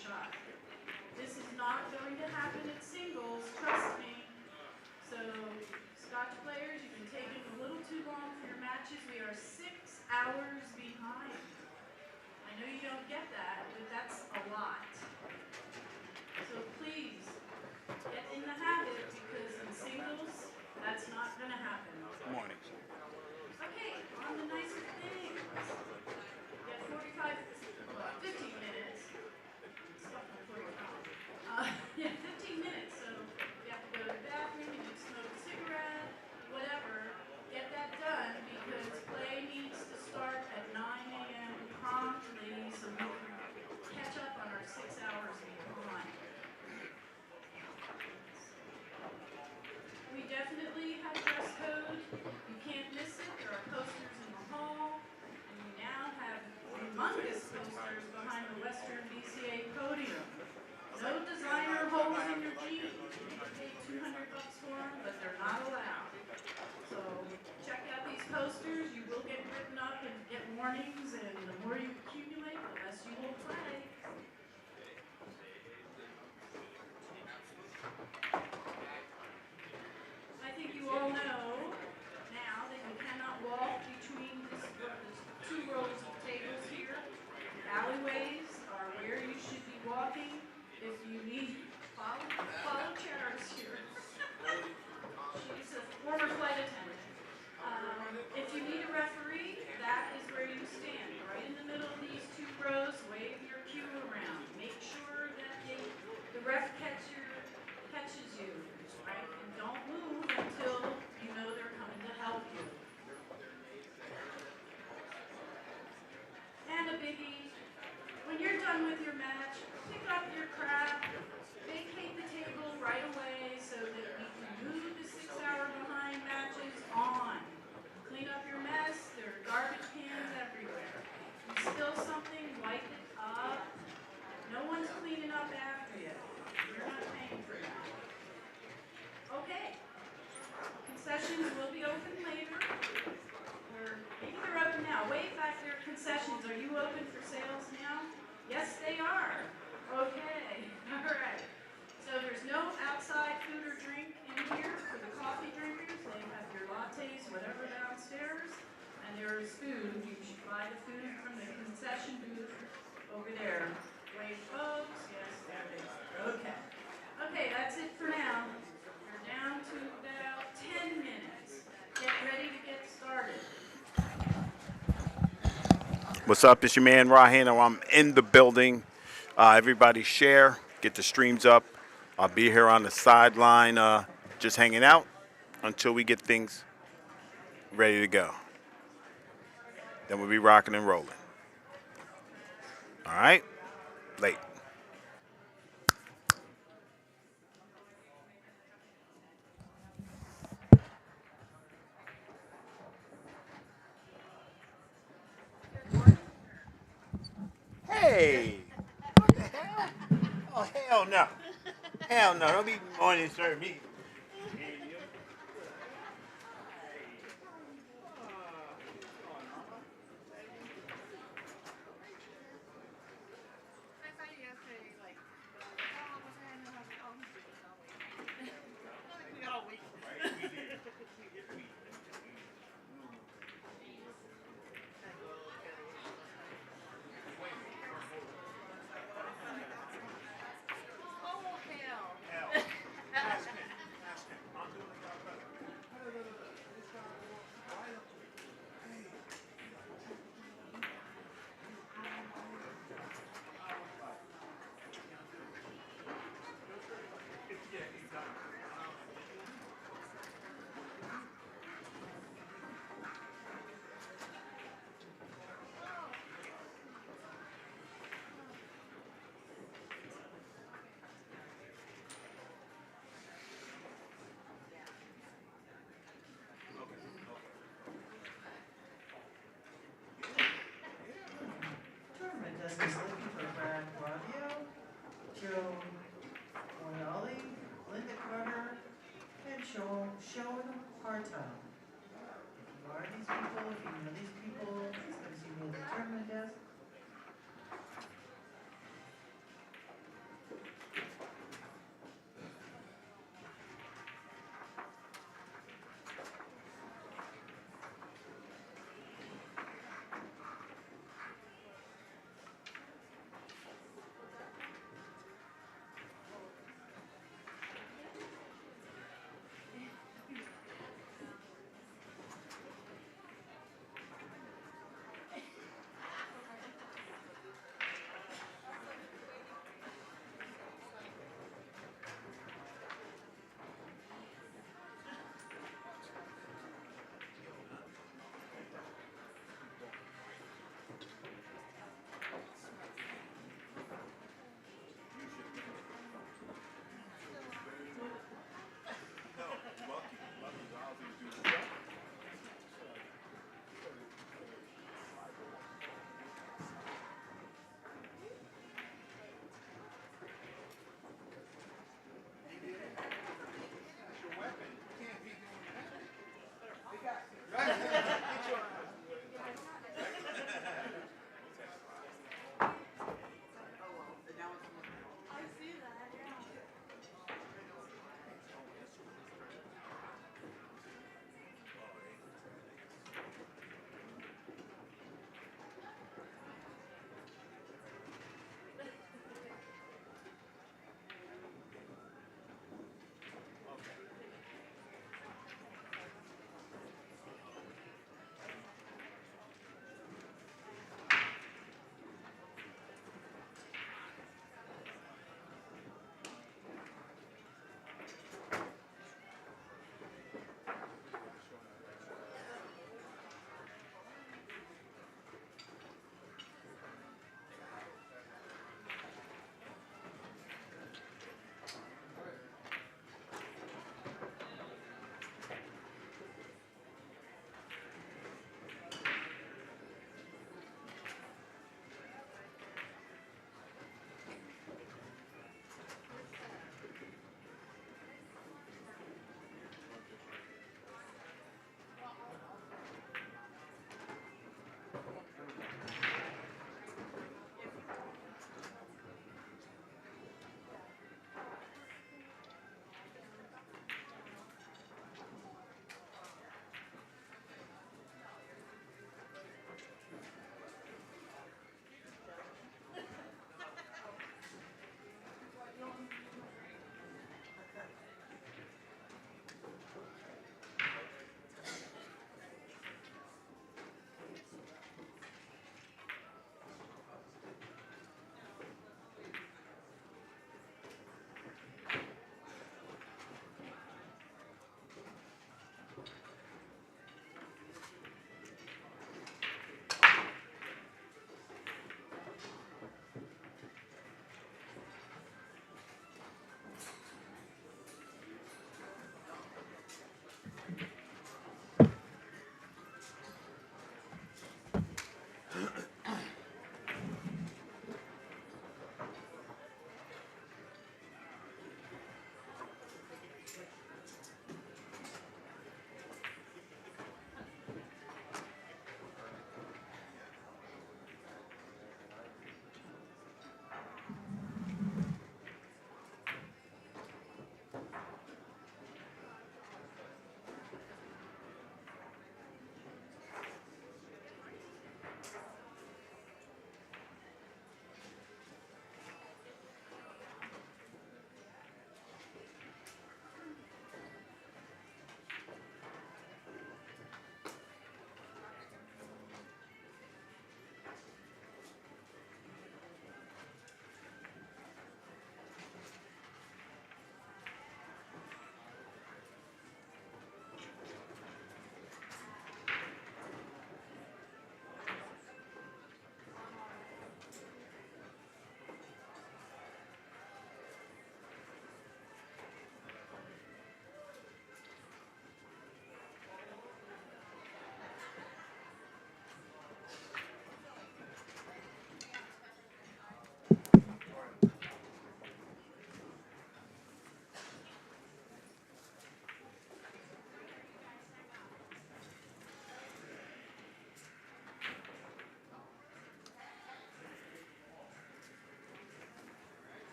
shot. This is not going to happen at singles, trust me. So, Scotch players, you've been taking a little too long for your matches. We are 6 hours behind. I know you don't get that, but that's a lot. So please, get in the habit, because in singles, that's not going to happen. Good morning. Okay, on the nicer things. Get 15 minutes. Yeah, 15 minutes. So you have to go to the bathroom, you smoke a cigarette, whatever. Get that done, because play needs to start at 9 a.m. promptly, so we can catch up on our 6 hours behind. We definitely have dress code. You can't miss it. There are posters in the hall. And we now have humongous posters behind the Western Wbca podium. No designer holes in your jeans. You can pay $200 for them, but they're not allowed. So check out these posters. You will get written up and get warnings, and the more you accumulate, the less you will play. I think you all know now that you cannot walk between the 2 rows of tables here. Alleyways are where you should be walking. If you need, follow chairs here. She's a former flight attendant. If you need a referee, that is where you stand. Right in the middle of these 2 rows, wave your cue around. Make sure that the ref catches you, right? And don't move until you know they're coming to help you. And a biggie, when you're done with your match, pick up your crap, vacate the table right away so that we can move the 6-hour behind matches on. Clean up your mess. There are garbage cans everywhere. You spill something, wipe it up. No one's cleaning up after you. You're not paying for that. Okay. Concessions will be open later. Or maybe they're open now. Wave back there, concessions. Are you open for sales now? Yes, they are. Okay. All right. So there's no outside food or drink in here for the coffee drinkers. They have your lattes, whatever, downstairs. And there's food. You should buy the food from the concession booth over there. Wait, folks. Yes, there it is. Okay. Okay, that's it for now. We're down to about 10 minutes. Get ready to get started. What's up? It's your man, Hanna. I'm in the building. Everybody share. Get the streams up. I'll be here on the sideline just hanging out until we get things ready to go. Then we'll be rocking and rolling. All right? Late. Hey! What the hell? Oh, hell no. Hell no. Don't be morning serve me.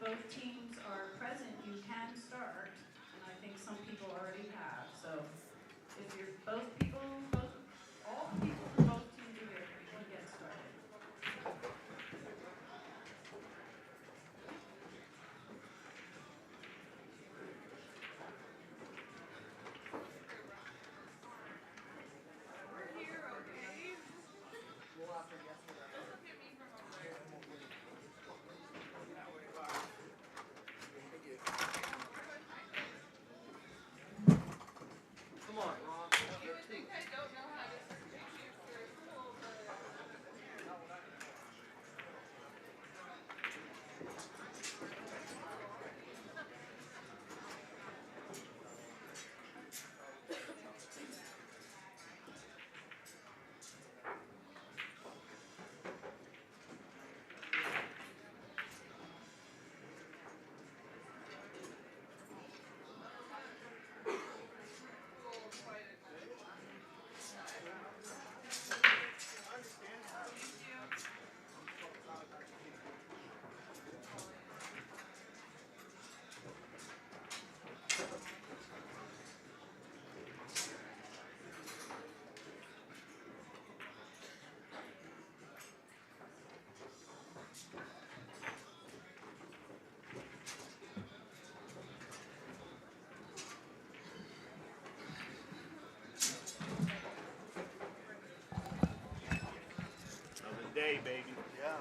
both teams are present, you can start. And I think some people already have. So if you're all the people from both teams are here, you can get started. Another day, baby. Yeah.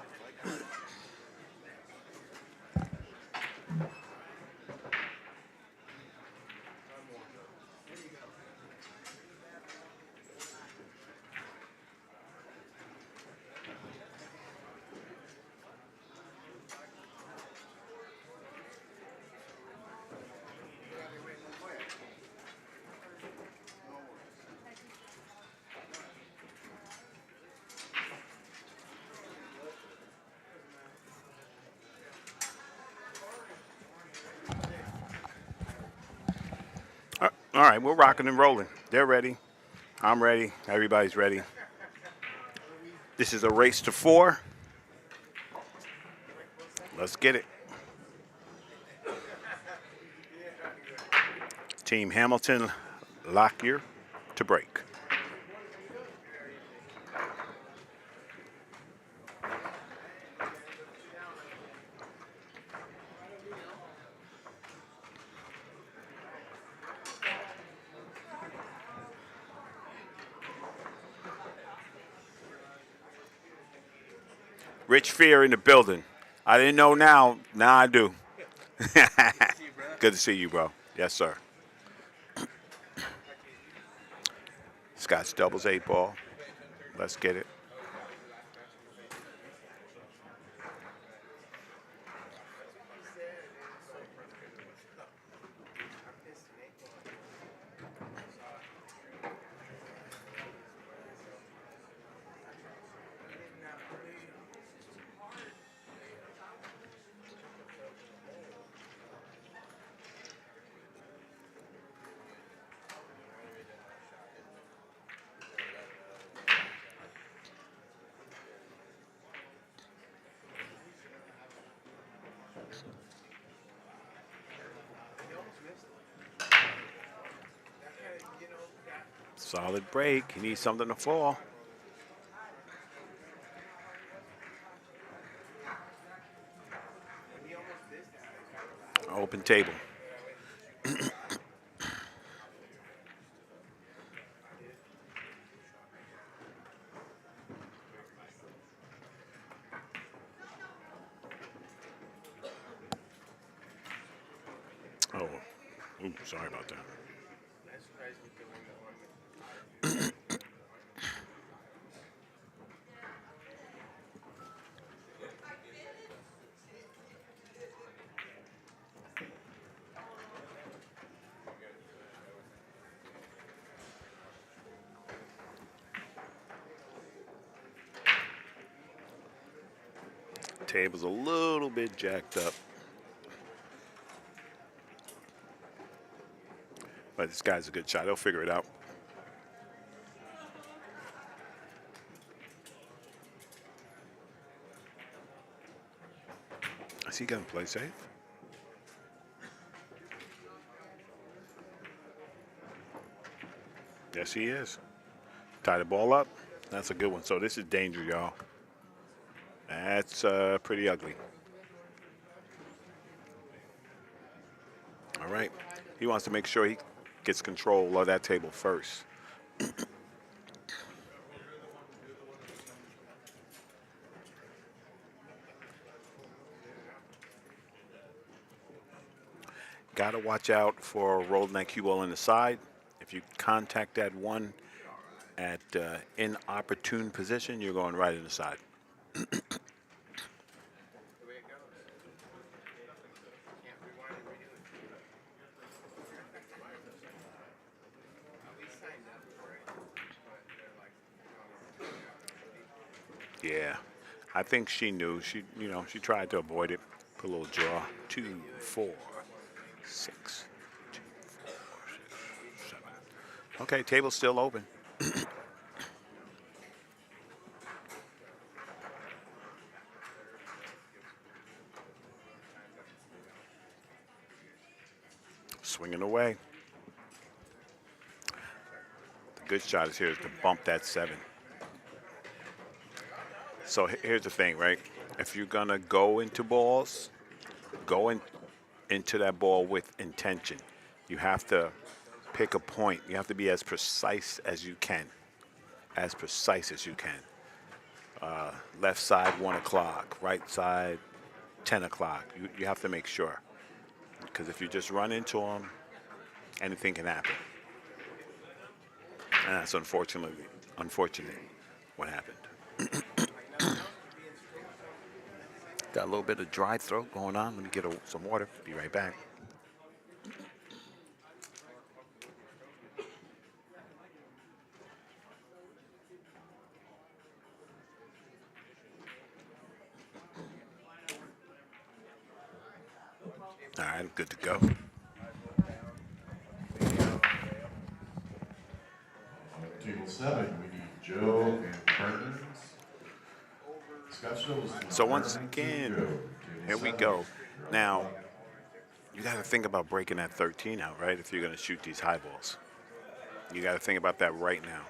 All right, we're rocking and rolling. They're ready. I'm ready. Everybody's ready. This is a race to 4. Let's get it. Team Hamilton, Lockyer to break. Rich Fear in the building. I didn't know now. Now I do. Good to see you, bro. Yes, sir. Scott's doubles 8 ball. Let's get it. Solid break. He needs something to fall. Open table. Oh, ooh, sorry about that. Table's a little bit jacked up. But this guy's a good shot. He'll figure it out. Is he gonna play safe? Yes, he is. Tie the ball up. That's a good one. So this is danger, y'all. That's pretty ugly. All right. He wants to make sure he gets control of that table first. Got to watch out for rolling that cue ball in the side. If you contact that one at inopportune position, you're going right in the side. Yeah, I think she knew. She tried to avoid it. Put a little draw. 2, 4, 6, 2, 4, 6, 7. Okay, table's still open. Swinging away. The good shot is here is to bump that 7. So here's the thing, right? If you're gonna go into balls, into that ball with intention. You have to pick a point. You have to be as precise as you can. As precise as you can. Left side 1 o'clock, right side 10 o'clock. You have to make sure, because if you just run into them, anything can happen. And that's unfortunate what happened. Got a little bit of dry throat going on. Let me get some water. Be right back. All right, I'm good to go. Table 7, we need Joe and Burns. Scott shows So once again, here we go. Now, you got to think about breaking that 13 out, right? If you're going to shoot these high balls, you got to think about that right now.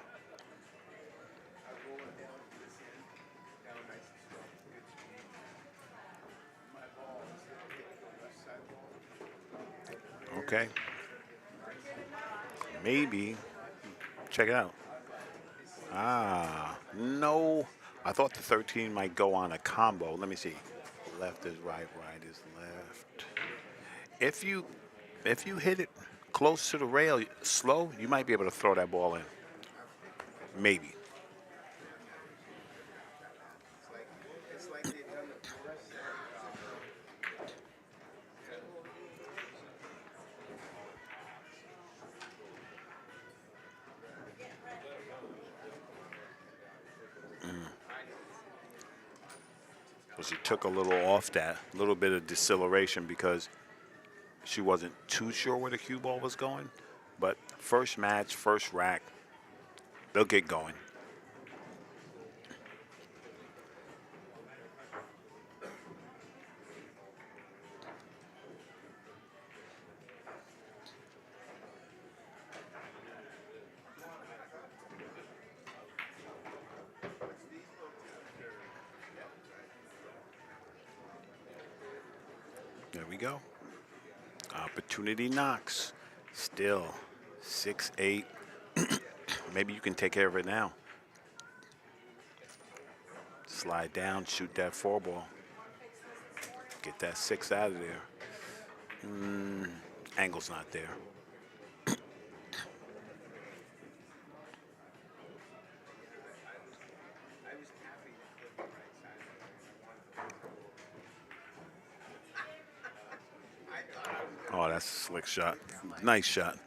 Okay. Maybe. Check it out. Ah, no. I thought the 13 might go on a combo. Let me see. Left is right, right is left. If you hit it close to the rail slow, you might be able to throw that ball in. Maybe. So she took a little off that, a little bit of deceleration because she wasn't too sure where the cue ball was going. But first match, first rack, they'll get going. There we go. Opportunity knocks. Still 6-8. Maybe you can take care of it now. Slide down, shoot that 4 ball. Get that 6 out of there. Angle's not there. Oh, that's a slick shot. Nice shot.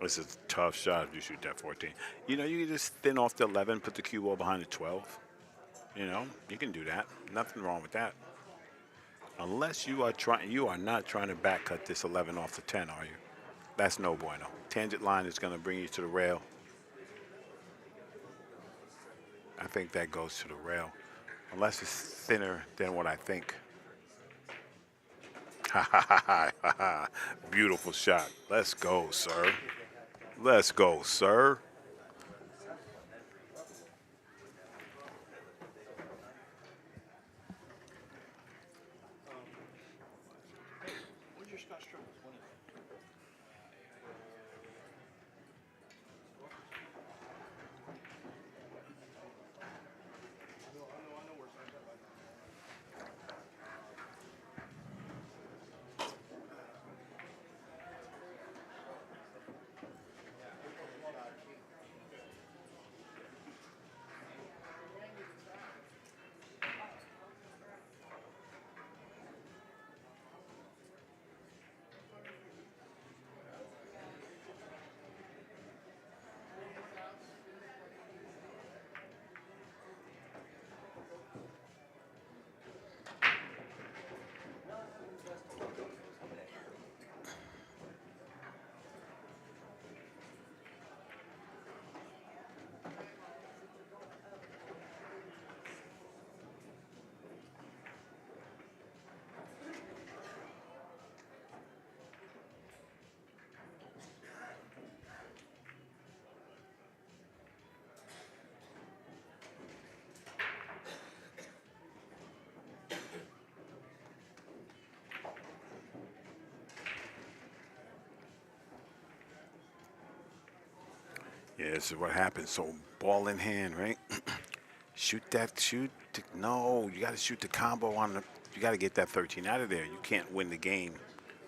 This is a tough shot if you shoot that 14. You know, you can just thin off the 11, put the cue ball behind the 12. You know, you can do that. Nothing wrong with that. Unless you are not trying to back cut this 11 off the 10, are you? That's no bueno. Tangent line is going to bring you to the rail. I think that goes to the rail. Unless it's thinner than what I think. Ha ha ha ha ha. Beautiful shot. Let's go, sir. Let's go, sir. Yeah, this is what happens. So ball in hand, right? Shoot that, shoot. No, you got to shoot the combo on the. You got to get that 13 out of there. You can't win the game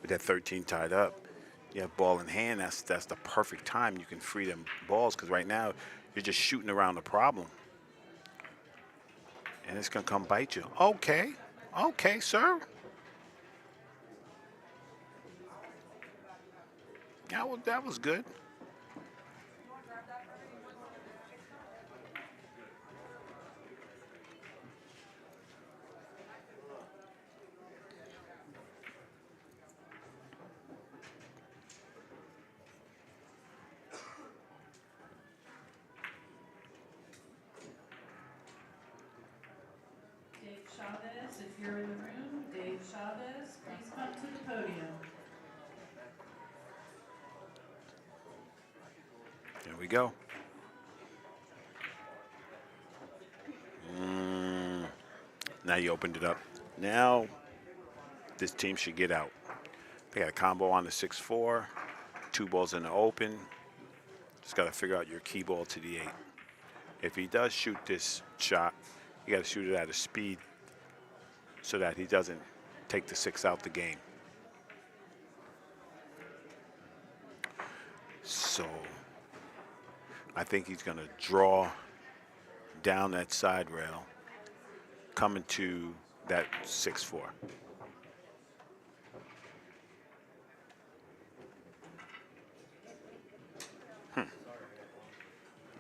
with that 13 tied up. You have ball in hand. That's the perfect time you can free them balls, because right now you're just shooting around the problem, and it's gonna come bite you. Okay, okay, sir. That was good. Dave Chavez, if you're in the room, Dave Chavez, please come to the podium. There we go. Now you opened it up. Now this team should get out. They got a combo on the 6-4, 2 balls in the open. Just got to figure out your key ball to the 8. If he does shoot this shot, you got to shoot it at a speed so that he doesn't take the 6 out the game. So I think he's going to draw down that side rail, coming to that 6-4.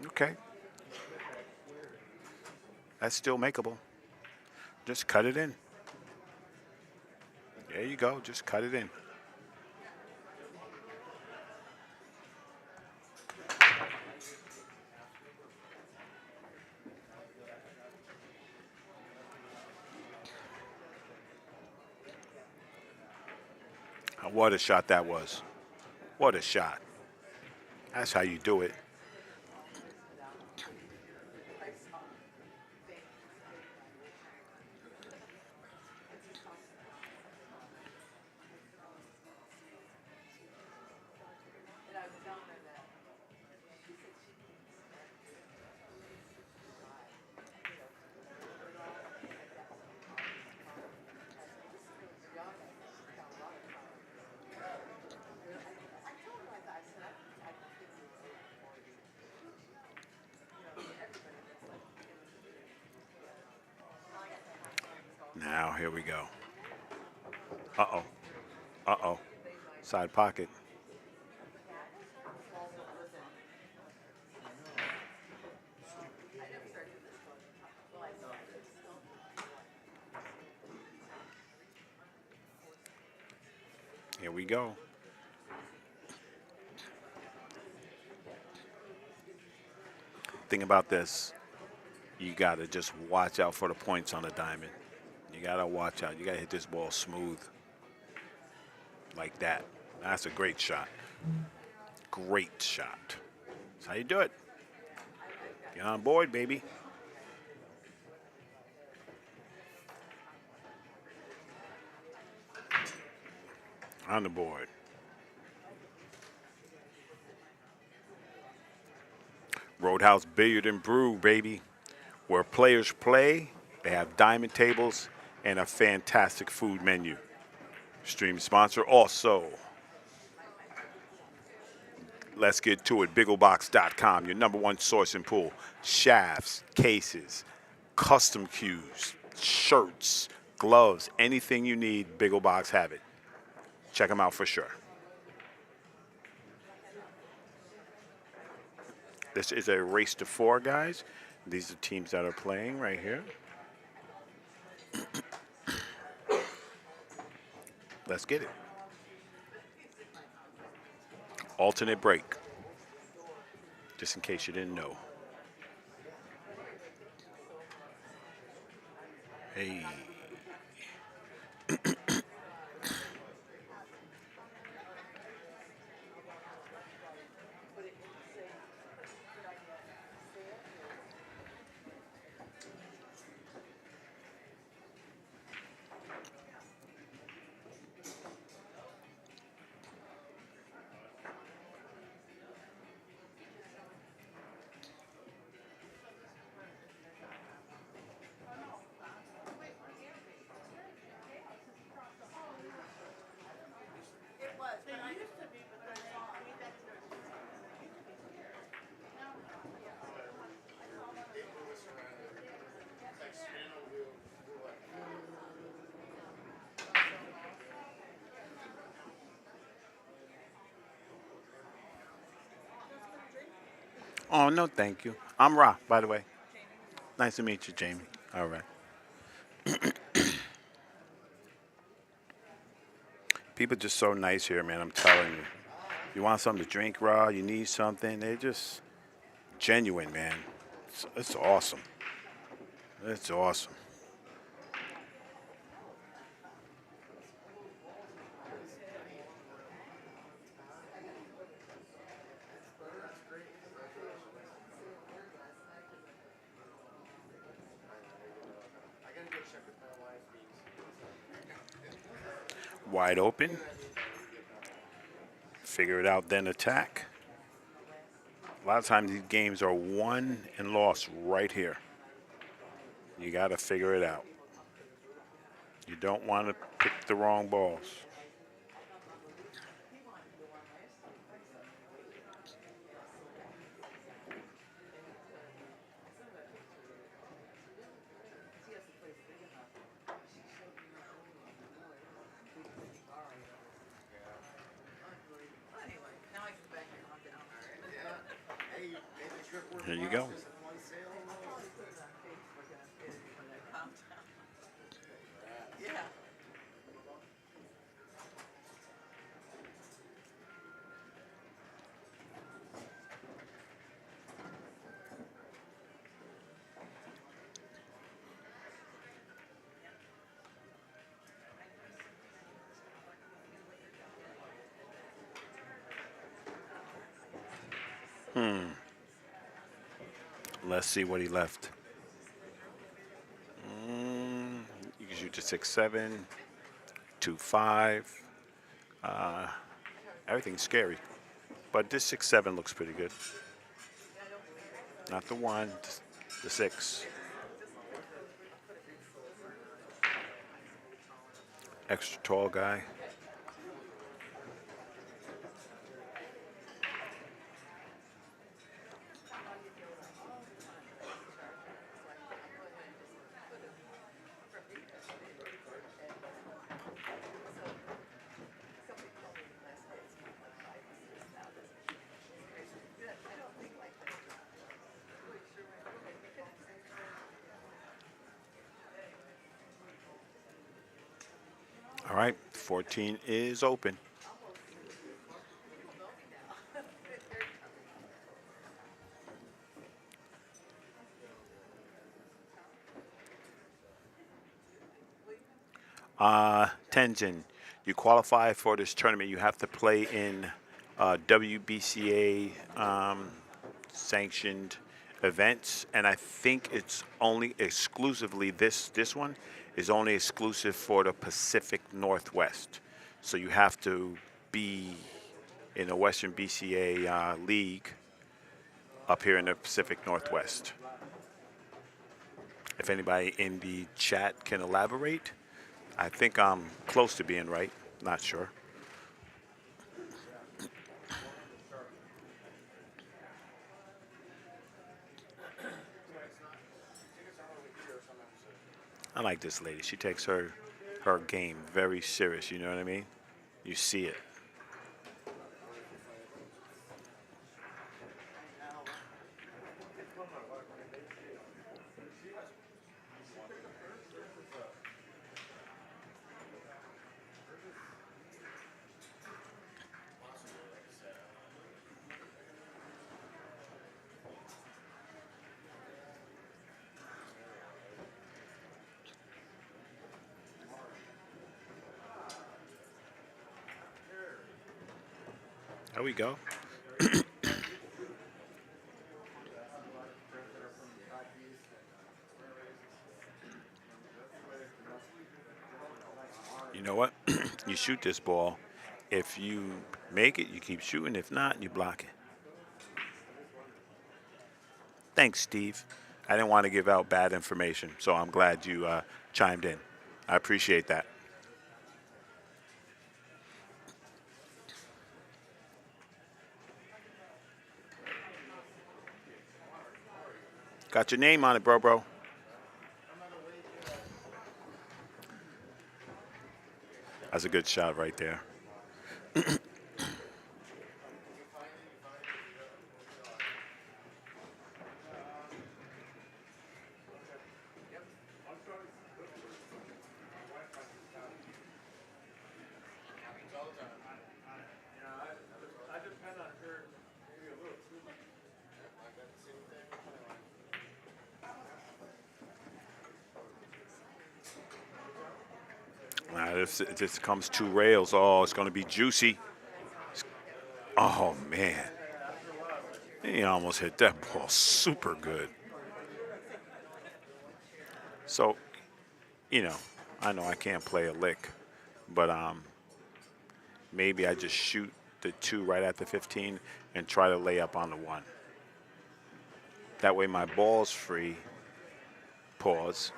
Okay. That's still makeable. Just cut it in. There you go. Just cut it in. What a shot that was. What a shot. That's how you do it. Now, here we go. Uh-oh. Uh-oh. Side pocket. Here we go. Thing about this, you gotta just watch out for the points on the diamond. You gotta watch out. You gotta hit this ball smooth. Like that. That's a great shot. Great shot. That's how you do it. Get on board, baby. On the board. Roadhouse Billiard and Brew, baby. Where players play, they have diamond tables and a fantastic food menu. Stream sponsor also. Let's get to it. BiggleBox.com, your #1 source in pool. Shafts, cases, custom cues, shirts, gloves, anything you need, BiggleBox have it. Check them out for sure. This is a race to 4, guys. These are teams that are playing right here. Let's get it. Alternate break. Just in case you didn't know. Hey. Oh, no, thank you. I'm Ra, by the way. Nice to meet you, Jamie. All right. People just so nice here, man. I'm telling you. If you want something to drink, Ra, you need something, they're just genuine, man. It's awesome. It's awesome. Wide open. Figure it out, then attack. A lot of times these games are won and lost right here. You got to figure it out. You don't want to pick the wrong balls. Here you go. Let's see what he left. You can shoot to 6-7, 2-5. Everything's scary, but this 6-7 looks pretty good. Not the 1, the 6. Extra tall guy. All right, 14 is open. Tenzin, you qualify for this tournament. You have to play in WBCA sanctioned events, and I think it's only exclusively this one is only exclusive for the Pacific Northwest. So you have to be in the Western BCA league up here in the Pacific Northwest. If anybody in the chat can elaborate, I think I'm close to being right. Not sure. I like this lady. She takes her game very serious. You know what I mean? You see it. There we go. You know what? You shoot this ball. If you make it, you keep shooting. If not, you block it. Thanks, Steve. I didn't want to give out bad information, so I'm glad you chimed in. I appreciate that. Got your name on it, bro. That's a good shot right there. If this comes 2 rails, oh, it's going to be juicy. Oh, man. He almost hit that ball super good. So, you know I can't play a lick, but maybe I just shoot the 2 right at the 15 and try to lay up on the 1. That way my ball's free, pause,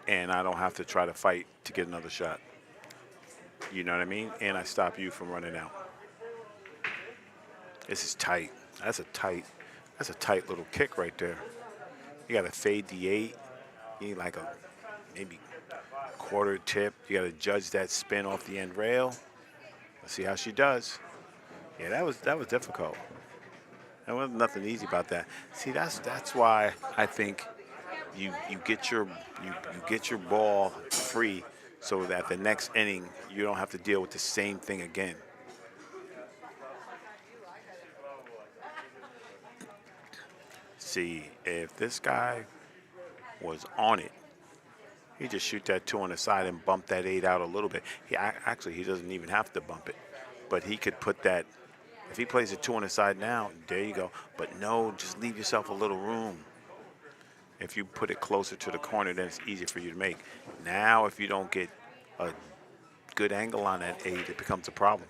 and I don't have to try to fight to get another shot. You know what I mean? And I stop you from running out. This is tight. That's a tight little kick right there. You got to fade the 8. You need like a maybe quarter tip. You got to judge that spin off the end rail. Let's see how she does. Yeah, that was difficult. There wasn't nothing easy about that. See, that's why I think you get your ball free, so that the next inning you don't have to deal with the same thing again. See, if this guy was on it, he just shoot that 2 on the side and bump that 8 out a little bit. He doesn't even have to bump it, but he could put that. If he plays a 2 on the side now, there you go. But no, just leave yourself a little room. If you put it closer to the corner, then it's easier for you to make. Now, if you don't get a good angle on that 8, it becomes a problem.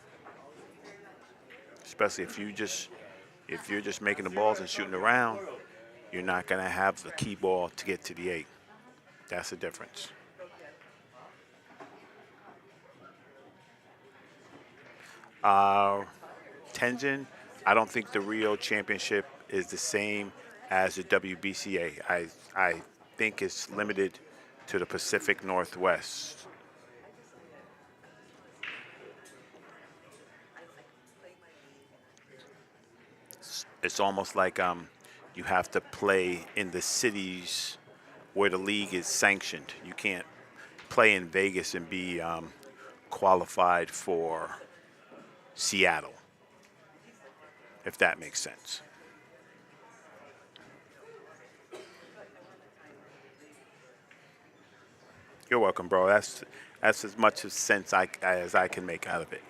Especially if you're just making the balls and shooting around, you're not going to have the key ball to get to the 8. That's the difference. Tenzin, I don't think the Rio Championship is the same as the WBCA. I think it's limited to the Pacific Northwest. It's almost like you have to play in the cities where the league is sanctioned. You can't play in Vegas and be qualified for Seattle, if that makes sense. You're welcome, bro. That's as much as sense as I can make out of it.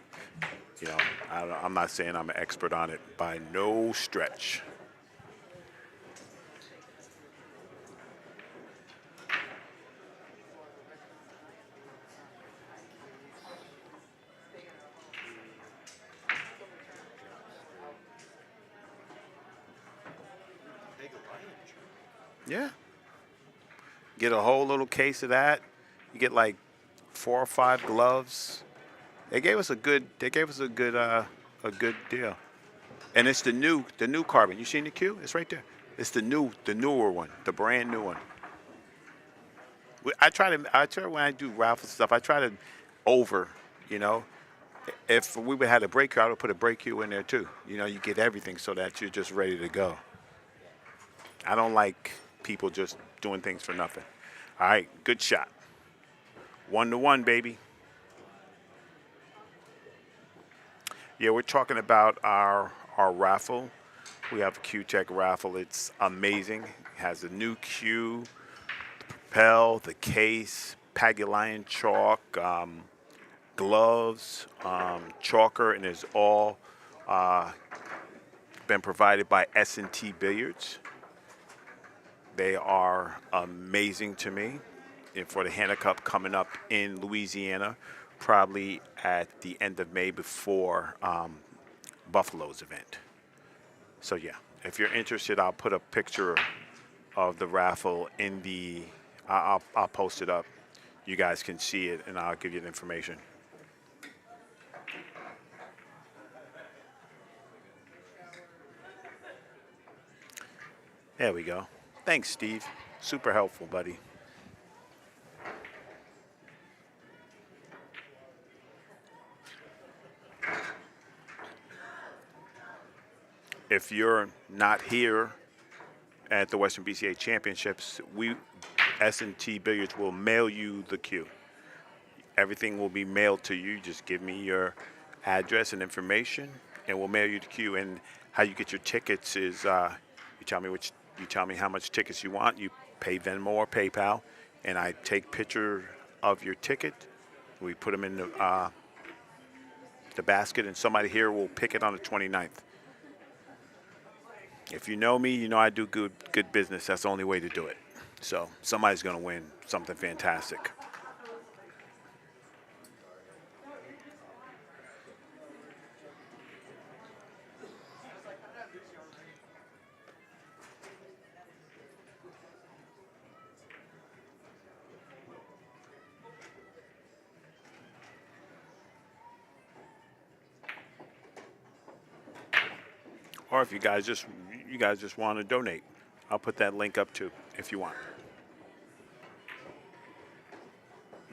You know, I'm not saying I'm an expert on it by no stretch. Yeah. Get a whole little case of that. You get like 4 or 5 gloves. They gave us a good. They gave us a good deal. And it's the new carbon. You seen the queue? It's right there. It's the newer one, the brand new one. I try when I do raffle stuff. I try to over, you know. If we would have a break queue, I would put a break queue in there too. You know, you get everything so that you're just ready to go. I don't like people just doing things for nothing. All right, good shot. 1-1, baby. Yeah, we're talking about our raffle. We have a Q-Tech raffle. It's amazing. It has a new Q, the propel, the case, Pagulayan chalk, gloves, chalker, and it's all been provided by S&T Billiards. They are amazing to me. And for the Hanna Cup coming up in Louisiana, probably at the end of May before Buffalo's event. So yeah, if you're interested, I'll put a picture of the raffle in the. I'll post it up. You guys can see it, and I'll give you the information. There we go. Thanks, Steve. Super helpful, buddy. If you're not here at the Western BCA Championships, we S&T Billiards will mail you the cue. Everything will be mailed to you. Just give me your address and information, and we'll mail you the cue. And how you get your tickets is you tell me how much tickets you want. You pay Venmo or PayPal, and I take picture of your ticket. We put them in the basket, and somebody here will pick it on the 29th. If you know me, you know I do good business. That's the only way to do it. So somebody's going to win something fantastic. Or if you guys just want to donate, I'll put that link up too if you want.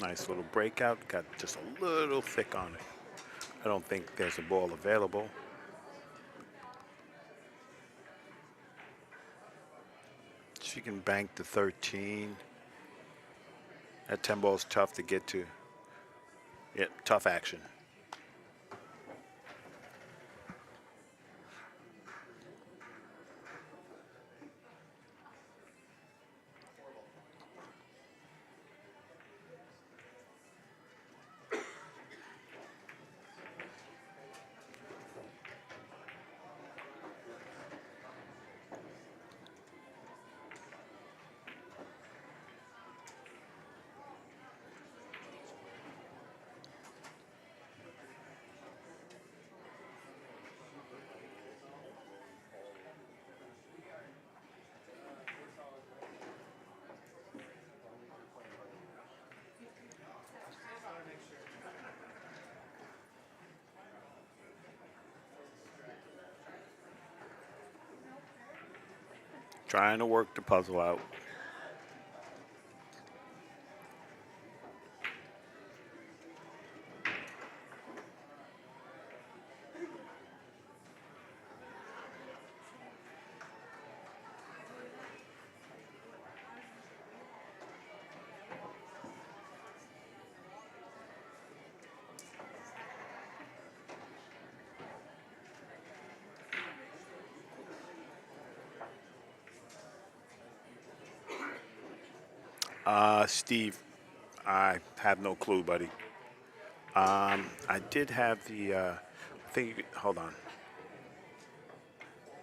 Nice little breakout. Got just a little thick on it. I don't think there's a ball available. She can bank the 13. That 10 ball is tough to get to. Yeah, tough action. Trying to work the puzzle out. Steve, I have no clue, buddy. I did have the. I think. You could, hold on.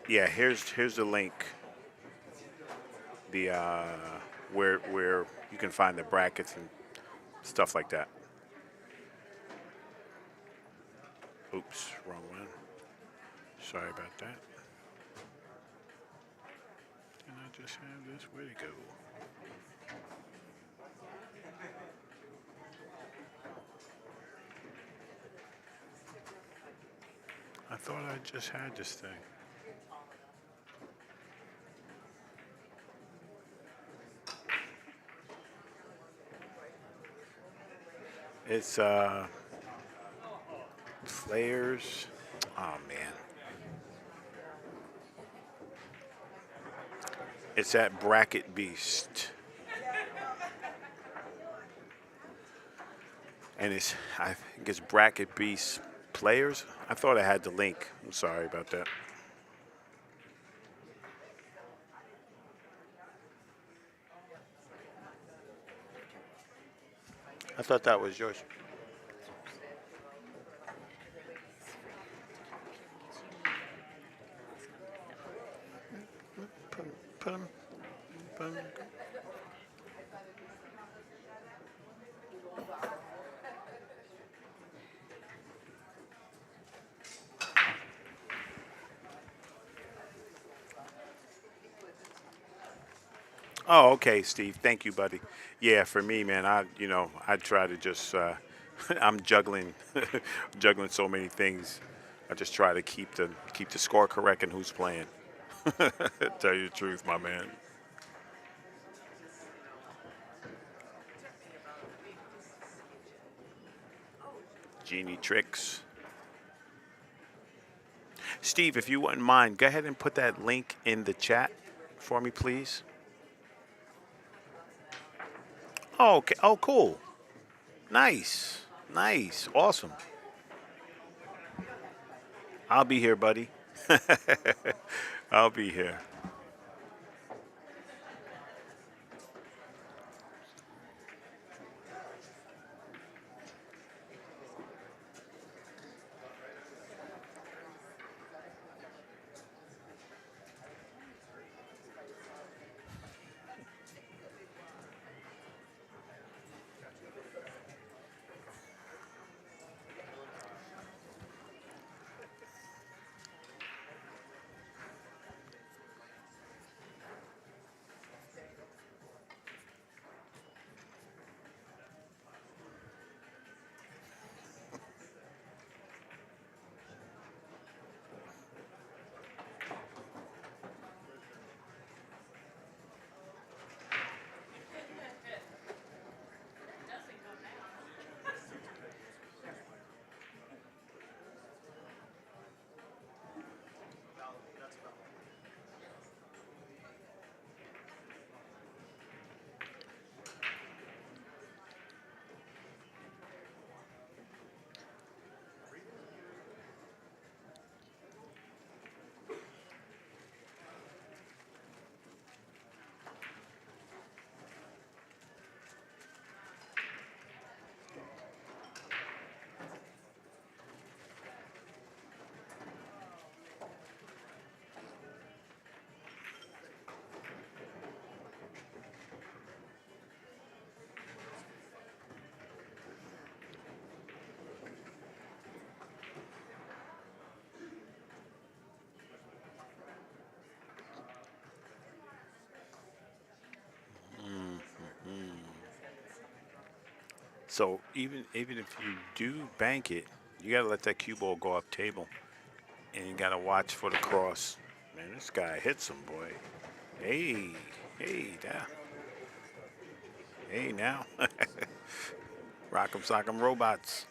Yeah, here's the link. The where you can find the brackets and stuff like that. Oops, wrong one. Sorry about that. And I just have this. Where'd it go? I thought I just had this thing. It's Flayers. Oh man. It's at Bracket Beast. And I think it's Bracket Beast Players. I thought I had the link. I'm sorry about that. I thought that was yours. Put 'em. Oh, okay, Steve. Thank you, buddy. Yeah, for me, man, I try to just, I'm juggling, juggling so many things. I just try to keep the score correct and who's playing. Tell you the truth, my man. Genie tricks. Steve, if you wouldn't mind, go ahead and put that link in the chat for me, please. Oh, okay. Oh, cool. Nice. Nice. Awesome. I'll be here, buddy. I'll be here. So even if you do bank it, you gotta let that cue ball go off table, and you gotta watch for the cross. Man, this guy hits him, boy. Hey, hey, now, hey now, rock'em sock'em robots.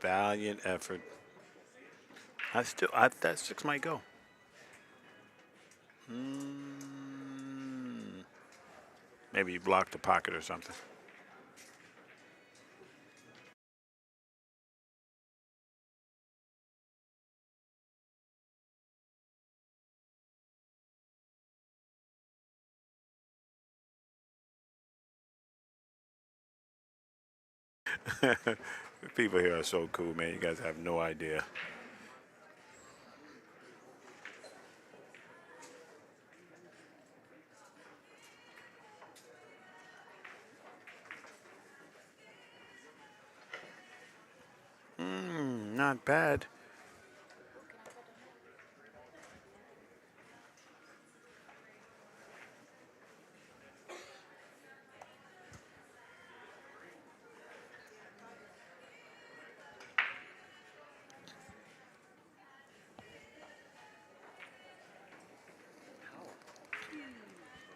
Valiant effort. That 6 might go. Maybe you blocked the pocket or something. People here are so cool, man. You guys have no idea. Not bad.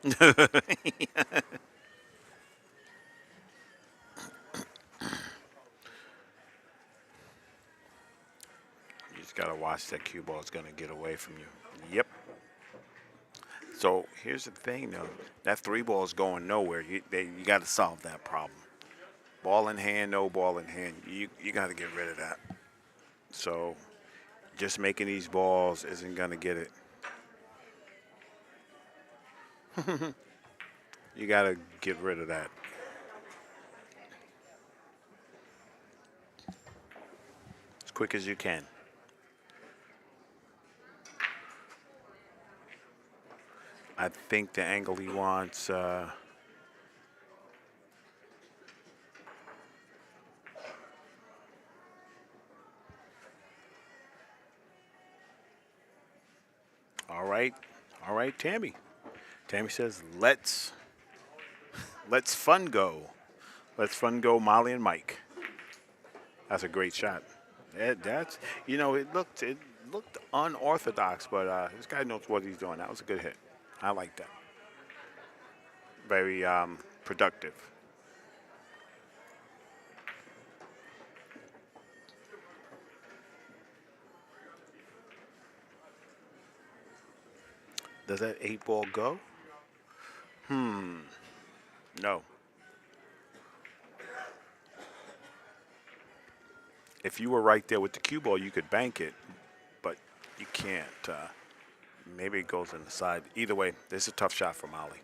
You just gotta watch that cue ball. It's gonna get away from you. Yep. So here's the thing, though. That 3 ball is going nowhere. You got to solve that problem. Ball in hand, no ball in hand. You got to get rid of that. So just making these balls isn't gonna get it. You got to get rid of that. As quick as you can. I think the angle he wants. All right, Tammy. Tammy says, "Let's fun go. Let's fun go, Molly and Mike." That's a great shot. That's it looked unorthodox, but this guy knows what he's doing. That was a good hit. I like that. Very productive. Does that 8 ball go? No. If you were right there with the cue ball, you could bank it, but you can't. Maybe it goes in the side. Either way, this is a tough shot for Molly.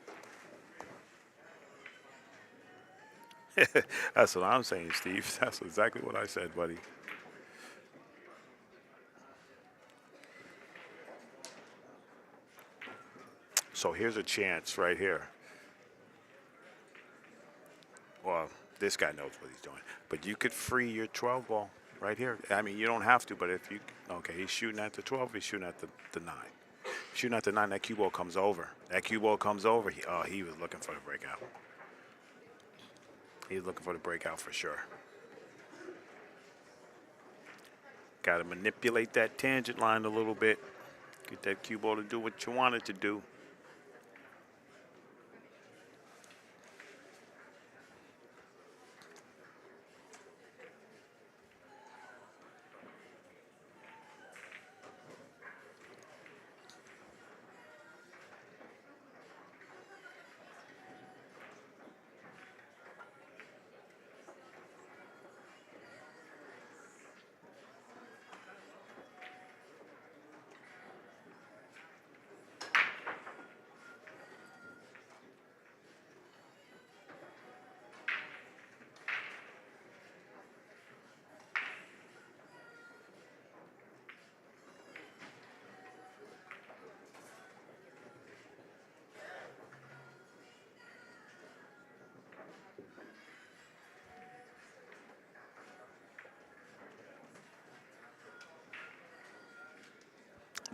That's what I'm saying, Steve. That's exactly what I said, buddy. So here's a chance right here. Well, this guy knows what he's doing. But you could free your 12 ball right here. I mean, you don't have to, but if you... Okay, he's shooting at the 12. He's shooting at the 9. Shooting at the 9, that cue ball comes over. That cue ball comes over. He was looking for the breakout. He's looking for the breakout for sure. Got to manipulate that tangent line a little bit. Get that cue ball to do what you want it to do.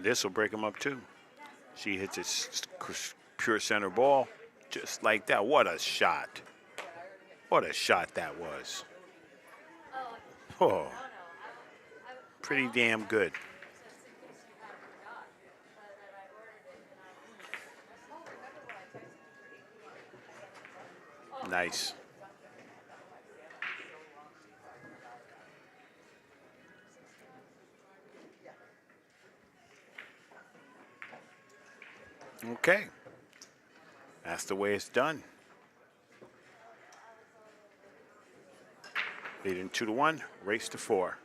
This will break him up too. She hits it pure center ball, just like that. What a shot! What a shot that was. Oh, pretty damn good. Nice. Okay. That's the way it's done. Leading 2-1, race to 4.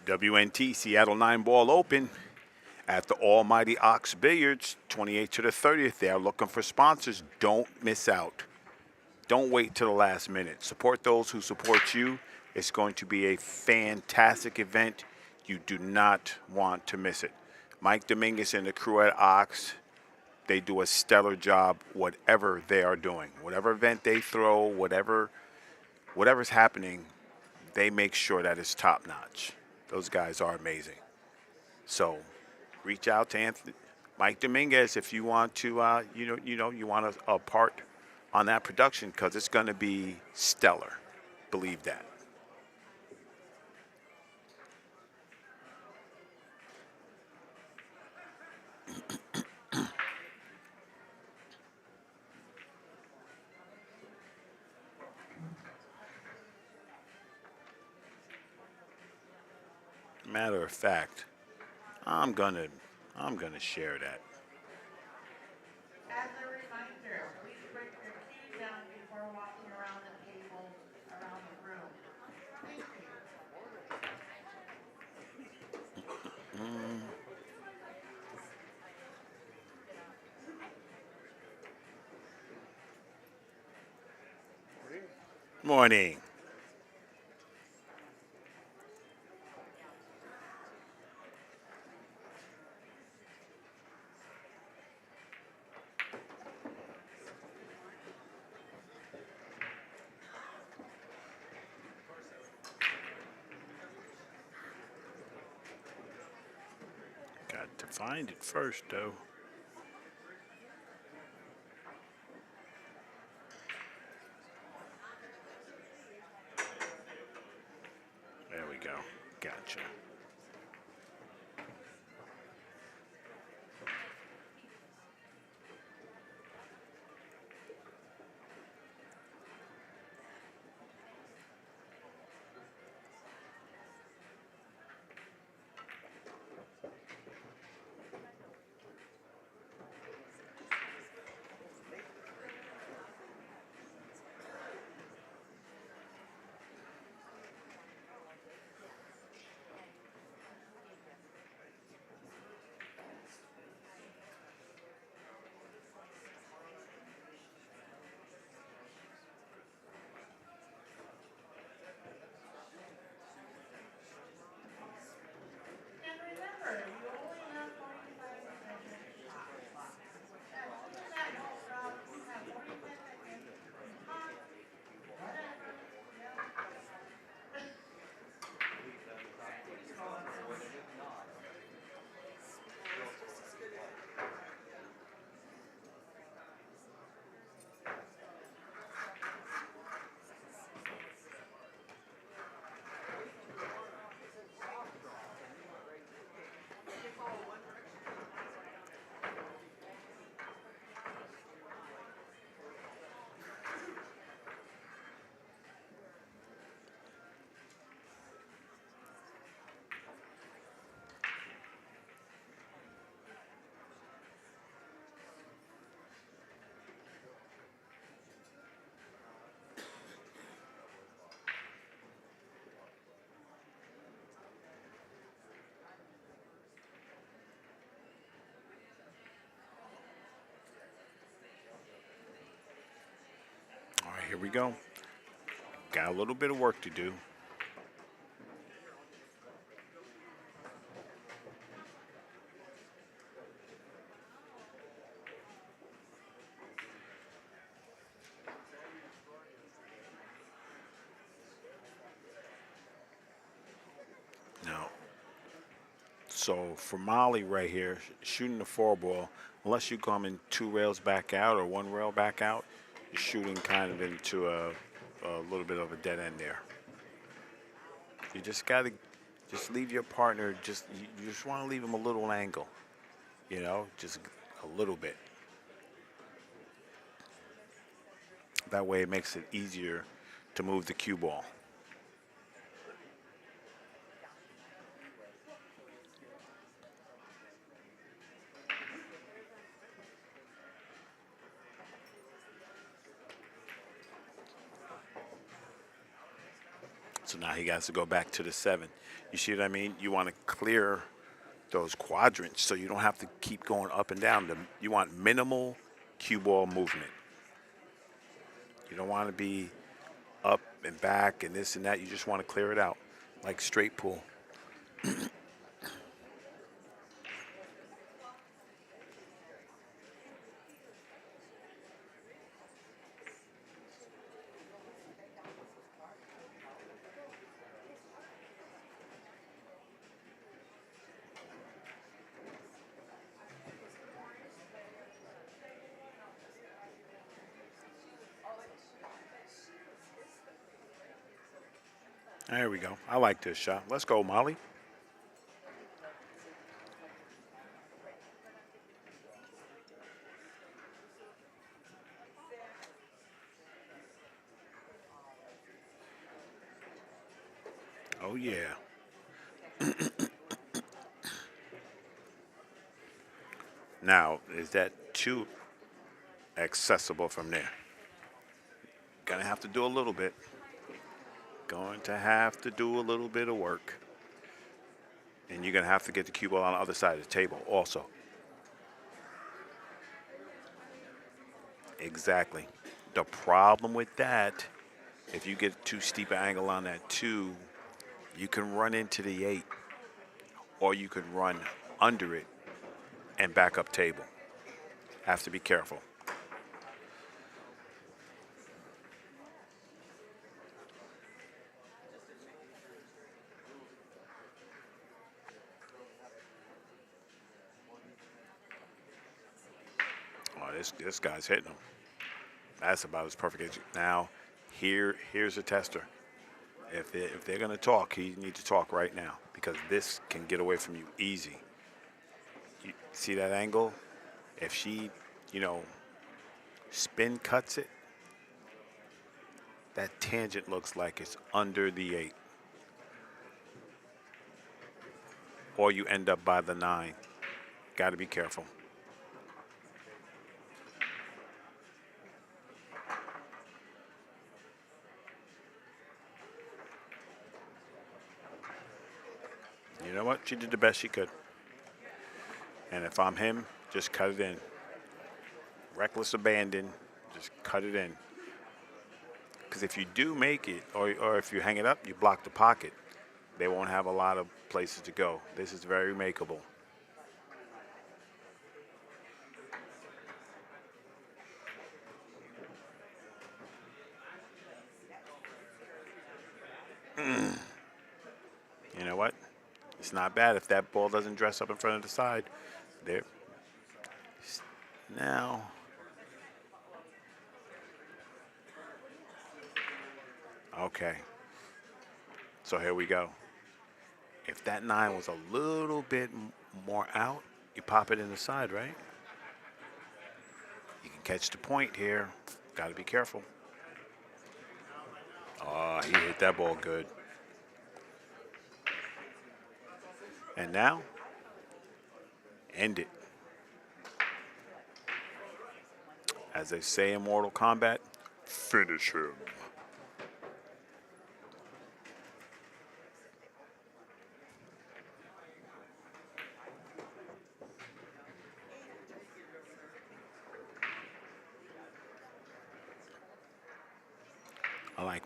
WNT Seattle 9-ball open at the Almighty Ox Billiards, 28 to the 30th. They are looking for sponsors. Don't miss out. Don't wait till the last minute. Support those who support you. It's going to be a fantastic event. You do not want to miss it. Mike Dominguez and the crew at Ox, they do a stellar job whatever they are doing. Whatever event they throw, whatever's happening, they make sure that it's top notch. Those guys are amazing. So reach out to Mike Dominguez if you want to, you want a part on that production, because it's going to be stellar. Believe that. Matter of fact, I'm gonna share that. As a reminder, please put your key down before walking around the table, around the room. Thank you. Morning. Got to find it first, though. There we go. Gotcha. we go. Got a little bit of work to do. Now, so for Molly right here, shooting the 4-ball, unless you come in 2 rails back out or 1 rail back out, you're shooting kind of into a little bit of a dead end there. You just got to just leave your partner, you just want to leave him a little angle, you know, just a little bit. That way it makes it easier to move the cue ball. So now he has to go back to the 7. You see what I mean? You want to clear those quadrants so you don't have to keep going up and down. You want minimal cue ball movement. You don't want to be up and back and this and that. You just want to clear it out like straight pool. There we go. I like this shot. Let's go, Molly. Oh, yeah. Now, is that too accessible from there? Gonna have to do a little bit. Going to have to do a little bit of work. And you're going to have to get the cue ball on the other side of the table also. Exactly. The problem with that, if you get too steep an angle on that 2, you can run into the 8. Or you could run under it and back up table. Have to be careful. This guy's hitting him. That's about as perfect as you. Now, here's a tester. If they're going to talk, you need to talk right now because this can get away from you easy. You see that angle? If she, spin cuts it, that tangent looks like it's under the 8. Or you end up by the 9. Got to be careful. You know what? She did the best she could. And if I'm him, just cut it in. Reckless abandon, just cut it in. Because if you do make it, or if you hang it up, you block the pocket. They won't have a lot of places to go. This is very makeable. You know what? It's not bad if that ball doesn't dress up in front of the side. There. Now. Okay. So here we go. If that 9 was a little bit more out, you pop it in the side, right? You can catch the point here. Got to be careful. Oh, he hit that ball good. And now, end it. As they say in Mortal Kombat, finish him.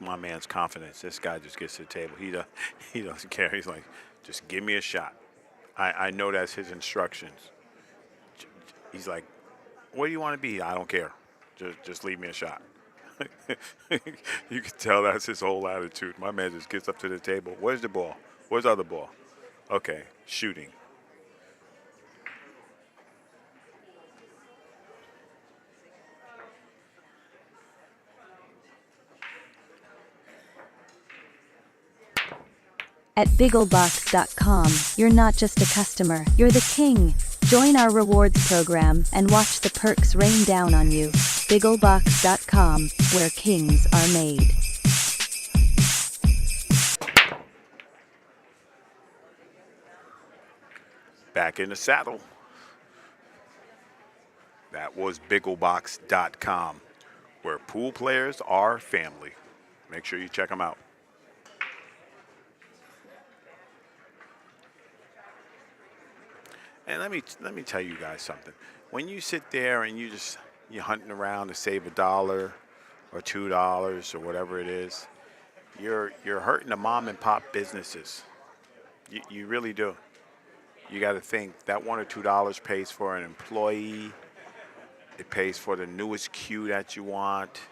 like my man's confidence. This guy just gets to the table. He doesn't care. He's like, just give me a shot. I know that's his instructions. He's like, what do you want to be? I don't care. Just leave me a shot. You can tell that's his whole attitude. My man just gets up to the table. Where's the ball? Where's the other ball? Okay, shooting. At BiggleBox.com, you're not just a customer, you're the king. Join our rewards program and watch the perks rain down on you. BiggleBox.com, where kings are made. Back in the saddle. That was BiggleBox.com, where pool players are family. Make sure you check them out. And let me tell you guys something. When you sit there and you're hunting around to save $1 or $2 or whatever it is, you're hurting the mom and pop businesses. You really do. You got to think that $1 or $2 pays for an employee. It pays for the newest cue that you want.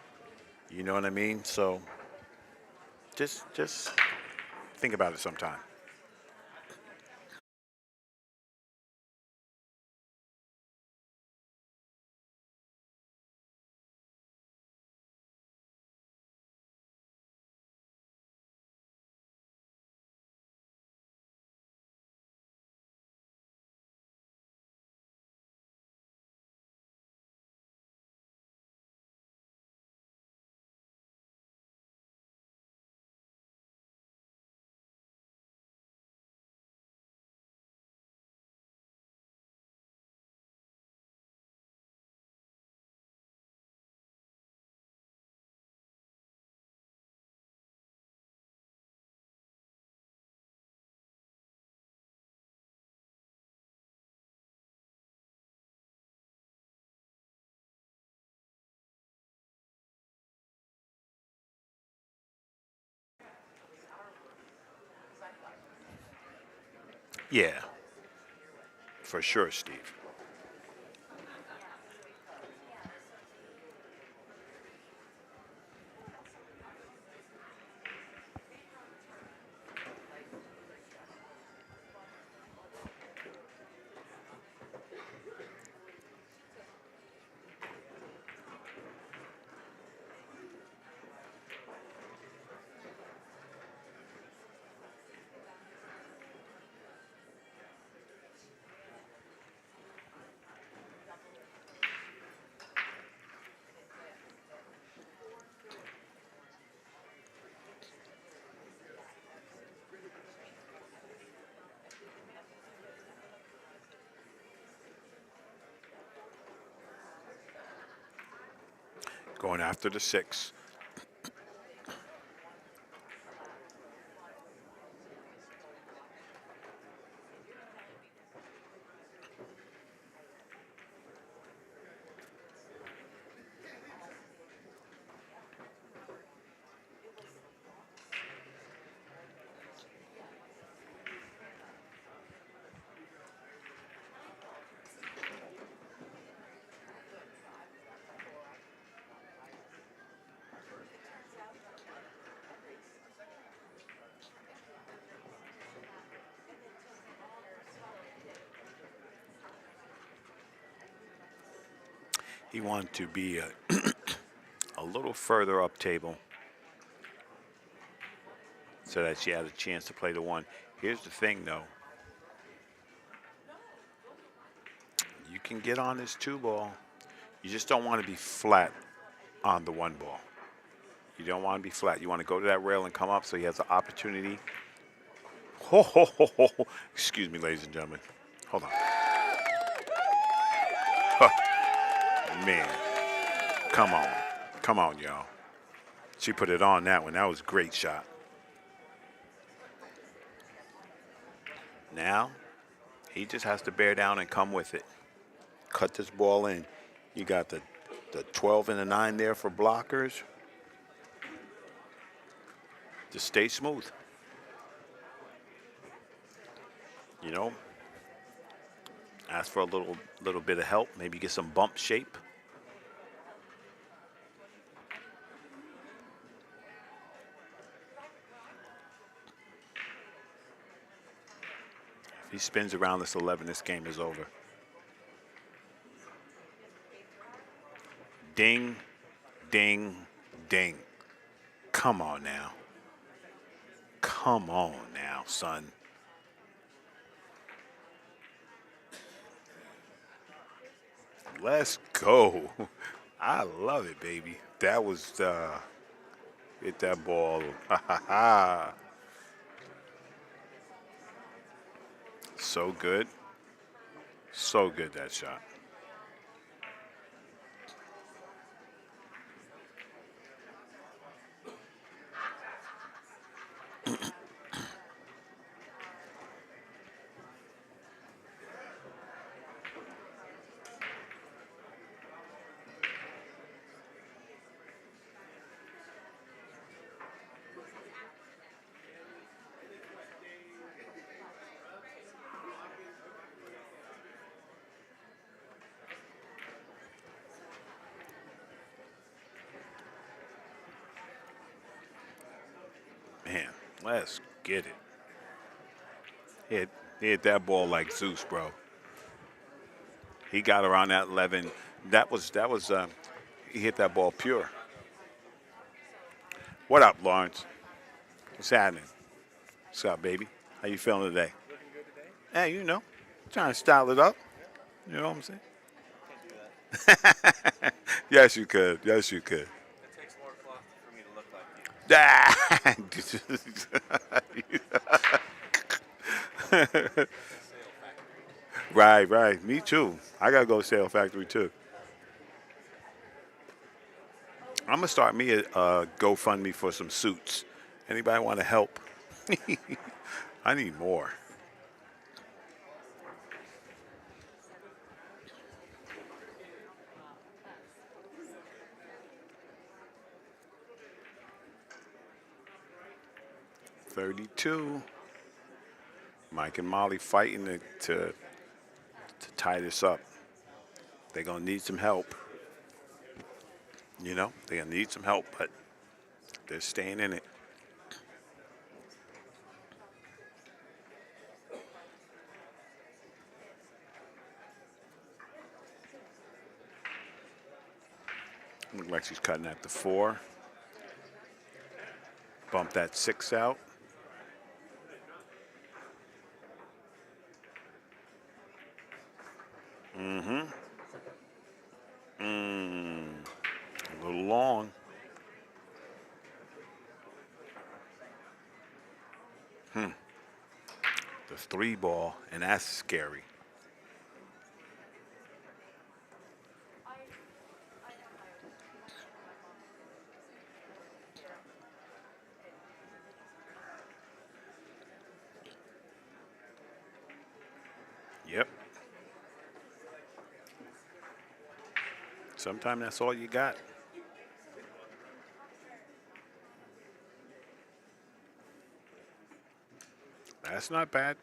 You know what I mean? So just think about it sometime. Yeah, for sure, Steve. Going after the 6. He wanted to be a little further up table so that she had a chance to play the 1. Here's the thing, though. You can get on this 2 ball. You just don't want to be flat on the 1 ball. You don't want to be flat. You want to go to that rail and come up so he has the opportunity. Ho, ho, ho, ho. Excuse me, ladies and gentlemen. Hold on. Huh. Man. Come on. Come on, y'all. She put it on that one. That was a great shot. Now, he just has to bear down and come with it. Cut this ball in. You got the 12 and the 9 there for blockers. Just stay smooth. You know, ask for a little bit of help. Maybe get some bump shape. If he spins around this 11, this game is over. Ding, ding, ding. Come on now. Come on now, son. Let's go. I love it, baby. That was, hit that ball. Ha ha ha. So good. So good, that shot. Man, let's get it. He hit that ball like Zeus, bro. He got around that 11. That was he hit that ball pure. What up, Lawrence? What's happening? What's up, baby? How you feeling today? Looking good today? Hey, you know, trying to style it up. You know what I'm saying? Can't do that. Yes, you could. Yes, you could. It takes more cloth for me to look like you. Right, right. Me too. I gotta go to Sale Factory too. I'm gonna start me a GoFundMe for some suits. Anybody want to help? I need more. $32. Mike and Molly fighting to tie this up. They're gonna need some help. You know, they're gonna need some help, but they're staying in it. Looks like she's cutting at the 4. Bump that 6 out. A little long. The 3 ball, and that's scary. Yep. Sometimes that's all you got. That's not bad.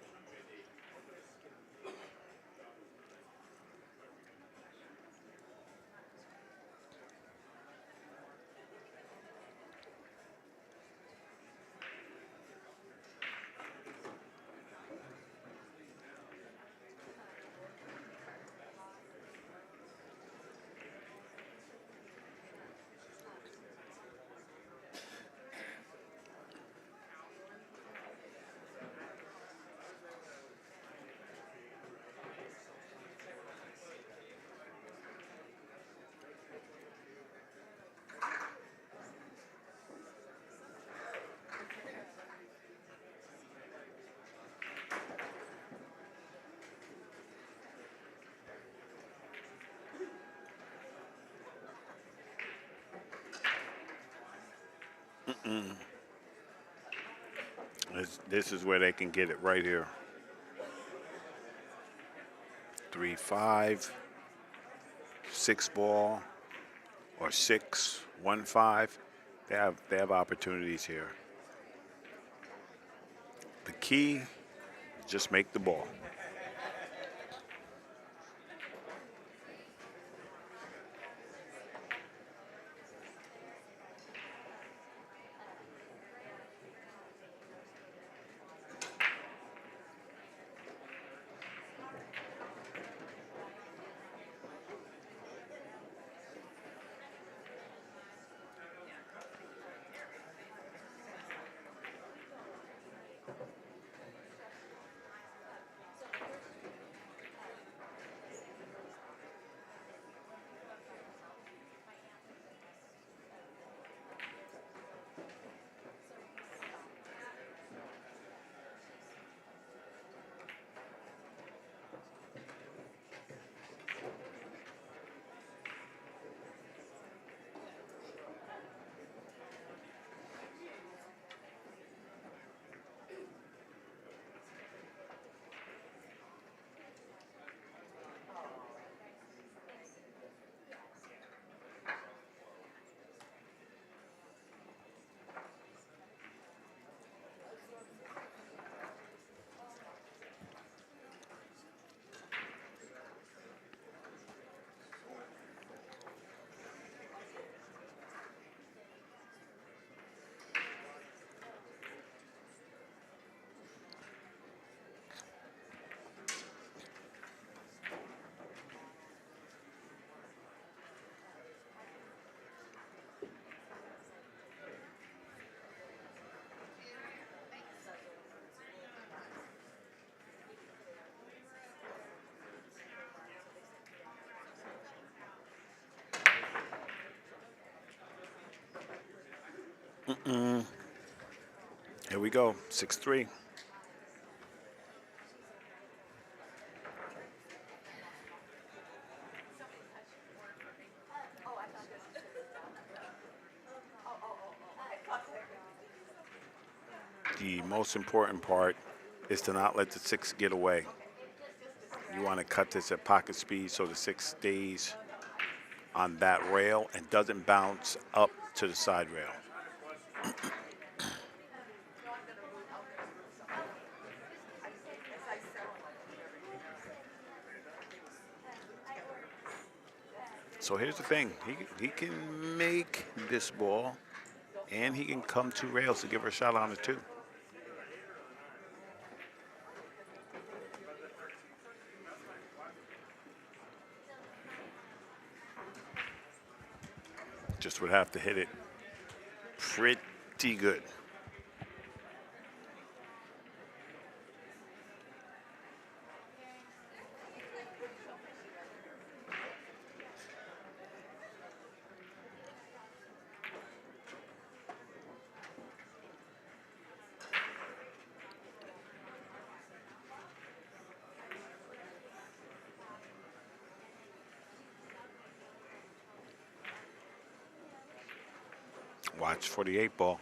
This is where they can get it right here. 3-5, 6 ball, or 6-1-5. They have opportunities here. The key, just make the ball. Here we go, 6-3. The most important part is to not let the 6 get away. You want to cut this at pocket speed so the 6 stays on that rail and doesn't bounce up to the side rail. So here's the thing, he can make this ball and he can come 2 rails to give her a shot on it too. Just would have to hit it pretty good. Watch for the 8 ball.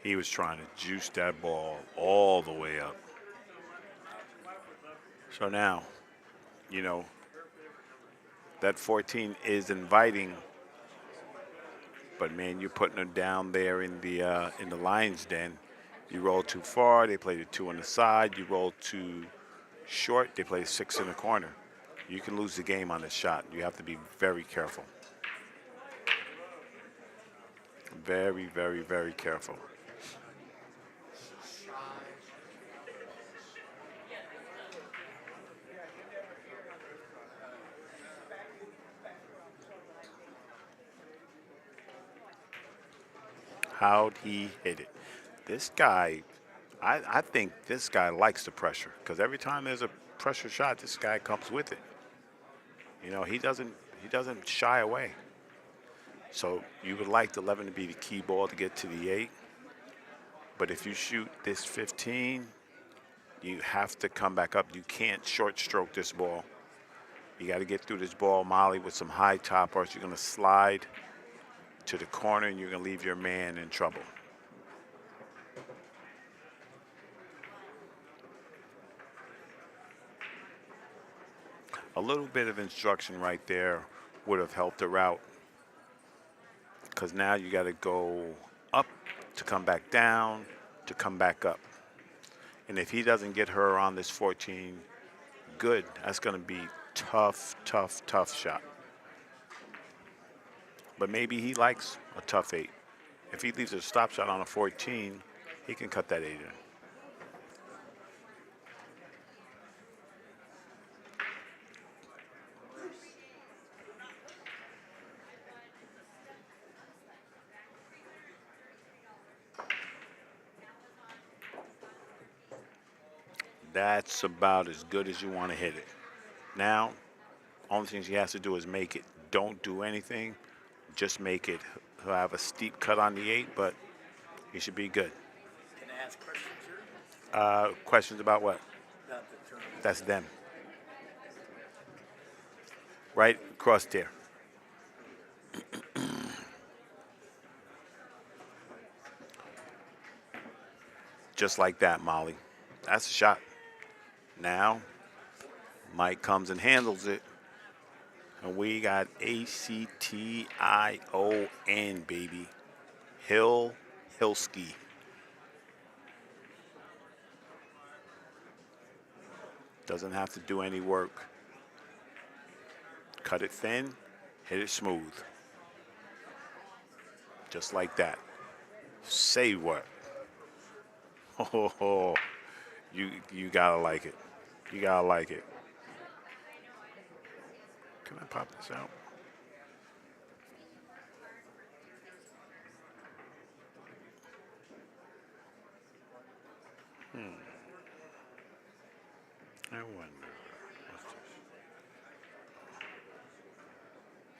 He was trying to juice that ball all the way up. So now, you know, that 14 is inviting, but man, you're putting her down there in the lion's den. You roll too far, they play the 2 on the side. You roll too short, they play 6 in the corner. You can lose the game on this shot. You have to be very careful. Very, very, very careful. How'd he hit it? This guy, I think this guy likes the pressure because every time there's a pressure shot, this guy comes with it. You know, he doesn't shy away. So you would like the 11 to be the key ball to get to the 8. But if you shoot this 15, you have to come back up. You can't short stroke this ball. You got to get through this ball, Molly, with some high top, or else you're going to slide to the corner and you're going to leave your man in trouble. A little bit of instruction right there would have helped her out, because now you got to go up, to come back down, to come back up. And if he doesn't get her on this 14, good. That's going to be tough, tough, tough shot. But maybe he likes a tough 8. If he leaves a stop shot on a 14, he can cut that 8 in. That's about as good as you want to hit it. Now, only thing he has to do is make it. Don't do anything. Just make it. He'll have a steep cut on the 8, but he should be good. Can I ask questions here? Questions about what? About the tournament. That's them. Right across there. Just like that, Molly. That's a shot. Now, Mike comes and handles it. And we got A-C-T-I-O-N, baby. Hilski. Doesn't have to do any work. Cut it thin, hit it smooth. Just like that. Say what? Oh, you gotta like it. You gotta like it. Can I pop this out? I wonder. What's this?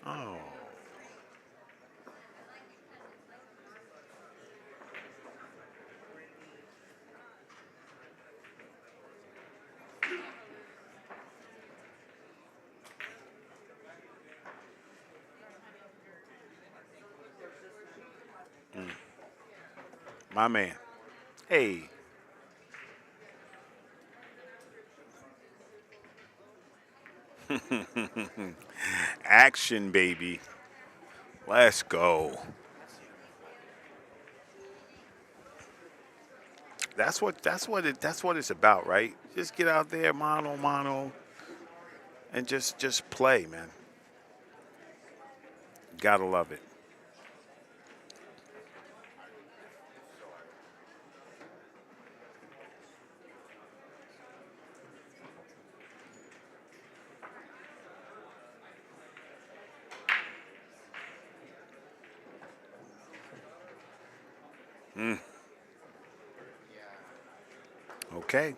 Oh. My man. Hey. Action, baby. Let's go. That's what it's about, right? Just get out there, mano, and just play, man. Gotta love it. Okay.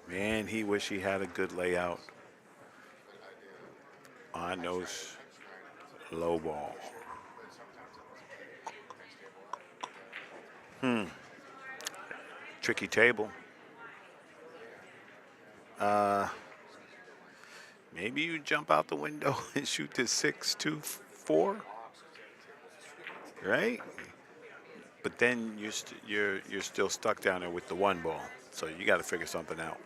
Man, he wish he had a good layout on those low ball. Tricky table. Maybe you jump out the window and shoot the 6-2-4, right? But then you're still stuck down there with the 1 ball, so you got to figure something out.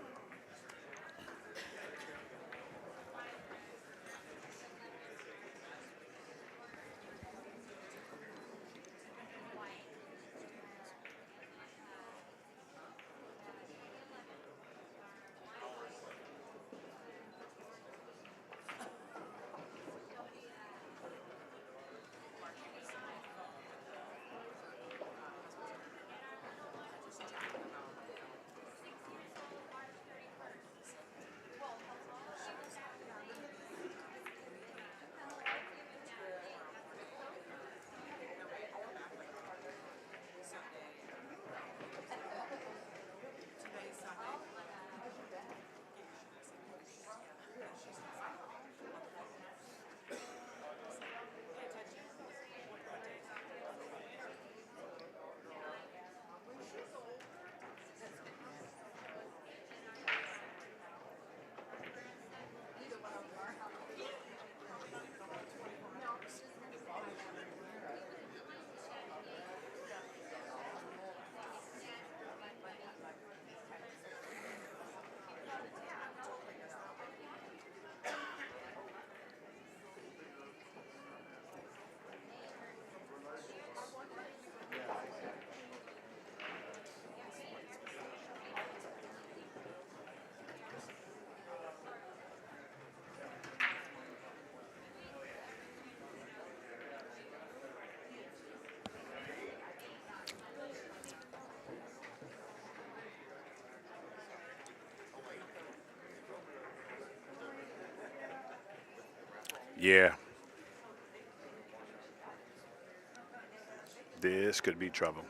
Yeah. This could be trouble.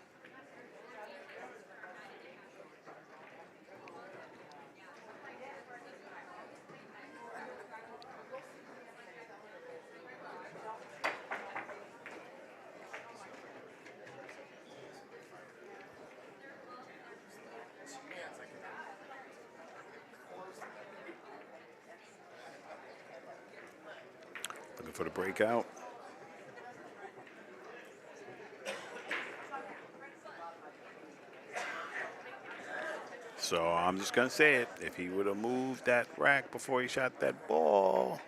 Looking for the breakout. So I'm just going to say it. If he would have moved that rack before he shot that ball,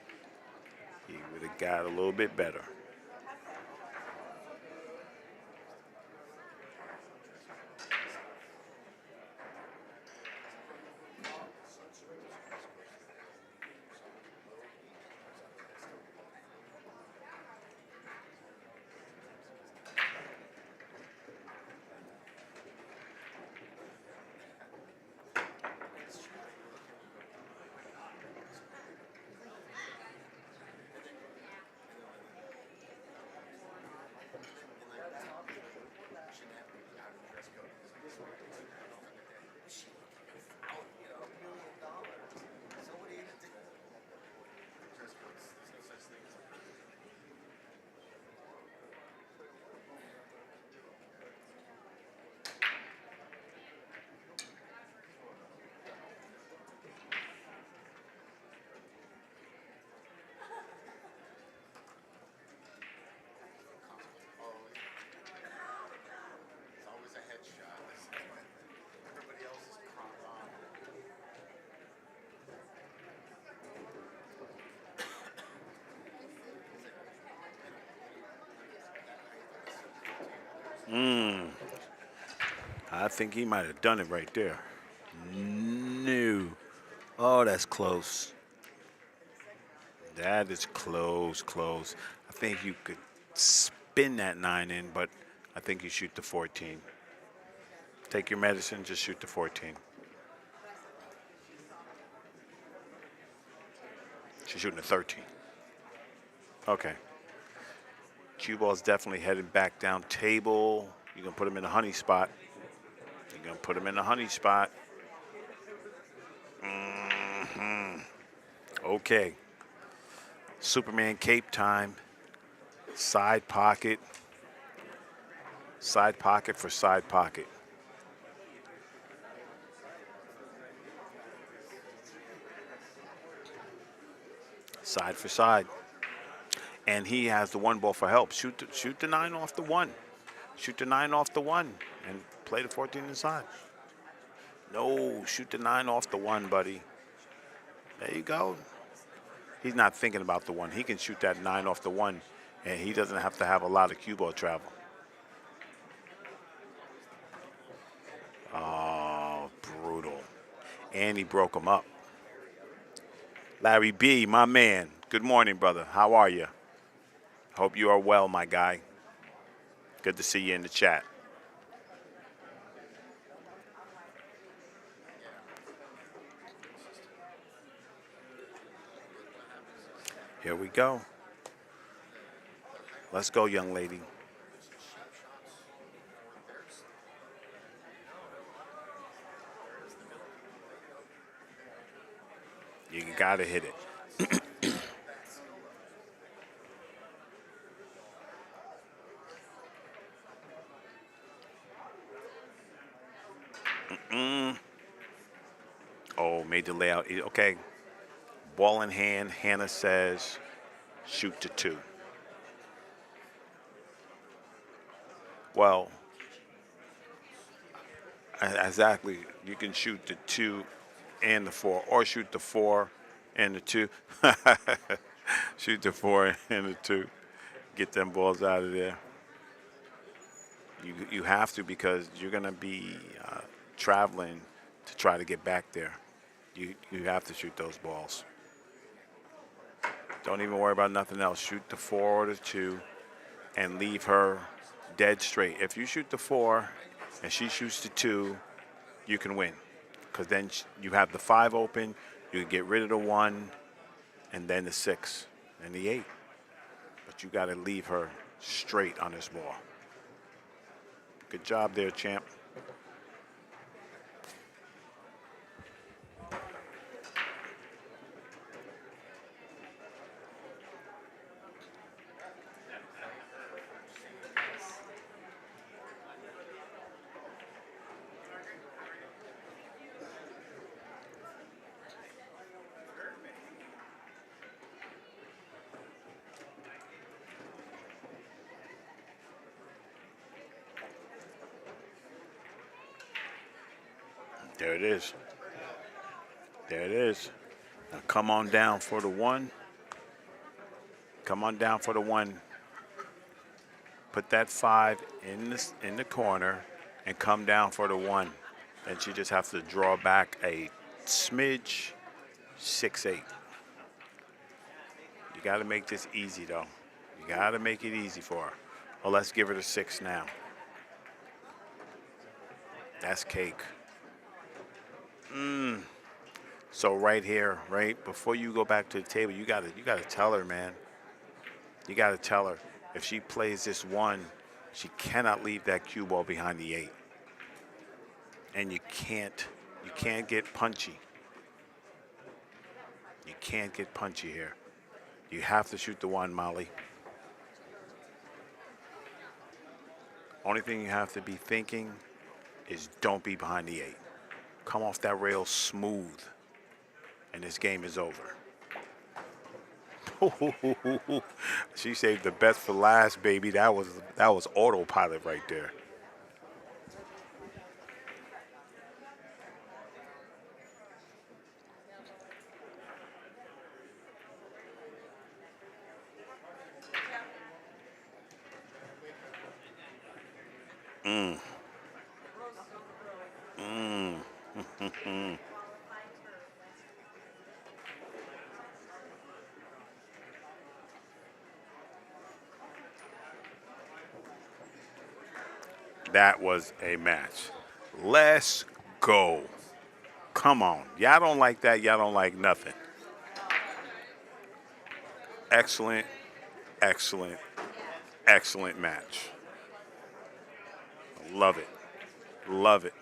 he would have got a little bit better. I think he might have done it right there. No. Oh, that's close. That is close, close. I think you could spin that 9 in, but I think you shoot the 14. Take your medicine, just shoot the 14. She's shooting a 13. Okay. Cue ball's definitely headed back down table. You're going to put him in a honey spot. You're going to put him in a honey spot. Okay. Superman cape time. Side pocket. Side pocket for side pocket. Side for side. And he has the 1 ball for help. Shoot the 9 off the 1. Shoot the 9 off the 1 and play the 14 inside. No, shoot the 9 off the 1, buddy. There you go. He's not thinking about the 1. He can shoot that 9 off the 1, and he doesn't have to have a lot of cue ball travel. Oh, brutal. And he broke him up. Larry B., my man. Good morning, brother. How are you? Hope you are well, my guy. Good to see you in the chat. Here we go. Let's go, young lady. You gotta hit it. Oh, made the layout. Okay. Ball in hand. Hanna says, shoot to 2. Well, exactly. You can shoot the 2 and the 4, or shoot the 4 and the 2. Shoot the 4 and the 2. Get them balls out of there. You have to, because you're going to be traveling to try to get back there. You have to shoot those balls. Don't even worry about nothing else. Shoot the 4 or the 2 and leave her dead straight. If you shoot the 4 and she shoots the 2, you can win. Because then you have the 5 open, you can get rid of the 1, and then the 6 and the 8. but you got to leave her straight on this ball. Good job there, champ. There it is. There it is. Now come on down for the one. Come on down for the one. Put that 5 in the corner and come down for the one. And she just has to draw back a smidge, 6-8. You got to make this easy, though. You got to make it easy for her. Well, let's give her the 6 now. That's cake. So right here, right before you go back to the table, you gotta tell her, man. You gotta tell her if she plays this 1, she cannot leave that cue ball behind the 8. And you can't get punchy. You can't get punchy here. You have to shoot the 1, Molly. Only thing you have to be thinking is don't be behind the 8. Come off that rail smooth, and this game is over. She saved the best for last, baby. That was autopilot right there. That was a match. Let's go. Come on. Y'all don't like that. Y'all don't like nothing. Excellent, excellent, excellent match. Love it. Love it.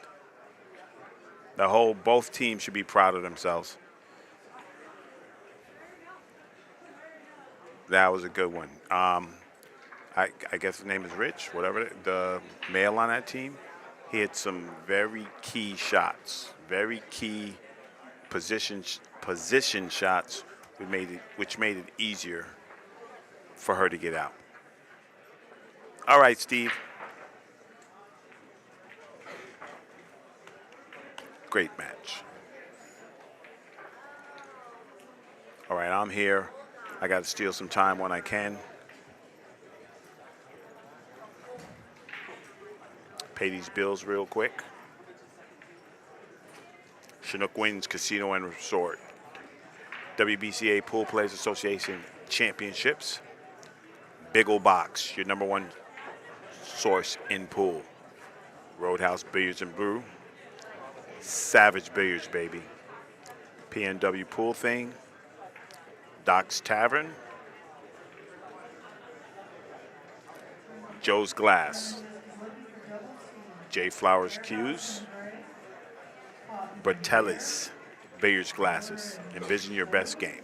Both teams should be proud of themselves. That was a good one. I guess his name is Rich, whatever, the male on that team. He had some very key shots, very key position shots, which made it easier for her to get out. All right, Steve. Great match. All right, I'm here. I got to steal some time when I can. Pay these bills real quick. Chinook wins Casino and Resort. WBCA Pool Players Association Championships. Big Ol' Box, your #1 source in pool. Roadhouse Billiards and Brew. Savage Billiards, baby. PNW Pool Thing. Doc's Tavern. Joe's Glass. J. Flowers Cues. Bertellis Billiards Glasses. Envision your best game.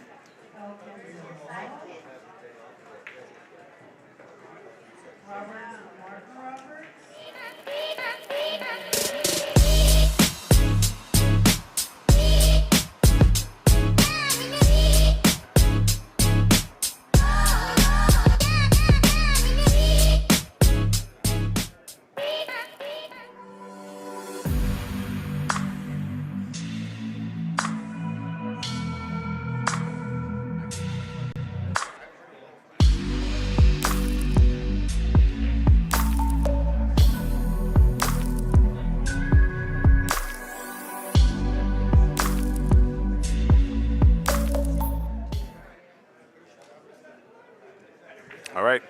All right,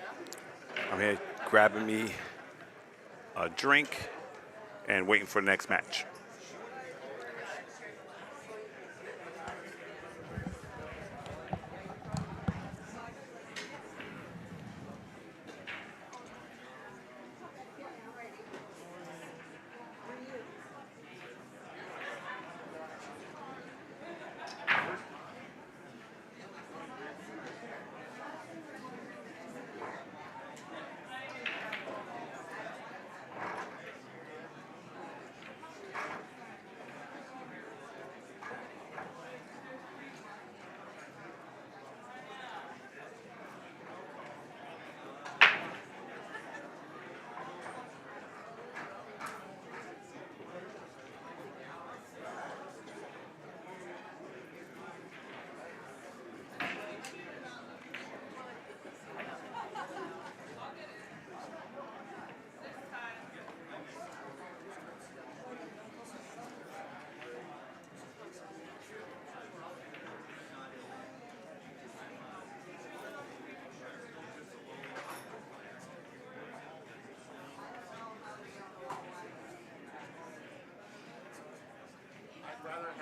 I'm here grabbing me a drink and waiting for the next match.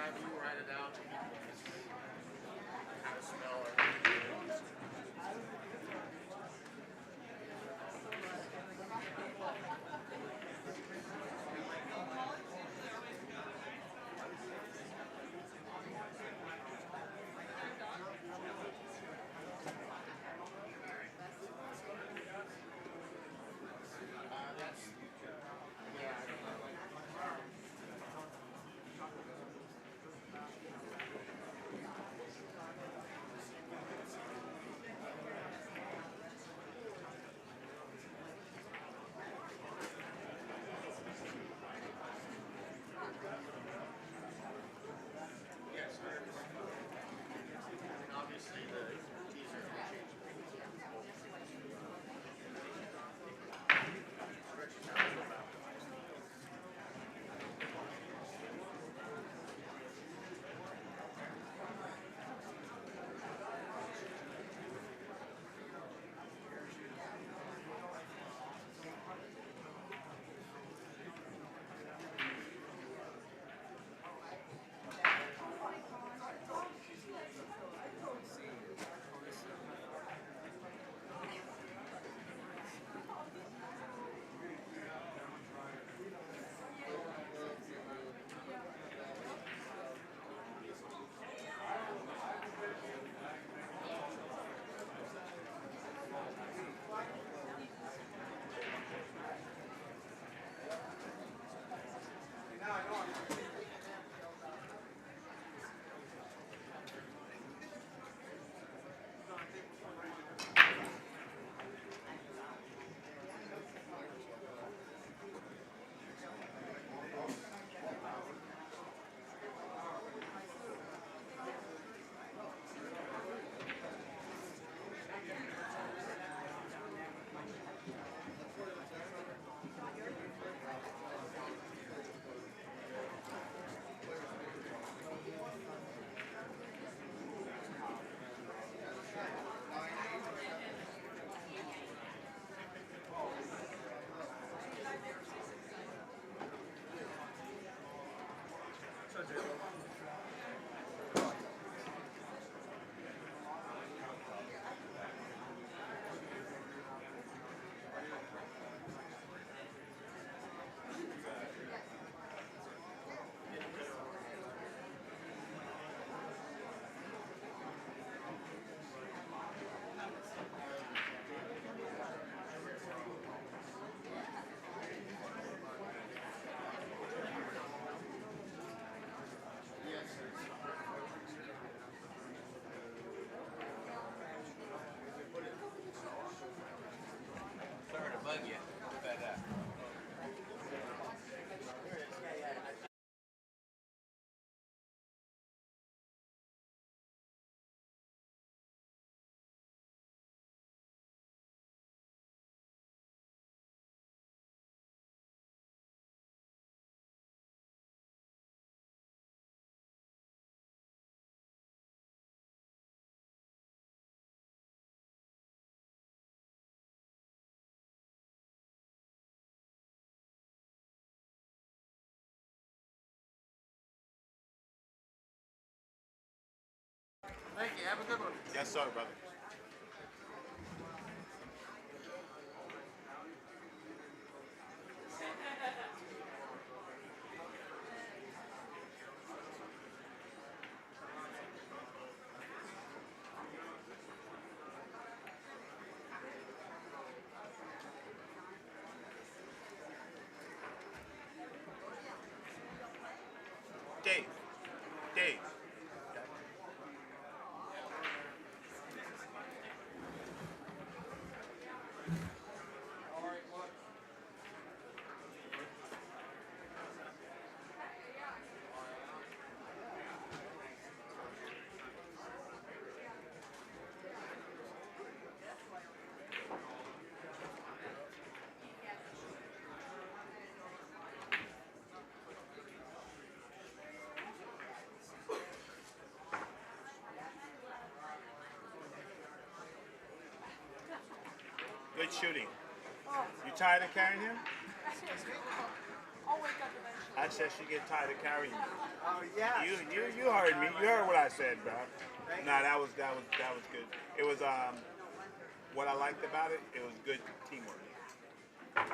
have you write it out. How to smell it. Obviously, the teaser change. Sorry to bug you, but thank you. Have a good one. Yes, sir, brother. Dave. Dave. Good shooting. You tired of carrying him? I'll wake up eventually. I said she get tired of carrying you. Oh yeah. You heard me. You heard what I said, bro. Nah, that was good. It was what I liked about it. It was good teamwork. Yeah.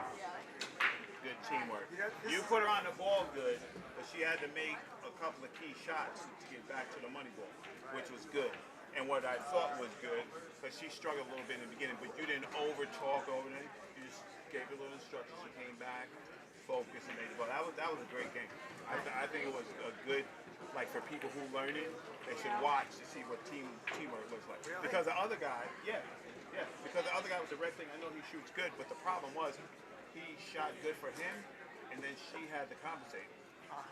Good teamwork. You know, this You is- put her on the ball good, but she had to make a couple of key shots to get back to the money ball, which was good. And what I thought was good, because she struggled a little bit in the beginning, but you didn't over talk over it. You just gave her a little instruction. She came back, focused, and made the ball. That was a great game. I think it was a good, like for people who learn it, they should watch to see what teamwork looks like. Really? Because the other guy, because the other guy was the red thing. I know he shoots good, but the problem was he shot good for him, and then she had to compensate.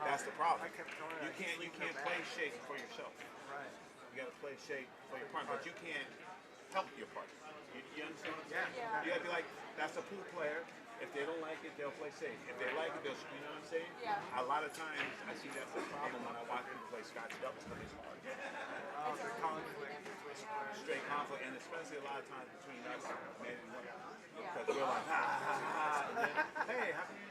That's the problem. I kept telling her, You can't play shape for yourself. Right. You got to play shape for your partner, but you can't help your partner. You understand? Yeah. You got to be like, that's a pool player. If they don't like it, they'll play safe. If they like it, they'll. You know what I'm saying? Yeah. A lot of times, I see that's the problem when I watch people play Scotch doubles because it's hard. Oh, the conflict between players. Straight conflict, and especially a lot of times between us, men and women. Yeah. Because we're like, ha, ha, ha, ha, and then, hey, how come you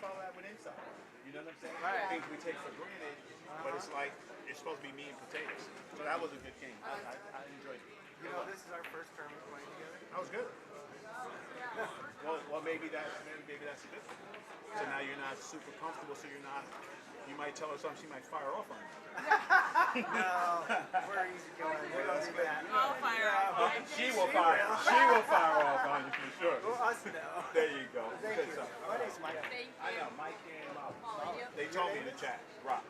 follow that with inside? You know what I'm saying? Right. Things we take for granted, but it's like, it's supposed to be meat and potatoes. So that was a good game. I enjoyed it. You know, this is our first term playing together. That was good. Well, maybe that's a good thing. So now you're not super comfortable, so you're not, you might tell her something, she might fire off on you. No, we're easy going. We don't do that. I'll fire off. She will fire off on you for sure. Well, us know. There you go. Thank Good you. stuff. My name's Mike. Thank I you. know, Mike came out. Follow you. They told me in the chat. Rock.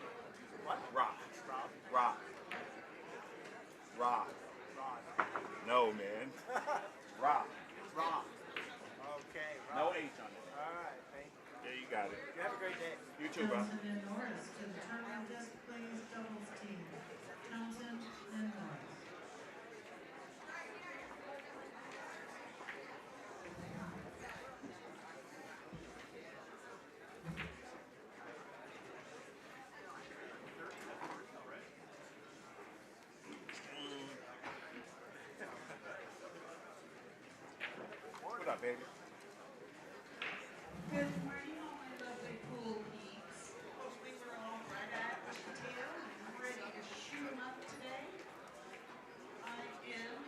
What? Rock. Rob? Rock. Rock. Rod. No, man. Rock. Rob. Okay, Rob. No H on it. All right, thank you. Yeah, you got it. You have a great day. You too, bro. Townsend and Norris to the tournament desk plays doubles team. Townsend and Norris. What up, baby? Good morning, all my lovely pool peeps. Hopefully we're all right at the tail and ready to shoot 'em up today. I am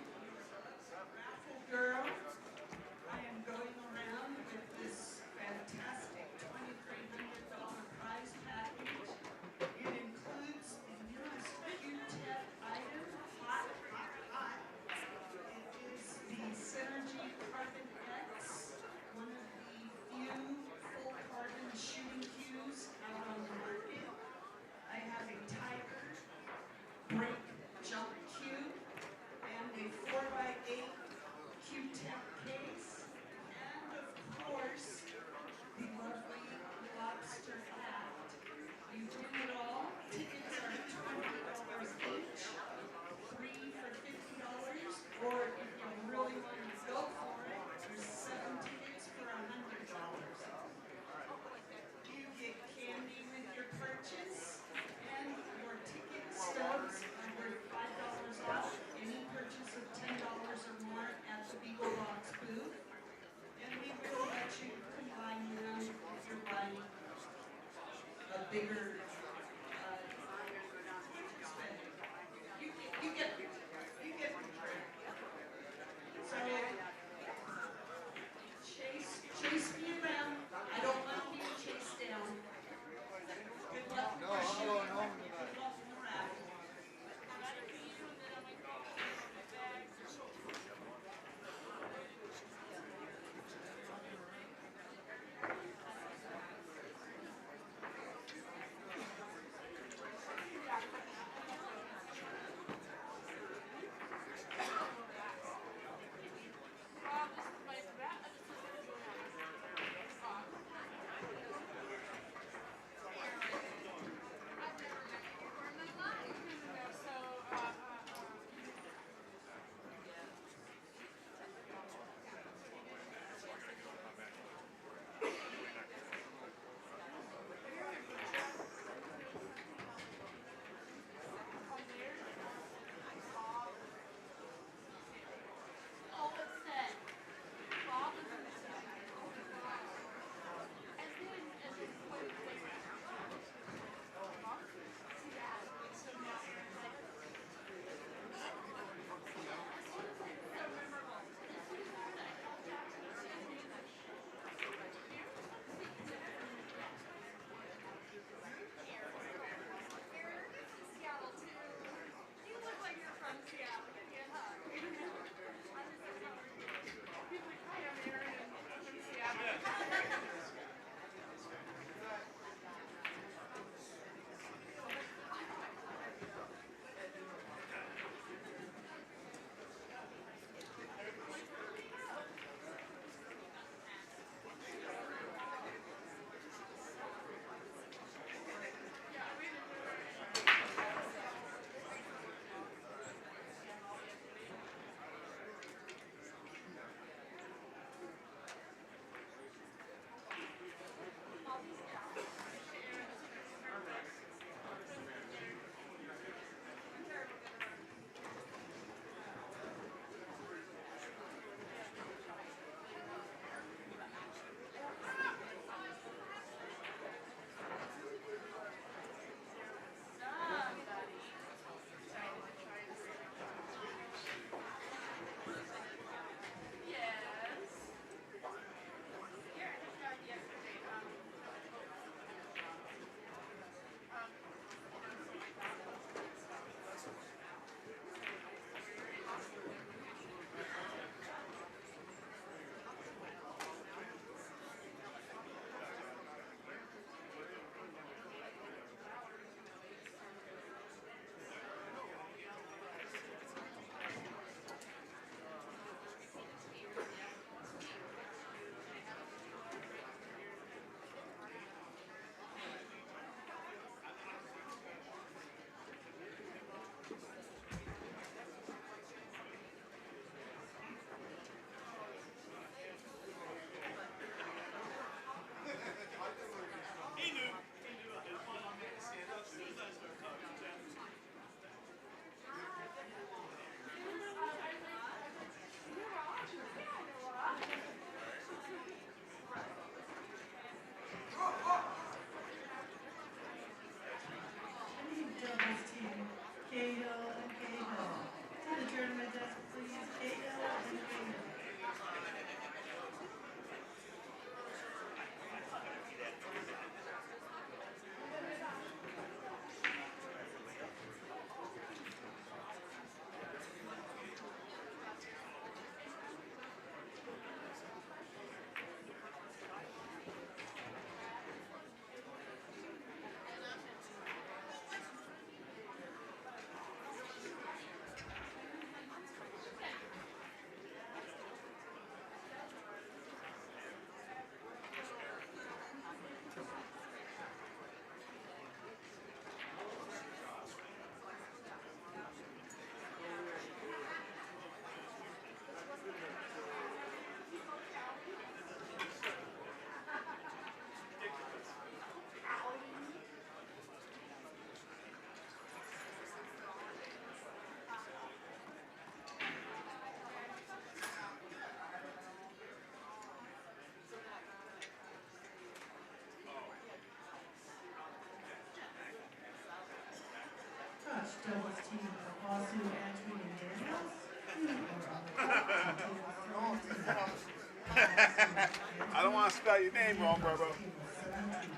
a raffle girl. I am going around with this fantastic $2,300 prize package. It includes the newest Q-tip item, hot, hot, hot. It is the Synergy Carbon X, one of the few full carbon shooting cues out on the market. I have a Tiger Break Jump Cue and a 4x8 Q-tip case. And of course, the lovely lobster hat. You win it all. Tickets are $20 each. 3 for $50, or if you really want to go for it, there's 7 tickets for $100. You get candy with your purchase, and your ticket stubs are worth $5 off any purchase of $10 or more at the Beagle Box booth. And we will let you combine them if you're buying a bigger spending. You get the trick. So chase me around. I don't want to be chased down. Good luck with your shooting. Good luck in the raffle. doubles team for Asu, Antwi, and Daniels. Or on the top, table 17. I don't want to spell your name wrong, bro. Table 17.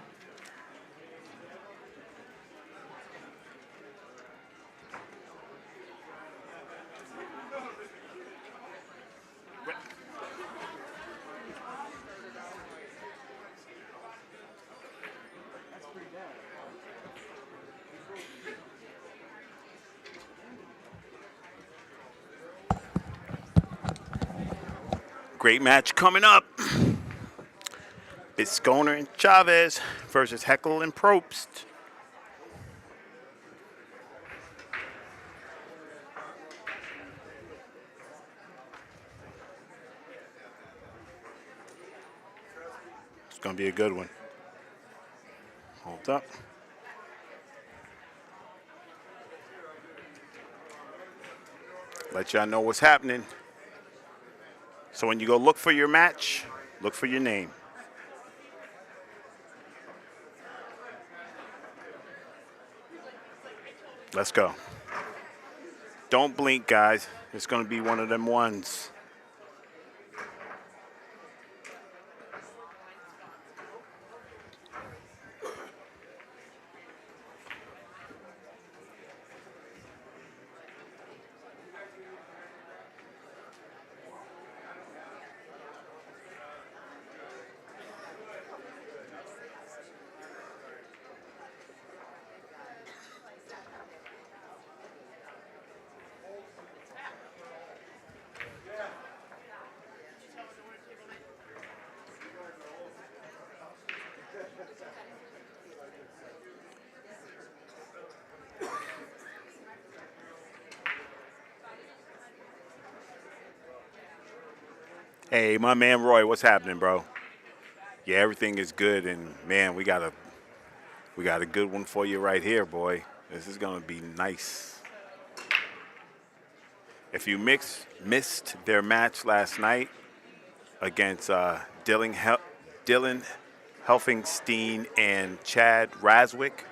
Great match coming up. Bisconer and Chavez versus Heckle and Probst. It's going to be a good one. Hold up. Let y'all know what's happening. So when you go look for your match, look for your name. Let's go. Don't blink, guys. It's going to be one of them ones. Hey, my man Roy, what's happening, bro? Yeah, everything is good, and man, we got a good one for you right here, boy. This is gonna be nice. If you missed their match last night against Dylan Helfingstein and Chad Raswick,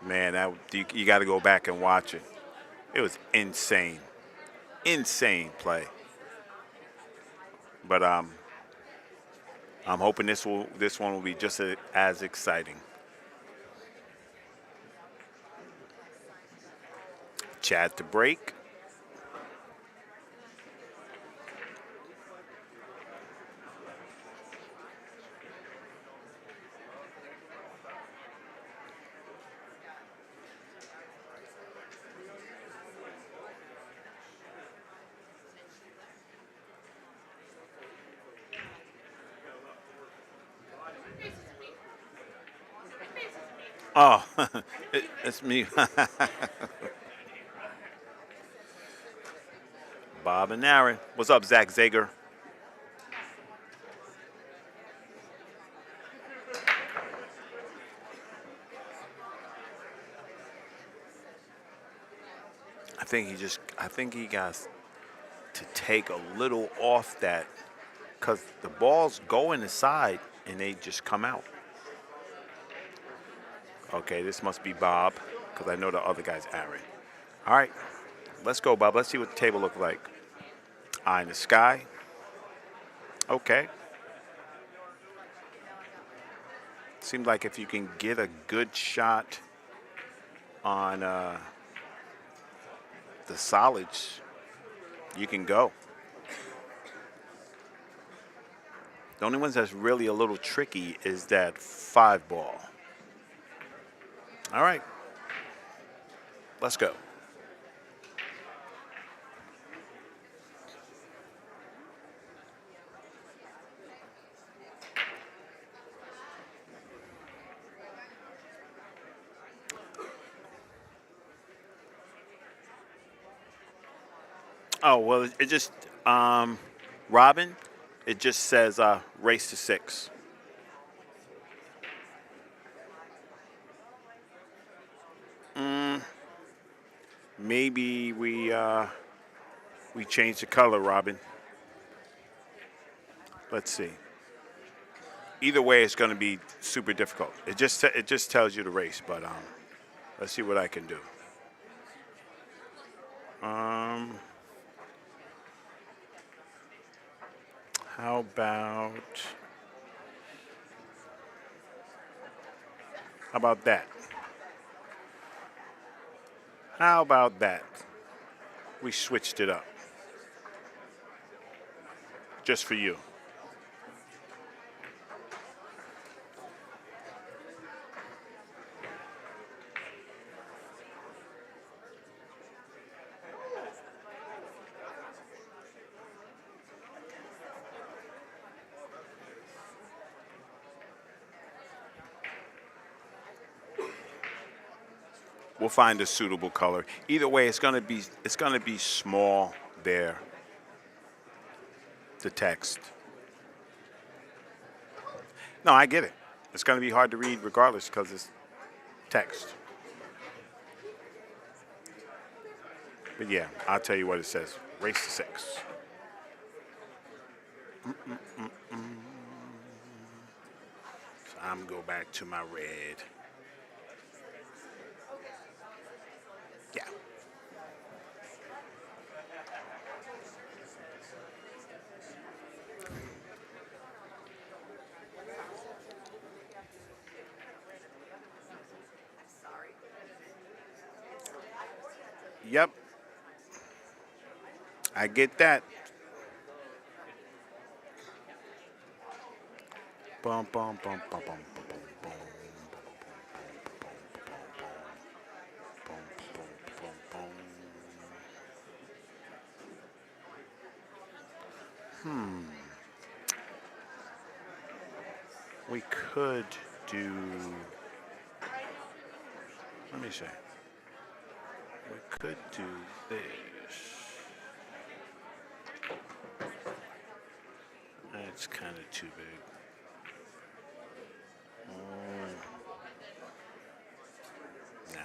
man, you got to go back and watch it. It was insane play. But I'm hoping this one will be just as exciting. Chad to break. Oh, it's me. Bob and Aaron. What's up, Zach Zager? I think he got to take a little off that because the balls go in the side and they just come out. Okay, this must be Bob, because I know the other guy's Aaron. All right, let's go, Bob. Let's see what the table looks like. Eye in the sky. Okay. Seems like if you can get a good shot on the solids, you can go. The only ones that's really a little tricky is that 5-ball. All right, let's go. Oh, well, it just, Robin, it just says race to 6. Maybe we change the color, Robin. Let's see. Either way, it's going to be super difficult. It just tells you the race, but let's see what I can do. Um, how about that? How about that? We switched it up. Just for you. We'll find a suitable color. Either way, it's gonna be small there. The text. No, I get it. It's gonna be hard to read regardless because it's text. But yeah, I'll tell you what it says. Race to 6. So I'm gonna go back to my red. Yeah. Yep. I get that. Bum bum bum bum bum bum bum bum. We could do. Let me see. We could do this. That's kind of too big. Nah.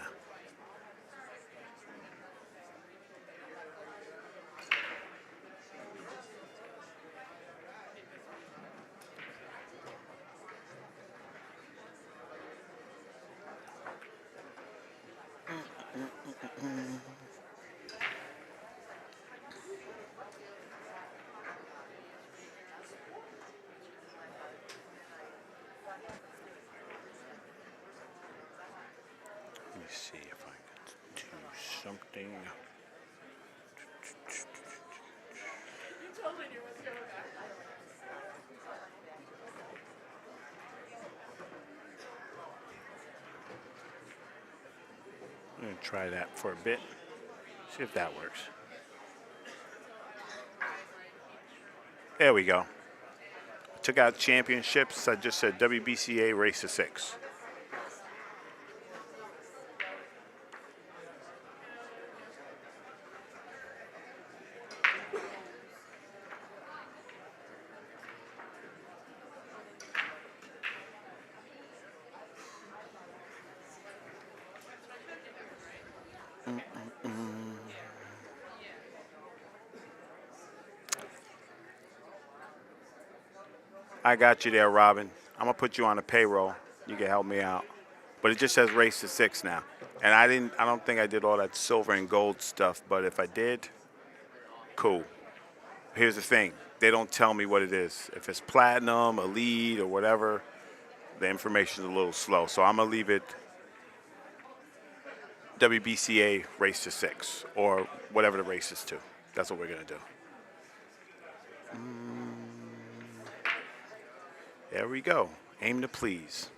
Let me see if I can do something. I'm going to try that for a bit. See if that works. There we go. Took out championships. I just said WBCA race to 6. I got you there, Robin. I'm gonna put you on the payroll. You can help me out. But it just says race to 6 now. And I don't think I did all that silver and gold stuff, but if I did, cool. Here's the thing. They don't tell me what it is. If it's platinum, elite, or whatever, the information is a little slow. So I'm gonna leave it WBCA race to 6 or whatever the race is to. That's what we're gonna do. There we go. Aim to please.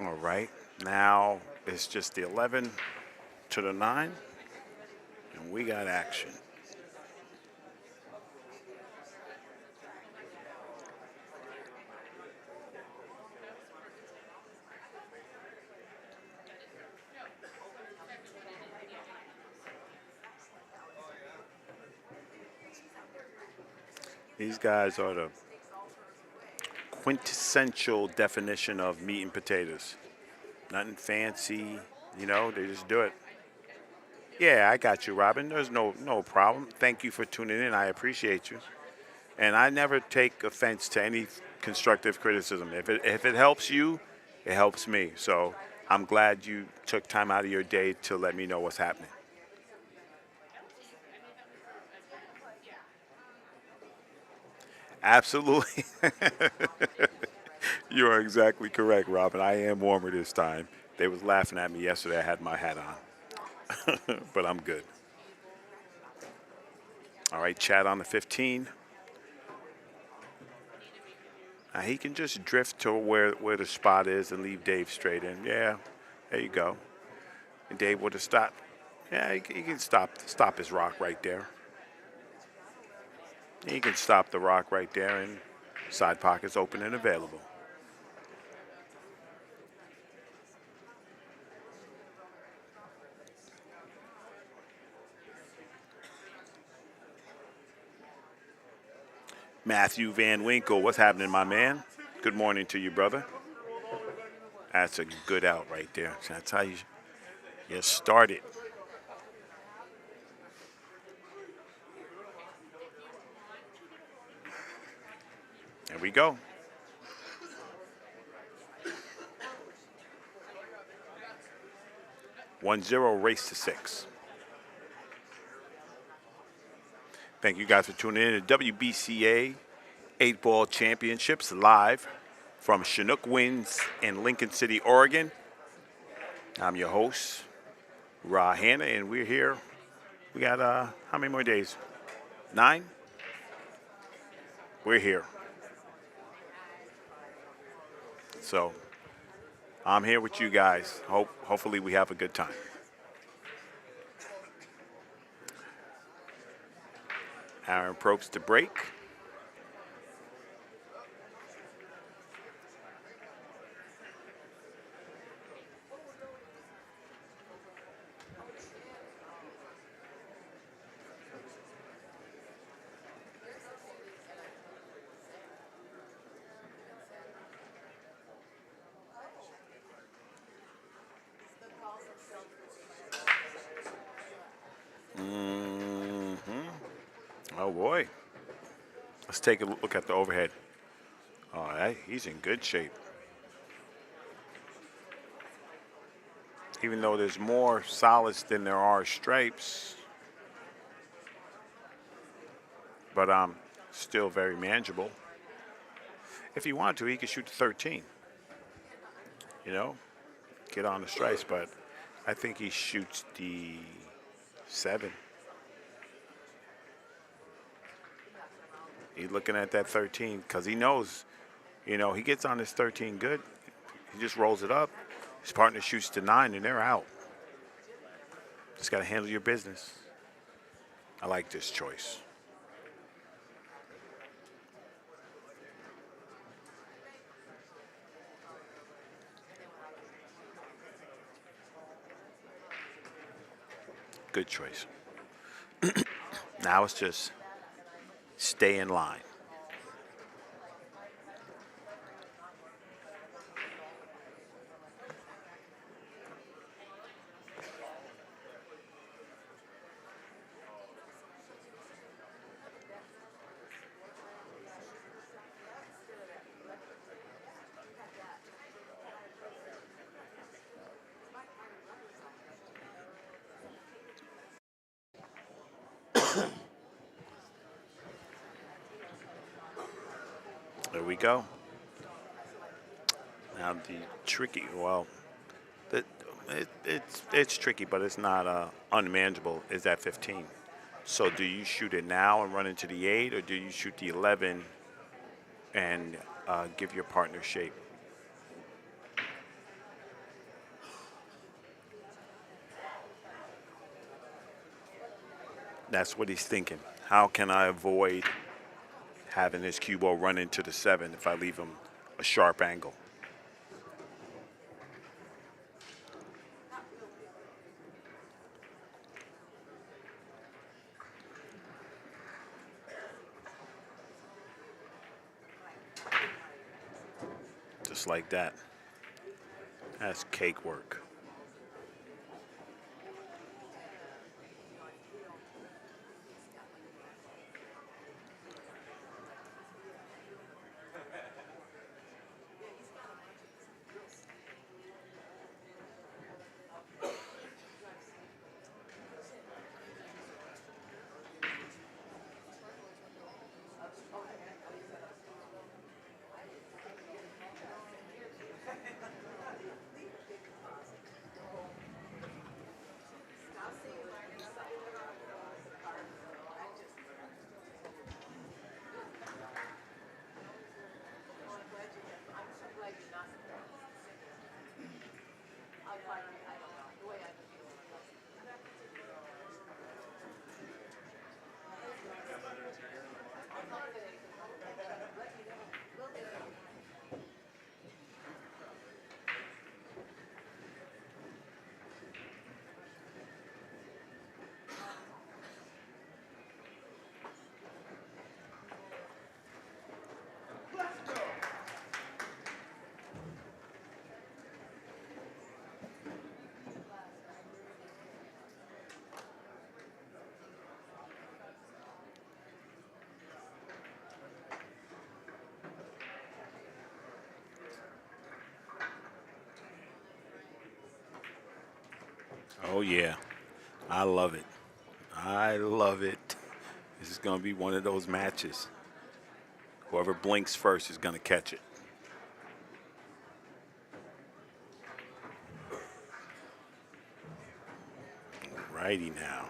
All right. Now it's just the 11 to the 9, and we got action. These guys are the quintessential definition of meat and potatoes. Nothing fancy, they just do it. Yeah, I got you, Robin. There's no problem. Thank you for tuning in. I appreciate you. And I never take offense to any constructive criticism. If it helps you, it helps me. So I'm glad you took time out of your day to let me know what's happening. Absolutely. You are exactly correct, Robin. I am warmer this time. They was laughing at me yesterday. I had my hat on, but I'm good. All right, Chad on the 15. He can just drift to where the spot is and leave Dave straight in. Yeah, there you go. And Dave would have stopped. Yeah, he can stop his rock right there. He can stop the rock right there, and side pocket's open and available. Matthew Van Winkle, what's happening, my man? Good morning to you, brother. That's a good out right there. That's how you start it. There we go. One zero race to 6. Thank you guys for tuning in to WBCA 8-Ball Championships live from Chinook Winds in Lincoln City, Oregon. I'm your host, Hanna, and we're here. We got, how many more days? 9? We're here. So I'm here with you guys. Hopefully we have a good time. Aaron Probst to break. Oh boy. Let's take a look at the overhead. Oh, he's in good shape. Even though there's more solids than there are stripes, but still very manageable. If he wanted to, he could shoot the 13. You know, get on the stripes, but I think he shoots the 7. He's looking at that 13 because he knows, he gets on his 13 good. He just rolls it up. His partner shoots the 9, and they're out. Just got to handle your business. I like this choice. Good choice. Now it's just stay in line. There we go. Now the tricky, it's tricky, but it's not unmanageable, is that 15. So do you shoot it now and run into the 8, or do you shoot the 11 and give your partner shape? That's what he's thinking. How can I avoid having this cue ball run into the 7 if I leave him a sharp angle? Just like that. That's cake work. Oh yeah, I love it. I love it. This is gonna be one of those matches. Whoever blinks first is gonna catch it. Righty now.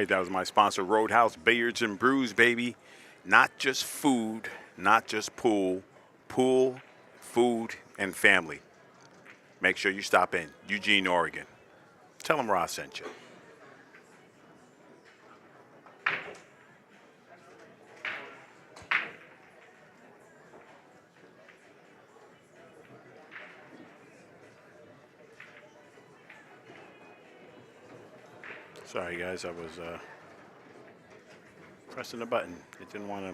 That was my sponsor, Roadhouse Billiards and Brews, baby. Not just food, not just pool, food, and family. Make sure you stop in Eugene, Oregon. Tell them Ross sent you. Sorry, guys, I was pressing the button. It didn't want to.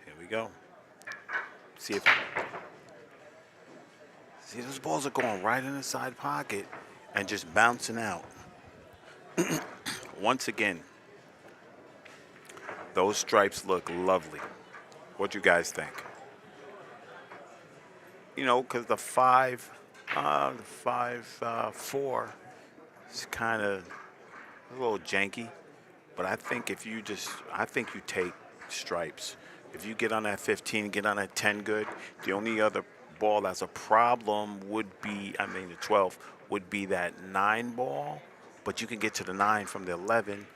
Here we go. See those balls are going right in the side pocket and just bouncing out. Once again, those stripes look lovely. What do you guys think? You know, because the 5-4 is kind of a little janky, but I think if you you take stripes. If you get on that 15, get on that 10 good. The only other ball that's a problem would be, the 12 would be that 9 ball, but you can get to the 9 from the 11.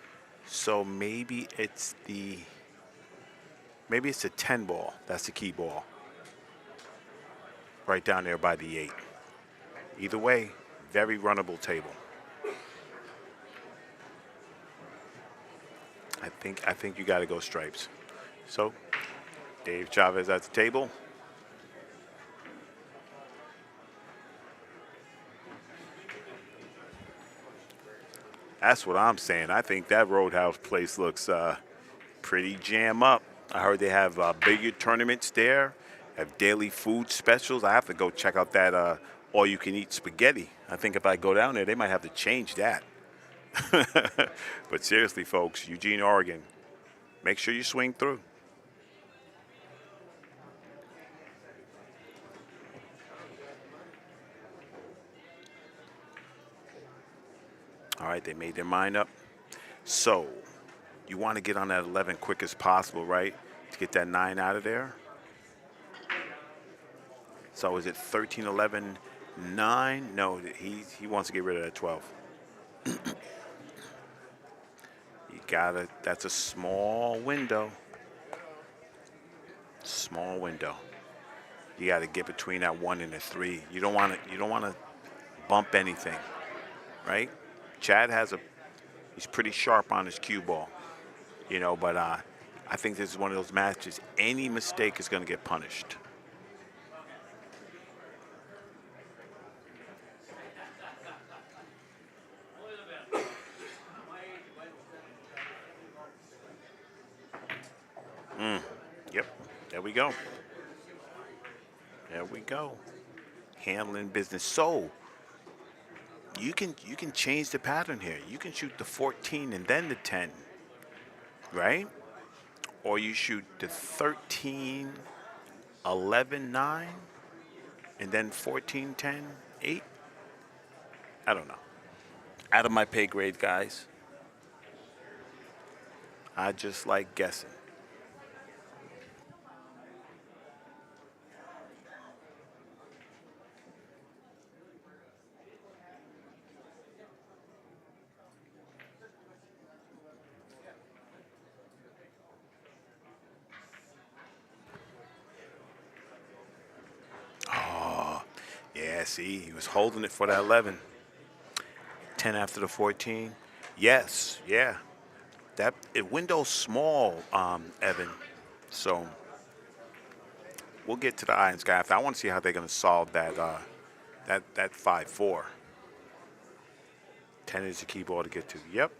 So maybe it's the 10 ball. That's the key ball. Right down there by the 8. Either way, very runnable table. I think you got to go stripes. So, Dave Chavez at the table. That's what I'm saying. I think that Roadhouse place looks pretty jam up. I heard they have billiard tournaments there, have daily food specials. I have to go check out that all-you-can-eat spaghetti. I think if I go down there, they might have to change that. But seriously, folks, Eugene, Oregon, make sure you swing through. All right, they made their mind up. So, you want to get on that 11 quick as possible, right? To get that 9 out of there. So is it 13, 11, 9? No, he wants to get rid of that 12. You gotta, that's a small window. Small window. You gotta get between that 1 and the 3. You don't wanna bump anything, right? Chad he's pretty sharp on his cue ball, but I think this is one of those matches, any mistake is gonna get punished. we go. There we go. Handling business. So you can change the pattern here. You can shoot the 14 and then the 10, right? Or you shoot the 13, 11, 9, and then 14, 10, 8. I don't know. Out of my pay grade, guys. I just like guessing. Yeah, see, he was holding it for that 11. 10 after the 14. Yes, yeah. That window's small, Evan. So we'll get to the irons guy after. I want to see how they're gonna solve that that 5-4. 10 is the key ball to get to. Yep,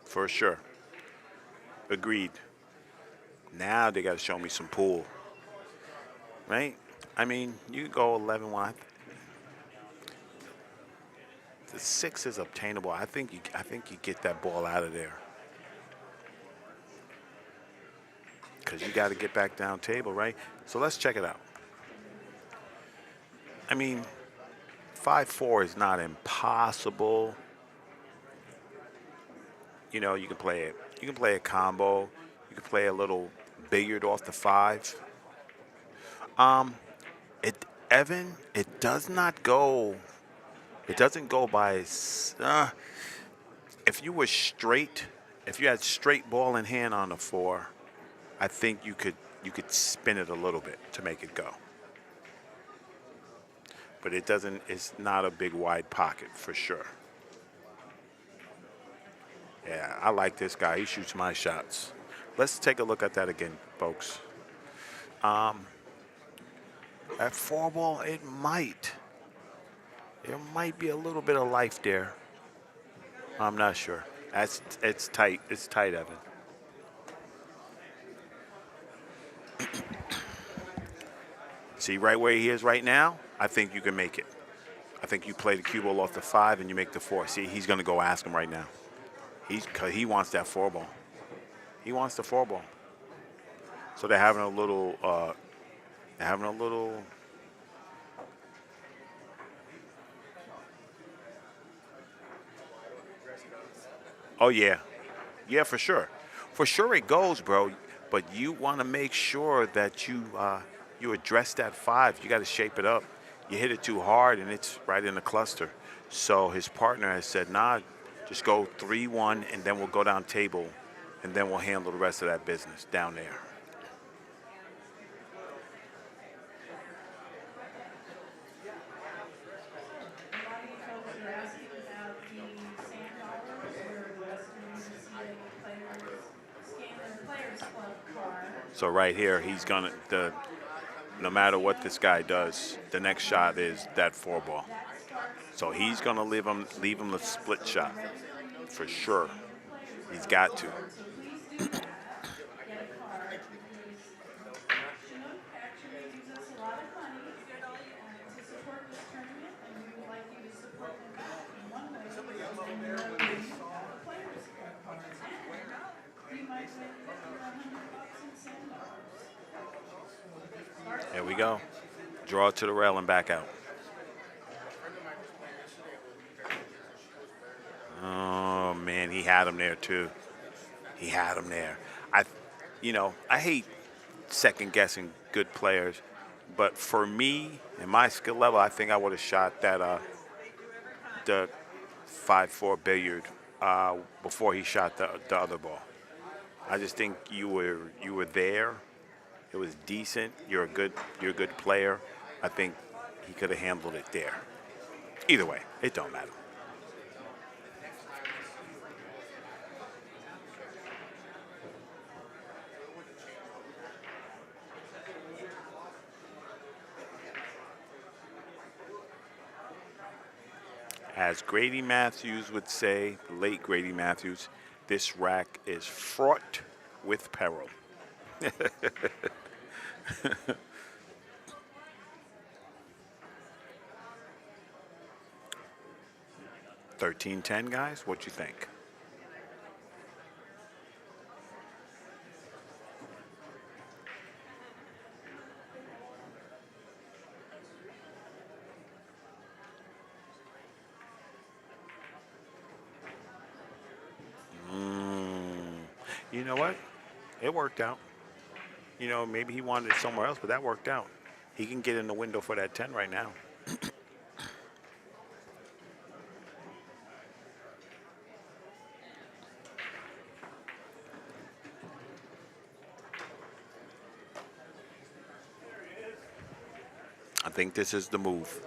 for sure. Agreed. Now they got to show me some pool, right? I mean, you can go 11-1. The 6 is obtainable. I think you get that ball out of there. Because you got to get back down table, right? So let's check it out. I mean, 5-4 is not impossible. You know, you can play it. You can play a combo. You can play a little billiard off the 5. Evan, it does not go. It doesn't go by. If you were straight, if you had straight ball in hand on the 4, I think you could spin it a little bit to make it go. But it doesn't. It's not a big wide pocket for sure. Yeah, I like this guy. He shoots my shots. Let's take a look at that again, folks. That 4 ball, it might. There might be a little bit of life there. I'm not sure. It's tight. It's tight, Evan. See right where he is right now? I think you can make it. I think you play the cue ball off the 5 and you make the 4. See, he's going to go ask him right now. Cause he wants that 4 ball. He wants the 4 ball. So they're having a little. Oh yeah, yeah, for sure. For sure it goes, bro. But you want to make sure that you address that 5. You got to shape it up. You hit it too hard and it's right in the cluster. So his partner has said, nah, just go 3-1 and then we'll go down table and then we'll handle the rest of that business down there. A lot of you folks are asking about the sand dollars or Western players scan their players club card. So right here, he's gonna no matter what this guy does, the next shot is that 4 ball. So he's gonna leave him the split shot for sure. He's got to. So please do that. Get a card because Chinook actually gives us a lot of money to support this tournament, and we would like you to support them back in one way. And you know you have a players club card, and you might win $100 in sand dollars. There we go. Draw to the rail and back out. Oh man, he had him there too. He had him there. I hate second guessing good players, but for me and my skill level, I think I would have shot that the 5-4 billiard before he shot the other ball. I just think you were there. It was decent. You're a good player. I think he could have handled it there. Either way, it don't matter. As Grady Matthews would say, late Grady Matthews, this rack is fraught with peril. $13.10, guys. What you think? You know what? It worked out. You know, maybe he wanted it somewhere else, but that worked out. He can get in the window for that 10 right now. I think this is the move.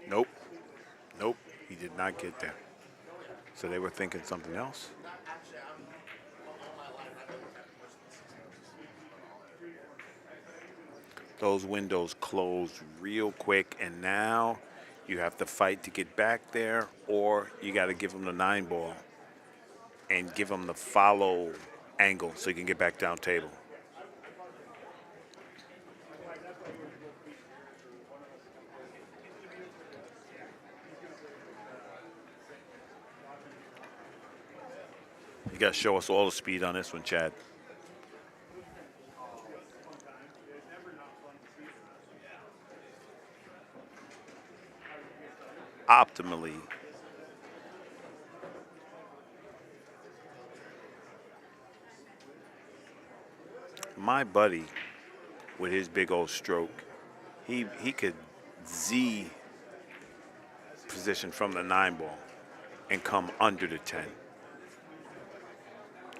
Nope. Nope. He did not get there. So they were thinking something else. Those windows closed real quick, and now you have to fight to get back there, or you got to give him the 9 ball and give him the follow angle so you can get back down table. You got to show us all the speed on this one, Chad. Optimally. My buddy, with his big old stroke, he could Z position from the 9 ball and come under the 10.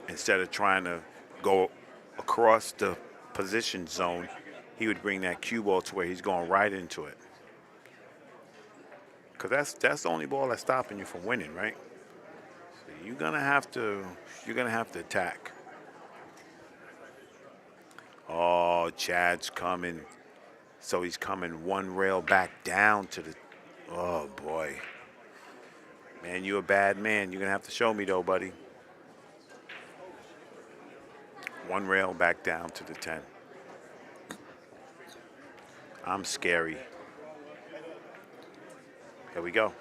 Instead of trying to go across the position zone, he would bring that cue ball to where he's going right into it. Because that's the only ball that's stopping you from winning, right? So you're gonna have to attack. Oh, Chad's coming. So he's coming one rail back down to the. Oh boy, man, you a bad man. You're gonna have to show me though, buddy. One rail back down to the 10. I'm scary. Here we go.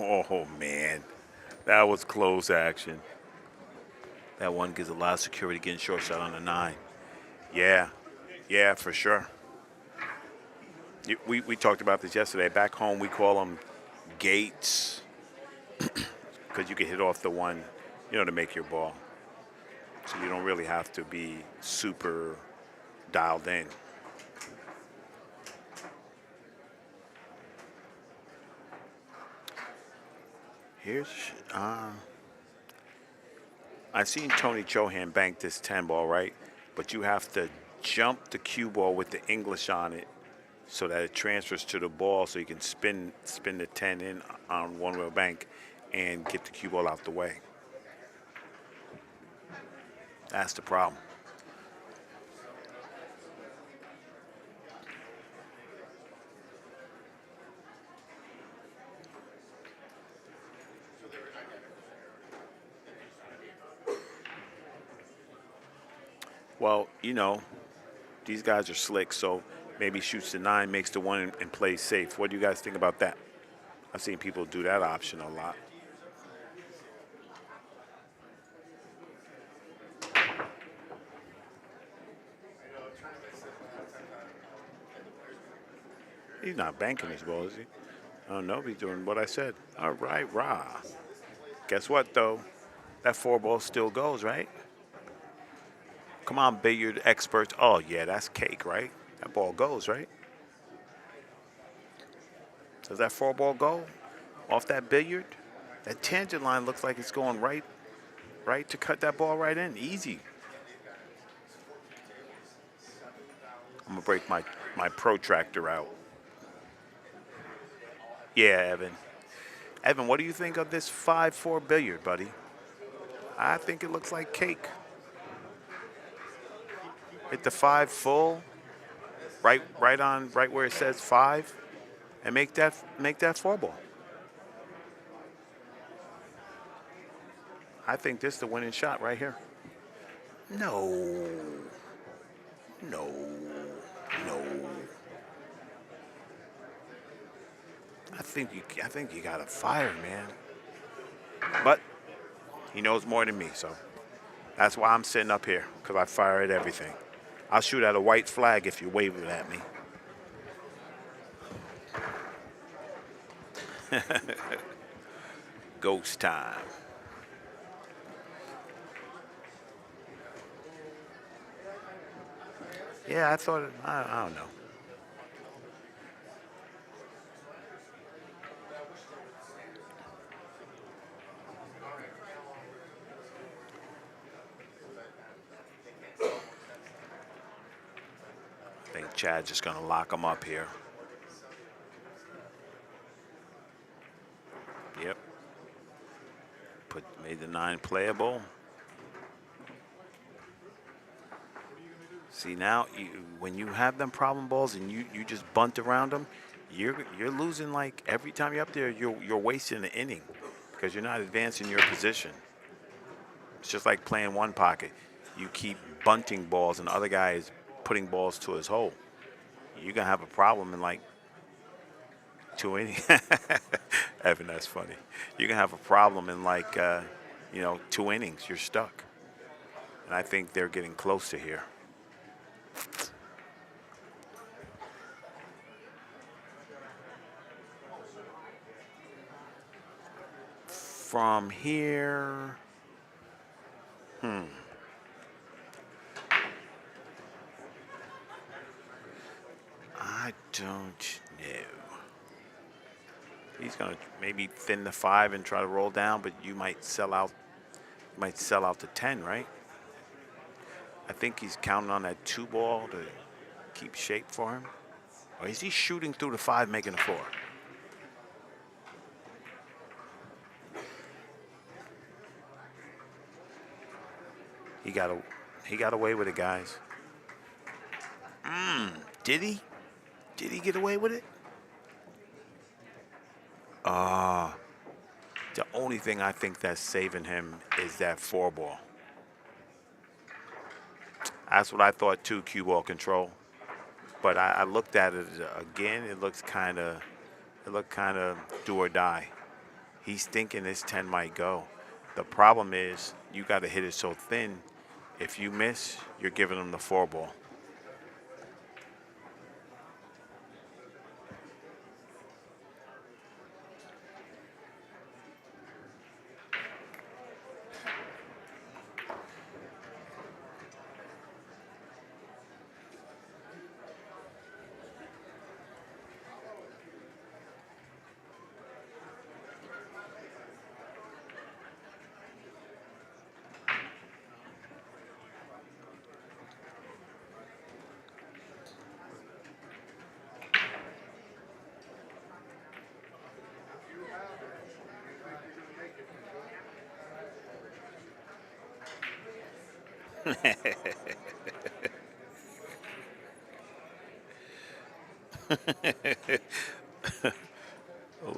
Oh man, that was close action. That one gives a lot of security getting short shot on the 9. Yeah, for sure. We talked about this yesterday. Back home, we call them gates because you can hit off the one, to make your ball. So you don't really have to be super dialed in. Here's, I've seen Tony Chohan bank this 10 ball, right? But you have to jump the cue ball with the English on it so that it transfers to the ball so you can spin the 10 in on one rail bank and get the cue ball out the way. That's the problem. Well, these guys are slick, so maybe shoots the 9, makes the 1, and plays safe. What do you guys think about that? I've seen people do that option a lot. He's not banking his ball, is he? Oh, no, he's doing what I said. All right, rah. Guess what, though? That 4 ball still goes, right? Come on, billiard experts. Oh, yeah, that's cake, right? That ball goes, right? Does that 4-ball go off that billiard? That tangent line looks like it's going right to cut that ball right in. Easy. I'm going to break my protractor out. Yeah, Evan. Evan, what do you think of this 5-4 billiard, buddy? I think it looks like cake. Hit the 5 full, right where it says 5, and make that 4-ball. I think this is the winning shot right here. No. No. No. I think you got to fire, man. But he knows more than me, so that's why I'm sitting up here, because I fire at everything. I'll shoot at a white flag if you wave it at me. Ghost time. Yeah, I thought, I don't know. I think Chad's just going to lock him up here. Yep. Made the 9 playable. See, now when you have them problem balls and you just bunt around them, you're losing. Like every time you're up there, you're wasting an inning because you're not advancing your position. It's just like playing one pocket. You keep bunting balls and the other guy is putting balls to his hole. You're gonna have a problem in like 2 innings. Evan, that's funny. You're gonna have a problem in like 2 innings. You're stuck. And I think they're getting close to here. From here, I don't know. He's gonna maybe thin the 5 and try to roll down, but you might sell out. To 10, right? I think he's counting on that 2-ball to keep shape for him. Or is he shooting through the 5, making a 4? He got away with it, guys. Did he? Did he get away with it? The only thing I think that's saving him is that 4-ball. That's what I thought too, cue ball control. But I looked at it again. It looked kind of do or die. He's thinking this 10 might go. The problem is you got to hit it so thin. If you miss, you're giving him the 4-ball.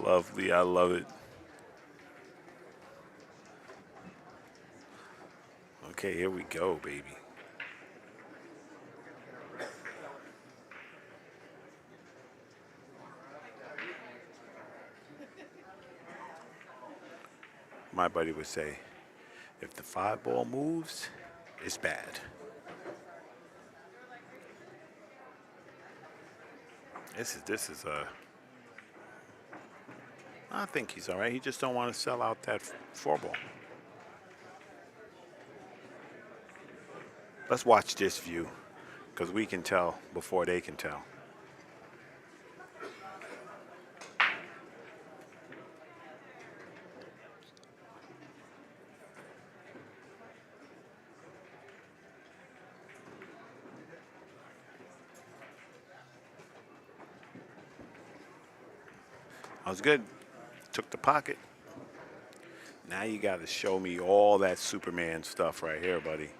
Lovely, I love it. Okay, here we go, baby. My buddy would say, if the 5-ball moves, it's bad. This is I think he's all right. He just don't want to sell out that 4-ball. Let's watch this view, because we can tell before they can tell. That was good. Took the pocket. Now you got to show me all that Superman stuff right here, buddy.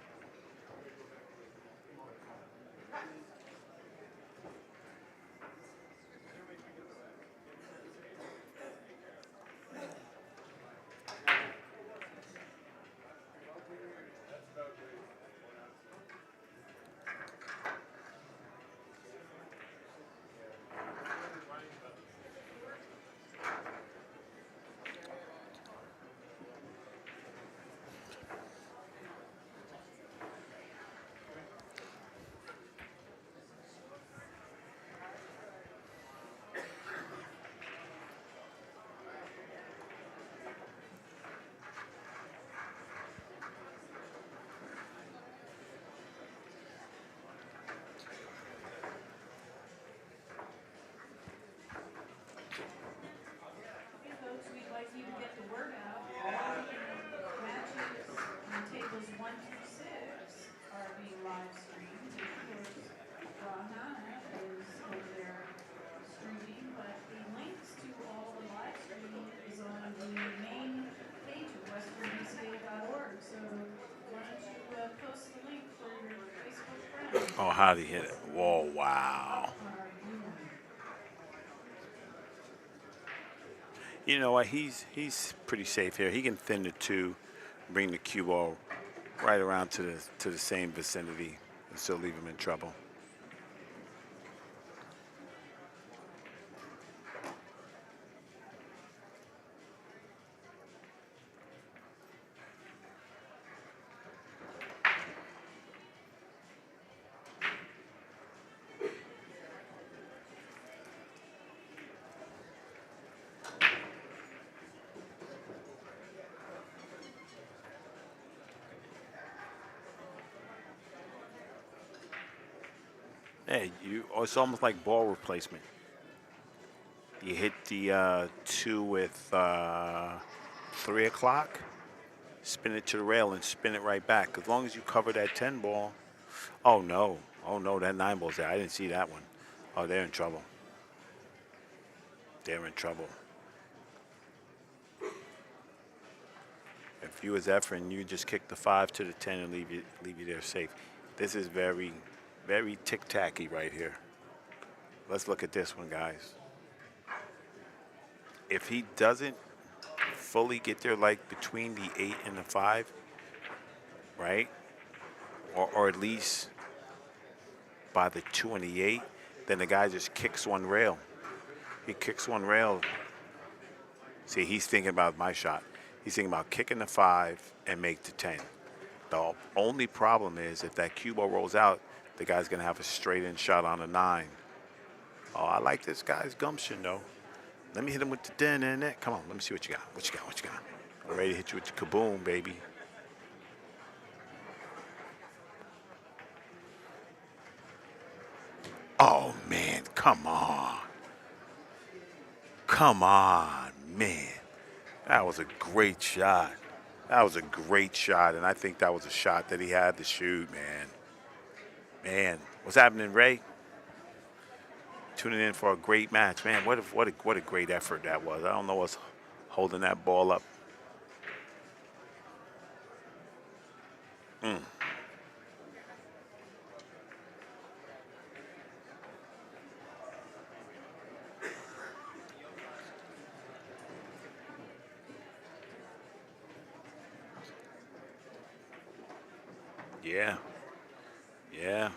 Okay, folks, we'd like you to get the word out. All the matches on tables 1 through 6 are being live streamed. Of course, Hanna is over there streaming, but the links to all the live streaming is on the main page of westernbca.org. So why don't you post the link for your Facebook friends? Oh, how'd he hit it? Whoa, wow. Are viewing. You know what? He's pretty safe here. He can thin the 2, bring the cue ball right around to the same vicinity, and still leave him in trouble. Hey, it's almost like ball replacement. You hit the 2 with 3 o'clock, spin it to the rail and spin it right back. As long as you cover that 10 ball. Oh no, that 9 ball's there. I didn't see that one. Oh, they're in trouble. They're in trouble. If you was Efren, you just kick the 5 to the 10 and leave you there safe. This is very, very tic-tacky right here. Let's look at this one, guys. If he doesn't fully get there, like between the 8 and the 5, right? Or at least by the 2 and the 8, then the guy just kicks one rail. He kicks one rail. See, he's thinking about my shot. He's thinking about kicking the 5 and make the 10. The only problem is if that cue ball rolls out, the guy's going to have a straight-in shot on a 9. Oh, I like this guy's gumption, though. Let me hit him with the den and that. Come on, let me see what you got. What you got? I'm ready to hit you with the kaboom, baby. Oh, man, come on. Come on, man. That was a great shot. And I think that was a shot that he had to shoot, man. Man, what's happening, Ray? Tuning in for a great match, man. What a great effort that was. I don't know what's holding that ball up. Yeah.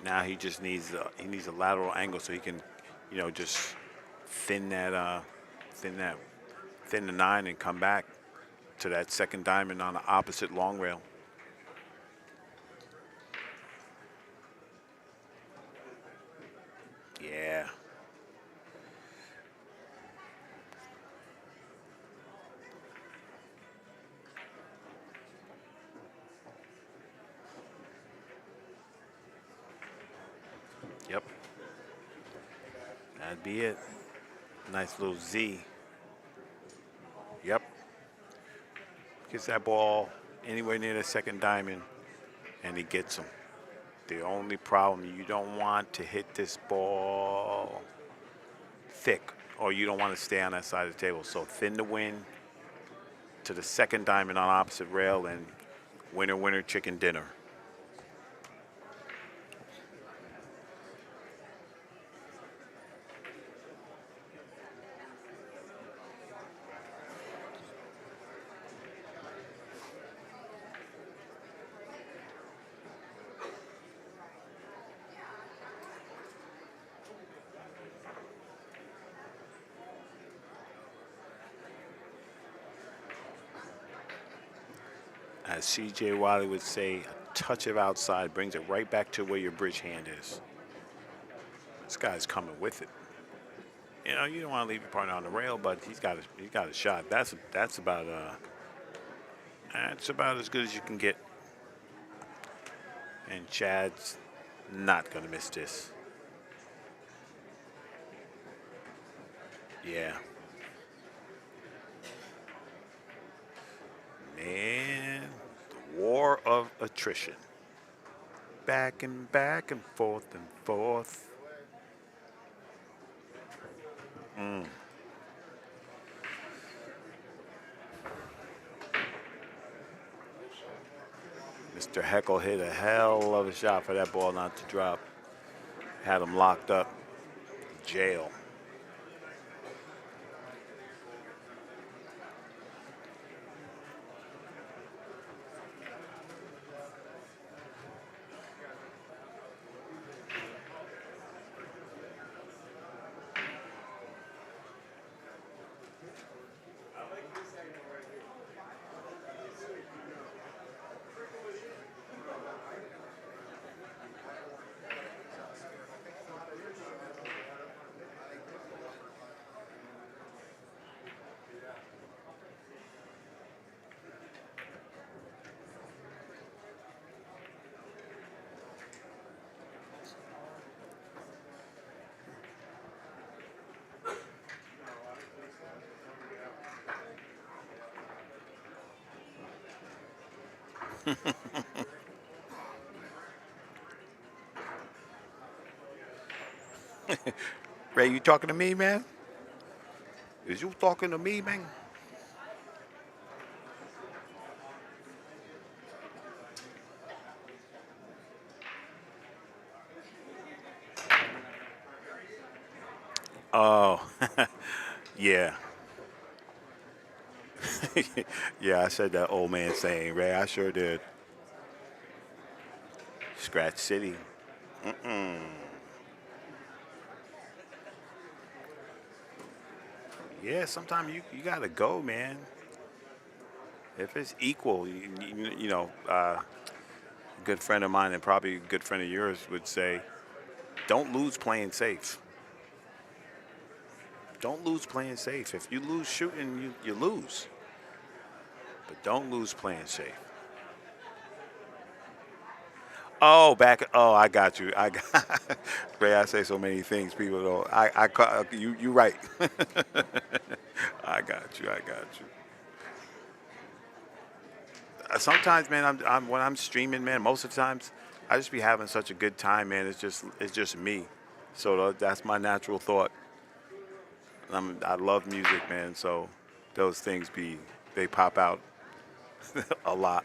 Now he just needs a lateral angle so he can, just thin the 9 and come back to that second diamond on the opposite long rail. Yeah. That'd be it. Nice little Z. Yep. Gets that ball anywhere near the second diamond, and he gets them. The only problem, you don't want to hit this ball thick, or you don't want to stay on that side of the table. So thin the wind to the second diamond on opposite rail, and winner, winner, chicken dinner. As CJ Wiley would say, a touch of outside brings it right back to where your bridge hand is. This guy's coming with it. You know, you don't want to leave your partner on the rail, but he's got a shot. That's about as good as you can get. And Chad's not gonna miss this. Yeah. Man, the war of attrition. Back and forth and forth. Mr. Heckle hit a hell of a shot for that ball not to drop. Had him locked up. Jail. Ray, you talking to me, man? Is you talking to me, man? Oh, yeah. Yeah, I said that old man saying, Ray, I sure did. Scratch City. Yeah, sometimes you gotta go, man. If it's equal, a good friend of mine and probably a good friend of yours would say, don't lose playing safe. Don't lose playing safe. If you lose shooting, you lose. But don't lose playing safe. Oh, I got you. Ray, I say so many things. People don't. You right. I got you. Sometimes, man, when I'm streaming, man, most of the times I just be having such a good time, man. It's just me. So that's my natural thought. I love music, man. So those things they pop out a lot.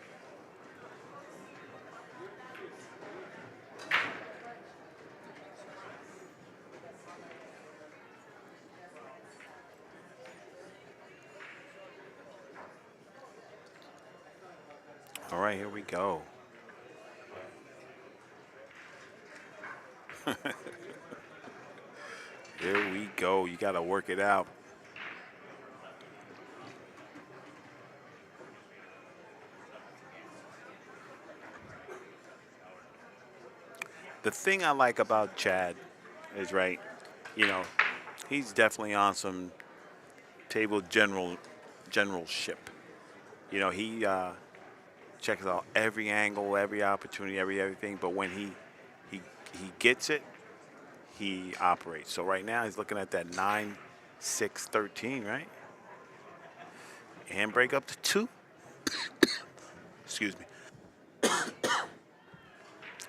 All right, here we go. Here we go. You got to work it out. The thing I like about Chad is, right, he's definitely on some table generalship. He checks out every angle, every opportunity, everything. But when he gets it, he operates. So right now he's looking at that 9-6-13, right? And break up to 2. Excuse me.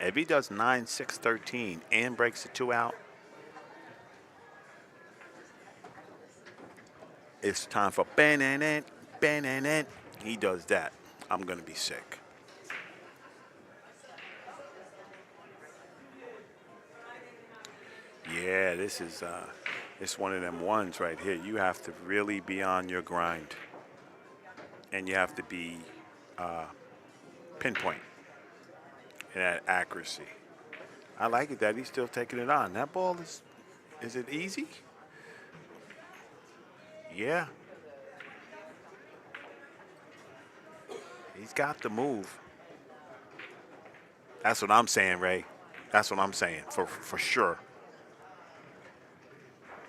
If he does 9-6-13 and breaks the 2 out, it's time for ban. He does that, I'm gonna be sick. Yeah, this is it's one of them ones right here. You have to really be on your grind, and you have to be pinpoint and that accuracy. I like it that he's still taking it on. That ball is it easy? Yeah. He's got the move. That's what I'm saying, Ray. That's what I'm saying, for sure.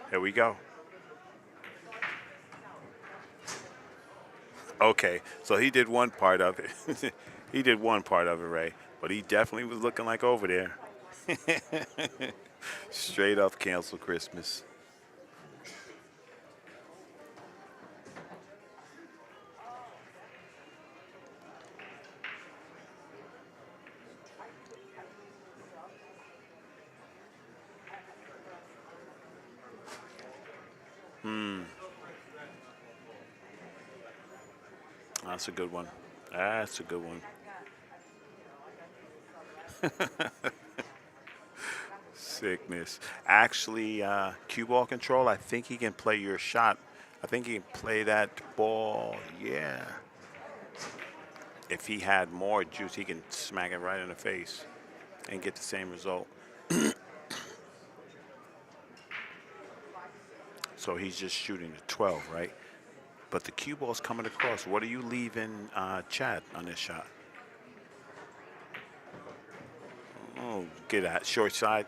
Here we go. Okay, so he did one part of it. He did one part of it, Ray. But he definitely was looking like over there. Straight up cancel Christmas. That's a good one. That's a good one. Sickness. Actually, cue ball control, I think he can play your shot. I think he can play that ball, yeah. If he had more juice, he can smack it right in the face and get the same result. So he's just shooting the 12, right? But the cue ball's coming across. What are you leaving Chad on this shot? Oh, get that short side.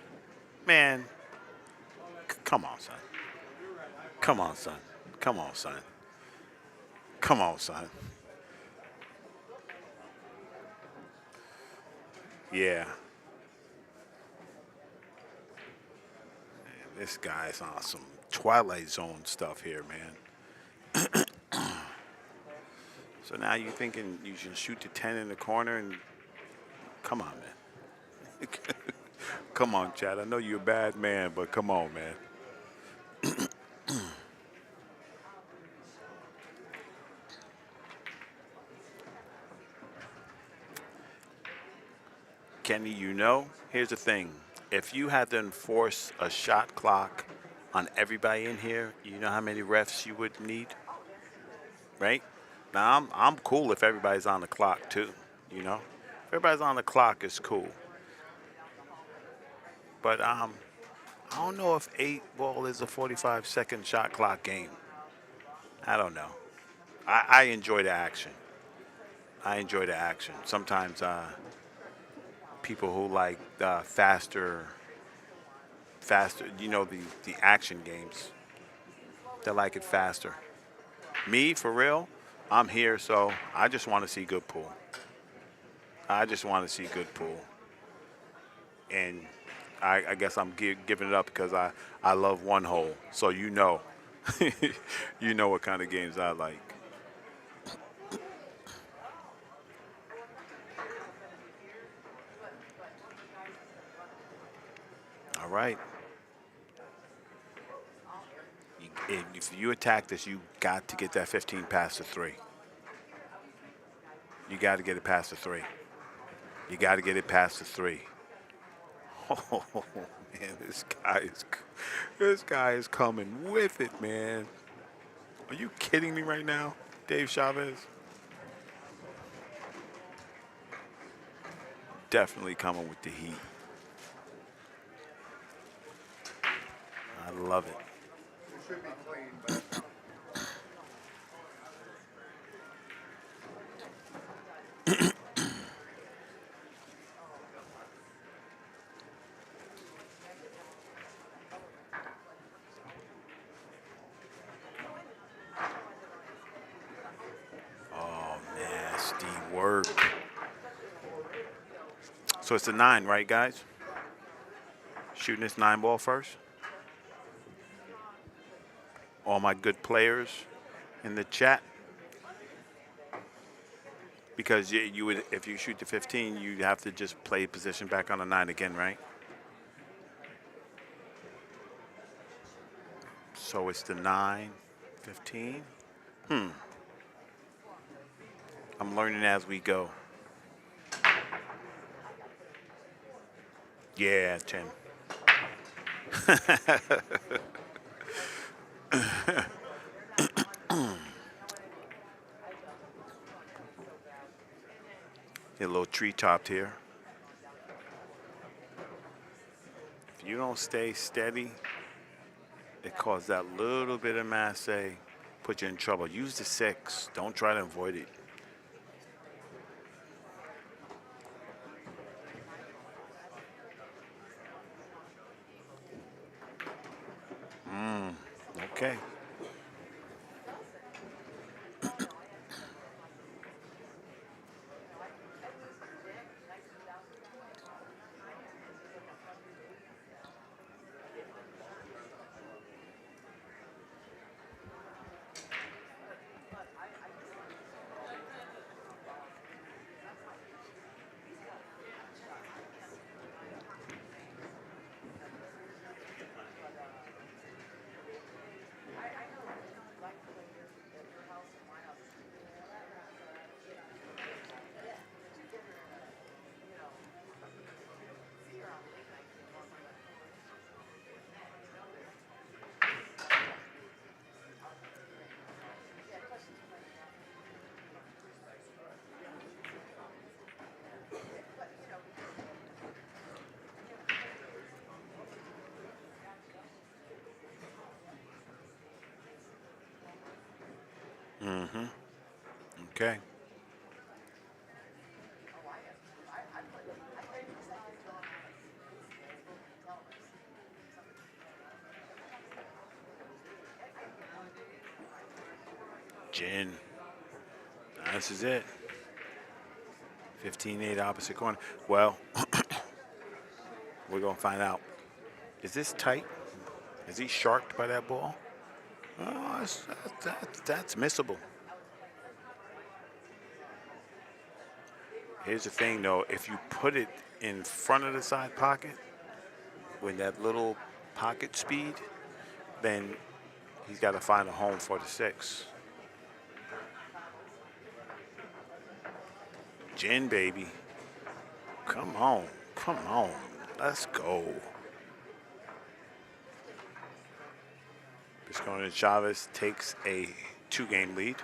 Man, come on, son. Come on, son. Come on, son. Come on, son. Yeah. Man, this guy's on some Twilight Zone stuff here, man. So now you thinking you should shoot the 10 in the corner and come on, man. Come on, Chad. I know you're a bad man, but come on, man. Kenny, here's the thing. If you had to enforce a shot clock on everybody in here, you know how many refs you would need? Right? Now, I'm cool if everybody's on the clock, too, you know? If everybody's on the clock, it's cool. But I don't know if 8-ball is a 45-second shot clock game. I don't know. I enjoy the action. Sometimes people who like faster, the action games, they like it faster. Me, for real, I'm here, so I just want to see good pool. And I guess I'm giving it up because I love one hole. So you know what kind of games I like. All right. If you attack this, you got to get that 15 past the 3. You got to get it past the 3. You got to get it past the 3. Oh man, this guy is coming with it, man. Are you kidding me right now, Dave Chavez? Definitely coming with the heat. I love it. It should be clean, but Nasty work. So it's a 9, right, guys? shooting this 9-ball first? All my good players in the chat. Because you would, if you shoot the 15, you'd have to just play position back on the 9 again, right? So it's the 9, 15. I'm learning as we go. Yeah, 10. Get a little tree topped here. If you don't stay steady, it causes that little bit of masse, put you in trouble. Use the 6. Don't try to avoid it. Okay. Okay. Gin. This is it. 15-8 opposite corner. Well, we're going to find out. Is this tight? Is he sharked by that ball? Oh, that's missable. Here's the thing, though. If you put it in front of the side pocket with that little pocket speed, then he's got to find a home for the 6. Gin, baby. Come on. Come on. Let's go. Piscona and Chavez takes a 2-game lead.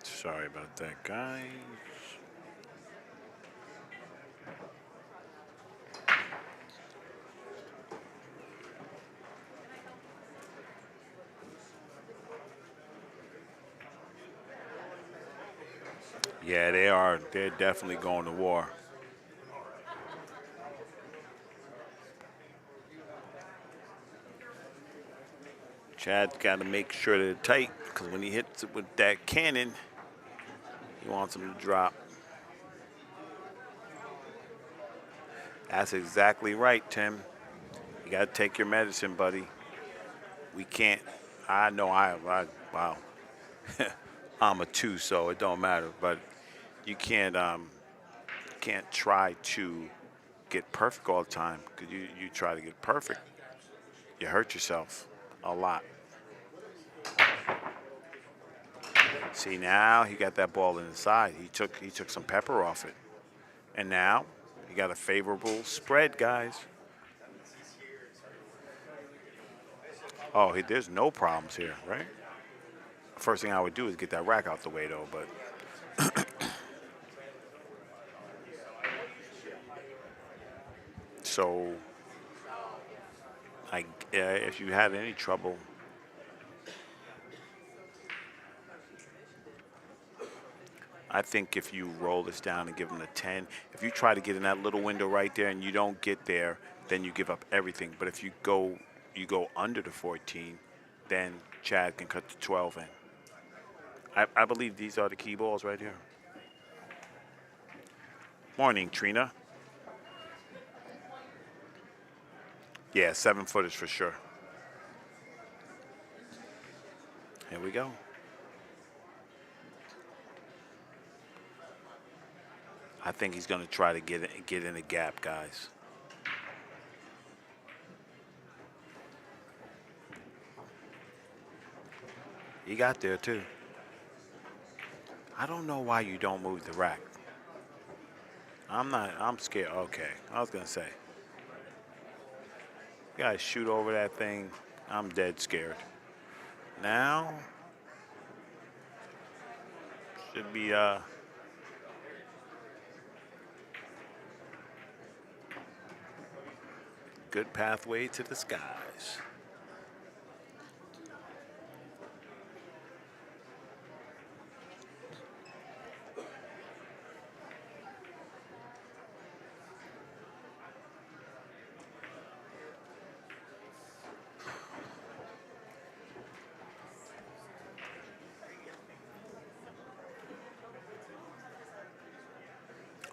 Sorry about that, guys. Yeah, they are. They're definitely going to war. Chad's got to make sure they're tight, because when he hits it with that cannon, he wants them to drop. That's exactly right, Tim. You got to take your medicine, buddy. We can't. I know wow. I'm a 2, so it don't matter. But you can't try to get perfect all the time, because you try to get perfect, you hurt yourself a lot. See, now he got that ball inside. He took some pepper off it. And now he got a favorable spread, guys. Oh, there's no problems here, right? First thing I would do is get that rack out the way, though, but so Yeah, if you had any trouble. I think if you roll this down and give them a 10, if you try to get in that little window right there and you don't get there, then you give up everything. But if you go under the 14, then Chad can cut the 12 in. I believe these are the key balls right here. Morning, Trina. Yeah, 7-footers for sure. Here we go. I think he's going to try to get in the gap, guys. He got there too. I don't know why you don't move the rack. I'm scared. Okay, I was gonna say. You guys shoot over that thing. I'm dead scared. Now should be good pathway to the skies.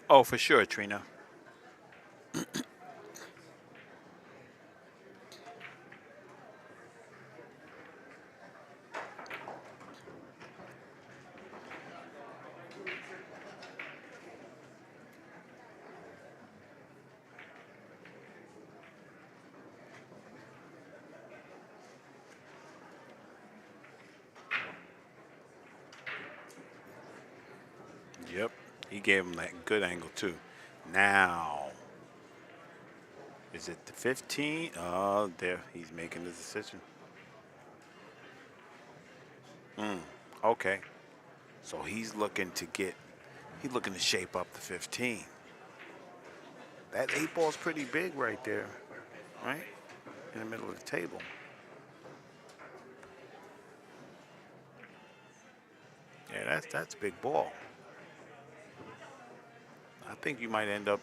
Oh, for sure, Trina. Yep, he gave him that good angle too. Now, is it the 15? Oh, there, he's making the decision. Okay. So he's looking to shape up the 15. That 8-ball's pretty big right there, right? In the middle of the table. Yeah, that's a big ball. I think you might end up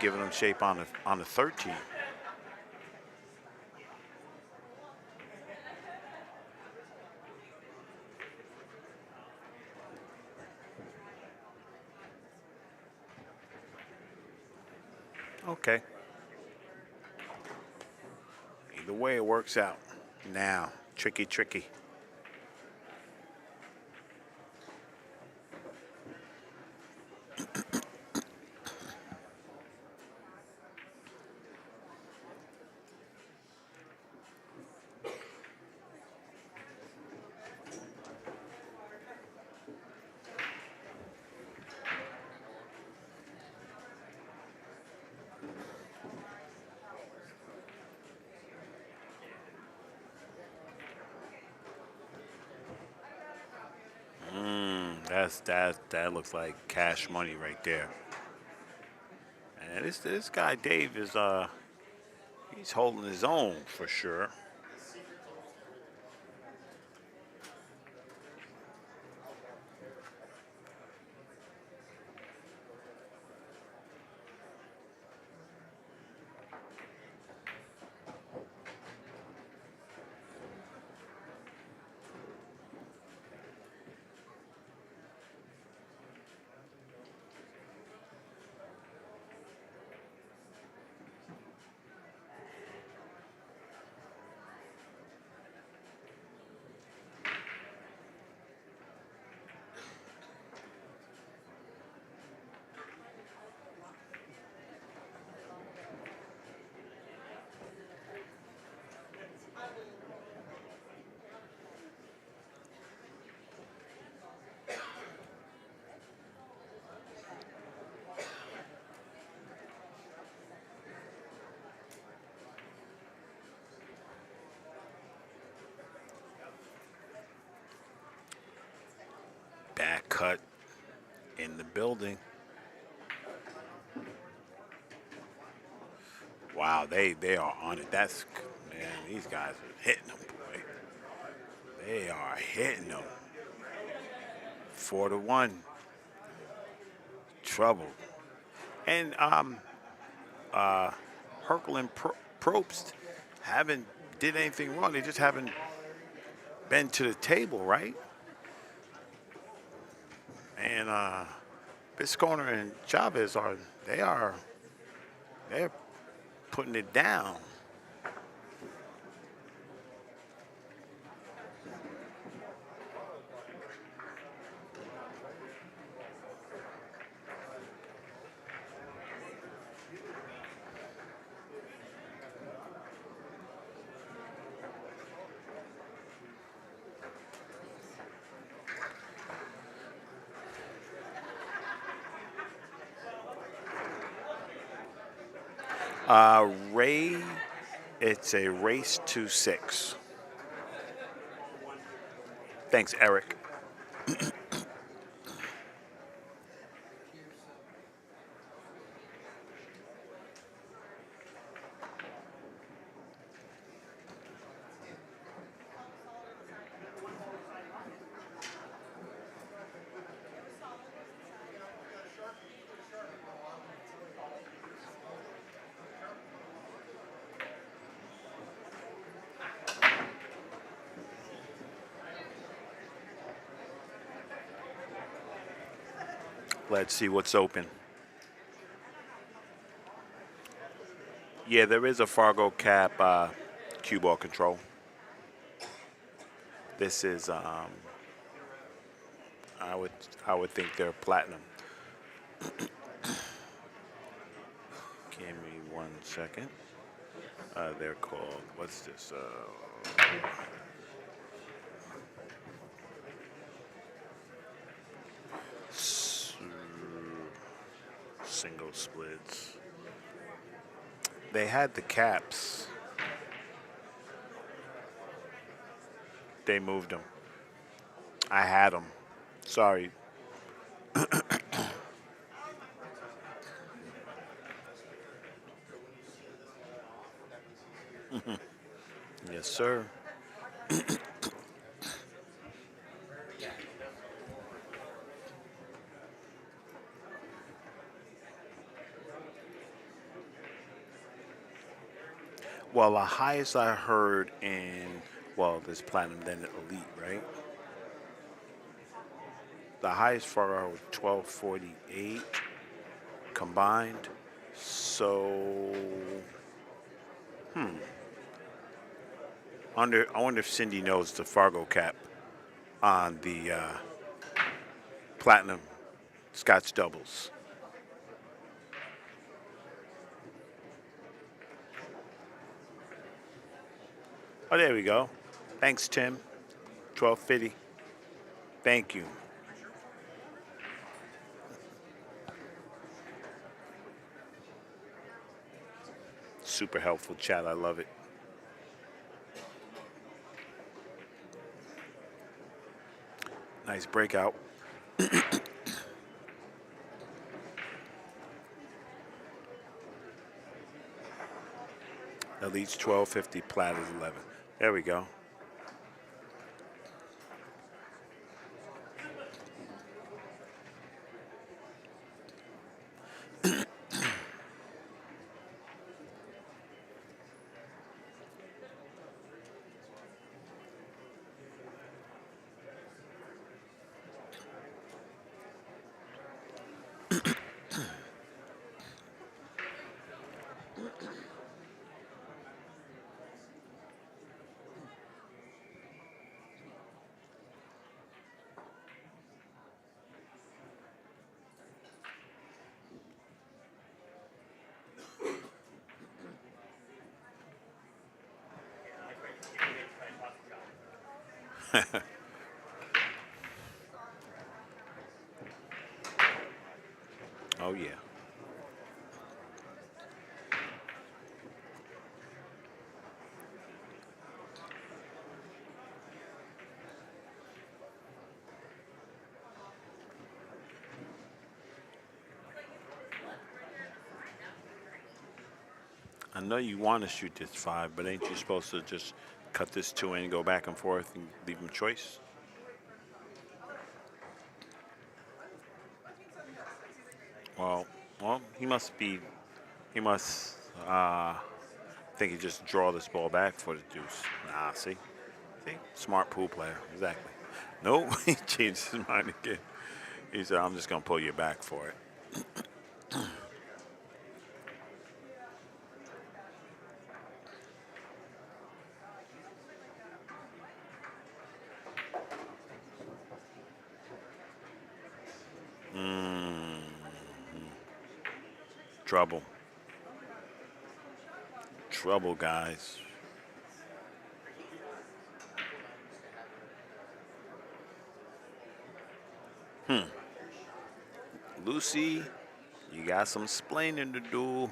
giving him shape on the 13. Okay. Either way, it works out. Now, tricky. That looks like cash money right there. And this guy Dave is he's holding his own for sure. Back cut in the building. Wow, they are on it. These guys are hitting them, boy. They are hitting them. 4-1. Trouble. And Herkel and Probst haven't did anything wrong. They just haven't been to the table, right? And Bisconer and Chavez they're putting it down. Ray, it's a race to 6. Thanks, Eric. Let's see what's open. Yeah, there is a Fargo cap cue ball control. This is I would think they're platinum. Give me 1 second. They're called, what's this? Single splits. They had the caps. They moved them. I had them. Sorry. Yes, sir. Well, the highest I heard well, there's platinum, then elite, right? The highest for our 1248 combined. So, I wonder if Cindy knows the Fargo cap on the platinum Scotch doubles. Oh, there we go. Thanks, Tim. 1250. Thank you. Super helpful chat. I love it. Nice breakout. Elite's 1250, plat is 11. There we go. Oh, yeah. know you want to shoot this 5, but ain't you supposed to just cut this 2 in, go back and forth, and leave him choice? Well, he must think he just draw this ball back for the deuce. Nah, see, smart pool player, exactly. Nope, he changed his mind again. He said, "I'm just gonna pull you back for it." Trouble. Trouble, guys. Lucy, you got some splaining to do.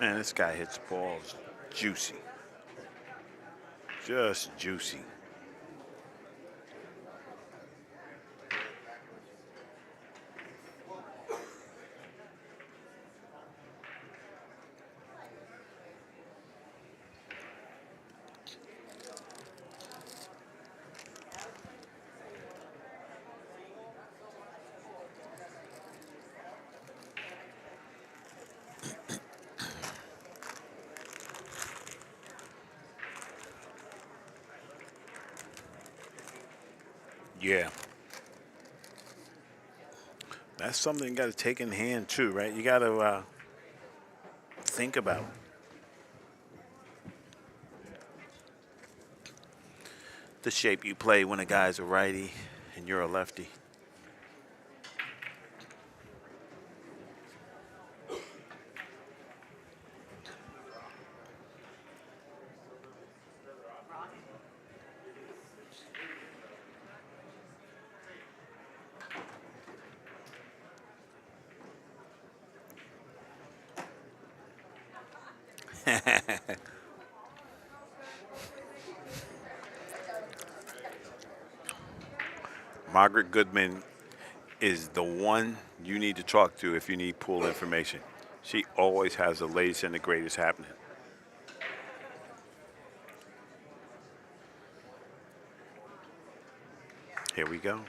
Man, this guy hits balls juicy. Just juicy. Yeah. That's something you got to take in hand too, right? You got to think about the shape you play when a guy's a righty and you're a lefty. Margaret Goodman is the one you need to talk to if you need pool information. She always has the latest and the greatest happening. Here we go.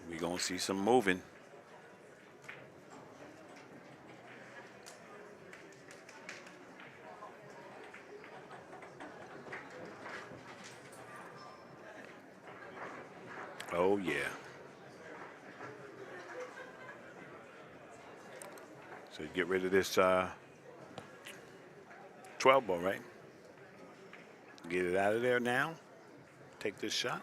We're going to see some moving. Oh, yeah. So get rid of this 12 ball, right? Get it out of there now. Take this shot.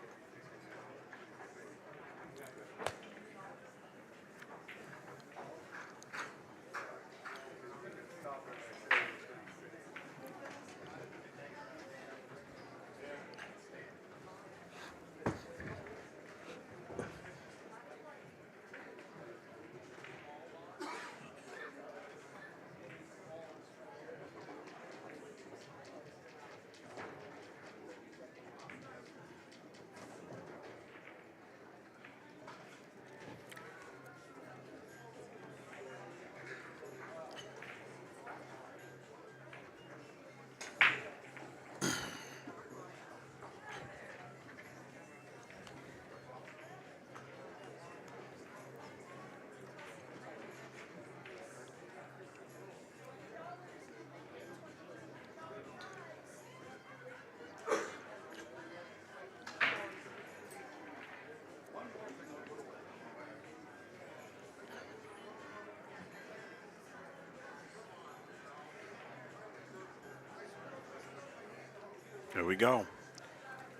There we go.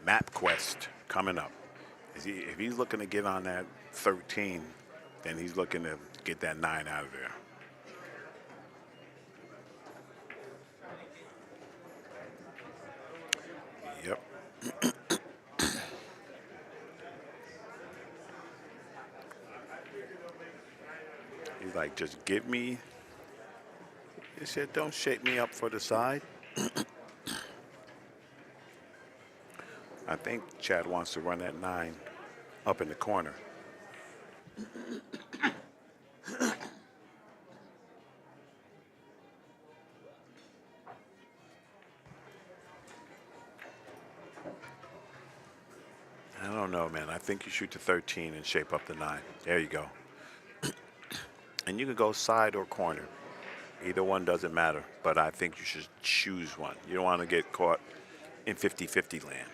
Map quest coming up. If he's looking to get on that 13, then he's looking to get that 9 out of there. Yep. He's like, just give me. He said, don't shake me up for the side. I think Chad wants to run that 9 up in the corner. I don't know, man. I think you shoot the 13 and shape up the 9. There you go. And you can go side or corner. Either one doesn't matter, but I think you should choose one. You don't want to get caught in 50-50 land.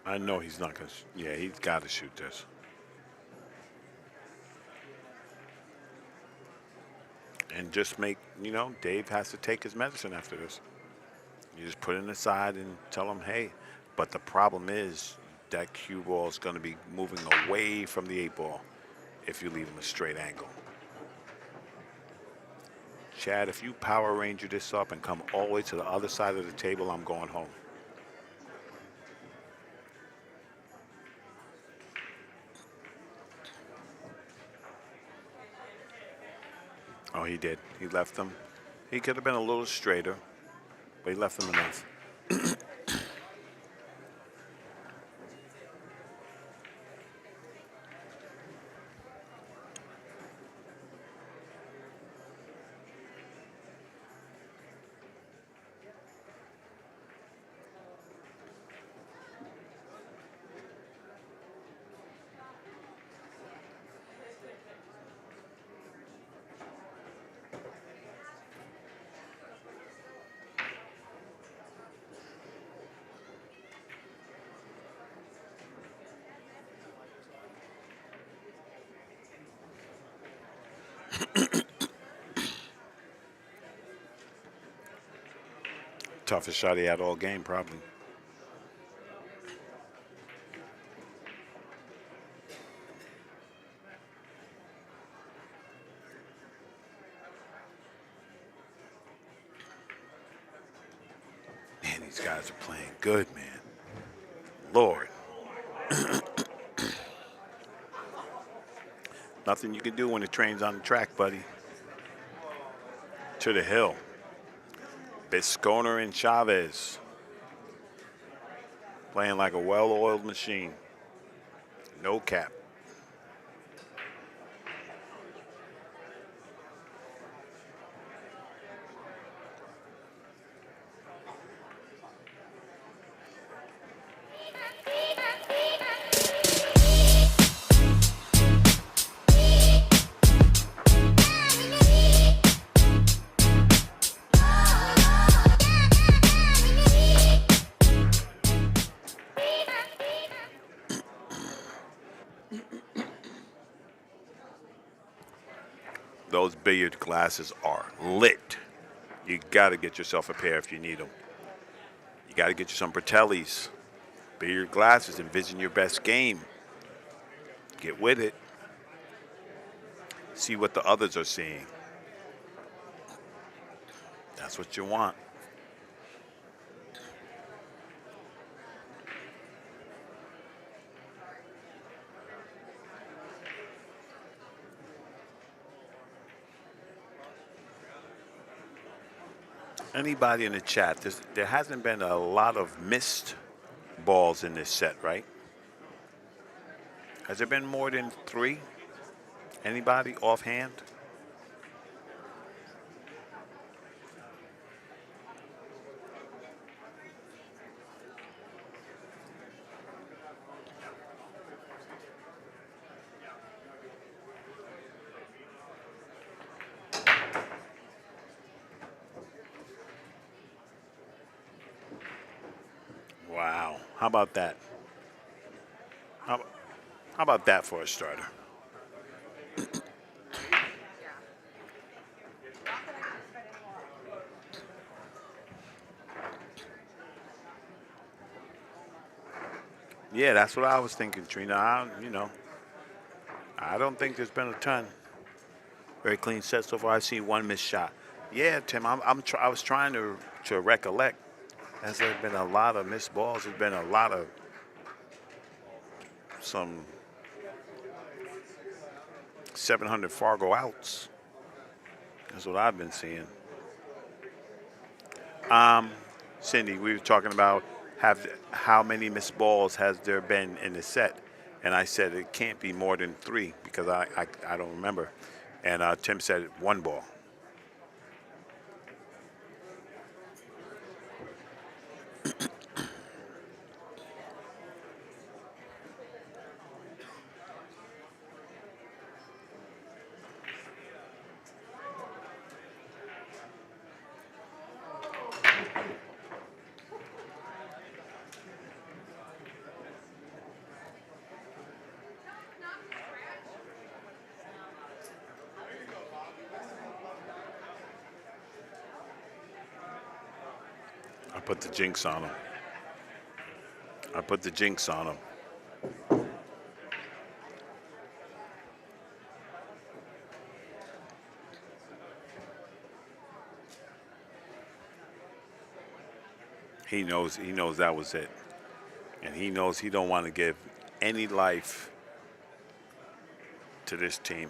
I know he's not going to. Yeah, he's got to shoot this. And just make, Dave has to take his medicine after this. You just put it aside and tell him, hey. But the problem is that cue ball is going to be moving away from the 8 ball if you leave him a straight angle. Chad, if you Power Ranger this up and come all the way to the other side of the table, I'm going home. Oh, he did. He left them. He could have been a little straighter, but he left them enough. Toughest shot he had all game, probably. Man, these guys are playing good, man. Lord. Nothing you can do when the train's on the track, buddy. To the hill. Bisconer and Chavez. Playing like a well-oiled machine. No cap. Those billiard glasses are lit. You got to get yourself a pair if you need them. You got to get you some Bertellis. Billiard glasses, envision your best game. Get with it. See what the others are seeing. That's what you want. Anybody in the chat, there hasn't been a lot of missed balls in this set, right? Has there been more than 3? Anybody offhand? Wow. How about that? How, how about that for a starter? Yeah, that's what I was thinking, Trina. I don't think there's been a ton. Very clean set so far. I've seen one missed shot. Yeah, Tim, I was trying to recollect. Has there been a lot of missed balls? There's been a lot of some 700 Fargo outs. That's what I've been seeing. Cindy, we were talking about how many missed balls has there been in the set, and I said it can't be more than 3 because I don't remember, and Tim said 1 ball. I put the jinx on him. I put the jinx on him. He knows that was it. And he knows he don't want to give any life to this team.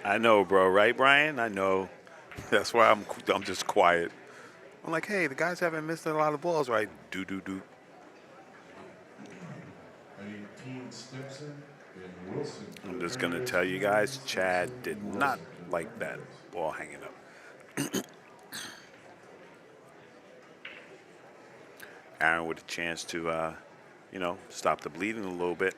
I know, bro. Right, Brian? I know. That's why I'm just quiet. I'm like, hey, the guys haven't missed a lot of balls, right? Do. I mean, Team Stimson and Wilson. I'm just gonna tell you guys, Chad did not like that ball hanging up. Aaron with a chance to, stop the bleeding a little bit.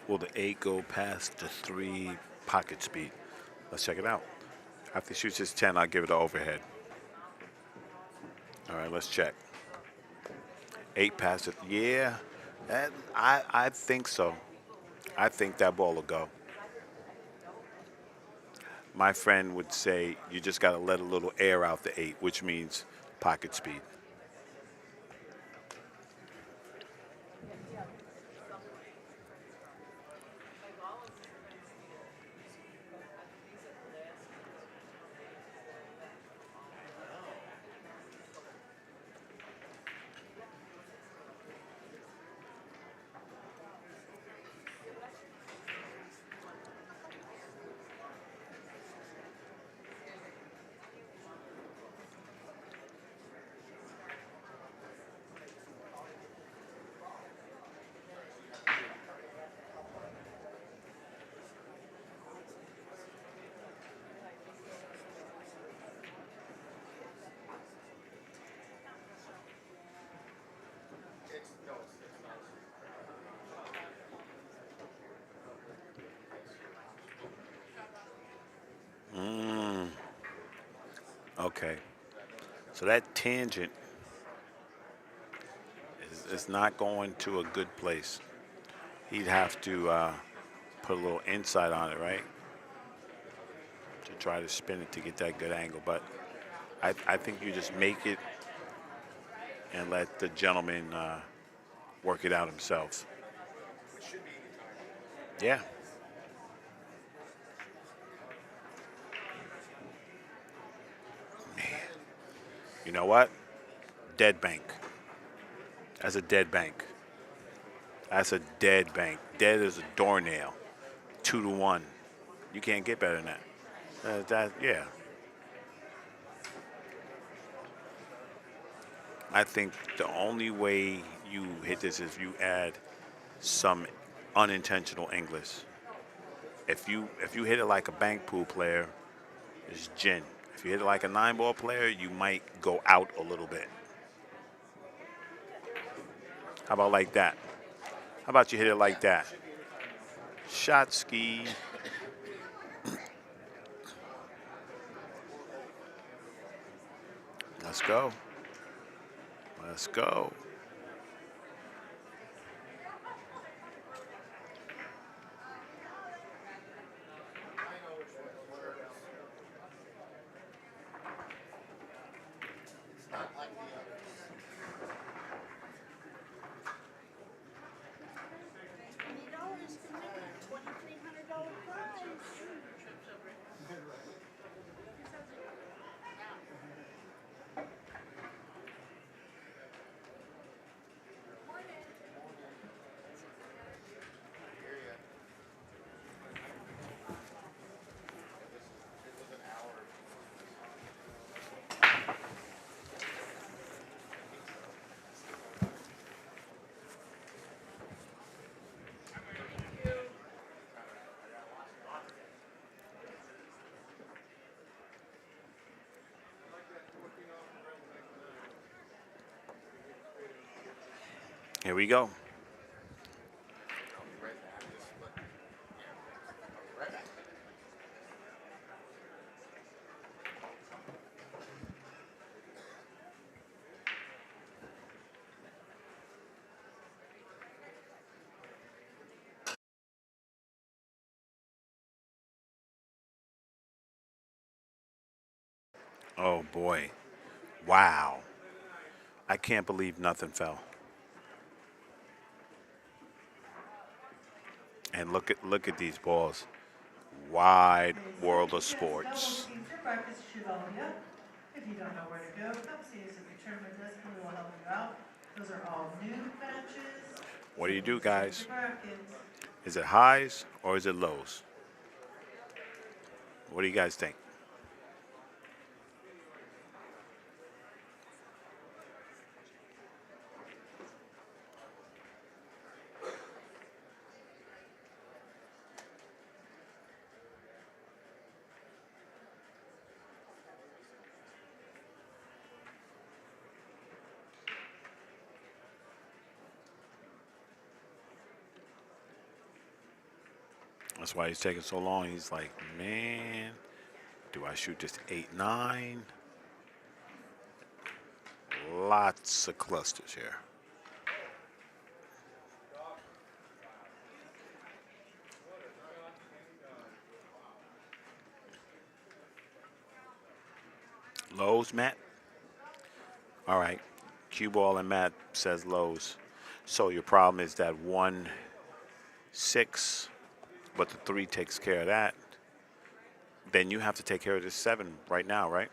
Will the 8 go past the 3 pocket speed? Let's check it out. After he shoots his 10, I'll give it an overhead. All right, let's check. 8 past it. Yeah, I think so. I think that ball will go. My friend would say you just got to let a little air out the 8, which means pocket speed. Okay. So that tangent is not going to a good place. He'd have to put a little inside on it, right? To try to spin it to get that good angle. But I think you just make it and let the gentleman work it out himself. Yeah. Man. You know what? Dead bank. That's a dead bank. That's a dead bank. Dead as a doornail. 2-1. You can't get better than that. Yeah. I think the only way you hit this is you add some unintentional English. If you hit it like a bank pool player, it's gin. If you hit it like a 9-ball player, you might go out a little bit. How about like that? How about you hit it like that? Shot ski. Let's go. Let's go. $20 to win a $2,300 prize. Here we go. Oh boy. Wow. I can't believe nothing fell. And look at these balls. Wide world of sports. Looking for breakfast should all be up. If you don't know where to go, come see us at the tournament desk and we will help you out. Those are all new matches. What do you do, guys? Brackets. Is it highs or is it lows? What do you guys think? That's why he's taking so long. He's like, man, do I shoot just 8-9? Lots of clusters here. Lows, Matt? All right. Cue ball and Matt says lows. So your problem is that 1-6, but the 3 takes care of that. Then you have to take care of this 7 right now, right?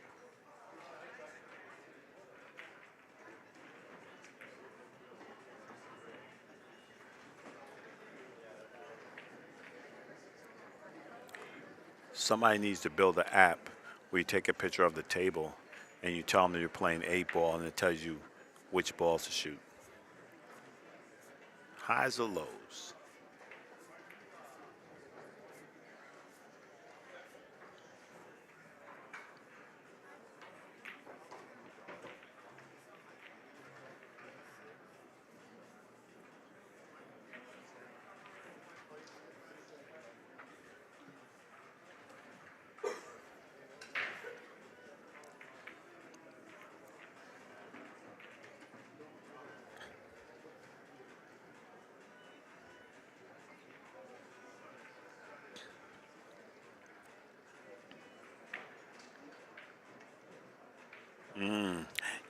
Somebody needs to build an app where you take a picture of the table and you tell them that you're playing 8-ball and it tells you which balls to shoot. Highs or lows?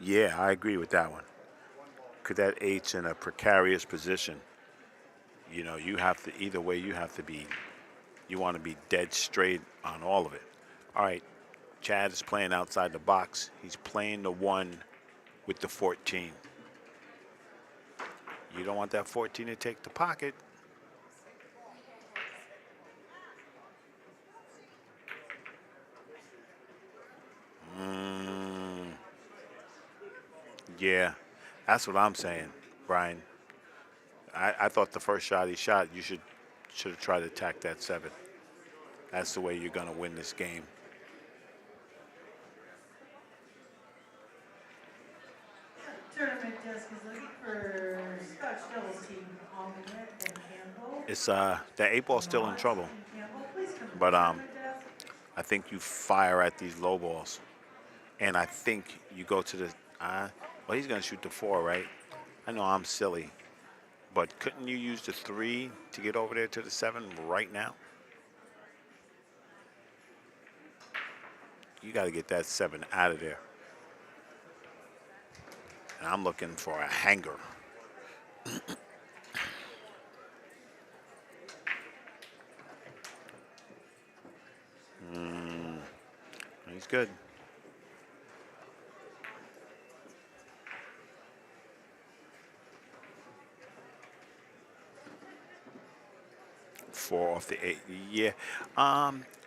Yeah, I agree with that one. Cause that eight's in a precarious position. You know, you have to either way. You have to be. You want to be dead straight on all of it. All right, Chad is playing outside the box. He's playing the one with the 14. You don't want that 14 to take the pocket. Yeah, that's what I'm saying, Brian. I thought the first shot he shot, you should have tried to attack that 7. That's the way you're gonna win this game. Tournament desk is looking for Scotch doubles team Almanac and Campbell. It's that 8-ball's still in trouble, And Campbell, please come to the but tournament desk. I think you fire at these low balls, and I think you go to the. Well, he's gonna shoot the 4, right? I know I'm silly, but couldn't you use the 3 to get over there to the 7 right now? You got to get that 7 out of there. And I'm looking for a hanger. He's good. Four off the 8. Yeah.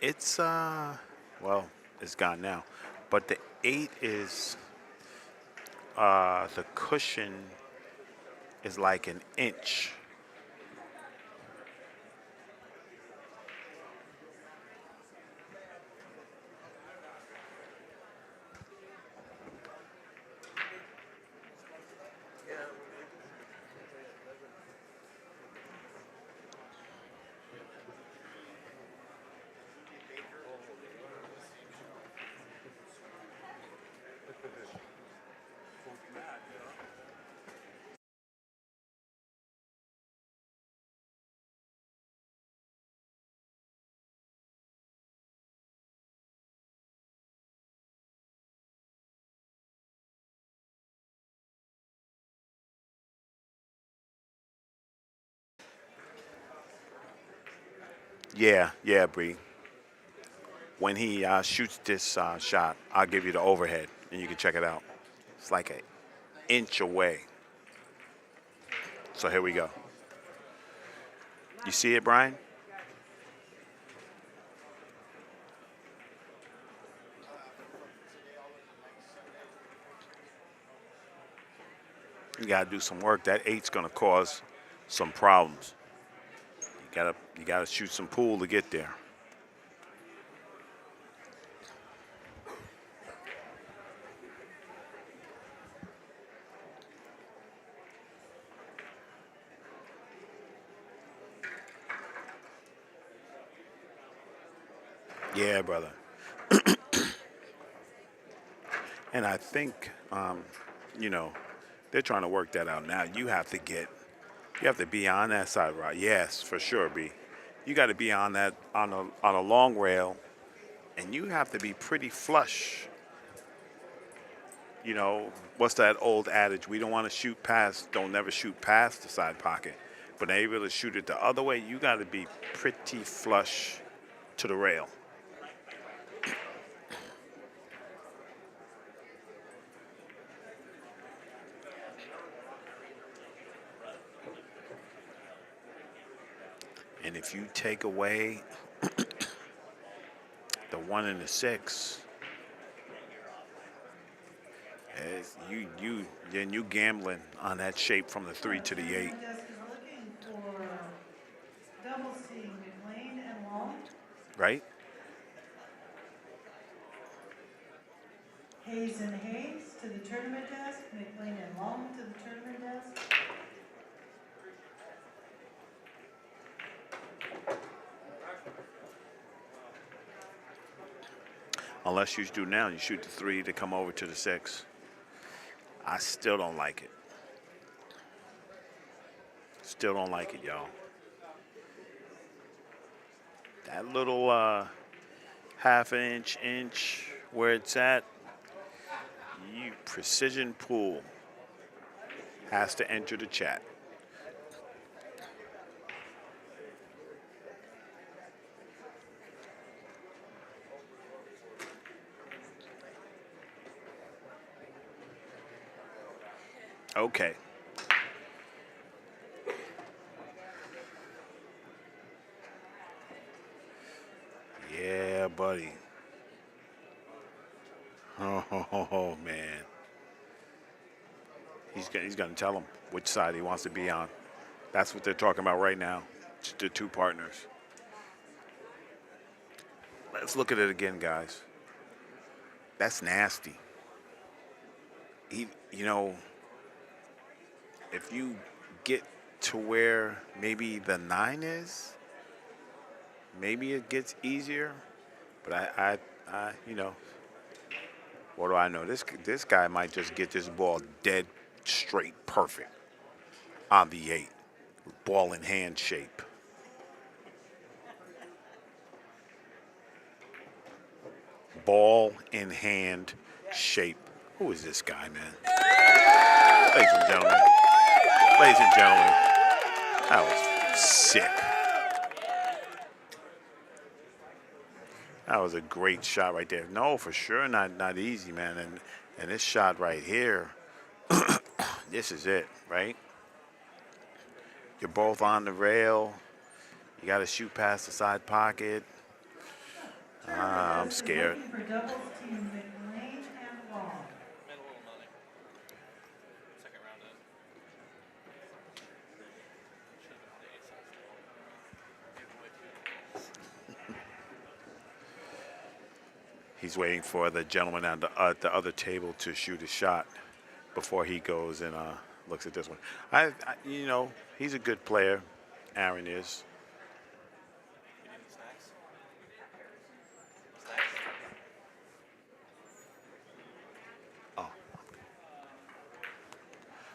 It's well, it's gone now. But the 8 is the cushion is like an inch. Yeah, Bree. When he shoots this shot, I'll give you the overhead, and you can check it out. It's like an inch away. So here we go. You see it, Brian? You gotta do some work. That 8's gonna cause some problems. You gotta shoot some pool to get there. Yeah, brother. And I think, you know, they're trying to work that out now. You have to be on that side, right? Yes, for sure, B. You got to be on that on a long rail, and you have to be pretty flush. You know, what's that old adage? We don't want to shoot past, don't never shoot past the side pocket. But able to shoot it the other way, you got to be pretty flush to the rail. And if you take away the 1 and the 6, then you gambling on that shape from the 3 to the 8. Tournament desk is looking for doubles team McLean and Long. Right? Hayes and Hayes to the tournament desk. McLean and Long to the tournament desk. Unless you do now, you shoot the 3 to come over to the 6. I still don't like it. Still don't like it, y'all. That little half inch where it's at, Precision Pool has to enter the chat. Okay. Yeah, buddy. Oh, man. He's gonna tell him which side he wants to be on. That's what they're talking about right now. The two partners. Let's look at it again, guys. That's nasty. You know, if you get to where maybe the 9 is, maybe it gets easier. But I you know, what do I know? This guy might just get this ball dead straight, perfect on the 8, ball in hand shape. Ball in hand shape. Who is this guy, man? Ladies and gentlemen. Ladies and gentlemen. That was sick. That was a great shot right there. No, for sure not easy, man. And this shot right here, this is it, right? You're both on the rail. You got to shoot past the side pocket. I'm scared. Looking for doubles team McLean and Long. He's waiting for the gentleman at the other table to shoot a shot before he goes and looks at this one. You know, he's a good player. Aaron is. Oh.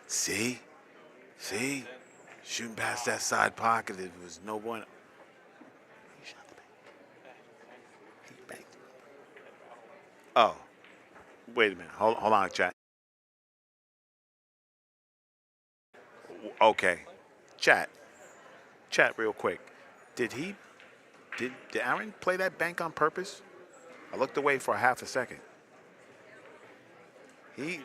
See? Shooting past that side pocket, it was no one. He shot the bank. He banked. Oh. Wait a minute. Hold on, chat. Okay. Chat real quick. Did Aaron play that bank on purpose? I looked away for a half a second. He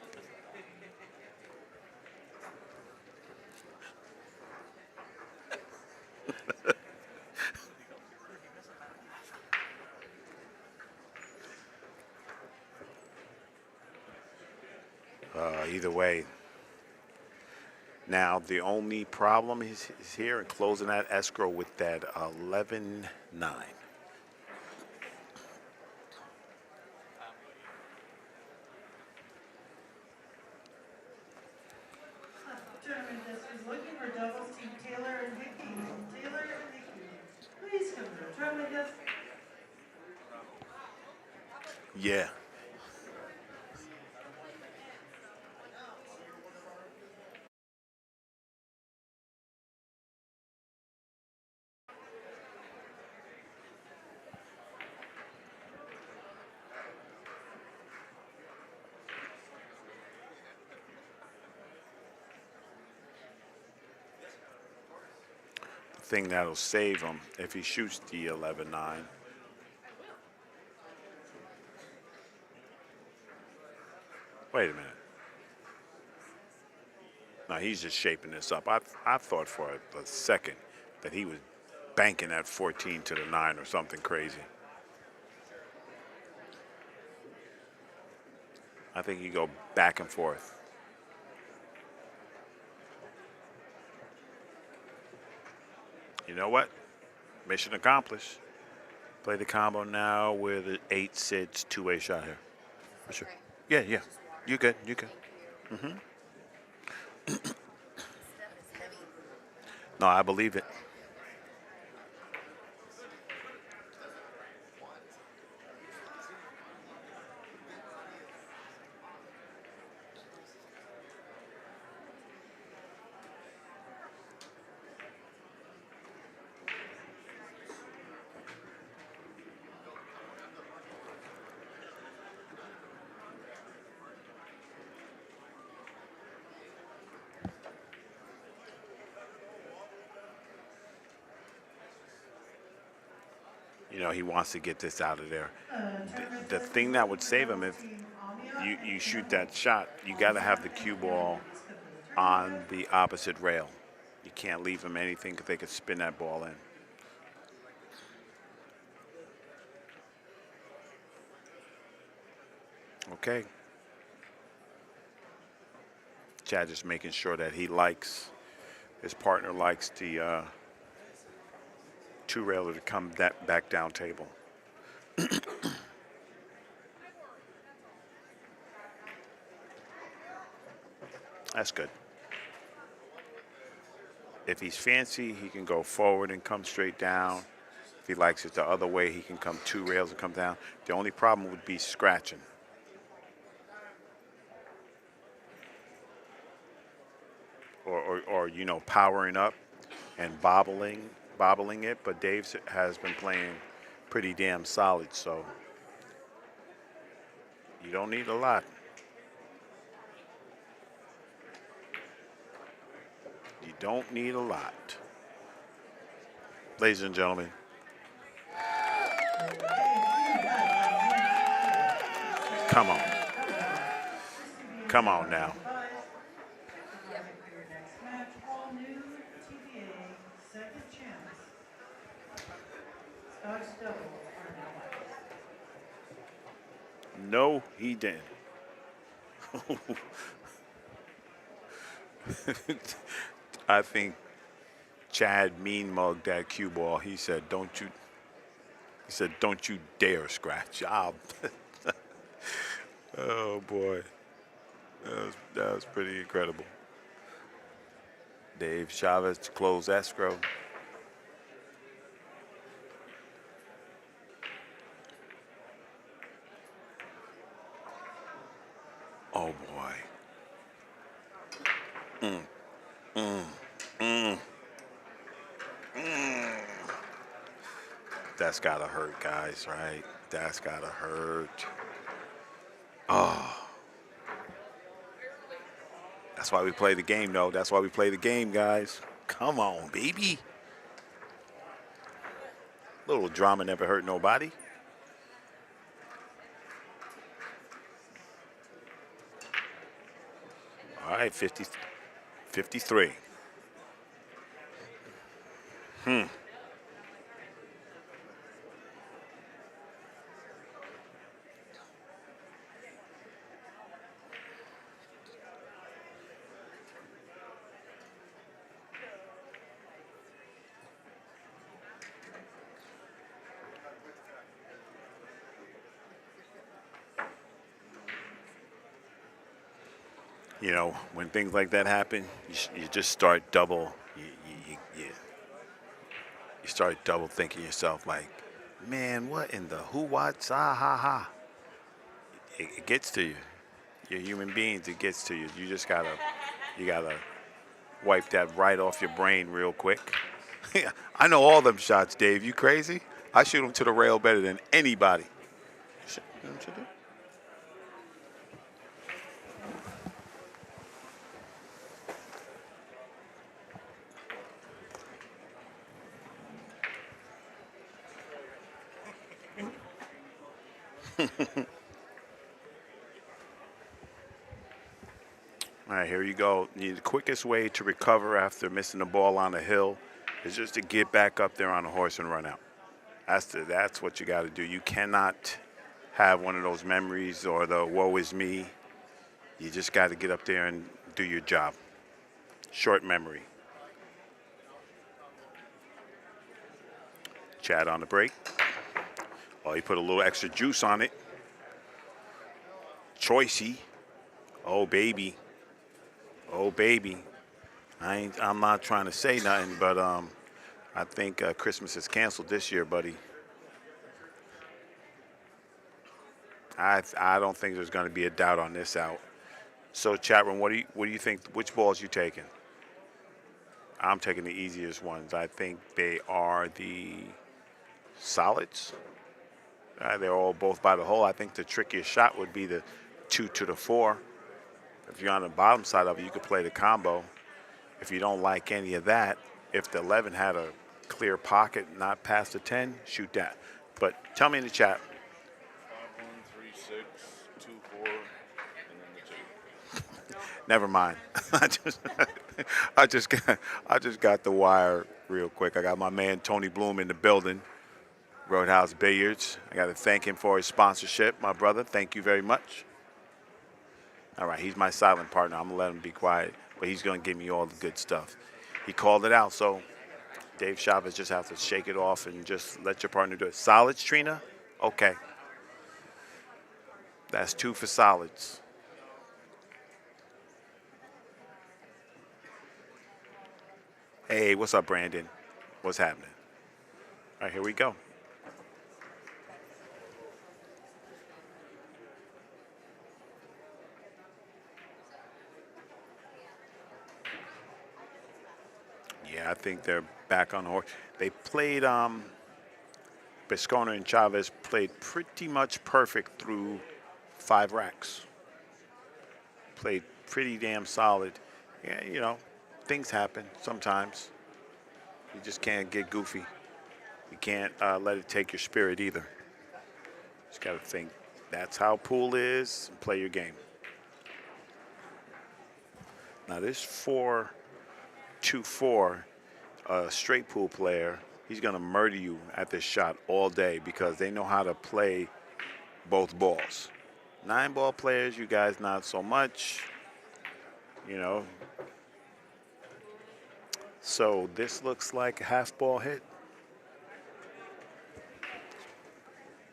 either way. Now, the only problem is here in closing that escrow with that 11-9. Tournament is looking for doubles team Taylor and Hickey. Taylor and Hickey. Please come to the tournament desk. Yeah. Thing that'll save him if he shoots the 11-9. Wait a minute. No, he's just shaping this up. I thought for a second that he was banking that 14 to the 9 or something crazy. I think you go back and forth. You know what? Mission accomplished. Play the combo now with an 8 sits, two-way shot here. For sure. Yeah. You good. Mm-hmm. No, I believe it. You know, he wants to get this out of there. Tournament The does thing that would save him if Team Omnia you and shoot Team that shot, you got to have the cue ball on the opposite rail. You can't leave them anything because they could spin that ball in. Okay. Chad just making sure that his partner likes the two-railer to come back down table. That's good. If he's fancy, he can go forward and come straight down. If he likes it the other way, he can come two rails and come down. The only problem would be scratching. Or you know, powering up and bobbling it. But Dave has been playing pretty damn solid, so you don't need a lot. You don't need a lot. Ladies and gentlemen, come on. Come on now. For your next match, all new TBA second chance. Scotch doubles are now live. No, he didn't. I think Chad mean mugged that cue ball. He said, "Don't you dare scratch." Oh boy, that was pretty incredible. Dave Chavez to close escrow. Oh boy. That's gotta hurt, guys, right? That's gotta hurt. Oh. That's why we play the game, though. That's why we play the game, guys. Come on, baby. Little drama never hurt nobody. All right, 53. You know, when things like that happen, you just start double. You start double thinking yourself like, man, what in the who, what, ha, ha. It gets to you. You're human beings. It gets to you. You gotta wipe that right off your brain real quick. I know all them shots, Dave. You crazy? I shoot them to the rail better than anybody. You know what you do? All right, here you go. The quickest way to recover after missing the ball on the hill is just to get back up there on a horse and run out. That's what you got to do. You cannot have one of those memories or the woe is me. You just got to get up there and do your job. Short memory. Chad on the break. Oh, he put a little extra juice on it. Choicey. Oh, baby. Oh, baby. I'm not trying to say nothing, but I think Christmas is canceled this year, buddy. I don't think there's going to be a doubt on this out. So, chat room, what do you think? Which balls you taking? I'm taking the easiest ones. I think they are the solids. They're all both by the hole. I think the trickiest shot would be the 2 to the 4. If you're on the bottom side of it, you could play the combo. If you don't like any of that, if the 11 had a clear pocket, not past the 10, shoot that. But tell me in the chat. 513624, and then the 2. Never mind. I just got the wire real quick. I got my man Tony Bloom in the building. Roadhouse Billiards. I got to thank him for his sponsorship, my brother. Thank you very much. All right, he's my silent partner. I'm going to let him be quiet, but he's going to give me all the good stuff. He called it out, so Dave Chavez just have to shake it off and just let your partner do it. Solids, Trina? Okay. That's 2 for solids. Hey, what's up, Brandon? What's happening? All right, here we go. Yeah, I think they're back on the horse. They played, Biscona and Chavez played pretty much perfect through 5 racks. Played pretty damn solid. Yeah, you know, things happen sometimes. You just can't get goofy. You can't let it take your spirit either. Just got to think that's how pool is and play your game. Now this 4-2-4, a straight pool player, he's going to murder you at this shot all day because they know how to play both balls. 9-ball players, you guys not so much, you know. So this looks like a half ball hit.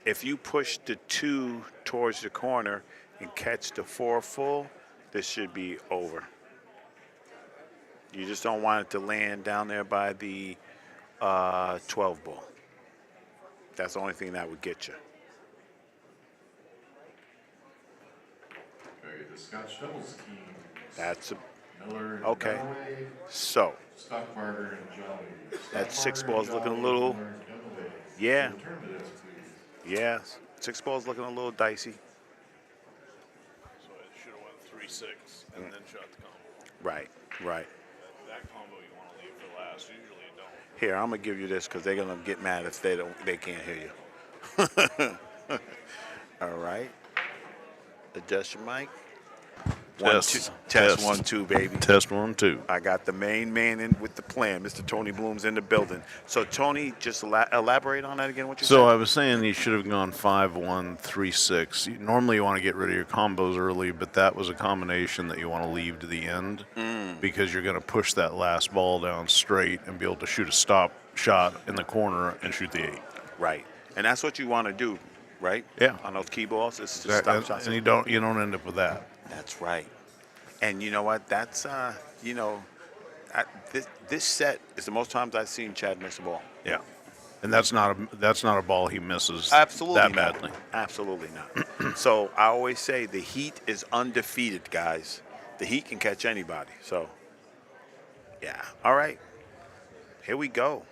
If you push the 2 towards the corner and catch the 4 full, this should be over. You just don't want it to land down there by the 12 ball. That's the only thing that would get you. Okay, the Scotch doubles team. That's a, Miller and okay. Dunaway, So Stockbarger and Jolly. that 6 Stockbarger, ball's looking a Jolly, little, Miller, and Dunaway. yeah, Return to this, please. yeah. 6 ball's looking a little dicey. So it should have went 3-6 and then shot the combo. Right, right. That combo you want to leave for last. Usually you don't. Here, I'm gonna give you this because they're gonna get mad if they can't hear you. All right. Adjust your mic. Test. Test 1 2, baby. Test 1 2. I got the main man in with the plan. Mr. Tony Bloom's in the building. So Tony, just elaborate on that again. What you So said? I was saying you should have gone 5-1-3-6. Normally you want to get rid of your combos early, but that was a combination that you want to leave to the end because you're going to push that last ball down straight and be able to shoot a stop shot in the corner and shoot the 8. Right, and that's what you want to do, right? Yeah. On those key balls, it's just stop shots. And you don't end up with that. That's right. And you know what? That's you know, this set is the most times I've seen Chad miss a ball. Yeah. And that's not a ball he misses Absolutely that not. badly. Absolutely not. So I always say the Heat is undefeated, guys. The Heat can catch anybody. So yeah. All right. Here we go.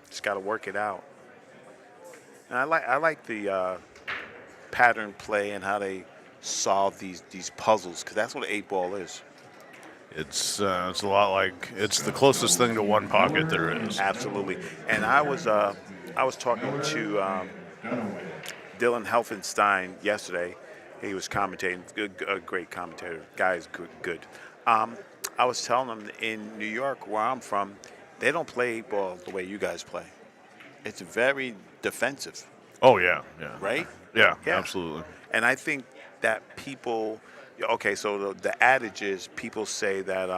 Just got to work it out. And I like the pattern play and how they solve these puzzles because that's what an 8-ball is. It's a lot like it's the closest thing to one pocket there is. Absolutely. And I was talking to Dylan Helfenstein yesterday. He was commentating. A great commentator. Guy's good. I was telling him in New York, where I'm from, they don't play 8-ball the way you guys play. It's very defensive. Oh yeah. Right? Yeah, Yeah. absolutely. And I think that people, okay, so the adage is people say that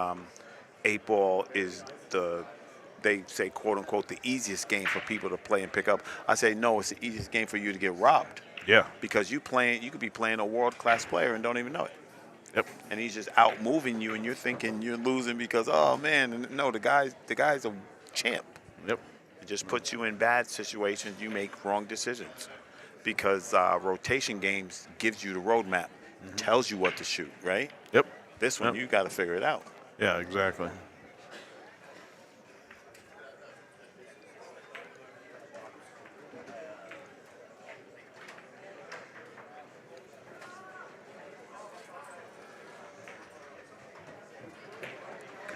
8-ball is they say, quote unquote, the easiest game for people to play and pick up. I say, no, it's the easiest game for you to get robbed. Yeah. Because you could be playing a world-class player and don't even know it. Yep. And he's just out moving you and you're thinking you're losing because, oh man, and no, the guy's a champ. Yep. It just puts you in bad situations. You make wrong decisions because rotation games gives you the roadmap, tells you what to shoot, right? Yep. This one, you got to figure it out. Yeah, exactly.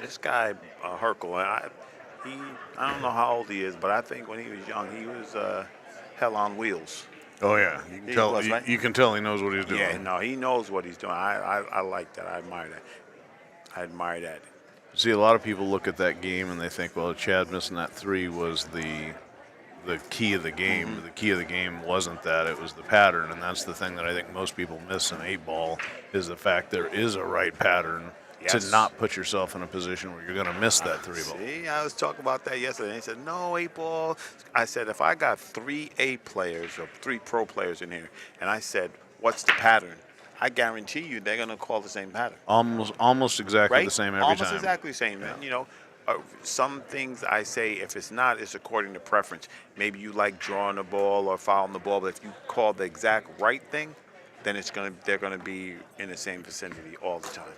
This guy, Herkel, I don't know how old he is, but I think when he was young, he was hell on wheels. Oh yeah, you can He tell. was, right? You can tell he knows what he's doing. Yeah, no, he knows what he's doing. I like that. I admire that. I admire that. See, a lot of people look at that game and they think, well, Chad missing that 3 was the key of the game. Mm-hmm. The key of the game wasn't that; it was the pattern, and that's the thing that I think most people miss in 8-ball is the fact there is a right pattern Yes. to not put yourself in a position where you're going to miss that 3-ball. See, I was talking about that yesterday. He said, no, 8-ball. I said, if I got 3 A players or 3 pro players in here, and I said, what's the pattern? I guarantee you they're going to call the same pattern. Almost exactly Right? the same every Almost time. exactly the same. Yeah. And, you know, some things I say, if it's not, it's according to preference. Maybe you like drawing the ball or fouling the ball, but if you call the exact right thing, then they're going to be in the same vicinity all the time.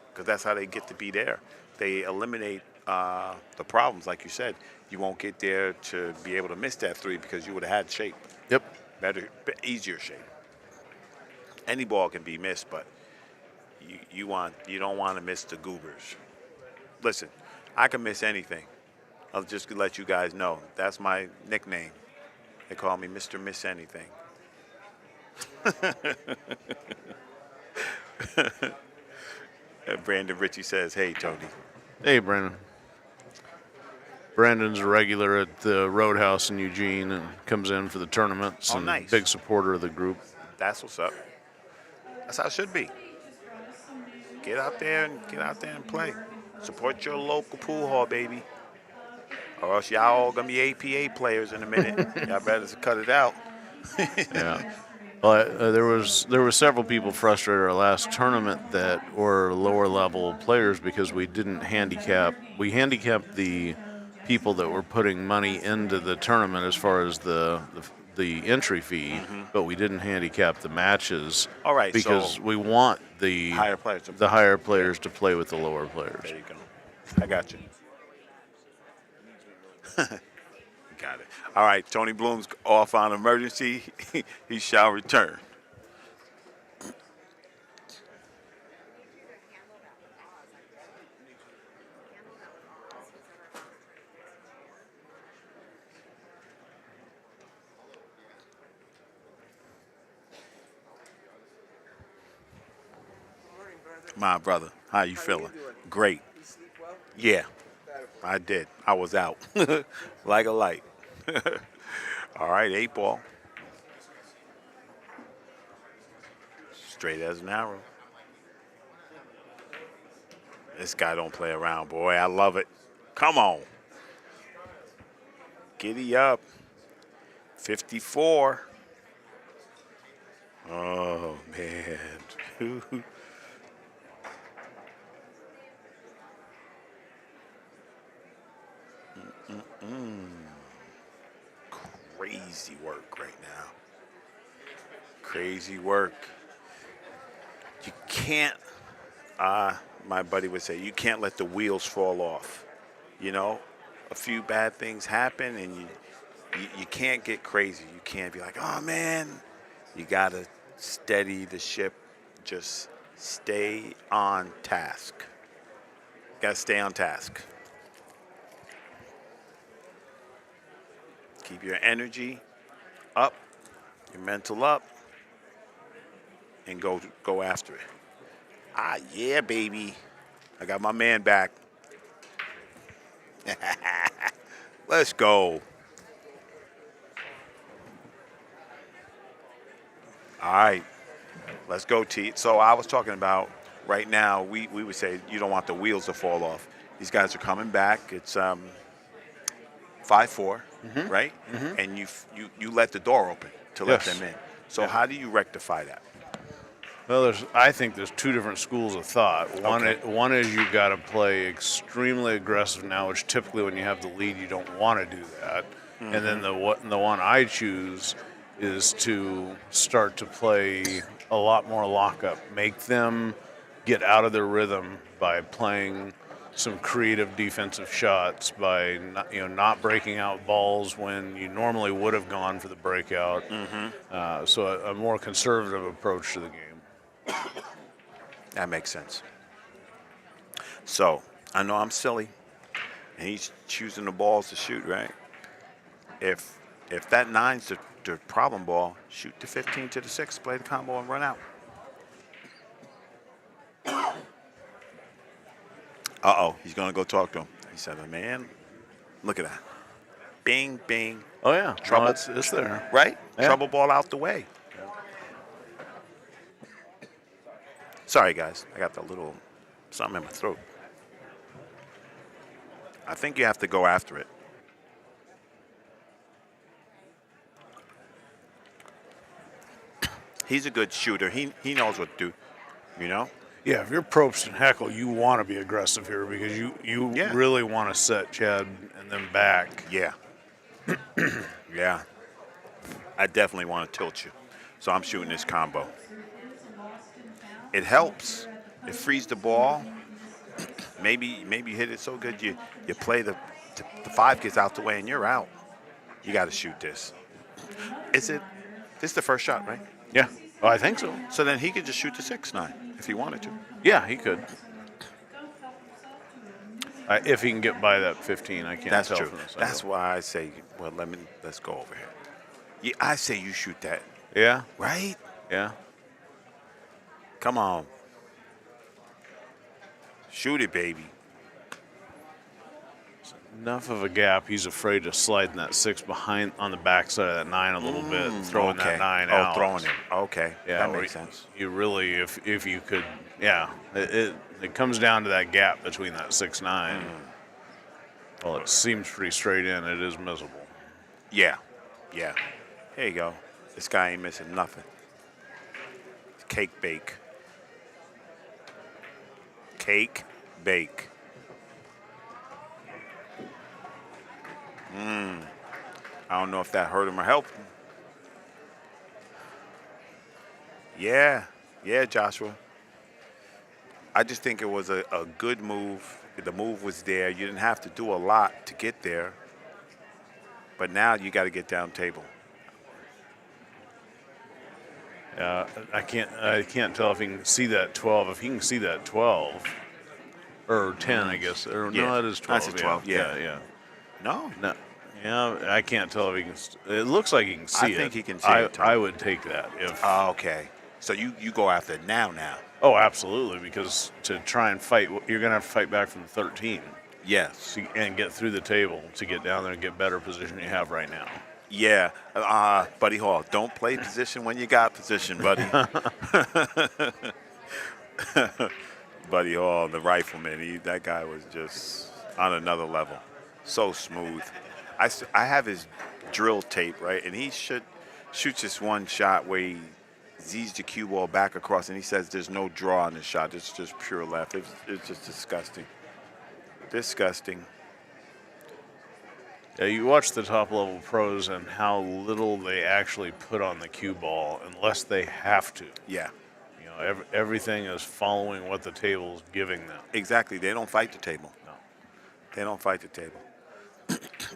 Because that's how they get to be there. They eliminate the problems, like you said. You won't get there to be able to miss that 3 because you would have had shape. Yep. Better, easier shape. Any ball can be missed, but you don't want to miss the goobers. Listen, I can miss anything. I'll just let you guys know. That's my nickname. They call me Mr. Miss Anything. Brandon Ritchie says, hey, Tony. Hey, Brandon. Brandon's a regular at the Roadhouse in Eugene and comes in for the tournaments. Oh, and nice. Big supporter of the group. That's what's up. That's how it should be. Get out there and play. Support your local pool hall, baby. Or else y'all all gonna be APA players in a minute. Y'all better cut it out. Yeah. Well, there were several people frustrated our last tournament that were lower level players because we didn't handicap. We handicapped the people that were putting money into the tournament as far as the entry fee, but we didn't handicap the matches. All right, because so we want the higher players to play with the lower players. There you go. I got you. Got it. All right, Tony Bloom's off on emergency. He shall return. My brother, how you feeling? Great. Yeah, I did. I was out like a light. All right, 8-ball. Straight as an arrow. This guy don't play around, boy. I love it. Come on. Giddy up. 54. Oh, man. Crazy work right now. Crazy work. You can't, my buddy would say, you can't let the wheels fall off. You know, a few bad things happen and you can't get crazy. You can't be like, oh man. You got to steady the ship. Just stay on task. Got to stay on task. Keep your energy up, your mental up, and go after it. Ah, yeah, baby. I got my man back. Let's go. All right. Let's go, T. So I was talking about right now, we would say you don't want the wheels to fall off. These guys are coming back. It's 5-4, right? And you let the door open to let them in. So how do you rectify that? Well, I think there's 2 different schools of thought. One is you've got to play extremely aggressive now, which typically when you have the lead, you don't want to do that. And then the one I choose is to start to play a lot more lockup, make them get out of their rhythm by playing some creative defensive shots, by not breaking out balls when you normally would have gone for the breakout. So a more conservative approach to the game. That makes sense. So I know I'm silly, and he's choosing the balls to shoot, right? If that 9's the problem ball, shoot the 15 to the 6, play the combo, and run out. Uh-oh, he's going to go talk to him. He said, man, look at that. Bing, bing. Oh, yeah. Trouble. No, it's there. Right? Yeah. Trouble ball out the way. Sorry, guys. I got the little something in my throat. I think you have to go after it. He's a good shooter. He knows what to do, you know? Yeah, if you're Probst and Heckle, you want to be aggressive here because you Yeah. really want to set Chad and then back. Yeah. Yeah. I definitely want to tilt you. So I'm shooting this combo. It helps. It frees the ball. Maybe you hit it so good you play the 5 gets out the way and you're out. You got to shoot this. This is the first shot, right? Yeah. Oh, I think so. So then he could just shoot the 6-9 if he wanted to. Yeah, he could. If he can get by that 15, I can't That's tell true. from this That's angle. why I say, well, let's go over here. Yeah, I say you shoot that, Yeah, right? yeah. Come on. Shoot it, baby. Enough of a gap. He's afraid to slide in that 6 behind on the backside of that 9 a little bit and throwing that 9 out. Oh, throwing it. Okay. Yeah, that or makes sense. You really, if you could, yeah. It comes down to that gap between that 6-9. Well, it seems pretty straight in. It is missable. Yeah. Yeah. Here you go. This guy ain't missing nothing. Cake bake. Cake bake. I don't know if that hurt him or helped him. Yeah. Yeah, Joshua. I just think it was a good move. The move was there. You didn't have to do a lot to get there. But now you got to get down table. I can't tell if he can see that 12. If he can see that 12 or 10, I guess. Or Yeah, no, that is 12. that's a 12, yeah. yeah. No. No. Yeah, I can't tell if he can. It looks like he can see it. I think he can see it, Tom. I would take that if. Oh, okay. So you go after it now. Oh, absolutely. Because to try and fight, you're going to have to fight back from the 13 Yes. and get through the table to get down there and get better position you have right now. Yeah. Buddy Hall, don't play position when you got position, buddy. Buddy Hall, the rifleman, that guy was just on another level. So smooth. I have his drill tape, right? And he shoots this one shot where he Z's the cue ball back across, and he says there's no draw on this shot. It's just pure left. It's just disgusting. Disgusting. Yeah, you watch the top level pros and how little they actually put on the cue ball unless they have to. Yeah. You know, everything is following what the table is giving them. Exactly. They don't fight the table. No. They don't fight the table.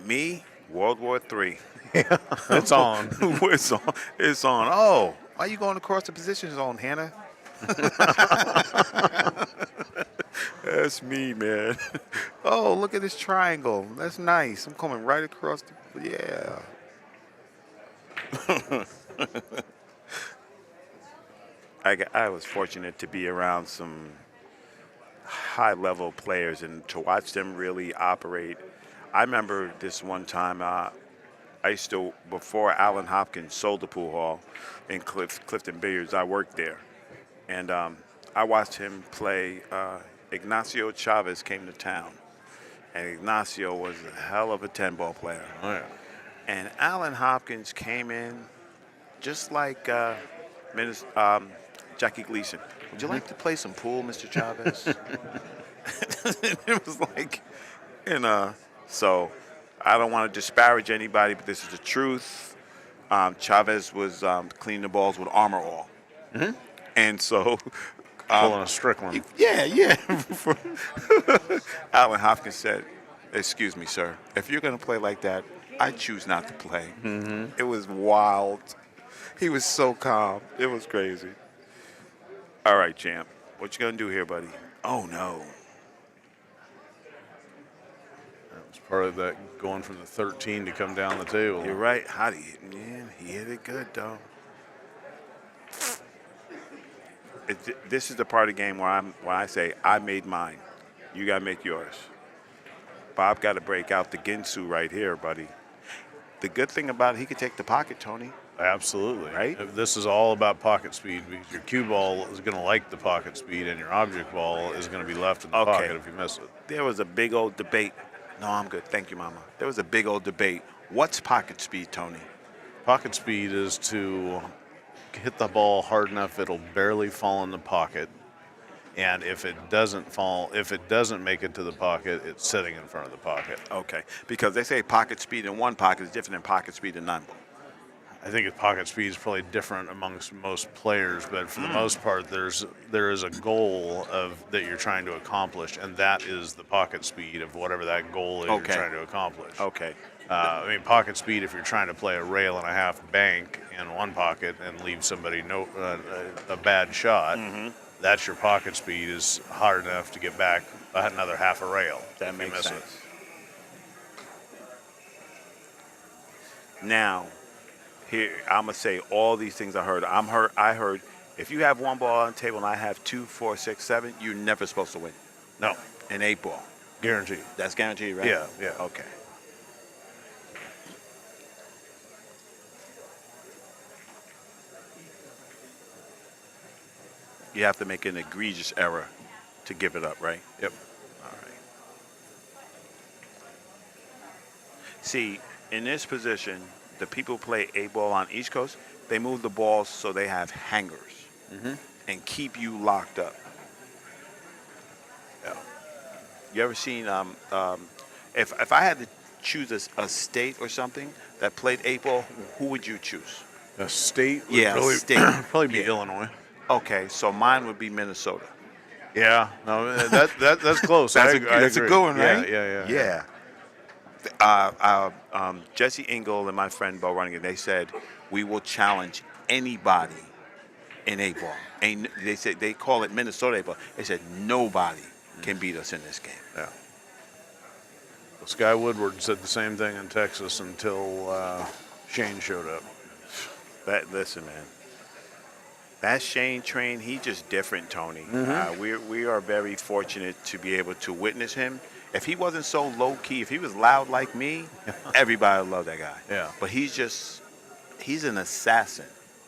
Me, World War III. It's on. It's on. It's on. Oh, why are you going across the position zone, Hannah? That's me, man. Oh, look at this triangle. That's nice. I'm coming right across the. Yeah. I was fortunate to be around some high-level players and to watch them really operate. I remember this one time. I used to, before Alan Hopkins sold the pool hall in Clifton Billiards, I worked there. And I watched him play. Ignacio Chavez came to town. And Ignacio was a hell of a 10-ball player. Oh, yeah. And Alan Hopkins came in just like Jackie Gleason. Would you like to play some pool, Mr. Chavez? It was like, so I don't want to disparage anybody, but this is the truth. Chavez was cleaning the balls with Armor All. Mm-hmm. And so... Pulling a Strickland. Yeah. Alan Hopkins said, "Excuse me, sir. If you're going to play like that, I choose not to play." Mm-hmm. It was wild. He was so calm. It was crazy. All right, champ. What you going to do here, buddy? Oh, no. Part of that going from the 13 to come down the table. You're right. How do you? Man, he hit it good though. This is the part of the game where I say I made mine. You gotta make yours. Bob got to break out the Ginsu right here, buddy. The good thing about it, he could take the pocket, Tony. Absolutely. Right? This is all about pocket speed because your cue ball is going to like the pocket speed and your object ball is going to be left in the pocket if you miss it. There was a big old debate. No, I'm good. Thank you, Mama. There was a big old debate. What's pocket speed, Tony? Pocket speed is to hit the ball hard enough it'll barely fall in the pocket. And if it doesn't make it to the pocket, it's sitting in front of the pocket. Okay, because they say pocket speed in one pocket is different than pocket speed in none. I think pocket speed is probably different amongst most players, but for the most part, there is a goal that you're trying to accomplish, and that is the pocket speed of whatever that goal is you're trying to accomplish. Okay. I mean, pocket speed, if you're trying to play a rail and a half bank in one pocket and leave somebody a bad shot, that's your pocket speed is hard enough to get back another half a rail. That makes sense. Now, here I'm gonna say all these things I heard. I heard if you have one ball on the table and I have 2, 4, 6, 7, you're never supposed to win. No. An 8 ball. Guaranteed. That's guaranteed, right? Yeah, yeah. Okay. You have to make an egregious error to give it up, right? Yep. All right. See, in this position, the people who play 8 ball on East Coast, they move the balls so they have hangers and keep you locked up. Yeah. You ever seen, if I had to choose a state or something that played 8 ball, who would you choose? A state would probably be Illinois. Okay, so mine would be Minnesota. Yeah, no, that's close. That's I a agree. good one, right? Yeah. Jesse Engel and my friend Bo Running, they said we will challenge anybody in 8 ball. They said they call it Minnesota 8 ball. They said nobody can beat us in this game. Yeah. Well, Sky Woodward said the same thing in Texas until Shane showed up. Listen, man. That Shane train, he just different, Tony. We are very fortunate to be able to witness him. If he wasn't so low-key, if he was loud like me, everybody would love that guy. Yeah. But he's an assassin.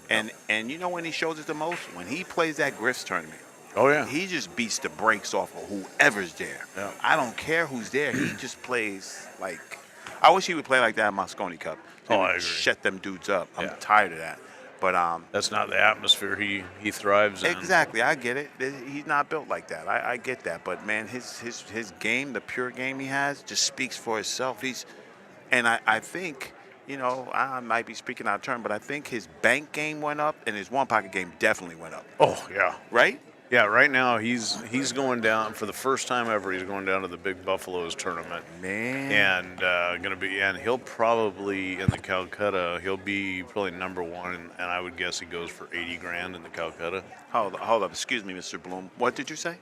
And you know when he shows it the most? When he plays that Griff's tournament. Oh, yeah. He just beats the brakes off of whoever's there. Yeah. I don't care who's there. He just plays like – I wish he would play like that in Moscone Cup. I agree. Shut them dudes up. I'm tired of that. But that's not the atmosphere he thrives in. Exactly, I get it. He's not built like that. I get that. But man, his game, the pure game he has, just speaks for itself. I think, I might be speaking out of turn, but I think his bank game went up and his one pocket game definitely went up. Oh yeah. Right? Yeah, right now he's going down for the first time ever. He's going down to the Big Buffaloes tournament, man, and he'll probably in the Calcutta. He'll be probably number 1, and I would guess he goes for $80,000 in the Calcutta. Hold up, excuse me, Mr. Bloom. What did you say?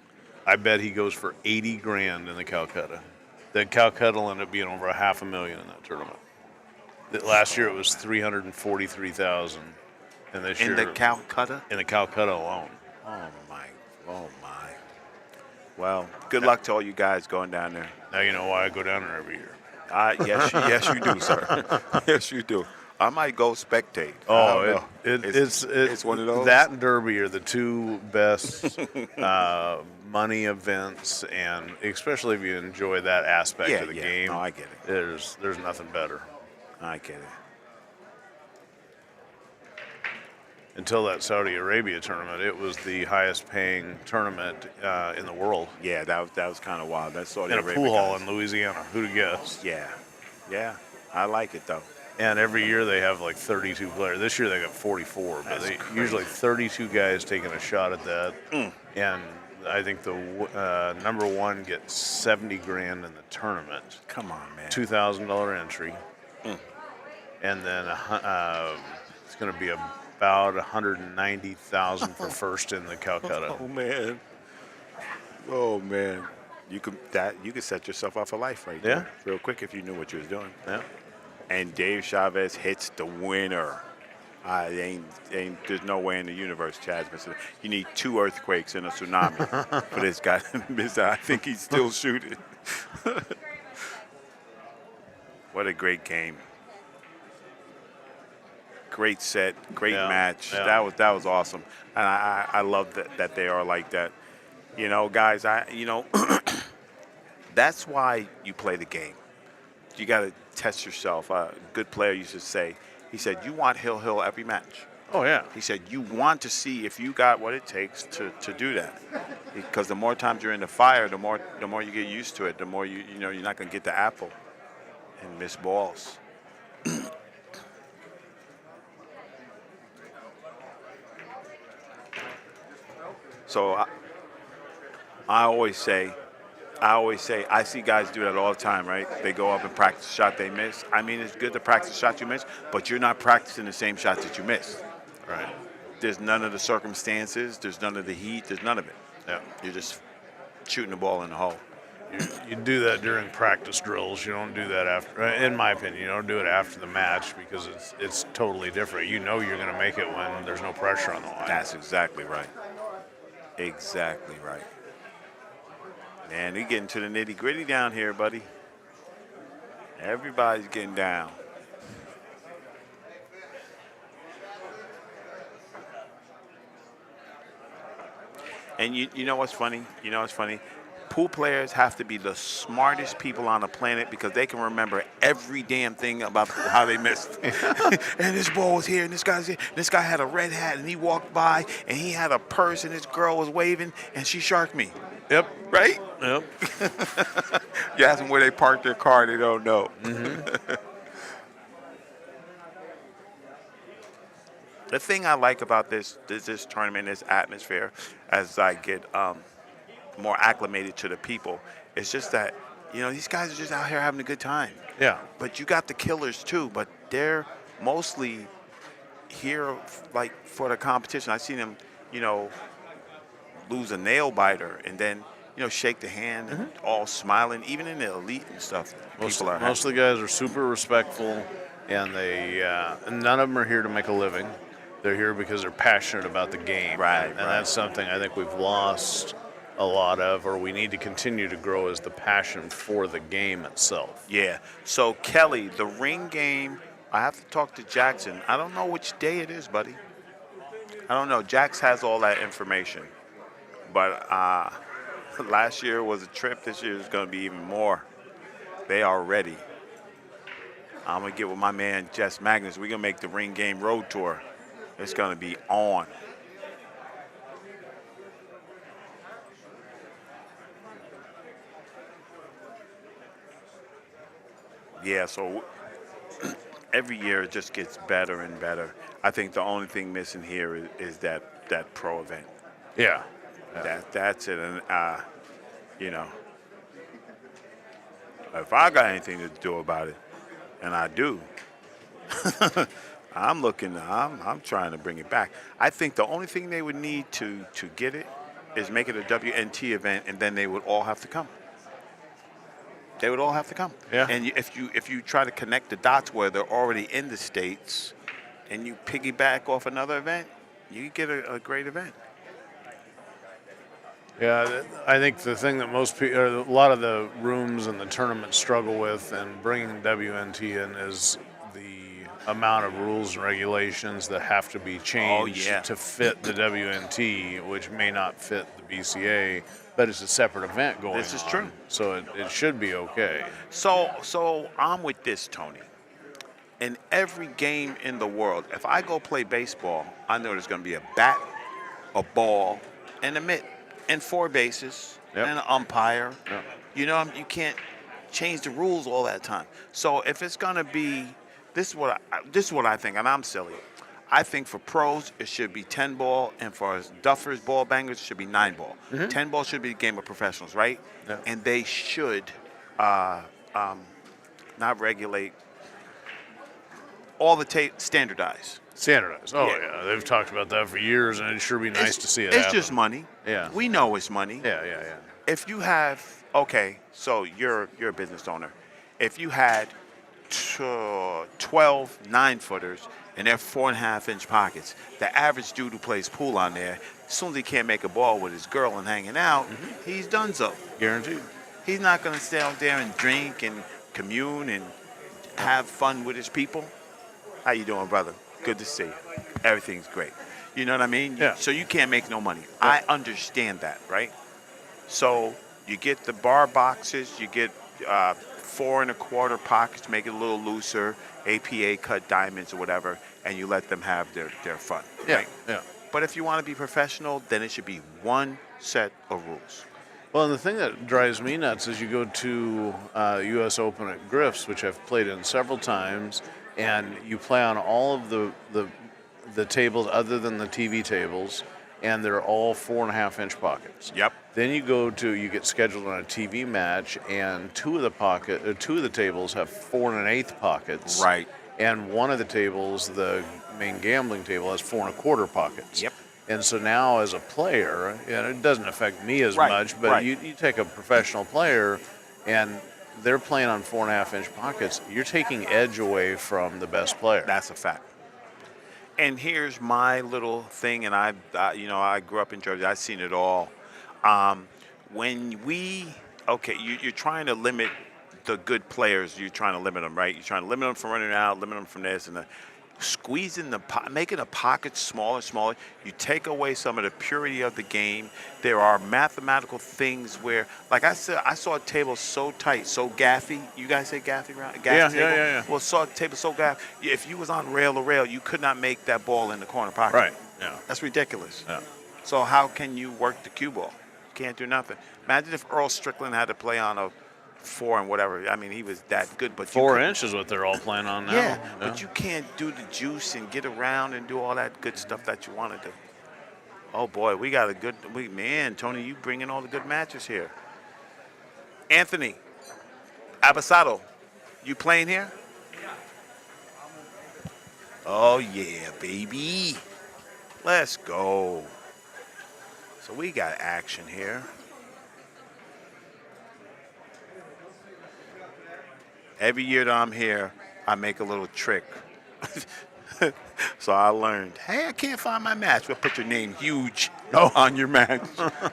I bet he goes for $80,000 in the Calcutta. The Calcutta will end up being over $500,000 in that tournament. Last year it was $343,000, and this year in the Calcutta. In the Calcutta alone. Oh my. Well, good luck to all you guys going down there. Now you know why I go down there every year. Yes, you do, sir. Yes, you do. I might go spectate. Oh, it's one of those. That and Derby are the two best money events, and especially if you enjoy that aspect of the game. No, I get it. There's nothing better. I get it. Until that Saudi Arabia tournament, it was the highest paying tournament in the world. Yeah, that was kind of wild. That's Saudi Arabia. In a pool hall in Louisiana. Who'd have guessed? Yeah. I like it though. And every year they have like 32 players. This year they got 44, but usually 32 guys taking a shot at that. And I think the number 1 gets $70,000 in the tournament. Come on, man. $2,000 entry. And then it's going to be about $190,000 for first in the Calcutta. Oh man. You could set yourself up for life right there, real quick if you knew what you was doing. Yeah. And Dave Chavez hits the winner. There's no way in the universe, Chad. You need 2 earthquakes and a tsunami for this guy to miss that. I think he's still shooting. What a great game. Great set, great match. Yeah. That was awesome. And I love that they are like that. You know, guys, that's why you play the game. You got to test yourself. A good player used to say, he said, you want hill every match. Oh, yeah. He said, you want to see if you got what it takes to do that. Because the more times you're in the fire, the more you get used to it, the more you're not going to get the apple and miss balls. So I always say, I see guys do that all the time, right? They go up and practice a shot they miss. I mean, it's good to practice a shot you miss, but you're not practicing the same shots that you miss. Right. There's none of the circumstances. There's none of the heat. There's none of it. Yeah. You're just shooting the ball in the hole. You do that during practice drills. You don't do that after, in my opinion, you don't do it after the match because it's totally different. You know you're going to make it when there's no pressure on the line. That's exactly right. Exactly right. Man, we getting to the nitty gritty down here, buddy. Everybody's getting down. And you know what's funny? You know what's funny? Pool players have to be the smartest people on the planet because they can remember every damn thing about how they missed. And this ball was here, and this guy's here. This guy had a red hat, and he walked by, and he had a purse, and this girl was waving, and she sharked me. Yep. Right? Yep. You ask them where they parked their car, they don't know. Mm-hmm. The thing I like about this tournament, this atmosphere, as I get more acclimated to the people, it's just that, these guys are just out here having a good time. Yeah. But you got the killers too, but they're mostly here like for the competition. I seen them, lose a nail biter and then, shake the hand and all smiling, even in the elite and stuff. Most of the guys are super respectful, and and none of them are here to make a living. They're here because they're passionate about the game. Right. And that's something I think we've lost a lot of, or we need to continue to grow, is the passion for the game itself. Yeah. So, Kelly, the ring game, I have to talk to Jackson. I don't know which day it is, buddy. I don't know. Jax has all that information. But last year was a trip. This year is going to be even more. They are ready. I'm going to get with my man, Jess Magnus. We're going to make the ring game road tour. It's going to be on. Yeah, so every year it just gets better and better. I think the only thing missing here is that pro event. Yeah. That's it. And, if I got anything to do about it, and I do, I'm trying to bring it back. I think the only thing they would need to get it is make it a WNT event, and then they would all have to come. They would all have to come. Yeah. And if you try to connect the dots where they're already in the States, and you piggyback off another event, you get a great event. Yeah, I think the thing that a lot of the rooms and the tournaments struggle with and bringing WNT in is the amount of rules and regulations that have to be changed to fit the WNT, which may not fit the BCA, but it's a separate event going on. This is true. So it should be okay. So I'm with this, Tony. In every game in the world, if I go play baseball, I know there's going to be a bat, a ball, and a mitt, and 4 bases, and an umpire. Yep. You can't change the rules all that time. So if it's going to be, this is what I think, and I'm silly. I think for pros, it should be 10 ball, and for duffers, ball bangers, it should be 9 ball. 10 ball should be the game of professionals, right? Yeah. And they should not regulate all the standardized. Standardized. Oh, yeah. They've talked about that for years, and it'd sure be nice to see it It's happen. just money. Yeah. We know it's money. Yeah. If you have Okay, so you're a business owner. If you had 12 9-footers and they're 4.5 inch pockets, the average dude who plays pool on there, as soon as he can't make a ball with his girl and hanging out, he's done so. Guaranteed. He's not going to stay out there and drink and commune and have fun with his people. How you doing, brother? Good to see you. Everything's great. You know what I mean? Yeah. So you can't make no money. I understand that, right? So you get the bar boxes, you get 4.25 pockets, make it a little looser, APA cut diamonds or whatever, and you let them have their fun, right? Yeah. But if you want to be professional, then it should be one set of rules. Well, and the thing that drives me nuts is you go to U.S. Open at Griff's, which I've played in several times, and you play on all of the tables other than the TV tables, and they're all 4.5 inch pockets. Yep. Then you get scheduled on a TV match, and two of the tables have 4 1/8 pockets. Right. And one of the tables, the main gambling table, has 4 1/4 pockets. Yep. And so now, as a player, and it doesn't affect me as Right, much, but right. you take a professional player, and they're playing on 4.5 inch pockets. You're taking edge away from the best player. That's a fact. And here's my little thing, and I grew up in Jersey. I've seen it all. You're trying to limit the good players. You're trying to limit them, right? You're trying to limit them from running out, limit them from this and that. Squeezing making the pockets smaller, smaller. You take away some of the purity of the game. There are mathematical things where, like I said, I saw a table so tight, so gaffy. You guys say gaffy, right? Gaff table? Yeah. Well, saw a table so gaffy. If you was on rail to rail, you could not make that ball in the corner pocket. Right. Yeah. That's ridiculous. Yeah. So how can you work the cue ball? You can't do nothing. Imagine if Earl Strickland had to play on a 4 and whatever. I mean, he was that good, but 4 inch is what they're all playing on now. Yeah, but you can't do the juice and get around and do all that good stuff that you want to do. Oh boy, we got a good. Tony, you bringing all the good matches here. Anthony Abasado, you playing here? Oh yeah, baby. Let's go. So we got action here. Every year that I'm here, I make a little trick. So I learned, hey, I can't find my match. We'll put your name huge on your match.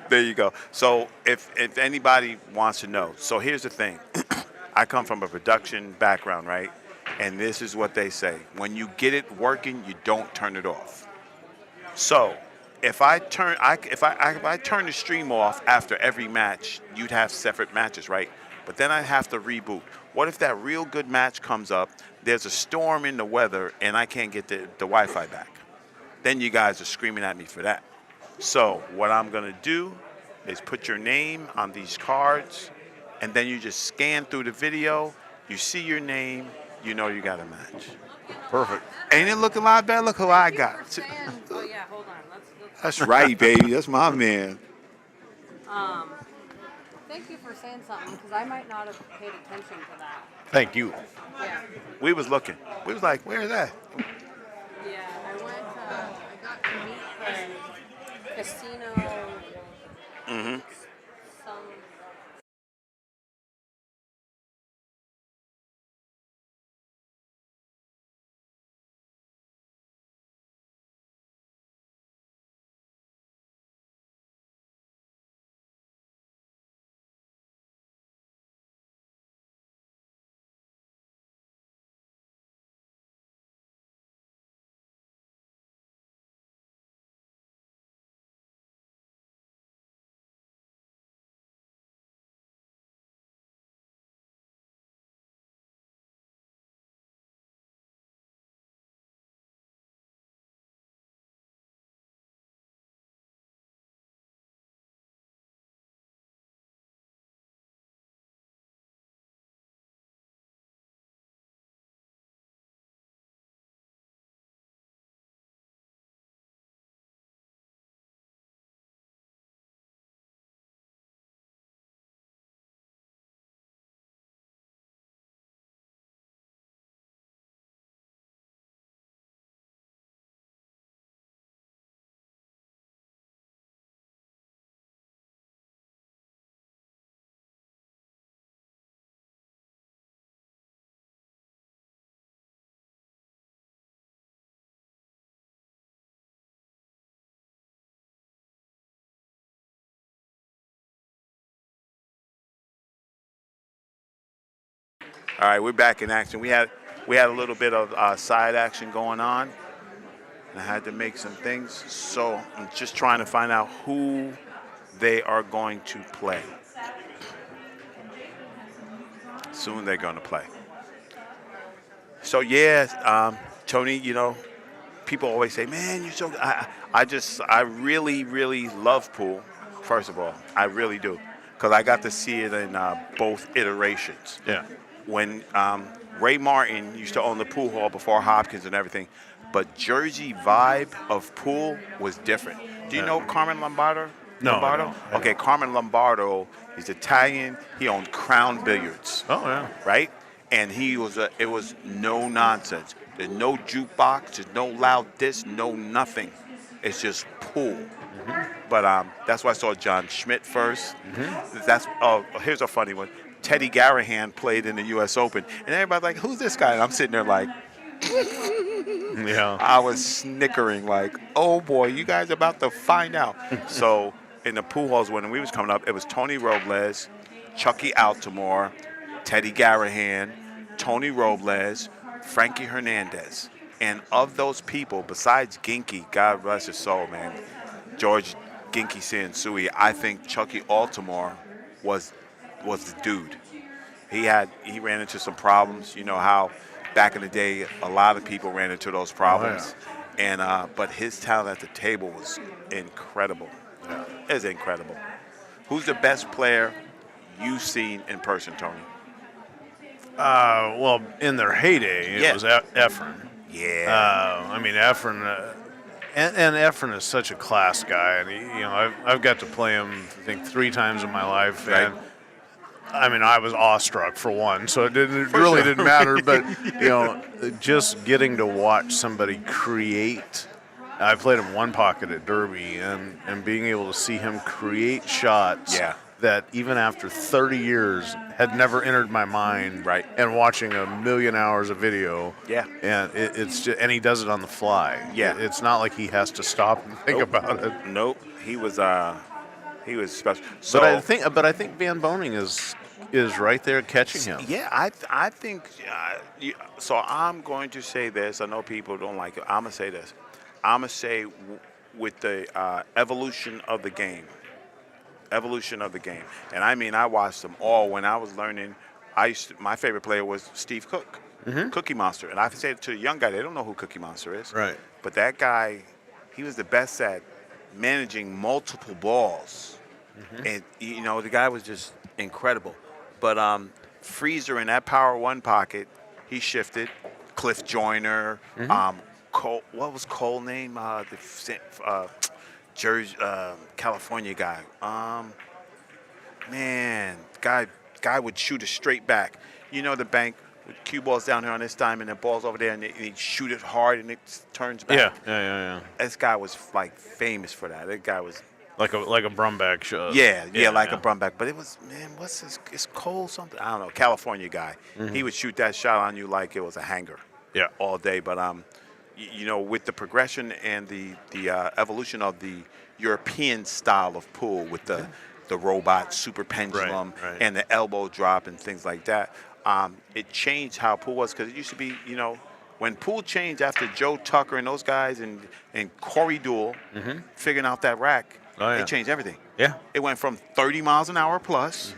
There you go. So if anybody wants to know, so here's the thing. I come from a production background, right? And this is what they say. When you get it working, you don't turn it off. So if I turn the stream off after every match, you'd have separate matches, right? But then I'd have to reboot. What if that real good match comes up, there's a storm in the weather, and I can't get the Wi-Fi back? Then you guys are screaming at me for that. So what I'm going to do is put your name on these cards, and then you just scan through the video. You see your name, you know you got a match. Perfect. Ain't it looking a lot better? Look who I got. Oh yeah, hold on. Let's That's right, baby. That's my man. Thank you for saying something because I might not have paid attention to that. Thank you. Yeah. We was looking. We was like, where is that? Yeah, I got to meet the casino. Mm-hmm. All right, we're back in action. We had a little bit of side action going on, and I had to make some things. So I'm just trying to find out who they are going to play. Soon they're going to play. So yeah, Tony, you know, people always say, "Man, you're so." I really, really love pool. First of all, I really do, because I got to see it in both iterations. Yeah. When Ray Martin used to own the pool hall before Hopkins and everything, but Jersey vibe of pool was different. Do you know Carmen Lombardo? No, Lombardo? I don't. Okay, Carmen Lombardo. He's Italian. He owned Crown Billiards. Oh yeah. Right? And it was no nonsense. There's no jukebox. There's no loud this. No nothing. It's just pool. But that's why I saw John Schmidt first. Here's a funny one. Teddy Garahan played in the U.S. Open, and everybody's like, "Who's this guy?" And I'm sitting there like, Yeah. I was snickering like, "Oh boy, you guys are about to find out." So in the pool halls when we was coming up, it was Tony Robles, Chucky Altimore, Teddy Garahan, Tony Robles, Frankie Hernandez. And of those people, besides Ginky, God bless his soul, man, George Ginky Sansui, I think Chucky Altimore was the dude. He ran into some problems. You know how back in the day a lot of people ran into those problems. Oh, And but his talent at the table was incredible. It was incredible. Who's the best player you've seen in person, Tony? Well, in their heyday, it was Efren. Yeah. I mean, Efren, and Efren is such a class guy, and I've got to play him, I think, 3 times in my life, Right. and I mean, I was awestruck for one, so it really didn't matter. But just getting to watch somebody create. I played him one pocket at Derby, and being able to see him create shots that even after 30 years had never entered my mind. Right. And watching a million hours of video. Yeah. And it's just, and he does it on the fly. Yeah. It's not like he has to stop and think about it. Nope. He was special. So But I think Van Boning is right there catching him. Yeah, I think. So I'm going to say this. I know people don't like it. I'm gonna say this. I'm gonna say with the evolution of the game. And I mean, I watched them all when I was learning. My favorite player was Steve Cook, Cookie Monster. And I say it to the young guy, they don't know who Cookie Monster is. Right. But that guy, he was the best at managing multiple balls. And, the guy was just incredible. But Freezer in that Power One pocket, he shifted. Cliff Joyner, Cole, what was Cole's name? The Jersey, California guy. Guy would shoot it straight back. The bank with cue balls down here on this time, and the ball's over there, and he'd shoot it hard, and it turns back. Yeah. This guy was like famous for that. That guy was like a Brumback shot. Yeah, like a Brumback. But it was, man, it's Cole something? I don't know. California guy. He would shoot that shot on you like it was a hanger. Yeah. All day. But with the progression and the evolution of the European style of pool with the robot super pendulum Right. and the elbow drop and things like that, it changed how pool was, because it used to be, when pool changed after Joe Tucker and those guys and Corey Deuel figuring out that rack, it changed everything. Yeah. It went from 30 miles an hour plus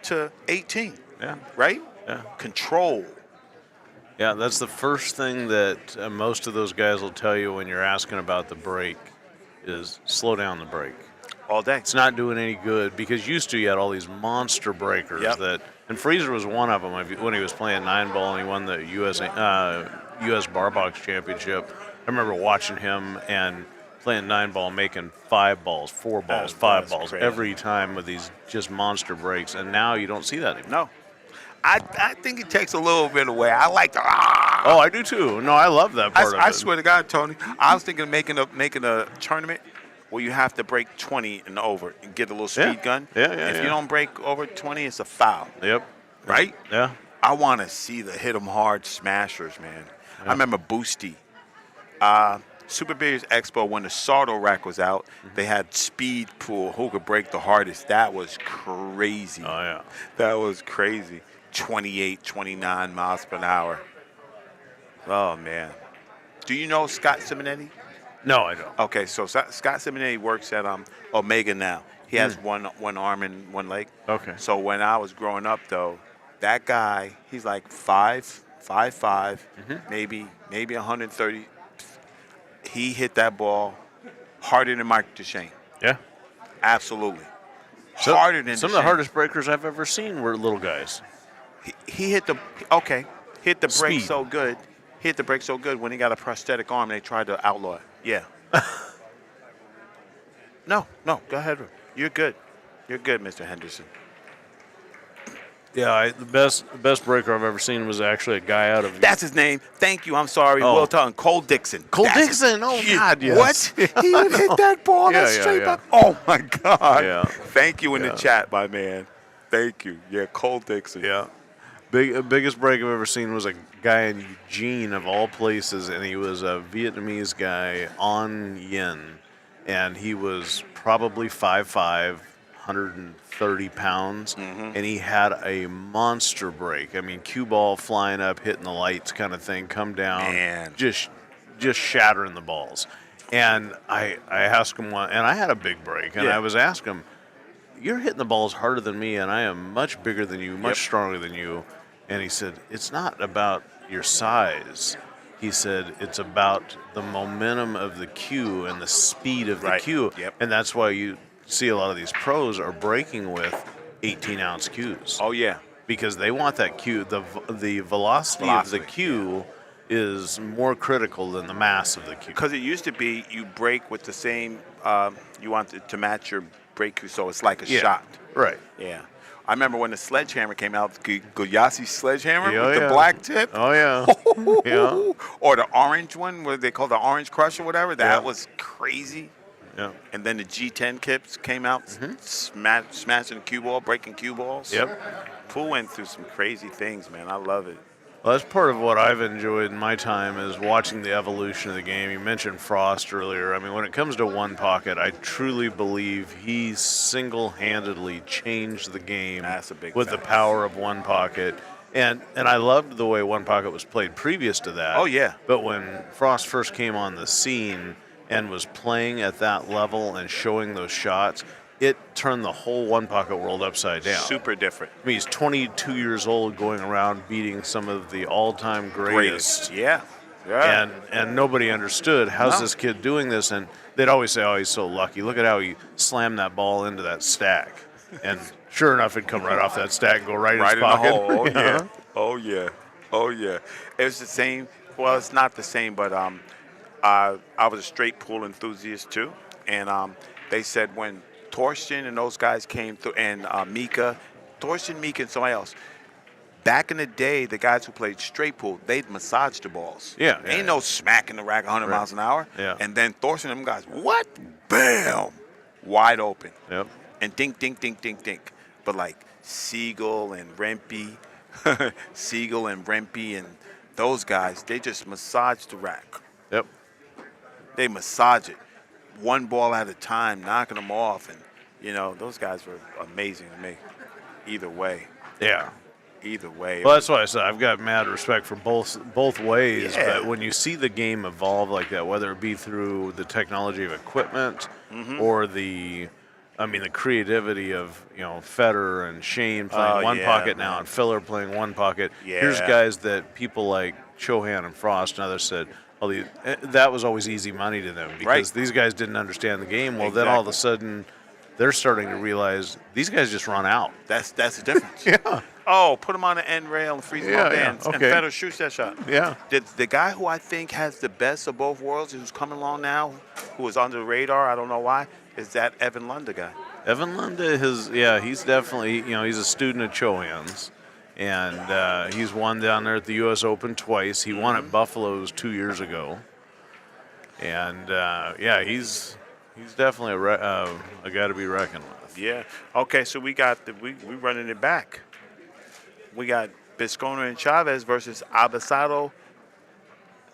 to 18. Yeah. Right? Yeah. Control. Yeah, that's the first thing that most of those guys will tell you when you're asking about the break is slow down the break. All day. It's not doing any good, because used to you had all these monster breakers and Freezer was one of them when he was playing 9-ball and he won the U.S. Bar Box Championship. I remember watching him and playing 9-ball, making 5 balls, 4 balls, 5 balls crazy. every time with these just monster breaks, and now you don't see that anymore. No. I think it takes a little bit away. I like the Oh, I do too. No, I love that part of it. I swear to God, Tony, I was thinking of making a tournament where you have to break 20 and over and get a little speed gun. If you don't break over 20, it's a foul. Yep. Right? Yeah. I want to see the hit 'em hard smashers, man. I remember Boosty. Super Billiards Expo, when the Sardo rack was out, they had speed pool, who could break the hardest. That was crazy. Oh, yeah. That was crazy. 28, 29 miles per hour. Oh, man. Do you know Scott Simonetti? No, I don't. Okay, so Scott Simonetti works at Omega now. He has one arm and one leg. Okay. So when I was growing up, though, that guy, he's like 5'5", maybe 130. He hit that ball harder than Mike Duchesne. Yeah. Absolutely. So, Harder than some of the Duchesne. hardest breakers I've ever seen were little guys. He hit the brake Speed. so good. Hit the brake so good when he got a prosthetic arm, they tried to outlaw it. Yeah. No, go ahead. You're good. You're good, Mr. Henderson. Yeah, the best breaker I've ever seen was actually a guy out of. That's his name. Thank you. I'm sorry. Oh. Will Tongue. Cole Dixon. Cole That's Dixon. Oh, God, yes. What? He would hit that ball Yeah, that yeah, straight yeah. back. Oh, my God. Yeah. Thank you in the chat, my man. Thank you. Yeah, Cole Dixon. Yeah. Biggest break I've ever seen was a guy in Eugene, of all places, and he was a Vietnamese guy on yin, and he was probably 5'5", 130 pounds, and he had a monster break. I mean, cue ball flying up, hitting the lights kind of thing, come down, Man. just shattering the balls. And I asked him one, and I had a big break, and Yeah. I was asking him, you're hitting the balls harder than me, and I am much bigger than you, much stronger than you. And he said, it's not about your size. He said, it's about the momentum of the cue and the speed of the cue. Yep. And that's why you see a lot of these pros are breaking with 18-ounce cues. Oh, yeah. Because they want that cue. The velocity of the cue is more critical than the mass of the cue. Because it used to be you break with the same, you want it to match your break cue, so it's like a shot. Right. Yeah. I remember when the sledgehammer came out, Guyassi's sledgehammer Yeah, with yeah. the black tip. Oh, yeah. Yeah. Or the orange one, what they call the orange crush or whatever. That Yeah. was crazy. Yeah. And then the G10 kips came out, smashing the cue ball, breaking cue balls. Yep. Poole went through some crazy things, man. I love it. Well, that's part of what I've enjoyed in my time is watching the evolution of the game. You mentioned Frost earlier. I mean, when it comes to One Pocket, I truly believe he single-handedly changed the game That's a big with the fact. power of One Pocket. And I loved the way One Pocket was played previous to that. Oh, yeah. But when Frost first came on the scene and was playing at that level and showing those shots, it turned the whole One Pocket world upside down. Super different. I mean, he's 22 years old going around beating some of the all-time greatest. Yeah. Yeah. And nobody understood, how's this kid doing this? And they'd always say, oh, he's so lucky. Look at how he slammed that ball into that stack. And sure enough, it'd come right off that stack and go right in his Right in the pocket. hole. Oh, yeah. Oh, yeah. Oh, yeah. It was the same. Well, it's not the same, but I was a straight pool enthusiast, too. And they said when Torsten and those guys came through, and Mika, Torsten, Mika, and somebody else. Back in the day, the guys who played straight pool, they'd massage the balls. Yeah. Ain't no smacking the rack 100 miles an hour. Yeah. And then Torsten and them guys, what? Bam! Wide open. Yep. And dink, dink, dink, dink, dink. But like Siegel and Rempe, and those guys, they just massage the rack. Yep. They massage it. One ball at a time, knocking them off. And, those guys were amazing to me. Either way. Yeah. Either way. Well, that's why I said I've got mad respect for both ways. Yeah. But when you see the game evolve like that, whether it be through the technology of equipment or the creativity of Federer and Shane playing One Pocket now and Filler playing One Pocket. Yeah. Here's guys that people like Chohan and Frost and others said, that was always easy money to them because these guys didn't understand the game. Well, then all of a sudden they're starting to realize these guys just run out. That's the difference. Yeah. Oh, put him on the end rail and freeze him up and Federer shoots that shot. Yeah. The guy who I think has the best of both worlds, who's coming along now, who is under the radar, I don't know why, is that Evan Lunda guy. Evan Lunda, he's definitely, he's a student of Chohan's. And he's won down there at the U.S. Open twice. He won at Buffalo's 2 years ago. And, he's definitely a guy to be reckoned with. Yeah. Okay, so we running it back. We got Biscona and Chavez versus Abasado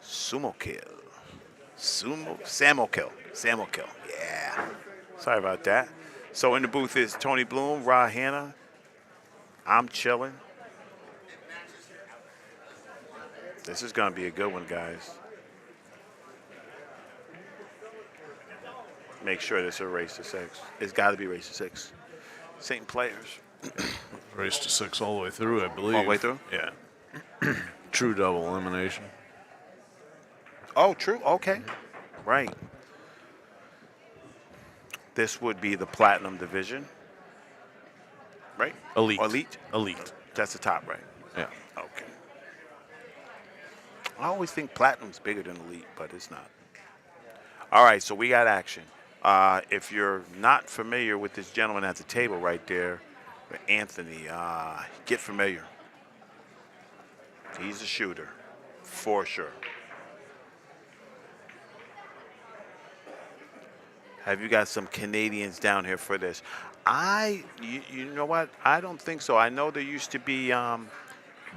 Samokil. Yeah. Sorry about that. So in the booth is Tony Bloom, Hanna. I'm chilling. This is going to be a good one, guys. Make sure this is a race to 6. It's got to be race to 6. Same players. Race to 6 all the way through, I believe. All the way through? Yeah. True double elimination. Oh, true. Okay. Right. This would be the platinum division. Right? Elite. Or elite? Elite. That's the top, right? Yeah. Okay. I always think platinum's bigger than elite, but it's not. All right, so we got action. If you're not familiar with this gentleman at the table right there, Anthony, get familiar. He's a shooter, for sure. Have you got some Canadians down here for this? You know what? I don't think so. I know there used to be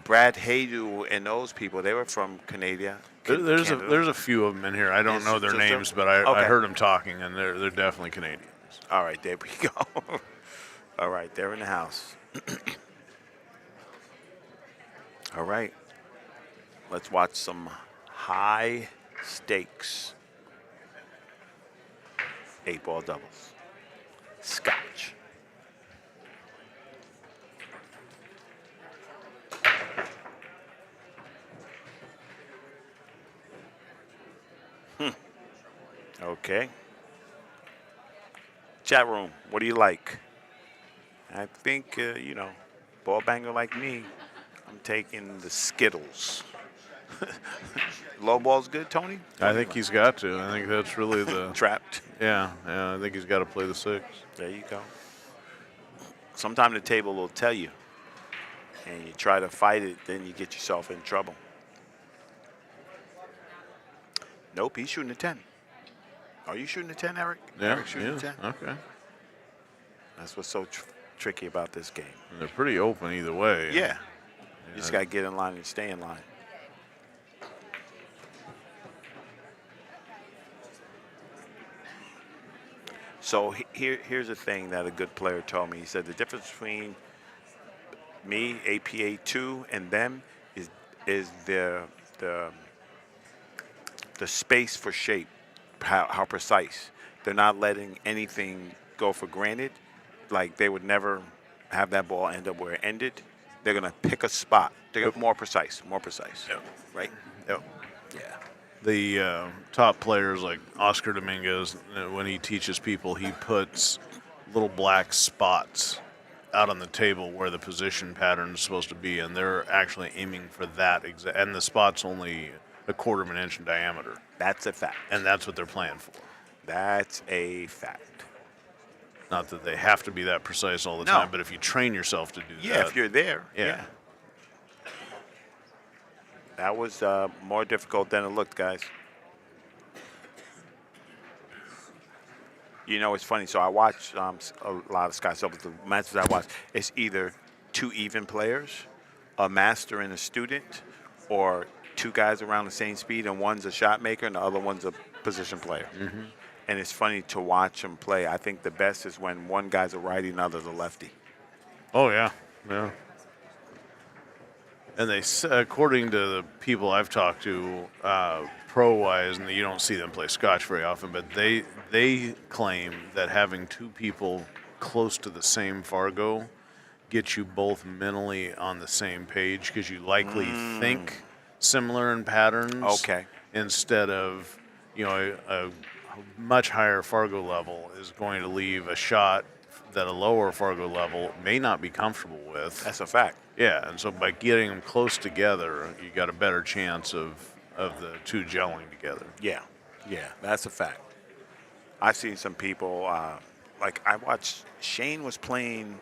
Brad Haydu and those people. They were from Canada. There's a few of them in here. I don't know their names, but I heard them talking, and they're definitely Canadians. All right, there we go. All right, they're in the house. All right. Let's watch some high stakes 8-ball doubles. Scotch. Okay. Chat room, what do you like? I think, ball banger like me, I'm taking the Skittles. Low ball's good, Tony? I think he's got to. I think that's really the... Trapped. Yeah, I think he's got to play the 6. There you go. Sometimes the table will tell you, and you try to fight it, then you get yourself in trouble. Nope, he's shooting a 10. Are you shooting a 10, Eric? Yeah, Eric's shooting a 10? Okay. That's what's so tricky about this game. And they're pretty open either way. Yeah. You just got to get in line and stay in line. So here's a thing that a good player told me. He said the difference between me, APA 2, and them is the space for shape, how precise. They're not letting anything go for granted. Like they would never have that ball end up where it ended. They're gonna pick a spot. They're gonna more precise. Yep. Right? Yep. Yeah. The top players like Oscar Dominguez, when he teaches people, he puts little black spots out on the table where the position pattern is supposed to be, and they're actually aiming for that and the spot's only a quarter of an inch in diameter. That's a fact. And that's what they're playing for. That's a fact. Not that they have to be that precise all the time, but if you train yourself to do that. Yeah, if you're there. Yeah. That was more difficult than it looked, guys. You know, it's funny. So I watch a lot of Scott Silver. The matches I watch, it's either 2 even players, a master and a student, or 2 guys around the same speed, and one's a shot maker and the other one's a position player. Mm-hmm. And it's funny to watch them play. I think the best is when one guy's a righty and the other's a lefty. Oh, yeah. Yeah. And they, according to the people I've talked to, pro-wise, and you don't see them play Scotch very often, but they claim that having 2 people close to the same Fargo gets you both mentally on the same page because you likely think similar in patterns. Okay. Instead of, a much higher Fargo level is going to leave a shot that a lower Fargo level may not be comfortable with. That's a fact. Yeah, and so by getting them close together, you got a better chance of the 2 gelling together. Yeah, that's a fact. I've seen some people, like I watched Shane was playing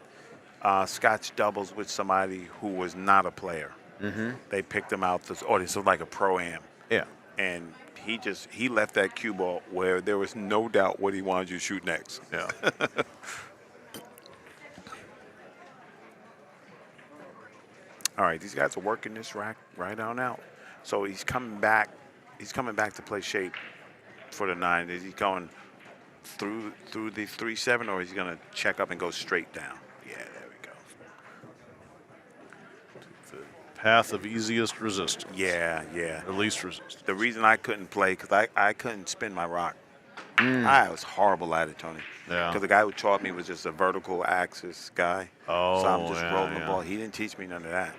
Scotch doubles with somebody who was not a player. Mm-hmm. They picked him out. This was like a pro-am. Yeah. And he left that cue ball where there was no doubt what he wanted you to shoot next. Yeah. All right, these guys are working this rack right on out. So he's coming back. He's coming back to play shape for the 9. Is he going through the 3-7, or is he going to check up and go straight down? Yeah, there we go. The path of easiest resistance. Yeah, yeah. Or least resistance. The reason I couldn't play because I couldn't spin my rock. I was horrible at it, Tony. Yeah. Because the guy who taught me was just a vertical axis guy. So I'm Oh, just yeah, rolling the yeah. ball. He didn't teach me none of that.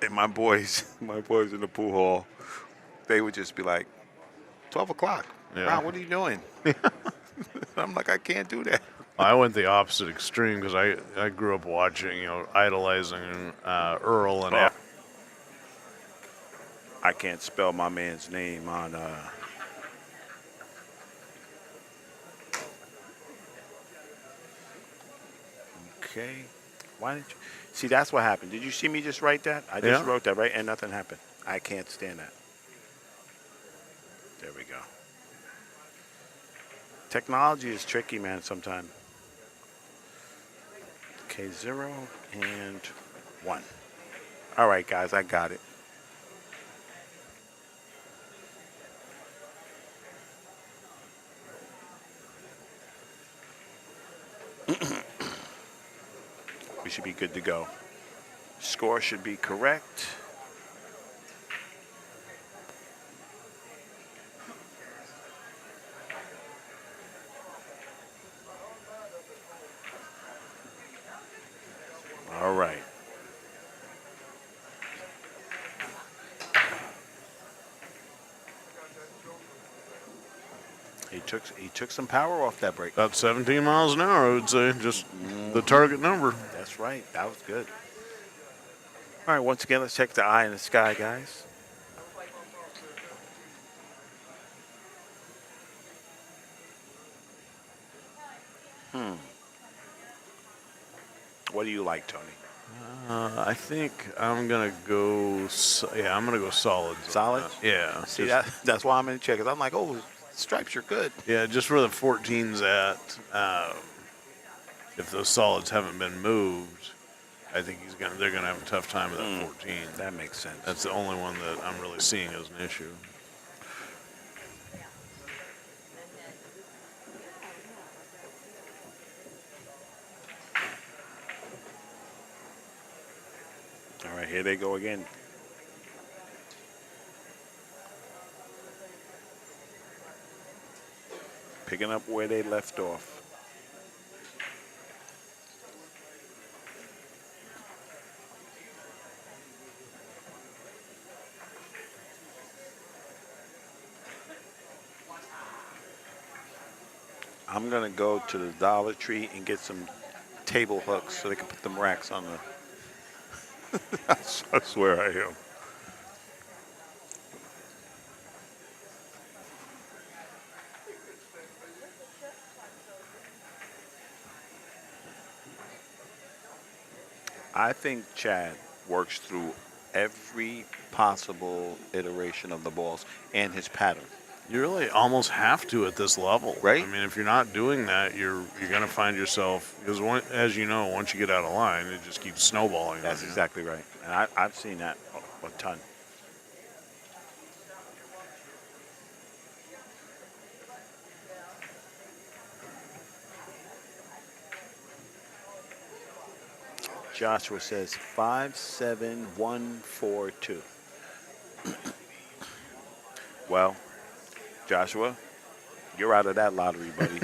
And my boys in the pool hall, they would just be like, 12 o'clock. Yeah. Wow, what are you doing? I'm like, I can't do that. I went the opposite extreme because I grew up watching, idolizing Earl and. Oh. I can't spell my man's name on. Okay. Why didn't you? See, that's what happened. Did you see me just write that? I just Yeah. wrote that, right? And nothing happened. I can't stand that. There we go. Technology is tricky, man, sometimes. Okay, 0 and 1. All right, guys, I got it. We should be good to go. Score should be correct. All right. He took some power off that break. About 17 miles an hour, I would say, just the target number. That's right. That was good. All right, once again, let's check the eye in the sky, guys. What do you like, Tony? I think I'm gonna go. I'm gonna go solid. Solid? Yeah. See, just- that's why I'm in check. Cause I'm like, oh, stripes are good. Yeah, just where the 14's at. If those solids haven't been moved, I think they're gonna have a tough time with that 14. That makes sense. That's the only one that I'm really seeing as an issue. All right, here they go again. Picking up where they left off. I'm gonna go to the Dollar Tree and get some table hooks so they can put them racks on the. I swear I am. I think Chad works through every possible iteration of the balls and his pattern. You really almost have to at this level, right? I mean, if you're not doing that, you're going to find yourself, because as you know, once you get out of line, it just keeps snowballing. That's exactly right, and I've seen that a ton. Joshua says 57142. Well, Joshua, you're out of that lottery, buddy.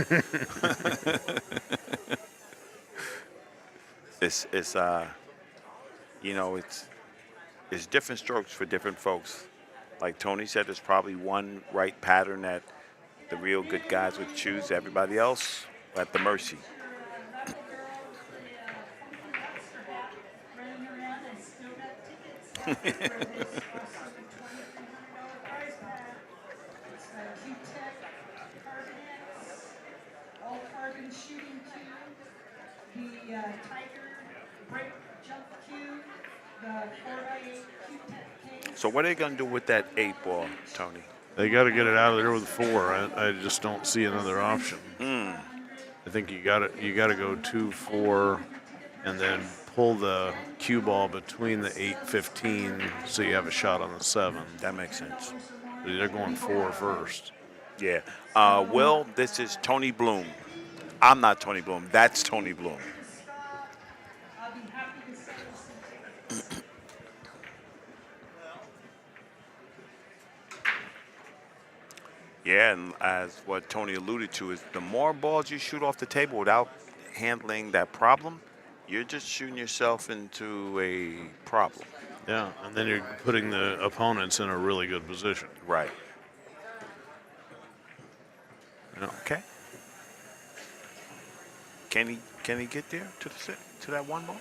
it's it's different strokes for different folks. Like Tony said, there's probably one right pattern that the real good guys would choose. Everybody else at the mercy. All-carbon shooting cube, the Tiger brake jump cube, the 4x8 cube case. So what are they gonna do with that 8 ball, Tony? They got to get it out of there with 4. I just don't see another option. I think you got to go 2, 4, and then pull the cue ball between the 8-15 so you have a shot on the 7. That makes sense. They're going 4 first. Yeah. Will, this is Tony Bloom. I'm not Tony Bloom. That's Tony Bloom. Yeah, and as what Tony alluded to is the more balls you shoot off the table without handling that problem, you're just shooting yourself into a problem. Yeah, and then you're putting the opponents in a really good position. Right. Yeah. Okay. Can he get there to to that one ball?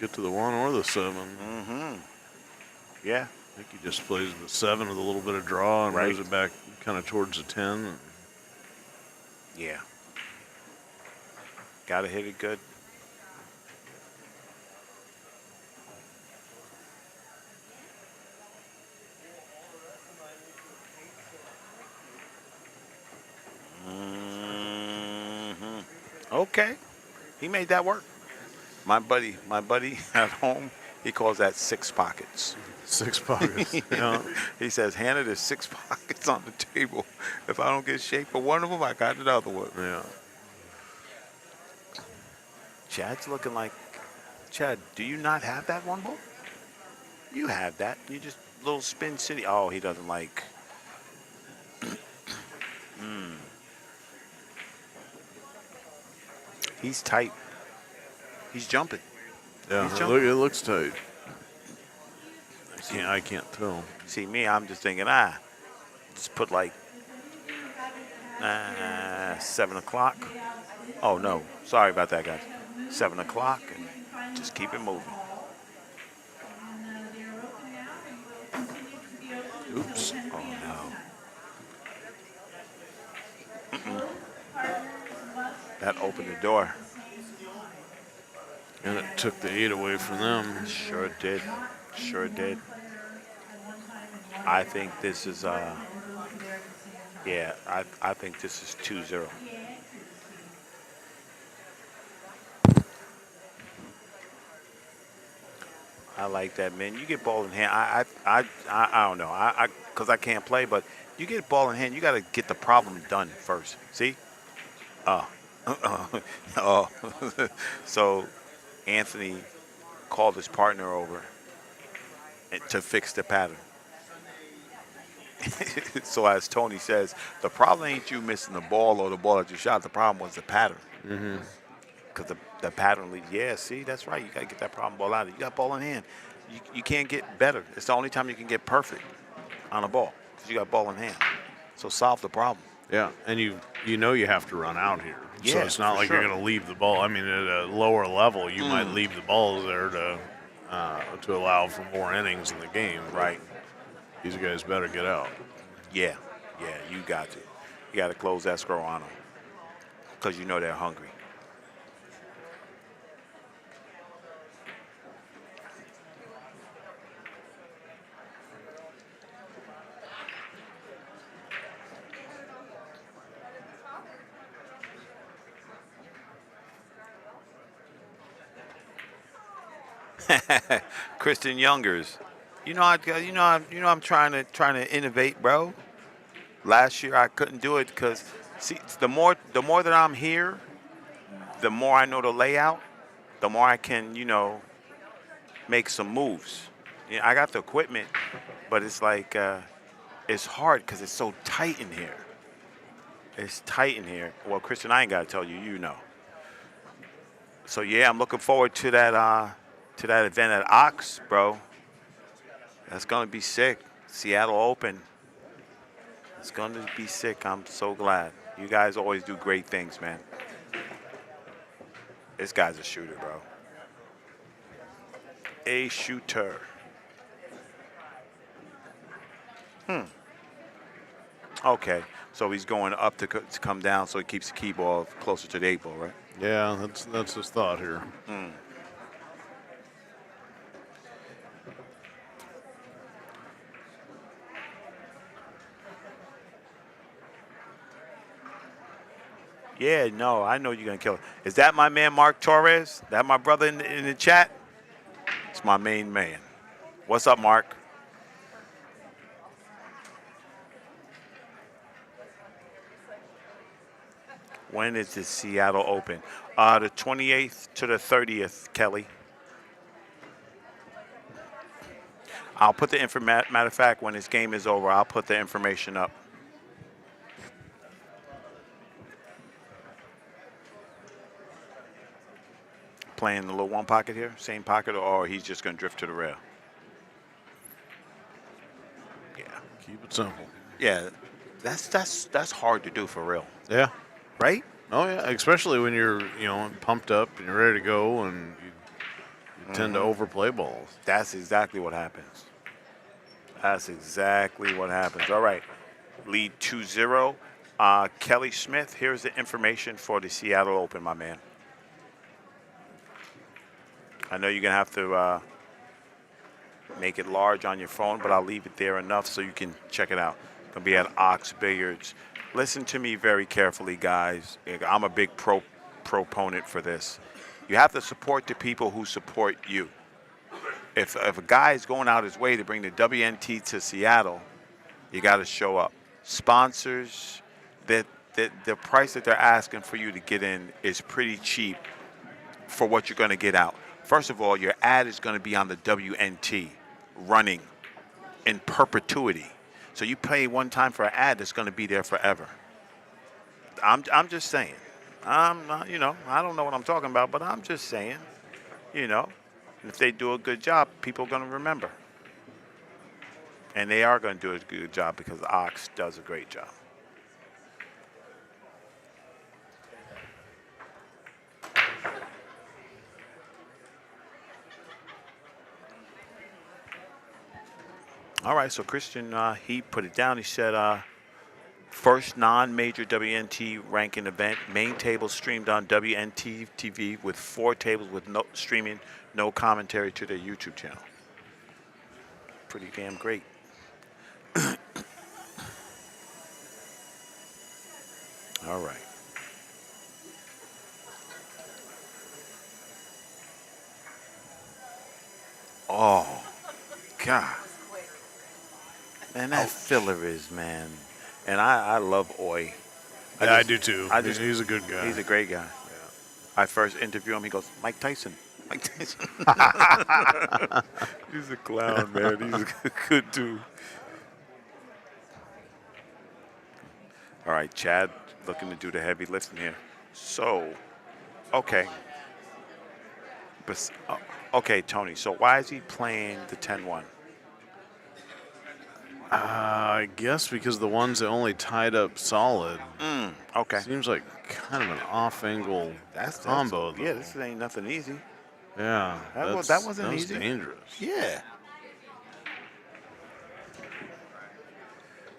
Get to the 1 or the 7. Mm-hmm. Yeah. I think he just plays the 7 with a little bit of draw and moves it back kind of towards the 10. Yeah. Gotta hit it good. Okay. He made that work. My buddy at home, he calls that 6 pockets. 6 pockets. Yeah. He says, Hannah, there's 6 pockets on the table. If I don't get shape for one of them, I got another one. Yeah. Chad's looking like, Chad, do you not have that one ball? You have that. You just little spin city. Oh, he doesn't like. He's tight. He's jumping. Yeah, He's jumping. it looks tight. I can't tell. See me, I'm just thinking, just put like 7 o'clock. Oh no, sorry about that, guys. 7 o'clock, and just keep it moving. Oops. Oh no. That opened the door. And it took the 8 away from them. Sure did. Sure did. I think this is yeah, I think this is 2-0. I like that, man. You get ball in hand. I don't know. Because I can't play, but you get ball in hand, you got to get the problem done first. See? Oh. So Anthony called his partner over to fix the pattern. So as Tony says, the problem ain't you missing the ball or the ball that you shot. The problem was the pattern. Mm-hmm. Because the pattern leads. Yeah, see, that's right. You got to get that problem ball out of it. You got ball in hand. You can't get better. It's the only time you can get perfect on a ball because you got ball in hand. So solve the problem. Yeah, and you have to run out here. So Yeah, it's not for like sure. you're going to leave the ball. I mean, at a lower level, you might leave the ball there to allow for more innings in the game. Right. These guys better get out. Yeah, you got to. You got to close escrow on them because you know they're hungry. Kristen Youngers, I'm trying to innovate, bro. Last year I couldn't do it because see, the more that I'm here, the more I know the layout, the more I can make some moves. I got the equipment, but it's like it's hard because it's so tight in here. It's tight in here. Well, Kristen, I ain't got to tell you, you know. So yeah, I'm looking forward to that event at Ox, bro. That's gonna be sick. Seattle Open. It's gonna be sick. I'm so glad. You guys always do great things, man. This guy's a shooter, bro. A shooter. Okay, so he's going up to come down, so he keeps the key ball closer to the 8 ball, right? Yeah, that's his thought here. Yeah, no, I know you're going to kill it. Is that my man, Mark Torres? That my brother in the chat? It's my main man. What's up, Mark? When is the Seattle Open? The 28th to the 30th, Kelly. I'll put the matter of fact, when this game is over, I'll put the information up. playing the little one pocket here, same pocket, or he's just going to drift to the rail? Yeah. Keep it simple. Yeah, that's hard to do for real, Yeah. right? Oh yeah, especially when you're pumped up and you're ready to go, and you tend to overplay balls. That's exactly what happens. That's exactly what happens. All right, lead 2-0. Kelly Smith, here's the information for the Seattle Open, my man. I know you're going to have to make it large on your phone, but I'll leave it there enough so you can check it out. It's going to be at Ox Billiards. Listen to me very carefully, guys. I'm a big proponent for this. You have to support the people who support you. If a guy is going out his way to bring the WNT to Seattle, you got to show up. Sponsors, the price that they're asking for you to get in is pretty cheap for what you're going to get out. First of all, your ad is going to be on the WNT running in perpetuity. So you pay one time for an ad that's going to be there forever. I'm just saying. I'm not, I don't know what I'm talking about, but I'm just saying, if they do a good job, people are going to remember. And they are going to do a good job because Ox does a great job. All right, so Christian, he put it down. He said, first non-major WNT ranking event, main table streamed on WNT TV with 4 tables with no streaming, no commentary to their YouTube channel. Pretty damn great. All right. Oh, God. Man, that filler is, man. And I love Oi. I do too. He's a good guy. He's a great guy. Yeah. I first interview him, he goes, Mike Tyson. Mike Tyson. He's a clown, man. He's a good dude. All right, Chad looking to do the heavy lifting here. So, okay. But, okay, Tony, so why is he playing the 10-1? I guess because the ones that only tied up solid. Okay. Seems like kind of an off-angle combo. Though. Yeah, this ain't nothing easy. Yeah. That wasn't easy. Dangerous. Yeah.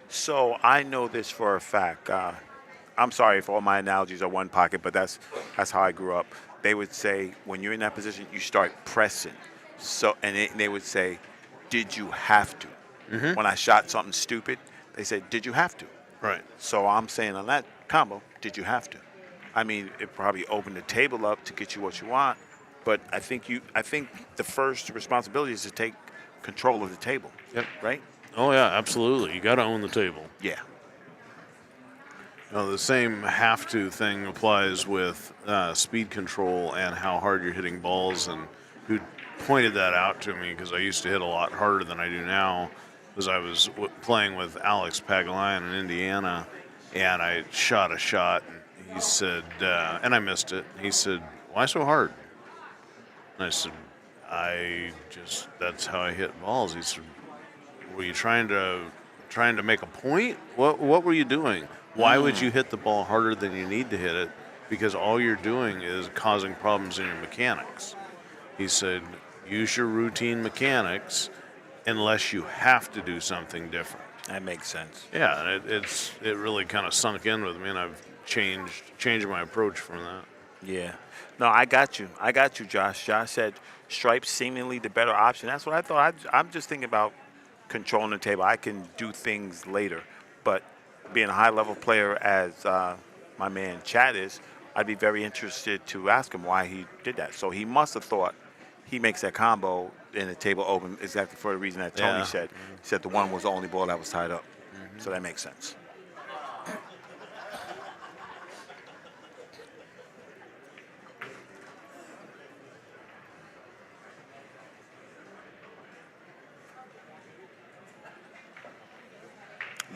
So I know this for a fact. I'm sorry if all my analogies are one pocket, but that's how I grew up. They would say when you're in that position, you start pressing. So and they would say, "Did you have to?" Mm-hmm. When I shot something stupid, they said, "Did you have to?" Right. So I'm saying on that combo, did you have to? I mean, it probably opened the table up to get you what you want, but I think the first responsibility is to take control of the table. Yep. Right? Oh yeah, absolutely. You got to own the table. Yeah. The same have to thing applies with speed control and how hard you're hitting balls. And who pointed that out to me, because I used to hit a lot harder than I do now, was I was playing with Alex Pagulayan in Indiana, and I shot a shot, and he said, and I missed it. He said, "Why so hard?" And I said, that's how I hit balls. He said, "Were you trying to make a point? What were you doing? Why would you hit the ball harder than you need to hit it? Because all you're doing is causing problems in your mechanics." He said, "Use your routine mechanics unless you have to do something different." That makes sense. Yeah, it really kind of sunk in with me, and I've changed my approach from that. Yeah. No, I got you, Josh. Josh said stripes seemingly the better option. That's what I thought. I'm just thinking about controlling the table. I can do things later, but being a high-level player as my man Chad is, I'd be very interested to ask him why he did that. So he must have thought he makes that combo in the table open exactly for the reason that Tony said. He said the one was the only ball that was tied up. Mm-hmm. So that makes sense.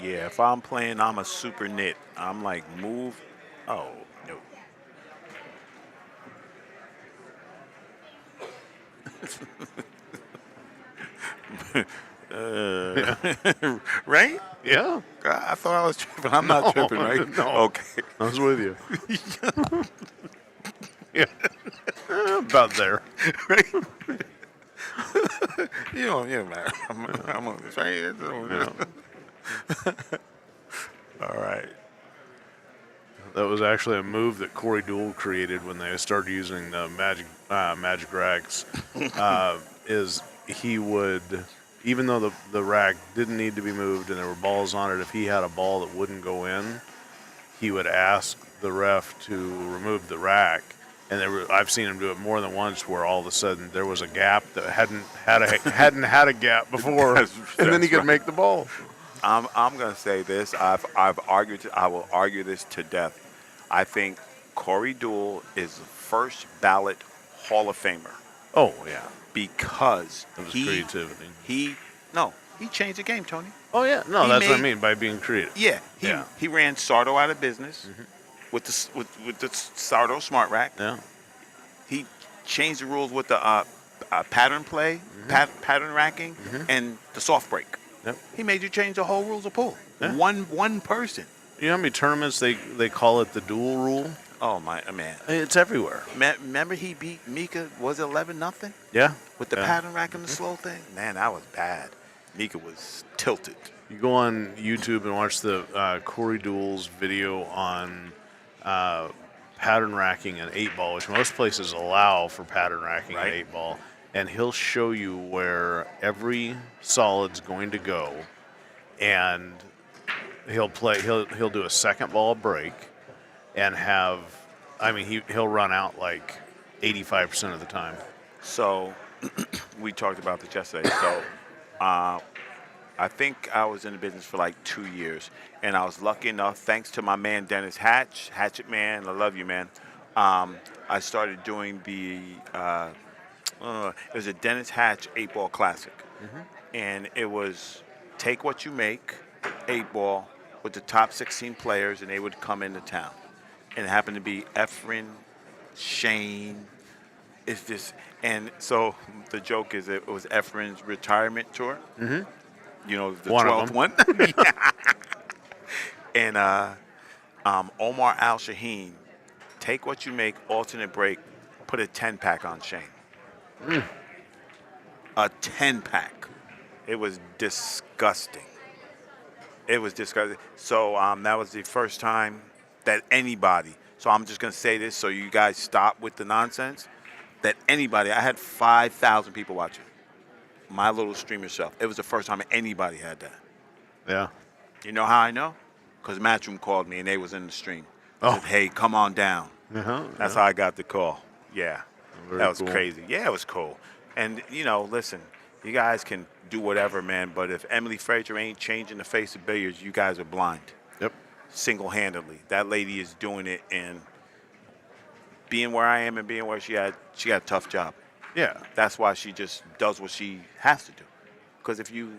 Yeah, if I'm playing, I'm a super nit. I'm like, move. Oh, no. Right? Yeah. I thought I was tripping. I'm not tripping, right? No. Okay. I was with you. Yeah. About there. Right? Yeah, man. I'm on this, right? Yeah. All right. That was actually a move that Corey Deuel created when they started using the magic racks. Is he would, even though the rack didn't need to be moved and there were balls on it, if he had a ball that wouldn't go in, he would ask the ref to remove the rack. And I've seen him do it more than once, where all of a sudden there was a gap that hadn't had a gap before, and then he could make the ball. I'm going to say this. I will argue this to death. I think Corey Deuel is the first ballot Hall of Famer Oh yeah, because that was he creativity. he changed the game, Tony. Oh yeah, no, He that's what I made- mean by being creative. Yeah, Yeah. he ran Sardo out of business with the Sardo Smart Rack. Yeah, He changed the rules with the pattern play, pattern racking, and the soft break. Yep. He made you change the whole rules of pool. Yeah. One person. you know how many tournaments they call it the dual rule? Oh my man! It's everywhere. Remember he beat Mika? Was it 11-0 Yeah, with the yeah. pattern rack and the slow thing? Man, that was bad. Mika was tilted. You go on YouTube and watch the Corey Deuel's video on pattern racking and 8-ball, which most places allow for pattern racking Right. and 8-ball, and he'll show you where every solid's going to go, and he'll do a second ball break, and he'll run out like 85% of the time. So we talked about this yesterday. So I think I was in the business for like 2 years, and I was lucky enough, thanks to my man Dennis Hatchet Man, I love you, man. I started doing the it was a Dennis Hatch 8-ball classic, and it was take what you make 8-ball with the top 16 players, and they would come into town, and it happened to be Efren, Shane. It's this, and so the joke is it was Efren's retirement tour. You know, the One of 12th them. one. And Omar Al Shaheen, take what you make, alternate break, put a 10-pack on Shane. A 10-pack. It was disgusting. It was disgusting. So that was the first time that anybody, so I'm just going to say this so you guys stop with the nonsense, that anybody, I had 5,000 people watching my little stream yourself. It was the first time anybody had that. Yeah. You know how I know? Because Matchroom called me and they was in the stream. Oh. Said, hey, come on down. That's how I got the call. Yeah. Very that was cool. crazy. Yeah, it was cool. And, listen, you guys can do whatever, man, but if Emily Frazier ain't changing the face of billiards, you guys are blind. Yep. Single-handedly. That lady is doing it, and being where I am and being where she got a tough job. Yeah. That's why she just does what she has to do. Because if you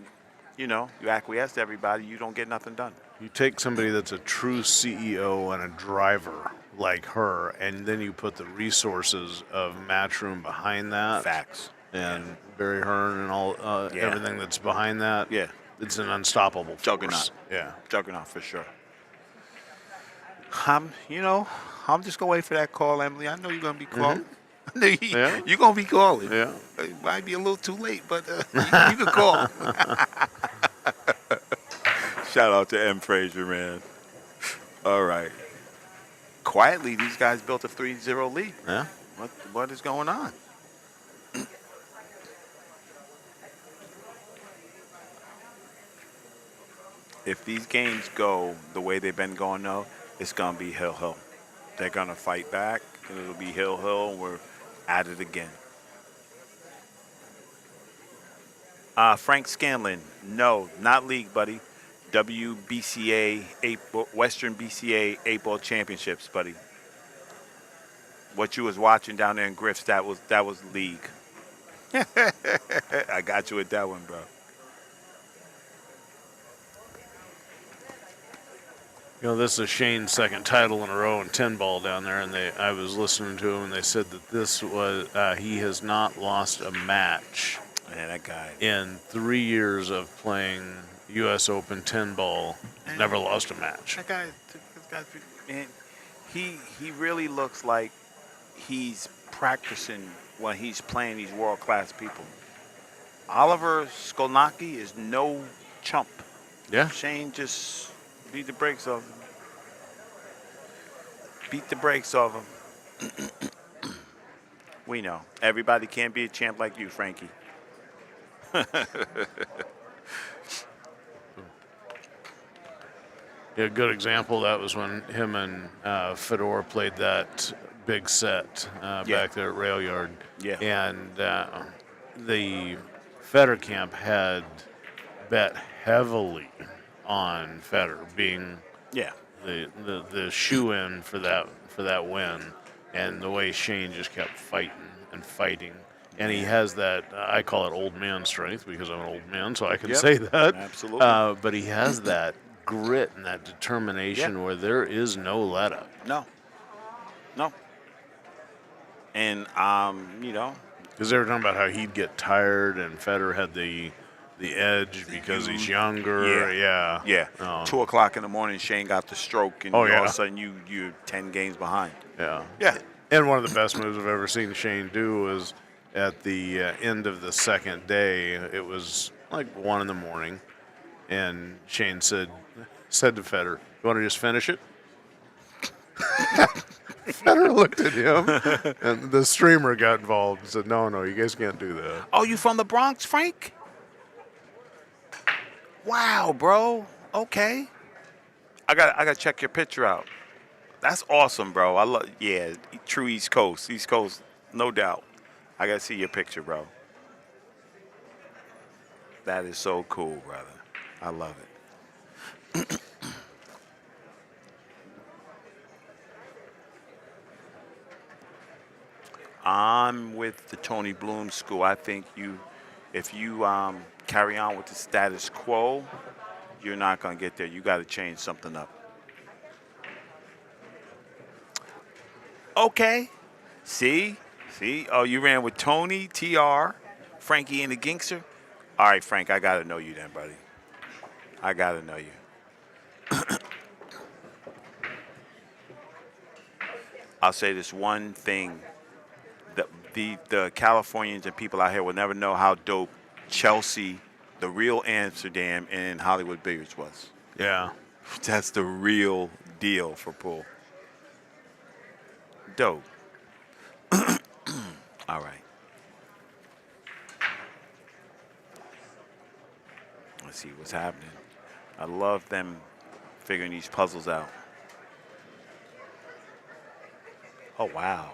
acquiesce to everybody, you don't get nothing done. You take somebody that's a true CEO and a driver like her, and then you put the resources of Matchroom behind that. Facts. And Barry Hearn and all everything that's behind that. Yeah. It's an unstoppable force. Juggernaut. Yeah. Juggernaut for sure. I'm just gonna wait for that call, Emily. I know you're gonna be calling. I know you're gonna be calling. Yeah. It might be a little too late, but you can call. Shout out to M. Frazier, man. All right. Quietly, these guys built a 3-0 lead. Yeah. What is going on? If these games go the way they've been going, though, it's going to be hill. They're going to fight back, and it'll be hill, and we're at it again. Frank Scanlon, no, not league, buddy. WBCA, Western BCA 8-ball championships, buddy. What you was watching down there in Griff's, that was league. I got you with that one, bro. You know, this is Shane's second title in a row in 10 ball down there, and I was listening to him, and they said that this was he has not lost a match. Man, that guy. In 3 years of playing U.S. Open 10 ball, he's never lost a match. That guy, man, he really looks like he's practicing when he's playing these world-class people. Oliver Skolnacki is no chump. Yeah. Shane just beat the brakes off him. Beat the brakes off him. We know. Everybody can't be a champ like you, Frankie. Yeah, a good example, that was when him and Fedor played that big set back there at Rail Yard. Yeah. And the Federer camp had bet heavily on Federer being the shoe-in for that win, and the way Shane just kept fighting and fighting. And he has that, I call it old man strength because I'm an old man, so I can say that. Absolutely. But he has that grit and that determination where there is no let-up. No. And, you know. Because they were talking about how he'd get tired and Federer had the edge because he's younger. Yeah. Oh. 2 o'clock in the morning, Shane got the stroke, and all of a sudden you're 10 games behind. Yeah. Yeah. And one of the best moves I've ever seen Shane do was at the end of the second day. It was like 1 in the morning, and Shane said to Federer, "You want to just finish it?" Federer looked at him, and the streamer got involved and said, "No, you guys can't do that." Oh, you from the Bronx, Frank? Wow, bro. Okay. I got to check your picture out. That's awesome, bro. I love. Yeah, true East Coast, no doubt. I got to see your picture, bro. That is so cool, brother. I love it. I'm with the Tony Bloom school. I think if you carry on with the status quo, you're not going to get there. You got to change something up. Okay. See? Oh, you ran with Tony, TR, Frankie, and the Gangster? All right, Frank, I got to know you then, buddy. I got to know you. I'll say this one thing. The Californians and people out here will never know how dope Chelsea, the real Amsterdam, and Hollywood Billiards was. Yeah. That's the real deal for pool. Dope. All right. Let's see what's happening. I love them figuring these puzzles out. Oh, wow.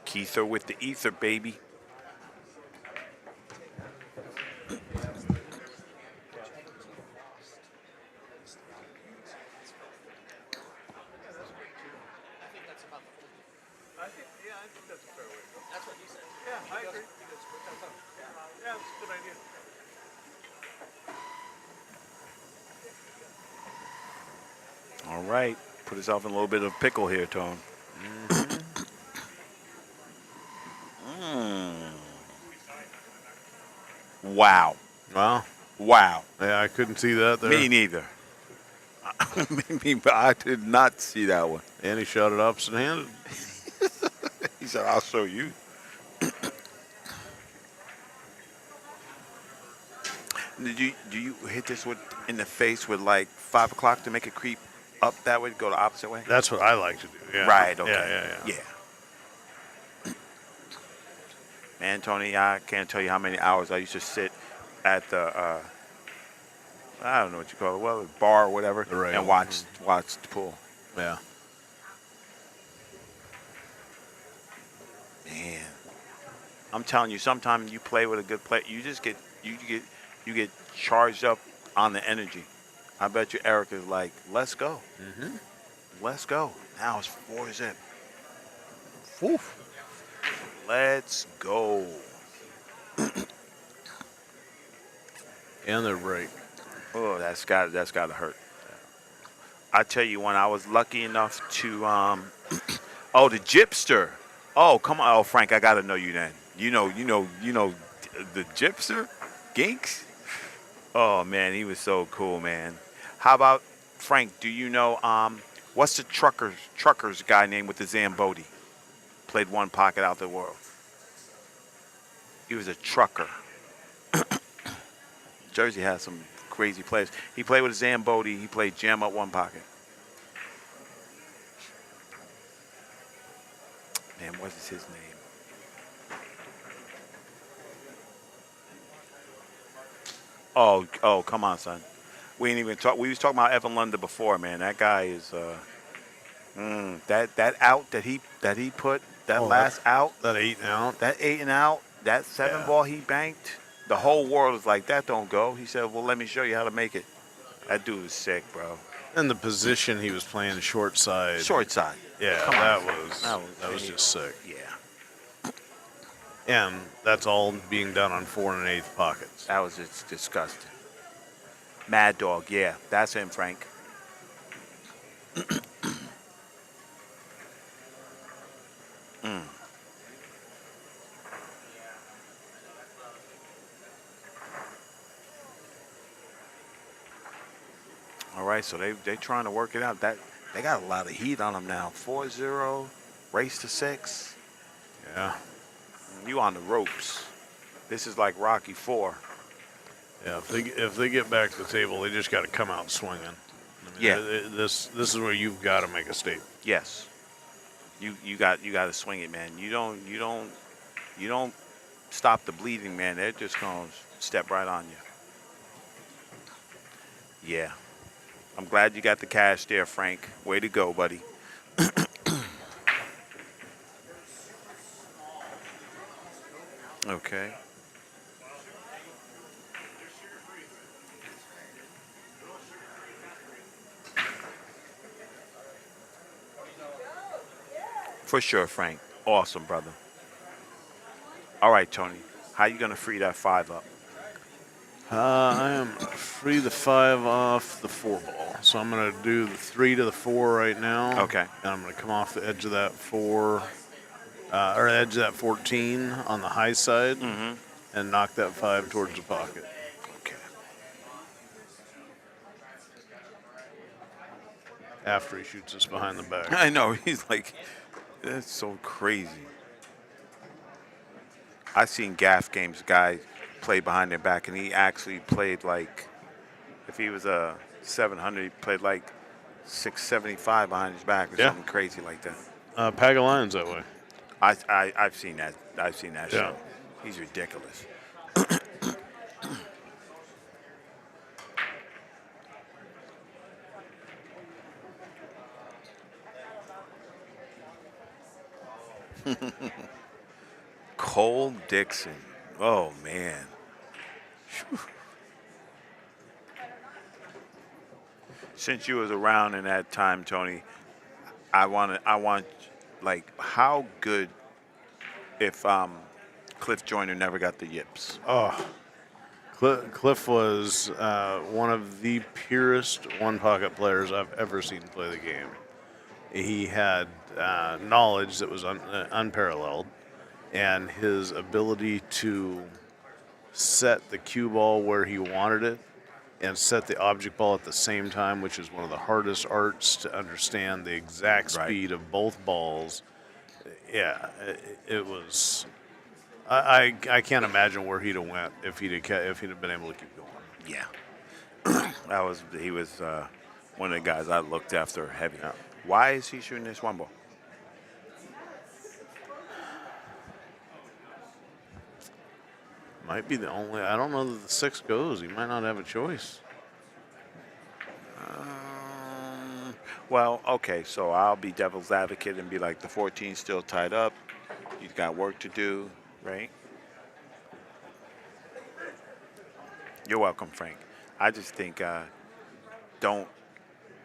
Keither with the ether, baby. All right. Put yourself in a little bit of pickle here, Tone. Wow. Wow. Yeah, I couldn't see that there. Me neither. I did not see that one. And he shot it opposite handed. He said, I'll show you. Do you hit this in the face with like 5 o'clock to make it creep up that way, go the opposite way? That's what I like to do. Yeah. Right, okay. Yeah. Man, Tony, I can't tell you how many hours I used to sit at the, I don't know what you call it, well, bar or whatever, and watch the pool. Yeah. Man, I'm telling you, sometimes you play with a good player, you get charged up on the energy. I bet you Eric is like, let's go. Let's go. Now it's 4-zip. Woof. Let's go. And they're right. Oh, that's gotta hurt. I tell you, when I was lucky enough to oh, the Gypster. Oh, come on. Oh, Frank, I gotta know you then. You know the Gypster, Ginks. Oh man, he was so cool, man. How about Frank? Do you know what's the truckers guy named with the Zamboni? Played one pocket out the world. He was a trucker. Jersey has some crazy players. He played with a Zamboni. He played jam up one pocket. Man, what is his name? Oh, come on, son. We ain't even talk. We was talking about Evan London before, man. That guy is that out that he put that last out, That 8 and out. that 8 and out, that 7 ball he banked. The whole world was like, that don't go. He said, well, let me show you how to make it. That dude was sick, bro. And the position he was playing, short side. Short side. Yeah, Come on. that was just sick. Yeah. And that's all being done on 4 1/8 pockets. That was just disgusting. Mad Dog, yeah. That's him, Frank. All right, so they trying to work it out. That they got a lot of heat on them now. 4-0, race to 6. Yeah. You on the ropes. This is like Rocky 4. Yeah, if they get back to the table, they just got to come out swinging. I mean, Yeah. This is where you've got to make a statement. Yes. You got to swing it, man. You don't stop the bleeding, man. They're just gonna step right on you. Yeah. I'm glad you got the cash there, Frank. Way to go, buddy. Okay. For sure, Frank. Awesome, brother. All right, Tony. How you gonna free that 5 up? I am free the 5 off the 4 ball. So I'm going to do the 3 to the 4 right now. Okay. And I'm going to come off the edge of that 4, or the edge of that 14 on the high side and knock that 5 towards the pocket. Okay. After he shoots us behind the back. I know. He's like, that's so crazy. I've seen gaff games, guys play behind their back, and he actually played like, if he was a 700, he played like 675 behind his back or something crazy like that. Pagalion's that way. I've seen that. I've seen that Yeah. show. He's ridiculous. Cole Dixon. Oh man. Whew. Since you was around in that time, Tony, I want like how good if Cliff Joyner never got the yips. Oh, Cliff was one of the purest one-pocket players I've ever seen play the game. He had knowledge that was unparalleled, and his ability to set the cue ball where he wanted it and set the object ball at the same time, which is one of the hardest arts to understand the exact speed of both balls. Yeah, it was. I can't imagine where he'd have went if he'd have been able to keep going. Yeah, he was one of the guys I looked after heavy. Yeah. Why is he shooting this one ball? Might be the only. I don't know that the 6 goes. He might not have a choice. Well, okay, so I'll be devil's advocate and be like, the 14's still tied up. He's got work to do, right? You're welcome, Frank. I just think don't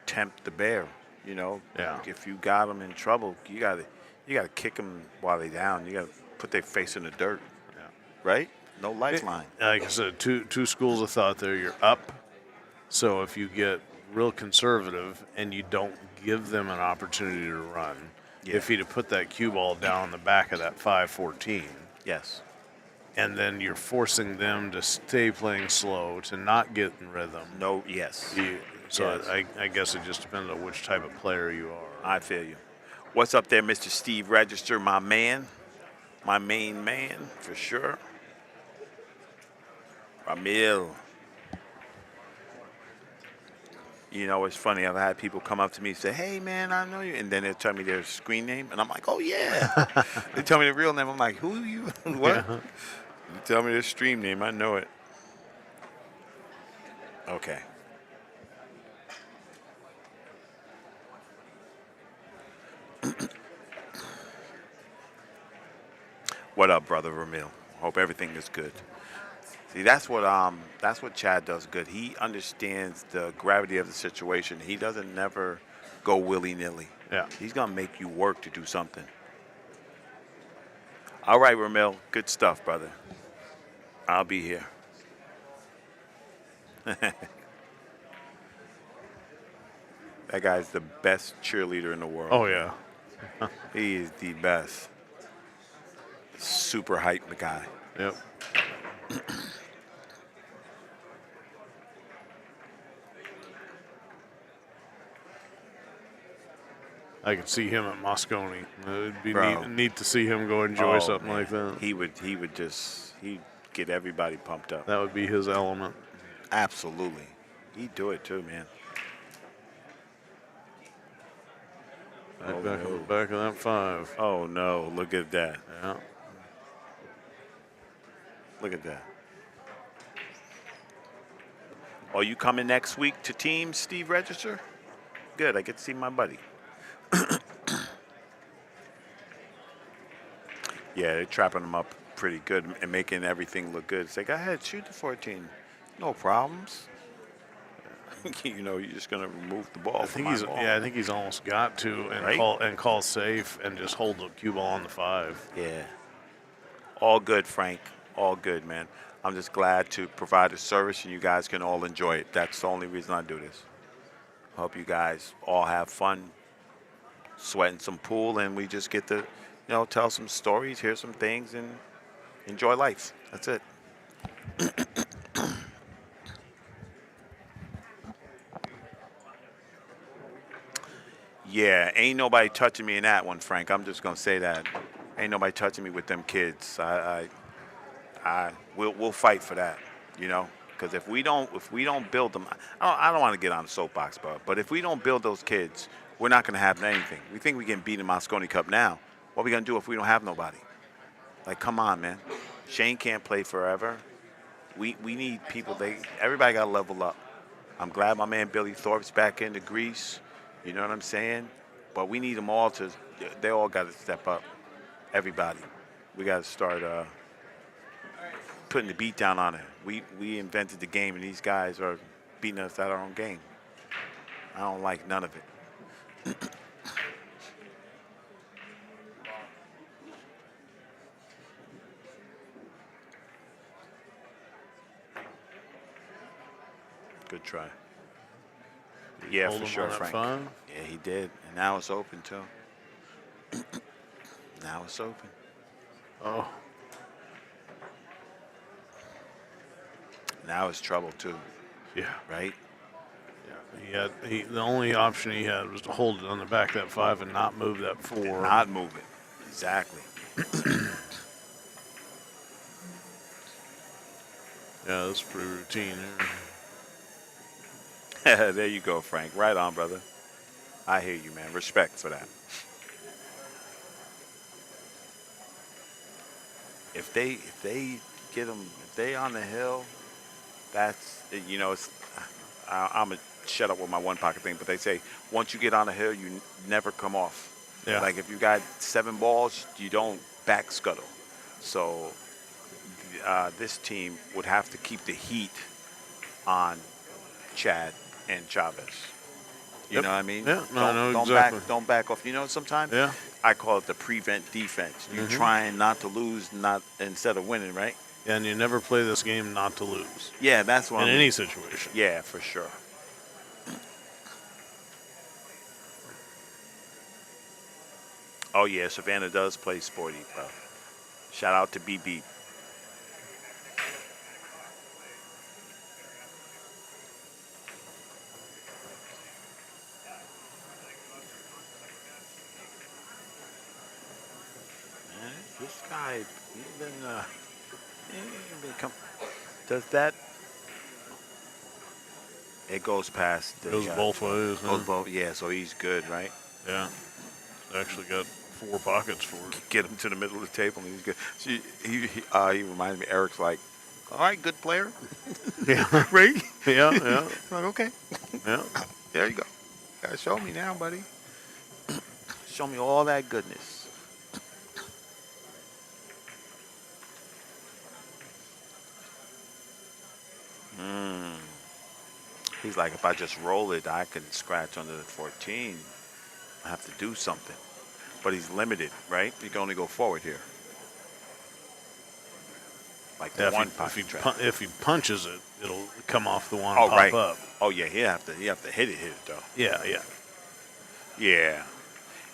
tempt the bear. You know, Yeah. if you got them in trouble, you gotta kick them while they're down. You gotta put their face in the dirt, Yeah. right? No lifeline. Like I said, two schools of thought there. You're up. So if you get real conservative and you don't give them an opportunity to run, if he'd have put that cue ball down on the back of that 5-14, Yes. and then you're forcing them to stay playing slow, to not get in rhythm. No, yes. So Yes. I guess it just depends on which type of player you are. I feel you. What's up there, Mr. Steve Register, my man? My main man, for sure. Ramil. You know, it's funny. I've had people come up to me and say, hey, man, I know you. And then they'll tell me their screen name. And I'm like, oh, yeah. They tell me the real name. I'm like, who are you? What? Yeah. You tell me their stream name. I know it. Okay. What up, brother Ramil? Hope everything is good. See, that's what Chad does good. He understands the gravity of the situation. He doesn't never go willy-nilly. Yeah. He's gonna make you work to do something. All right, Ramil, good stuff, brother. I'll be here. That guy's the best cheerleader in the world. Oh, yeah. He is the best. Super hype guy. Yep. I could see him at Moscone. It'd be neat to see him go enjoy something like that. He'd get everybody pumped up. That would be his element. Absolutely. He'd do it too, man. Right back on the back of that 5. Oh no, look at that. Yeah. Look at that. Are you coming next week to team, Steve Register? Good, I get to see my buddy. Yeah, they're trapping him up pretty good and making everything look good. Say, go ahead, shoot the 14. No problems. You know, you're just gonna remove the ball. I think he's almost got to call safe and just hold the cue ball on the 5. Yeah. All good, Frank. All good, man. I'm just glad to provide a service and you guys can all enjoy it. That's the only reason I do this. Hope you guys all have fun sweating some pool and we just get to, tell some stories, hear some things, and enjoy life. That's it. Yeah, ain't nobody touching me in that one, Frank. I'm just gonna say that. Ain't nobody touching me with them kids. We'll fight for that, because if we don't build them, I don't want to get on the soapbox, but if we don't build those kids, we're not gonna have anything. We think we can beat the Moscone Cup now. What are we gonna do if we don't have nobody? Like, come on, man. Shane can't play forever. We need people. Everybody got to level up. I'm glad my man Billy Thorpe's back into Greece. You know what I'm saying? But we need them all to. They all got to step up. Everybody. We got to start putting the beat down on it. We invented the game, and these guys are beating us at our own game. I don't like none of it. Good try. Yeah, for sure, Frank. Yeah, he did. And now it's open, too. Now it's open. Oh. Now it's trouble, too. Yeah. Right? Yeah. The only option he had was to hold it on the back of that 5 and not move that 4. And not move it. Exactly. Yeah, that's pretty routine there. There you go, Frank. Right on, brother. I hear you, man. Respect for that. If they on the hill, that's, I'm going to shut up with my one pocket thing, but they say once you get on the hill, you never come off. Yeah. Like if you got 7 balls, you don't back scuttle. So this team would have to keep the heat on Chad and Chavez. You know what I mean? Yeah, Don't exactly. Don't back off. Sometimes I call it the prevent defense. You're trying not to lose, not instead of winning, right? And you never play this game not to lose. Yeah, that's what in I mean. any situation. Yeah, for sure. Oh yeah, Savannah does play sporty, bro. Shout out to BB. This guy, he's been does that? It goes past. Goes both ways. Goes both. Yeah, so he's good, right? Yeah. Actually got 4 pockets for it. Get him to the middle of the table, and he's good. See, he reminds me. Eric's like, all right, good player. Yeah. Right? Yeah, yeah. Like, okay. Yeah. There you go. Gotta show me now, buddy. Show me all that goodness. He's like, if I just roll it, I can scratch under the 14. I have to do something. But he's limited, right? He can only go forward here. Like Yeah, one if he punches it, it'll come off the one oh, and pop right. up. Oh yeah, he have to hit it though. Yeah, yeah. Yeah.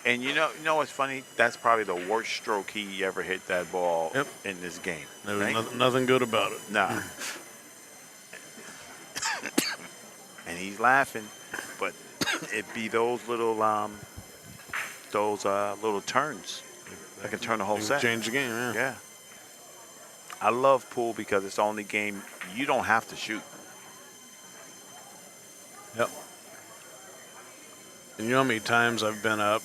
And you know what's funny? That's probably the worst stroke he ever hit that ball in this game. There was right? nothing good about it. Nah. And he's laughing, but it be those little turns that can turn the whole set. Change the game, yeah. Yeah. I love pool because it's the only game you don't have to shoot. Yep. And you know how many times I've been up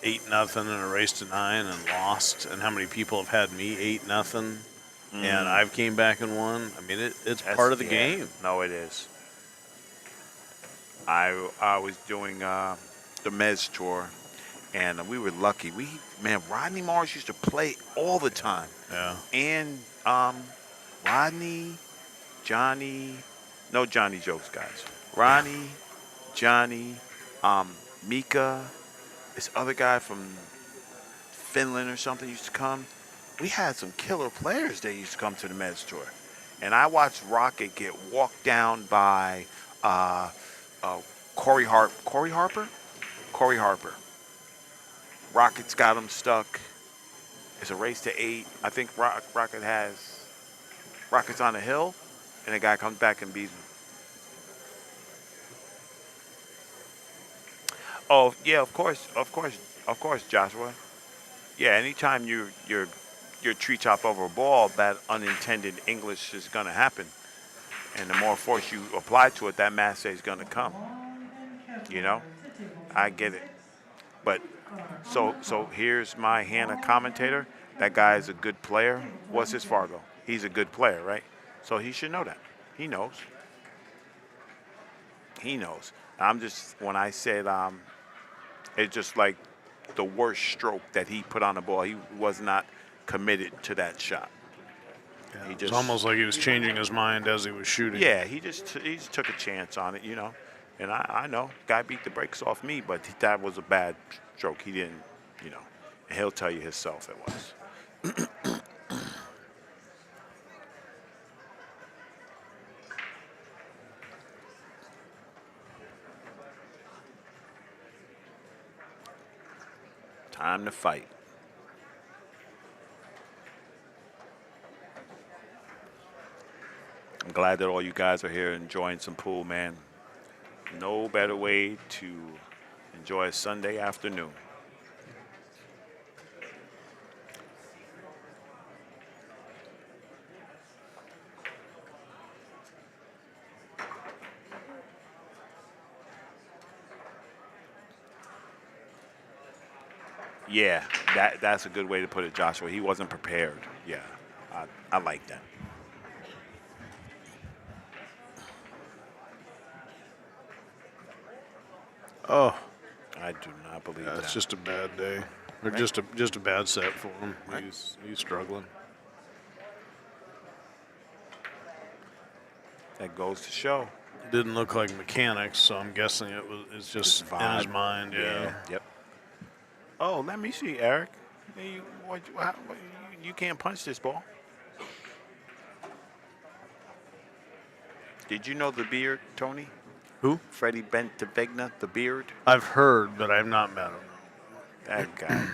8-0 in a race to 9 and lost, and how many people have had me 8-0 and I've came back and won? I mean, it's part of the game. No, it is. I was doing the Mez tour, and we were lucky. Rodney Morris used to play all the time. Yeah. And Rodney, Johnny, no Johnny Jokes, guys. Ronnie, Johnny, Mika, this other guy from Finland or something used to come. We had some killer players that used to come to the Mez tour. And I watched Rocket get walked down by Corey Harper. Rocket's got him stuck. It's a race to 8. I think Rocket's on a hill, and the guy comes back and beats him. Oh yeah, of course, Joshua. Yeah, anytime you're tree chop over a ball, that unintended English is gonna happen, and the more force you apply to it, that masse is gonna come. You know, I get it. But so here's my Hanna commentator. That guy is a good player. What's his Fargo? He's a good player, right? So he should know that. He knows. He knows. I'm just, when I said it's just like the worst stroke that he put on the ball. He was not committed to that shot. Yeah, he just, it's almost like he was changing his mind as he was shooting. Yeah, he just took a chance on it, you know. And I know, guy beat the brakes off me, but that was a bad stroke. He didn't, you know. And he'll tell you himself it was. Time to fight. I'm glad that all you guys are here enjoying some pool, man. No better way to enjoy a Sunday afternoon. Yeah, that's a good way to put it, Joshua. He wasn't prepared. Yeah, I like that. Oh, I do not believe that. It's just a bad day. Or just a bad set for him. Right. He's struggling. That goes to show. It didn't look like mechanics, so I'm guessing it's just in his mind. Yeah. Yep. Oh, let me see, Eric. You can't punch this ball. Did you know the beard, Tony? Who? Freddie Bentavegna, the beard. I've heard, but I've not met him. That guy, man.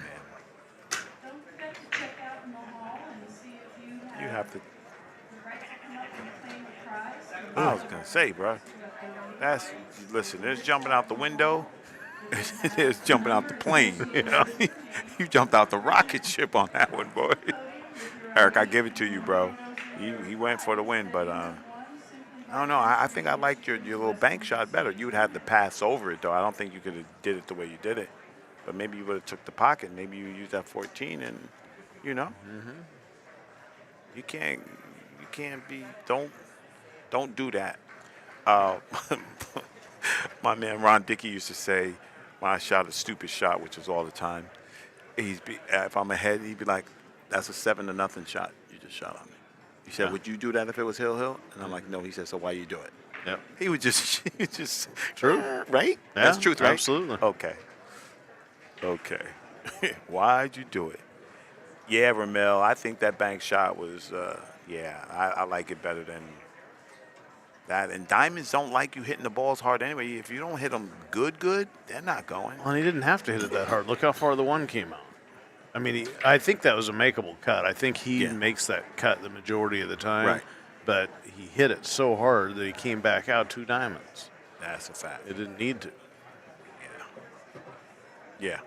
Don't forget to check out in the hall and see if you You have to. the right to come up and claim a prize. I was gonna say, bro. Listen. There's jumping out the window. There's jumping out the plane. You know, you jumped out the rocket ship on that one, boy. Eric, I give it to you, bro. He went for the win, but I don't know. I think I liked your little bank shot better. You would have to pass over it, though. I don't think you could have did it the way you did it. But maybe you would have took the pocket. Maybe you used that 14, and you know, you can't be. Don't do that. My man Ron Dickey used to say, when I shot a stupid shot, which was all the time, if I'm ahead, he'd be like, "That's a 7-0 shot you just shot on me." He said, "Would you do that if it was Hill?" And I'm like, "No." He said, "So why you do it?" Yep. He would just True. Right? Yeah, That's truth, right? absolutely. Okay. Why'd you do it? Yeah, Ramel, I think that bank shot was, I like it better than that. And diamonds don't like you hitting the balls hard anyway. If you don't hit them good, they're not going. Well, he didn't have to hit it that hard. Look how far the one came out. I mean, I think that was a makeable cut. I think he makes that cut the majority of the time. Right. But he hit it so hard that he came back out 2 diamonds. That's a fact. It didn't need to. Yeah.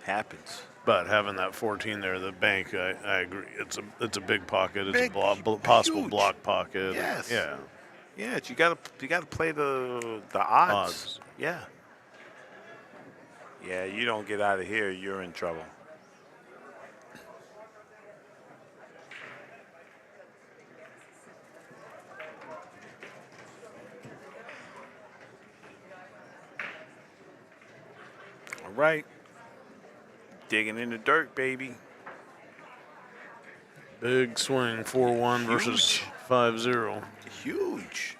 Happens. But having that 14 there, the bank, I agree. It's a big pocket. It's Big, a possible huge. block pocket. Yes. Yeah. Yeah, you gotta play the odds. Yeah. Yeah, you don't get out of here, you're in trouble. All right. Digging in the dirt, baby. Big swing, 4-1 versus 5-0. Huge.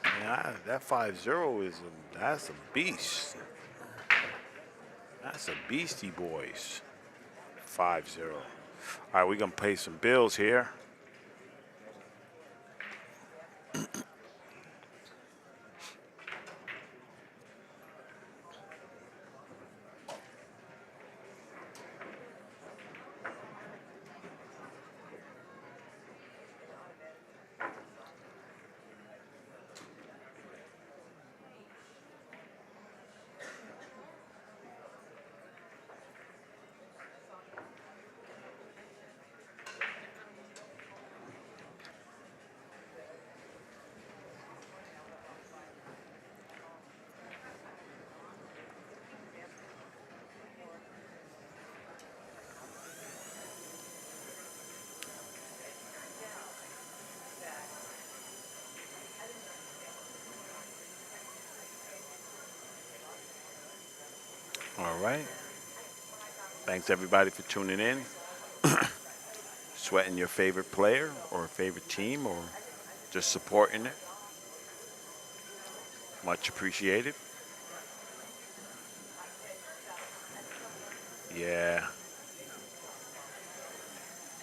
Yeah, that 5-0 that's a beast. That's a beastie, boys. 5-0. All right, we're gonna pay some bills here. All right. Thanks everybody for tuning in. Sweating your favorite player or favorite team or just supporting it. Much appreciated. Yeah.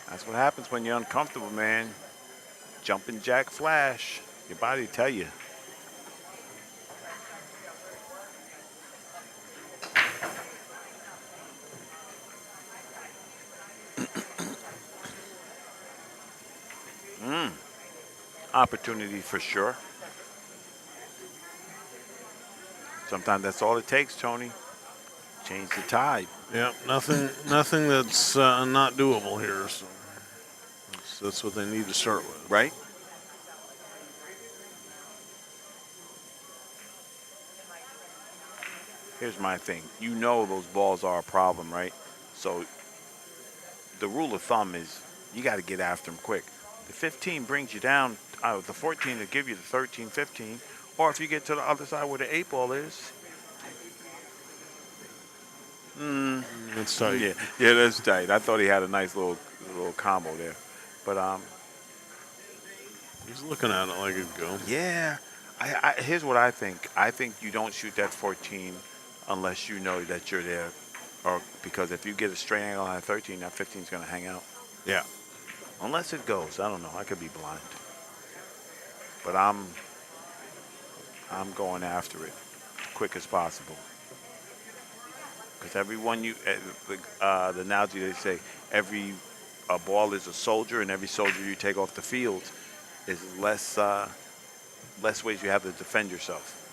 That's what happens when you're uncomfortable, man. Jumping jack flash. Your body tell you. Opportunity for sure. Sometimes that's all it takes, Tony. Change the tide. Yeah, nothing that's not doable here. So that's what they need to start with. Right? Here's my thing. You know those balls are a problem, right? So the rule of thumb is you got to get after them quick. The 15 brings you down. The 14 will give you the 13, 15. Or if you get to the other side where the 8 ball is. That's tight. Yeah, that's tight. I thought he had a nice little combo there. But he's looking at it like it'd go. yeah. Here's what I think. I think you don't shoot that 14 unless you know that you're there, or because if you get a straight angle on that 13, that 15 is going to hang out. Yeah. Unless it goes. I don't know. I could be blind. But I'm going after it quick as possible. Because everyone the analogy they say, every ball is a soldier, and every soldier you take off the field is less ways you have to defend yourself.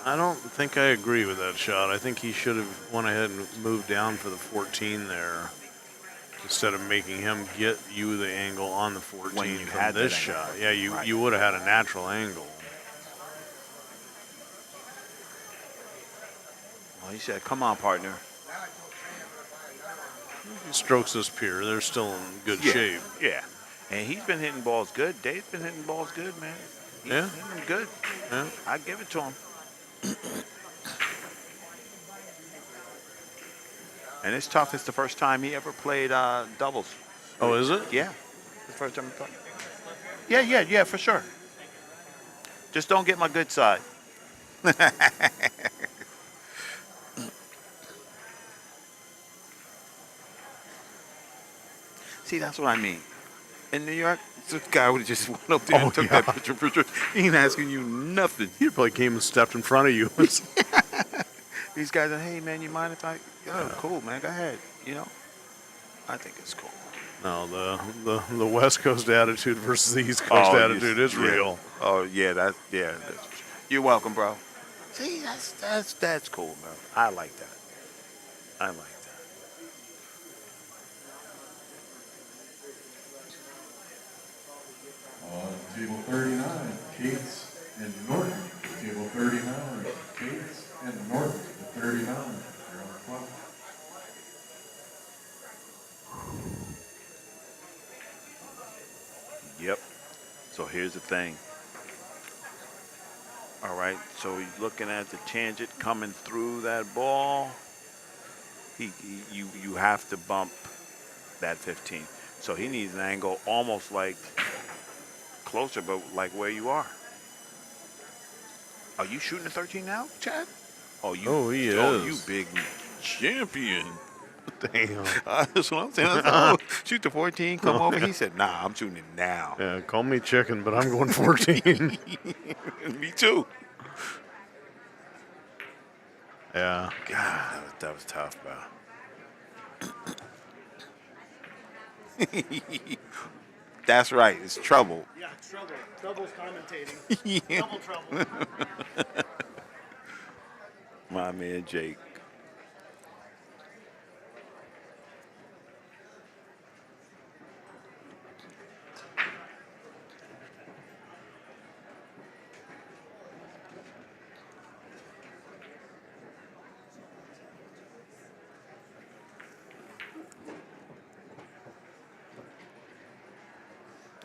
I don't think I agree with that shot. I think he should have went ahead and moved down for the 14 there instead of making him get you the angle on the 14 When you from had this that angle. shot. Yeah, Right. you would have had a natural angle. Well, he said, "Come on, partner." He strokes this pier. They're still in good shape. Yeah. And he's been hitting balls good. Dave's been hitting balls good, man. He's Yeah. hitting them good. Yeah. I give it to him. And it's tough. It's the first time he ever played doubles. Oh, is it? Yeah. The first time he played. Yeah, for sure. Just don't get my good side. See, that's what I mean. In New York, this guy would have just went up there and took that picture. He ain't asking you nothing. He probably came and stepped in front of you. These guys are, "Hey, man, you mind if I..." "Oh, cool, man, go ahead." You know? I think it's cool. No, the West Coast attitude versus the East Coast attitude is yeah. real. Oh, yeah, you're welcome, bro. See, that's cool, man. I like that. I like that. On table 39, Cates and Norton. Table 39, Cates and Norton. The 39, you're on the clock. Yep. So here's the thing. All right. So he's looking at the tangent coming through that ball. You have to bump that 15. So he needs an angle almost like closer, but like where you are. Are you shooting a 13 now, Chad? He is. Oh, you big champion. Damn. That's what I'm saying. I said, "Oh, shoot the 14, come over." He said, "Nah, I'm shooting it now." Yeah, call me chicken, but I'm going 14. Me too. Yeah. God, that was tough, bro. That's right. It's trouble. Yeah, it's trouble. Trouble's commentating. Yeah. Double trouble. My man Jake.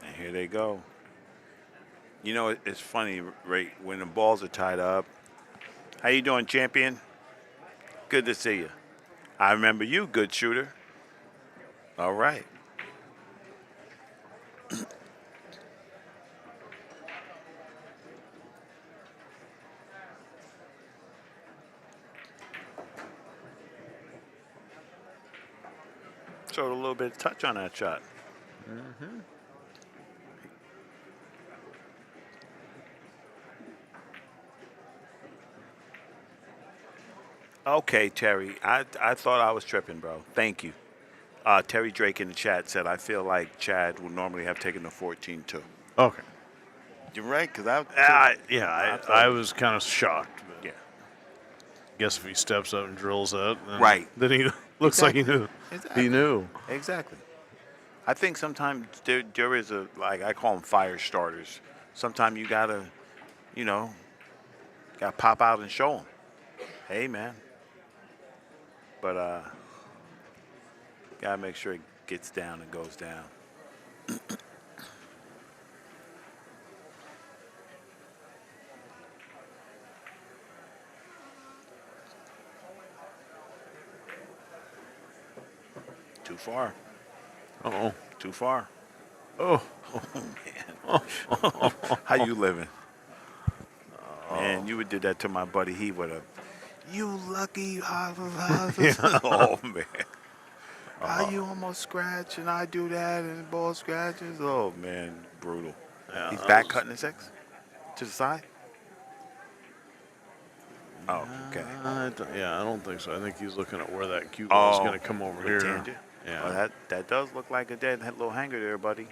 And here they go. You know, it's funny, right? When the balls are tied up. How you doing, champion? Good to see you. I remember you, good shooter. All right. Showed a little bit of touch on that shot. Mm-hmm. Okay, Terry. I thought I was tripping, bro. Thank you. Terry Drake in the chat said, "I feel like Chad would normally have taken the 14 too." Okay. You're right, because I was kind of shocked. But yeah. Guess if he steps up and drills that, then he looks like he knew. Exactly. He knew. Exactly. I think sometimes there is a, like I call them fire starters. Sometimes you gotta pop out and show them. Hey, man. But gotta make sure it gets down and goes down. Too far. Uh-oh. Too far. Oh. Oh, man. How you living? Man, you would did that to my buddy. He would have. You lucky. Oh, man. How you almost scratch and I do that and the ball scratches? Oh, man. Brutal. Yeah, He's that back was- cutting his X? To the side? Oh, okay. I don't think so. I think he's looking at where that cue ball is going to come over here. Tangent? Yeah. Oh, that does look like a dead little hanger there, buddy.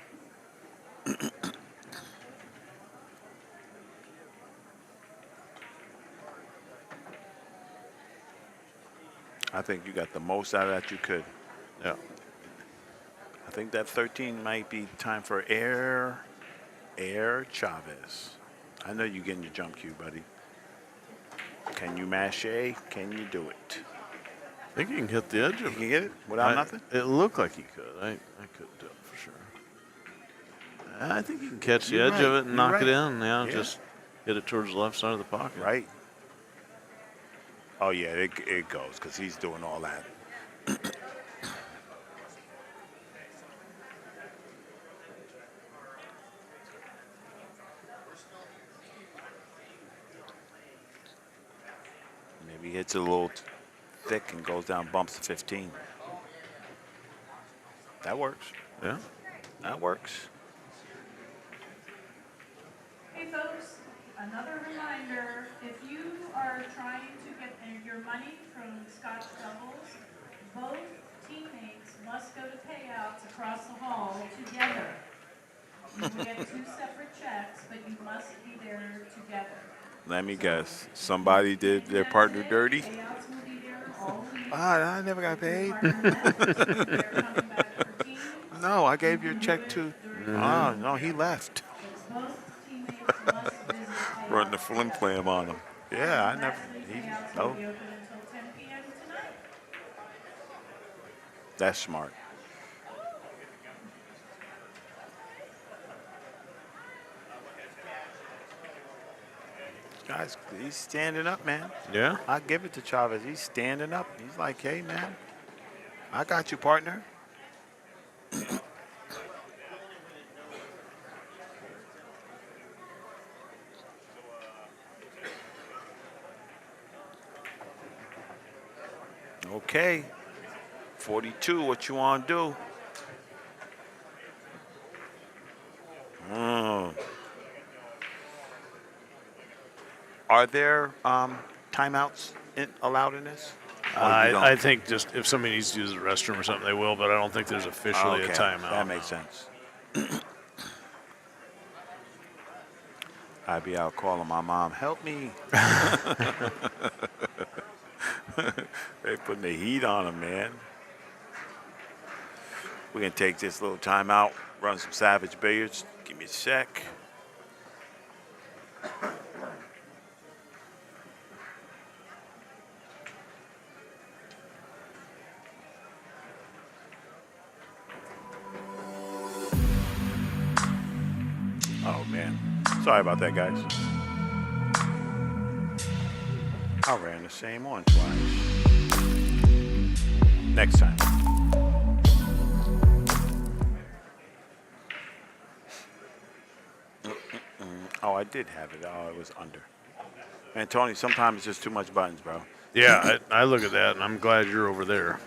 I think you got the most out of that you could. Yeah. I think that 13 might be time for Air Chavez. I know you're getting your jump cue, buddy. Can you mache? Can you do it? I think he can hit the edge You of can it. get it without nothing? It looked like he could. I couldn't tell for sure. I think he can catch the You're edge right. of it and You're knock right. it in. Yeah, Yeah. just hit it towards the left side of the pocket. Right. Oh, yeah, it goes because he's doing all that. Maybe he hits it a little thick and goes down, bumps to 15. That works. Yeah. That works. Hey folks, another reminder, if you are trying to get your money from Scotch Doubles, both teammates must go to payouts across the hall together. You will get 2 separate checks, but you must be there together. Let me guess. Somebody did their partner dirty? Payouts will be there all week. I never got paid. They're coming back for teams. No, I gave your check to. Oh, no, he left. Both teammates must visit payouts. Run the flim flam on him. Yeah, I never. Payouts Oh, will be open until 10 p.m. tonight. that's smart. Guys, he's standing up, man. Yeah. I give it to Chavez. He's standing up. He's like, hey, man, I got you, partner. Okay. 42, what you want to do? Are there timeouts allowed in this? Or you don't? I think just if somebody needs to use the restroom or something, they will, but I don't think there's officially a timeout. That makes sense. I'd be out calling my mom, help me. They putting the heat on them, man. We're going to take this little timeout, run some Savage Billiards. Give me a sec. Oh, man. Sorry about that, guys. I ran the same one twice. Next time. Oh, I did have it. Oh, it was under. Man, Tony, sometimes it's just too much buttons, bro. Yeah, I look at that, and I'm glad you're over there.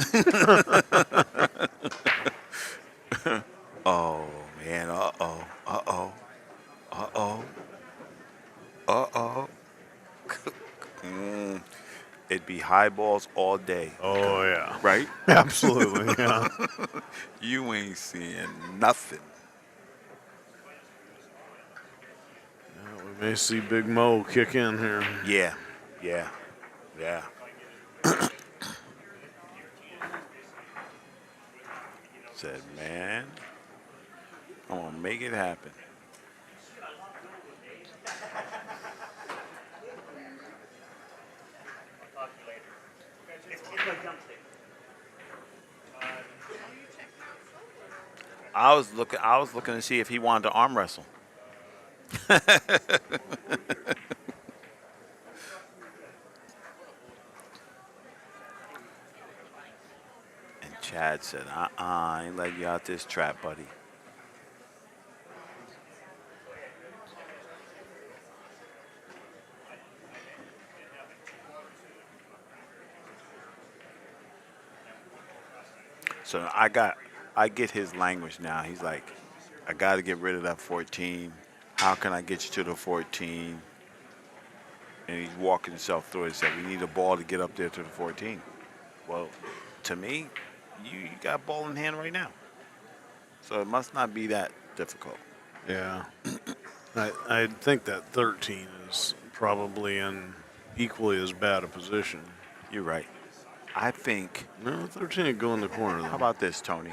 Oh, man. Uh-oh. Uh-oh. Uh-oh. Uh-oh. It'd be high balls all day. Oh, yeah. Right? Absolutely, yeah. You ain't seeing nothing. We may see Big Mo kick in here. Yeah. Yeah. Yeah. Said, man, I'm going to make it happen. I was looking to see if he wanted to arm wrestle. And Chad said, I ain't letting you out this trap, buddy. So I get his language now. He's like, I got to get rid of that 14. How can I get you to the 14? And he's walking himself through it and said, we need a ball to get up there to the 14. Well, to me, you got a ball in hand right now. So it must not be that difficult. Yeah. I think that 13 is probably in equally as bad a position. You're right. I think. No, 13 would go in the corner, though. How about this, Tony?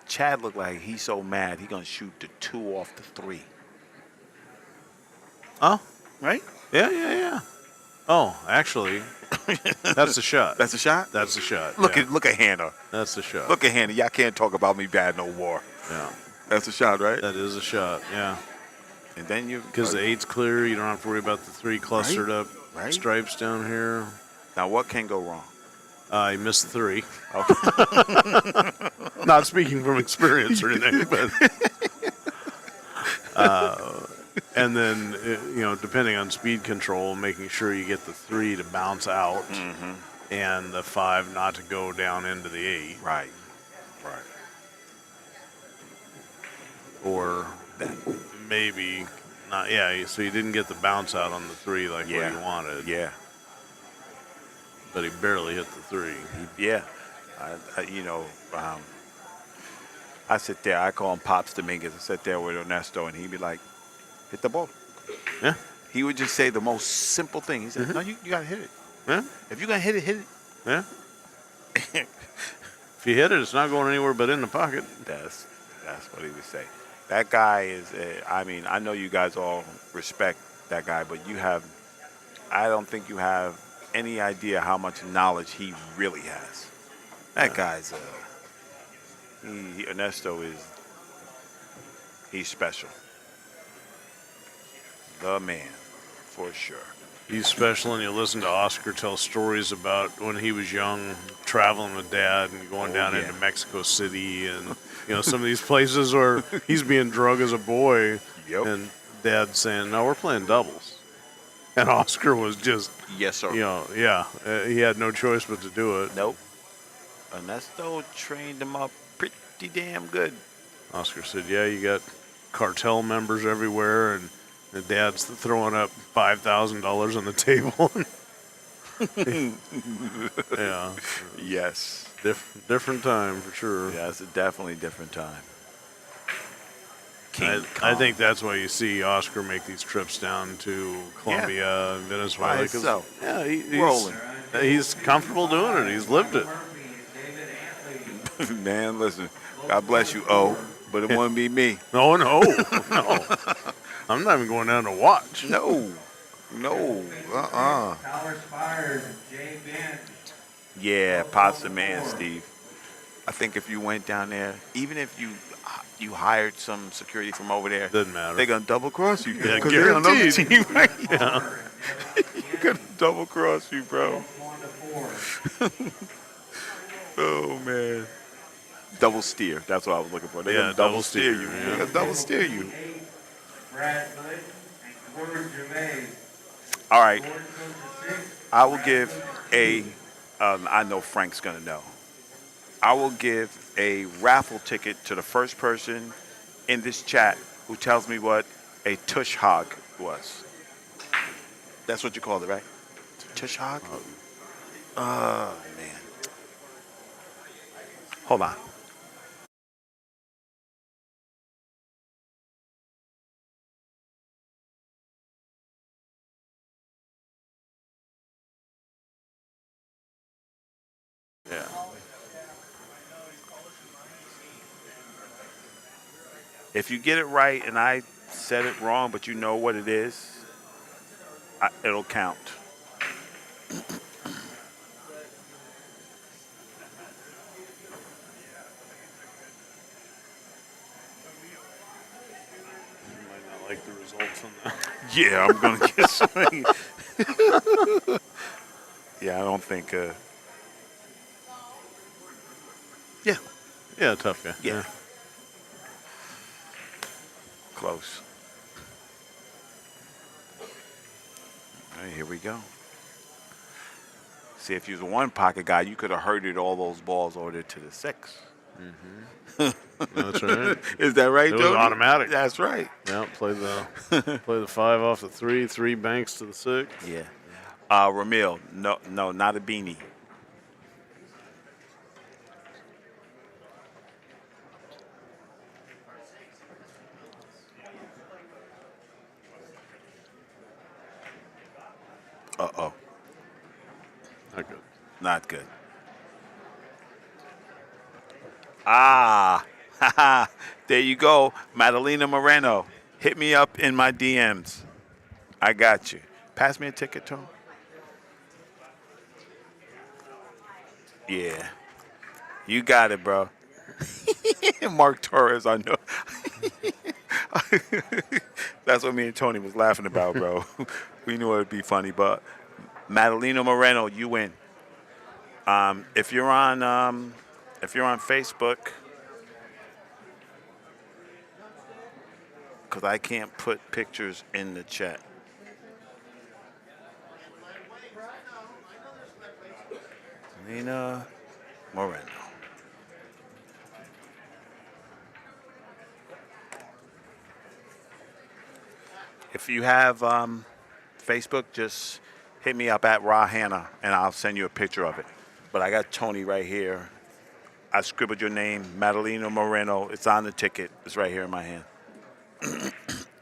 Chad looked like he's so mad he's going to shoot the 2 off the 3. Oh, right? Yeah. Oh, actually, that's a shot. That's a shot? That's a shot. Look at Hanna. That's a shot. Look at Hanna. Y'all can't talk about me bad no more. Yeah. That's a shot, right? That is a shot, yeah. And then you... Because the 8's clear, you don't have to worry about the 3 clustered up stripes down here. Now, what can go wrong? I missed the 3. Not speaking from experience or anything, but... and then, depending on speed control, making sure you get the 3 to bounce out and the 5 not to go down into the 8. Right. Or maybe not. Yeah, so you didn't get the bounce out on the 3 like what you wanted. Yeah. But he barely hit the 3. I sit there. I call him Pops Dominguez. I sit there with Ernesto, and he'd be like, hit the ball. Yeah. He would just say the most simple thing. He said, no, you got to hit it. Yeah. If you're going to hit it, hit it. Yeah. If you hit it, it's not going anywhere but in the pocket. That's what he would say. That guy is, I know you guys all respect that guy, but I don't think you have any idea how much knowledge he really has. That guy's, Ernesto he's special. The man, for sure. He's special, and you listen to Oscar tell stories about when he was young, traveling with Dad and going down into Mexico City and, some of these places where he's being drug as a boy. Yep. And Dad saying, no, we're playing doubles. And Oscar was just, yes, sir. He had no choice but to do it. Nope. Ernesto trained him up pretty damn good. Oscar said, yeah, you got cartel members everywhere, and the Dad's throwing up $5,000 on the table. Yeah. Yes. Different time for sure. Yeah, it's a definitely different time. I think that's why you see Oscar make these trips down to Colombia and Venezuela. By himself. Yeah, he's rolling. He's comfortable doing it. He's lived it. Man, listen. God bless you, but it wouldn't be me. No. I'm not even going down to watch. No. Tyler Spires and Jay Bench. Yeah, Pops the man, Steve. I think if you went down there, even if you hired some security from over there, doesn't matter. They're gonna double cross you. Yeah, they're on another guaranteed. team, right? Yeah. They're gonna double cross you, bro. 1-4. Oh man. Double steer. That's what I was looking for. They're gonna double steer steer, you. yeah. They're gonna double steer you. Brad Hood and Gordon Gervais. All right. Gordon goes to 6. I will give I know Frank's gonna know. I will give a raffle ticket to the first person in this chat who tells me what a tush hog was. That's what you called it, right? Tush hog? Oh, man. Hold on. Yeah. If you get it right and I said it wrong, but you know what it is, it'll count. like the results on that. Yeah, I'm gonna get swing. Yeah, I don't think. Yeah, Yeah, tough guy. yeah, close. All right, here we go. See, if you was a one pocket guy, you could have herded all those balls over there to the 6. That's right. Is that right, It was Jody? automatic. That's right. Yeah, play the 5 off the 3, 3 banks to the 6. Yeah. Ramil, no, not a beanie. Uh-oh. Not good. Not good. Ah, haha. There you go, Madalena Moreno. Hit me up in my DMs. I got you. Pass me a ticket, Tom. Yeah. You got it, bro. Mark Torres, I know. That's what me and Tony was laughing about, bro. We knew it would be funny, but Madalena Moreno, you win. If you're on Facebook, because I can't put pictures in the chat. Madalena Moreno. If you have Facebook, just hit me up at Raw Hanna, and I'll send you a picture of it. But I got Tony right here. I scribbled your name, Madalena Moreno. It's on the ticket. It's right here in my hand.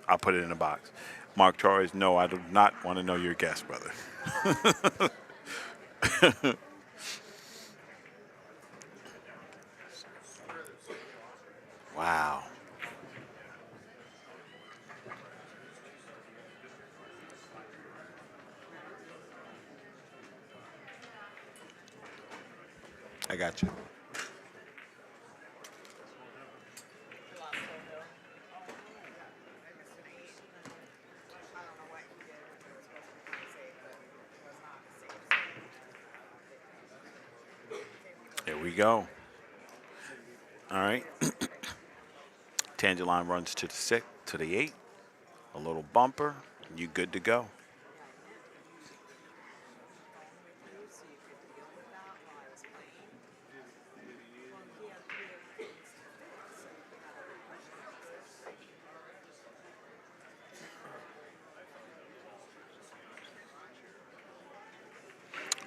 I'll put it in the box. Mark Torres, no, I do not want to know your guest, brother. Wow. I got you. Here we go. All right. Tangerine runs to the 6, to the 8. A little bumper. You good to go.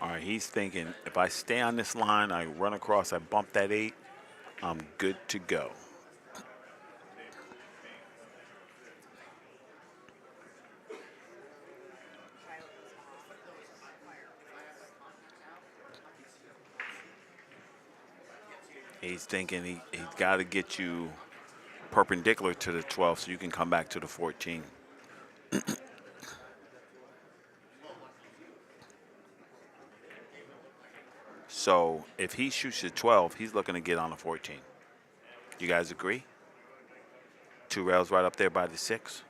All right, he's thinking, if I stay on this line, I run across, I bump that 8, I'm good to go. He's thinking he's got to get you perpendicular to the 12 so you can come back to the 14. So if he shoots the 12, he's looking to get on the 14. You guys agree? 2 rails right up there by the 6.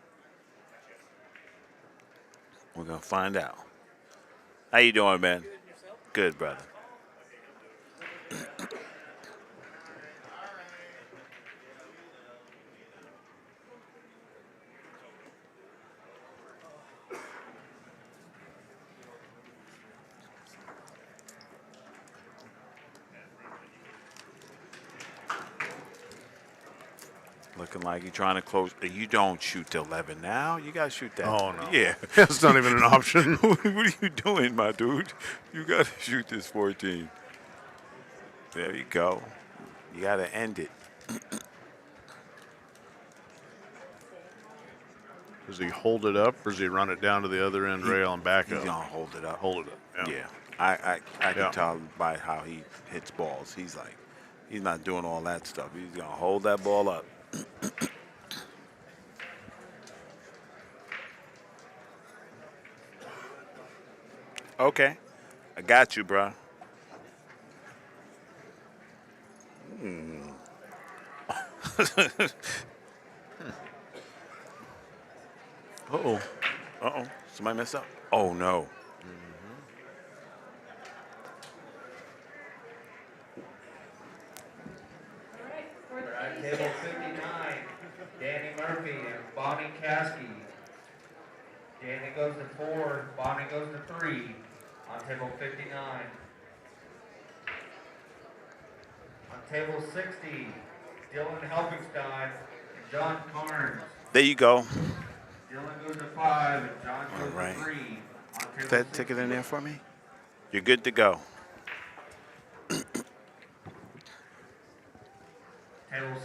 We're going to find out. How you doing, man? Good, brother. Looking like you're trying to close. You don't shoot the 11 now. You got to shoot that. Oh, no. Yeah. That's not even an option. What are you doing, my dude? You got to shoot this 14. There you go. You got to end it. Does he hold it up, or does he run it down to the other end rail and back He's up? going to hold it up. Hold it up. Yeah. I Yeah. can tell by how he hits balls. He's like, he's not doing all that stuff. He's going to hold that ball up. Okay. I got you, bro. Uh-oh. Uh-oh. Somebody messed up. Oh, no. All right, for We're the at ladies' table dance. 59, Danny Murphy and Bonnie Caskey. Danny goes to 4, Bonnie goes to 3 on table 59. On table 60, Dylan Helfingstein and John Carnes. There you go. Dylan goes to 5 and John All goes right. to 3 on Put table that 60. ticket in there for me. You're good to go. Table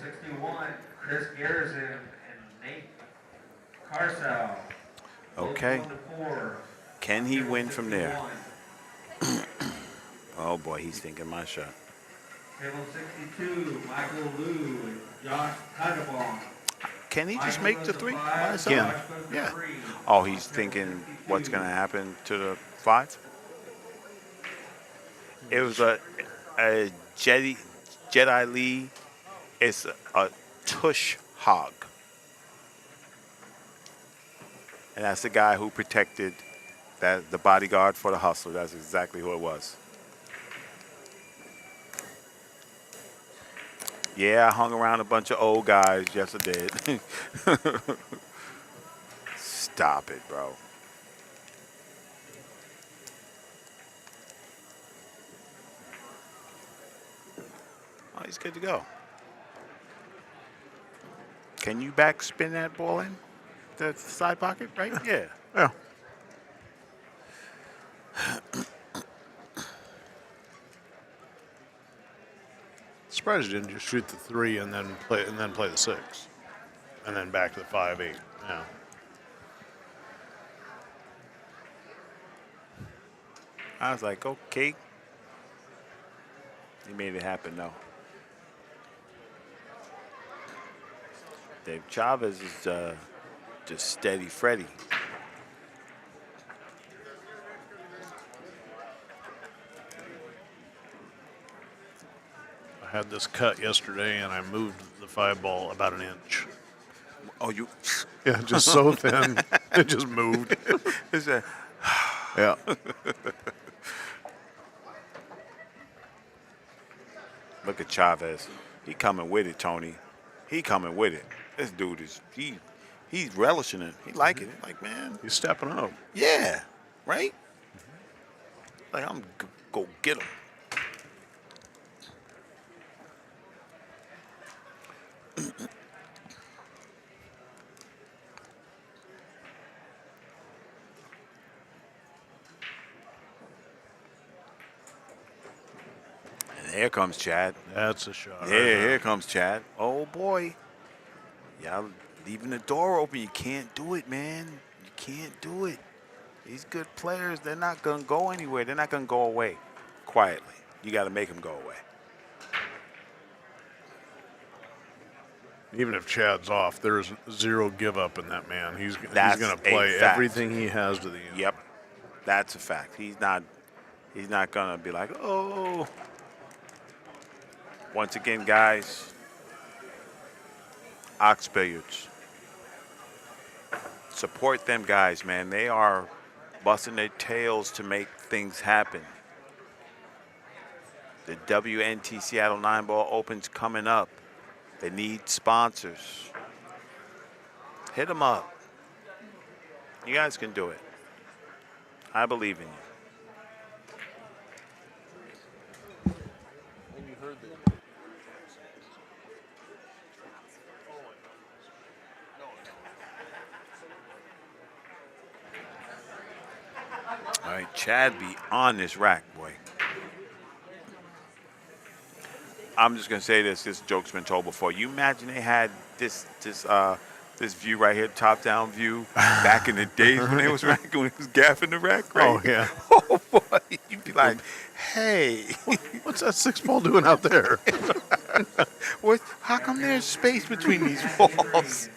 61, Chris Garrison and Nate Carsell. Both Okay. going to 4. Can he Table win from there? 61. Oh, boy, he's thinking my shot. Table 62, Michael Liu and Josh Tugabon. Can he just Michael make goes the to 3 by 5, himself? Can. Josh goes to Yeah. 3 Oh, on he's table thinking what's 62. going to happen to the 5? It was a Jedi Lee. It's a tush hog. And that's the guy who protected the bodyguard for the hustler. That's exactly who it was. Yeah, I hung around a bunch of old guys. Yes, I did. Stop it, bro. Oh, he's good to go. Can you backspin that ball in the side pocket, right? Yeah. Yeah. Surprised you didn't just shoot the 3 and then play the 6, and then back to the 5-8. Yeah. I was like, okay. He made it happen, though. Dave Chavez is just steady Freddy. I had this cut yesterday, and I moved the 5 ball about an inch. Oh, you. Yeah, just so thin, it just moved. It's a, Yeah. look at Chavez. He coming with it, Tony. He coming with it. This dude is he's relishing it. He like it. Like, man, He's stepping up. yeah, right? Like, I'm go get him. And here comes Chad. That's a shot. Yeah, here comes Chad. Oh boy. Y'all leaving the door open. You can't do it, man. You can't do it. These good players, they're not going to go anywhere. They're not going to go away quietly. You got to make them go away. Even if Chad's off, there's zero give up in that man. He's That's going to a play fact. everything he has to the end. Yep. That's a fact. He's not going to be like, oh. Once again, guys, Ox Billiards. Support them guys, man. They are busting their tails to make things happen. The WNT Seattle 9-Ball Open's coming up. They need sponsors. Hit them up. You guys can do it. I believe in you. All right, Chad be on this rack, boy. I'm just gonna say this. This joke's been told before. You imagine they had this view right here, top-down view, back in the days when they was racking, when it was gaffing the rack, right? Oh, yeah. Oh boy, you'd be like, hey, What's that 6 ball doing out there? what? How come there's space between these balls?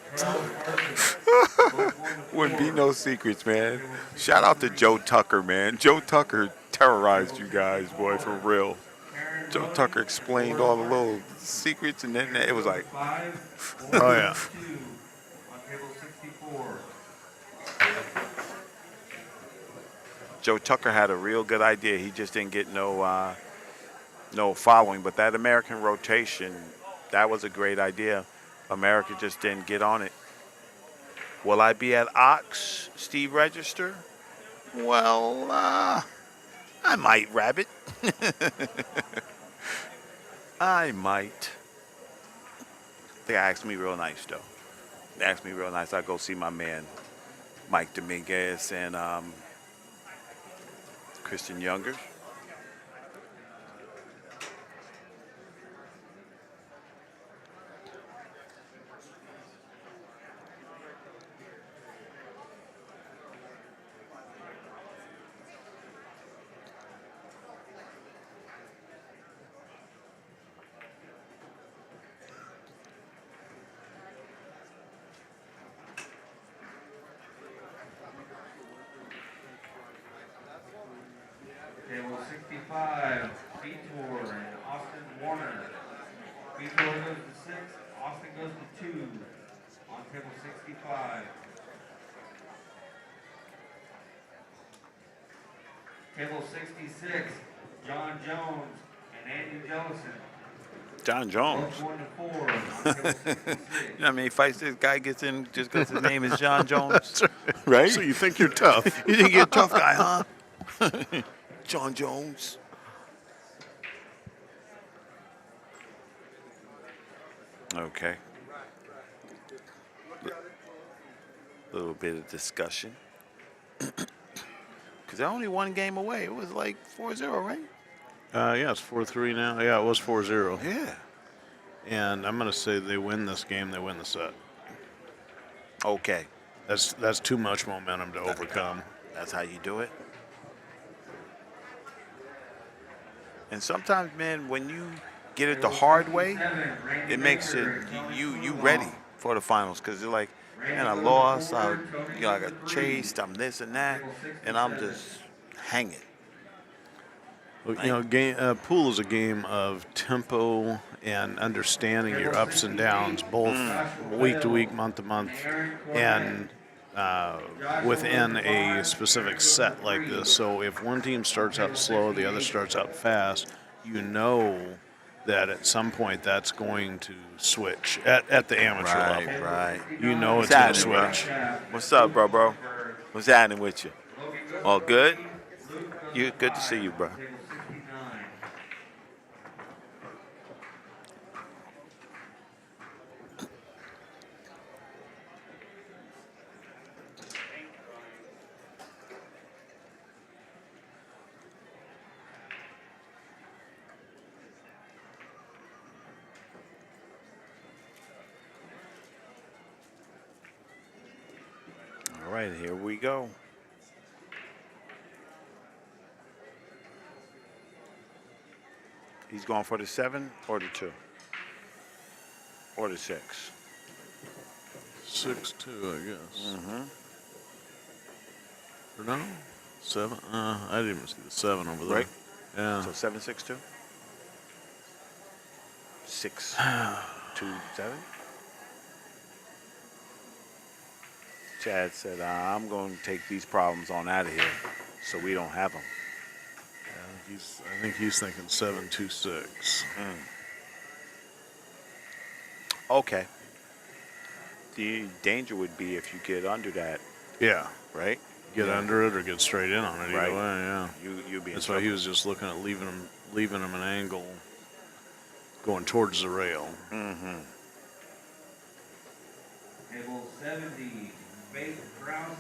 Wouldn't be no secrets, man. Shout out to Joe Tucker, man. Joe Tucker terrorized you guys, boy, for real. Joe Tucker explained all the little secrets, and then it was like, Oh, yeah. On table 64. Joe Tucker had a real good idea. He just didn't get no following. But that American rotation, that was a great idea. America just didn't get on it. Will I be at Ox, Steve Register? Well, I might, Rabbit. I might. They asked me real nice, though. They asked me real nice. I'll go see my man, Mike Dominguez, and Christian Younger. Table 65, Vitor and Austin Warner. Vitor goes to 6, Austin goes to 2 on table 65. Table 66, John Jones and Andy Jellison. John Jones. Both 1 to 4 on table 66. You know how many fights this guy gets in just because his name is John Jones? Right? So you think you're tough. You think you're a tough guy, huh? John Jones. Okay. A little bit of discussion. Because they're only one game away. It was like 4-0, right? Yeah, it's 4-3 now. Yeah, it was 4-0. Yeah. And I'm going to say they win this game, they win the set. Okay. That's too much momentum to overcome. That's how you do it. And sometimes, man, when you get it the hard way, it makes it you ready for the finals. Because you're like, man, I lost. I got chased. I'm this and that, and I'm just hanging. Well, pool is a game of tempo and understanding your ups and downs, both week to week, month to month, and within a specific set like this. So if one team starts out slow, the other starts out fast, you know that at some point that's going to switch at the amateur level. Right. You know it's going to switch. What's up, bro? What's happening with you? All good? Good to see you, bro. All right, here we go. He's going for the 7 or the 2? Or the 6? 6-2, I guess. Mm-hmm. Or no? 7? I didn't even see the 7 over there. Right? Yeah. So 7-6-2? 6, 2, 7? Chad said, I'm going to take these problems on out of here so we don't have them. I think he's thinking 7-2-6. Okay. The danger would be if you get under that, Yeah. right? Get under it or get straight in on it either Right. way, yeah. You'd be in That's why trouble. he was just looking at leaving him an angle going towards the rail. Mm-hmm. Table 70, Faith Krause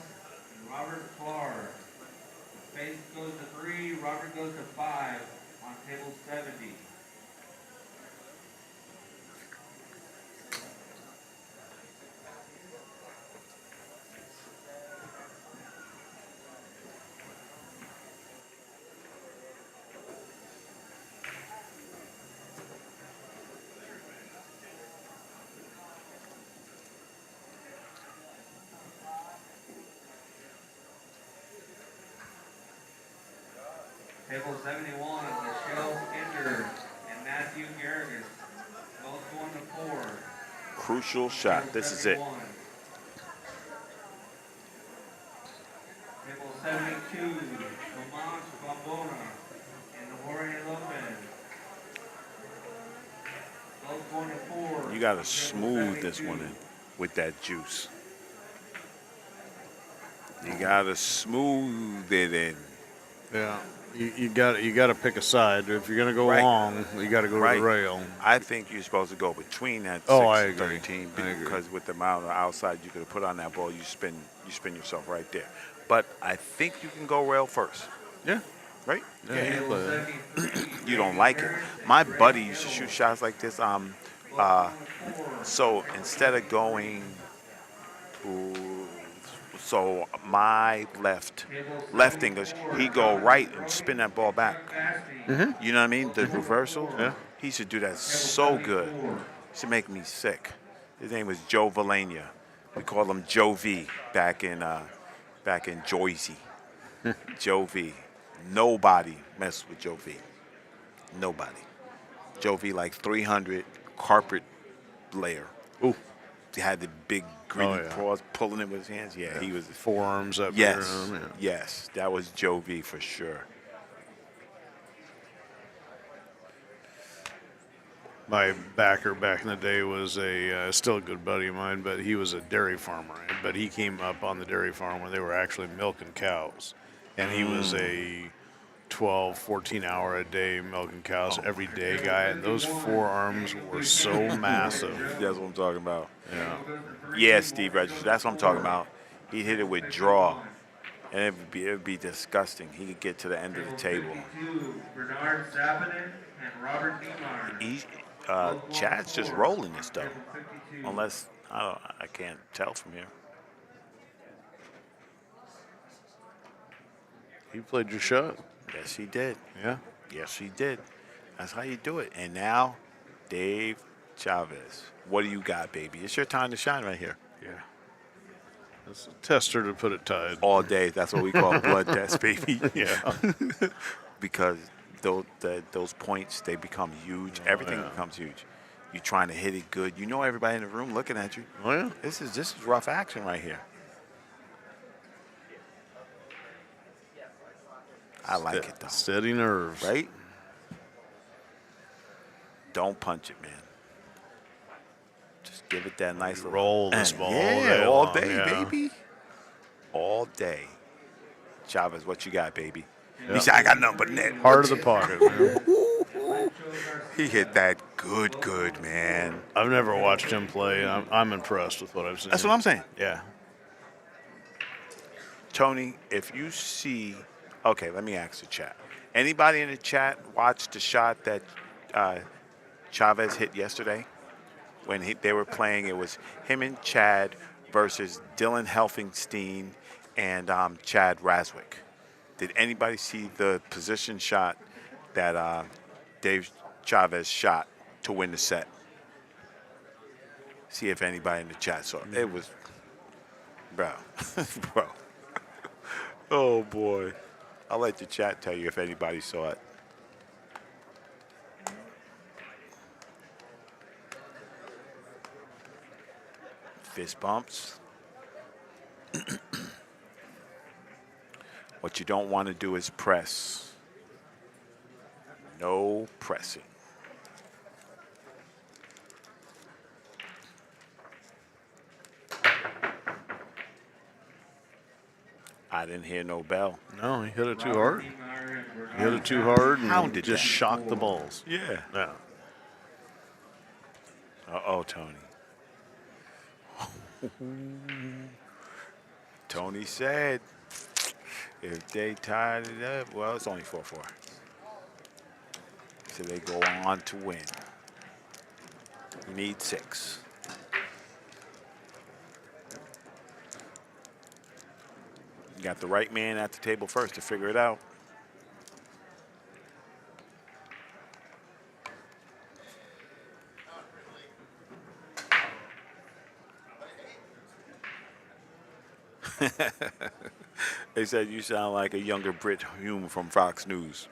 and Robert Clark. Faith goes to 3, Robert goes to 5 on table 70. Table 71, Michelle Skinder and Matthew Garrigus, both 1 to 4. Crucial shot. This is it. Table 72, gotta smooth this one in with that juice. You gotta smooth it in. Yeah. You got to pick a side. If you're gonna go Right. long, you got to go to the rail. I think you're supposed to go between that 6 Oh, I and agree. 13 I agree. because with the amount of outside you could have put on that ball, you spin yourself right there. But I think you can go rail first, Yeah. right? Yeah. You can play that. You don't like it. My buddy used to shoot shots like this. So instead of going, so my left English, he go right and spin that ball back. You know what I mean? The reversal. Yeah. He should do that so good. It should make me sick. His name was Joe Valania. We called him Joe V back in Jersey. Joe V. Nobody messed with Joe V. Nobody. Joe V like 300 carpet layer. Ooh. He had the big green Oh, yeah. paws pulling it with his hands. Yeah, he was. Forearms up. Yes, There, yeah. yes, that was Joe V for sure. My backer back in the day was still a good buddy of mine, but he was a dairy farmer. But he came up on the dairy farm where they were actually milking cows. And he was a 12, 14 hour a day milking cows every day guy. And those forearms were so massive. That's what I'm talking about. Yeah. Yeah, Steve Register, that's what I'm talking about. He'd hit it with draw, and it would be disgusting. He could get to the end of the table. Bernard Zappanen and Robert Niemeyer. Chad's just rolling this though, unless I can't tell from here. He played your shot. Yes, he did. Yeah. Yes, he did. That's how you do it. And now, Dave Chavez. What do you got, baby? It's your time to shine right here. Yeah. It's a tester to put it tied. All day. That's what we call blood test, baby. Yeah. Because those points, they become huge. Everything yeah. becomes huge. You're trying to hit it good. You know everybody in the room looking at you. Oh, yeah. This is rough action right here. I like it, though. Steady nerves. Right? Don't punch it, man. Just give it that nice little roll this ball yeah, all all day day, long, yeah. baby. All day. Chavez, what you got, baby? Yep. He said, I got nothing but net. Heart of the pocket, man. He hit that good, man. I've never watched him play. I'm impressed with what I've seen. That's what I'm saying. Yeah. Tony, if you see, okay, let me ask the chat. Anybody in the chat watch the shot that Chavez hit yesterday? When they were playing, it was him and Chad versus Dylan Helfingstein and Chad Raswick. Did anybody see the position shot that Dave Chavez shot to win the set? See if anybody in the chat saw it. It was, bro. Oh, boy. I'll let the chat tell you if anybody saw it. Fist bumps. What you don't want to do is press. No pressing. I didn't hear no bell. No, he hit it too hard. He hit it too hard and Hounded just that. shocked the balls. Yeah. Yeah. Uh-oh, Tony. Tony said, if they tied it up, well, it's only 4-4. So they go on to win. You need 6. You got the right man at the table first to figure it out. They said you sound like a younger Brit Hume from Fox News.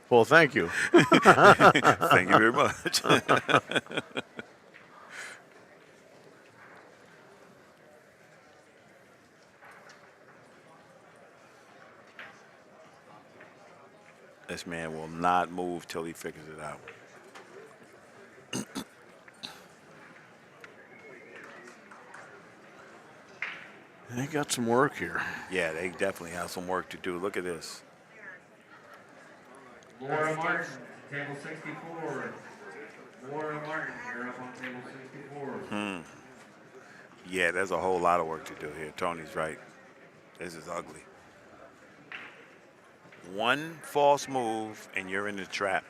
Well, thank you. Thank you very much. This man will not move till he figures it out. They got some work here. Yeah, they definitely have some work to do. Look at this. Laura Martin, table 64. Laura Martin, you're up on table 64. Yeah, there's a whole lot of work to do here. Tony's right. This is ugly. One false move and you're in the trap.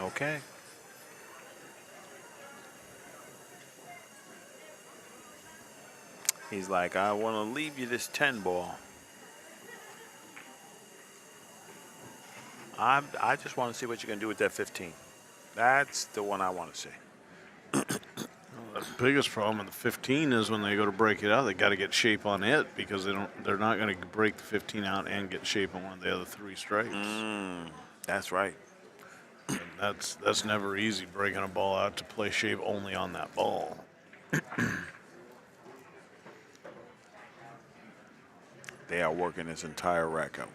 Okay. He's like, I want to leave you this 10 ball. I just want to see what you're going to do with that 15. That's the one I want to see. The biggest problem with the 15 is when they go to break it out, they got to get shape on it because they're not going to break the 15 out and get shape on one of the other three strikes. That's right. And that's never easy, breaking a ball out to play shape only on that ball. They are working this entire rack out.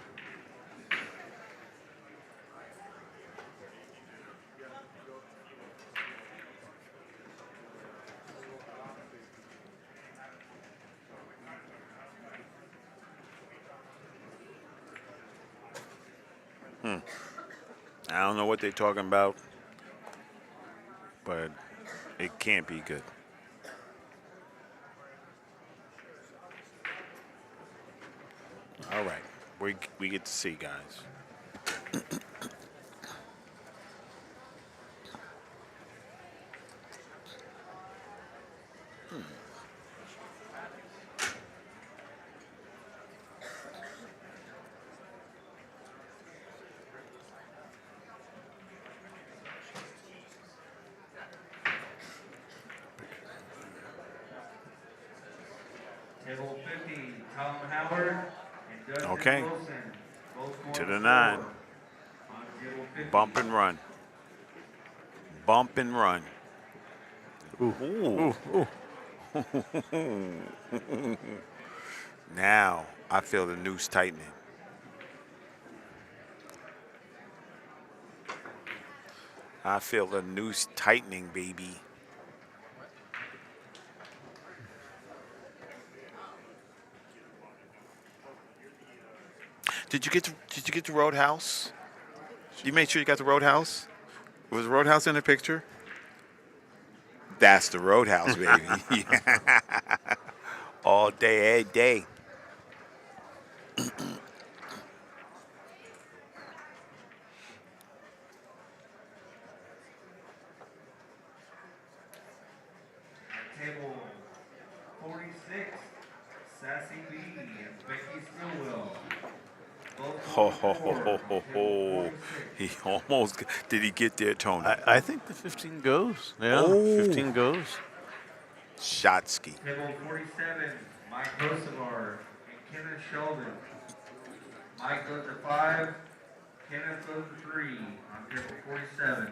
I don't know what they're talking about, but it can't be good. All right, we get to see, guys. Table 50, Tom Howard and Dustin Okay. Wilson. Both going To the score. 9. On table 50. Bump and run. Bump and run. Ooh. Now I feel the noose tightening. I feel the noose tightening, baby. Did you get the Roadhouse? You made sure you got the Roadhouse? Was the Roadhouse in the picture? That's the Roadhouse, baby. All day, every day. Table 46, Sassy B and Becky Stillwell. Both Ho, going ho, score ho, on ho, ho, table ho. 46. He almost, did he get there, Tony? I think the 15 goes. Yeah, Oh. 15 goes. Shotsky. Table 47, Mike Kosovar and Kenneth Sheldon. Mike goes to 5, Kenneth goes to 3 on table 47.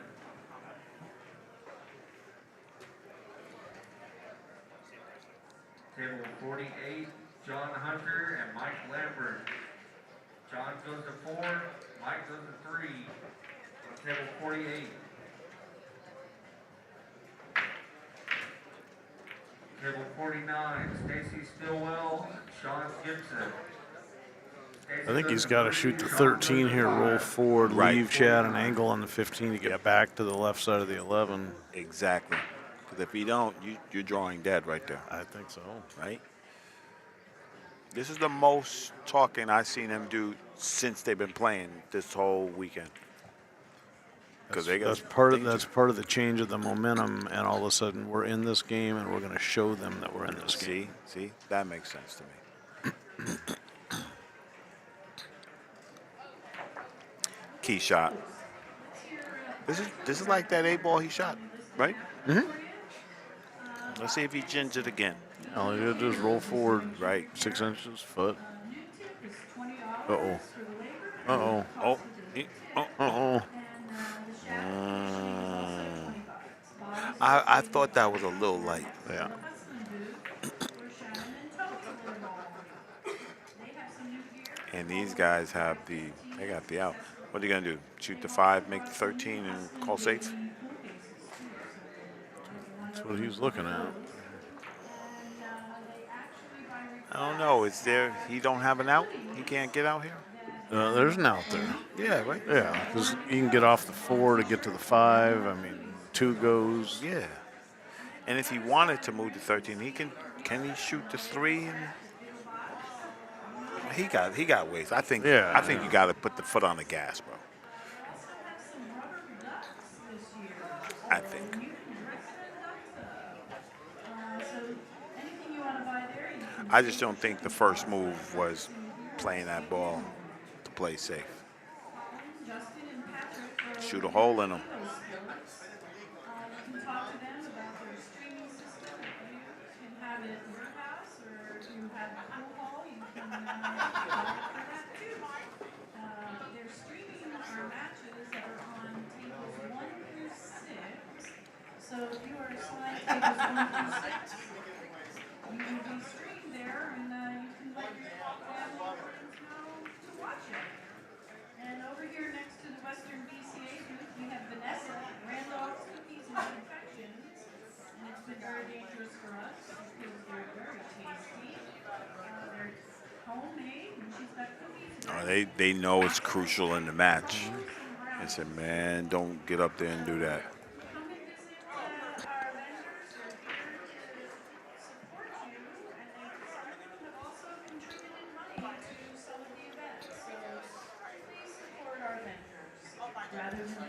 Table 48, John Hunter and Mike Lambert. John goes to 4, Mike goes to 3 on table 48. Table 49, Stacy Stillwell and Sean Gibson. I think he's got to shoot the 13 here, roll forward, Right. leave Chad an angle on the 15 to get back to the left side of the 11. Exactly. Because if you don't, you're drawing dead right there, I think so. right? This is the most talking I've seen them do since they've been playing this whole weekend. Because That's part of the change of the momentum, and all of a sudden we're in this game, and we're going to show them that we're in this game. See, that makes sense to me. Key shot. This is like that 8 ball he shot, right? Let's see if he gingered again. All you do is roll forward Right. 6 inches, foot. New tip is $20 Uh-oh. for the labor. Uh-oh. Oh. Oh. Uh-oh. And the shaft finishing is also $20. I thought that was a little light. Yeah. Custom booth where Shannon and Toby were involved. They have some new gear. And these guys have they got the out. What are you gonna do? Shoot the 5, make the 13, and call safe? That's what he was looking at. I don't know. Is there? He don't have an out? He can't get out here? There's an out there. Yeah, right. Yeah, because you can get off the 4 to get to the 5. I mean, 2 goes. Yeah. And if he wanted to move to 13, he can. Can he shoot the 3? And he got ways. I think. Yeah, I think you got to put the foot on the gas, bro. I think. I just don't think the first move was playing that ball to play safe. Shoot a hole in them. You can talk to them about their streaming system. You can have it at your house, or if you have a pool hall, you can have it for that too. They're streaming our matches that are on tables 1 through 6. So if you are assigned tables 1 through 6, you can be streamed there, and you can let your family and friends know to watch it. And over here next to the Western Wbca booth, we have Vanessa, Randolph's Cookies and Confections. And it's been very dangerous for us because they're very tasty. They're homemade, and she's got cookies. They know it's crucial in the match. They said, man, don't get up there and do that. Come and visit our vendors. They're here to support you, and some of them have also contributed money to some of the events. So please support our vendors rather than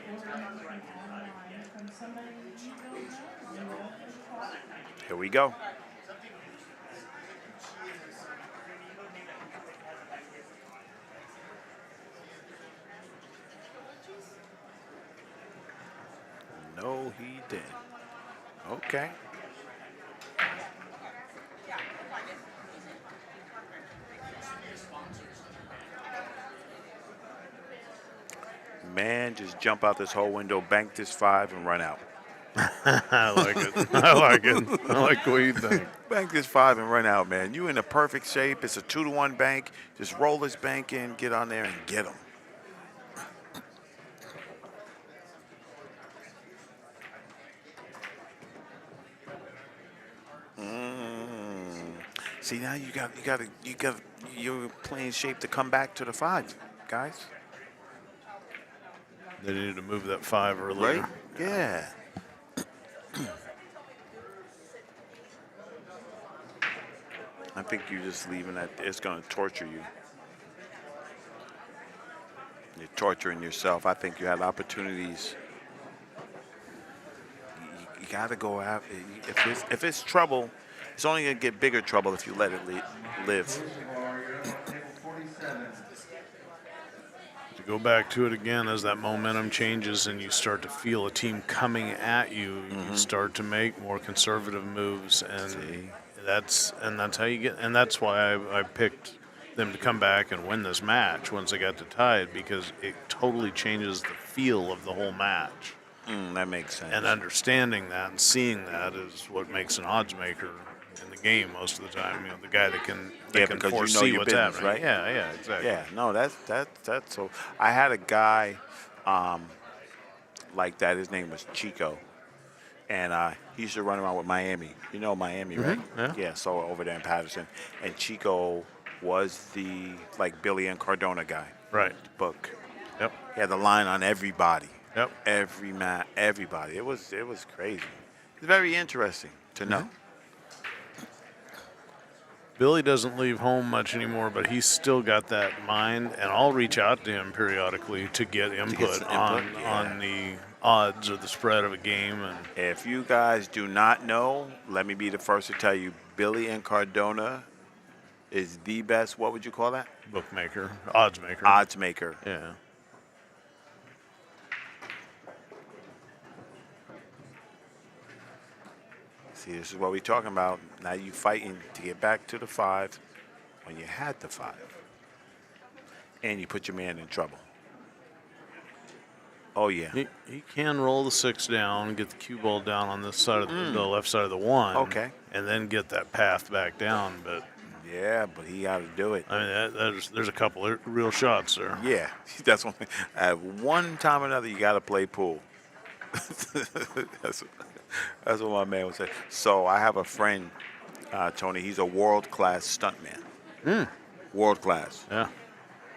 ordering from online from somebody you don't know. You won't call. Here we go. No, he didn't. Okay. Man, just jump out this whole window, bank this 5, and run out. I like it. I like it. I like what you think. Bank this 5 and run out, man. You in a perfect shape. It's a 2-to-1 bank. Just roll this bank in, get on there, and get them. See, now you're playing shape to come back to the 5, guys. They needed to move that 5 earlier. Right? Yeah. I think you're just leaving that. It's going to torture you. You're torturing yourself. I think you had opportunities. You got to go after. If it's trouble, it's only going to get bigger trouble if you let it live. To go back to it again, as that momentum changes and you start to feel a team coming at you, you start to make more conservative moves, and that's how you get. And that's why I picked them to come back and win this match once they got to tied, because it totally changes the feel of the whole match. That makes sense. And understanding that and seeing that is what makes an odds maker in the game most of the time. You know, the guy that can foresee your what's business, happening. right? Yeah, exactly. Yeah, no, that's so. I had a guy like that. His name was Chico, and he used to run around with Miami. You know Miami, right? Yeah. So over there in Patterson, and Chico was the Billy and Cardona guy. Right. Book. Yep. He had the line on everybody. Yep. Everybody. It was crazy. It's very interesting to know. Billy doesn't leave home much anymore, but he's still got that mind, and I'll reach out to him periodically to get input on the odds or the spread of a game. And if you guys do not know, let me be the first to tell you, Billy and Cardona is the best, what would you call that? Bookmaker, odds maker. Odds maker. Yeah. See, this is what we're talking about. Now you fighting to get back to the 5 when you had the 5. And you put your man in trouble. Oh, yeah. He can roll the 6 down, get the cue ball down on this side of the left side of the 1. Okay. And then get that path back down. But yeah, but he got to do it. I mean, there's a couple of real shots there. Yeah, that's one thing. At one time or another, you got to play pool. that's what my man would say. So I have a friend, Tony. He's a world-class stuntman. World-class. Yeah.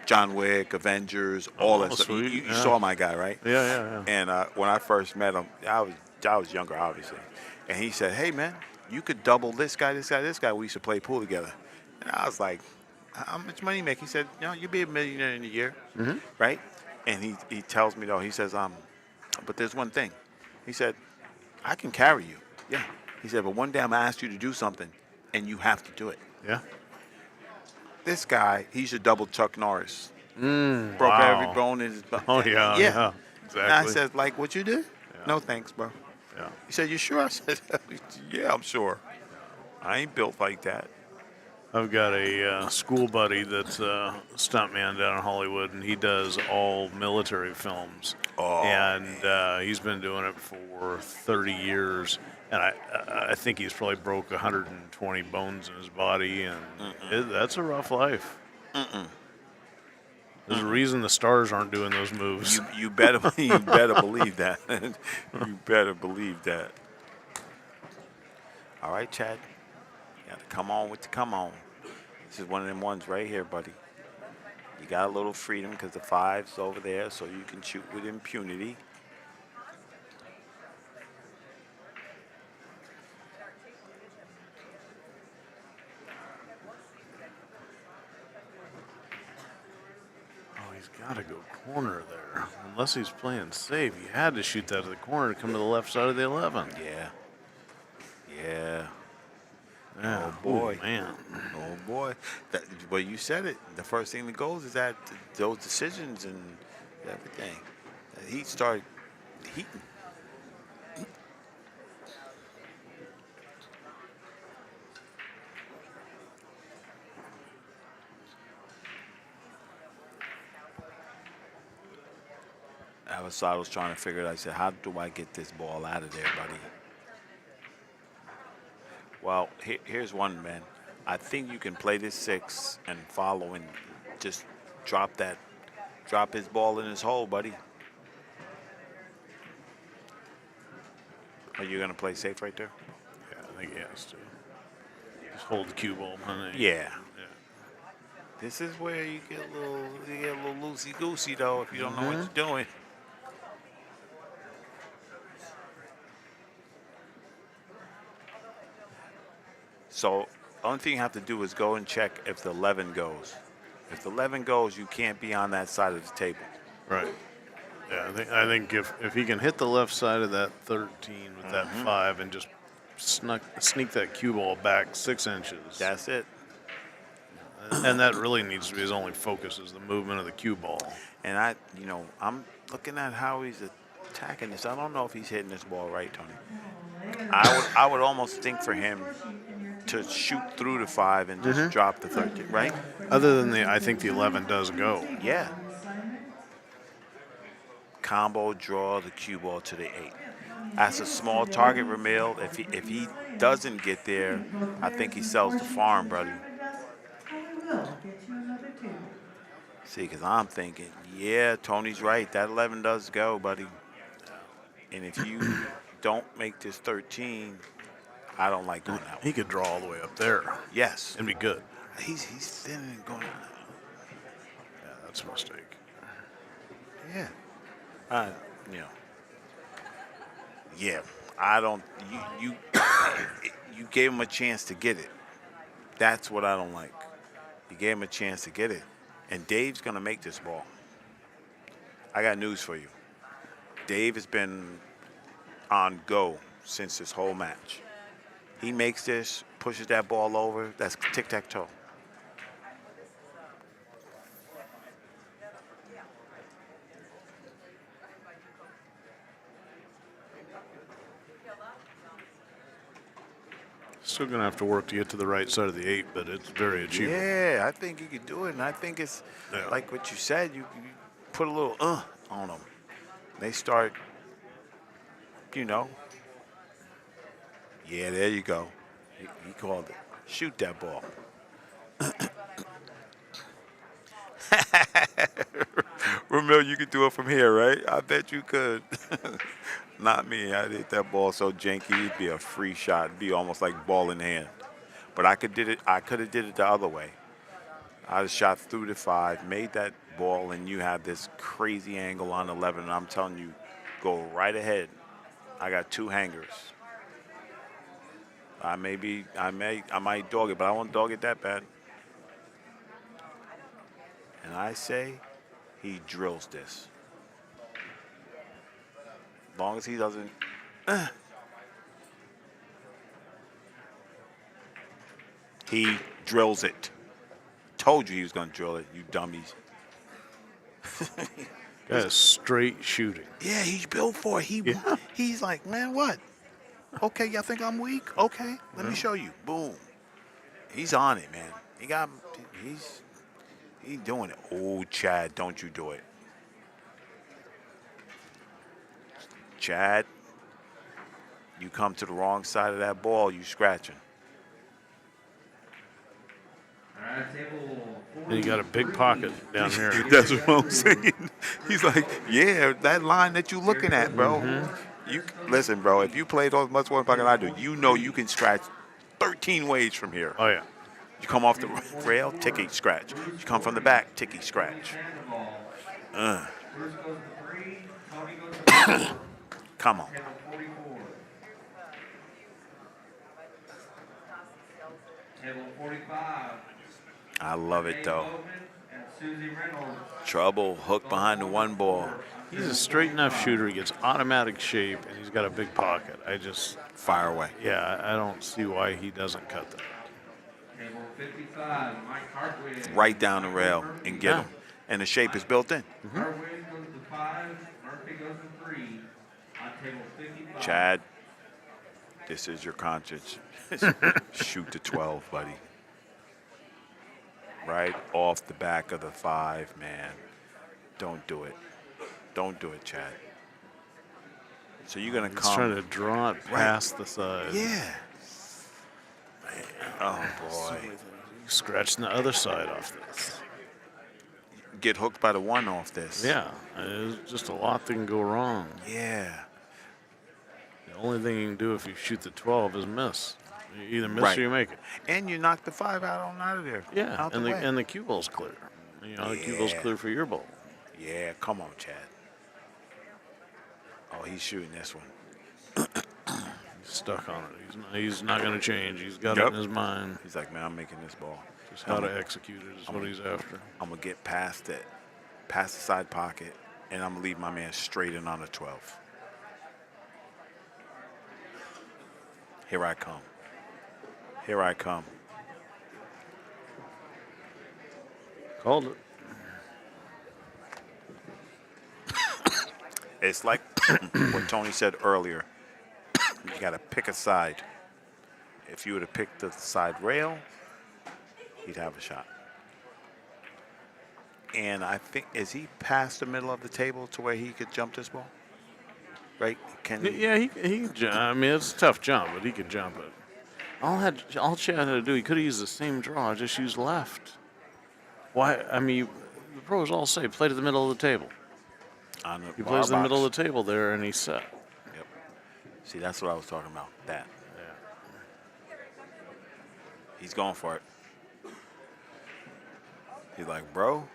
John Wick, Avengers, all that stuff. Sweet. You saw my guy, right? Yeah. And when I first met him, I was younger, obviously. And he said, "Hey, man, you could double this guy. We used to play pool together." And I was like, "How much money you make?" He said, "You'll be a millionaire in a year, right?" And he tells me though, he says, but there's one thing. He said, "I can carry you." Yeah. He said, "But one day I'm gonna ask you to do something, and you have to do it." Yeah. This guy, he's a double Chuck Norris. Broke wow. every bone in his body. Oh, yeah. Exactly. And I said, "Like what you did?" Yeah. "No, thanks, bro." Yeah. He said, "You sure?" I said, "Yeah, I'm sure. I ain't built like that." I've got a school buddy that's a stuntman down in Hollywood, and he does all military films. Oh, and he's been doing it for 30 years. And I think he's probably broke 120 bones in his body, and that's a rough life. There's a reason the stars aren't doing those moves. You better believe that. You better believe that. All right, Chad. You got to come on with the come on. This is one of them ones right here, buddy. You got a little freedom because the 5's over there, so you can shoot with impunity. He's got to go corner there. Unless he's playing safe, he had to shoot that to the corner to come to the left side of the 11. Yeah. Yeah. Oh, boy. Ooh, man. Oh, boy. Well, you said it. The first thing that goes is that those decisions and everything. The heat started heating. Avasad trying to figure it out. I said, "How do I get this ball out of there, buddy?" Well, here's one, man. I think you can play this 6 and follow and just drop his ball in his hole, buddy. Are you gonna play safe right there? Yeah, I think he has to. Just hold the cue ball behind it. Yeah. This is where you get a little loosey goosey though if you don't know what you're doing. So the only thing you have to do is go and check if the 11 goes. If the 11 goes, you can't be on that side of the table. Right. Yeah, I think if he can hit the left side of that 13 with that 5 and just sneak that cue ball back 6 inches. That's it. And that really needs to be his only focus is the movement of the cue ball. And I'm looking at how he's attacking this. I don't know if he's hitting this ball right, Tony. I would almost think for him to shoot through the 5 and just drop the 13, right? Other than I think the 11 does go. Yeah. Combo draw the cue ball to the 8. That's a small target, Ramil. If he doesn't get there, I think he sells the farm, buddy. See, because I'm thinking, yeah, Tony's right. That 11 does go, buddy. And if you don't make this 13, I don't like going that way. He could draw all the way up there. Yes. And be good. He's thin and going. Yeah, that's a mistake. Yeah. Yeah. I don't. You gave him a chance to get it. That's what I don't like. You gave him a chance to get it, and Dave's gonna make this ball. I got news for you. Dave has been on go since this whole match. He makes this, pushes that ball over. That's tic-tac-toe. still going to have to work to get to the right side of the 8, but it's very achievable. Yeah, I think you could do it, and I think it's like what you said. You put a little on them. They start, you know. Yeah, there you go. He called it. Shoot that ball. Ramil, you could do it from here, right? I bet you could. Not me. I hit that ball so janky, it'd be a free shot. It'd be almost like ball in hand. But I could have did it the other way. I just shot through the 5, made that ball, and you have this crazy angle on 11. And I'm telling you, go right ahead. I got 2 hangers. I might dog it, but I won't dog it that bad. And I say, he drills this. As long as he doesn't. He drills it. Told you he was going to drill it, you dummies. That is straight shooting. Yeah, he's built for it. He's like, man, what? Okay, y'all think I'm weak? Okay, let me show you. Boom. He's on it, man. He's doing it. Oh, Chad, don't you do it. Chad, you come to the wrong side of that ball, you scratching. All right, table 4. And you got a big pocket down here. That's what I'm saying. He's like, yeah, that line that you looking at, bro. You listen, bro. If you play those much more pocket I do, you know you can scratch 13 ways from here. Oh yeah. You come off the rail, ticky scratch. You come from the back, ticky scratch. Bruce goes to 3. Tony goes to 4. Come on. Table 44. Table 45. I love it though. And Susie Reynolds. Trouble, hook behind the 1 ball. He's a straight enough shooter. He gets automatic shape, and he's got a big pocket. Fire away. Yeah, I don't see why he doesn't cut that. Table 55. Mike Hartwig. Right down the rail and get him. And the shape is built in. Hartwig goes to 5. Murphy goes to 3. On table 55. Chad, this is your conscience. Shoot the 12, buddy. Right off the back of the 5, man. Don't do it. Don't do it, Chad. So you're going to come. He's trying to draw it past the side. Yeah. Man. Oh, boy. Scratching the other side off this. Get hooked by the 1 off this. Yeah, there's just a lot that can go wrong. Yeah. The only thing you can do if you shoot the 12 is miss. You either miss or you make it. And you knock the 5 out of there. Yeah, out and the cue ball's clear. You know, the cue ball's clear for your ball. Yeah, come on, Chad. Oh, he's shooting this one. He's stuck on it. He's not going to change. He's got it in his mind. He's like, man, I'm making this ball. Just how to execute it is what he's after. I'm going to get past it, past the side pocket, and I'm going to leave my man straight in on the 12. Here I come. Here I come. Called it. It's like what Tony said earlier. You got to pick a side. If you would have picked the side rail, he'd have a shot. And I think, is he past the middle of the table to where he could jump this ball? Right? Can he? Yeah, he can jump. I mean, it's a tough jump, but he can jump it. All Chad had to do, he could have used the same draw, just used left. Why? I mean, the pros all say play to the middle of the table. He plays the middle of the table there, and he's set. Yep. See, that's what I was talking about. That. Yeah. He's going for it. He's like, bro,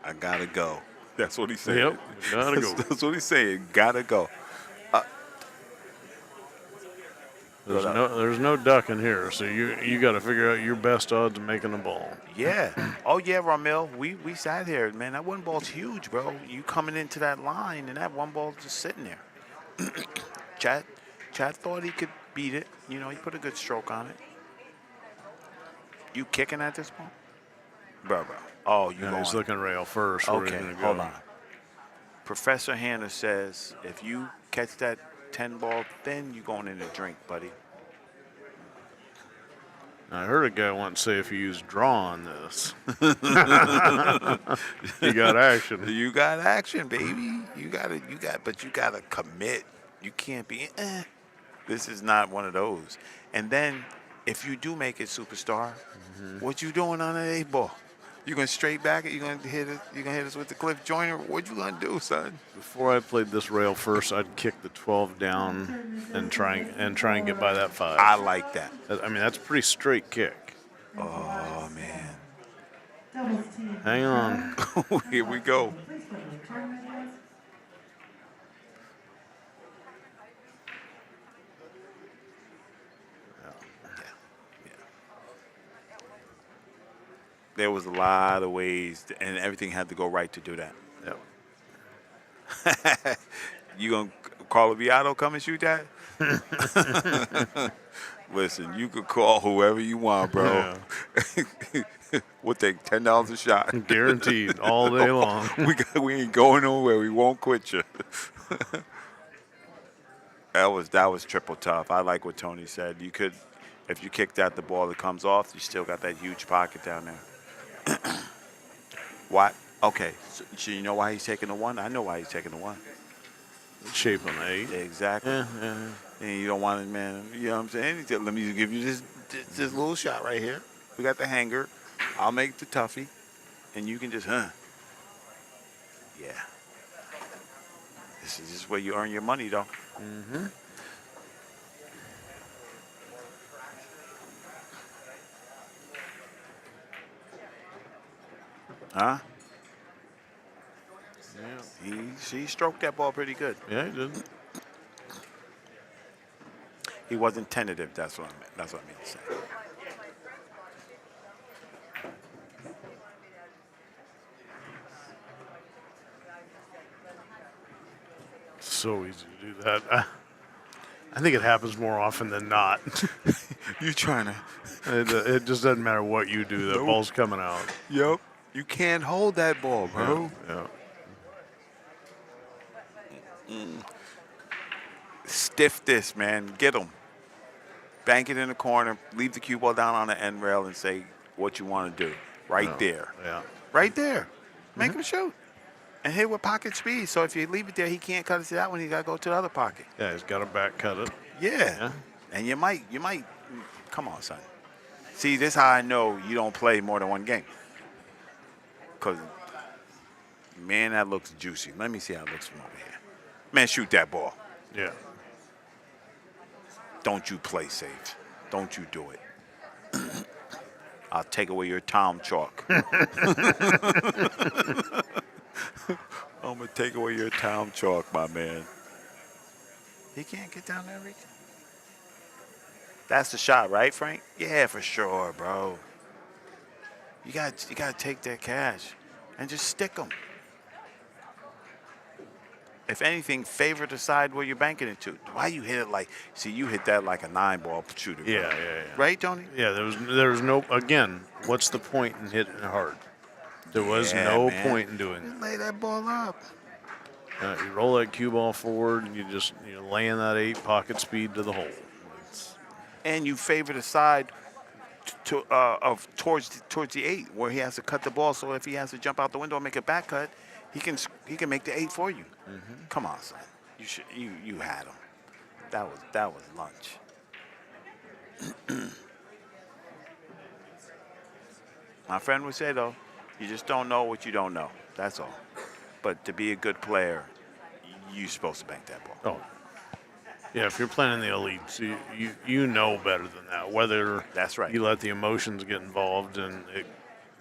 I gotta go. That's what he's saying. Yep, gotta go. That's what he's saying. Gotta go. There's no ducking here, so you got to figure out your best odds of making the ball. Yeah. Oh, yeah, Ramil. We sat here. Man, that 1 ball's huge, bro. You coming into that line, and that 1 ball's just sitting there. Chad thought he could beat it. You know, he put a good stroke on it. You kicking at this ball? Bro. Oh, you He's looking rail first. Okay, hold on. Professor Hanna says if you catch that 10 ball, then you're going in to drink, buddy. I heard a guy once say if you use draw on this, you got action. You got action, baby. But you gotta commit. You can't be. This is not one of those. And then, if you do make it superstar, what you doing on an 8-ball? You gonna straight back it? You gonna hit it? You gonna hit us with the Cliff Joyner? What you gonna do, son? Before I played this rail first, I'd kick the 12 down and try and get by that 5. I like that. I mean, that's a pretty straight kick. Oh man. Doubles team. Hang on. Here we go. Please put the tournament is. There was a lot of ways, and everything had to go right to do that. Yep. You gonna call a Viato come and shoot that? Listen, you could call whoever you want, bro. Yeah. We'll take $10 a shot. Guaranteed, all day long. We ain't going nowhere. We won't quit you. That was triple tough. I like what Tony said. You could, if you kick that the ball that comes off, you still got that huge pocket down there. What? Okay. So you know why he's taking the 1? I know why he's taking the 1. Shape on 8. Exactly. Yeah. And you don't want it, man. You know what I'm saying? He said, let me give you this little shot right here. We got the hanger. I'll make the toughie. And you can just, Yeah. This is just where you earn your money, though. Mm-hmm. Huh? Yeah. He stroked that ball pretty good. Yeah, he did. He wasn't tentative. That's what I meant. That's what I mean to say. So easy to do that. I think it happens more often than not. You trying to? It just doesn't matter what you do. The ball's coming out. Yep. You can't hold that ball, bro. Yeah. Stiff this, man. Get him. Bank it in the corner. Leave the cue ball down on the end rail and say what you want to do. Right there. Yeah. Right there. Make him shoot. And hit with pocket speed. So if you leave it there, he can't cut it to that one. He got to go to the other pocket. Yeah, he's got to back cut it. Yeah. And you might. Come on, son. See, this is how I know you don't play more than one game. Because, man, that looks juicy. Let me see how it looks from over here. Man, shoot that ball. Yeah. Don't you play safe. Don't you do it. I'll take away your town chalk. I'm going to take away your town chalk, my man. He can't get down there, Rick. That's the shot, right, Frank? Yeah, for sure, bro. You got to take that cash and just stick them. If anything, favor the side where you're banking it to. Why you hit it like? See, you hit that like a 9-ball shooter. Bro. Yeah. Right, Tony? Yeah, there was no. Again, what's the point in hitting it hard? There was no point in doing it. Just lay that ball up. You roll that cue ball forward, and you're laying that 8 pocket speed to the hole. And you favor the side towards the 8 where he has to cut the ball. So if he has to jump out the window and make a back cut, he can make the 8 for you. Mm-hmm. Come on, son. You had him. That was lunch. My friend would say though, you just don't know what you don't know. That's all. But to be a good player, you're supposed to bank that ball. Oh. Yeah, if you're playing in the elites, you know better than that. Whether that's right, you let the emotions get involved and it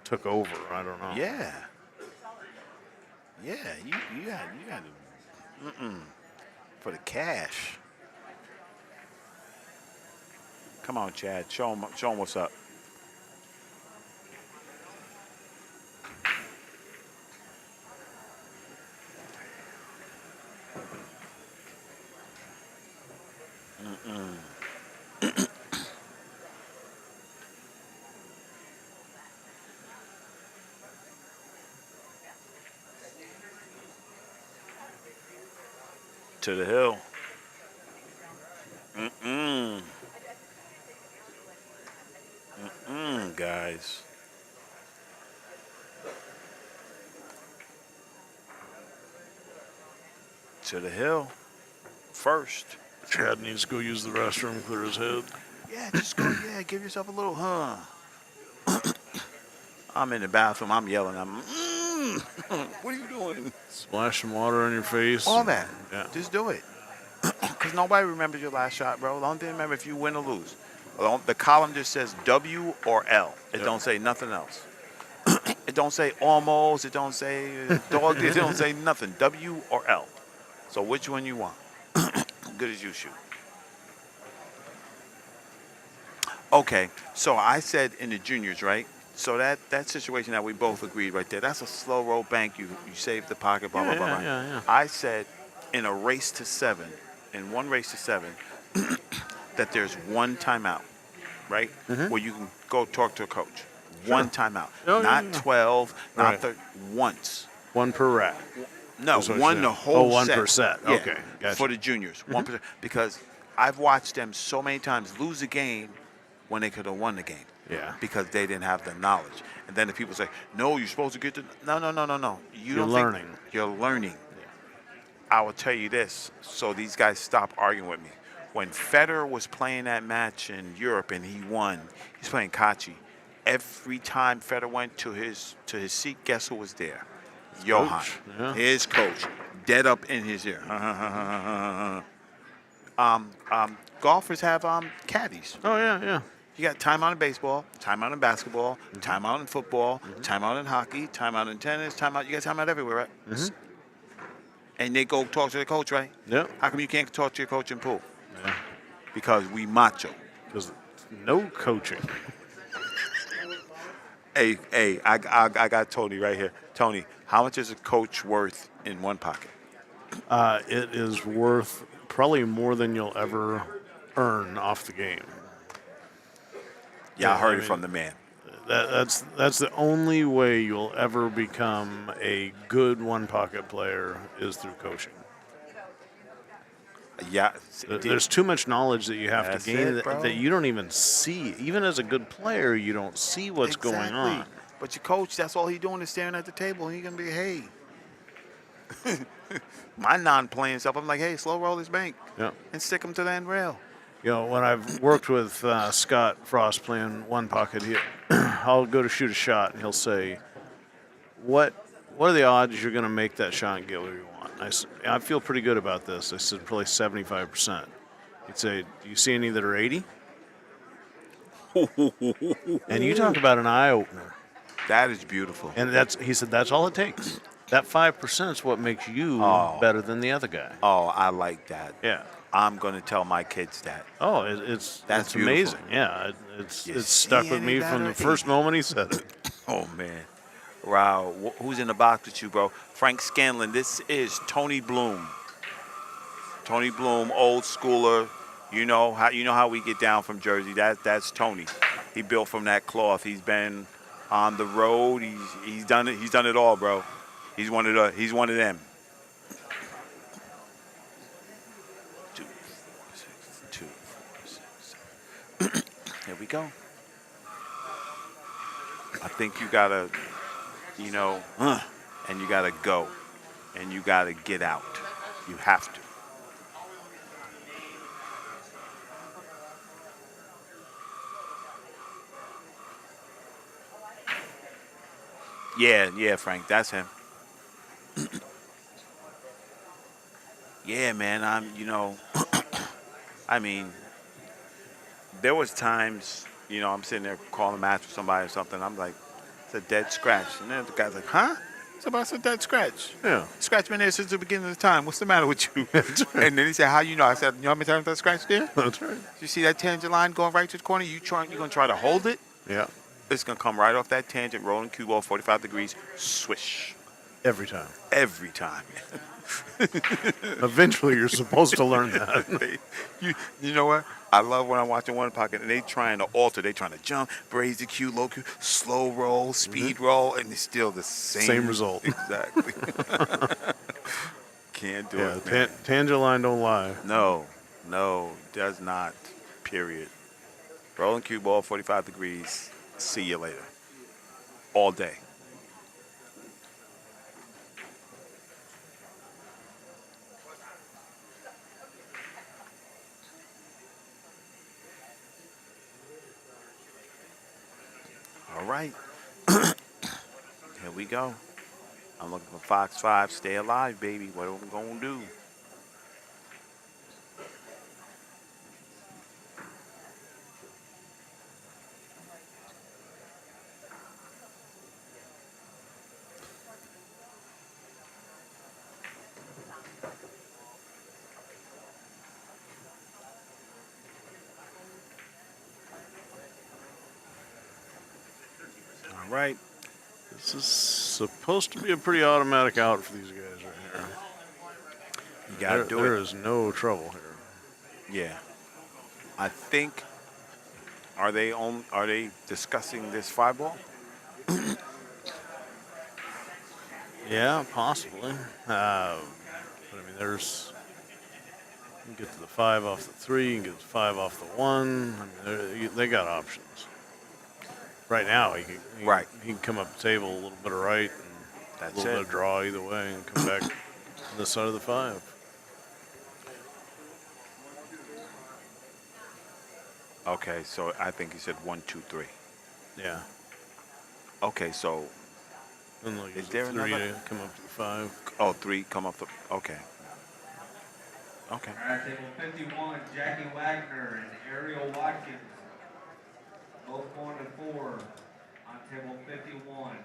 took over, I don't know. Yeah. Yeah, you had to for the cash. Come on, Chad. Show him what's up. To the hill. is. To the hill first. Chad needs to go use the restroom, clear his head. Yeah, just go. Yeah, give yourself a little I'm in the bathroom. I'm yelling. What are you doing? Splash some water on your face. All that. Yeah. Just do it. Because nobody remembers your last shot, bro. The only thing remember if you win or lose. The column just says W or L. It don't say nothing else. It don't say almost. It don't say dog. It don't say nothing. W or L. So which one you want? Good as you shoot. Okay, so I said in the juniors, right? So that situation that we both agreed right there, that's a slow roll bank. You save the pocket, blah, blah, blah. Yeah. I said in a race to 7, in one race to 7, that there's one timeout, right? Where you can go talk to a coach. Sure. One timeout. Oh, not yeah. 12, not Right. 30, once. One per rack. No, That's what one you're the saying. whole one set. per set. Yeah, Okay, gotcha. for the juniors, 1%. Because I've watched them so many times lose a game when they could have won the game. Yeah. Because they didn't have the knowledge. And then the people say, no, you're supposed to get the... No. You're don't learning. Think you're learning. I will tell you this, so these guys stop arguing with me. When Federer was playing that match in Europe and he won, he's playing Kachi. Every time Federer went to his seat, guess who was there? Johan, Coach, yeah. his coach, dead up in his ear. Golfers have caddies. Oh, yeah. You got timeout in baseball, timeout in basketball, timeout in football, timeout in hockey, timeout in tennis, timeout. You got timeout everywhere, right? And they go talk to the coach, right? Yeah. How come you can't talk to your coach in pool? Yeah. Because we macho. Because no coaching. Hey, I got Tony right here. Tony, how much is a coach worth in one pocket? It is worth probably more than you'll ever earn off the game. Yeah, I heard I it mean, from the man. That's the only way you'll ever become a good one pocket player is through coaching. Yeah. There's too much knowledge that you have That's to gain it, bro. that you don't even see. Even as a good player, you don't see what's going on. But your coach, that's all he's doing is staring at the table, and he's going to be, hey. My non-playing stuff, I'm like, hey, slow roll this bank. Yeah. And stick him to the end rail. You know, when I've worked with Scott Frost playing one pocket, I'll go to shoot a shot, and he'll say, what are the odds you're going to make that shot and get what you want? I feel pretty good about this. I said, probably 75%. He'd say, do you see any that are 80? And you talk about an eye-opener. That is beautiful. And he said, that's all it takes. That 5% is what makes you better than the other guy. Oh, I like that. Yeah. I'm going to tell my kids that. Oh, it's beautiful. amazing. Yeah, it's stuck see with me any from the better? first moment he said it. Oh, man. Wow. Who's in the box with you, bro? Frank Scanlon. This is Tony Bloom. Tony Bloom, old schooler. You know how we get down from Jersey. That's Tony. He built from that cloth. He's been on the road. He's done it. He's done it all, bro. He's one of them. 2, 4, 6, 2, 4, 6, 7. Here we go. I think you gotta, and you gotta go, and you gotta get out. You have to. Yeah, Frank, that's him. Yeah, man, I mean, there was times, I'm sitting there calling a match with somebody or something. I'm like, it's a dead scratch. And then the guy's like, huh? It's a dead scratch. Yeah. Scratch been there since the beginning of the time. What's the matter with you? And then he said, how you know? I said, you know how many times that scratch there? That's right. You see that tangent line going right to the corner? You're going to try to hold it? Yeah. It's going to come right off that tangent, rolling cue ball, 45 degrees, swish. Every time. Every time. Eventually, you're supposed to learn that. You know what? I love when I'm watching One Pocket and they trying to alter. They trying to jump, raise the cue, low cue, slow roll, speed roll, and it's still the same result. Exactly. Can't do it, man. Tangent line don't lie. No, does not. Period. Rolling cue ball, 45 degrees. See you later. All day. All right. Here we go. I'm looking for Fox 5. Stay alive, baby. What am I going to do? All right. This is supposed to be a pretty automatic out for these guys right here. You got to do it. There is no trouble here. Yeah. I think, are they discussing this 5-ball? Yeah, possibly. But I mean, there's, you can get to the 5 off the 3, you can get the 5 off the 1. I mean, they got options. Right now, he can come up the table a little bit of right and That's a little it. bit of draw either way and come back on this side of the 5. Okay, so I think he said 1, 2, 3. Yeah. Okay, so And like is there 3 another? to come up to the 5. Oh, 3 come up the. Okay. Okay. All right, table 51, Jackie Wagner and Ariel Watkins. Both going to 4 on table 51.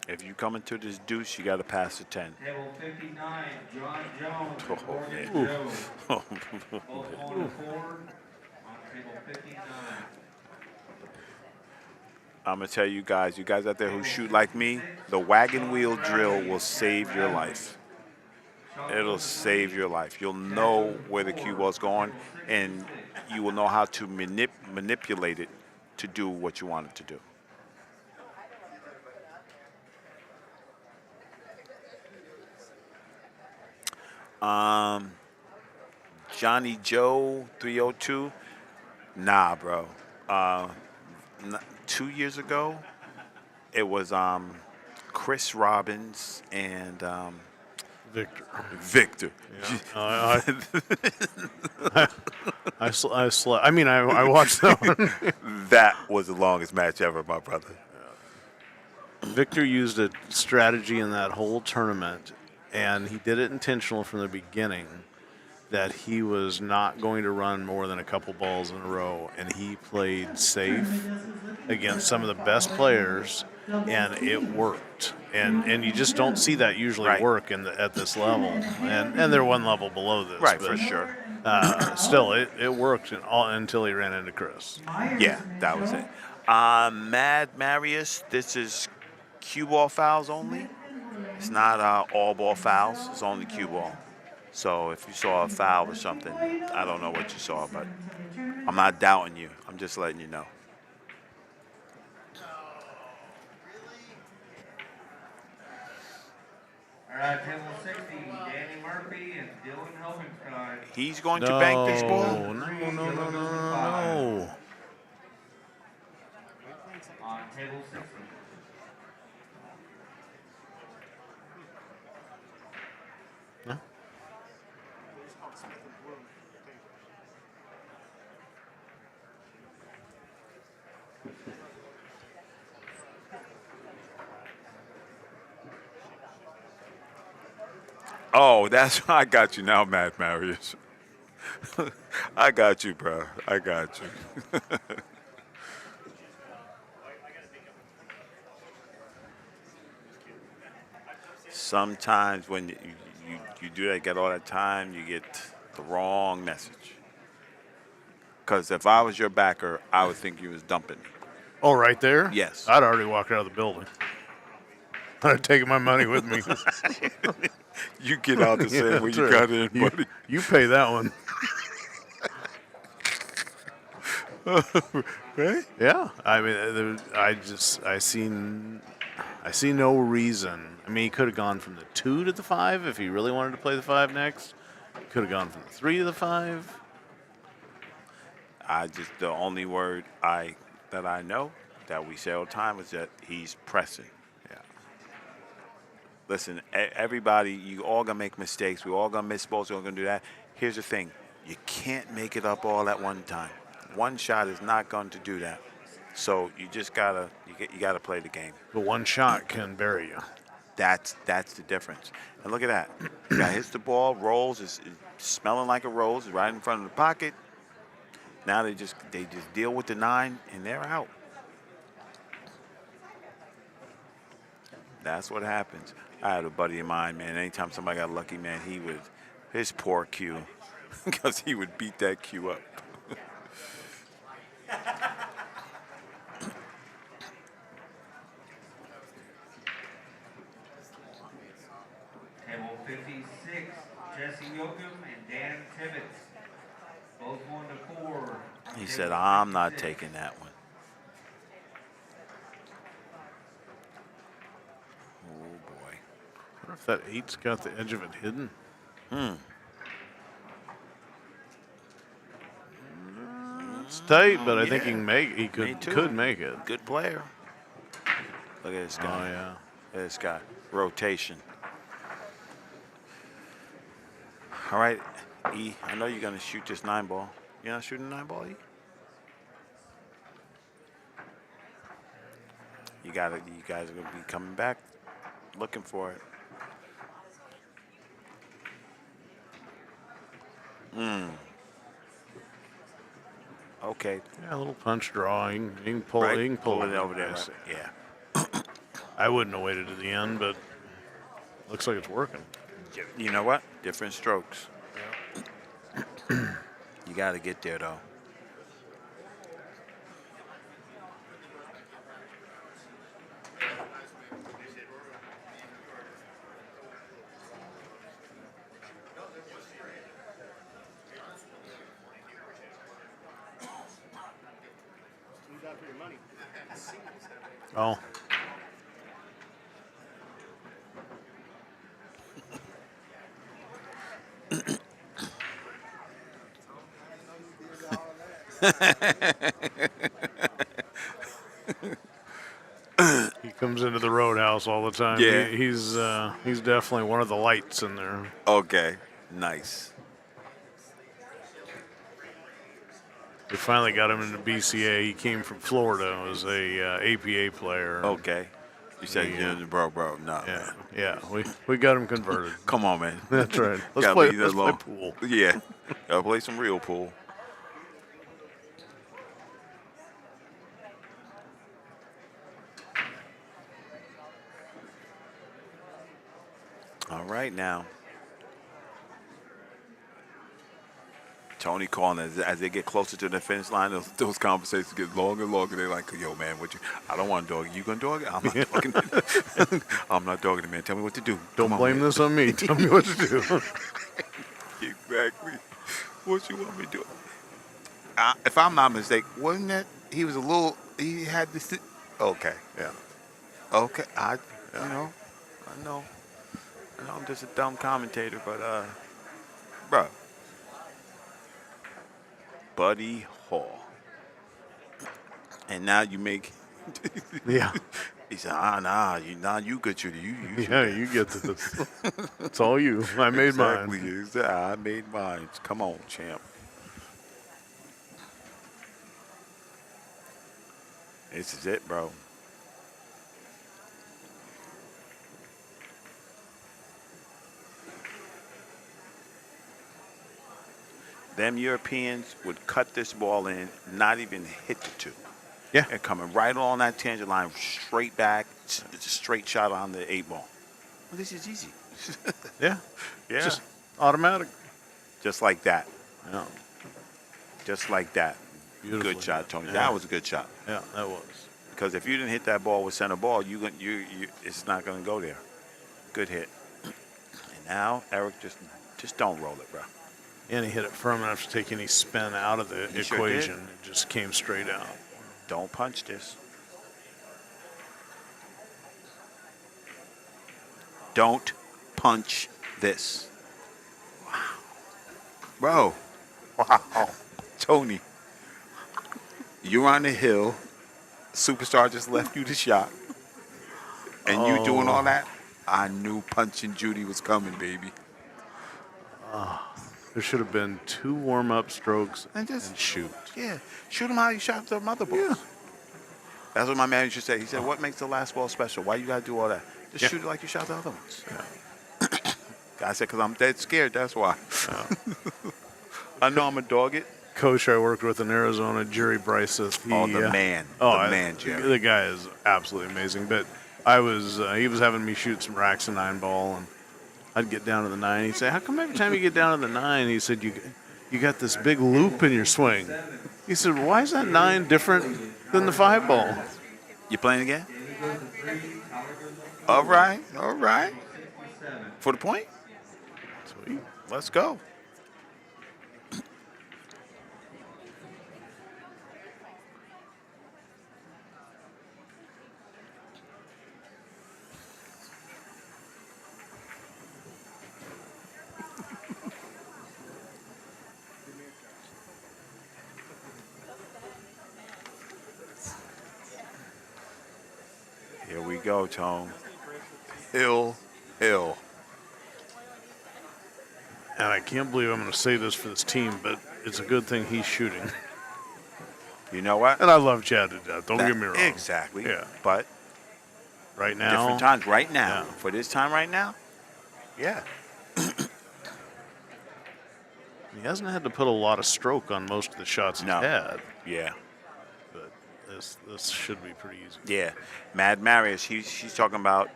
If you come into this deuce, you got to pass the 10. Table 59, John Jones and Oh, Morgan man. Joe. Both going to 4 on table 59. I'm going to tell you guys out there who shoot like me, the wagon wheel drill will save your life. It'll save your life. You'll know where the cue ball's going, and you will know how to manipulate it to do what you want it to do. Johnny Joe 302. Nah, bro. 2 years ago, it was Chris Robbins and Victor. Yeah. I mean, I watched that one. That was the longest match ever, my brother. Victor used a strategy in that whole tournament, and he did it intentional from the beginning, that he was not going to run more than a couple balls in a row, and he played safe against some of the best players, and it worked. And you just don't see that usually work at this level, and they're one level below this. Right, but, for sure. Still, it worked until he ran into Chris. Yeah, that was it. Mad Marius, this is cue ball fouls only. It's not all ball fouls. It's only cue ball. So if you saw a foul or something, I don't know what you saw, but I'm not doubting you. I'm just letting you know. All right, table 60, Danny Murphy and Dylan Helgenstein. He's going to bank this ball? No. On table 60. No? Oh, that's I got you now, Mad Marius. I got you, bro. I got you. Sometimes when you do that, get all that time, you get the wrong message. Because if I was your backer, I would think you was dumping me. Oh, right there? Yes. I'd already walked out of the building. I'd have taken my money with me. You get out the same way you got in, buddy. You pay that one. Right? Yeah. I mean, I see no reason. I mean, he could have gone from the 2 to the 5 if he really wanted to play the 5 next. He could have gone from the 3 to the 5. The only word the that I know that we say all the time is that he's pressing. Yeah. Listen, everybody, you all gonna make mistakes. We all gonna miss balls. We're all gonna do that. Here's the thing: you can't make it up all at one time. One shot is not going to do that. So you just gotta you gotta play the game. The one shot can bury you. That's the difference. And look at that. Guy hits the ball, rolls, is smelling like a rose, is right in front of the pocket. Now they just deal with the 9 and they're out. That's what happens. I had a buddy of mine, man. Anytime somebody got lucky, man, he would his poor cue, because he would beat that cue up. Table 56, Jesse Yoakum and Dan Tibbetts. Both 1-4. He said, I'm not taking that one. Oh, boy. I wonder if that 8's got the edge of it hidden. It's tight, but I think he can make. He could make it. Good player. Look at this guy. Oh yeah. Look at this guy. Rotation. All right, E. I know you're gonna shoot this 9 ball. You're not shooting 9 ball, E. You guys are gonna be coming back, looking for it. Okay. Yeah, a little punch draw. You can pull. Right. You can pull it over there. Right? Yeah. I wouldn't have waited to the end, but looks like it's working. You know what? Different strokes. You got to get there, though. Oh. He comes into the roadhouse all the time. Yeah. He's definitely one of the lights in there. Okay. Nice. We finally got him into BCA. He came from Florida as a APA player. Okay. You said bro. No. Yeah. Yeah. We got him converted. Come on, man. That's right. Let's Gotta play leave that alone. pool. Yeah. Gotta play some real pool. All right now. Tony calling as they get closer to the finish line, those conversations get longer and longer. They're like, yo, man, I don't want to dog it. You going to dog it? I'm not dogging it. I'm not dogging it, man. Tell me what to do. Don't blame this on me. Tell me what to do. Exactly. What you want me to do? If I'm not mistaken, wasn't that he had this? Okay. Yeah. Okay. I know I'm just a dumb commentator, but bro. Buddy Hall. And now you make. Yeah. He said, you good shooter. You get this. It's all you. I made mine. Exactly. I made mine. Come on, champ. This is it, bro. Them Europeans would cut this ball in, not even hit the 2. Yeah. And coming right on that tangent line, straight back. It's a straight shot on the 8 ball. Well, this is easy. Yeah. Yeah. Just automatic. Just like that. Yeah. Just like that. Beautifully. Good shot, Tony. Yeah. That was a good shot. Yeah, that was. Because if you didn't hit that ball with center ball, it's not going to go there. Good hit. And now Eric just don't roll it, bro. And he hit it firm enough to take any spin out of the equation. It just came straight out. Don't punch this. Don't punch this. Wow. Bro. Wow. Tony. You're on the hill. Superstar just left you the shot. And you doing all that? I knew Punch and Judy was coming, baby. There should have been 2 warm-up strokes And just and shoot. Yeah, shoot them how you shot the mother balls. Yeah. That's what my manager said. He said, "What makes the last ball special? Why you gotta do all that? Just shoot it like you shot the other ones." Yeah. I said, "Cause I'm dead scared. That's why." I know I'm a dog it. Coach I worked with in Arizona, Jerry Bryceth. The man, Jerry. The guy is absolutely amazing. But he was having me shoot some racks of 9-ball, and I'd get down to the 9. He'd say, "How come every time you get down to the 9?" He said, "You got this big loop in your swing." He said, "Why is that 9 different than the 5-ball?" You playing again? All right. For the point? Sweet. Let's go. Here we go, Tone. Hill. And I can't believe I'm going to say this for this team, but it's a good thing he's shooting. You know what? And I love Chad to death. Don't get me wrong. Exactly. Yeah. But right now, different times. Right now. Yeah. For this time right now, yeah. He hasn't had to put a lot of stroke on most of the shots he's had. Yeah. But this should be pretty easy. Yeah. Mad Marius, she's talking about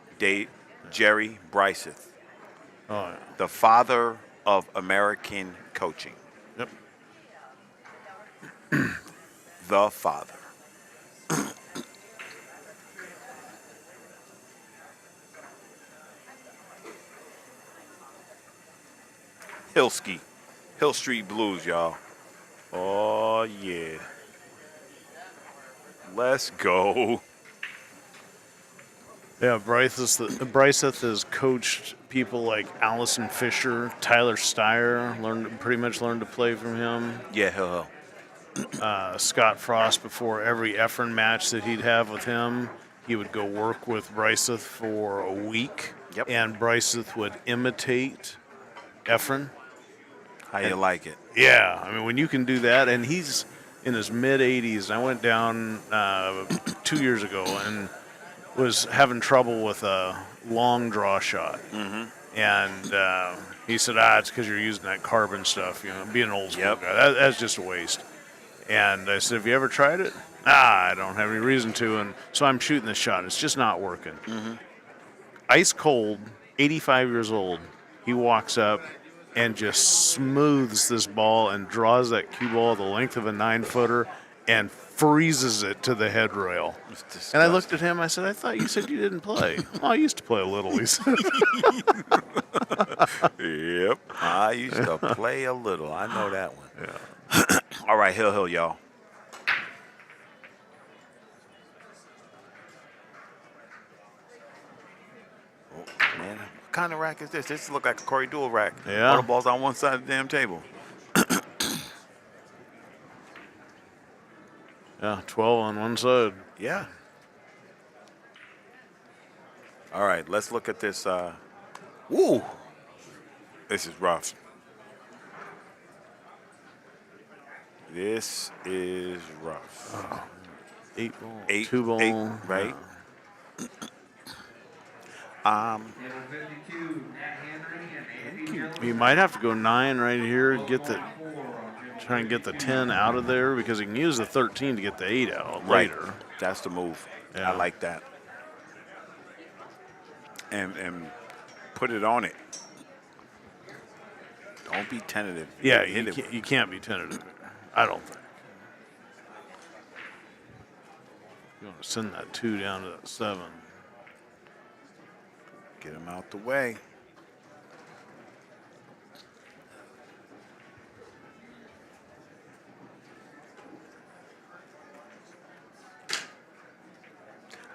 Jerry Bryceth. Oh, yeah. The father of American coaching. Yep. The father. Hill Street Blues, y'all. Oh, yeah. Let's go. Yeah, Bryceth has coached people like Allison Fisher, Tyler Steyer, pretty much learned to play from him. Yeah, Hill. Scott Frost, before every Efren match that he'd have with him, he would go work with Bryceth for a week. Yep. And Bryceth would imitate Efren. How you like it? Yeah, I mean, when you can do that, and he's in his mid-80s. I went down 2 years ago and was having trouble with a long draw shot. Mm-hmm. And he said, it's because you're using that carbon stuff, being an old school guy. That's just a waste. And I said, have you ever tried it? I don't have any reason to. And so I'm shooting this shot. It's just not working. Mm-hmm. Ice cold, 85 years old. He walks up and just smooths this ball and draws that cue ball the length of a 9-footer and freezes it to the head rail. And I looked at him. I said, I thought you said you didn't play. Well, I used to play a little, he said. Yep. I used to play a little. I know that one. Yeah. All right, Hill, y'all. Oh, man, what kind of rack is this? This looks like a Corey Dual rack. Yeah. All the balls on one side of the damn table. Yeah, 12 on one side. Yeah. All right, let's look at this. Woo! This is rough. This is rough. Oh, 8 ball, 2 ball. 8, right? You might have to go 9 right here. Try and get the 10 out of there because he can use the 13 to get the 8 out later. That's the move. Yeah. I like that. And put it on it. Don't be tentative. Yeah, you can't be tentative. I don't think. You want to send that 2 down to that 7. Get him out the way.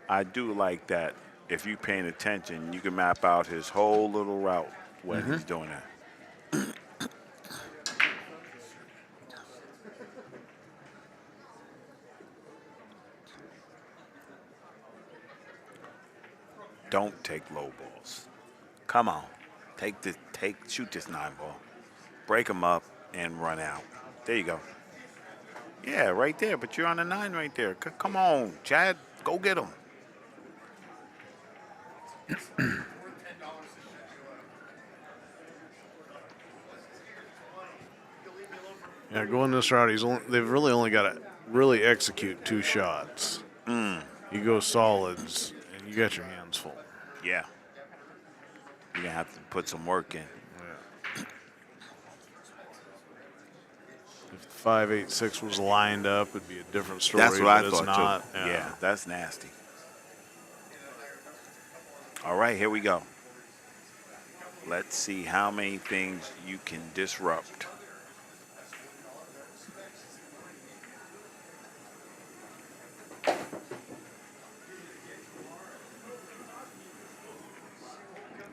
I do like that. If you're paying attention, you can map out his whole little route when he's doing that. Don't take low balls. Come on. Shoot this 9-ball. Break them up and run out. There you go. Yeah, right there. But you're on the 9 right there. Come on, Chad. Go get him. Yeah, going this route, they've really only got to really execute 2 shots. You go solids, and you got your hands full. Yeah. You're going to have to put some work in. Yeah. If the 5.86 was lined up, it'd be a different story. That's what I but thought, it's not. too. Yeah, that's nasty. All right, here we go. Let's see how many things you can disrupt.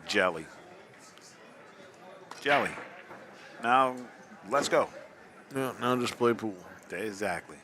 Jelly. Now, let's go. Yeah, now just play pool. Exactly.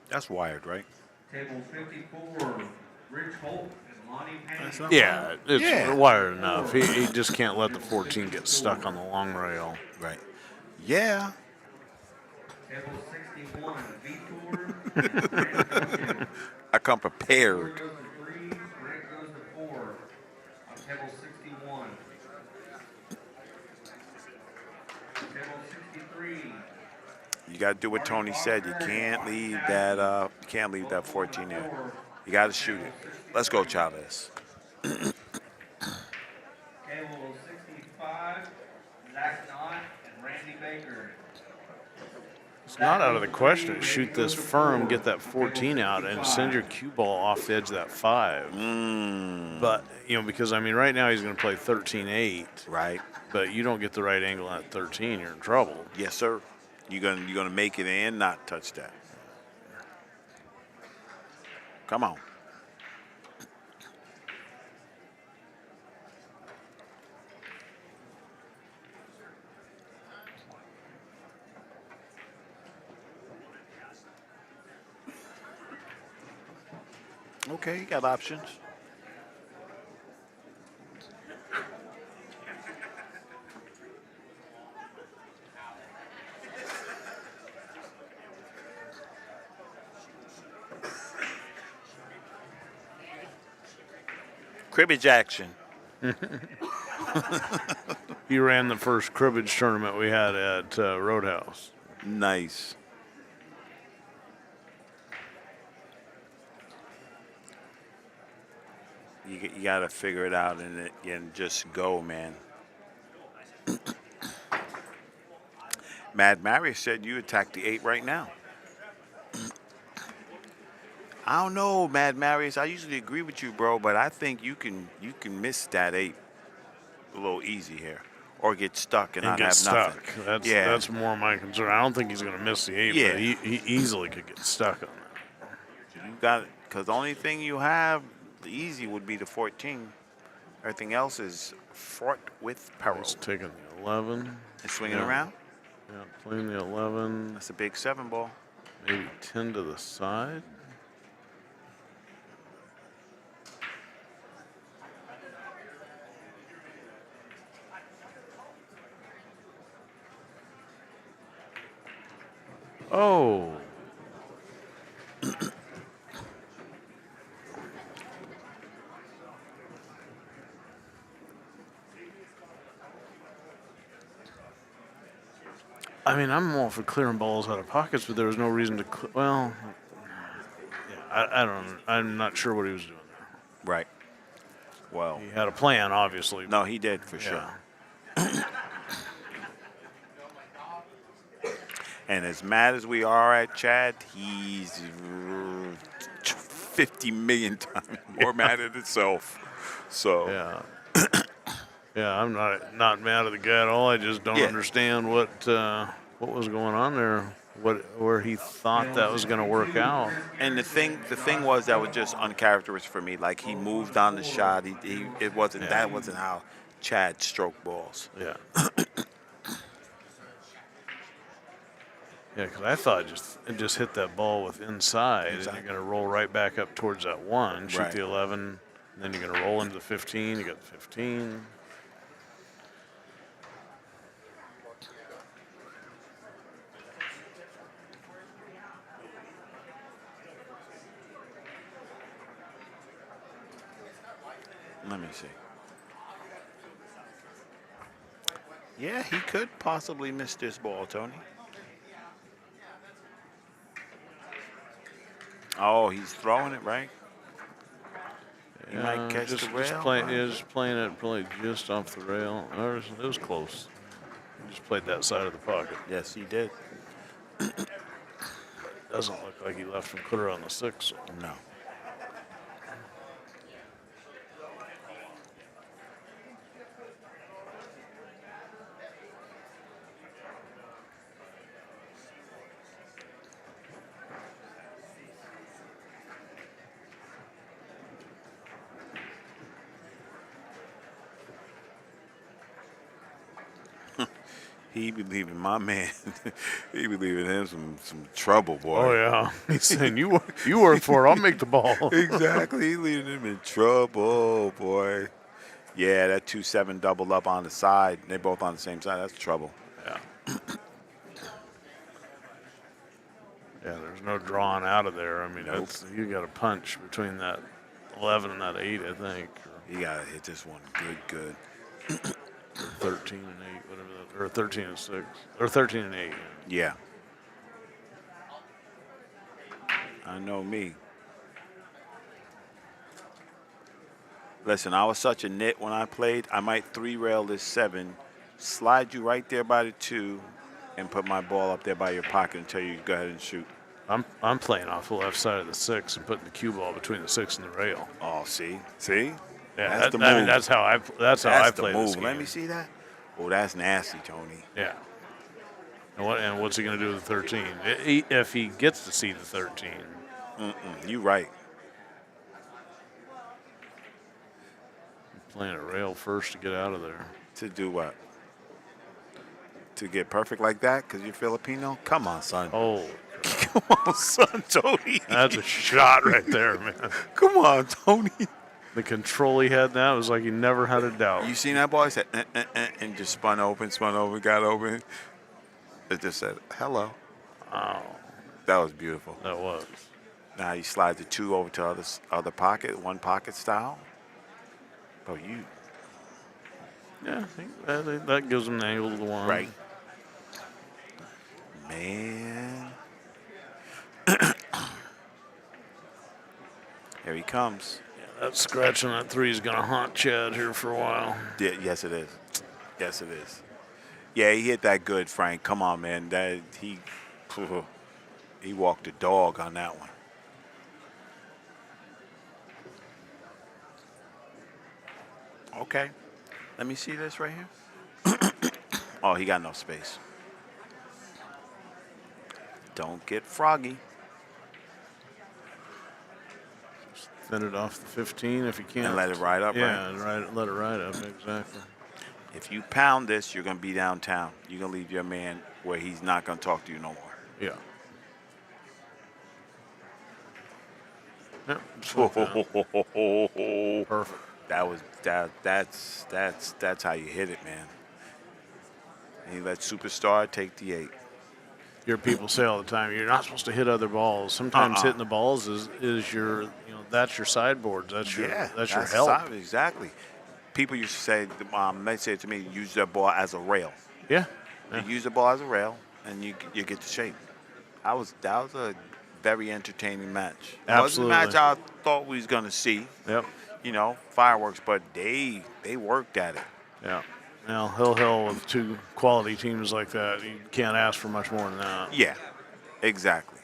That's wired, right? Table 54, Rich Holt and Lonnie Payne. Yeah, it's Yeah. wired enough. He just can't let the 14 get stuck on the long rail. Right. Yeah. Table 61, Vitor and Brent goes to I come 4 prepared. goes to 3, Brent goes to 4 on table 61. Table 63. You got to do what Tony said. You can't leave that 14 there. You got to shoot it. Let's go, Chavez. Table 65, Zach Knott and Randy Baker. It's not out of the question to shoot this firm, get that 14 out, and send your cue ball off the edge of that 5. But, because, right now he's going to play 13-8. Right. But you don't get the right angle at 13, you're in trouble. Yes, sir. You're gonna make it and not touch that. Come on. Okay, you got options. Cribbage action. He ran the first cribbage tournament we had at Roadhouse. Nice. You got to figure it out and just go, man. Mad Marius said you attack the 8 right now. I don't know, Mad Marius. I usually agree with you, bro, but I think you can miss that 8 a little easy here, or get stuck and not get have stuck. nothing. That's more my concern. I don't think he's going to miss the 8, Yeah. but he easily could get stuck on that. You got it, because the only thing you have the easy would be the 14. Everything else is fraught with peril. He's taking the 11. And swinging around. Yeah, playing the 11. That's a big 7 ball. Maybe 10 to the side. Oh. I'm all for clearing balls out of pockets, but there was no reason to. Yeah, I don't. I'm not sure what he was doing there. Right. Well, he had a plan, obviously. No, he did for sure. And as mad as we are at Chad, he's 50 million times more mad at himself. So yeah. Yeah, I'm not mad at the guy at all. I just don't understand what was going on there. where he thought that was going to work out. And the thing was that was just uncharacteristic for me. Like he moved on the shot. It wasn't that wasn't how Chad stroked balls. Yeah. Yeah, because I thought it just hit that ball with inside, and you're going to roll right back up towards that 1, shoot the 11, and then you're going to roll into the 15. You got the 15. Let me see. Yeah, he could possibly miss this ball, Tony. Oh, he's throwing it, right? He might catch the rail. Just playing it probably just off the rail. It was close. He just played that side of the pocket. Yes, he did. Doesn't look like he left him clear on the 6. No. He be leaving my man. He be leaving him some trouble, boy. Oh yeah, he's saying you work for it. I'll make the ball. Exactly, he leaving him in trouble, boy. Yeah, that 2-7 double up on the side. They both on the same side. That's trouble. Yeah. Yeah, there's no drawing out of there. I mean, you got a punch between that 11 and that 8, I think. You gotta hit this one good. 13 and 8, whatever that, or 13 and 6, or 13 and 8. Yeah. I know me. Listen, I was such a nit when I played. I might 3-rail this 7, slide you right there by the 2, and put my ball up there by your pocket and tell you to go ahead and shoot. I'm playing off the left side of the 6 and putting the cue ball between the 6 and the rail. Oh, see. Yeah, that's the move. I mean, that's how I play this game. Let me see that. Oh, that's nasty, Tony. Yeah. And what's he going to do with the 13? If he gets to see the 13. You right. Playing a rail first to get out of there. To do what? To get perfect like that because you're Filipino? Come on, son. Oh. Come on, son, Tony. That's a shot right there, man. Come on, Tony. The control he had now was like he never had a doubt. You seen that ball? He said, and just spun over, got open. It just said, hello. Oh. That was beautiful. That was. Now you slide the 2 over to other pocket, 1 pocket style. Oh, you. Yeah, I think that gives him the angle to the 1. Right. Man. Here he comes. That scratch on that 3 is going to haunt Chad here for a while. Yeah, yes, it is. Yes, it is. Yeah, he hit that good, Frank. Come on, man. He walked the dog on that one. Okay. Let me see this right here. Oh, he got no space. Don't get froggy. Thin it off the 15 if you can. And let it ride up, yeah, right? Yeah, let it ride up, exactly. If you pound this, you're going to be downtown. You're going to leave your man where he's not going to talk to you no more. Yeah. Yep. Perfect. That's how you hit it, man. And you let Superstar take the 8. Your people say all the time, you're not supposed to hit other balls. Sometimes hitting the balls is your, that's your sideboards. That's your help. Exactly. People used to say, they say it to me, use that ball as a rail. Yeah. You use the ball as a rail, and you get the shape. That was a very entertaining match. It wasn't a match I thought we was going to see. Yep. Fireworks, but they worked at it. Yeah. Now, hell with 2 quality teams like that, you can't ask for much more than that. Yeah, exactly.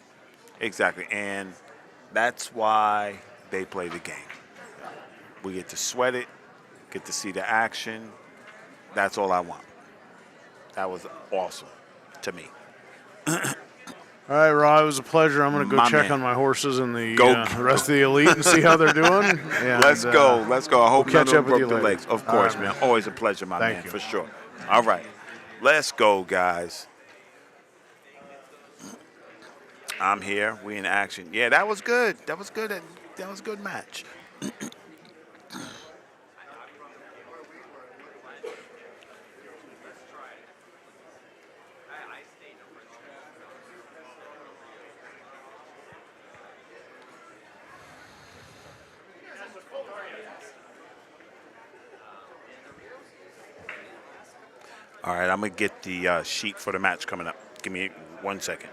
And that's why they play the game. We get to sweat it, get to see the action. That's all I want. That was awesome to me. All right, Rob, it was a pleasure. I'm going to go My check man. on my horses and the Go. rest of the elite and see how they're doing. And, Let's go. Let's go. I hope we'll none catch of up them with you broke the later. legs. Of All course, right, man. Always a pleasure, my Thank man, you. for sure. All right. Let's go, guys. I'm here. We in action. Yeah, that was good. That was good. That was a good match. All right, I'm going to get the sheet for the match coming up. Give me 1 second.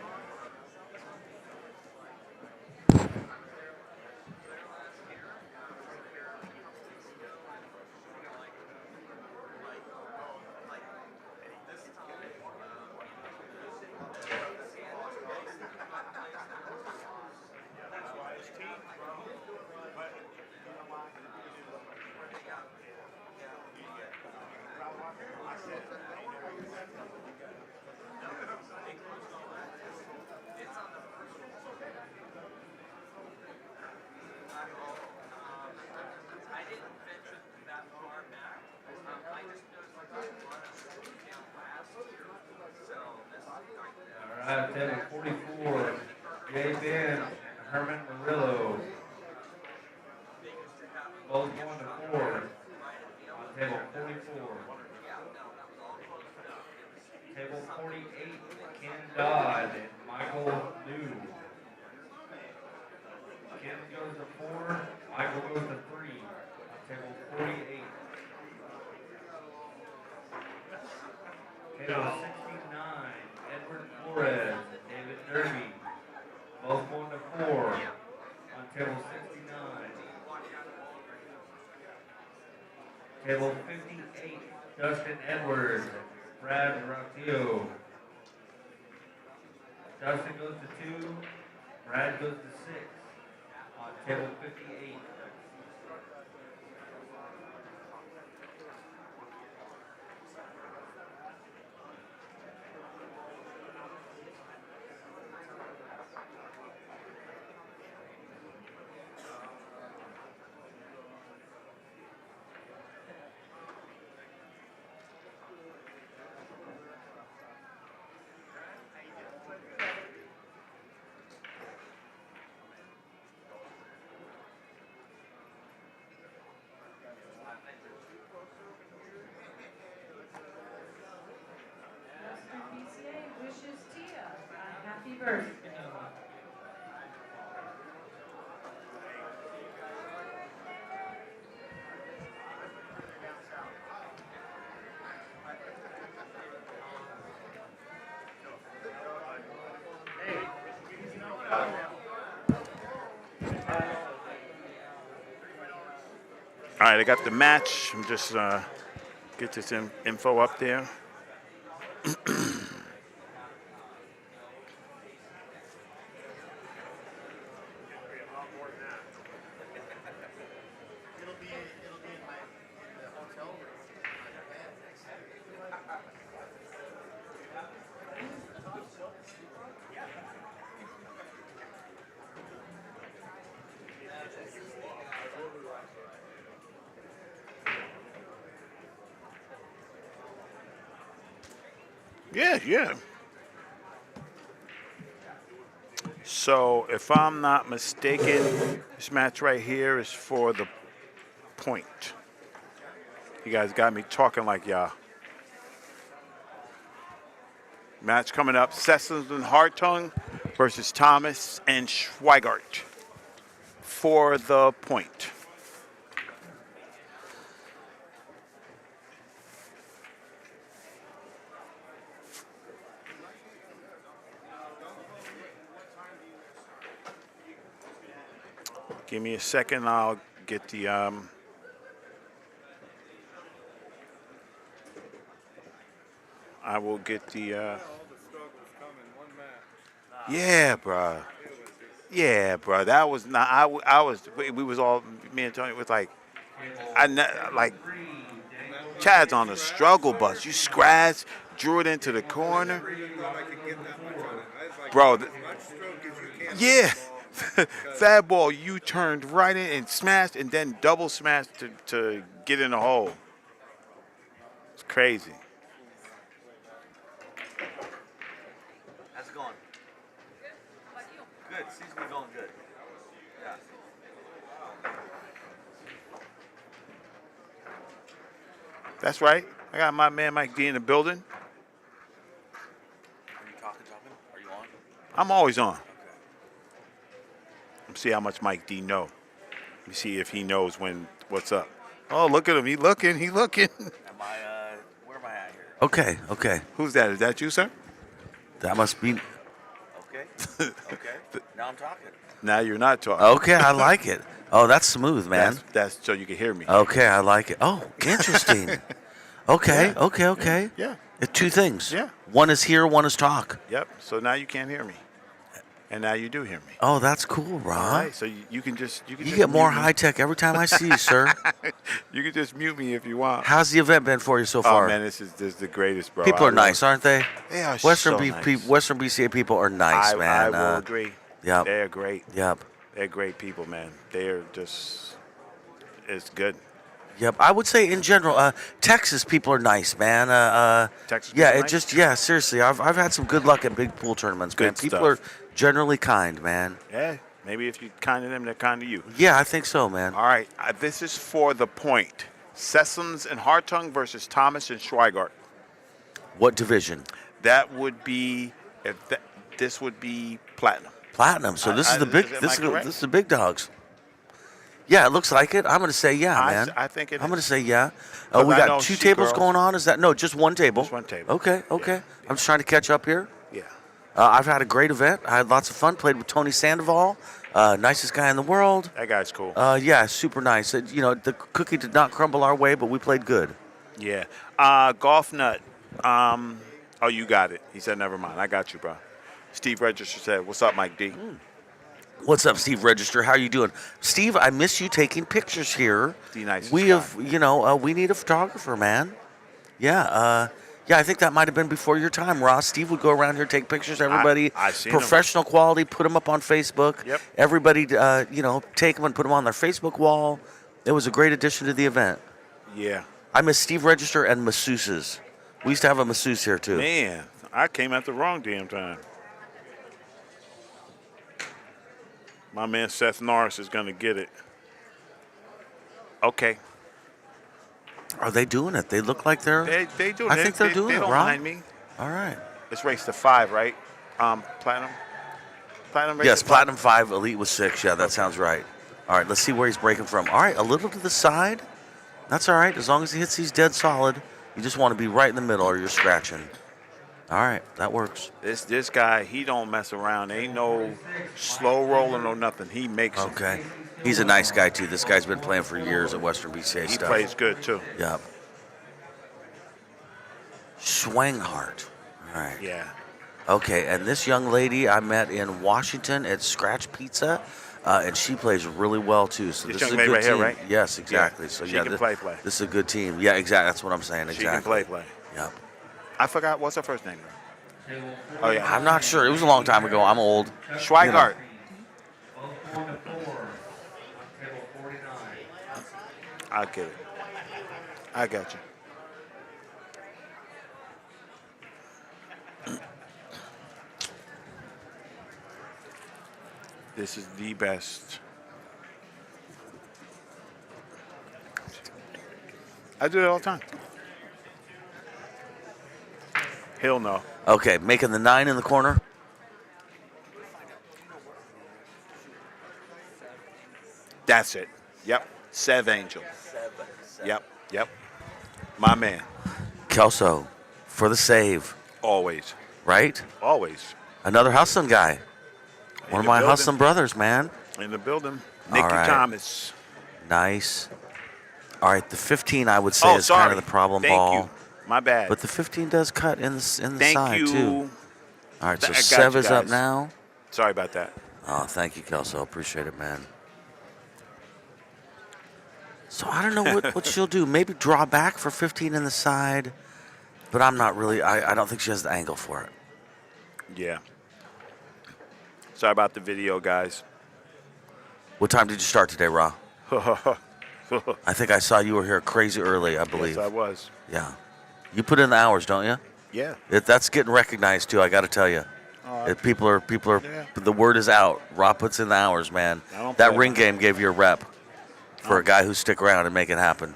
All right, table 44, Jay Ben, Herman Murillo. Both 1 to 4 on table 44. Table 48, Ken Dodd and Michael New. Ken goes to 4, Michael goes to 3 on table 48. Table 69, Edward Flores and David Derby. Both 1 to 4 on table 69. Table 58, Dustin Edwards and Brad Rotillo. Dustin goes to 2, Brad goes to 6 on table 58. Wbca wishes Tia a happy birthday. All right, I got the match. I'm just get this info up there. Yeah. So, if I'm not mistaken, this match right here is for the point. You guys got me talking like y'all. Match coming up, Sessions and Hartung versus Thomas and Schweigart for the point. Give me a second, I'll get the I will get the yeah, bruh. Yeah, bruh. That was not. We was all, me and Tony was like, Chad's on a struggle bus. You scratched, drew it into the corner. Bro, yeah. Fat ball, you turned right in and smashed and then double smashed to get in the hole. It's crazy. How's it going? Good. Seems to be going good. Yeah. That's right. I got my man Mike D in the building. Are you talking? Are you on? I'm always on. Let's see how much Mike D know. Let me see if he knows what's up. Oh, look at him. He looking. Am I, where am I at here? Okay. Who's that? Is that you, sir? That must be. Okay. Now I'm talking. Now you're not talking. Okay, I like it. Oh, that's smooth, man. That's so you can hear me. Okay, I like it. Oh, interesting. Okay. Yeah. Two things. Yeah. One is hear, one is talk. Yep. So now you can't hear me. And now you do hear me. Oh, that's cool, Ron. All right. So you can just You get more high tech every time I see you, sir. You can just mute me if you want. How's the event been for you so far? Oh man, this is the greatest, bro. People are nice, aren't they? They are Western so nice. Western BCA people are nice, man. I will agree. Yep. They're great. Yep. They're great people, man. They're just, it's good. Yep, I would say in general, Texas people are nice, man. Texas yeah, people nice? Seriously, I've had some good luck at big pool tournaments, man. Good People stuff. are generally kind, man. Yeah, maybe if you're kind to them, they're kind to you. Yeah, I think so, man. All right, this is for the point. Sessoms and Hartung versus Thomas and Schweigart. What division? That would be, this would be platinum. Platinum. So this is the big. am This I is correct? this is the big dogs. Yeah, it looks like it. I'm going to say yeah, man. I think it I'm going to is. say yeah. But We I know got two she tables girls- going on. Is that no? Just one table. Just one table. Okay. I'm just trying to catch up here. Yeah. I've had a great event. I had lots of fun. Played with Tony Sandoval, nicest guy in the world. That guy's cool. Yeah, super nice. The cookie did not crumble our way, but we played good. Yeah. Golf Nut. Oh, you got it. He said, never mind. I got you, bro. Steve Register said, what's up, Mike D? What's up, Steve Register? How you doing? Steve, I miss you taking pictures here. The nicest We guy. have, we need a photographer, man. Yeah, I think that might have been before your time, Ross. Steve would go around here, take pictures of everybody. I've seen him. Professional quality, put them up on Facebook. Yep. Everybody, take them and put them on their Facebook wall. It was a great addition to the event. Yeah. I miss Steve Register and masseuses. We used to have a masseuse here, too. Man, I came at the wrong damn time. My man Seth Norris is going to get it. Okay. Are they doing it? They look like they're... They do. I think they're doing they it, don't Rob. mind me. All right. It's race to 5, right? Platinum? Platinum race Yes, to Platinum 5, Elite was 6. Yeah, that sounds right. All right, let's see where he's breaking from. All right, a little to the side. That's all right. As long as he hits these dead solid, you just want to be right in the middle or you're scratching. All right, that works. This guy, he don't mess around. Ain't no slow rolling or nothing. He makes them. Okay. He's a nice guy, too. This guy's been playing for years at Western BCA He stuff. plays good, too. Yep. Schwanghardt. All right. Yeah. Okay, and this young lady I met in Washington at Scratch Pizza, and she plays really well, too. So This this is a young lady good right here, team. right? Yes, exactly. Yeah. So She yeah, can play. This is a good team. Yeah, exactly. That's what I'm saying. Exactly. She can play. Yep. I forgot, what's her first name? Oh, yeah. I'm not sure. It was a long time ago. I'm old. Schweigart. Both going to 4 on table 49. I'll get it. I got you. This is the best. I do it all the time. He'll know. Okay, making the 9 in the corner. That's it. Yep. Sev Angel. Yep. My man. Kelso for the save, Always. right? Always. Another Hustlin guy. In One of the my building. Hustlin brothers, man. In the building. All Nicky right. Thomas. Nice. All right, the 15 I would say is sorry. kind of the problem Thank ball. you. My bad. But the 15 does cut in the Thank side, you. too. All right, so I got Sev you is up guys. now. Sorry about that. Oh, thank you, Kelso. Appreciate it, man. So I don't know what she'll do. Maybe draw back for 15 in the side, but I'm not really. I don't think she has the angle for it. Yeah. Sorry about the video, guys. What time did you start today, Ra? I think I saw you were here crazy early, I believe. Yes, I was. Yeah. You put in the hours, don't you? Yeah. That's getting recognized too, I got to tell you. People are, Yeah. the word is out. Ra puts in the hours, man. That ring game gave you a rep for a guy who stick around and make it happen.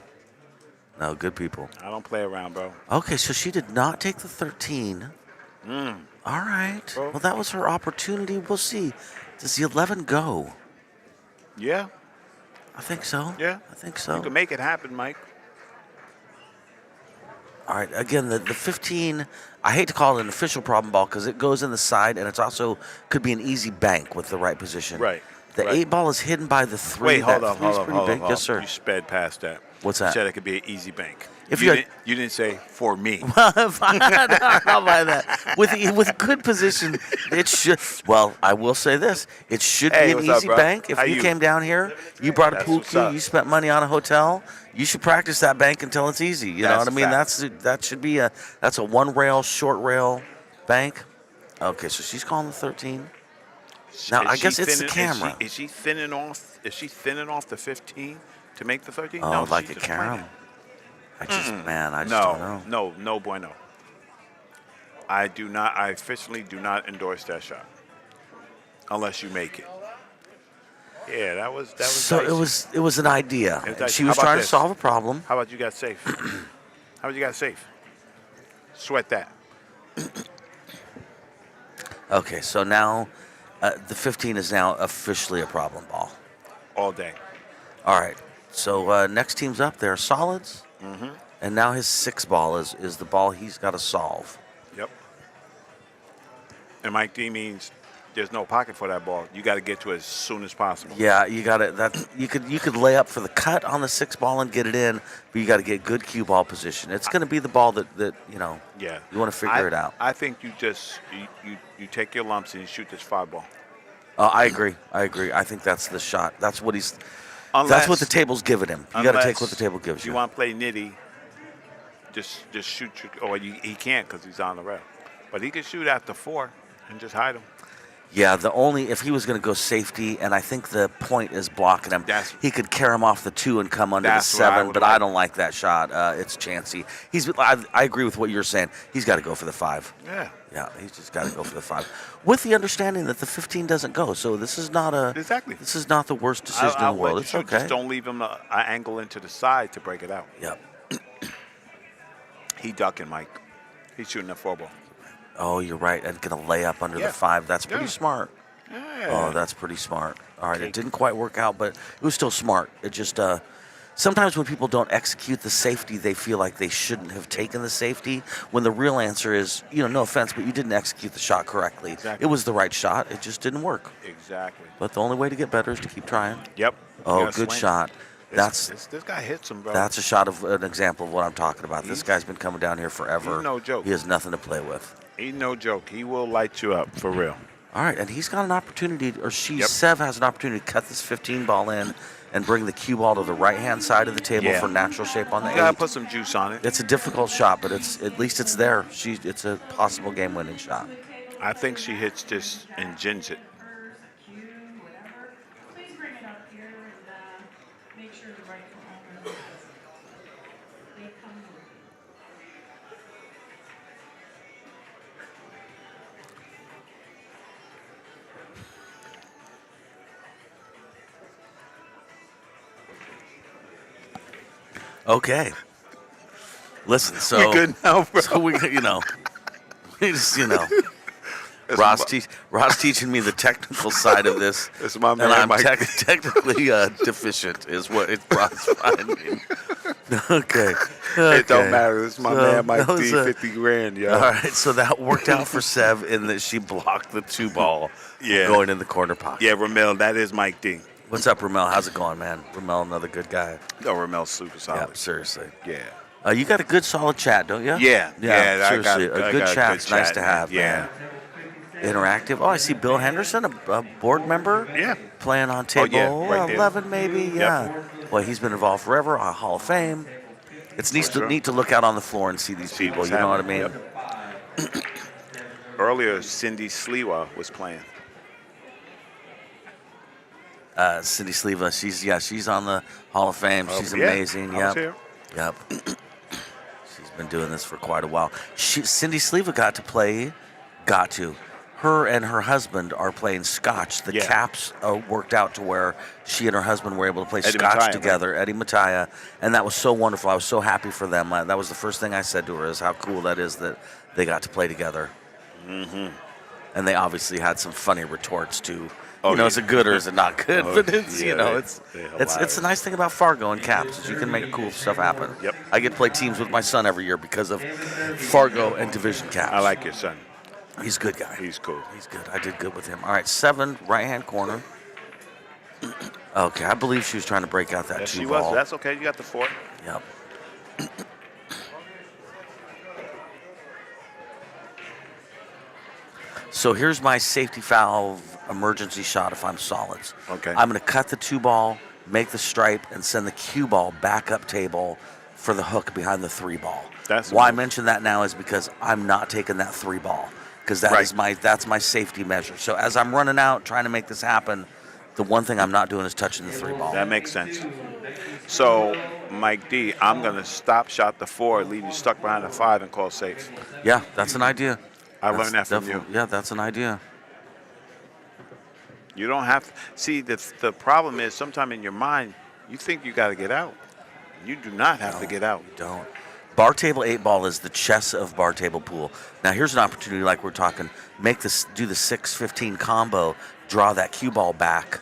No, good people. I don't play around, bro. Okay, so she did not take the 13. All right. Bro. Well, that was her opportunity. We'll see. Does the 11 go? Yeah. I think so. Yeah. I think so. You can make it happen, Mike. All right, again, the 15, I hate to call it an official problem ball because it goes in the side and it's also could be an easy bank with the right position. Right. The right. 8 ball is hidden by the 3. Wait, hold That on, 3 is hold on, pretty hold on, big. hold Yes, on. sir. You sped past that. What's You that? said it could be an easy bank. If you you didn't say for me. I'll buy that. With good position, it should. Well, I will say this: it should be an what's up, easy bro? bank. If How you you? came down here, you brought a That's pool what's cue, up. you spent money on a hotel. You should practice that bank until it's easy. You know That's what I mean? fact. That should be that's a one rail, short rail bank. Okay, so she's calling the 13. Now Is I she guess it's the thinning- camera. Is she thinning off? Is she thinning off the 15 to make the 13? Oh, No, like she's a just carom. playing. I just don't know. No bueno. I do not. I officially do not endorse that shot, unless you make it. Yeah, that was. So dicey. it was an idea. It was dicey. She was How about trying to this? solve a problem. How about you got safe? How about you got safe? Sweat that. Okay, so now the 15 is now officially a problem ball. All day. All right. So next team's up there, solids. Mm-hmm. And now his 6 ball is the ball he's got to solve. Yep. And Mike D means there's no pocket for that ball. You got to get to it as soon as possible. Yeah, you got it. That you could lay up for the cut on the 6 ball and get it in, but you got to get good cue ball position. It's going to be the ball that you know. Yeah. You want to figure it out. I think you just you take your lumps and you shoot this 5 ball. I agree. I think that's the shot. That's what he's. Unless, that's what the table's giving him. You got to take what the table gives if you. you want to play nitty, just shoot. He can't because he's on the rail. But he can shoot after 4 and just hide him. Yeah, if he was going to go safety, and I think the point is blocking him, he could carry him off the 2 and come under the 7, but I don't like that shot. It's chancy. I agree with what you're saying. He's got to go for the 5. Yeah. Yeah, he's just got to go for the 5, with the understanding that the 15 doesn't go. So this is not This is not the worst decision in the world. It's okay. Just don't leave him an angle into the side to break it out. Yep. He ducking, Mike. He's shooting a 4 ball. Oh, you're right. And going to lay up under the 5. That's pretty smart. Yeah. Oh, that's pretty smart. All right, it didn't quite work out, but it was still smart. It just sometimes when people don't execute the safety, they feel like they shouldn't have taken the safety, when the real answer is, no offense, but you didn't execute the shot correctly. Exactly. It was the right shot. It just didn't work. Exactly. But the only way to get better is to keep trying. Yep. Oh, good shot. This guy hits him, bro. That's a shot of an example of what I'm talking about. This guy's been coming down here forever. He's no joke. He has nothing to play with. He's no joke. He will light you up, for real. All right, and he's got an opportunity, or Sev has an opportunity to cut this 15 ball in and bring the cue ball to the right-hand side of the table for natural shape on the 8. You gotta put some juice on it. It's a difficult shot, but at least it's there. It's a possible game-winning shot. I think she hits this and gins it. Please bring it up here and make sure the right component they come with. Okay. Listen, so You're good now, bro. So we just Rod's teaching me the technical side of this, It's my man, and I'm Mike. technically deficient, is what Rod's finding. Okay. It don't matter. It's my So man, Mike that D. was 50 grand, yo. All right, so that worked out for Sev in that she blocked the 2 ball going in the corner pocket. Yeah, Ramel, that is Mike D. What's up, Ramel? How's it going, man? Ramel, another good guy. No, Ramel's super solid. Yeah, seriously. Yeah. You got a good, solid chat, don't you? Yeah. Seriously, I a good got chat's nice chat, to have, Yeah. man. Interactive. Oh, I see Bill Henderson, a board member. Yeah. Playing on table right there. 11, maybe. Yeah. Boy, he's been involved forever. A Hall of Fame. It's neat to look out on the floor and see these people. what's You know what I happening. mean? Yep. Earlier, Cindy Sliwa was playing. Cindy Sleva, she's on the Hall of Fame. She's yeah, amazing. I was Yep. here. Yep. She's been doing this for quite a while. Cindy Sleva got to. Her and her husband are playing scotch. The caps worked out to where she and her husband were able to play Eddie scotch Mattia, together, right? Eddie Mattia, and that was so wonderful. I was so happy for them. That was the first thing I said to her is how cool that is that they got to play together. Mm-hmm. And they obviously had some funny retorts too. Oh, Is it good or is it not good? Oh, But it's yeah, it's the nice thing about Fargo and Caps is you can make cool stuff happen. Yep. I get to play teams with my son every year because of Fargo and Division Caps. I like your son. He's a good guy. He's cool. He's good. I did good with him. All right, 7, right-hand corner. Okay, I believe she was trying to break out that Yes, 2 she ball. was. That's okay. You got the 4. Yep. So here's my safety valve emergency shot if I'm solids. Okay. I'm going to cut the 2 ball, make the stripe, and send the cue ball back up table for the hook behind the 3 ball. Why I mention that now is because I'm not taking that 3 ball because that's my safety measure. So as I'm running out trying to make this happen, the one thing I'm not doing is touching the 3 ball. That makes sense. So, Mike D, I'm going to stop shot the 4, leave you stuck behind the 5, and call safe. Yeah, that's an idea. I learned that from you. Yeah, that's an idea. You don't have to. See, the problem is sometimes in your mind, you think you got to get out. You do not have to get out. You don't. Bar table 8 ball is the chess of bar table pool. Now here's an opportunity like we're talking. Do the 6-15 combo, draw that cue ball back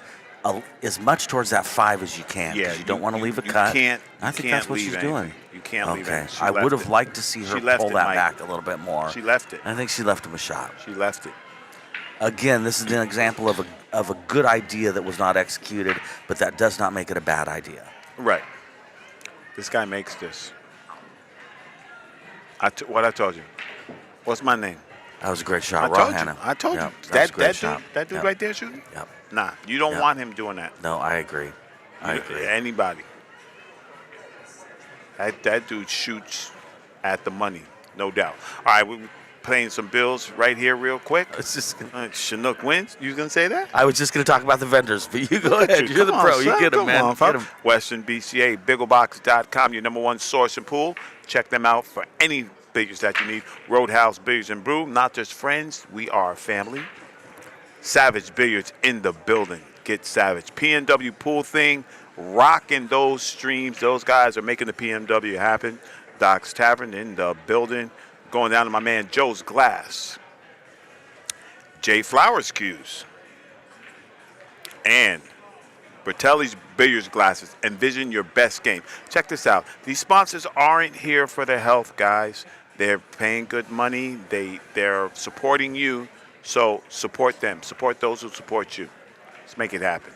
as much towards that 5 as you can. Yeah, you don't want to leave a cut. I think that's what she's doing. You can't leave it. I would have liked to see her pull that back a little bit more. She left it. I think she left him a shot. She left it. Again, this is an example of a good idea that was not executed, but that does not make it a bad idea. Right. This guy makes this. What I told you. What's my name? That was a great shot, Hanna. I told you. That dude Yep. right there shooting? Yep. Nah, you don't want him doing that. No, I agree. I agree. Anybody. That dude shoots at the money, no doubt. All right, we're playing some bills right here real quick. It's just Chinook wins. You going to say that? I was just going to talk about the vendors, but you go ahead. You're the pro. You get them, man. Get them. Western BCA, BiggleBox.com, your #1 source and pool. Check them out for any billiards that you need. Roadhouse Billiards and Brew, not just friends, we are family. Savage Billiards in the building. Get savage. PNW Pool Thing, rocking those streams. Those guys are making the PNW happen. Doc's Tavern in the building. Going down to my man Joe's Glass. Jay Flowers Cues. And Bertelli's Billiards Glasses. Envision your best game. Check this out. These sponsors aren't here for their health, guys. They're paying good money. They're supporting you. So support them. Support those who support you. Let's make it happen.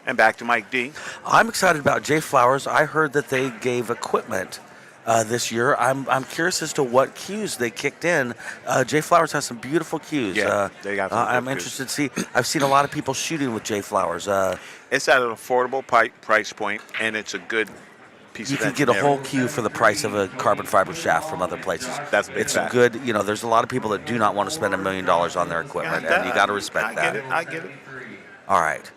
And back to Mike D. I'm excited about Jay Flowers. I heard that they gave equipment this year. I'm curious as to what cues they kicked in. Jay Flowers has some beautiful cues. Yeah, they got some I'm good interested to see. I've seen a lot of people shooting with Jay Flowers. It's at an affordable price point, and it's a good piece you of can get a engineering. whole cue for the price of a carbon fiber shaft from other places. That's a big It's fact. good. There's a lot of people that do not want to spend $1 million on their equipment, and you got to respect that. I get it. All right.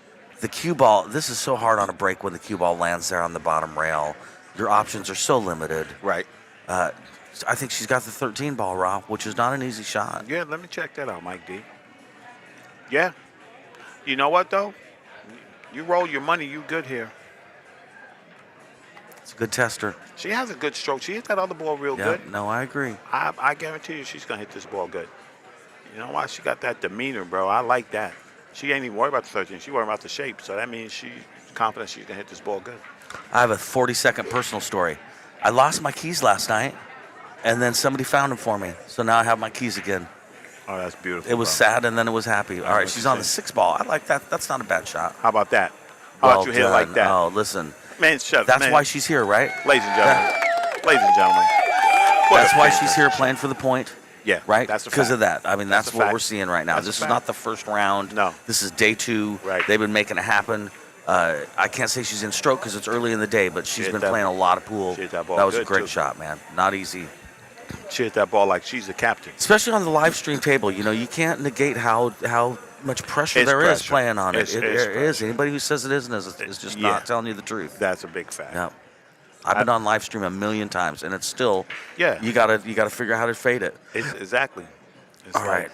The cue ball, this is so hard on a break when the cue ball lands there on the bottom rail. Your options are so limited. Right. I think she's got the 13 ball, Rob, which is not an easy shot. Yeah, let me check that out, Mike D. Yeah. You know what, though? You roll your money, you good here. It's a good tester. She has a good stroke. She hit that other ball real good. No, I agree. I guarantee you she's going to hit this ball good. You know why? She got that demeanor, bro. I like that. She ain't even worried about the 13. She worried about the shape. So that means she's confident she's going to hit this ball good. I have a 40-second personal story. I lost my keys last night, and then somebody found them for me. So now I have my keys again. Oh, that's beautiful. It was sad, and then it was happy. All right, she's on the 6 ball. I like that. That's not a bad shot. How about that? How about you hit it like that? Oh, listen. Man, shut up. That's man. why she's here, right? Ladies and gentlemen. Ladies and gentlemen. That's why she's here playing for the point. Yeah, right? that's a because fact. of that. I mean, that's what fact. we're seeing right now. That's a This is fact. not the first round. No. This is day 2. Right. They've been making it happen. I can't say she's in stroke because it's early in the day, but she's She hit been that- playing a lot of pool. she hit that ball That was a good, great too. shot, man. Not easy. She hit that ball like she's the captain. Especially on the live stream table, you know, you can't negate how much pressure It's there is pressure. playing on it. It's There is. pressure. Anybody who says it isn't is just Yeah. not telling you the truth. That's a big fact. Yeah. I've been on live stream a million times, and it's still. Yeah. You gotta figure out how to fade it. Exactly. It's All like right.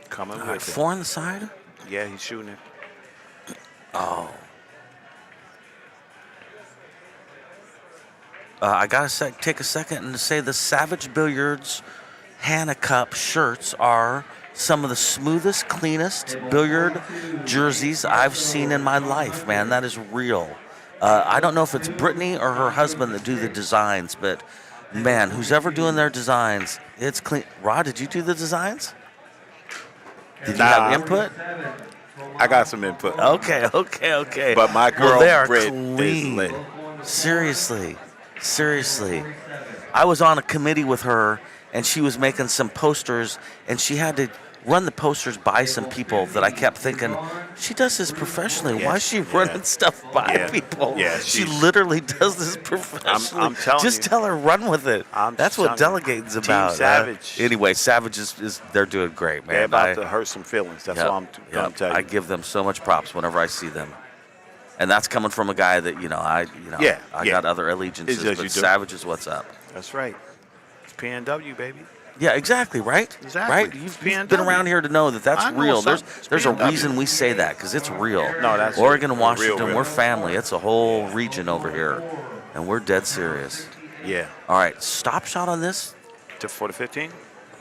Coming All with right. it. 4 on the side. Yeah, he's shooting it. Oh. I gotta take a second and say the Savage Billiards Hanna Cup shirts are some of the smoothest, cleanest billiard jerseys I've seen in my life, man. That is real. I don't know if it's Brittany or her husband that do the designs, but man, who's ever doing their designs, it's clean. Rod, did you do the designs? Did you have input? I got some input. Okay. But my girl, well, they are Britt, clean. is lit. Seriously. I was on a committee with her, and she was making some posters, and she had to run the posters by some people that I kept thinking, she does this professionally. Why is she running stuff by people? Yeah, she literally does this professionally. I'm telling Just you. tell her, run with it. That's what telling you. delegating's Team about. Savage. Anyway, Savage is they're doing great, man. They're about to hurt some feelings. That's all I'm going to tell you. I give them so much props whenever I see them. And that's coming from a guy that, I got other allegiances, Yes, but you do. Savage is what's up. That's right. It's PNW, baby. Yeah, exactly, right? Exactly. Right? You've been around here to know that that's I know real. something. There's a PNW. reason we say that, because it's real. No, that's Oregon and real, Washington, real. we're family. It's a whole region over here, and we're dead serious. Yeah. All right, stop shot on this. For the 15?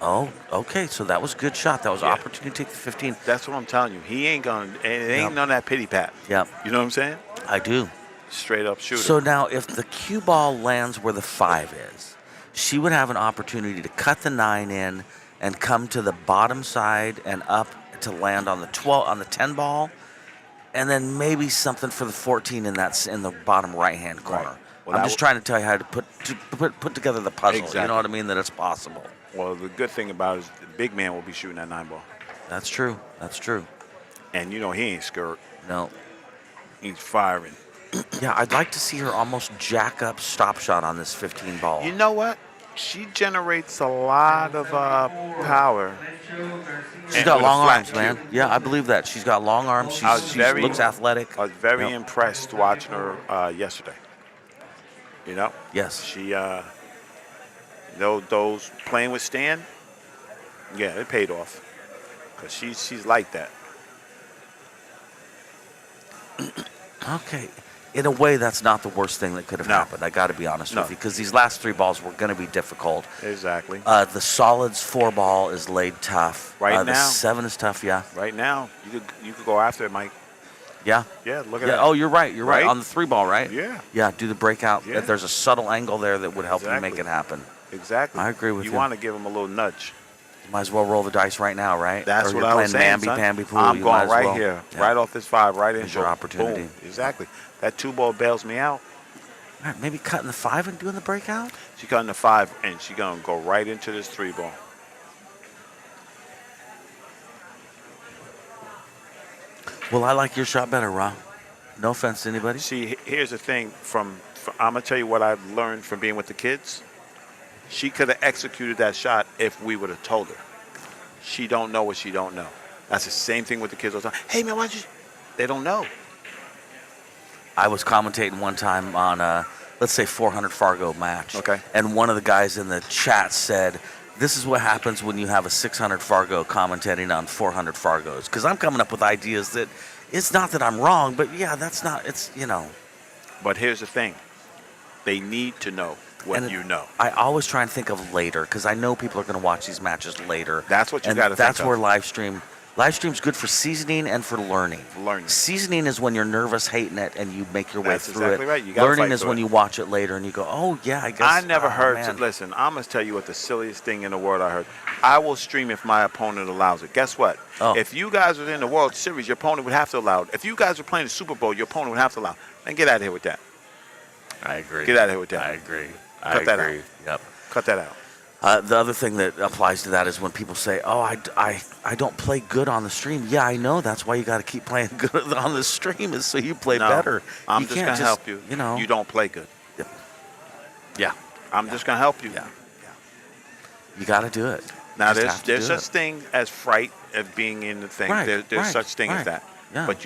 Oh, okay, so that was a good shot. That was an opportunity to take the 15. That's what I'm telling you. He ain't going to, it ain't none of that pity pat. Yep. You know what I'm saying? I do. Straight up shooter. So now, if the cue ball lands where the 5 is, she would have an opportunity to cut the 9 in and come to the bottom side and up to land on the 10 ball, and then maybe something for the 14 in the bottom right-hand corner. Right. Well, I'm that just trying to tell you how to put together the puzzle. Exactly. You know what I mean? That it's possible. Well, the good thing about it is the big man will be shooting that 9 ball. That's true. And he ain't scared. No. He's firing. Yeah, I'd like to see her almost jack up stop shot on this 15 ball. You know what? She generates a lot of power. She's got long arms, man. Yeah, I believe that. She's got long arms. She looks athletic. I was very impressed watching her yesterday. You know? Yes. She, those playing with Stan, yeah, it paid off. Because she's like that. Okay. In a way, that's not the worst thing that could have happened. I got to be honest with you, because these last 3 balls were going to be difficult. Exactly. The solids 4 ball is laid tough. Right The now. 7 is tough. Yeah. Right now, you could go after it, Mike. Yeah. Yeah, look at Yeah. that. Oh, you're right. You're right. Right? On the 3 ball, right? Yeah. Yeah. Do the breakout. Yeah. There's a subtle angle there that would help you make Exactly. it happen. Exactly. I agree with you. you. You want to give him a little nudge. You might as well roll the dice right now, right? That's or what you're I was playing saying, son. Namby-pamby pool. I'm you might going as right well. here, Yeah. right off this 5, right in. There's your opportunity. Boom. Exactly. That 2 ball bails me out. All right, maybe cutting the 5 and doing the breakout? She cutting the 5, and she going to go right into this 3 ball. Well, I like your shot better, Ron. No offense to anybody. See, here's the thing. I'm going to tell you what I've learned from being with the kids. She could have executed that shot if we would have told her. She don't know what she don't know. That's the same thing with the kids all the time. Hey, man, why don't you? They don't know. I was commentating one time on let's say 400 Fargo match. Okay. And one of the guys in the chat said, this is what happens when you have a 600 Fargo commentating on 400 Fargos. Because I'm coming up with ideas that it's not that I'm wrong, but yeah, that's not, it's, But here's the thing. They need to know what And you know. I always try and think of later because I know people are going to watch these matches later. That's what you And got to think that's of. where live stream's good for seasoning and for learning. Seasoning is when you're nervous, hating it, and you make your way That's through exactly it. right. You gotta Learning fight is through when it. you watch it later and you go, oh, yeah, I guess. I never heard. man. Listen, I'm gonna tell you what the silliest thing in the world I heard. I will stream if my opponent allows it. Guess what? Oh. If you guys were in the World Series, your opponent would have to allow it. If you guys were playing the Super Bowl, your opponent would have to allow it. Then get out of here with that. I agree. Get out of here with that. I agree. Cut that agree. out. Yep. Cut that out. The other thing that applies to that is when people say, "Oh, I don't play good on the stream." Yeah, I know. That's why you got to keep playing good on the stream, is so you play better. I'm You just can't gonna help you. You know, You don't play good. yeah, I'm just gonna help you. yeah. You got to do it. Now You just have to there's do such it. thing as fright of being in the thing. Right, There's right, such thing as right. that. Yeah. But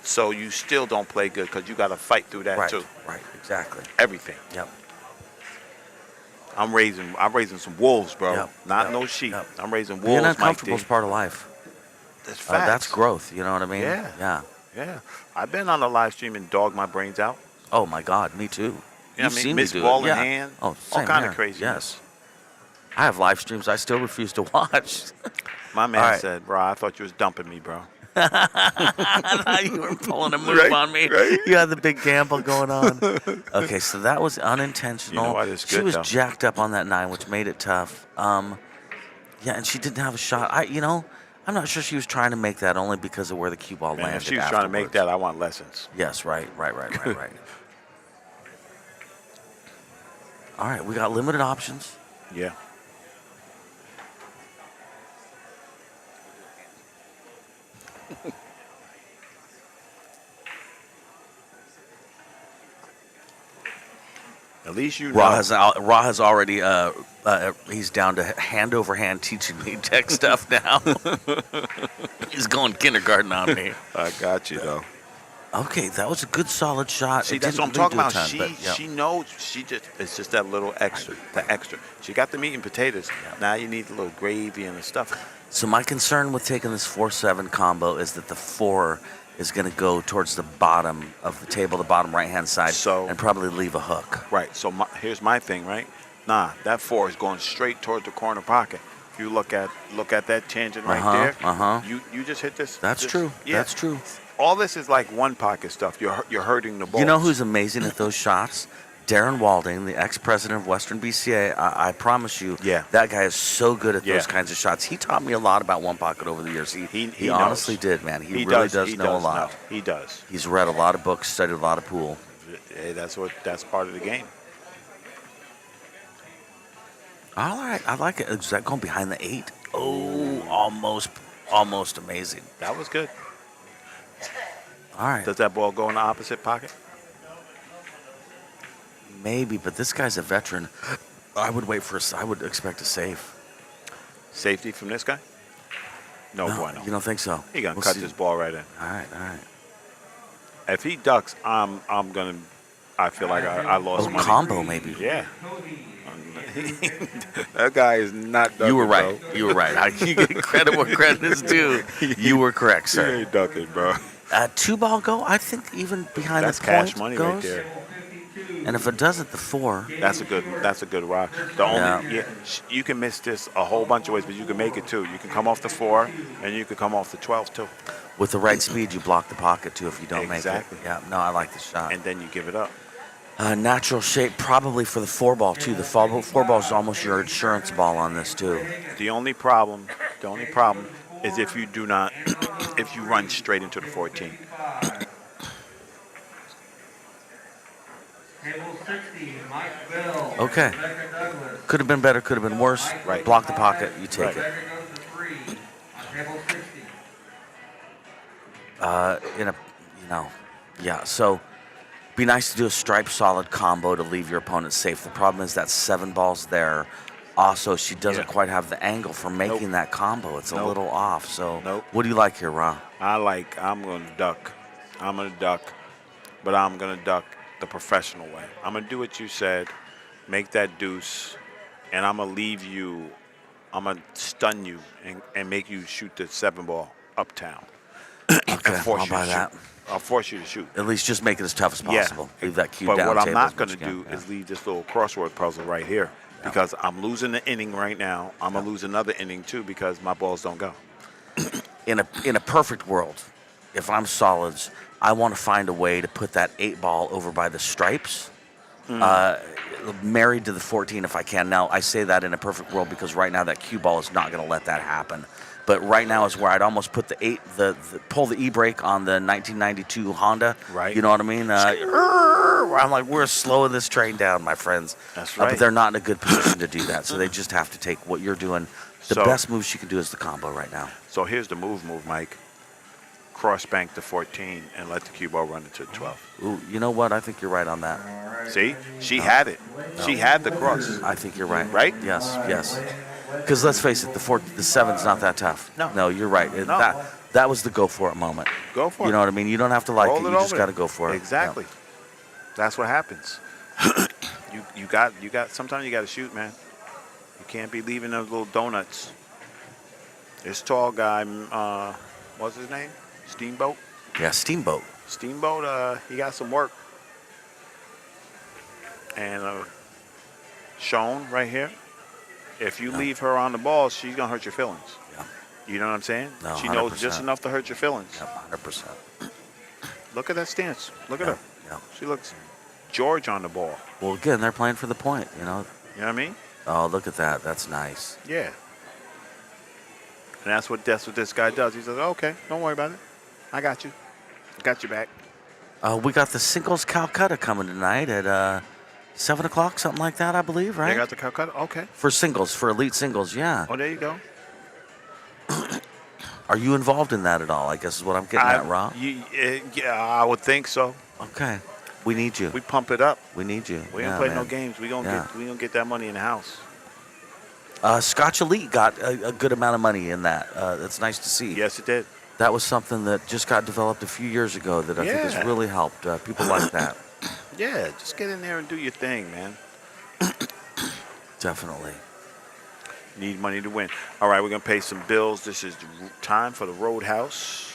so you still don't play good because you got to fight through that Right, too. right, exactly. Everything. Yep. I'm raising some wolves, bro. Yep, Not yep, no sheep. yep. I'm raising wolves. Being Mike uncomfortable D. is part of life. That's facts. That's growth. You know what I mean? Yeah. Yeah. Yeah. I've been on a live stream and dogged my brains out. Oh my God, me too. You know what I You've mean? seen me Miss do ball it. in Yeah. hand. Oh, all same kind here. of crazy. Yes. I have live streams I still refuse to watch. My man All right. said, "Bro, I thought you was dumping me, bro." I thought you were pulling a move Right, on me. right. You had the big gamble going on. Okay, so that was unintentional. You know what, it's She good, was though. jacked up on that 9, which made it tough. Yeah, and she didn't have a shot. I'm not sure she was trying to make that only because of where the cue ball Man, landed. if she was trying to make afterwards. that, I want lessons. Yes, right. All right, we got limited options. Yeah. At least you know. Ra has already he's down to hand over hand teaching me tech stuff now. He's going kindergarten on me. I got you though. Okay, that was a good solid shot. See, It that's what I'm didn't talking really about. do a ton, but, yeah. She knows. It's just that little extra. The extra. She got the meat and potatoes. Now you need a little gravy and the stuff. So my concern with taking this 4-7 combo is that the 4 is going to go towards the bottom of the table, the bottom right-hand side, and probably leave a hook. Right. So here's my thing. Right. Nah, that 4 is going straight towards the corner pocket. If you look at that tangent right there, you just hit this. That's true. Yeah. That's true. All this is like one pocket stuff. You're hurting the ball. You know who's amazing at those shots? Darren Walding, the ex-president of Western BCA. I promise you, that guy is so good at those kinds of shots. He taught me a lot about one pocket over the years. He honestly did, man. He really does know a lot. He does. He's read a lot of books, studied a lot of pool. Hey, that's part of the game. All right, I like it. Is that going behind the 8? Oh, almost amazing. That was good. All right. Does that ball go in the opposite pocket? Maybe, but this guy's a veteran. I would expect a safe. Safety from this guy? No, bueno. You don't think so? He gonna cut this ball right in. All right. If he ducks, I feel like I lost money. Combo maybe. Yeah. That guy is not ducking. You were right. Bro. You were right. You get credit where credit is due. You were correct, sir. He ain't ducking, bro. 2-ball go, I think even behind That's the point cash money goes. right there. And if it does at the 4, that's a good rock. The only you can miss this a whole bunch of ways, but you can make it too. You can come off the 4 and you can come off the 12 too. With the right speed, you block the pocket too if you don't Exactly. make it. Yeah, no, I like the shot. And then you give it up. Natural shape probably for the 4-ball too. The 4-ball is almost your insurance ball on this too. The only problem is if you do not, if you run straight into the 14. Table 60, Mike Bill. Okay. Rebecca Douglas. Could have been better, could have been worse. Right. Block the pocket, you take Rebecca goes to 3 on table 60. So be nice to do a stripe solid combo to leave your opponent safe. The problem is that 7 balls there. Also, she doesn't quite have the angle for making that combo. It's a little off. So what do you like here, Ra? I'm going to duck. But I'm going to duck the professional way. I'm going to do what you said, make that deuce, and I'm going to leave you, I'm going to stun you and make you shoot the 7-ball uptown. Okay, I'll buy that. I'll force you to shoot. At least just make it as tough as possible. Leave that cue but down. But what I'm table not as going much to as do you can. is leave this little crossword puzzle right here because I'm losing the inning right now. I'm going to lose another inning too because my balls don't go. In a perfect world, if I'm solids, I want to find a way to put that 8-ball over by the stripes married to the 14 if I can. Now, I say that in a perfect world because right now that cue ball is not going to let that happen. But right now is where I'd almost put pull the e-brake on the 1992 Honda. Right. You know what I mean? I'm like, we're slowing this train down, my friends. That's right. But they're not in a good position to do that, so they just have to take what you're doing. The best move she can do is the combo right now. So here's the move, Mike. Cross bank to 14 and let the cue ball run into 12. Ooh, you know what? I think you're right on that. See? She had it. She had the cross. I think you're right. Right? Yes. Because let's face it, the 7's not that tough. No. You're right. No. That was the go for it moment. Go for it. You know what I mean? You don't have to like Roll it. it You just over. got to go for it. Exactly. That's what happens. you got. Sometimes you got to shoot, man. You can't be leaving those little donuts. This tall guy, what's his name? Steamboat. Yeah, Steamboat. Steamboat. He got some work. And Sean right here. If you leave her on the ball, she's gonna hurt your feelings. Yeah. You know what I'm saying? No, she knows 100%. just enough to hurt your feelings. Yep, 100%. Look at that stance. Look at her. Yeah. She looks George on the ball. Well, again, they're playing for the point, you know. You know what I mean? Oh, look at that. That's nice. Yeah. And that's what this guy does. He says, okay, don't worry about it. I got you. I got you back. We got the singles Calcutta coming tonight at 7 o'clock, something like that, I believe, right? They got the Calcutta? Okay. For singles, for elite singles, yeah. Oh, there you go. Are you involved in that at all? I guess is what I'm getting at, Rob. Yeah, I would think so. Okay. We need you. We pump it up. We need you. We don't play no games. We gonna get that money in the house. Scotch Elite got a good amount of money in that. That's nice to see. Yes, it did. That was something that just got developed a few years ago that I think has really helped. People like that. Yeah, just get in there and do your thing, man. Definitely. Need money to win. All right, we're going to pay some bills. This is time for the Roadhouse.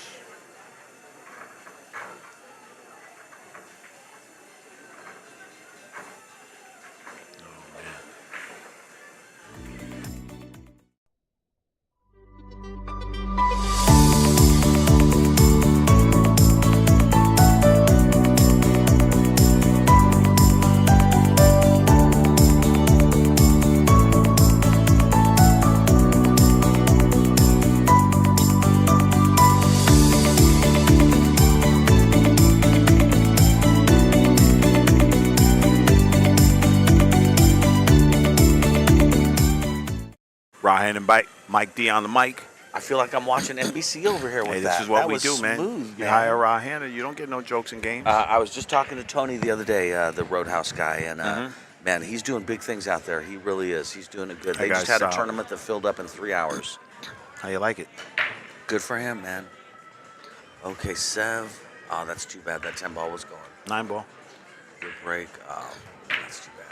Ryan and Mike D on the mic. I feel like I'm watching NBC over here with Hey, that. this is what That we was do, man. smooth, You man. hire Hanna, you don't get no jokes and games. I was just talking to Tony the other day, the Roadhouse guy, and man, he's doing big things out there. He really is. He's doing it good. They just had a tournament that filled up in 3 hours. How you like it? Good for him, man. Okay, Sev. Oh, that's too bad. That 10 ball was gone. 9 ball. Good break. Oh, that's too bad.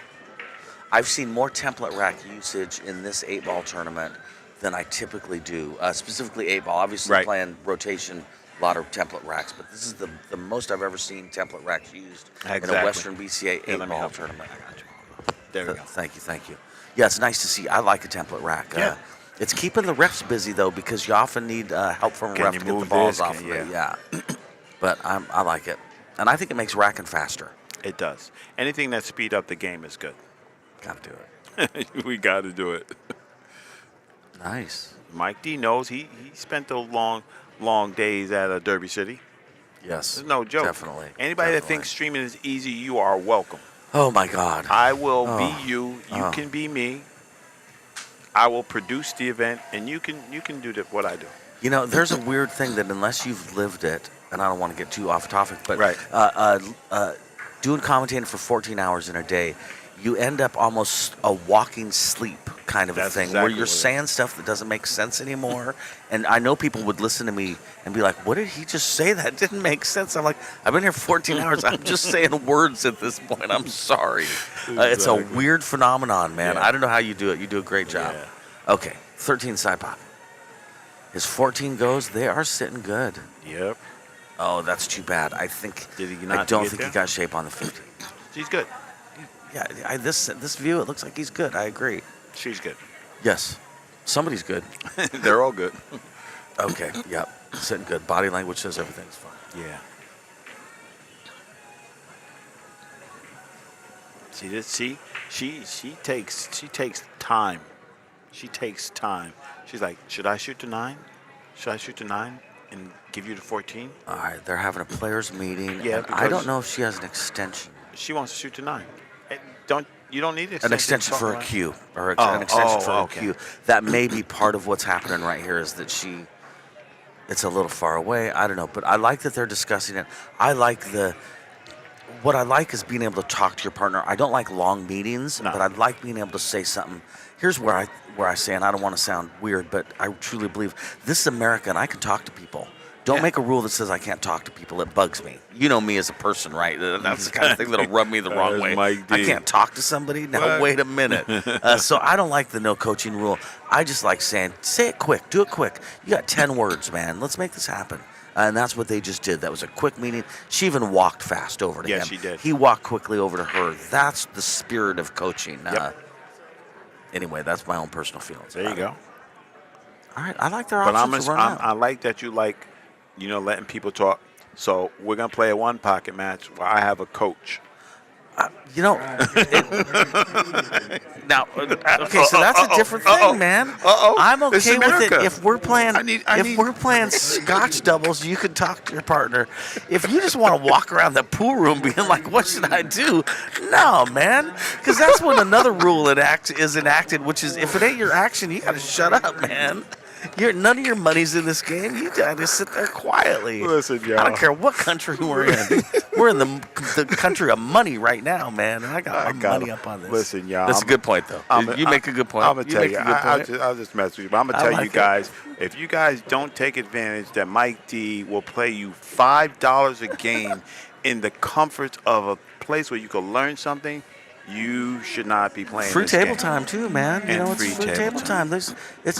I've seen more template rack usage in this 8-ball tournament than I typically do. Specifically 8-ball. Obviously playing rotation, a lot of template racks, but this is the most I've ever seen template racks used in a Western BCA 8-ball tournament. I got you. There we go. Thank you. Yeah, it's nice to see. I like a template rack. Yeah. It's keeping the refs busy, though, because you often need help from a Can ref you to get the move balls this? off of it. Yeah. But I like it. And I think it makes racking faster. It does. Anything that speed up the game is good. Got to do it. We got to do it. Nice. Mike D knows he spent those long days at Derby City. Yes. There's no joke. Definitely. Anybody that thinks streaming is easy, you are welcome. Oh, my God. I will be you. You can be me. I will produce the event, and you can do what I do. You know, there's a weird thing that unless you've lived it, and I don't want to get too off topic, but doing commentating for 14 hours in a day, you end up almost a walking sleep kind of a thing, where you're saying stuff that doesn't make sense anymore. And I know people would listen to me and be like, what did he just say? That didn't make sense. I'm like, I've been here 14 hours. I'm just saying words at this point. I'm sorry. It's a weird phenomenon, man. I don't know how you do it. You do a great job. Yeah. Okay, 13 side pop. As 14 goes, they are sitting good. Yep. Oh, that's too bad. I think I don't think he got shape on the 15. She's good. Yeah, this view, it looks like he's good. I agree. She's good. Yes. Somebody's good. They're all good. Okay, yep. Sitting good. Body language says everything's fine. Yeah. See this? See, she takes time. She takes time. She's like, should I shoot the 9? Should I shoot the 9 and give you the 14? All right, they're having a players meeting. Yeah, and I don't know if she has an extension. She wants to shoot the 9. You don't need An extension for a cue, or an Oh, extension for okay. a cue. That may be part of what's happening right here. Is that it's a little far away. I don't know, but I like that they're discussing it. What I like is being able to talk to your partner. I don't like long meetings, but I like being able to say something. Here's where I say, and I don't want to sound weird, but I truly believe this is America, and I can talk to people. Don't make a rule that says I can't talk to people. It bugs me. You know me as a person, right? That's the kind of thing that'll rub me the wrong way. I can't talk to somebody? Now, wait a minute. So I don't like the no coaching rule. I just like saying, say it quick. Do it quick. You got 10 words, man. Let's make this happen. And that's what they just did. That was a quick meeting. She even walked fast over to him. Yeah, she did. He walked quickly over to her. That's the spirit of coaching. Anyway, that's my own personal feelings. There you go. All right, I like their options to run out. I like that you like, letting people talk. So we're going to play a one pocket match where I have a coach. Now, okay, so that's a different thing, man. I'm okay with it if we're playing. If we're playing Scotch doubles, you can talk to your partner. If you just want to walk around the pool room being like, "What should I do?" No, man, because that's when another rule is enacted, which is if it ain't your action, you got to shut up, man. None of your money's in this game. You got to sit there quietly. Listen, y'all. I don't care what country we're in. We're in the country of money right now, man. And I got my money up on this. Listen, y'all. That's a good point, though. You make a good point. I'm going to tell you. I'll just mess with you. But I'm going to tell you guys, if you guys don't take advantage that Mike D will play you $5 a game in the comfort of a place where you can learn something, you should not be playing free this table game. time too, man. And It's free free table table time. It's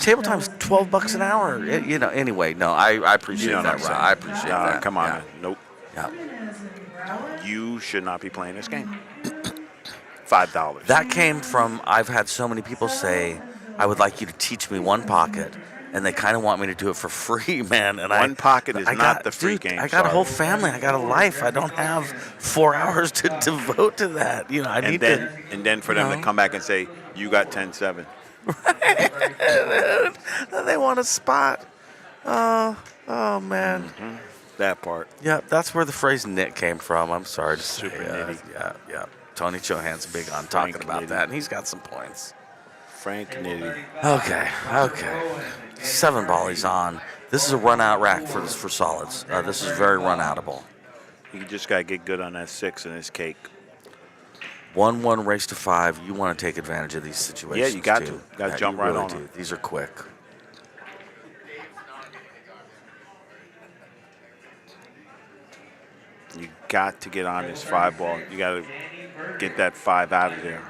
table time's $12 an hour. Anyway, no, I appreciate that, Ron. I appreciate that. Come on, yeah. man. Nope. Yeah. You should not be playing this game. $5. That came from I've had so many people say, I would like you to teach me one pocket. And they kind of want me to do it for free, man. And one pocket is not the free game. I got a whole family. I got a life. I don't have 4 hours to devote to that. And then for them to come back and say, you got 10-7. They want a spot. Oh man. Mm-hmm. That part. Yeah, that's where the phrase "nit" came from. I'm sorry to say. Super nitty. Yeah. Tony Chohan's big on talking about that, and he's got some points. Frank Nitty. Okay. 7 ball he's on. This is a run-out rack for solids. This is very run-outable. You just got to get good on that 6 and his cake. 1-1 race to 5. You want to take advantage of these situations. Yeah, you got too. to. Got to jump right really on do. them. These are quick. You got to get on this 5 ball. You got to get that 5 out of there.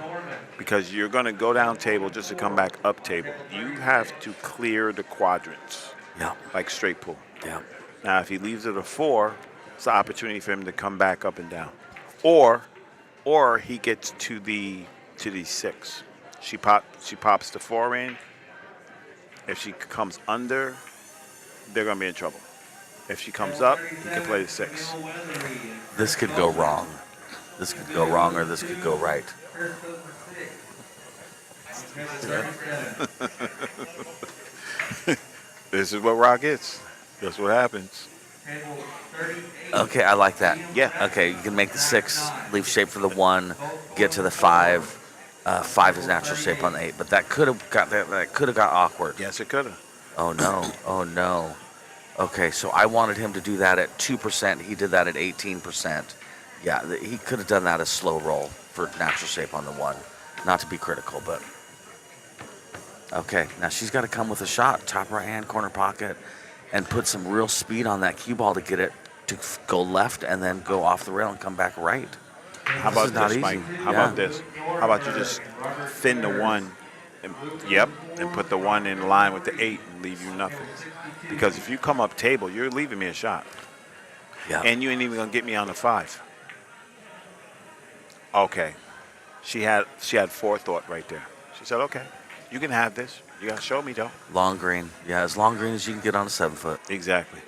Because you're going to go down table just to come back up table. You have to clear the quadrants. Yeah. Like straight pool. Yeah. Now, if he leaves it a 4, it's an opportunity for him to come back up and down. Or he gets to the 6. She pops the 4 in. If she comes under, they're going to be in trouble. If she comes up, he can play the 6. This could go wrong. This could go wrong, or this could go right. This is what rock is. That's what happens. Okay, I like that. Yeah. Okay, you can make the 6, leave shape for the 1, get to the 5. 5 is natural shape on the 8, but that could have got awkward. Yes, it could have. Oh no. Okay, so I wanted him to do that at 2%. He did that at 18%. Yeah, he could have done that as slow roll for natural shape on the 1. Not to be critical, but okay. Now she's got to come with a shot, top right hand corner pocket, and put some real speed on that cue ball to get it to go left and then go off the rail and come back right. How about this, Mike? How about this? How about you just thin the 1, and put the 1 in line with the 8 and leave you nothing. Because if you come up table, you're leaving me a shot. Yeah. And you ain't even gonna get me on the 5. Okay. She had forethought right there. She said, okay, you can have this. You gotta show me though. Long green. Yeah, as long green as you can get on a 7-foot. Exactly.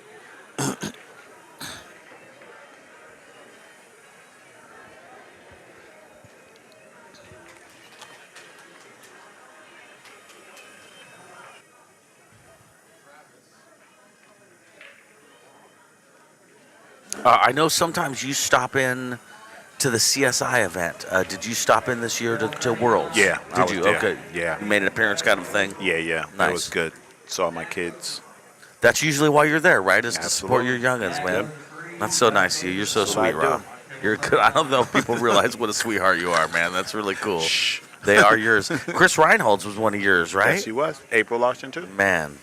I know sometimes you stop in to the CSI event. Did you stop in this year to Worlds? Yeah, I Did was you? there. Okay. Yeah. You made an appearance kind of thing? Yeah. Nice. That was good. Saw my kids. That's usually why you're there, right? Is to support your Absolutely. youngins, man. That's so nice of you. You're so That's what sweet, I do. Rob. You're good. I don't know if people realize what a sweetheart you are, man. That's really cool. They are yours. Chris Reinholds was one of yours, right? Yes, he was. April Larson, too. Man.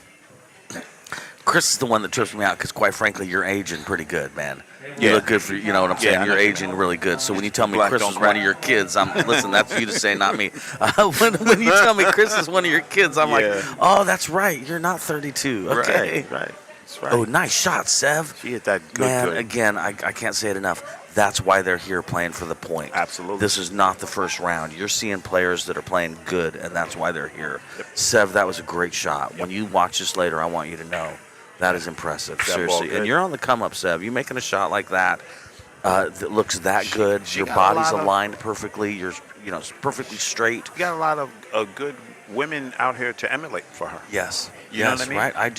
Chris is the one that trips me out because, quite frankly, you're aging pretty good, man. You look good for, you know what I'm saying? I You're know. aging really good. So when you tell me Black Chris don't was crack. one of your kids, listen, that's you to say, not me. When you tell me Chris is one of your kids, I'm like, oh, that's right. You're not 32. Okay. Right. That's right. Oh, nice shot, Sev. She hit that good. Man, good. again, I can't say it enough. That's why they're here playing for the point. Absolutely. This is not the first round. You're seeing players that are playing good, and that's why they're here. Sev, that was a great shot. When you watch this later, I want you to know that is impressive. That ball Seriously. good. And you're on the come up, Sev. You making a shot like that that looks that good. she Your got a body's lot of- aligned perfectly. You're perfectly straight. You got a lot of good women out here to emulate for her. Yes. You know yes, what I mean? right. I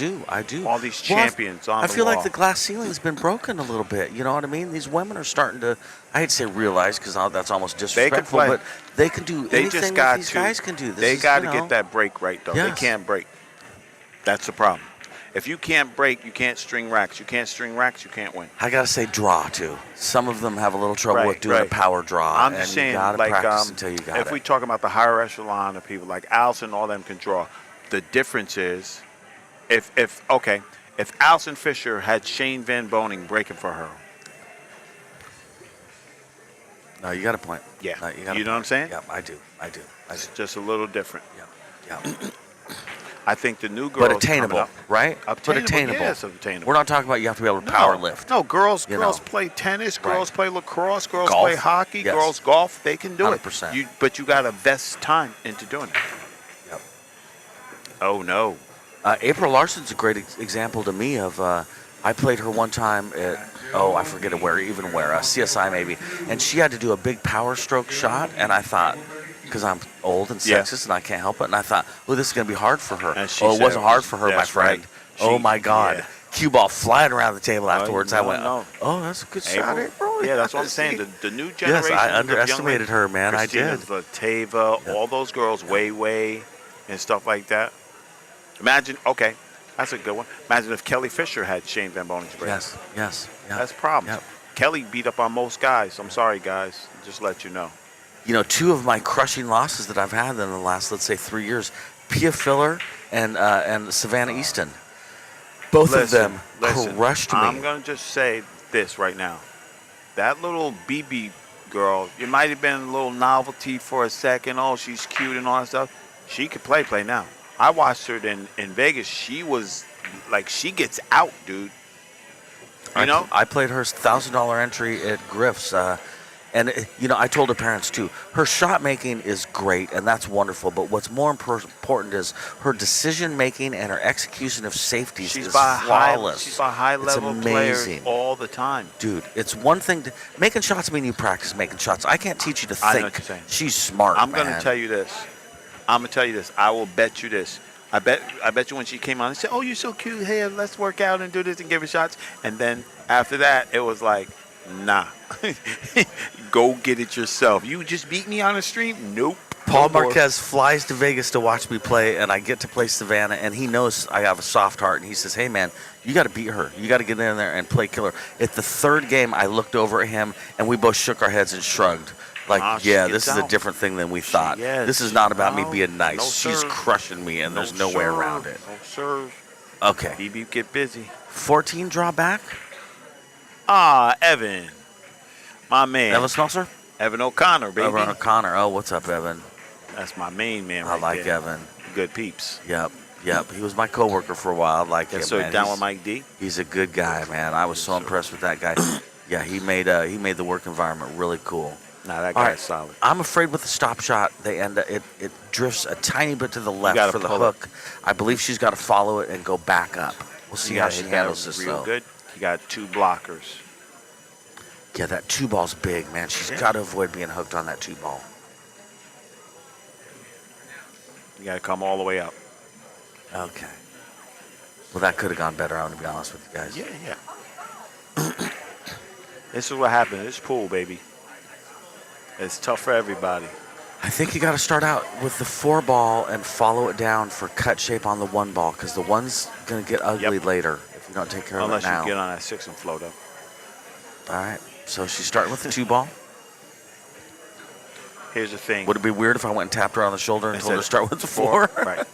do. All these Well, champions on I the feel wall. like the glass ceiling's been broken a little bit. You know what I mean? These women are starting to, I hate to say realize because that's almost disrespectful, play. but they can do They anything just got that these to. guys can do. This They is, got to you know, get that break right, though. Yes. They can't break. That's the problem. If you can't break, you can't string racks. You can't string racks, you can't win. I gotta say, draw too. Some of them have a little trouble with doing a power draw. I'm and just saying, you gotta like, practice until you got if it. we talk about the higher echelon of people like Allison, all them can draw. The difference is, if Allison Fisher had Shane Van Boning breaking for her. No, you got a point. Yeah. No, You know what I'm saying? Yeah, I do. It's just a little different. Yeah. I think the new girls But attainable, coming right? up, But attainable. Yes, attainable. We're not talking about you have to be able to power lift. No, girls You know. play tennis, Right. girls play lacrosse, girls Golf. play hockey, Yes. girls golf. They can do 100%. it. But you got to invest time into doing it. Yep. Oh no. April Larson's a great example to me of. I played her one time at I forget where, CSI maybe, and she had to do a big power stroke shot, and I thought, because I'm old and Yeah. sexist and I can't help it, and I thought, this is going to be hard for her. And she It said wasn't it hard was- for her, my that's friend. right. Oh She- my God. yeah. Cue ball flying around the table afterwards. I no, went, no. oh, that's a good shot, April. Yeah, that's what I'm saying. The new generation. Yes, I of young underestimated ladies, her, man. I Christina did. Vateva, all those girls, Way, and stuff like that. Imagine, that's a good one. Imagine if Kelly Fisher had Shane Van Boning's break. Yes. Yeah. That's a problem. Yep. Kelly beat up on most guys. I'm sorry, guys. Just let you know. Two of my crushing losses that I've had in the last, let's say, 3 years, Pia Filler and Savannah Easton. Both of them crushed me. I'm going to just say this right now. That little BB girl, it might have been a little novelty for a second. Oh, she's cute and all that stuff. She could play now. I watched her in Vegas. She was like, she gets out, dude. You know? I played her $1,000 entry at Griff's. And, I told her parents, too, her shot making is great, and that's wonderful. But what's more important is her decision making and her execution of safeties She's is by flawless. she's by high-level it's players amazing. all the time. Dude, it's one thing making shots mean you practice making shots. I can't teach you to think. I know what you're saying. She's smart, I'm man. going to tell you this. I will bet you this. I bet you when she came on and said, "Oh, you're so cute. Hey, let's work out and do this and give her shots." And then after that, it was like, "Nah, go get it yourself. You just beat me on the stream. Nope." Paul No more. Marquez flies to Vegas to watch me play, and I get to play Savannah, and he knows I have a soft heart, and he says, "Hey, man, you got to beat her. You got to get in there and play killer." At the third game, I looked over at him, and we both shook our heads and shrugged. Like, she yeah, gets this is a out. different thing than we thought. Yes. This is not about me No, being nice. no, She's sir. crushing me, and there's no way sir. around it. No, sir. Okay. BB, get busy. 14 draw back. Evan. My man. Evan Smeltzer? Evan O'Connor, baby. Evan O'Connor. Oh, what's up, Evan? That's my main man I right like there. Evan. Good peeps. Yep. He was my coworker for a while. I like him, So man. down He's- with Mike D. He's a good guy, man. I was so impressed with that guy. Yeah, he made the work environment really cool. Nah, that All guy's right. solid. I'm afraid with the stop shot, it drifts a tiny bit to the left gotta for the pull hook. I believe she's got to follow it and go back up. We'll see You how gotta she hit that handles this, real though. good. You got 2 blockers. Yeah, that 2-ball's big, man. She's got to avoid being hooked on that 2-ball. You got to come all the way up. Okay. Well, that could have gone better, I'm going to be honest with you guys. Yeah. This is what happens. It's pool, baby. It's tough for everybody. I think you got to start out with the 4 ball and follow it down for cut shape on the 1 ball, because the 1's going to get ugly later if you don't take care Unless of it now. you get on that 6 and float up. All right. So she's starting with the 2 ball. Here's the thing. Would it be weird if I went and tapped her on the shoulder and told her to start with the 4? 4? Right.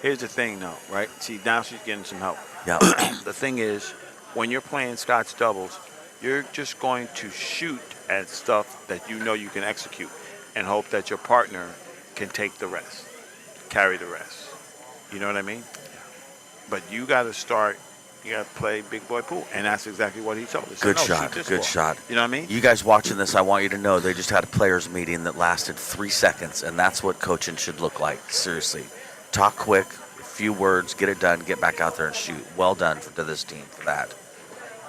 Here's the thing, though, right? See, now she's getting some help. Yeah. The thing is, when you're playing Scotch doubles, you're just going to shoot at stuff that you know you can execute and hope that your partner can take the rest, carry the rest. You know what I mean? But you got to start, you got to play big boy pool. And that's exactly what he told us. Good No, shot. shoot this Good ball. shot. You know what I mean? You guys watching this, I want you to know they just had a players meeting that lasted 3 seconds, and that's what coaching should look like. Seriously. Talk quick, a few words, get it done, get back out there and shoot. Well done to this team for that.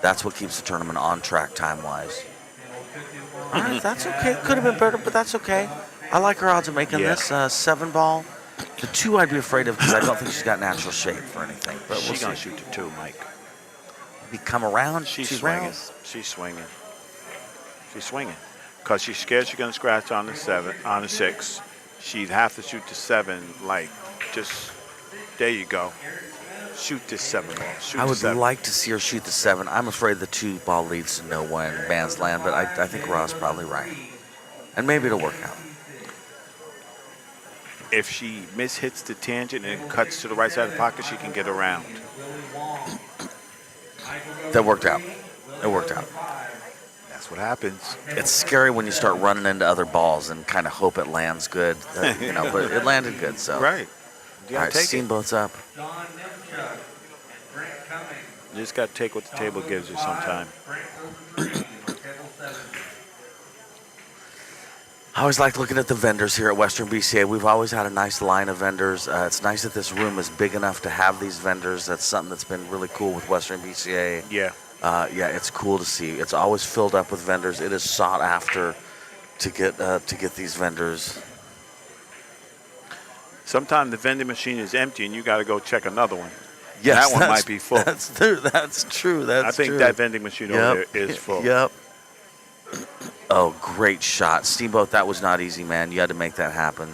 That's what keeps the tournament on track time-wise. All right, that's okay. Could have been better, but that's okay. I like her odds of making this 7 ball. The 2 I'd be afraid of because I don't think she's got natural shape for anything. But She's we'll going to see. shoot the 2, Mike. We come around. She's 2 swinging. rounds. She's swinging. She's swinging. Because she's scared she's going to scratch on the 7, on the 6. She'd have to shoot the 7, like, just, there you go. Shoot this 7 ball. Shoot I the would 7. like to see her shoot the 7. I'm afraid the 2 ball leads to nowhere in man's land, but I think Ra's probably right. And maybe it'll work out. If she mishits the tangent and cuts to the right side of the pocket, she can get around. That worked out. It worked out. That's what happens. It's scary when you start running into other balls and kind of hope it lands good. But it landed good, so. Right. You All right, take Steamboat's up. You just got to take what the table gives you sometime. I always like looking at the vendors here at Western BCA. We've always had a nice line of vendors. It's nice that this room is big enough to have these vendors. That's something that's been really cool with Western BCA. Yeah. Yeah, it's cool to see. It's always filled up with vendors. It is sought after to get these vendors. Sometimes the vending machine is empty and you got to go check another one. Yes, that one might be full. That's true. That's true. I think that vending machine over there is full. Yep. Oh, great shot. Steamboat, that was not easy, man. You had to make that happen.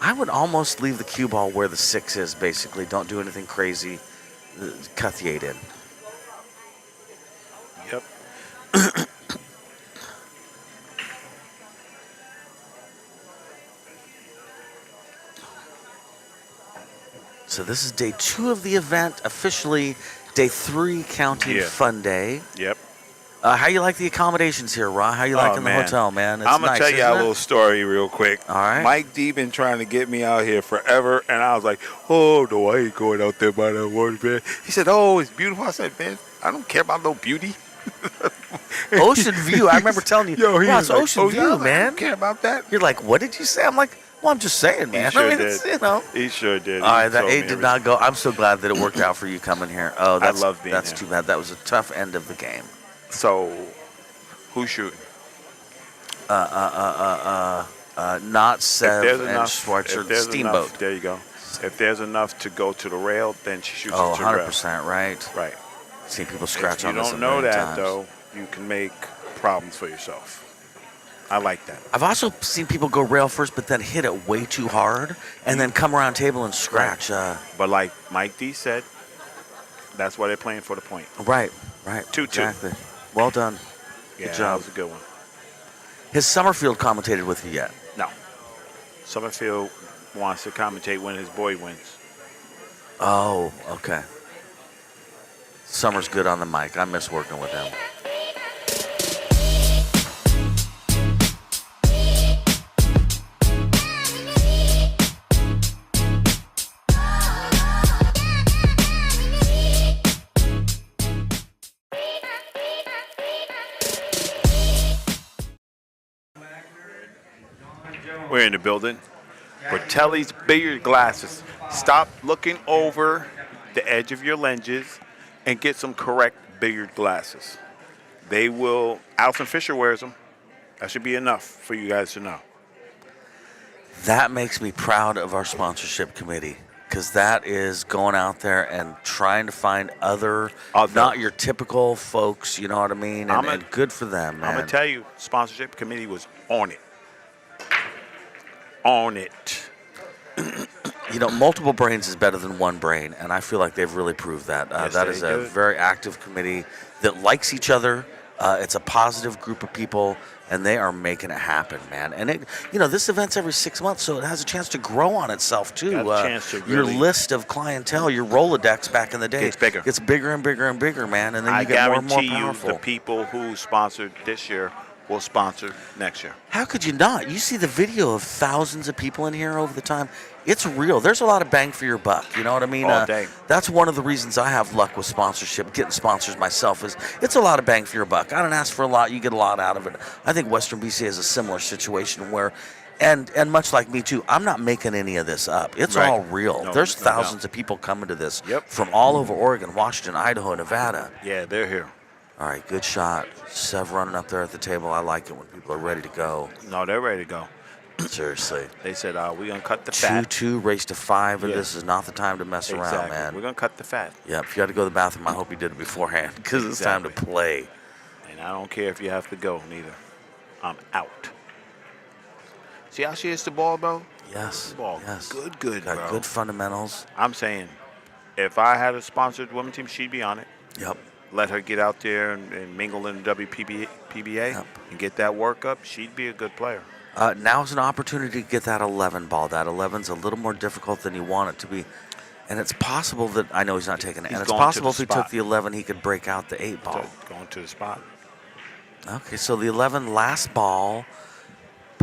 I would almost leave the cue ball where the 6 is, basically. Don't do anything crazy. Cut the 8 in. Yep. So this is day 2 of the event, officially day 3 counting fun day. Yep. How you like the accommodations here, Ra? How you liking the hotel, man? It's I'm going to nice, tell you a isn't it? little story real quick. All right. Mike D been trying to get me out here forever, and I was like, oh, no, I ain't going out there by that water, man. He said, oh, it's beautiful. I said, man, I don't care about no beauty. Ocean view. I remember telling you, Yo, he was it's like, ocean oh, view, yeah, I man. don't care about that. You're like, what did you say? I'm like, well, I'm just saying, man. He sure I mean, did. it's, you know. He sure did. All right, He that told 8 me did not go. I'm so glad that it worked out for you coming here. Oh, that's, love being that's here. too bad. That was a tough end of the game. So, who's shooting? Not Sev and Schwartzer, Steamboat. Enough, there you go. If there's enough to go to the rail, then she shoots Oh, it to the rail. 100%, right? Right. Seen people scratch If on you this don't a know million that, times. though, you can make problems for yourself. I like that. I've also seen people go rail first, but then hit it way too hard, and then come around table and scratch. But like Mike D said, that's why they're playing for the point. Right. 2-2. Exactly. Well done. Yeah, Good that job. was a good one. Has Summerfield commentated with you yet? No. Summerfield wants to commentate when his boy wins. Oh, okay. Summer's good on the mic. I miss working with him. We're in the building. Bertelli's billiard glasses. Stop looking over the edge of your lenses and get some correct billiard glasses. They will, Alton Fisher wears them. That should be enough for you guys to know. That makes me proud of our sponsorship committee. because that is going out there and trying to find other, not your typical folks, you know what I mean? And good for them, man. I'm going to tell you, sponsorship committee was on it. On it. You know, multiple brains is better than one brain, and I feel like they've really proved that. Yes, that is a very active committee that likes each other. It's a positive group of people, and they are making it happen, man. And it, you know, this event's every 6 months, so it has a chance to grow on itself too. Got a chance to your really list of clientele, your Rolodex back in the day, gets bigger. Gets bigger and bigger and bigger, man. And then you I get more and more guarantee powerful. you, the people who sponsored this year will sponsor next year. How could you not? You see the video of thousands of people in here over the time. It's real. There's a lot of bang for your buck. You know what I mean? All day. That's one of the reasons I have luck with sponsorship, getting sponsors myself, is it's a lot of bang for your buck. I don't ask for a lot. You get a lot out of it. I think Western BCA is a similar situation where, and much like me too, I'm not making any of this up. It's Right. all real. No, There's no thousands doubt. of people coming to this Yep. from all over Oregon, Washington, Idaho, Nevada. Yeah, they're here. All right, good shot. Sev running up there at the table. I like it when people are ready to go. No, they're ready to go. Seriously. They said, we're going to cut the fat. 2-2, race to 5, and Yeah. this is not the time to mess around, Exactly. man. We're going to cut the fat. Yeah, if you had to go to the bathroom, I hope you did it beforehand, because it's time to play. And I don't care if you have to go, neither. I'm out. See how she hits the ball, bro? Yes. The ball. Yes. Good, Got bro. good fundamentals. I'm saying, if I had a sponsored women's team, she'd be on it. Yep. Let her get out there and mingle in the WPBA and get that work up. She'd be a good player. Now's an opportunity to get that 11 ball. That 11's a little more difficult than you want it to be. And it's possible that, I know he's not taking it, and it's going to possible the if he took spot. the 11, he could break out the 8 ball. Going to the spot. Okay, so the 11 last ball.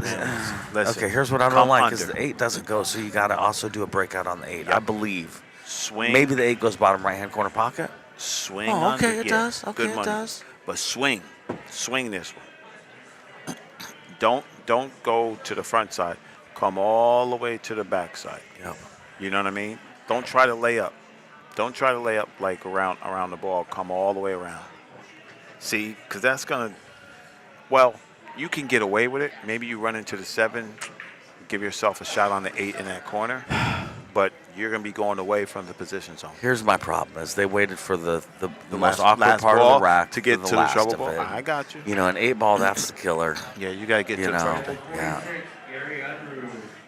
Listen, Okay, here's what I don't come like, because under. the 8 doesn't go, so you got to also do a breakout on the 8, I believe. Swing. Maybe the 8 goes bottom right-hand corner pocket. Swing. Oh, okay, under, it yeah, does. Okay, good it money. does. But swing this one. Don't go to the front side. Come all the way to the back side. Yep. You know what I mean? Don't try to lay up. Don't try to lay up like around the ball. Come all the way around. See, because that's gonna. Well, you can get away with it. Maybe you run into the 7, give yourself a shot on the 8 in that corner. But you're going to be going away from the position zone. Here's my problem: is they waited for the most last awkward part ball of the rack to get for to the last trouble of ball. it. I got you. You know, an 8 ball, that's the killer. Yeah, you got to get You to the know, trouble. yeah.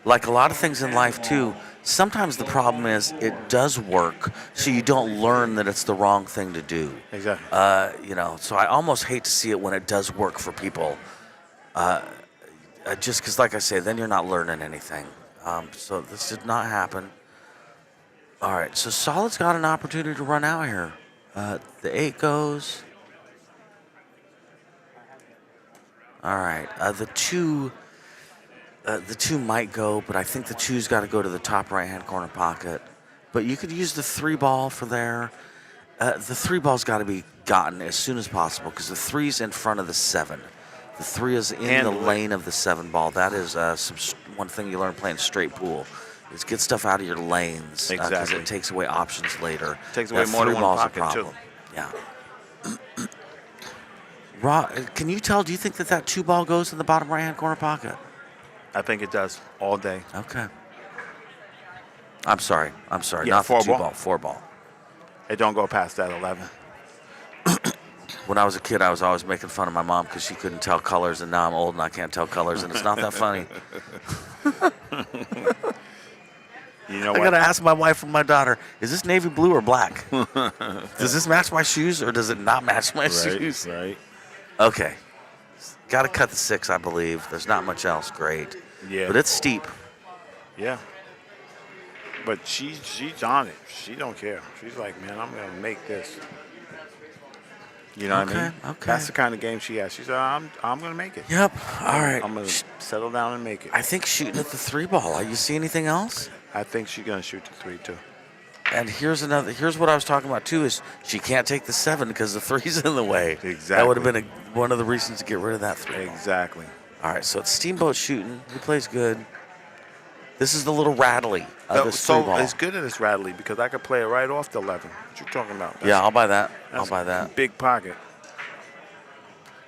Like a lot of things in life too, sometimes the problem is it does work, so you don't learn that it's the wrong thing to do. Exactly. You know, so I almost hate to see it when it does work for people. Just because, like I say, then you're not learning anything. So this did not happen. All right, so Solid's got an opportunity to run out here. The 8 goes. All right, the 2 might go, but I think the 2's got to go to the top right-hand corner pocket. But you could use the 3 ball for there. The 3 ball's got to be gotten as soon as possible because the 3's in front of the 7. The 3 is in the lane of the 7 ball. That is one thing you learn playing straight pool. Is get stuff out of your lanes because Exactly. it takes away options later. Takes away That more than 3 one ball's a pocket, too. problem. Yeah. Can you tell? Do you think that 2 ball goes in the bottom right-hand corner pocket? I think it does all day. Okay. I'm sorry. Yeah, Not the 4 2 ball. ball. 4 ball. It don't go past that 11. When I was a kid, I was always making fun of my mom because she couldn't tell colors, and now I'm old and I can't tell colors, and it's not that funny. You know I what? gotta ask my wife and my daughter: is this navy blue or black? Does this match my shoes or does it not match my shoes? Right. Okay. Got to cut the 6, I believe. There's not much else. Great. Yeah. But it's steep. Yeah. But she's on it. She don't care. She's like, man, I'm gonna make this. You know what I mean? Okay. That's the kind of game she has. She said, I'm gonna make it. Yep. All right. I'm gonna settle down and make it. I think shooting at the 3 ball. You see anything else? I think she's gonna shoot the 3 too. And here's what I was talking about too is she can't take the 7 because the 3's in the way. Exactly. That would have been one of the reasons to get rid of that 3 ball. Exactly. All right, so it's Steamboat shooting. He plays good. This is the little rattly of this 3 ball. So it's good at this rattly because I could play it right off the 11. What you talking about? Yeah, I'll buy that. That's I'll buy that. Big pocket.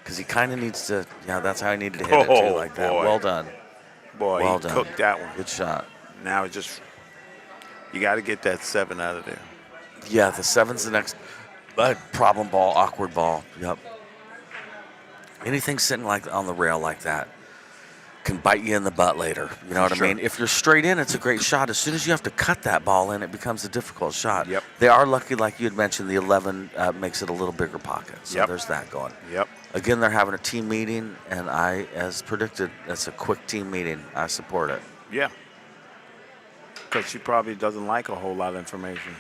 Because he kind of needs to. Yeah, that's how he needed to hit it too, like that. Boy. Well done. Boy, Well he done. cooked that one. Good shot. Now it's just You got to get that 7 out of there. Yeah, the 7's the next problem ball, awkward ball. Yep. Anything sitting like on the rail like that can bite you in the butt later. You know what I mean? If you're straight in, it's a great shot. As soon as you have to cut that ball in, it becomes a difficult shot. Yep. They are lucky, like you had mentioned, the 11 makes it a little bigger pocket. So there's that going. Yep. Again, they're having a team meeting, and I, as predicted, it's a quick team meeting. I support it. Yeah. Because she probably doesn't like a whole lot of information.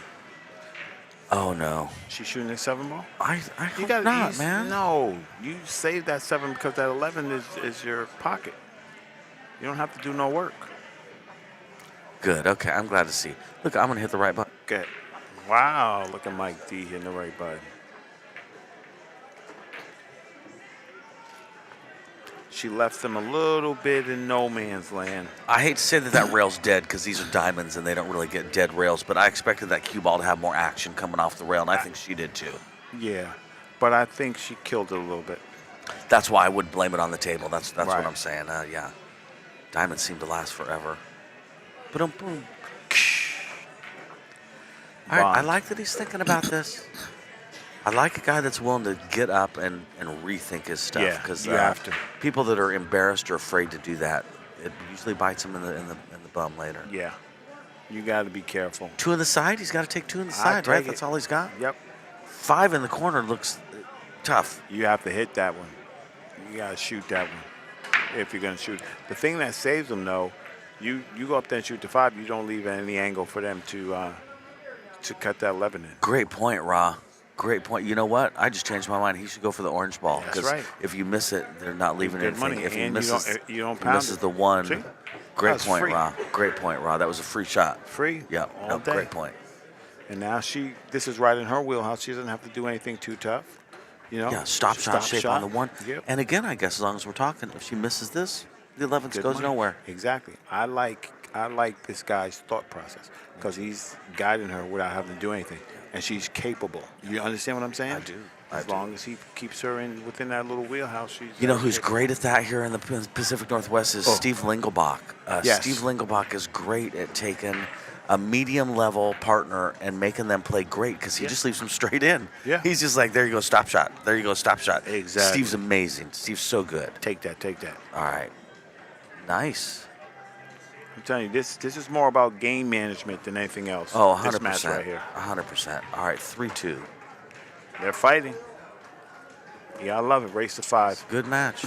Oh, no. She's shooting a 7 ball? I hope not, man. No. You save that 7 because that 11 is your pocket. You don't have to do no work. Good. Okay, I'm glad to see. Look, I'm going to hit the right button. Good. Wow. Look at Mike D hitting the right button. She left them a little bit in no man's land. I hate to say that rail's dead because these are diamonds and they don't really get dead rails, but I expected that cue ball to have more action coming off the rail, and I think she did too. Yeah, but I think she killed it a little bit. That's why I wouldn't blame it on the table. That's Right. what I'm saying. Yeah. Diamonds seem to last forever. Boom, boom. All right, I like that he's thinking about this. I like a guy that's willing to get up and rethink his stuff. Yeah, because you have to. People that are embarrassed or afraid to do that, it usually bites them in the bum later. Yeah, you got to be careful. 2 in the side. He's got to take 2 in the side, right? That's all he's got. Yep. 5 in the corner looks tough. You have to hit that one. You got to shoot that one if you're going to shoot. The thing that saves them, though, you go up there and shoot the 5. You don't leave any angle for them to cut that 11 in. Great point, Ra. Great point. You know what? I just changed my mind. He should go for the orange ball. That's right. If you miss it, they're not leaving Good anything. money. If he And misses, you don't he pound misses it. the 1. See? Great That's point, free. Ra. Great point, Ra. That was a free shot. Free? Yeah. All No, day. great point. And now this is right in her wheelhouse. She doesn't have to do anything too tough. You know? Yeah, stop shot shape on the 1. Yep. And again, I guess as long as we're talking, if she misses this, the 11 Good goes money. nowhere. Exactly. I like this guy's thought process because he's guiding her without having to do anything, and she's capable. You understand what I'm saying? I do. As long as he keeps her within that little wheelhouse, she's. You know who's great at that here in the Pacific Northwest is Steve Lingelbach. Yes. Steve Lingelbach is great at taking a medium-level partner and making them play great because he just leaves them straight in. Yeah. He's just like, there you go, stop shot. There you go, stop shot. Exactly. Steve's amazing. Steve's so good. Take that. All right. Nice. I'm telling you, this is more about game management than anything else. Oh, 100%. This match right here. 100%. All right, 3-2. They're fighting. Yeah, I love it. Race to 5. Good match.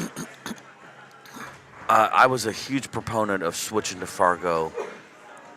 I was a huge proponent of switching to Fargo,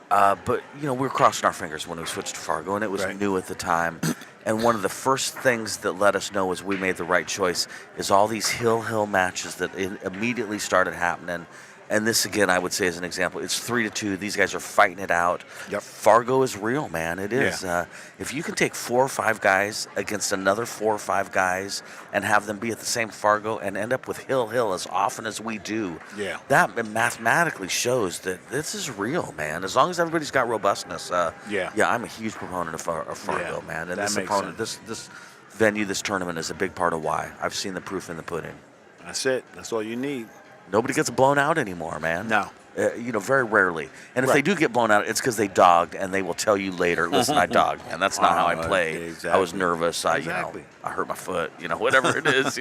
but we were crossing our fingers when we switched to Fargo, and it was new at the time. And one of the first things that let us know was we made the right choice is all these hill matches that immediately started happening. And this, again, I would say as an example, it's 3-2. These guys are fighting it out. Yep. Fargo is real, man. It is. Yeah. If you can take 4 or 5 guys against another 4 or 5 guys and have them be at the same Fargo and end up with hill as often as we do, that mathematically shows that this is real, man. As long as everybody's got robustness. I'm a huge proponent of Fargo, man. And this venue, this tournament is a big part of why. I've seen the proof in the pudding. That's it. That's all you need. Nobody gets blown out anymore, man. No. Very rarely. And if they do get blown out, it's because they dogged, and they will tell you later, listen, I dogged, and that's not how I played. Exactly. I was nervous. I hurt my foot, whatever it is,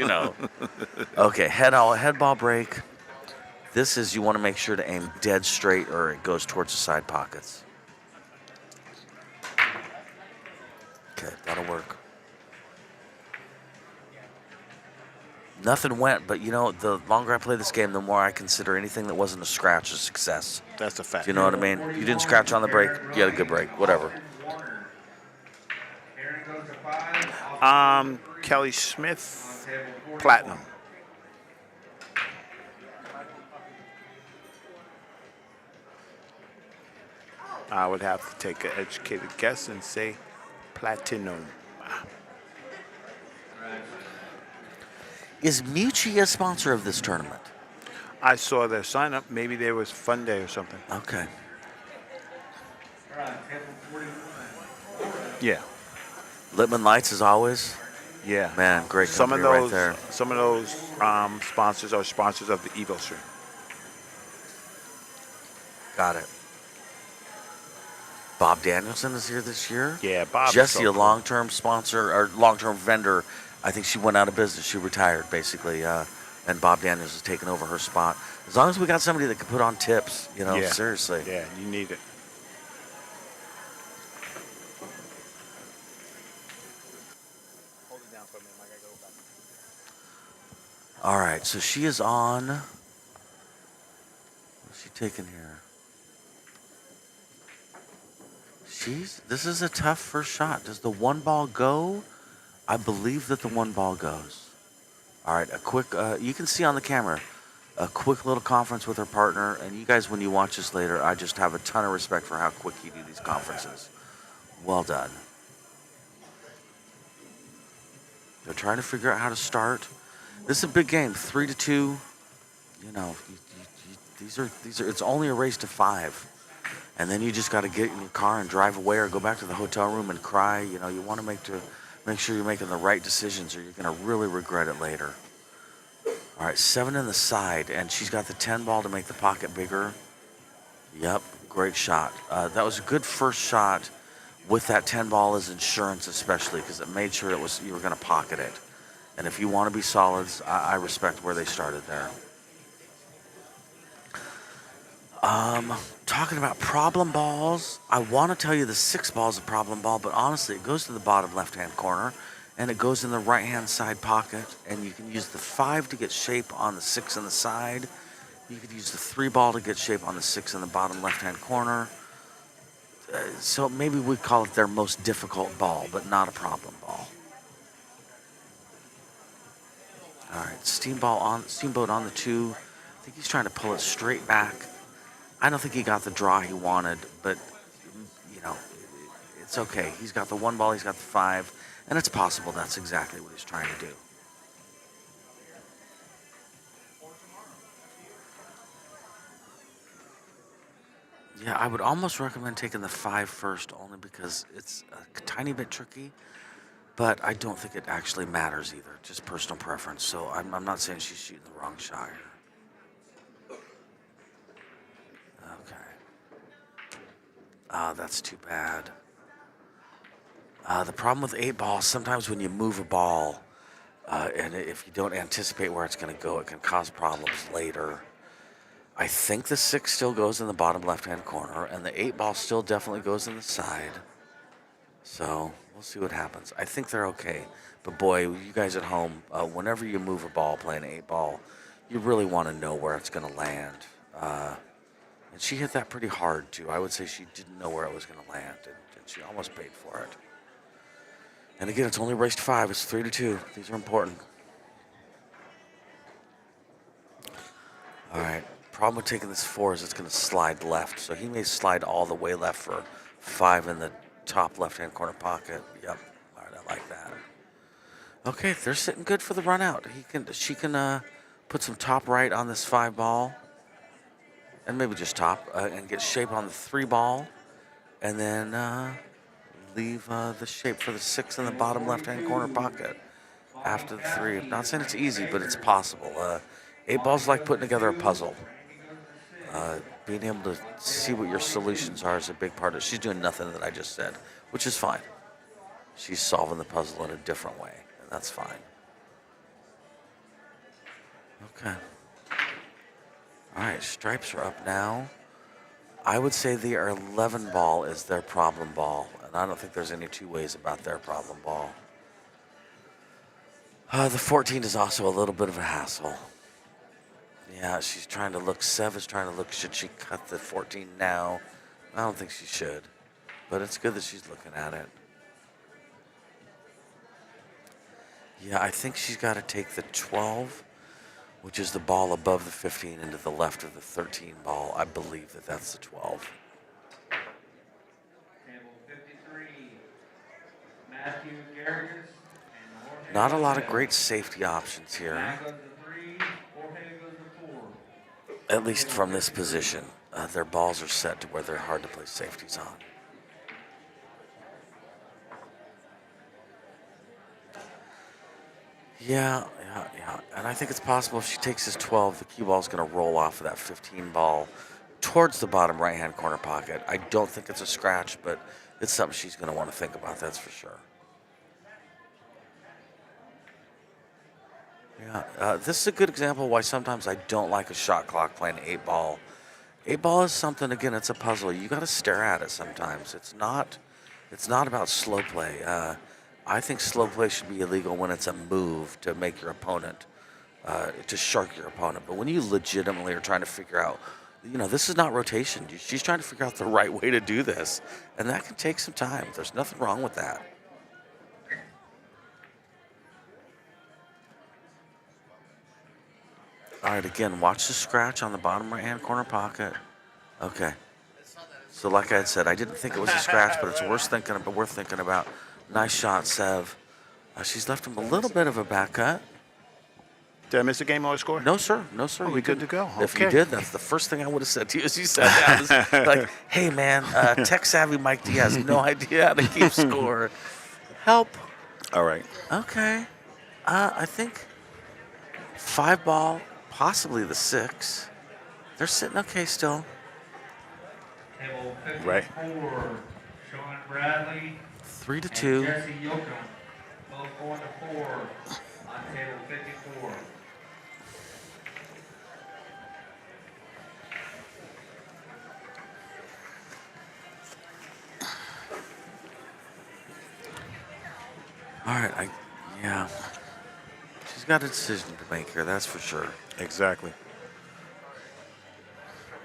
Okay, head ball break. This is, you want to make sure to aim dead straight or it goes towards the side pockets. Okay, that'll work. Nothing went, but the longer I play this game, the more I consider anything that wasn't a scratch a success. That's a fact. Do you know what I mean? You didn't scratch on the break, you had a good break, whatever. Kelly Smith, platinum. I would have to take an educated guess and say platinum. Is Wbca a sponsor of this tournament? I saw their sign up. Maybe there was Fun Day or something. Okay. Yeah. Littman Lights as always. Yeah. Man, great company right there. Some of those sponsors are sponsors of the Evo stream. Got it. Bob Danielson is here this year. Yeah, Bob. Jesse, is so a cool. long-term sponsor or long-term vendor. I think she went out of business. She retired, basically. And Bob Daniels has taken over her spot. As long as we got somebody that can put on tips, Yeah. seriously. Yeah, you need it. Hold it down for a minute. I gotta go back. All right, so she is on. What's she taking here? This is a tough first shot. Does the one ball go? I believe that the one ball goes. All right, a quick, you can see on the camera, a quick little conference with her partner. And you guys, when you watch this later, I just have a ton of respect for how quick you do these conferences. Well done. They're trying to figure out how to start. This is a big game, 3-2. These are. It's only a race to 5, and then you just got to get in your car and drive away, or go back to the hotel room and cry. You want to make sure you're making the right decisions, or you're gonna really regret it later. All right, 7 in the side, and she's got the 10 ball to make the pocket bigger. Yep, great shot. That was a good first shot with that 10 ball as insurance, especially because it made sure you were going to pocket it. And if you want to be solids, I respect where they started there. Talking about problem balls, I want to tell you the 6 ball is a problem ball, but honestly, it goes to the bottom left-hand corner, and it goes in the right-hand side pocket, and you can use the 5 to get shape on the 6 on the side. You could use the 3 ball to get shape on the 6 in the bottom left-hand corner. So maybe we call it their most difficult ball, but not a problem ball. All right, Steamboat on the 2. I think he's trying to pull it straight back. I don't think he got the draw he wanted, but it's okay. He's got the 1 ball, he's got the 5, and it's possible that's exactly what he's trying to do. Yeah, I would almost recommend taking the 5 first, only because it's a tiny bit tricky, but I don't think it actually matters either. Just personal preference. So I'm not saying she's shooting the wrong shot here. Okay. That's too bad. The problem with 8 ball, sometimes when you move a ball, and if you don't anticipate where it's going to go, it can cause problems later. I think the 6 still goes in the bottom left-hand corner, and the 8 ball still definitely goes in the side. So we'll see what happens. I think they're okay. But boy, you guys at home, whenever you move a ball playing 8 ball, you really want to know where it's going to land. And she hit that pretty hard, too. I would say she didn't know where it was going to land, and she almost paid for it. And again, it's only race to 5. It's 3-2. These are important. All right. Problem with taking this 4 is it's going to slide left. So he may slide all the way left for 5 in the top left-hand corner pocket. Yep. All right, I like that. Okay, they're sitting good for the run out. She can put some top right on this 5 ball, and maybe just top, and get shape on the 3 ball, and then leave the shape for the 6 in the bottom left-hand corner pocket after the 3. I'm not saying it's easy, but it's possible. 8 balls like putting together a puzzle. Being able to see what your solutions are is a big part of it. She's doing nothing that I just said, which is fine. She's solving the puzzle in a different way, and that's fine. Okay. All right, stripes are up now. I would say the 11 ball is their problem ball, and I don't think there's any two ways about their problem ball. The 14 is also a little bit of a hassle. Yeah, she's trying to look. Sev is trying to look. Should she cut the 14 now? I don't think she should, but it's good that she's looking at it. Yeah, I think she's got to take the 12, which is the ball above the 15, into the left of the 13 ball. I believe that that's the 12. Table 53, Matthew Garrigus. Not a lot of great safety options here. Matt goes to 3, Jorge goes to 4. At least from this position. Their balls are set to where they're hard to place safeties on. Yeah. And I think it's possible if she takes this 12, the cue ball is going to roll off of that 15 ball towards the bottom right-hand corner pocket. I don't think it's a scratch, but it's something she's going to want to think about, that's for sure. Yeah, this is a good example of why sometimes I don't like a shot clock playing 8-ball. 8-ball is something, again, it's a puzzle. You got to stare at it sometimes. It's not about slow play. I think slow play should be illegal when it's a move to make your opponent, to shark your opponent. But when you legitimately are trying to figure out, this is not rotation. She's trying to figure out the right way to do this. And that can take some time. There's nothing wrong with that. All right, again, watch the scratch on the bottom right-hand corner pocket. Okay. So like I had said, I didn't think it was a scratch, but it's worth thinking about. Nice shot, Sev. She's left him a little bit of a back cut. Did I miss a game or a score? No, sir. No, sir. Oh, we're good to go. If Okay. you did, that's the first thing I would have said to you as you sat down. Is like, hey, man, tech-savvy Mike D has no idea how to keep score. Help. All right. Okay. I think 5-ball, possibly the 6. They're sitting okay still. Table 54, Right. Sean Bradley 3-2. and Jesse Yoakum, both going to 4 on table 54. All right, yeah. She's got a decision to make here, that's for sure. Exactly.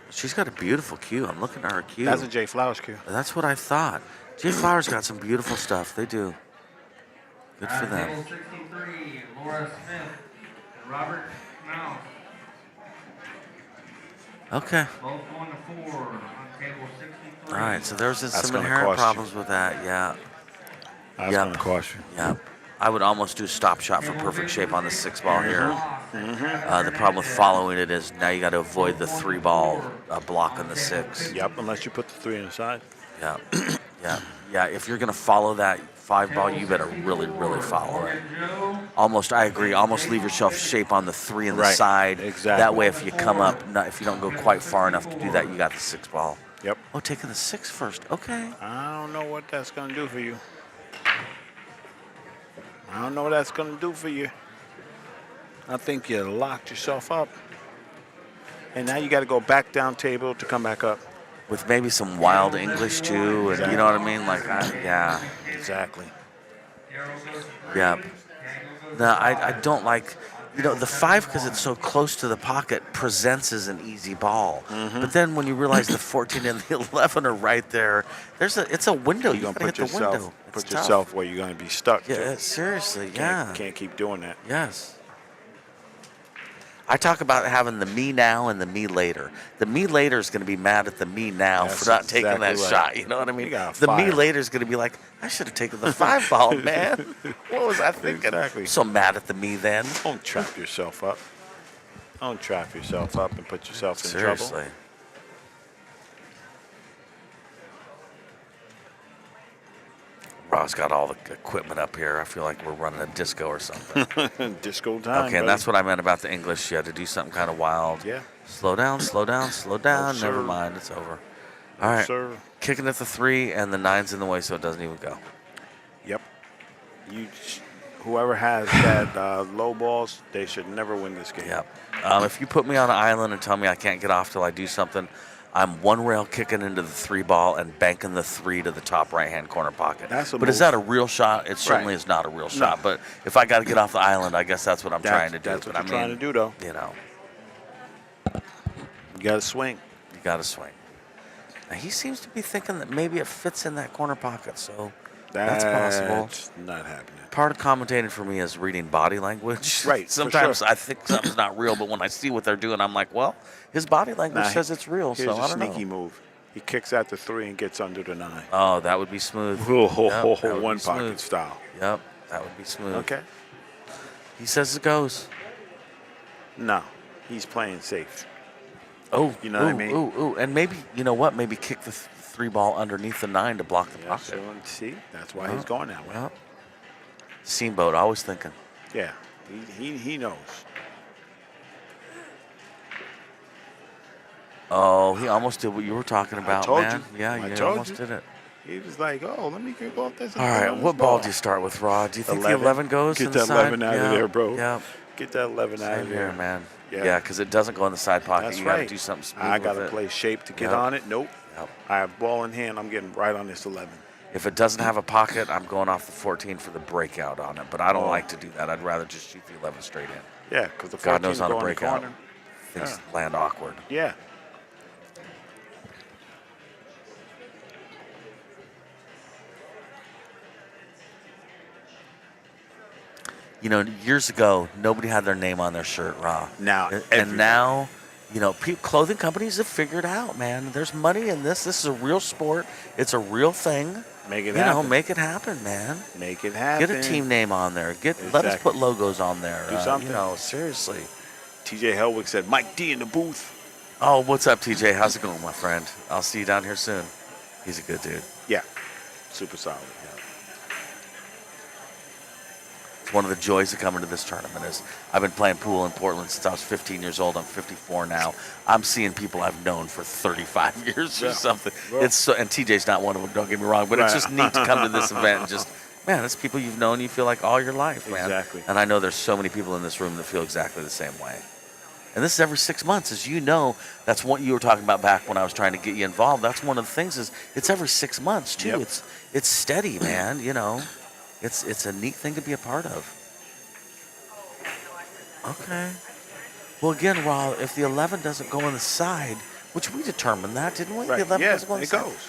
She's got a beautiful cue. I'm looking at her cue. That's a Jay Flowers cue. That's what I thought. Jay Flowers got some beautiful stuff. They do. Good for them. Table 63, Laura Smith and Robert Mouse, Okay. both going to 4 on table 63. All right, so there's That's some gonna inherent cost you. problems with that. Yeah. That's going to cost you. Yeah. I would almost do stop shot for perfect shape on the 6-ball here. The problem with following it is now you got to avoid the 3-ball block on the 6. Yep, unless you put the 3 on the side. Yeah. Yeah. If you're going to follow that 5-ball, you better really, really follow it. Almost, I agree. Almost leave yourself shape on the 3 on the Right. side. Exactly. That way, if you come up, if you don't go quite far enough to do that, you got the 6-ball. Yep. Oh, taking the 6 first. Okay. I don't know what that's going to do for you. I don't know what that's going to do for you. I think you locked yourself up. And now you got to go back down table to come back up. With maybe some wild English too, and you know what I mean? Like, yeah. Exactly. Yeah. No, I don't like, the 5 because it's so close to the pocket presents as an easy ball. But then when you realize the 14 and the 11 are right there, it's a window. You're You going gotta to hit the window. put It's tough. yourself where you're going to be stuck. Yeah, seriously, yeah. Can't keep doing that. Yes. I talk about having the me now and the me later. The me later is going to be mad at the me now That's for not taking that exactly right. shot. You know what I mean? You got The me fire. later is going to be like, I should have taken the 5-ball, man. What was I thinking? Exactly. So mad at the me then. Don't trap yourself up. Don't trap yourself up and put yourself in Seriously. trouble. Ross got all the equipment up here. I feel like we're running a disco or something. Disco time. Okay, and that's what I meant about the English. You had to do something kind of wild. Yeah. Slow down, slow down, slow down. Oh, Never sir. mind, it's over. All right. Sir. Kicking at the 3, and the 9's in the way, so it doesn't even go. Yep. Whoever has that low balls, they should never win this game. Yep. If you put me on an island and tell me I can't get off till I do something, I'm one rail kicking into the 3-ball and banking the 3 to the top right-hand corner pocket. That's a but is move. that a real shot? It certainly Right. is not a real shot. But if I got to get off the island, I guess that's what I'm trying to do. That's But what you're trying to do, though. You know, You got to swing. you got to swing. Now, he seems to be thinking that maybe it fits in that corner pocket, so that's possible. That's not happening. Part of commentating for me is reading body language. Right, for Sometimes sure. I think something's not real, but when I see what they're doing, I'm like, well, his body language Nah, says it's real, Here's so a I don't sneaky know. move. He kicks out the 3 and gets under the 9. Oh, that would be smooth. Oh, that would one be pocket smooth. style. Yep, that would be smooth. Okay. He says it goes. No, he's playing safe. Oh, You know what I mean? Ooh, and maybe, you know what? Maybe kick the 3-ball underneath the 9 to block the Yeah, pocket. so, see, that's why he's going that way. Yep. Steamboat, always thinking. Yeah, he knows. Oh, he almost did what you were talking about, told man. you. Yeah, I you told almost you. did it. He was like, oh, let me go off this. All right, what ball do you start with, Rod? Do you think the 11 goes Get in the that side? 11 out of there, bro. Yeah. Get that 11 out Same of there. here, man. Yeah. Yeah, because it doesn't go in the side pocket. That's You got to right. do something smooth I got got to play shape to get Yep. on it. Nope. Yep. I have ball in hand. I'm getting right on this 11. If it doesn't have a pocket, I'm going off the 14 for the breakout on it. But I don't like to do that. I'd rather just shoot the 11 straight in. Yeah, because the 14 God knows will on go a in the breakout, corner. things land awkward. Yeah. You know, years ago, nobody had their name on their shirt, Raw. Now, and now, you know, clothing companies have figured out, man. There's money in this. This is a real sport. It's a real thing. Make it You happen. know, make it happen, man. Make it happen. Get a team name on there. Let us put logos on there. Do something. You know, seriously. TJ Helwig said, Mike D in the booth. Oh, what's up, TJ? How's it going, my friend? I'll see you down here soon. He's a good dude. Yeah. Super solid. It's one of the joys of coming to this tournament is I've been playing pool in Portland since I was 15 years old. I'm 54 now. I'm seeing people I've known for 35 years or something. Well, It's so, and TJ's not one of them, don't get me wrong, but it's just neat to come to this event and just, man, it's people you've known, you feel like all your life, man. Exactly. And I know there's so many people in this room that feel exactly the same way. And this is every 6 months, as you know. That's what you were talking about back when I was trying to get you involved. That's one of the things is it's every 6 months too. Yep. It's steady, man. You know, it's a neat thing to be a part of. Okay. Well, again, Raw, if the 11 doesn't go on the side, which we determined that, didn't we? Right. The 11 Yeah, doesn't go on the it side. goes.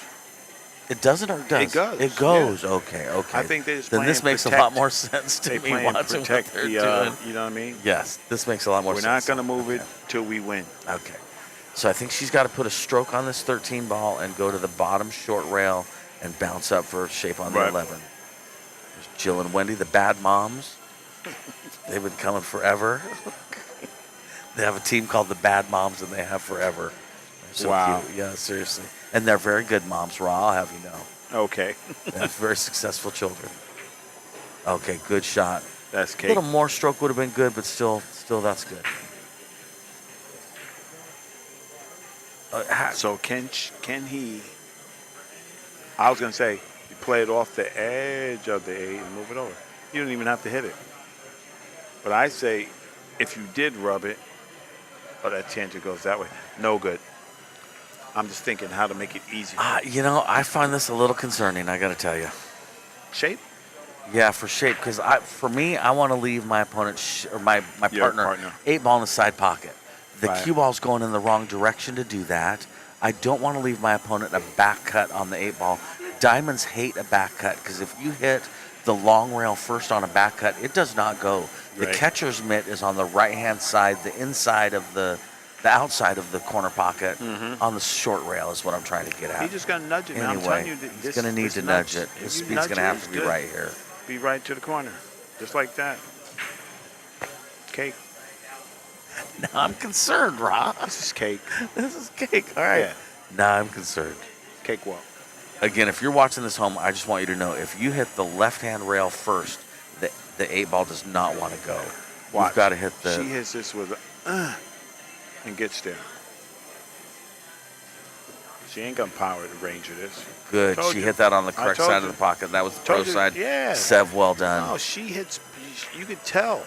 It doesn't or it does? It goes. It goes. Yeah. Okay. I think they just then this makes a lot more sense to me watching what protect they're the, doing. you know what I mean? Yes, this makes a lot more We're sense. not going to move it till we win. Okay. So I think she's got to put a stroke on this 13 ball and go to the bottom short rail and bounce up for shape on the 11. There's Jill and Wendy, the bad moms. They've been coming forever. They have a team called the Bad Moms, and they have forever. They're so Wow. cute. Yeah, seriously. And they're very good moms, Raw, I'll have you know. Okay. They have very successful children. Okay, good shot. That's A cake. little more stroke would have been good, but still that's good. So can he? I was gonna say you play it off the edge of the 8 and move it over. You don't even have to hit it. But I say, if you did rub it, that tangent goes that way. No good. I'm just thinking how to make it easy. You know, I find this a little concerning, I got to tell you. Shape? Yeah, for shape, because for me, I want to leave my opponent or my Your partner 8 ball in the side pocket. The Right. cue ball's going in the wrong direction to do that. I don't want to leave my opponent a back cut on the 8 ball. Diamonds hate a back cut because if you hit the long rail first on a back cut, it does not go. The Right. catcher's mitt is on the right-hand side, the inside of the outside of the corner pocket on the short rail is what I'm trying to get at. He just gonna nudge it, man. I'm Anyway, telling you, that he's this going to need this to nuts. nudge it. If His you speed's nudge going to it, have it's to be good. right here. Be right to the corner, just like that. Cake. Now I'm concerned, Rob. This is cake. This is cake. All right. Yeah. Now I'm concerned. Cake walk. Again, if you're watching this home, I just want you to know if you hit the left-hand rail first, the 8 ball does not want to go. Watch. You've got to hit the. She hits this with a and gets there. She ain't got power to range of this. Good. Told She you. hit that on the I correct told side you. of the pocket. That was the pro Told you. side. Yeah. Sev, well done. No, she hits. You could tell.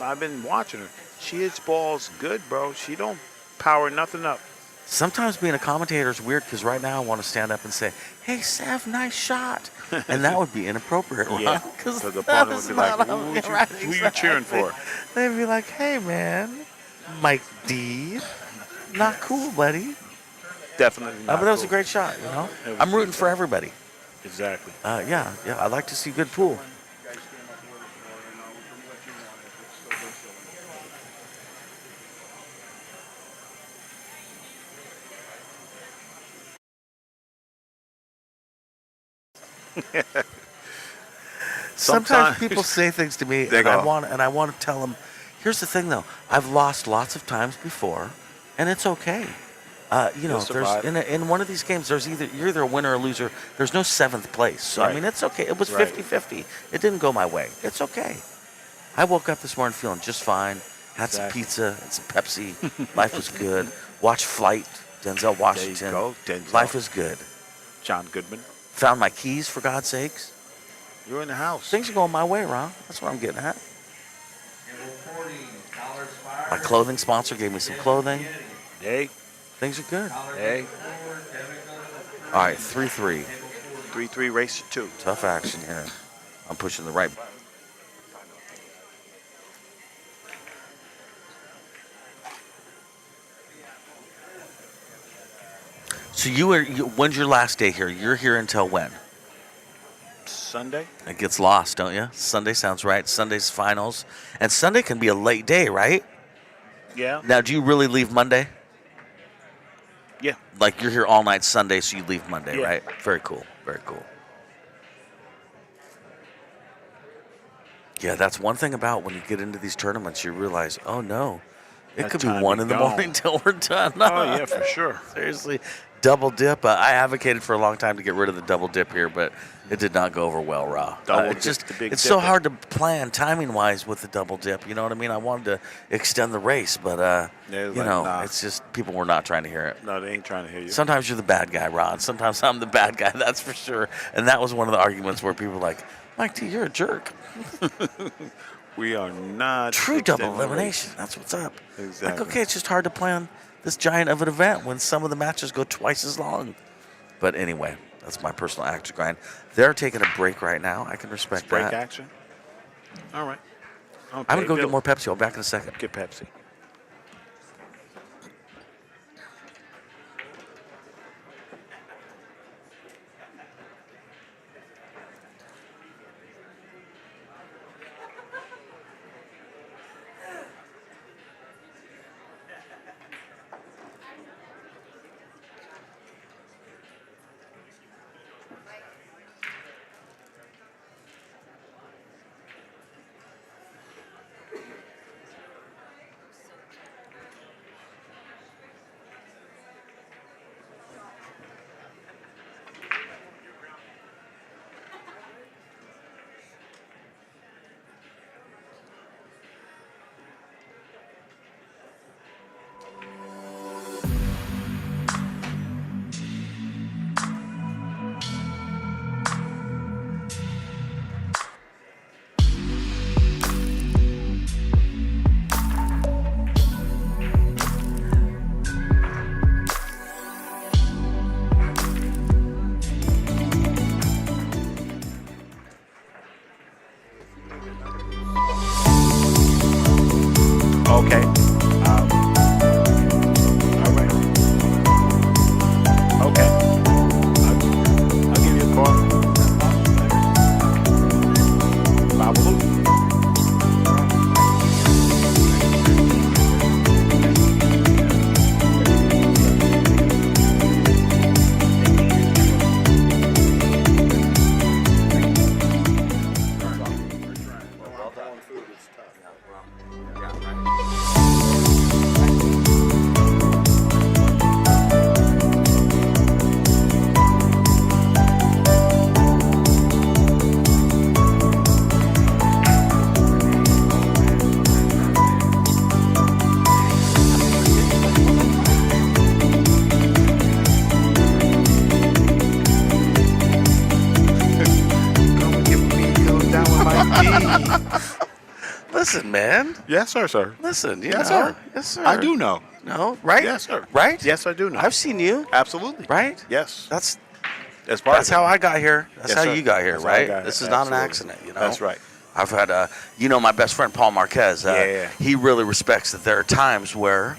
I've been watching her. She hits balls good, bro. She don't power nothing up. Sometimes being a commentator is weird because right now I want to stand up and say, "Hey, Sev, nice shot," and that would be inappropriate, Yeah, right? Because the opponent would be like, who you cheering for? They'd be like, "Hey, man, Mike D, not cool, buddy." Definitely not But that was a cool. great shot, you know. It was I'm rooting good. for everybody. Exactly. Yeah. I like to see good pool. Sometimes people say things to me, They and go. I want to tell them. Here's the thing, though. I've lost lots of times before, and it's okay. You know, You'll survive. there's in one of these games, you're either a winner or a loser. There's no 7th place. So I Right. mean, it's okay. It was Right. 50-50. It didn't go my way. It's okay. I woke up this morning feeling just fine. Had some Exactly. pizza and some Pepsi. Life was good. Watched Flight Denzel Washington. There you go, Denzel. Life is good. John Goodman. Found my keys, for God's sakes. You're in the house. Things are going my way, Ron. That's what I'm getting at. Table 40, $1 fire. My clothing sponsor gave me some clothing. Hey. Things are good. Hey. All right, 3-3. 3-3 race to 2. Tough action here. I'm pushing the right button. So when's your last day here? You're here until when? Sunday. It gets lost, don't you? Sunday sounds right. Sunday's finals. And Sunday can be a late day, right? Yeah. Now, do you really leave Monday? Yeah. Like you're here all night Sunday, so you leave Monday, Yeah. right? Very cool. Very cool. Yeah, that's one thing about when you get into these tournaments, you realize, oh no, it That could be time 1 be in the gone. morning till we're done. Oh, yeah, for sure. Seriously, double dip. I advocated for a long time to get rid of the double dip here, but it did not go over well, Ra. Double It's dip, the big it's so dipper. hard to plan timing-wise with the double dip. You know what I mean? I wanted to extend the race, but They're you like, know, nah. it's just people were not trying to hear it. No, they ain't trying to hear you. Sometimes you're the bad guy, Ron. Sometimes I'm the bad guy. That's for sure. And that was one of the arguments where people were like, Mike T, you're a jerk. We are not True double extending the elimination. race. That's what's up. Exactly. Like, okay, it's just hard to plan this giant of an event when some of the matches go twice as long. But anyway, that's my personal axe to grind. They're taking a break right now. I can respect Break that. action. All right. Okay, I'm going to go Bill. get more Pepsi. I'll be back in a second. Get Pepsi. Okay. All right. Okay. I'll give you a call. Babalu. Listen, man. Yes, sir. Listen, you Yes, know. sir. Yes, sir. I do know. No, right? Yes, sir. Right? Yes, I do know. I've seen you, Absolutely. right? Yes. That's Part how I got here. That's Yes, how sir. you got here, That's how I right? got This here. is not an Absolutely. accident, you know? That's right. I've had, my best friend Paul Marquez. Yeah. He really respects that there are times where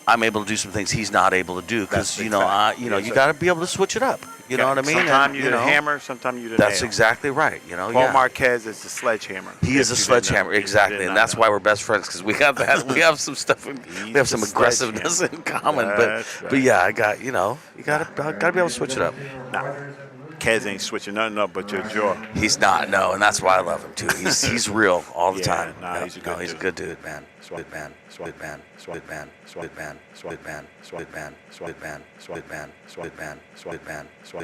I'm able to do some things he's not able to do because That's the fact. you Yes, you sir. got to be able to switch it up. You know what I mean? Sometimes And, you're the hammer, sometimes you're the That's nail. exactly right. You know, Paul Marquez is the sledgehammer. He is a If you didn't sledgehammer, know. If you exactly, did and not that's know. why we're best friends because we got that. We have some stuff. We have some the aggressiveness in common. That's But right. yeah, I got you gotta be able to switch it up. Nah. Kez ain't switching nothing up but your jaw. He's not, no, and that's why I love him too. He's real all the Yeah, time. nah, he's a good he's a dude. good dude, man. Swat. Good man. Good man. Good man. Good man. Good man. Good man. Good man. Good man. Good man. Good man. Good man. Good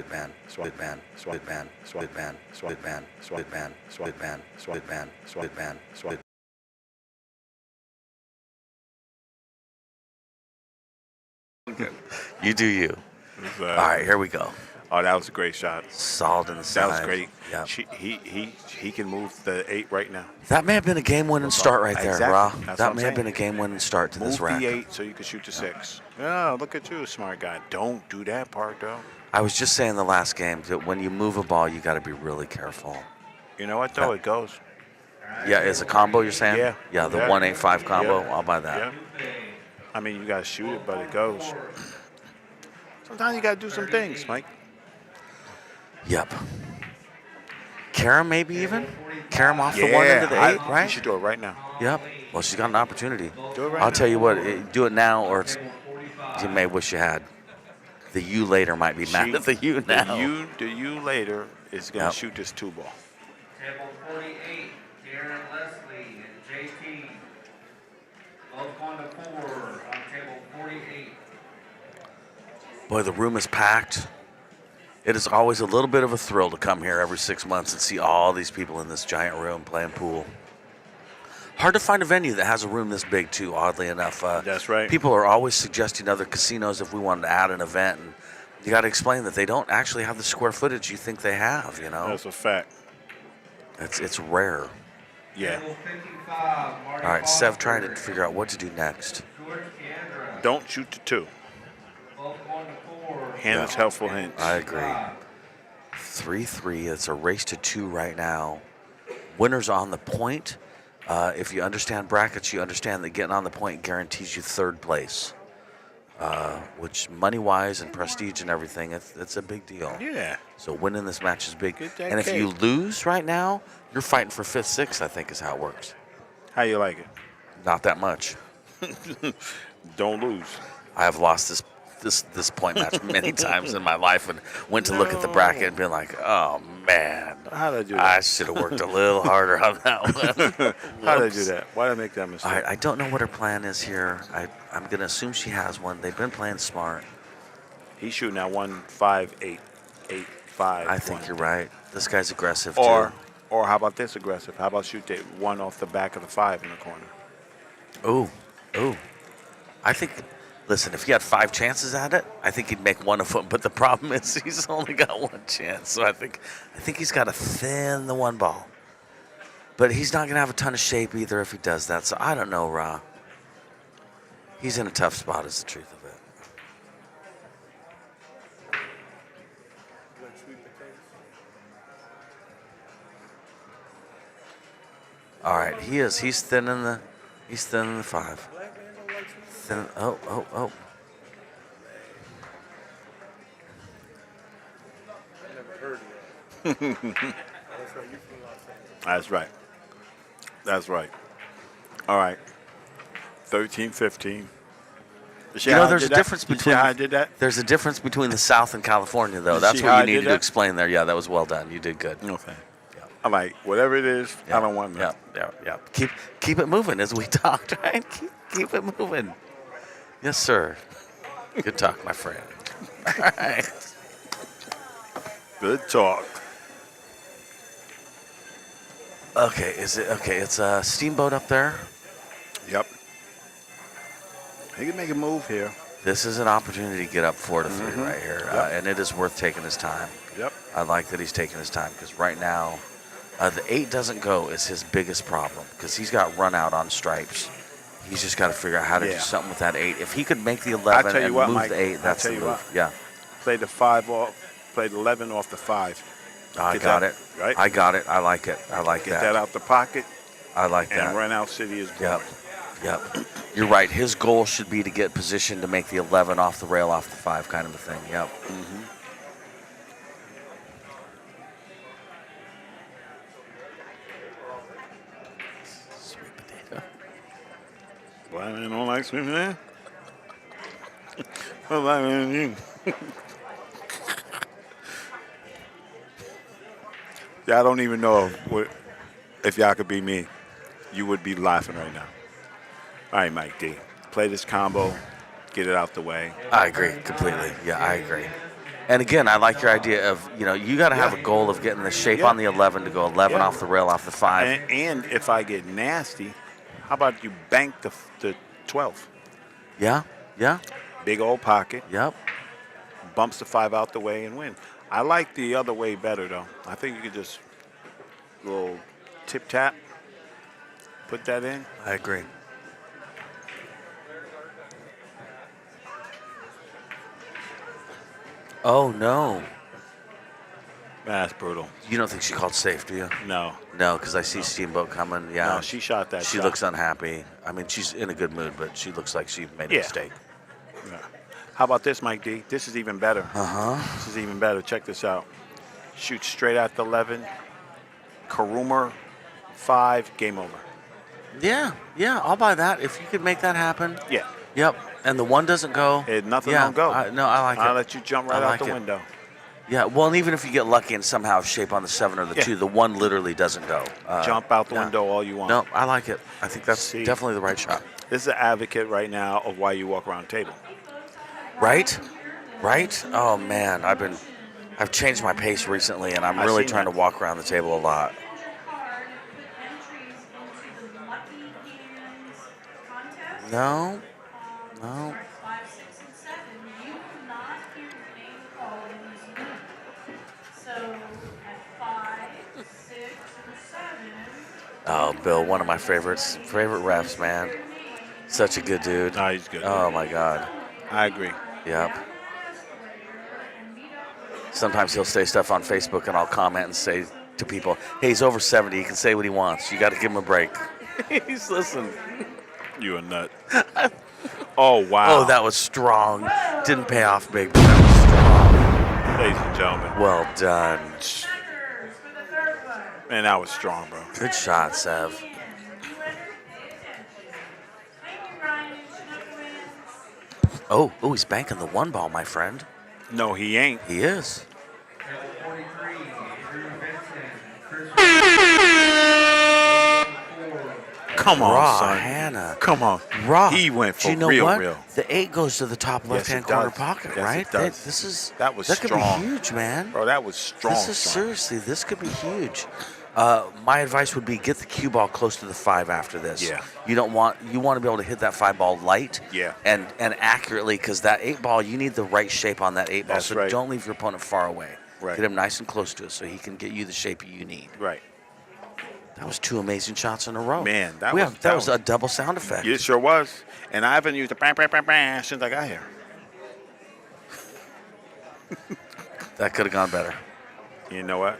man. Good man. Good man. Good man. Good man. Good man. Good man. Good man. Good You do you. All right, here we go. Oh, that was a great shot. Solid in the side. That was great. Yep. He can move the 8 right now. That may have been a game-winning start right there, Exactly. Ra. That's what That I'm may have saying. been a game-winning start to Move this rack. the 8 so you can shoot the 6. Yeah, look at you, smart guy. Don't do that part, though. I was just saying the last game that when you move a ball, you got to be really careful. You know what, though? It goes. Yeah, is a combo you're saying? Yeah. Yeah, the Yeah. 1-8-5 combo. Yeah. I'll buy that. Yeah. I mean, you got to shoot it, but it goes. Sometimes you got to do some things, Mike. Yep. Karam maybe even? Karam off the 1 into the 8, right? You should do it right now. Yep. Well, she's got an opportunity. Do it right I'll now. tell you what, do it now or you may wish you had. The you later might be mad at the you now. The you later is going to Yep. shoot this 2 ball. Table 48, Darren Leslie and JT. Both going to 4 on table 48. Boy, the room is packed. It is always a little bit of a thrill to come here every 6 months and see all these people in this giant room playing pool. Hard to find a venue that has a room this big, too, oddly enough. That's right. People are always suggesting other casinos if we wanted to add an event. And you got to explain that they don't actually have the square footage you think they have, you know? That's a fact. It's rare. Yeah. Table 55, Marty All right, Sev Foster, trying to figure out what to do next. George Kendra. Don't shoot the 2. Both going to 4. Hannah's helpful hints. I agree. 3-3. It's a race to 2 right now. Winners on the point. If you understand brackets, you understand that getting on the point guarantees you 3rd place, which money-wise and prestige and everything, it's a big deal. Yeah. So winning this match is big. Get that And if cake. you lose right now, you're fighting for 5th, 6th, I think is how it works. How you like it? Not that much. Don't lose. I have lost this point match many times in my life and went to look at the bracket and been like, oh, man. How did I do that? I should have worked a little harder on that one. How did I Whoops. do that? Why did I make that mistake? All right, I don't know what her plan is here. I'm going to assume she has one. They've been playing smart. He's shooting at 1-5-8. 8-5. I think you're right. This guy's aggressive, Or too. how about this aggressive? How about shoot the 1 off the back of the 5 in the corner? Ooh. I think, listen, if he had 5 chances at it, I think he'd make 1 of them. But the problem is he's only got 1 chance. So I think he's got to thin the 1 ball. But he's not going to have a ton of shape either if he does that. So I don't know, Ra. He's in a tough spot is the truth of it. All right, he's thinning the 5. Oh. That's right. All right. 13-15. You know, there's a difference You see between. how I did that? There's a difference between the South and California, though. You That's see what how you I did needed to that? explain there. Yeah, that was well done. You did good. Okay. I'm like, whatever it is, I don't want that. Yeah. Keep it moving as we talked, right? Keep it moving. Yes, sir. Good talk, my friend. All right. Good talk. Okay, it's a steamboat up there. Yep. He can make a move here. This is an opportunity to get up 4-3 right here, and it is worth taking his time. Yep. I like that he's taking his time because right now, the 8 doesn't go is his biggest problem because he's got run out on stripes. He's just got to figure out how to do something with that 8. If he could make the 11 and what, move Mike, the 8, that's the tell you move. what. Yeah. Play the 5 off. Play the 11 off the 5. I Get got that, it. right? I got it. I like it. I like Get that out the pocket. I like that. And run out City is born. Yep. You're right. His goal should be to get positioned to make the 11 off the rail, off the 5 kind of a thing. Yep. Sweet potato. Black man don't like sweet potato? What black man you? Y'all don't even know if y'all could be me. You would be laughing right now. All right, Mike D. Play this combo. Get it out the way. I agree completely. Yeah, I agree. And again, I like your idea of, you got to have a goal of getting the shape on the 11 to go 11 off the rail, off the 5. And if I get nasty, how about you bank the 12? Yeah. Big old pocket. Yep. bumps the 5 out the way and win. I like the other way better though. I think you could just little tip tap, put that in. I agree. Oh no. That's brutal. You don't think she called safe, do you? No. No, because I see Steamboat coming. Yeah. No, she shot that She shot. looks unhappy. I mean, she's in a good mood, but she looks like she made a mistake. Yeah. How about this, Mike D? This is even better. Uh-huh. This is even better. Check this out. Shoot straight at the 11. Karumer, 5, game over. Yeah, I'll buy that. If you could make that happen. Yeah. Yep. And the 1 doesn't go. Nothing yeah, don't go. No, I like it. I'll let you jump right I out like the it. window. Yeah, well, and even if you get lucky and somehow shape on the 7 or the 2, the 1 literally doesn't go. Jump out the window all you want. No, I like it. I think that's definitely the right shot. This is an advocate right now of why you walk around the table. Right? Right? Oh man, I've changed my pace recently, and I'm I've really seen trying that. to walk around the table a lot. No. 5, 6, and 7, you cannot hear your name called in these moves. So at 5, 6, and 7. Oh, Bill, one of my favorite refs, man. Such a good dude. No, he's good. Oh my God. I agree. Yep. Sometimes he'll say stuff on Facebook, and I'll comment and say to people, "Hey, he's over 70. He can say what he wants. You got to give him a break." He's listening. You a nut. Oh, wow. Oh, that was strong. Didn't pay off big, but that was strong. Ladies and gentlemen. Well done. Man, that was strong, bro. Good shot, Sev. Oh, he's banking the 1 ball, my friend. No, he ain't. He is. Come on, Raw, son. Hanna. Come on. Raw. He went for Do you know real, what? real. The 8 goes to the top Yes, left-hand it corner does. pocket, Yes, right? it does. That was could strong. be huge, man. Bro, that was strong. This is seriously, this could be huge. My advice would be get the cue ball close to the 5 after this. Yeah. You want to be able to hit that 5 ball light. Yeah. And accurately, because that 8 ball, you need the right shape on that 8 ball. That's so right. don't leave your opponent far away. Right. Get him nice and close to it so he can get you the shape you need. Right. That was 2 amazing shots in a row. Man, that was a double sound effect. It sure was. And I haven't used the bang, bang, bang, bang since I got here. That could have gone better. You know what?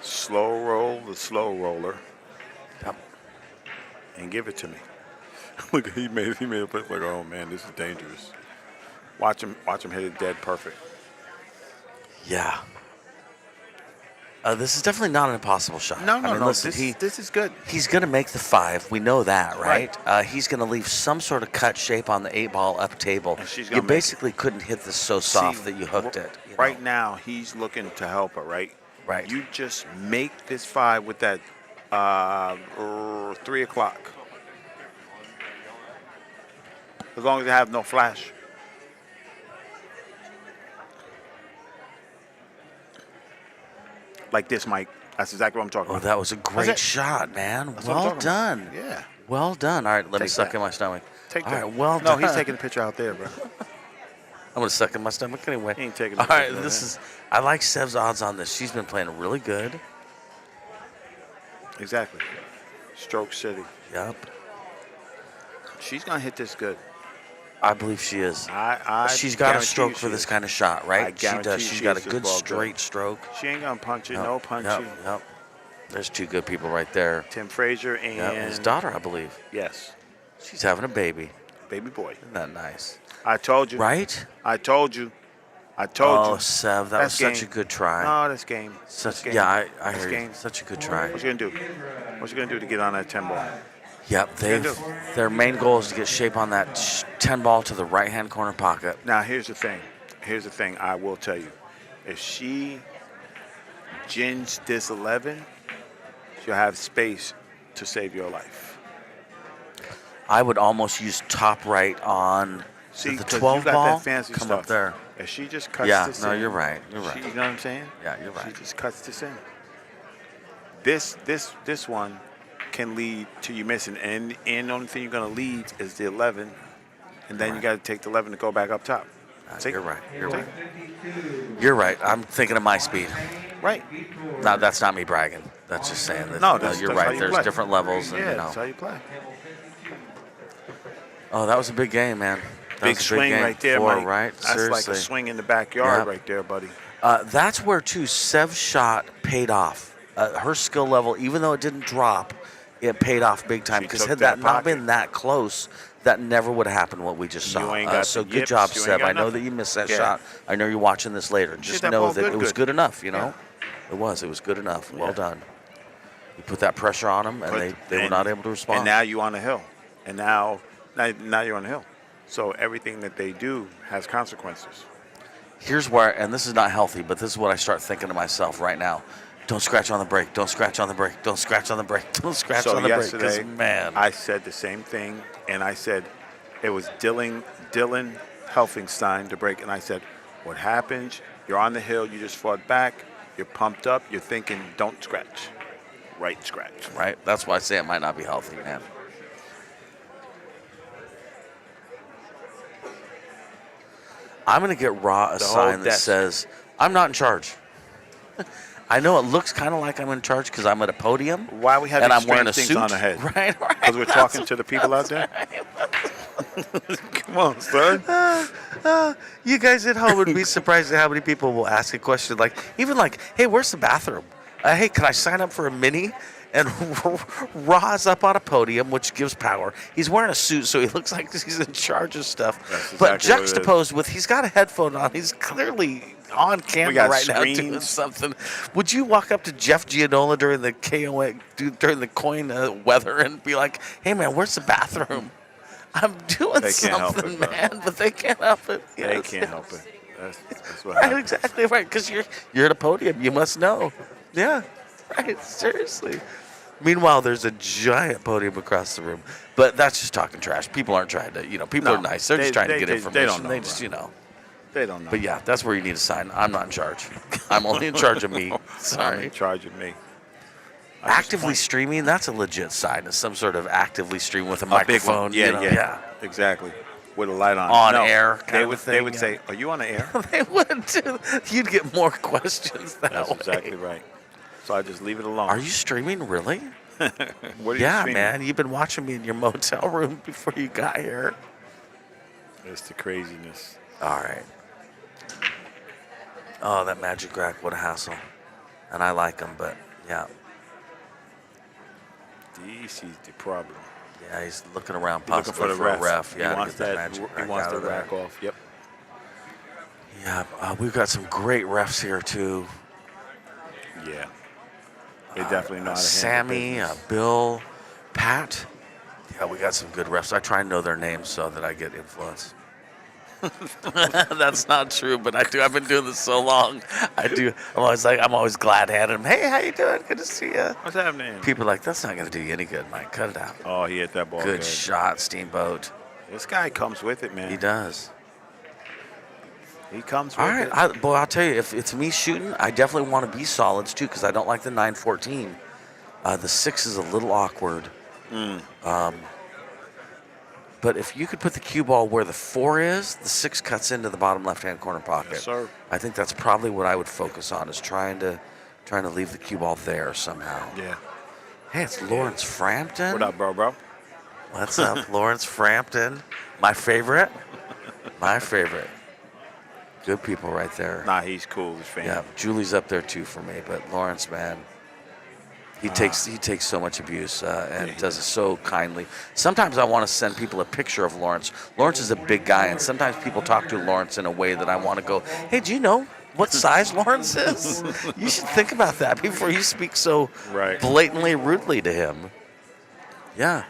Slow roll the slow roller. Yep. And give it to me. Look, he made it look like, oh man, this is dangerous. Watch him hit it dead perfect. Yeah. This is definitely not an impossible shot. No, Listen, this is good. He's going to make the 5. We know that, right? He's going to leave some sort of cut shape on the 8 ball up table. And she's You gonna basically couldn't hit this so soft that you hooked it. you Right know? now, he's looking to help her, right? Right. You just make this 5 with that 3 o'clock. As long as you have no flash. Like this, Mike. That's exactly what I'm talking Oh, about. that was a great it. shot, man. That's what I'm Well talking done. about. Yeah. Well done. All right, let me Take suck that. in my stomach. Take All that. right, well No, done. he's taking the picture out there, bro. I'm going to suck in my stomach anyway. He ain't taking All the right, picture, I like Sev's odds on this. She's been playing really good. Exactly. Stroke City. Yep. She's going to hit this good. I believe she is. I She's got a guarantee stroke you for she this is. kind of shot, I right? She guarantee does. She's she got a hits this good ball straight stroke. She ain't going to punch it. Yep, No punchy. Yep. There's 2 good people right there. Tim Frazier and Yep, his daughter, I believe. Yes. She's having a baby. Baby boy. Isn't that nice? I told you. Right? I told you. I told Oh, you. Sev, that That's was such a game. good try. No, that's game. Such, That's game. yeah, I That's hear you. game. Such a good try. What you gonna do? What you gonna do to get on that 10 ball? Yep, you gonna their main goal is to get shape on that 10 ball to the right-hand corner pocket. Now here's the thing. I will tell you. If she gins this 11, she'll have space to save your life. I would almost use top right on See, the 'cause 12 you got ball. that fancy Come stuff. up there. If she just cuts Yeah, this no, in. you're right. You're right. You know what I'm saying? Yeah, you're right. She just cuts this in. This one can lead to you missing, and the only thing you're gonna lead is the 11, and then you got to take the 11 to go back up top. See? You're right. You're See? right. You're right. I'm thinking of my speed. Right. No, that's not me bragging. That's just saying that. No, you're that's right. how you There's play. different levels, and Yeah, you know. that's how you play. Oh, that was a big game, man. That Big was a swing game. right there, 4, Mike. right? That's Seriously. like a swing in the backyard Yep. right there, buddy. That's where, too, Sev's shot paid off. Her skill level, even though it didn't drop, it paid off big time. She Because took had that that not pocket. been that close, that never would have happened what we just You saw. ain't got So the good yips, job, you ain't Sev. got I know that nothing. you missed that Yeah. shot. I know you're watching this later. Just that know ball that good, it was good. good enough, you know? Yeah. It was good enough. Well Yeah. done. You put that pressure on them, and they were not able to respond. And now you're on the hill. And now you're on the hill. So everything that they do has consequences. Here's where, and this is not healthy, but this is what I start thinking to myself right now. Don't scratch on the brake. Don't scratch on the brake. Don't scratch on the brake. Don't scratch So on the brake. 'Cause, yesterday, man. I said the same thing, and I said it was Dylan Helfingstein to break, and I said, what happens? You're on the hill. You just fought back. You're pumped up. You're thinking, don't scratch. Right scratch. Right? That's why I say it might not be healthy, man. I'm going to get Raw a The whole sign that desk. says, I'm not in charge. I know it looks kind of like I'm in charge because I'm at a podium. Why we have and these I'm wearing a strange suit. things on our head? Right. Because we're talking to the people out there? Come on, son. You guys at home would be surprised at how many people will ask a question like, even like, hey, where's the bathroom? Hey, can I sign up for a mini? And Ra's up on a podium, which gives power. He's wearing a suit, so he looks like he's in charge of stuff. That's But exactly what it is. juxtaposed with, he's got a headphone on. He's clearly on camera got right now doing screens. something. Would you walk up to Jeff Gianola during the during the coin weather and be like, hey, man, where's the bathroom? I'm doing They can't help something, it, bro. man, but they can't help it. They Yes, can't yes. help it. That's what Right, happens. exactly right. Because you're at a podium, you must know. Yeah, right. Seriously. Meanwhile, there's a giant podium across the room, but that's just talking trash. People aren't trying to, people No, are nice. They're just trying to get they information. don't know, They just, right. They don't know. But yeah, that's where you need a sign. I'm not in charge. I'm only in charge of me. I'm Sorry. in charge of me. I just Actively point- streaming, that's a legit sign. It's some sort of actively stream with a A big microphone. one. Yeah, yeah. Exactly. With a light on. On No, air kind They of would. thing, They would yeah. say, "Are you on the air?" They would too. You'd get more questions that That's way. exactly right. So I just leave it alone. Are you streaming really? What are you Yeah, streaming? man. You've been watching me in your motel room before you got here. It's the craziness. All right. Oh, that magic rack, what a hassle. And I like them, but yeah. This is the problem. Yeah, he's looking around He's looking possibly for the a ref. Yeah, he to wants get that that. magic He rack wants out the of there. rack off. Yep. Yeah, we've got some great refs here, too. Yeah. They definitely know how to handle Sammy, business. Bill, Pat. Yeah, we got some good refs. I try and know their names so that I get influence. That's not true, but I do. I've been doing this so long. I do. I'm always glad handing them. Hey, how you doing? Good to see you. What's happening? People are like, that's not going to do you any good, Mike. Cut it out. Oh, he hit that ball Good shot, Steamboat. This guy comes with it, man. He does. He comes with All right, it. I'll tell you, if it's me shooting, I definitely want to be solids too, because I don't like the 914. The 6 is a little awkward. But if you could put the cue ball where the 4 is, the 6 cuts into the bottom left-hand corner pocket. Yes, sir. I think that's probably what I would focus on, is trying to leave the cue ball there somehow. Yeah. Hey, it's Lawrence Frampton. What up, bro? What's up, Lawrence Frampton? My favorite. My favorite. Good people right there. Nah, he's cool. He's famous. Yeah, Julie's up there too for me, but Lawrence, man, he takes so much abuse and does it so kindly. Sometimes I want to send people a picture of Lawrence. Lawrence is a big guy, and sometimes people talk to Lawrence in a way that I want to go, hey, do you know what size Lawrence is? You should think about that before you speak so Right. blatantly rudely to him. Yeah.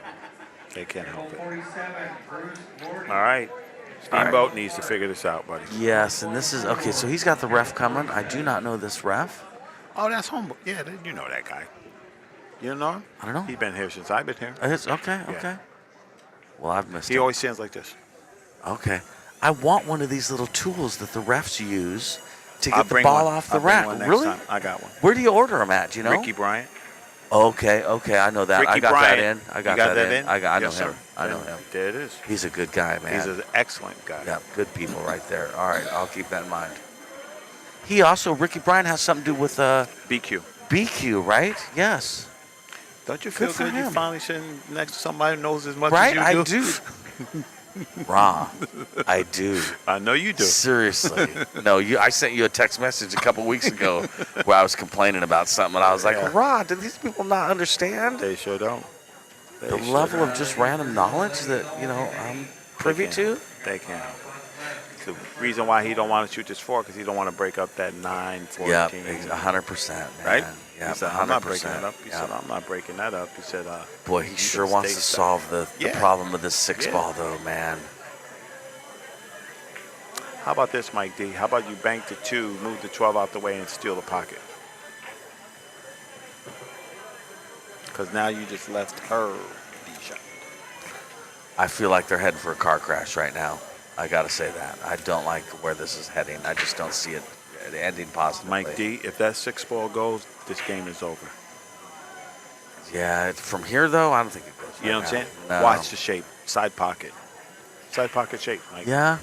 They can't help it. 47, Bruce Morty. All right. Steamboat needs to figure this out, buddy. Yes, and this is, okay, so he's got the ref coming. I do not know this ref. Oh, that's home. Yeah, you know that guy. You don't know him? I don't know. He's been here since I've been here. It's okay, Yeah. okay. Well, I've missed He it. always stands like this. Okay. I want one of these little tools that the refs use to I'll get the bring ball one. off the I'll bring rack. one next Really? time. I got one. Where do you order them at, do you know? Ricky Bryant. Okay, I know that. I Ricky got Bryant. that in. I got You got that that in. I know Yes, him. sir. I know Then him. There it is. He's a good guy, man. He's an excellent guy. Yeah, good people right there. All right, I'll keep that in mind. He also, Ricky Bryan has something to do with BQ. BQ, right? Yes. Don't you feel Good for good? You him. finally sitting next to somebody who knows as much Right? as you I do. Raw. I do. I know you do. Seriously. No, I sent you a text message a couple weeks ago where I was complaining about something, and I was like, Yeah. Raw, do these people not understand They sure don't. the level of just random knowledge that, I'm privy to? They can. It's the reason why he don't want to shoot this 4 because he don't want to break up that 9-14. Yep, 100%, man. Right? Yeah, He said, I'm not breaking that up. He said, I'm not breaking that up. He said, boy, he sure wants to solve the problem with this 6-ball, though, man. How about this, Mike D? How about you bank the 2, move the 12 out the way, and steal the pocket? Because now you just left her the shot. I feel like they're heading for a car crash right now. I got to say that. I don't like where this is heading. I just don't see it ending positively. Mike D, if that 6-ball goes, this game is over. Yeah, from here, though, I don't think it goes. You know what I'm saying? No. Watch the shape. Side pocket. Side pocket shape, Mike. Yeah.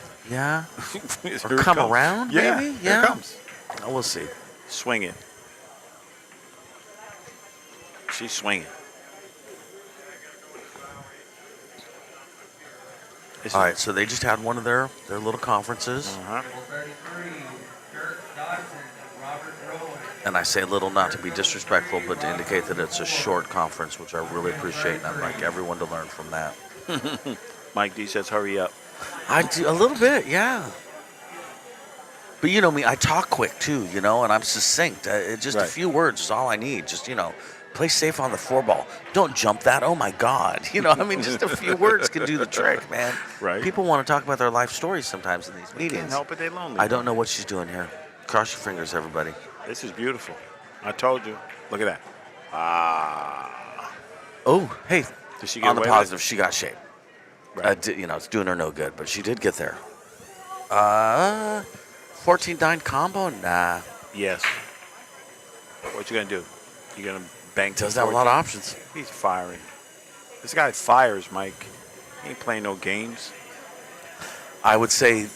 Or come around, Yeah, maybe? Here it comes. Oh, we'll see. Swinging. She's swinging. All right, so they just had one of their little conferences. Uh-huh. And I say little not to be disrespectful, but to indicate that it's a short conference, which I really appreciate, and I'd like everyone to learn from that. Mike D says, hurry up. I do, a little bit, yeah. But you know me, I talk quick too, and I'm succinct. Just a few words is all I need. Just, play safe on the 4-ball. Don't jump that. Oh my God. Just a few words can do the trick, man. Right. People want to talk about their life stories sometimes in these meetings. Can't help it, they lonely. I don't know what she's doing here. Cross your fingers, everybody. This is beautiful. I told you. Look at that. Ah. Oh, hey. Did she get on the away with positive, she got shape. Right. It's doing her no good, but she did get there. 14-9 combo? Nah. Yes. What you gonna do? You gonna bank? Doesn't have a lot of options. He's firing. This guy fires, Mike. He ain't playing no games. I would say,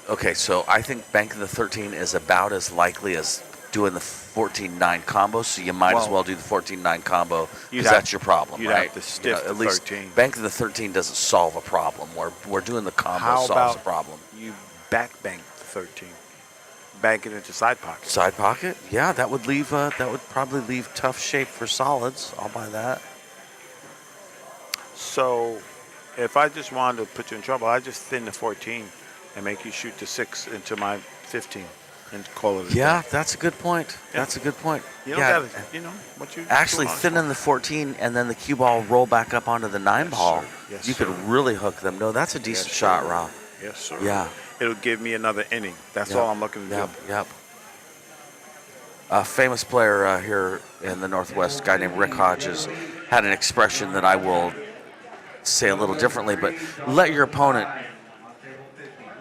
okay, so I think banking the 13 is about as likely as doing the 14-9 combo, so you might as well do the 14-9 combo because that's your problem, you'd right? have to stiff at the least 13. banking the 13 doesn't solve a problem. We're doing the combo How solves about a problem. you back bank the 13? Bank it into side pocket. Side pocket? Yeah, that would probably leave tough shape for solids. I'll buy that. So, if I just wanted to put you in trouble, I just thin the 14 and make you shoot the 6 into my 15 and call it a Yeah, day. that's a good point. Yeah. That's a good point. You don't gotta, what you actually do on thin in the 14 and then the cue ball roll back up onto the 9-ball. sir. Yes, you sir. could really hook them. No, that's a decent Yes, shot, sir. Rob. Yes, sir. Yeah. It'll give me another inning. That's Yep. all I'm looking to do. Yep. A famous player here in the Northwest, a guy named Rick Hodges, had an expression that I will say a little differently, but let your opponent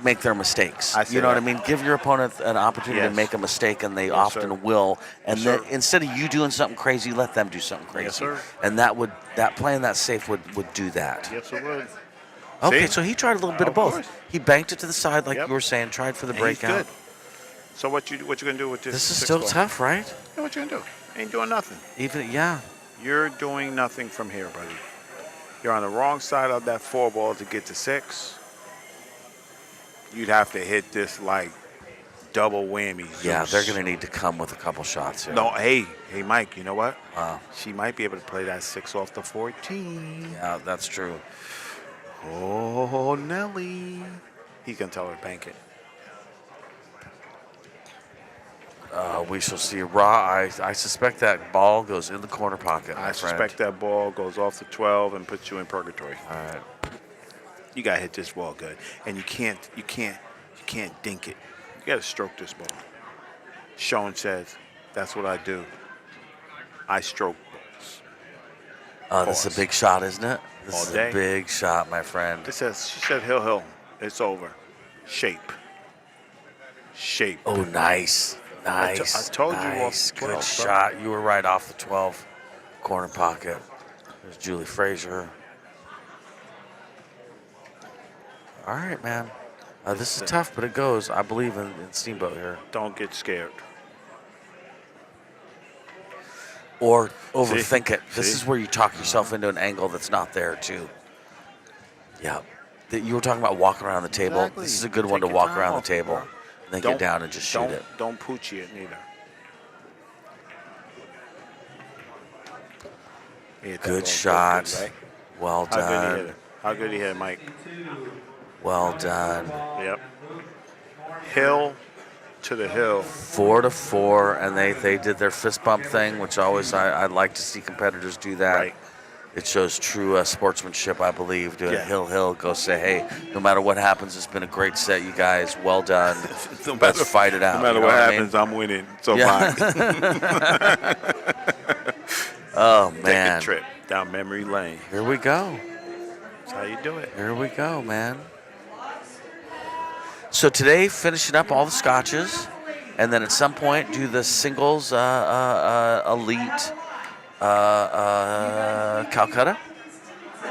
make their mistakes. I see You know what I that. mean? Give your opponent an opportunity to Yes. make a mistake, and they Yes, often sir. will. And Yes, then sir. instead of you doing something crazy, let them do something crazy. Yes, sir. And playing that safe would do that. Yes, it would. Okay, See? so he tried a little bit of Of both. course. He banked it to the side, like Yep. you were saying, tried for the And he's breakout. good. So what you gonna do with this? This is 6 still ball? tough, right? Yeah, what you gonna do? Ain't doing nothing. Yeah. You're doing nothing from here, buddy. You're on the wrong side of that 4-ball to get to 6. You'd have to hit this like double whammy. Yeah, Zeus. they're going to need to come with a couple shots here. No, hey, Mike, you know what? Wow. She might be able to play that 6 off the 14. Yeah, that's true. Oh, Nelly. He's going to tell her to bank it. We shall see. Raw, I suspect that ball goes in the corner pocket, my I friend. suspect that ball goes off the 12 and puts you in purgatory. All right. You got to hit this ball good. And you can't dink it. You got to stroke this ball. Sean says, that's what I do. I stroke balls. This is a big shot, isn't it? This All is day. a big shot, my friend. She said, hill. It's over. Shape. Oh, nice. Nice. I told you off nice. the 12, Good bro. shot. You were right off the 12. Corner pocket. There's Julie Frazier. All right, man. This is tough, but it goes. I believe in Steamboat here. Don't get scared. Or overthink it. This See? is where you talk yourself into an angle that's not there, too. Yeah. You were talking about walking around the table. Exactly. This is a good one Take to your walk time around the off, table. bro. And then get down and just shoot it. Don't poochie it neither. He hit that Good ball shot. good, right? Well How good he hit done. it? How good he hit it, Mike? Well done. Yep. Hill to the hill. 4-4, and they did their fist bump thing, which always I like to see competitors do that. Right. It shows true sportsmanship, I believe. Doing Yeah. hill, go say, hey, no matter what happens, it's been a great set, you guys. Well done. No Let's fight it out. No matter you know what I mean? happens, I'm winning. So Yeah. fine. Oh, Take man. a trip down memory lane. Here we go. That's how you do it. Here we go, man. So today, finishing up all the scotches, and then at some point do the singles elite Calcutta,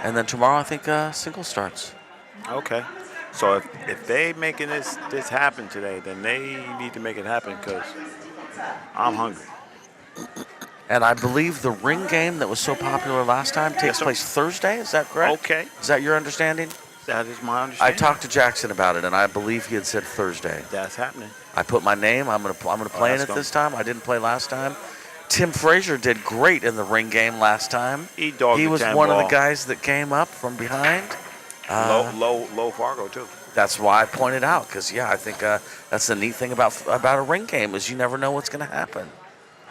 and then tomorrow I think singles starts. Okay. So if they making this happen today, then they need to make it happen because I'm hungry. And I believe the ring game that was so popular last time takes place Thursday. Is that correct? Okay. Is that your understanding? That is my I understanding. talked to Jackson about it, and I believe he had said Thursday. That's happening. I put my name. I'm gonna play in that's it gonna- this time. I didn't play last time. Tim Frazier did great in the ring game last time. He dogged He the was 10 one of ball. the guys that came up from behind. Low Fargo too. That's why I pointed out, because I think that's the neat thing about a ring game is you never know what's going to happen.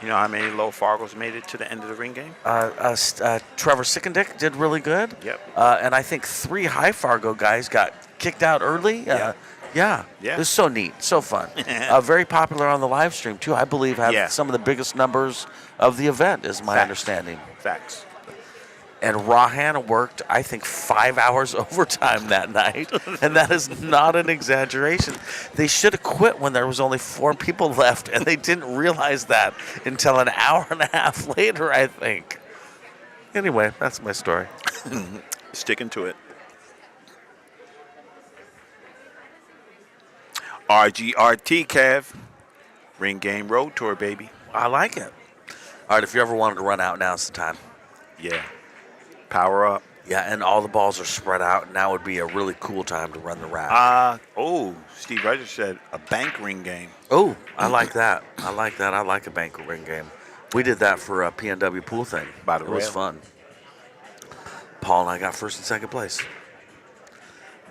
You know how many low Fargos made it to the end of the ring game? Trevor Sickendick did really good. Yep. And I think 3 high Fargo guys got kicked out early. Yeah. It was so neat, so fun. Very popular on the live stream, too. I believe had some of the biggest numbers of the event, is my understanding. Facts. And Raw Hanna worked, I think, 5 hours overtime that night. And that is not an exaggeration. They should have quit when there was only 4 people left, and they didn't realize that until an hour and a half later, I think. Anyway, that's my story. Sticking to it. RGRT, Kev. Ring Game Road Tour, baby. I like it. All right, if you ever wanted to run out, now's the time. Yeah. Power up. Yeah, and all the balls are spread out, and now would be a really cool time to run the rack. Steve Ryder said a bank ring game. Oh, I like that. I like a bank ring game. We did that for a PNW pool thing. By the It was rail. fun. Paul and I got first and second place.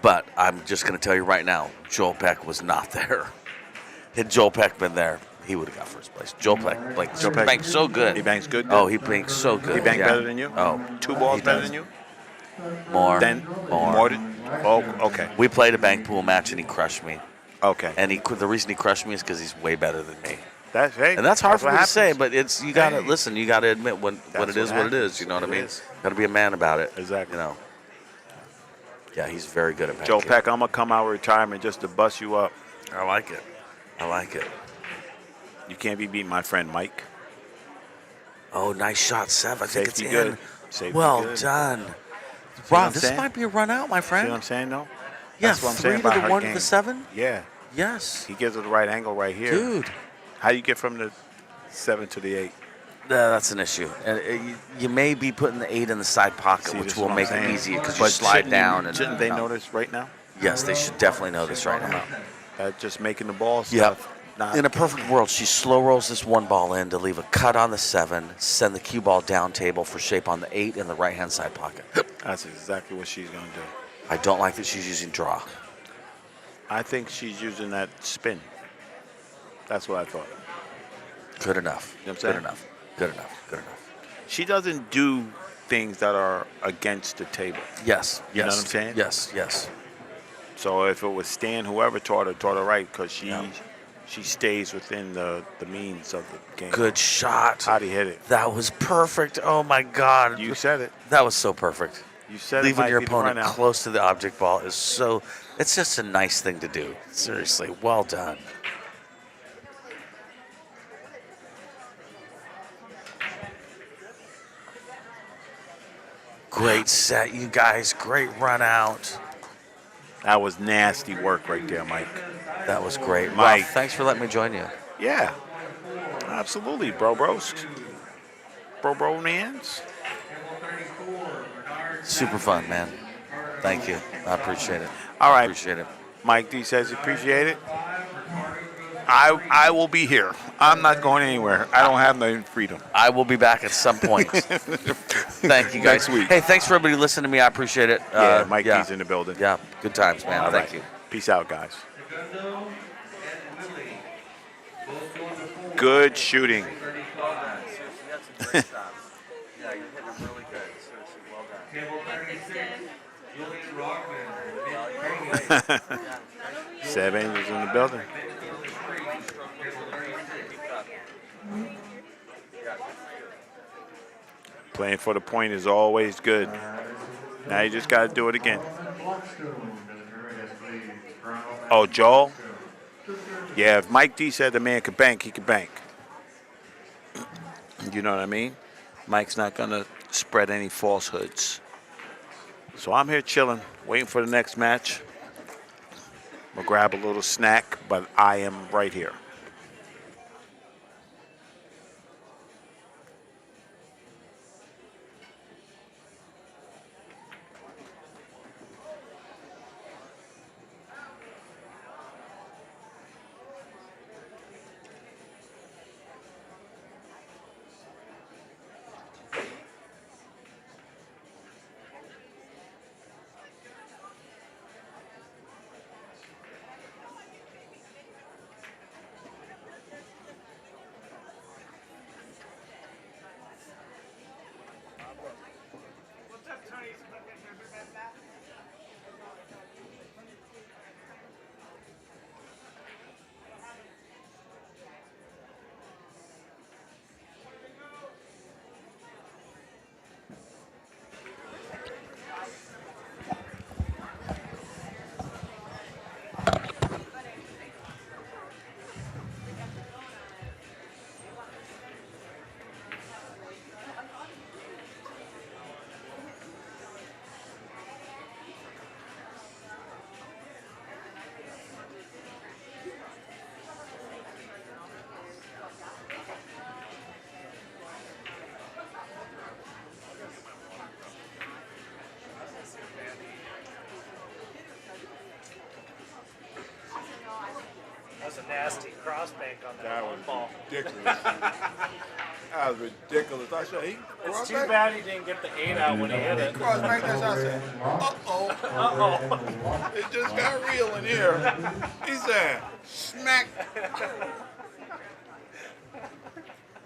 But I'm just going to tell you right now, Joel Peck was not there. Had Joel Peck been there, he would have got first place. Joel Peck, banks so good. He banks good? Oh, he banks so good. He banked better than you? Oh. 2 balls he better does. than you? More. More. Okay. We played a bank pool match, and he crushed me. Okay. And the reason he crushed me is because he's way better than me. That's And that's hard for me what to say, happens. but it's you gotta listen. You gotta admit when it That's is what what it is. happens. You know what I It mean? is. Gotta be a man about it. Exactly. You know. Yeah, he's very good at banking. Joe Peck, I'm going to come out of retirement just to bust you up. I like it. I like it. You can't be beating my friend Mike. Oh, nice shot, Sev. I think Safety it's good. in. Safety Well good. done. what Wow, I'm this saying? might be a run out, my See friend. what I'm saying, though? Yeah, That's what I'm 3 saying to about the her 1 to game. the 7. Yeah. Yes. He gives her the right angle right here. Dude. How do you get from the 7 to the 8? That's an issue. And you may be putting the 8 in the side pocket, See, which this is will what I'm make it saying. easier because you But slide shouldn't down. And shouldn't they know this right now? Yes, they should definitely know this right now. Just making the ball Yep. stuff. Not In a perfect world, she slow rolls this 1 ball in to leave a cut on the 7, send the cue ball down table for shape on the 8 in the right-hand side pocket. That's exactly what she's going to do. I don't like that she's using draw. I think she's using that spin. That's what I thought. Good enough. You know what I'm Good saying? enough. Good enough. Good enough. She doesn't do things that are against the table. Yes. You know yes, what I'm saying? Yes. Yes. So if it was Stan, whoever taught her right, because she stays within the means of the game. Good shot. How'd he hit it? That was perfect. Oh my God. You said it. That was so perfect. You said Leaving it. your might be the opponent run out. close to the object ball is so. It's just a nice thing to do. Seriously, well done. Great set, you guys. Great run out. That was nasty work right there, Mike. That was great. Mike. Ralph, thanks for letting me join you. Yeah, absolutely, bros. Bro mans. Super fun, man. Thank you. I appreciate it. All right. Appreciate it. Mike D says he appreciate it. I will be here. I'm not going anywhere. I don't have no freedom. I will be back at some point. Thank you, guys. Next week. Hey, thanks for everybody listening to me. I appreciate it. Yeah, Mike D's in the building. Yeah, good times, man. All Thank right. you. Peace out, guys. Good shooting. Yeah, you're hitting them really good. Seriously, well done. Table 36, Julian Rockman. 7 Angels in the building. Playing for the point is always good. Now you just got to do it again. Oh, Joel? Yeah, if Mike D said the man could bank, he could bank. You know what I mean? Mike's not going to spread any falsehoods. So I'm here chilling, waiting for the next match. We'll grab a little snack, but I am right here. That was a nasty cross bank on that one ball. Ridiculous. That was ridiculous. I said, It's too bad he didn't get the 8 out when he hit it. crossed back there. I said, uh-oh. It just got real in here. He said, smack.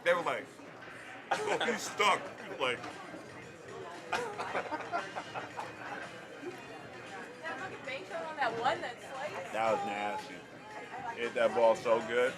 They were like, oh, he's stuck. He was like, That fucking bank shot on that one that sliced. that was nasty. Hit that ball so good.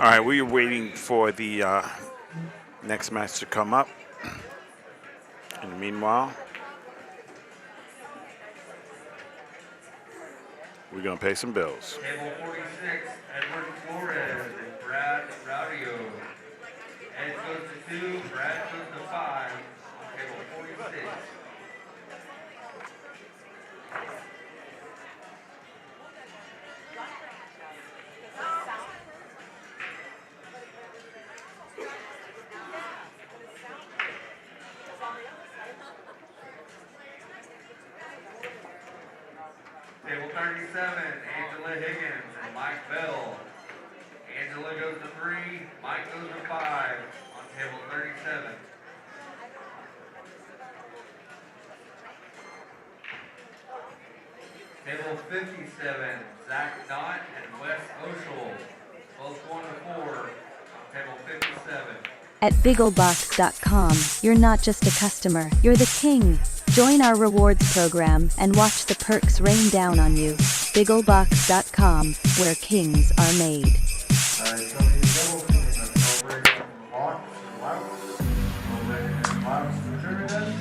All right, we are waiting for the next match to come up. In the meanwhile, we're going to pay some bills. Table 46, Edward Flores and Brad Raudio. Ed goes to 2, Brad goes to 5 on table 46. Table 37, Angela Higgins and Mike Bell. Angela goes to 3, Mike goes to 5 on table 37. Table 57, Zach Knott and Wes Oshel, both going to 4 on table 57. At BiggleBox.com, you're not just a customer, you're the king. Join our rewards program and watch the perks rain down on you. BiggleBox.com, where kings are made. Alright, so these double teams are celebrating Hawks and Louts. Celebrating Louts for Trinidad.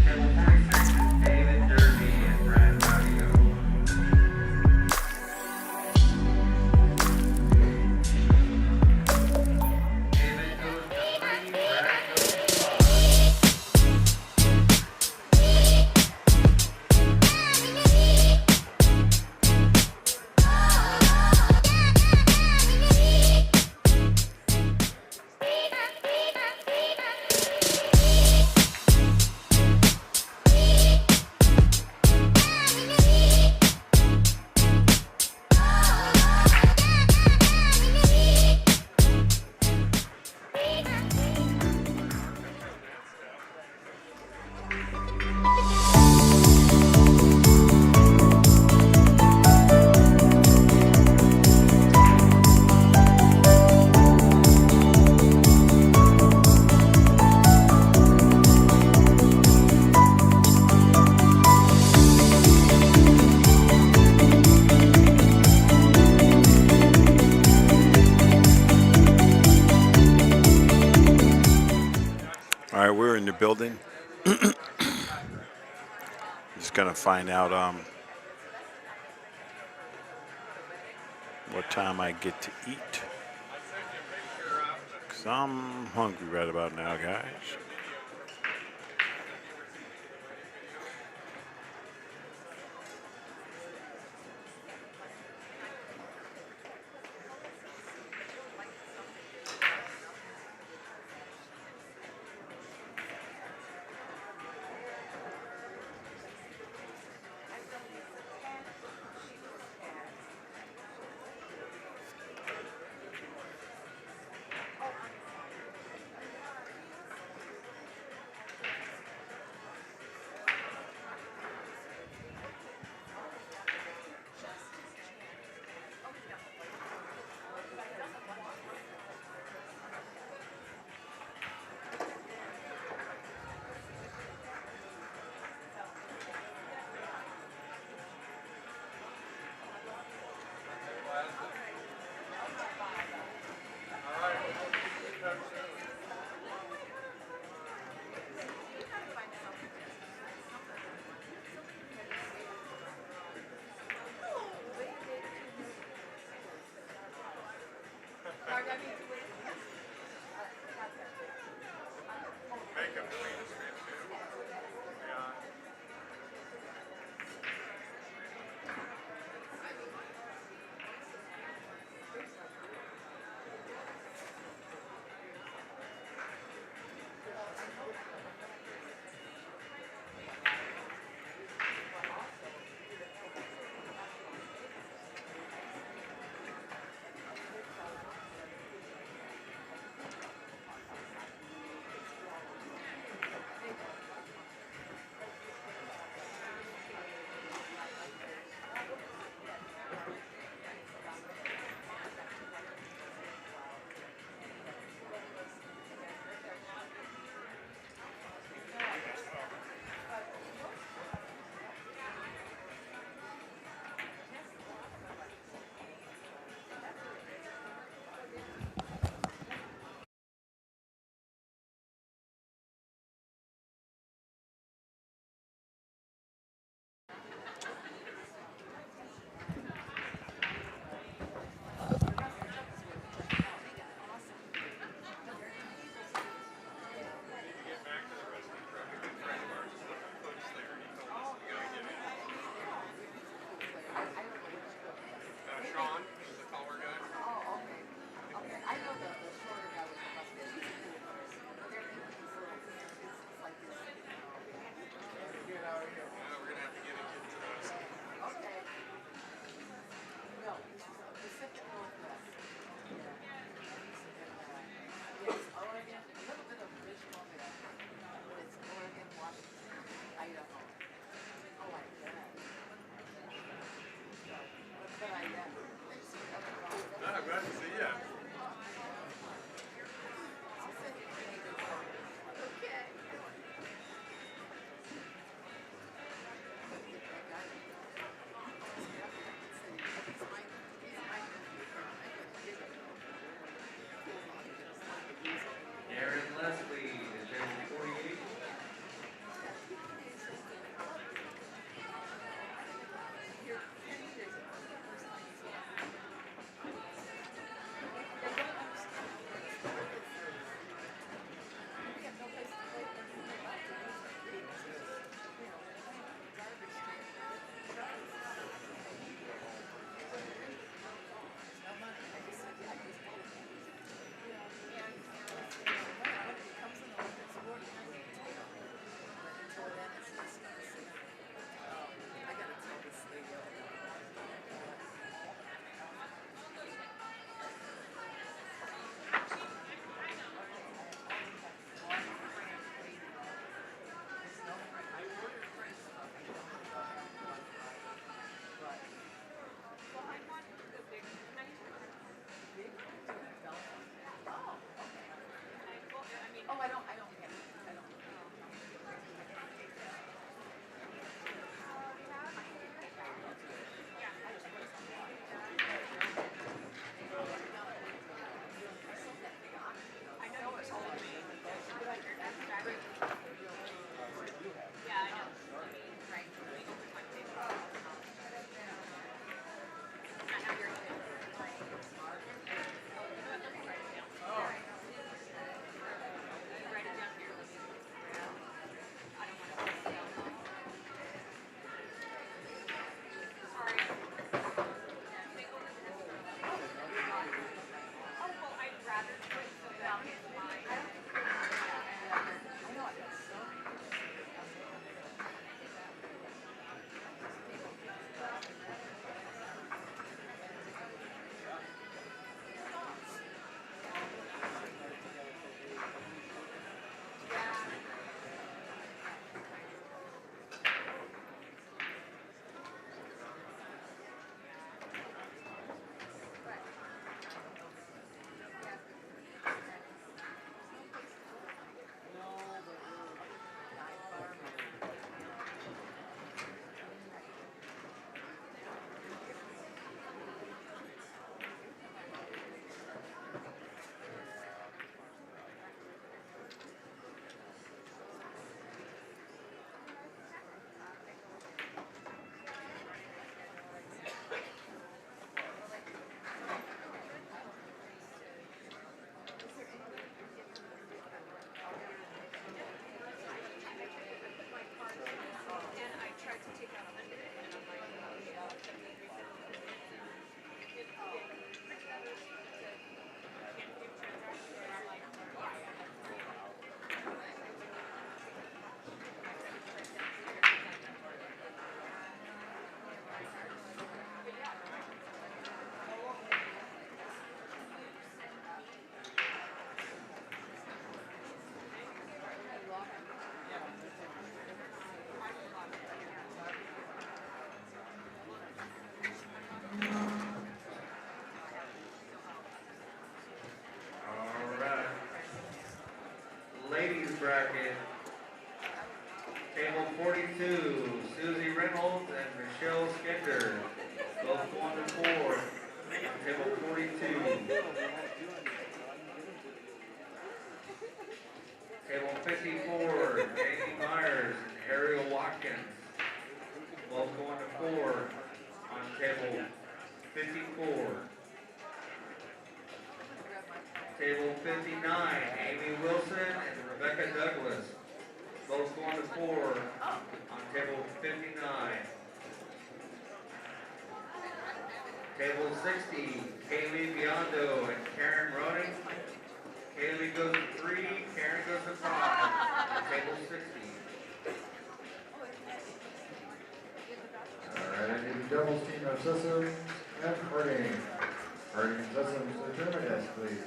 Table 46 is David Derby and Brad Raudio. David goes to 3, Brad goes to 5. All right, we're in the building. Just going to find out what time I get to eat. Because I'm hungry right about now, guys. bracket. Table 42, Susie Reynolds and Michelle Skinder. Both going to 4 on table 42. Table 54, Jamie Myers and Ariel Watkins. Both going to 4 on table 54. Table 59, Amy Wilson and Rebecca Douglas. Both going to 4 on table 59. Table 60, Kaylee Biondo and Karen Roning. Kaylee goes to 3, Karen goes to 5 on table 60. All right, the doubles team of Sessoms and Harding. Harding and Sessoms, the tournament desk, please.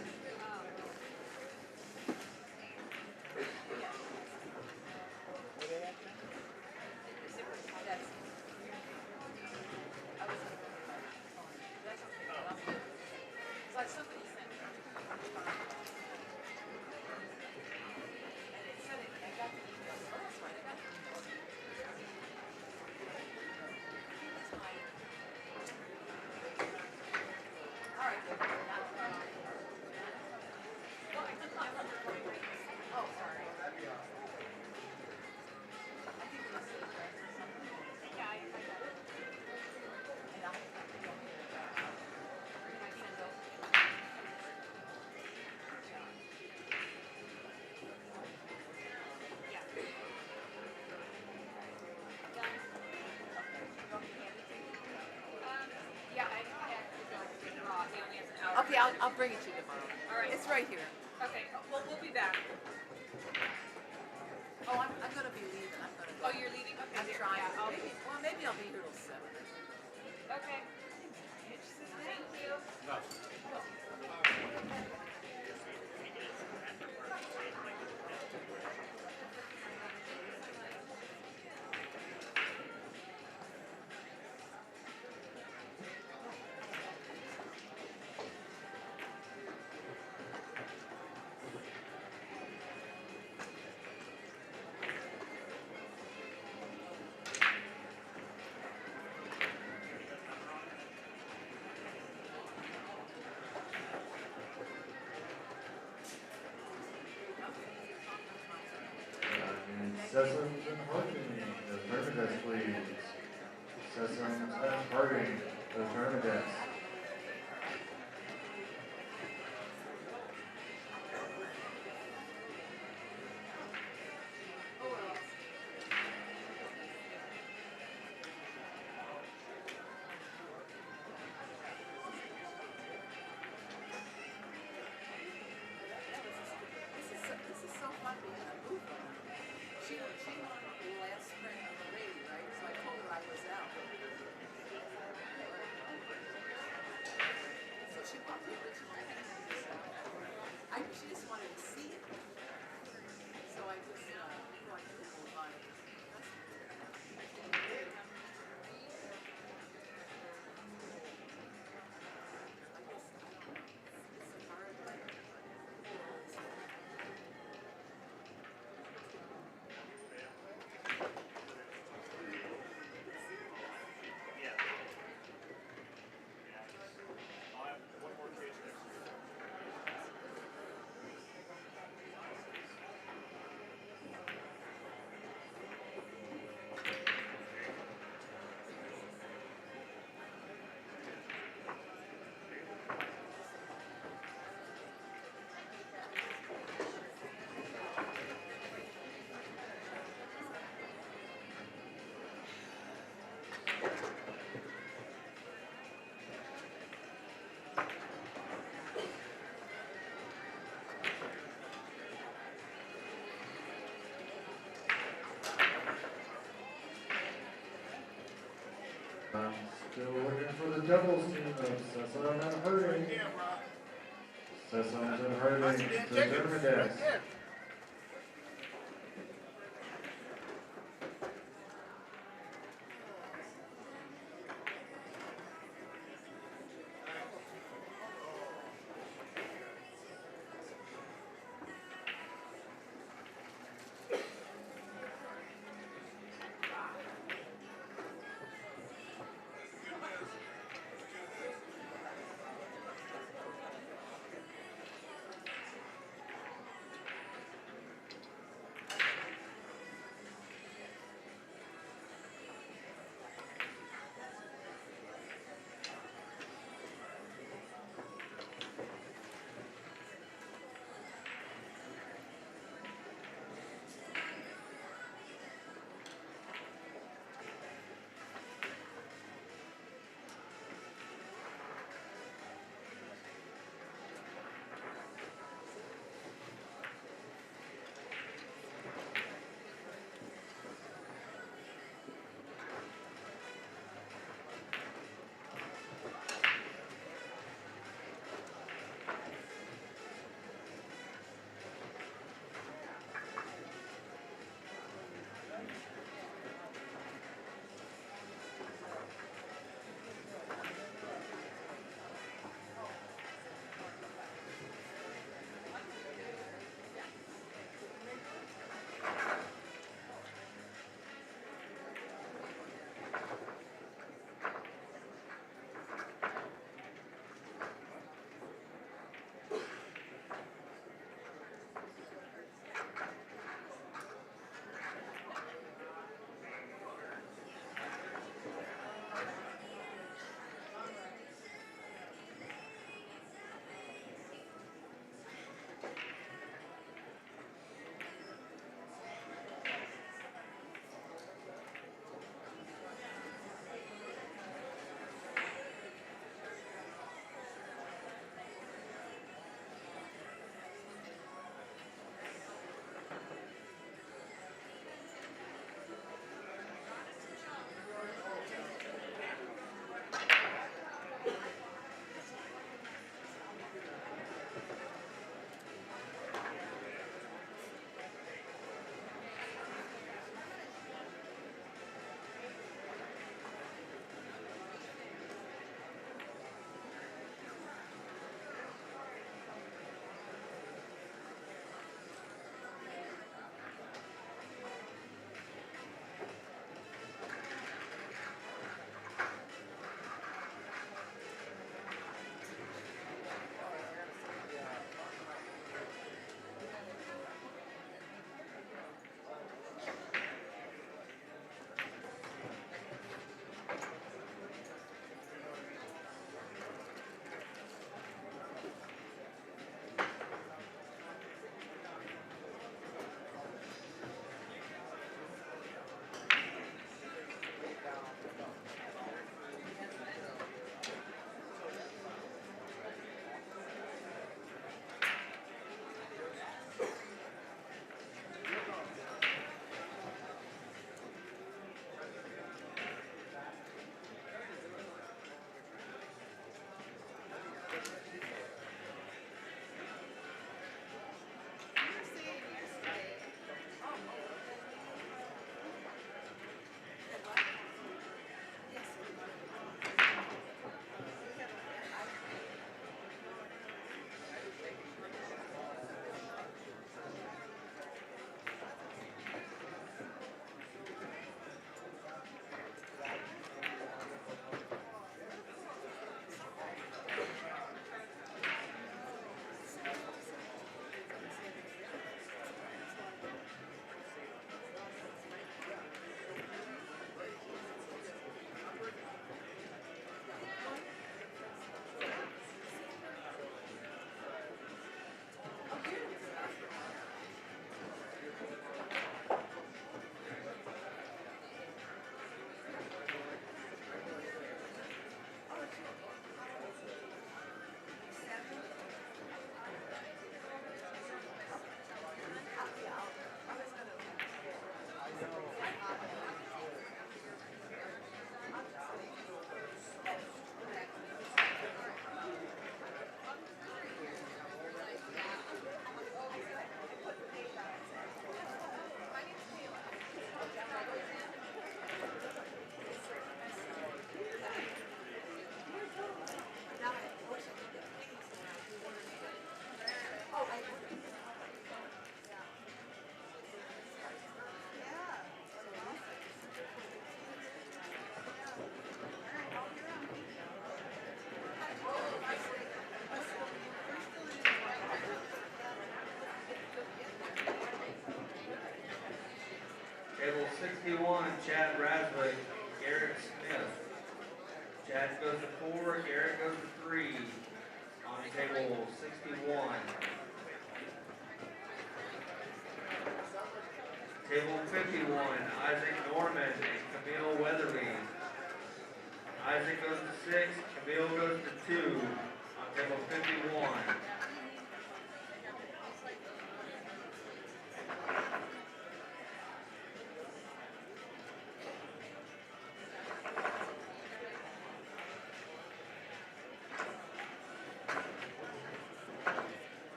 Okay, I'll bring it to you tomorrow. All right. It's right here. Okay, well, we'll be back. Oh, I'm gonna be leaving. I'm gonna go. Oh, you're leaving? Okay, I'm there. trying. Yeah, Maybe I'll be here till 7. Okay. Thank you. Sessoms and Harding, the tournament desk, please. Sessoms and Harding, the tournament desk. This is so fun being a booth. She last spring on the lady, right? So I told her I was out. So she bought the original pictures. She just wanted to see it. So I just brought it to her on it. Still looking for the doubles team of Sessom and Harding. Sessoms and Harding, the tournament desk. Garrett goes to 3 on table 61. Table 51, Isaac Norman and Camille Weatherly. Isaac goes to 6, Camille goes to 2 on table 51.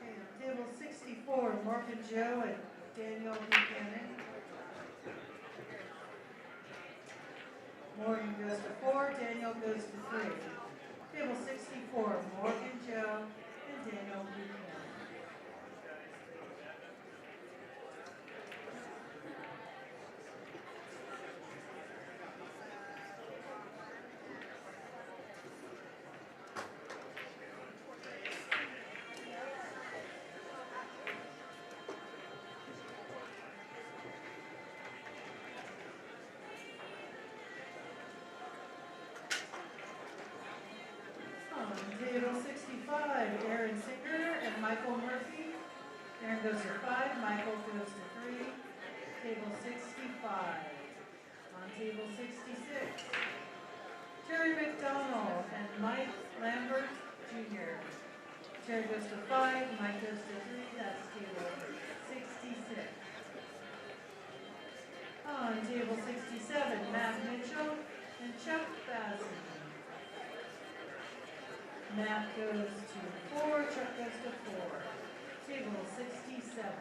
Okay, on table 64, Morgan Joe and Daniel Buchanan. Morgan goes to 4, Daniel goes to 3. Table 64, Morgan Joe and Daniel Buchanan. On table 65, Aaron Singer and Michael Murphy. Aaron goes to 5, Michael goes to 3. Table 65. On table 66, Terry McDonald and Mike Lambert Jr. Terry goes to 5, Mike goes to 3. That's table 66. On table 67, Matt Mitchell and Chuck Basson. Matt goes to 4, Chuck goes to 4. Table 67.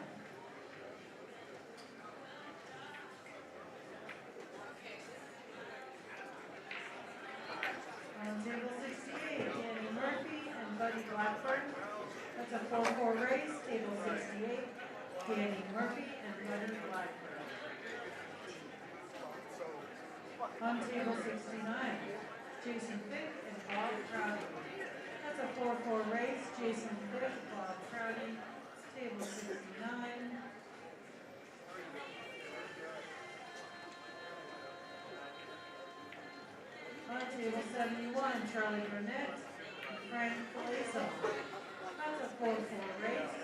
On table 68, Danny Murphy and Buddy Blackburn. That's a 4-4 race. Table 68, Danny Murphy and Buddy Blackburn. On table 69, Jason Fick and Bob Crowdy. That's a 4-4 race. Jason Fick, Bob Crowdy, table 69. On table 71, Charlie Burnett and Frank Palazzo. That's a 4-4 race.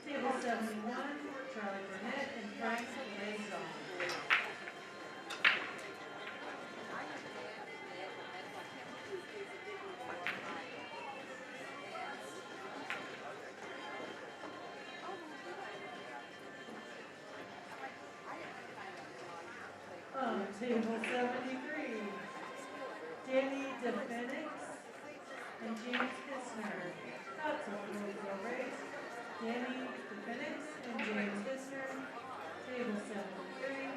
Table 71, Charlie Burnett and Frank Palazzo. Table 73, Danny DeFenix and James Kistner. That's a 4-4 race. Danny DeFenix and James Kistner. Table 73.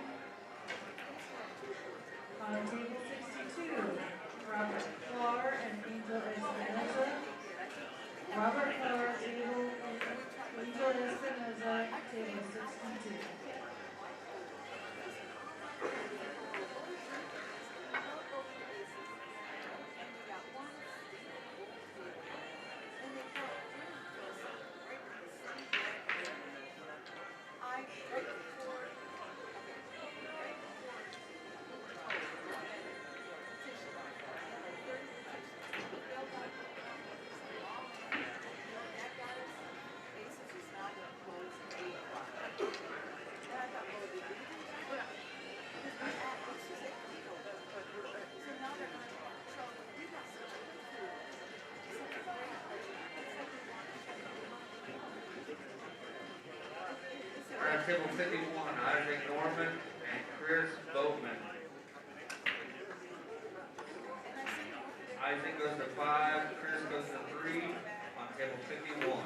On table 62, Robert Clark and Angel Espinoza. Robert Clark, table Angel Espinoza, table 62. table 51, Isaac Norman and Chris Boatman. Isaac goes to 5, Chris goes to 3 on table 51.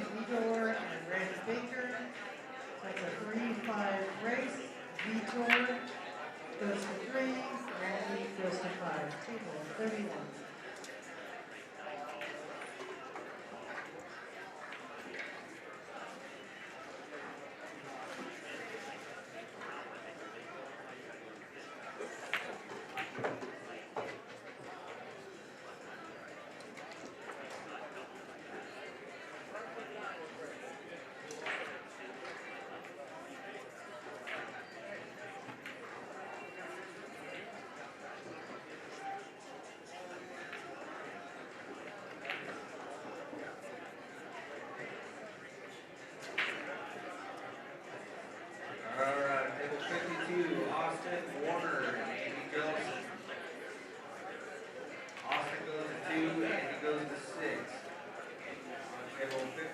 Vitor and Randy Baker. That's a 3-5 race. Vitor goes to 3, Randy goes to 5. Table 31. Alright, table 52, Austin Warner and Andy Johnson. Austin goes to 2, Andy goes to 6. On table 52.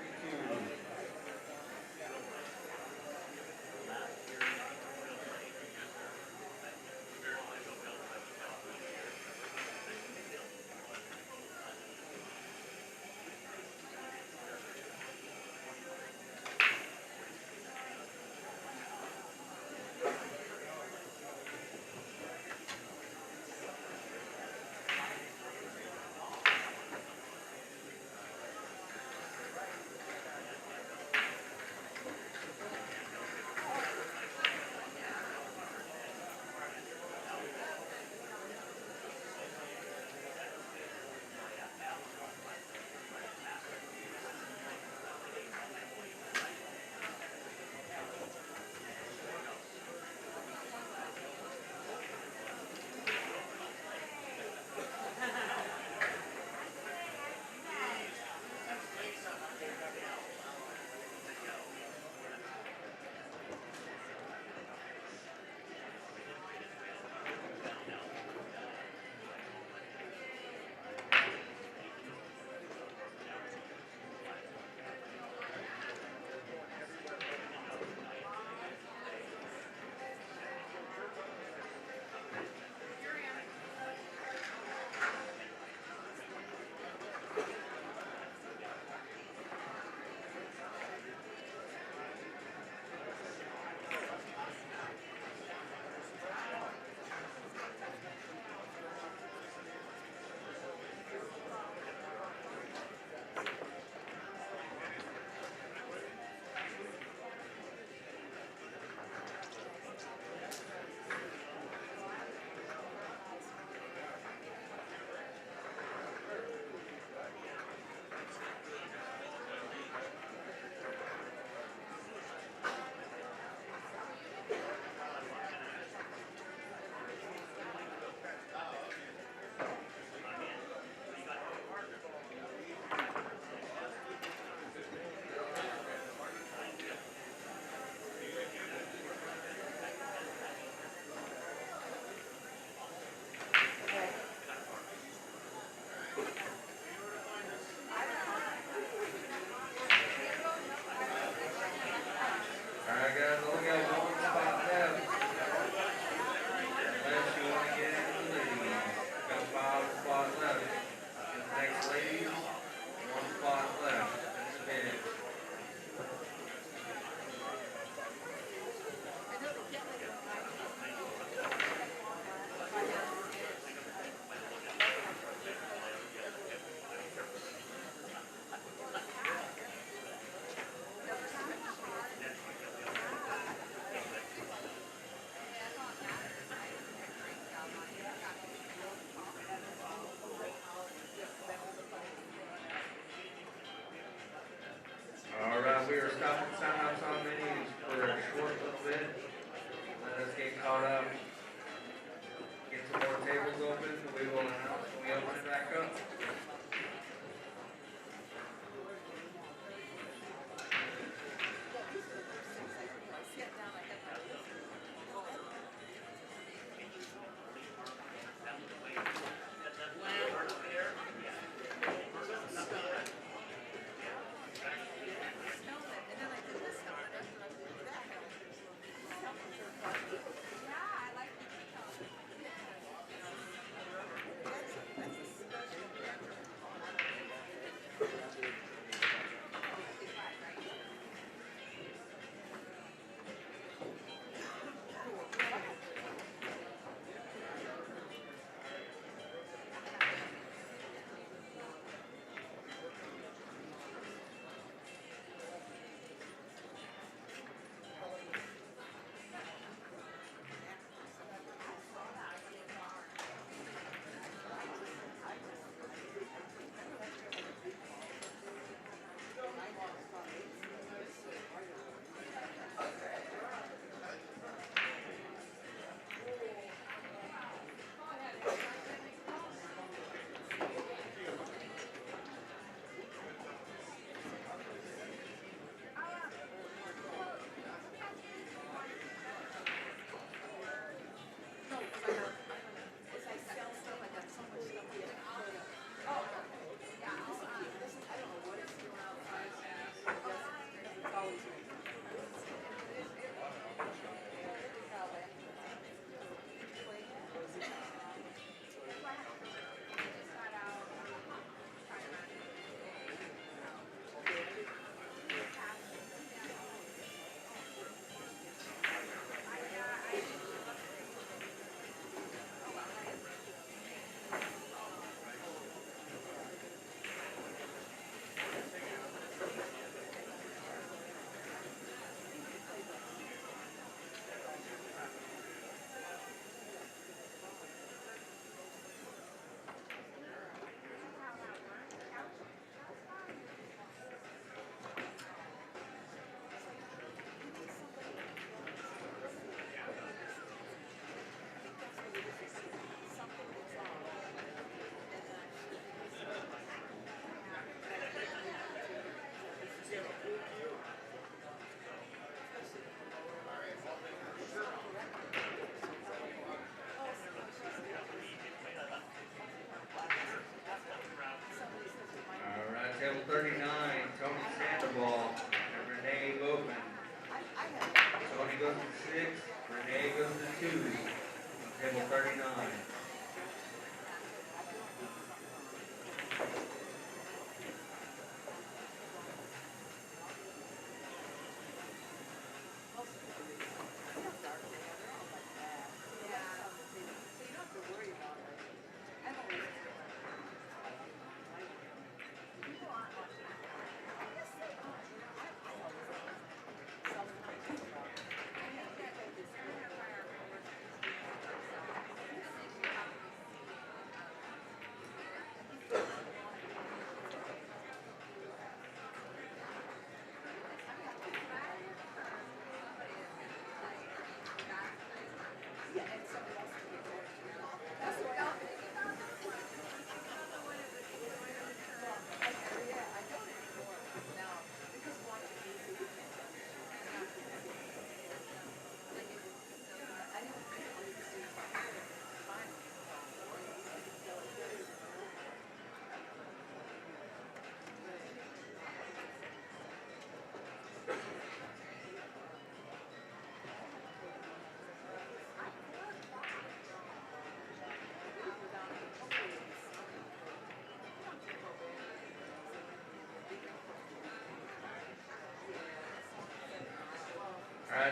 Alright guys, only got one spot left. Unless you want to get into the ladies. Got 5 spots left. In the next ladies, 1 spot left. That's it. Alright, we are stopping sign-ups on menus for a short little bit. Let us get caught up. Get some more tables open. We will announce when we open it back up. And then I did this.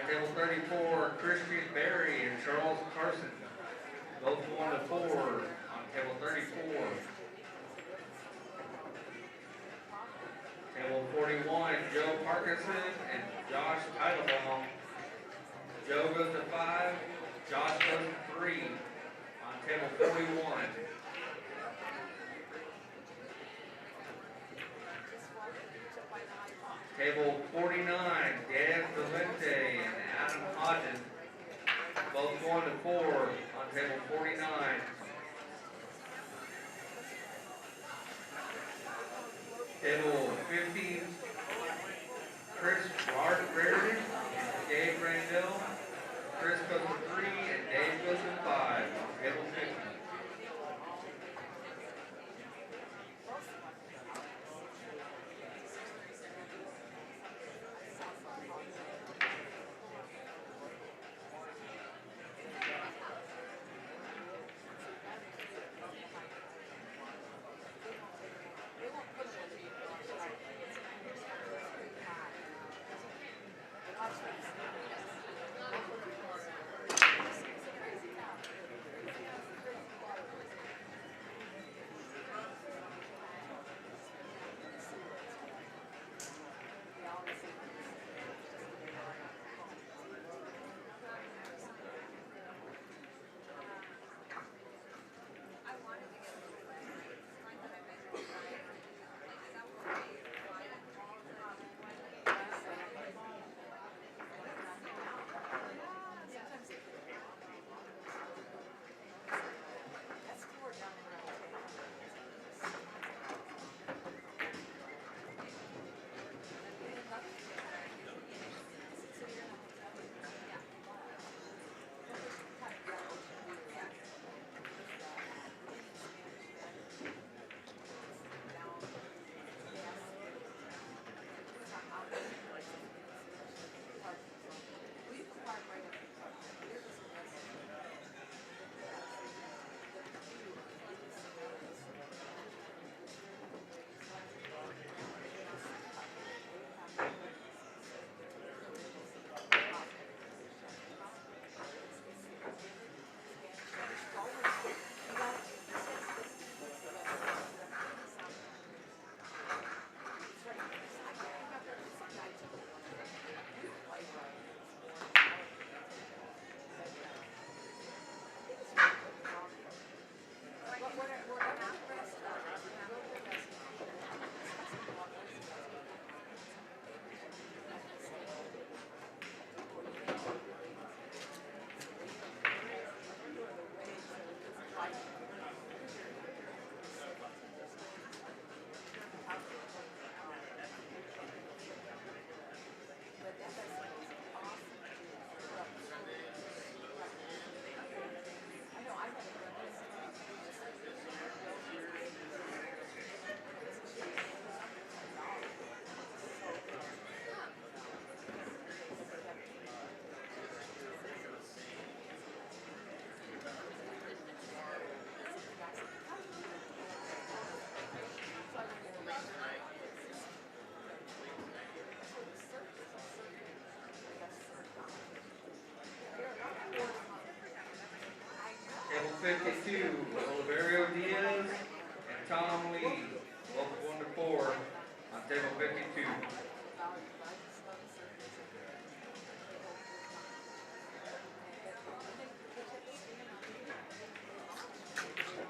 Alright, table 34, Christian Berry and Charles Carson. Both 1 to 4 on table 34. Table 41, Joe Parkinson and Josh Teitelbaum. Joe goes to 5, Josh goes to 3 on table 41. Table 49, Dan Valente and Adam Hodges. Both 1 to 4 on table 49. Table 50, Chris Reardon and Dave Randall. Chris goes to 3 and Dave goes to 5 on table 50. Table 52, Oliverio Diaz and Tom Lee, both 1 to 4 on table 52.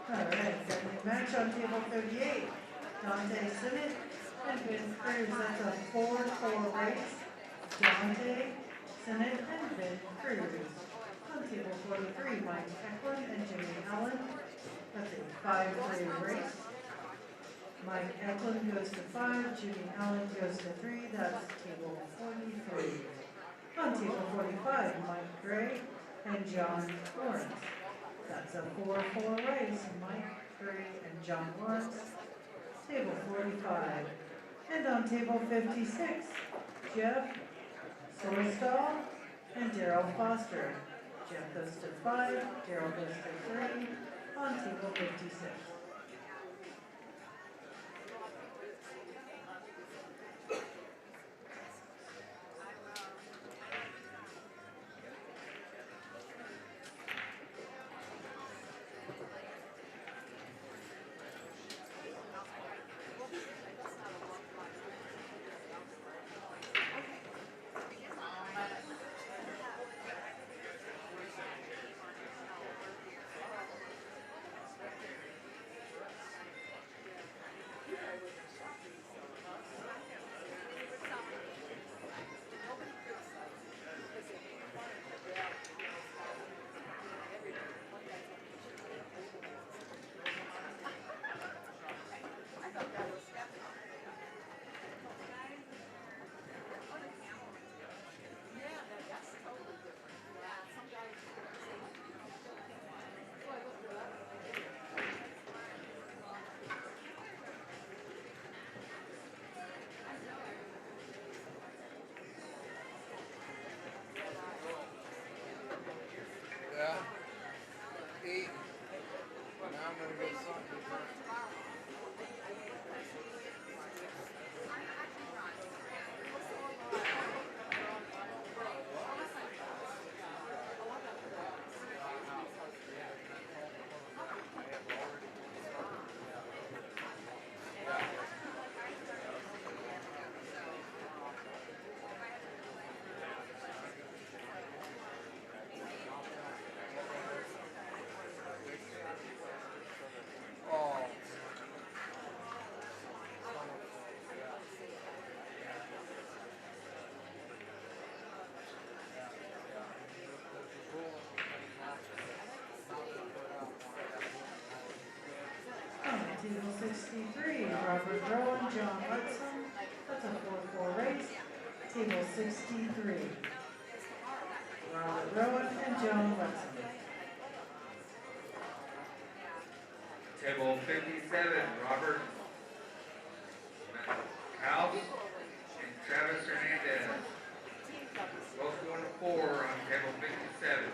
All right, got a new match on table 38. Dante Simmett and Vin Cruz. That's a 4-4 race. Dante Simmett and Vin Cruz. On table 43, Mike Eklund and Jimmy Allen. That's a 5-3 race. Mike Eklund goes to 5, Jimmy Allen goes to 3. That's table 43. On table 45, Mike Gray and John Lawrence. That's a 4-4 race. Mike Gray and John Lawrence. Table 45. And on table 56, Jeff Solstall and Daryl Foster. Jeff goes to 5, Daryl goes to 3 on table 56. 63, Robert Rowan, John Hudson. That's a 4-4 race. Table 63. Robert Rowan and Joan Hudson. Table 57, Robert House and Travis Hernandez. Both going to 4 on table 57.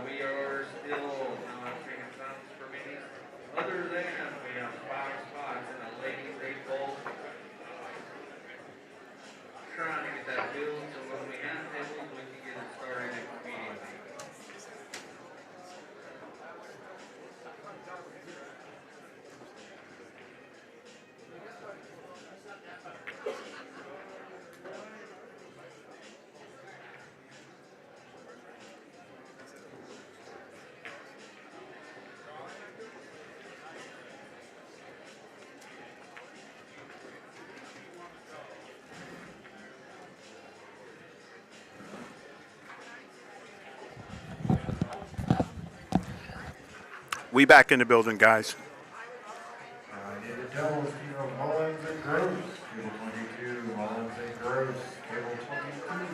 We are still taking thumbs for minis. Other than we have 5 spots in a ladies 8 bowl. Trying to get that filled so when we have tables we can get it started immediately. We back in the building, guys. David Devils, Tino Mullins and Gross. Table 22, Mullins and Gross. Table 22.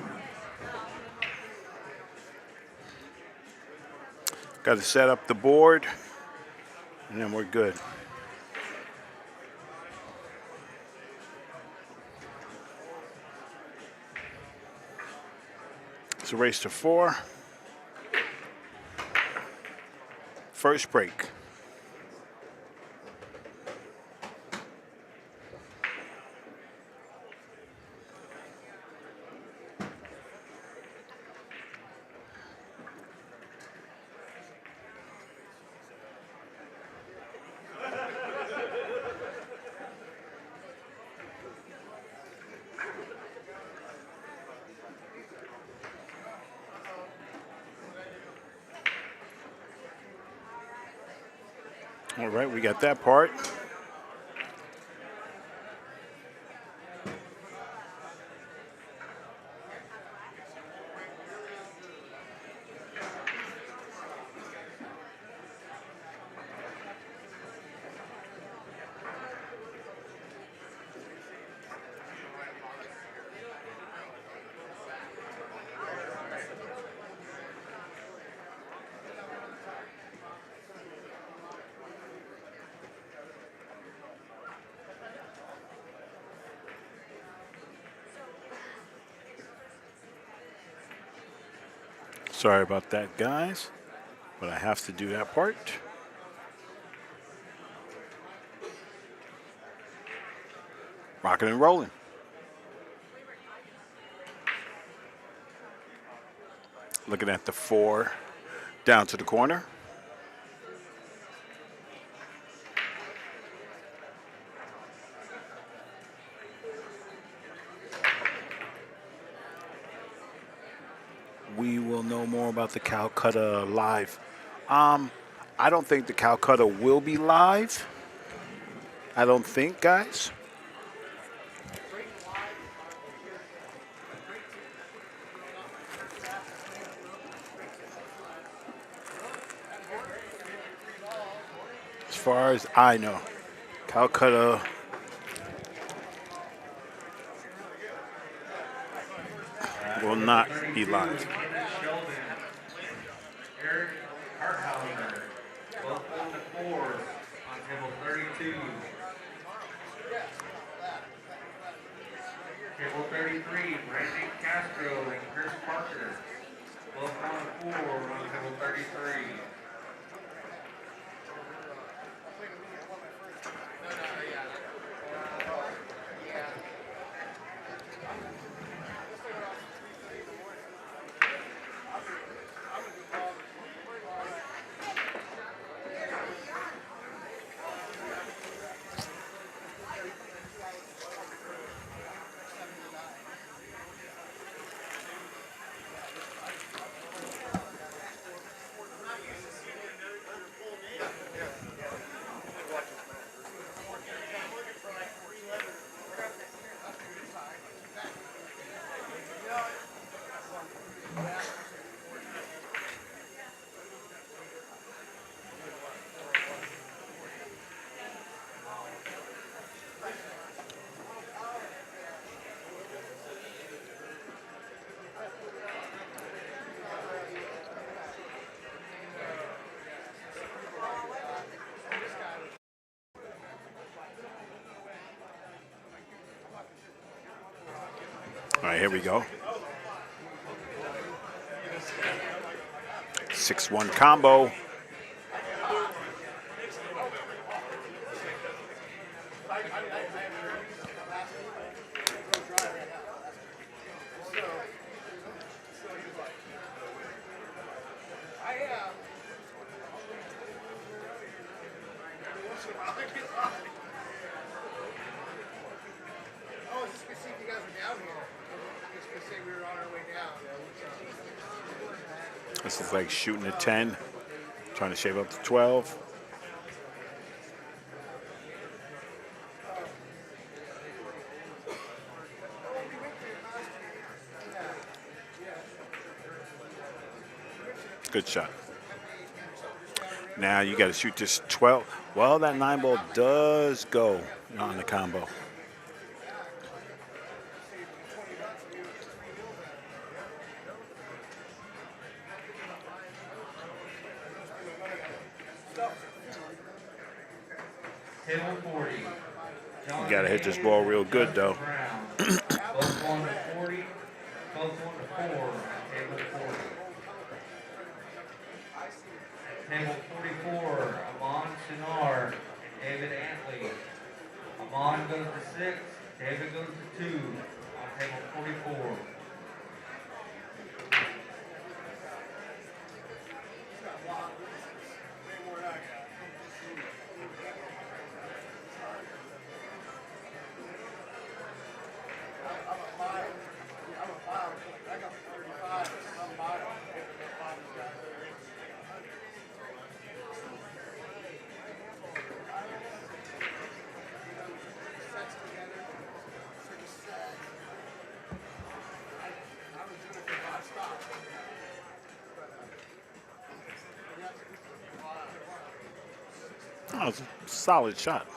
Got to set up the board, and then we're good. It's a race to 4. First break. All right, we got that part. Sorry about that, guys, but I have to do that part. Rocking and rolling. Looking at the 4 down to the corner. We will know more about the Calcutta live. I don't think the Calcutta will be live. I don't think, guys. As far as I know, Calcutta will not be live. Eric Harthauser, both on the 4 on table 32. Table 33, Brandon Castro and Chris Parker, both on the 4 on table 33. All right, here we go. 6-1 combo. This is like shooting a 10, trying to shave up to 12. Good shot. Now you got to shoot this 12. Well, that 9 ball does go on the combo. Table 40. You got to hit this ball real good, though. Both on the 40, both on the 4 on table 40. Table 44, Amon Sinar and David Antley. Amon goes to 6, David goes to 2 on table 44. That was a solid shot.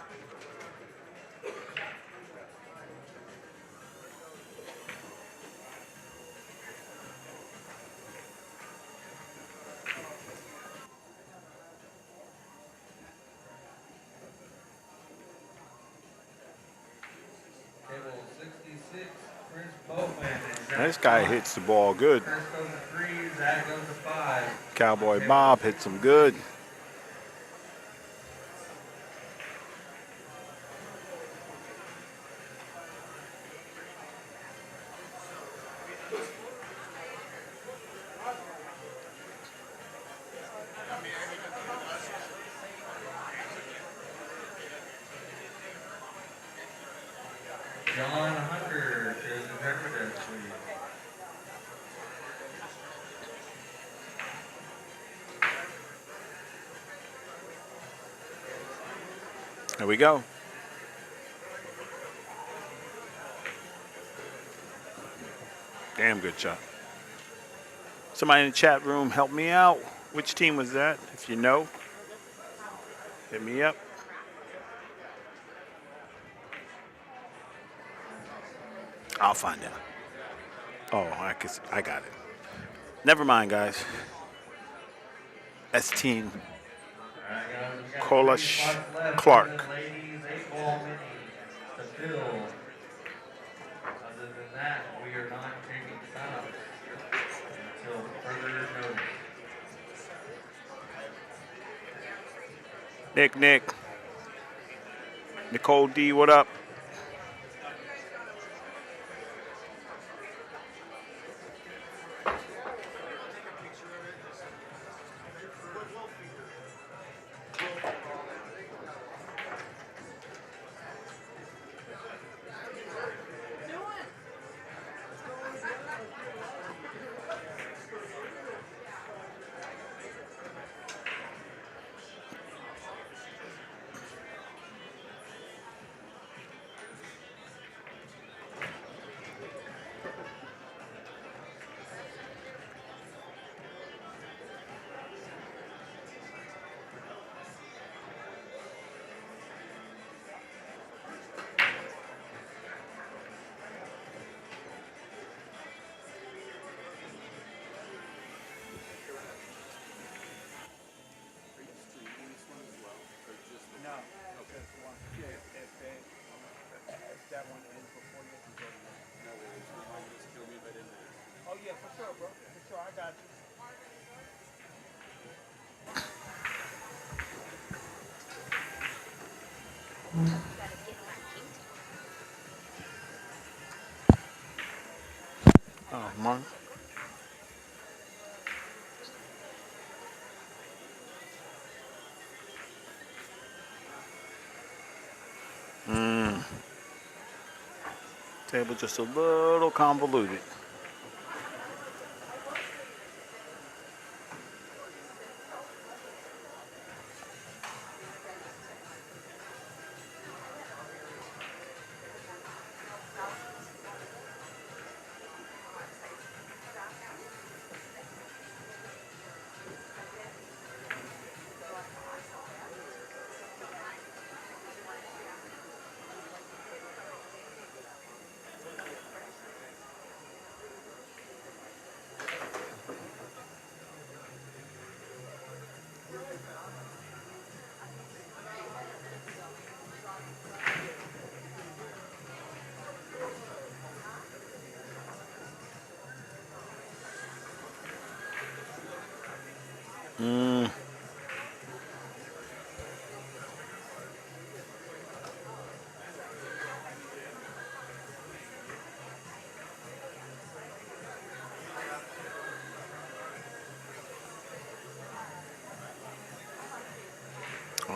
Table 66, Chris Boatman. And Zach This guy Fox. hits the ball good. Chris goes to 3, Zach goes to 5. Cowboy Table Bob hits him good. John Hunter is interpretive, please. There we go. Damn good shot. Somebody in the chat room help me out. Which team was that? If you know, hit me up. I'll find out. Oh, I got it. Never mind, guys. S team. Kolash Clark. Ladies, 8-ball mini to Bill. Other than that, we are not taking signups until further notice. Nick. Nicole D, what up? Oh, Mark. Table just a little convoluted.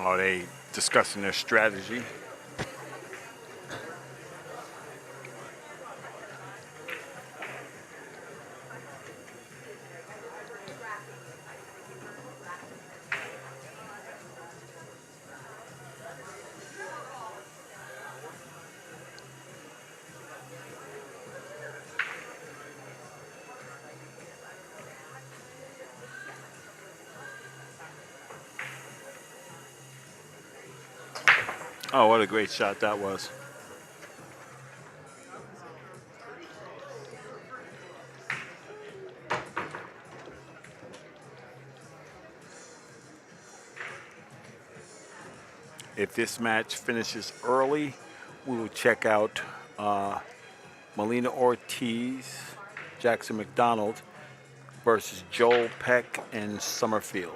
Oh, they discussing their strategy. Oh, what a great shot that was. If this match finishes early, we will check out Melina Ortiz, Jackson McDonald versus Joel Peck and Summerfield.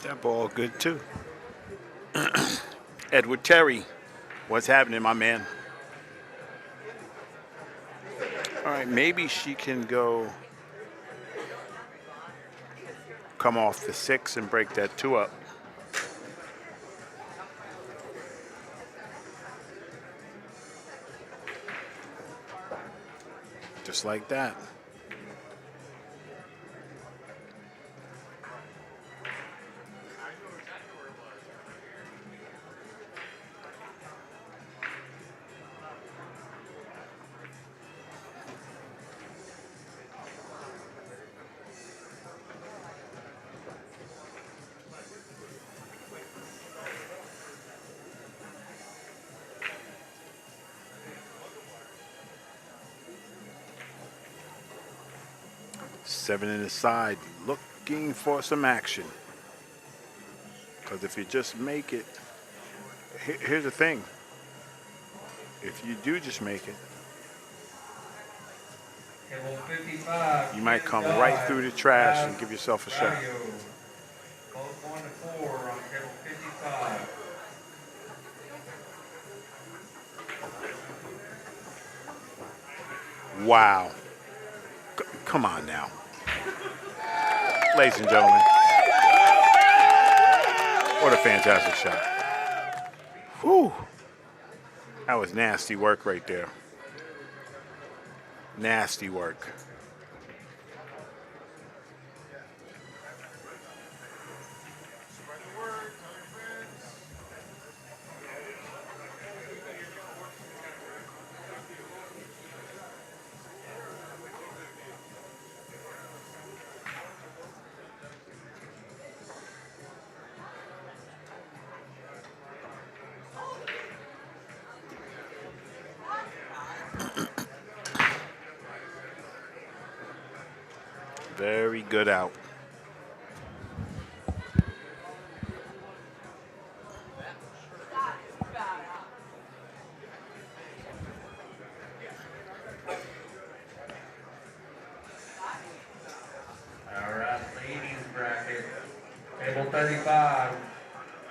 That ball good too. Edward Terry, what's happening, my man? All right, maybe she can come off the 6 and break that 2 up. Just like that. Seven in the side, looking for some action. Because if you just make it, here's the thing. If you do just make it, you might come right through the trash and give yourself a shot. Both 1 to 4 on table 55. Wow. Come on now. Ladies and gentlemen. What a fantastic shot. Whew. That was nasty work right there. Nasty work. Very good out. All right, ladies bracket. Table 35.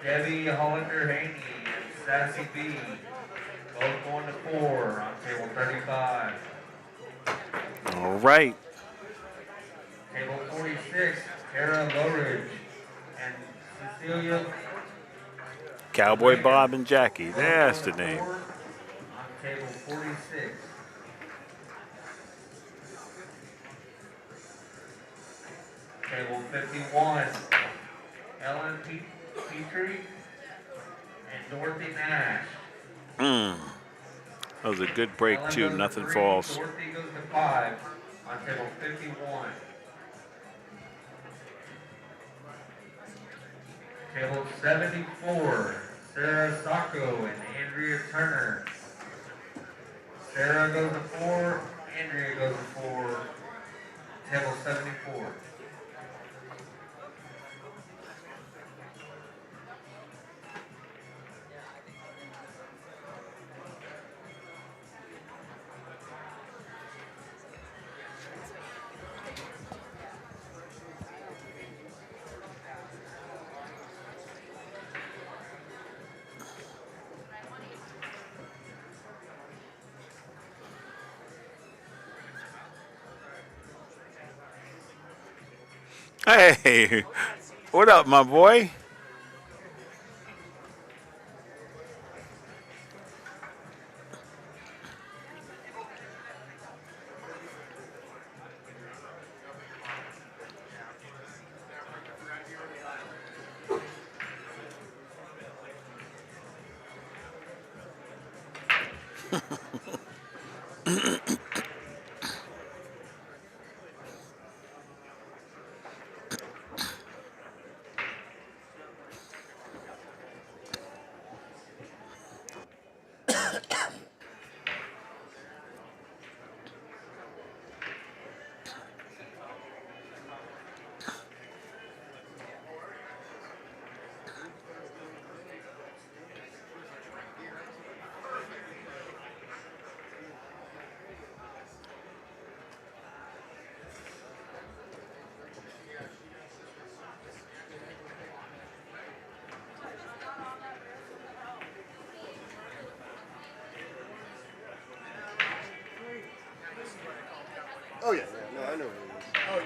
Debbie Hollander Haney and Sassy B. Both 1 to 4 on table 35. All right. Table 46, Tara Lowridge and Cecilia Cowboy Bob and Jackie. That's the name. on table 46. Table 51, Ellen Petrie and Dorothy Nash. That was a good break Ellen too. goes to Nothing 3, falls. Dorothy goes to 5 on table 51. Table 74, Sarah Sacco and Andrea Turner. Sarah goes to 4, Andrea goes to 4, table 74. Hey, what up, my boy? Oh yeah, no, I know who it is. Oh, yeah.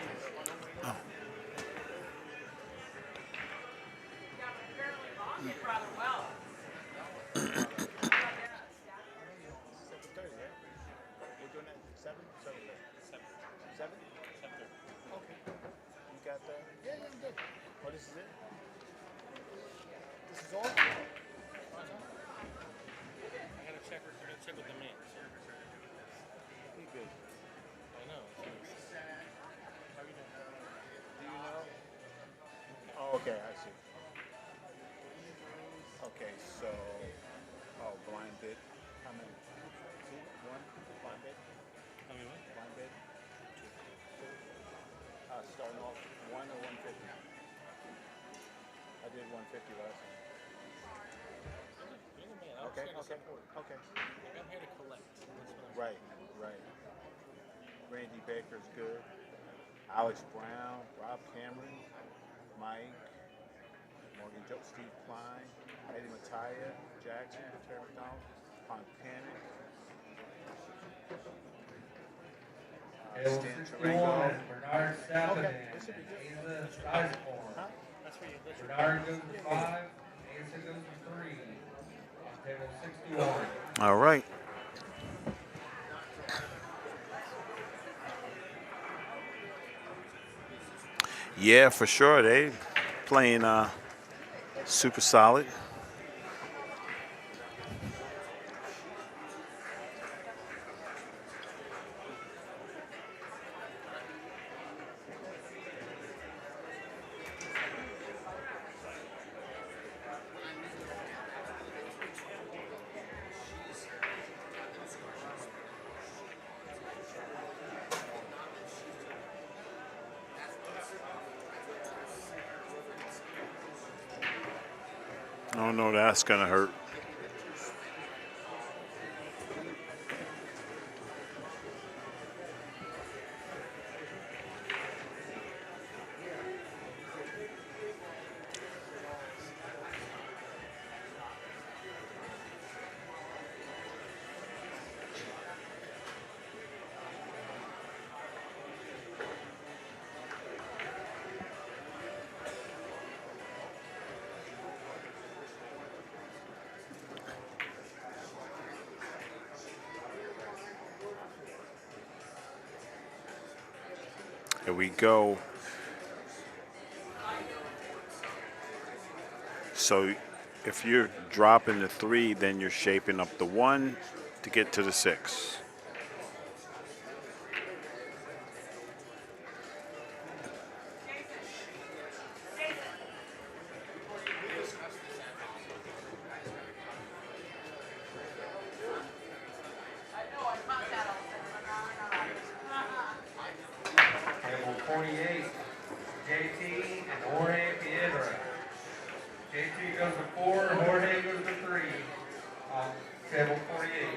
Okay, I see. Okay, so, blind bid. How many? Two, one, blind bid. How many? Blind bid. Two. Starting off 1 or 150. I did 150 last time. Okay. I'm here to collect. Right. Randy Baker's good. Alex Brown, Rob Cameron, Mike, Morgan Joe, Steve Klein, Eddie Mattia, Jackson, Terry McDonald, Punk Panic, Table Stan 61, Tarango. Bernard Staffen Okay, and this should be good. Asa Sizemore. Bernard goes to 5, Asa goes to 3 on table 61. All right. Yeah, for sure. They playing super solid. Oh no, that's gonna hurt. Here we go. So if you're dropping the 3, then you're shaping up the 1 to get to the 6. Table 48, JT and Jorge Piedra. JT goes to 4, Jorge goes to 3 on table 48.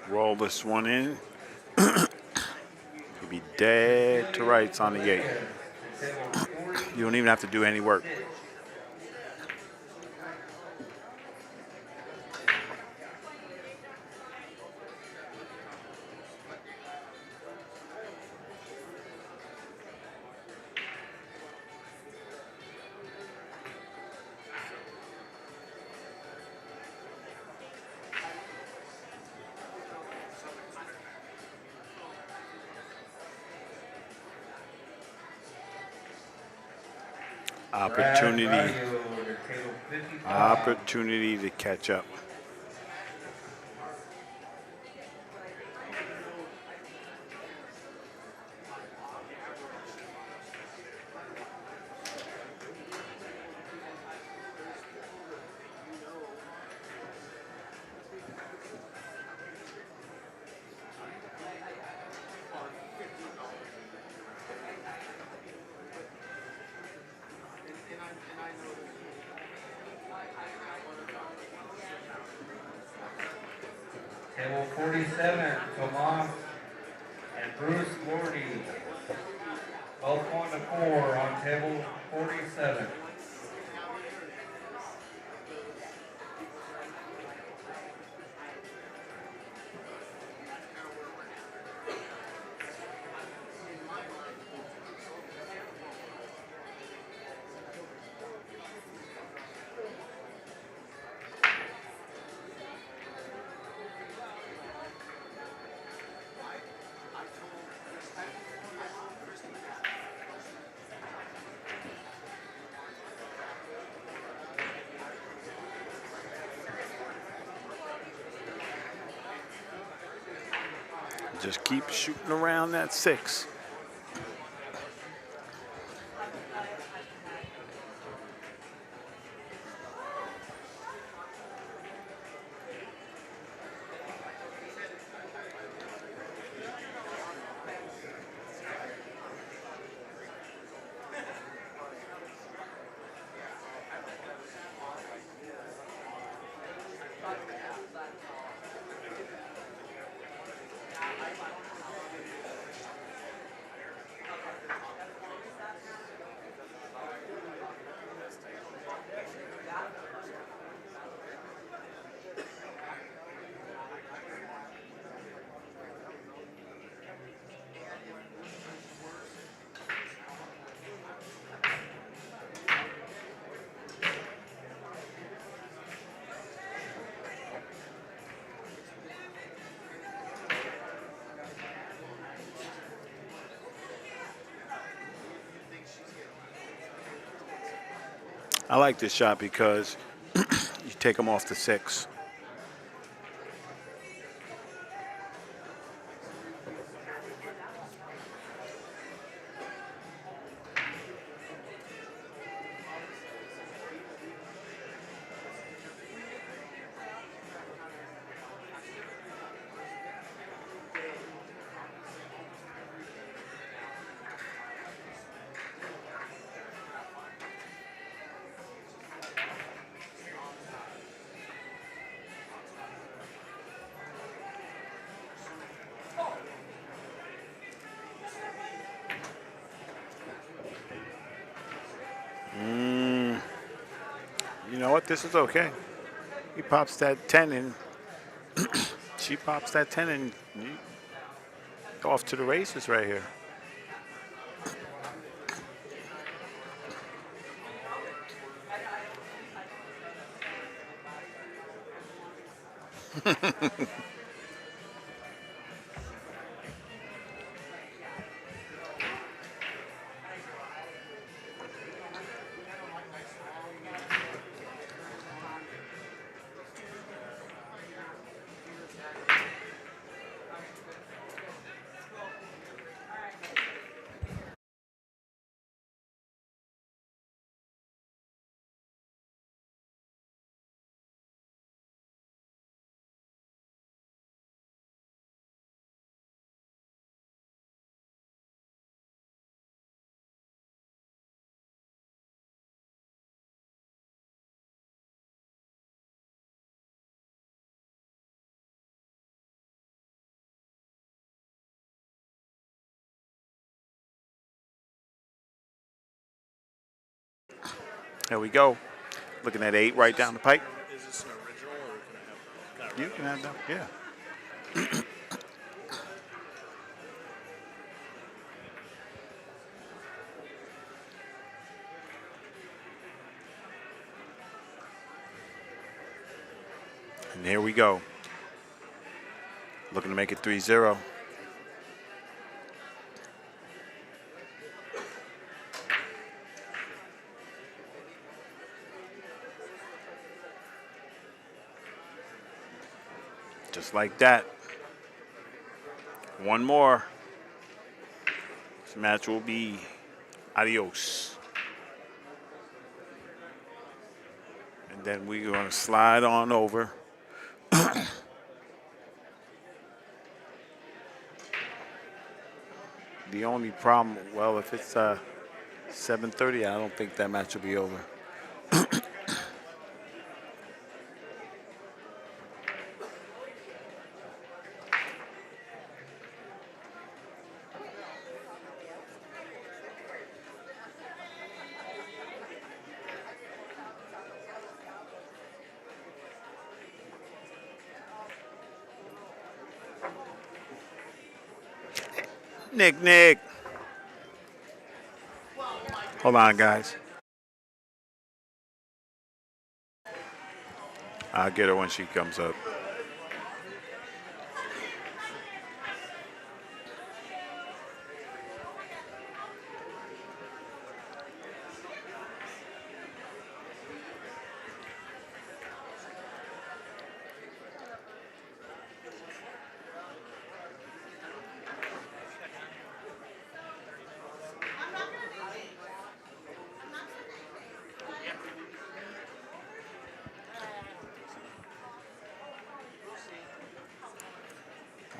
Roll this one in. You'll be dead to rights on the 8. You don't even have to do any work. Opportunity to catch up. Table 47, Tomas and Bruce Lordy. Both 1 to 4 on table 47. Just keep shooting around that 6. I like this shot because you take them off the 6. You know what? This is okay. He pops that 10 in. She pops that 10 and off to the races right here. There we go. Looking at 8 right down the pipe. Is this an original or can I have? You can have that. Yeah. And here we go. Looking to make it 3-0. Just like that. One more. This match will be adios. And then we're going to slide on over. The only problem, well, if it's 7:30, I don't think that match will be over. Nick. Hold on, guys. I'll get her when she comes up.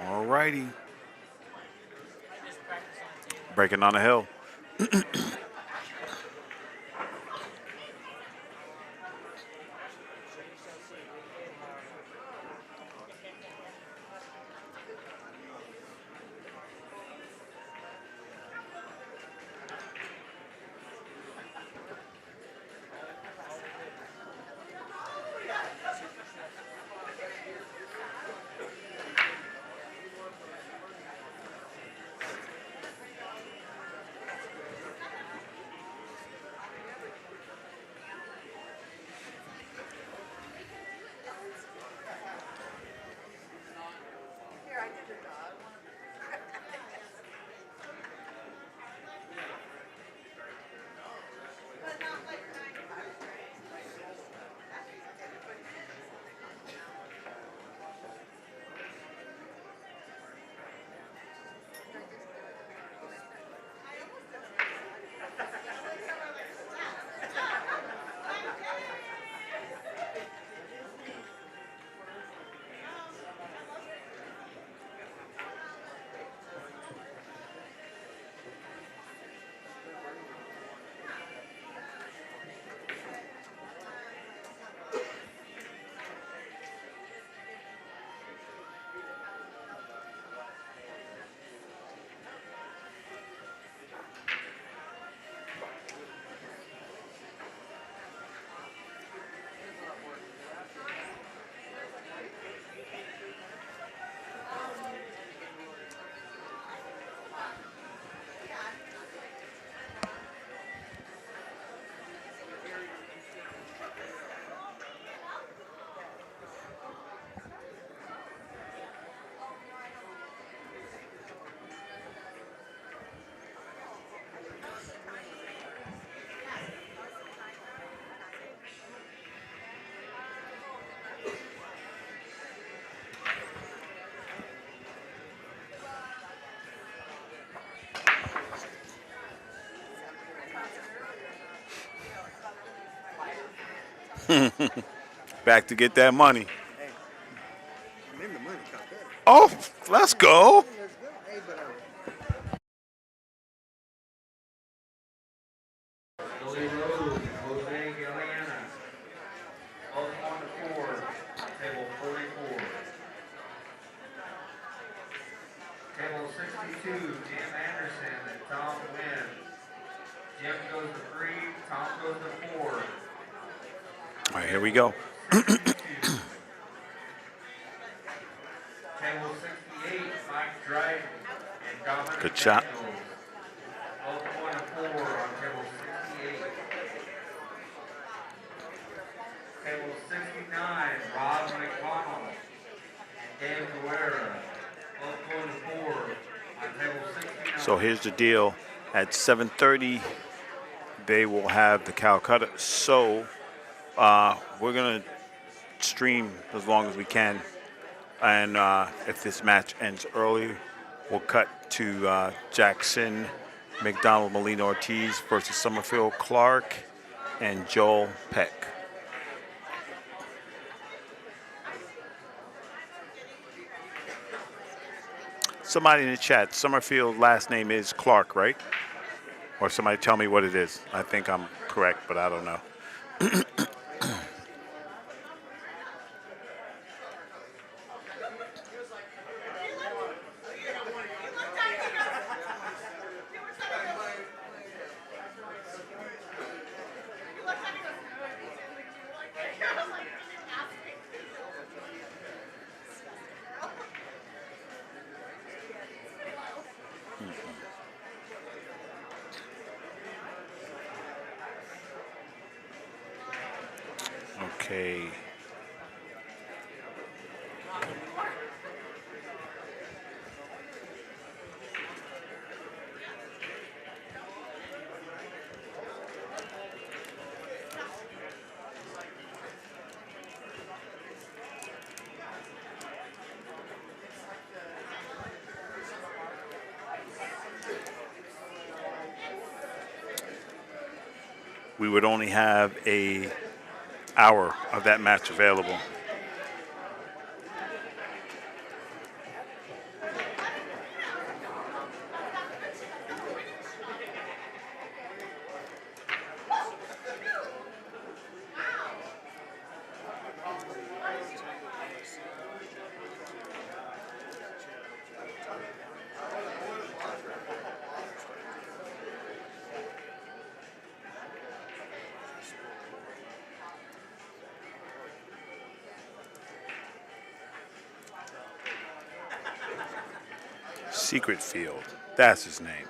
All righty. Breaking on the hill. Back to get that money. Hey, I'm in the money, caught that. Oh, let's go. Let's go. Hey, but Billy Rose, Jose Galeana. Both 1 to 4. Table 44. Table 62, Jim Anderson and Tom Wynn. Jim goes to 3, Tom goes to 4. All right, here we go. Table 68, Mike Dryden and Dominic Good shot. Daniels. Both 1 to 4 on table 68. Table 69, Rob McConnell and Dan Guerra. Both 1 to 4 on table 69. So here's the deal. At 7:30, they will have the Calcutta. So we're going to stream as long as we can. And if this match ends early, we'll cut to Jackson, McDonald, Molina Ortiz versus Summerfield Clark and Joel Peck. Somebody in the chat, Summerfield last name is Clark, right? Or somebody tell me what it is. I think I'm correct, but I don't know. Okay. We would only have an hour of that match available. Secret Field, that's his name.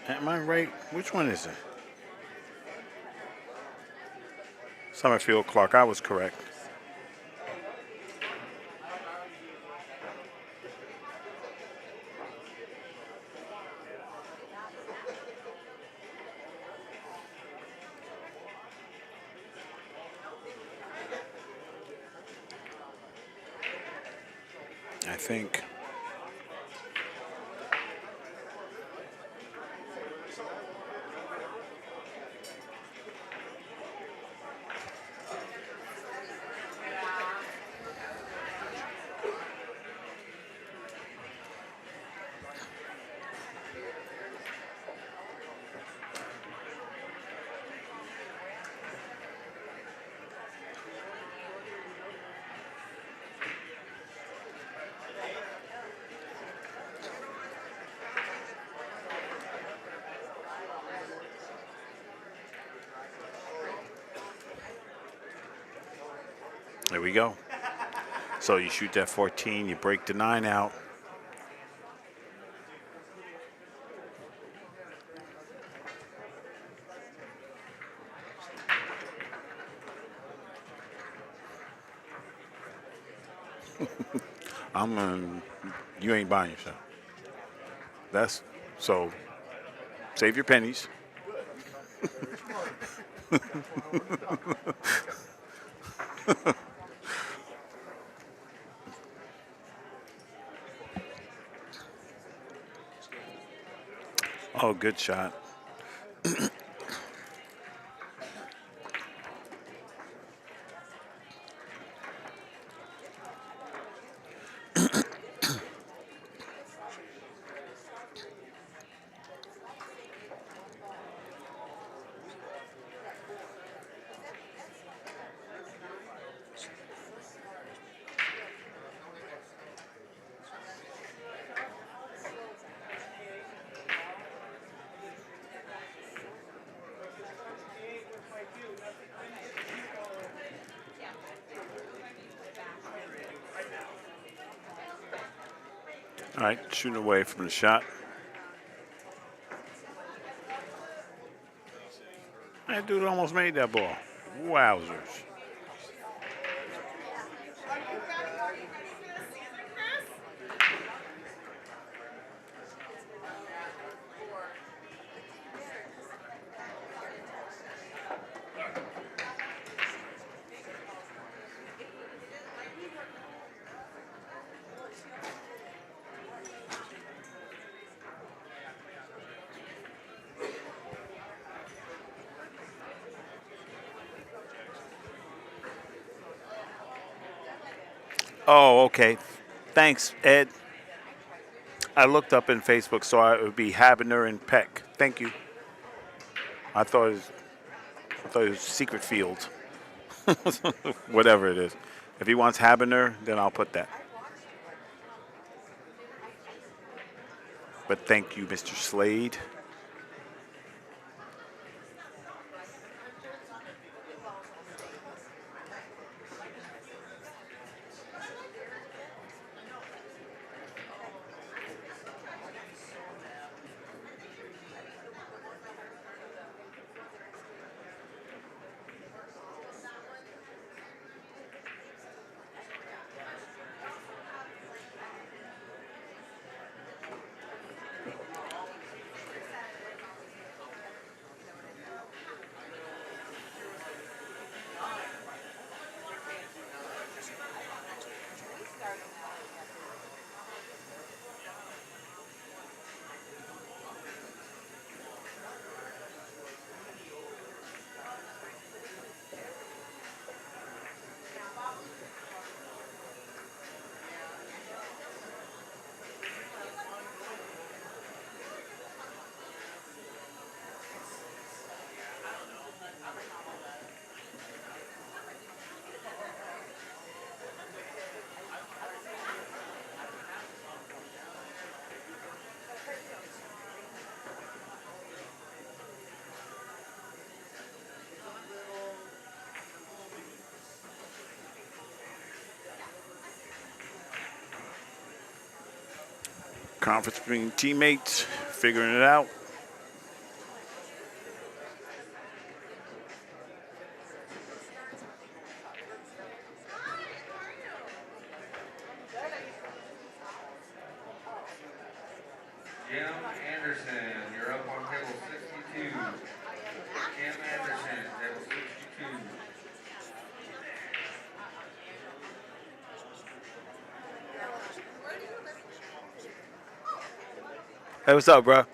Am I right? Which one is it? Summerfield Clark, I was correct. I think. There we go. So you shoot that 14, you break the 9 out. You ain't buying yourself. That's, so save your pennies. Oh, good shot. All right, shooting away from the shot. That dude almost made that ball. Wowzers. Oh, okay. Thanks, Ed. I looked up in Facebook, so it would be Habener and Peck. Thank you. I thought it was Secret Field. Whatever it is. If he wants Habener, then I'll put that. But thank you, Mr. Slade. Conference between teammates, figuring it out. Jim Anderson, you're up on table 62. Jim Anderson, table 62. Hey, what's up, bro?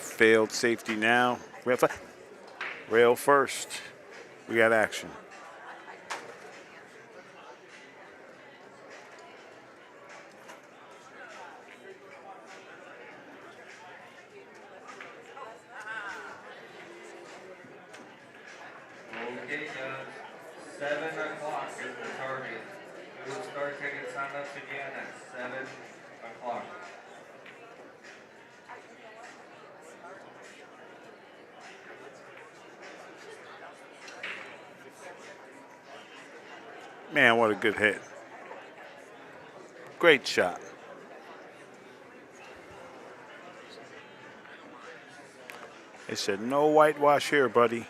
Failed safety now. Rail first. We got action. Okay, guys. 7 o'clock is the target. We will start taking sign-ups again at 7 o'clock. Man, what a good hit. Great shot. They said no whitewash here, buddy.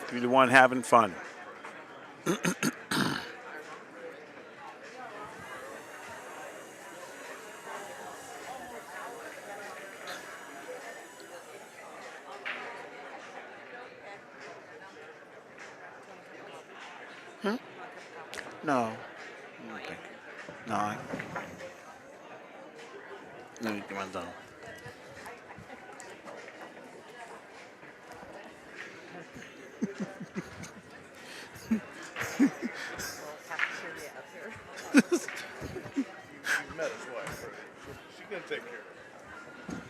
3-1, having fun. No. Okay. No. No, you can done. Met his wife. She's gonna take care of it.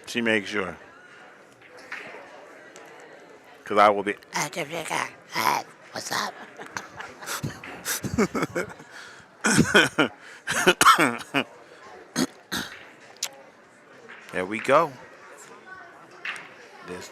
She makes sure. Because I will be. What's up? There we go. This.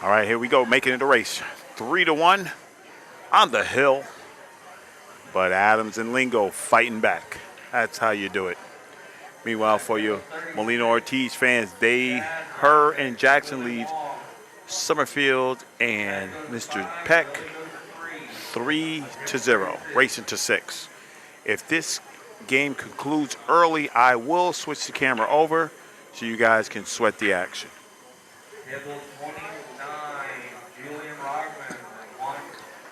All right, here we go, making it a race. 3-1 on the hill. But Adams and Lingo fighting back. That's how you do it. Meanwhile, for you Molina Ortiz fans, her and Jackson lead Summerfield and Mr. Peck 3-0, racing to 6. If this game concludes early, I will switch the camera over so you guys can sweat the action. Table 29, Julian Rockman, Juan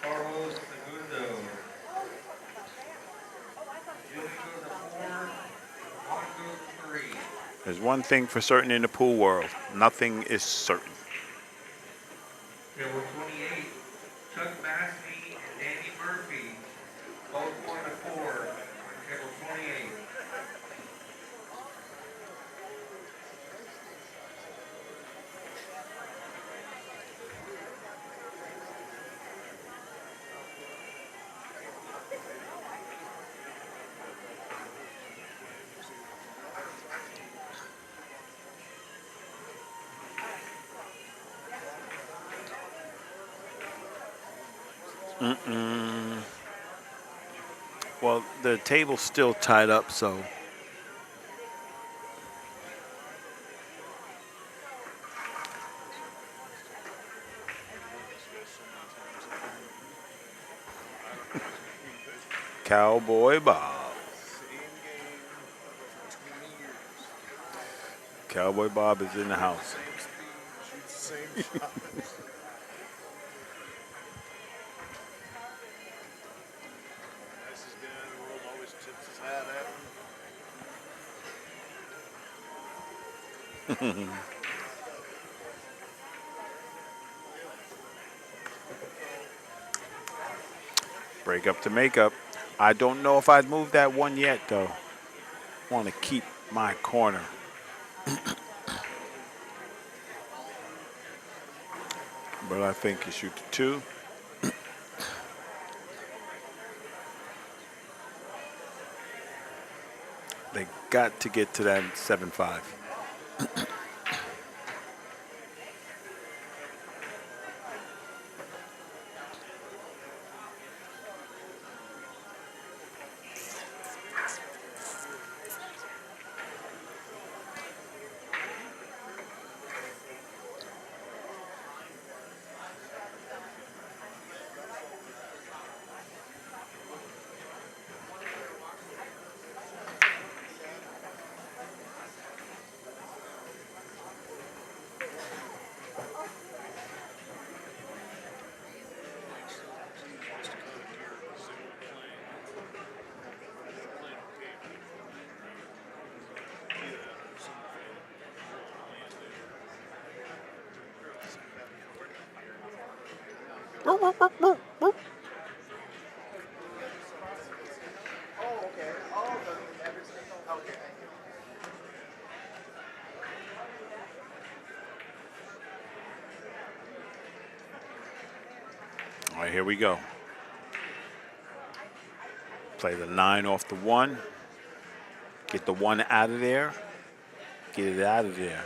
Carlos Segundo. Julian goes to 4, Juan goes to 3. There's one thing for certain in the pool world. Nothing is certain. Table 28, Chuck Massey and Danny Murphy, both going to 4 on table 28. Well, the table's still tied up, so. Cowboy Bob. Cowboy Bob is in the house. Break up to makeup. I don't know if I'd move that one yet, though. Want to keep my corner. But I think you shoot the 2. They got to get to that 7-5. All right, here we go. Play the 9 off the 1. Get the 1 out of there. Get it out of there.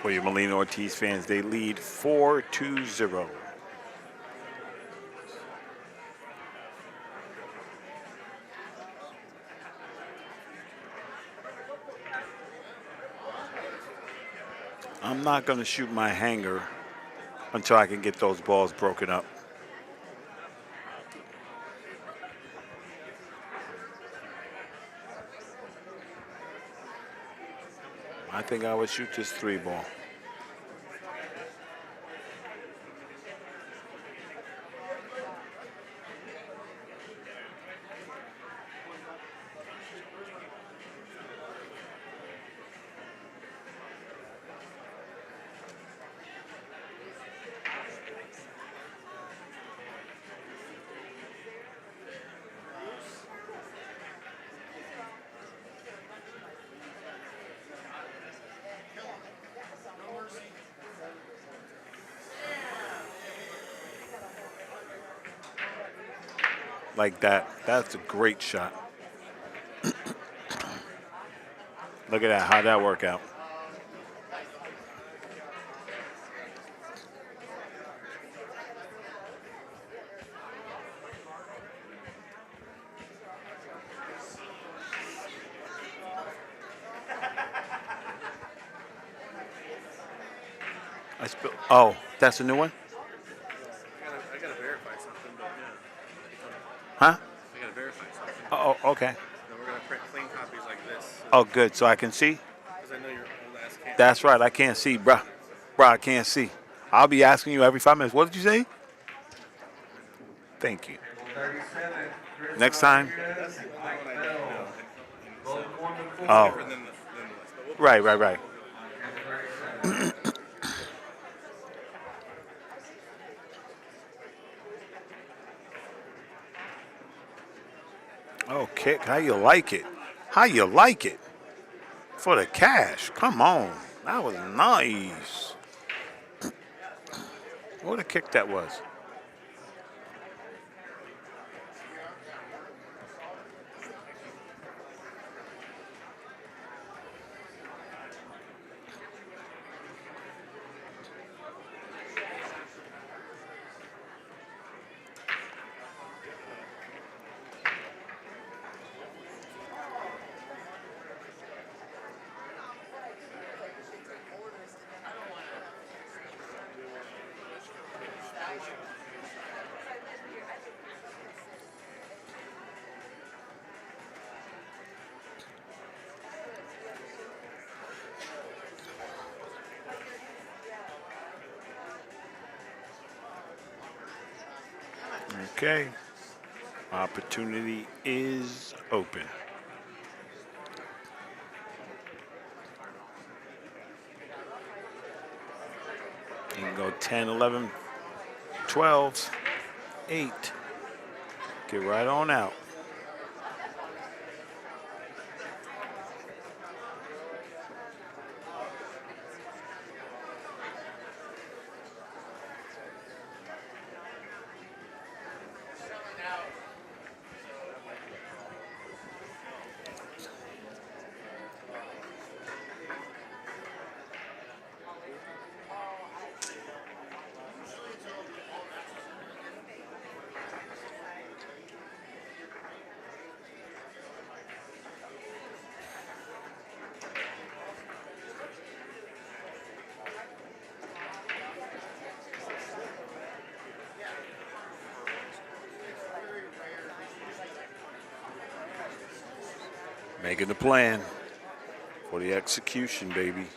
For your Molina Ortiz fans, they lead 4-0. I'm not going to shoot my hanger until I can get those balls broken up. I think I would shoot this 3 ball. Like that. That's a great shot. Look at that. How'd that work out? Oh, that's a new one? I gotta verify something, but yeah. Huh? I gotta verify something. Oh, okay. Then we're gonna print clean copies like this. Oh, good. So I can see? Because I know your old ass can't. That's right. I can't see, bruh. Bruh, I can't see. I'll be asking you every 5 minutes. What did you say? Thank you. Next time. Oh. Right. Oh, kick. How you like it? How you like it? For the cash. Come on. That was nice. What a kick that was. Okay. Opportunity is open. You can go 10, 11, 12, 8. Get right on out. Making the plan for the execution, baby.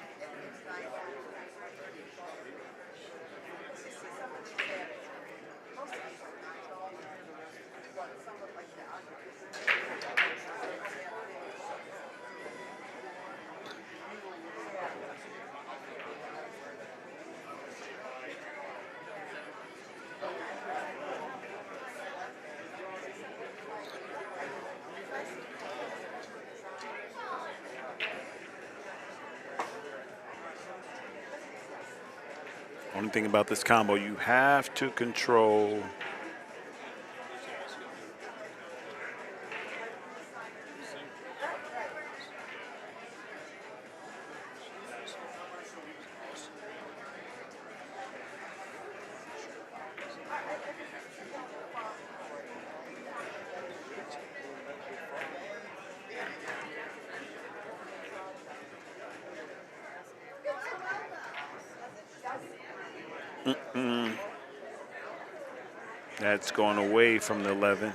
Only thing about this combo, you have to control that's going away from the 11.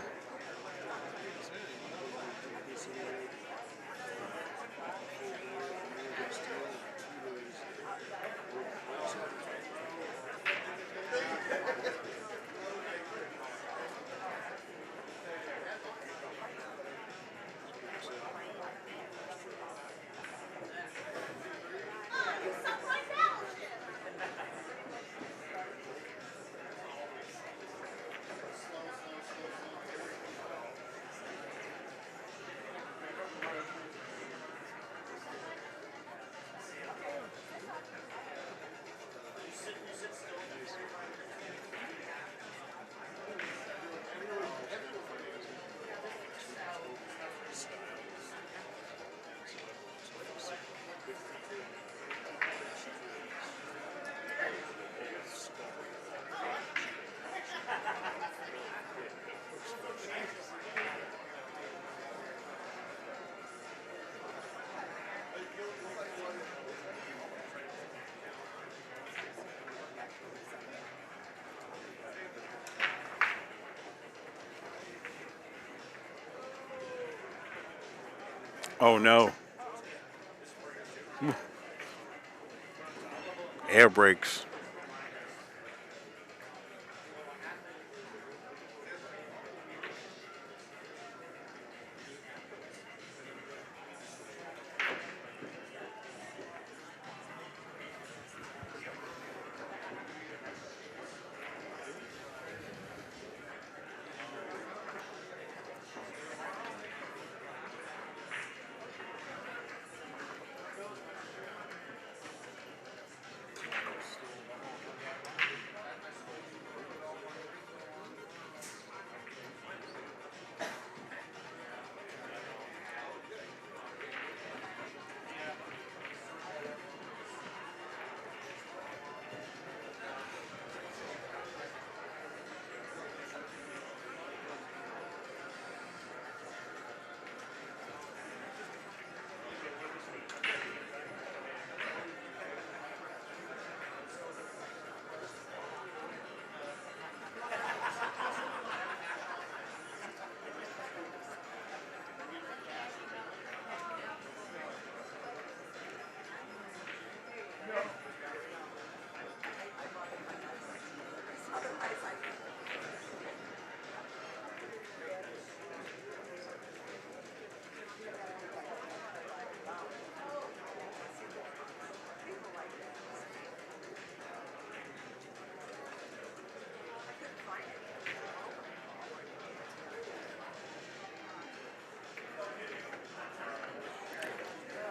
Oh no. Air brakes.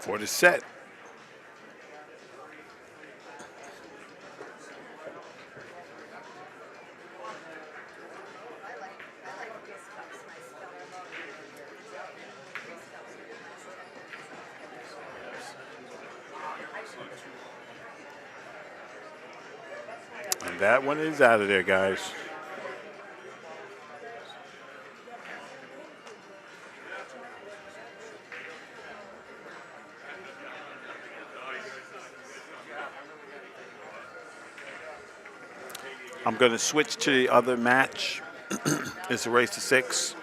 For the set. And that one is out of there, guys. I'm going to switch to the other match. It's a race to 6.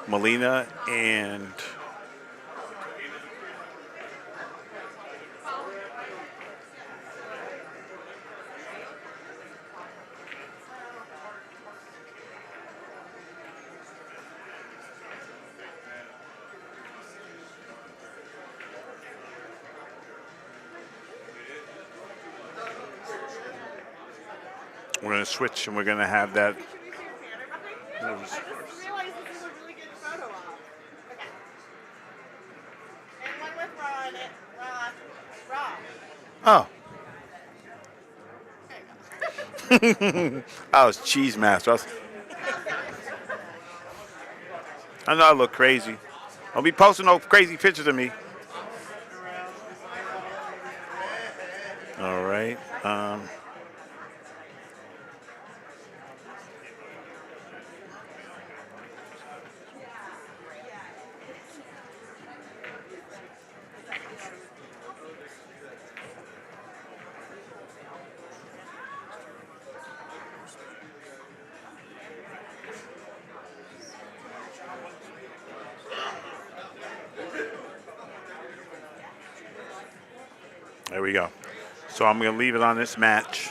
Melina and We're going to switch and we're going to have that. I just realized this is a really good photo op. Okay. And one with raw in it. Raw. Oh. There you go. I was cheese master. I know I look crazy. Don't be posting no crazy pictures of me. All right. There we go. So I'm going to leave it on this match.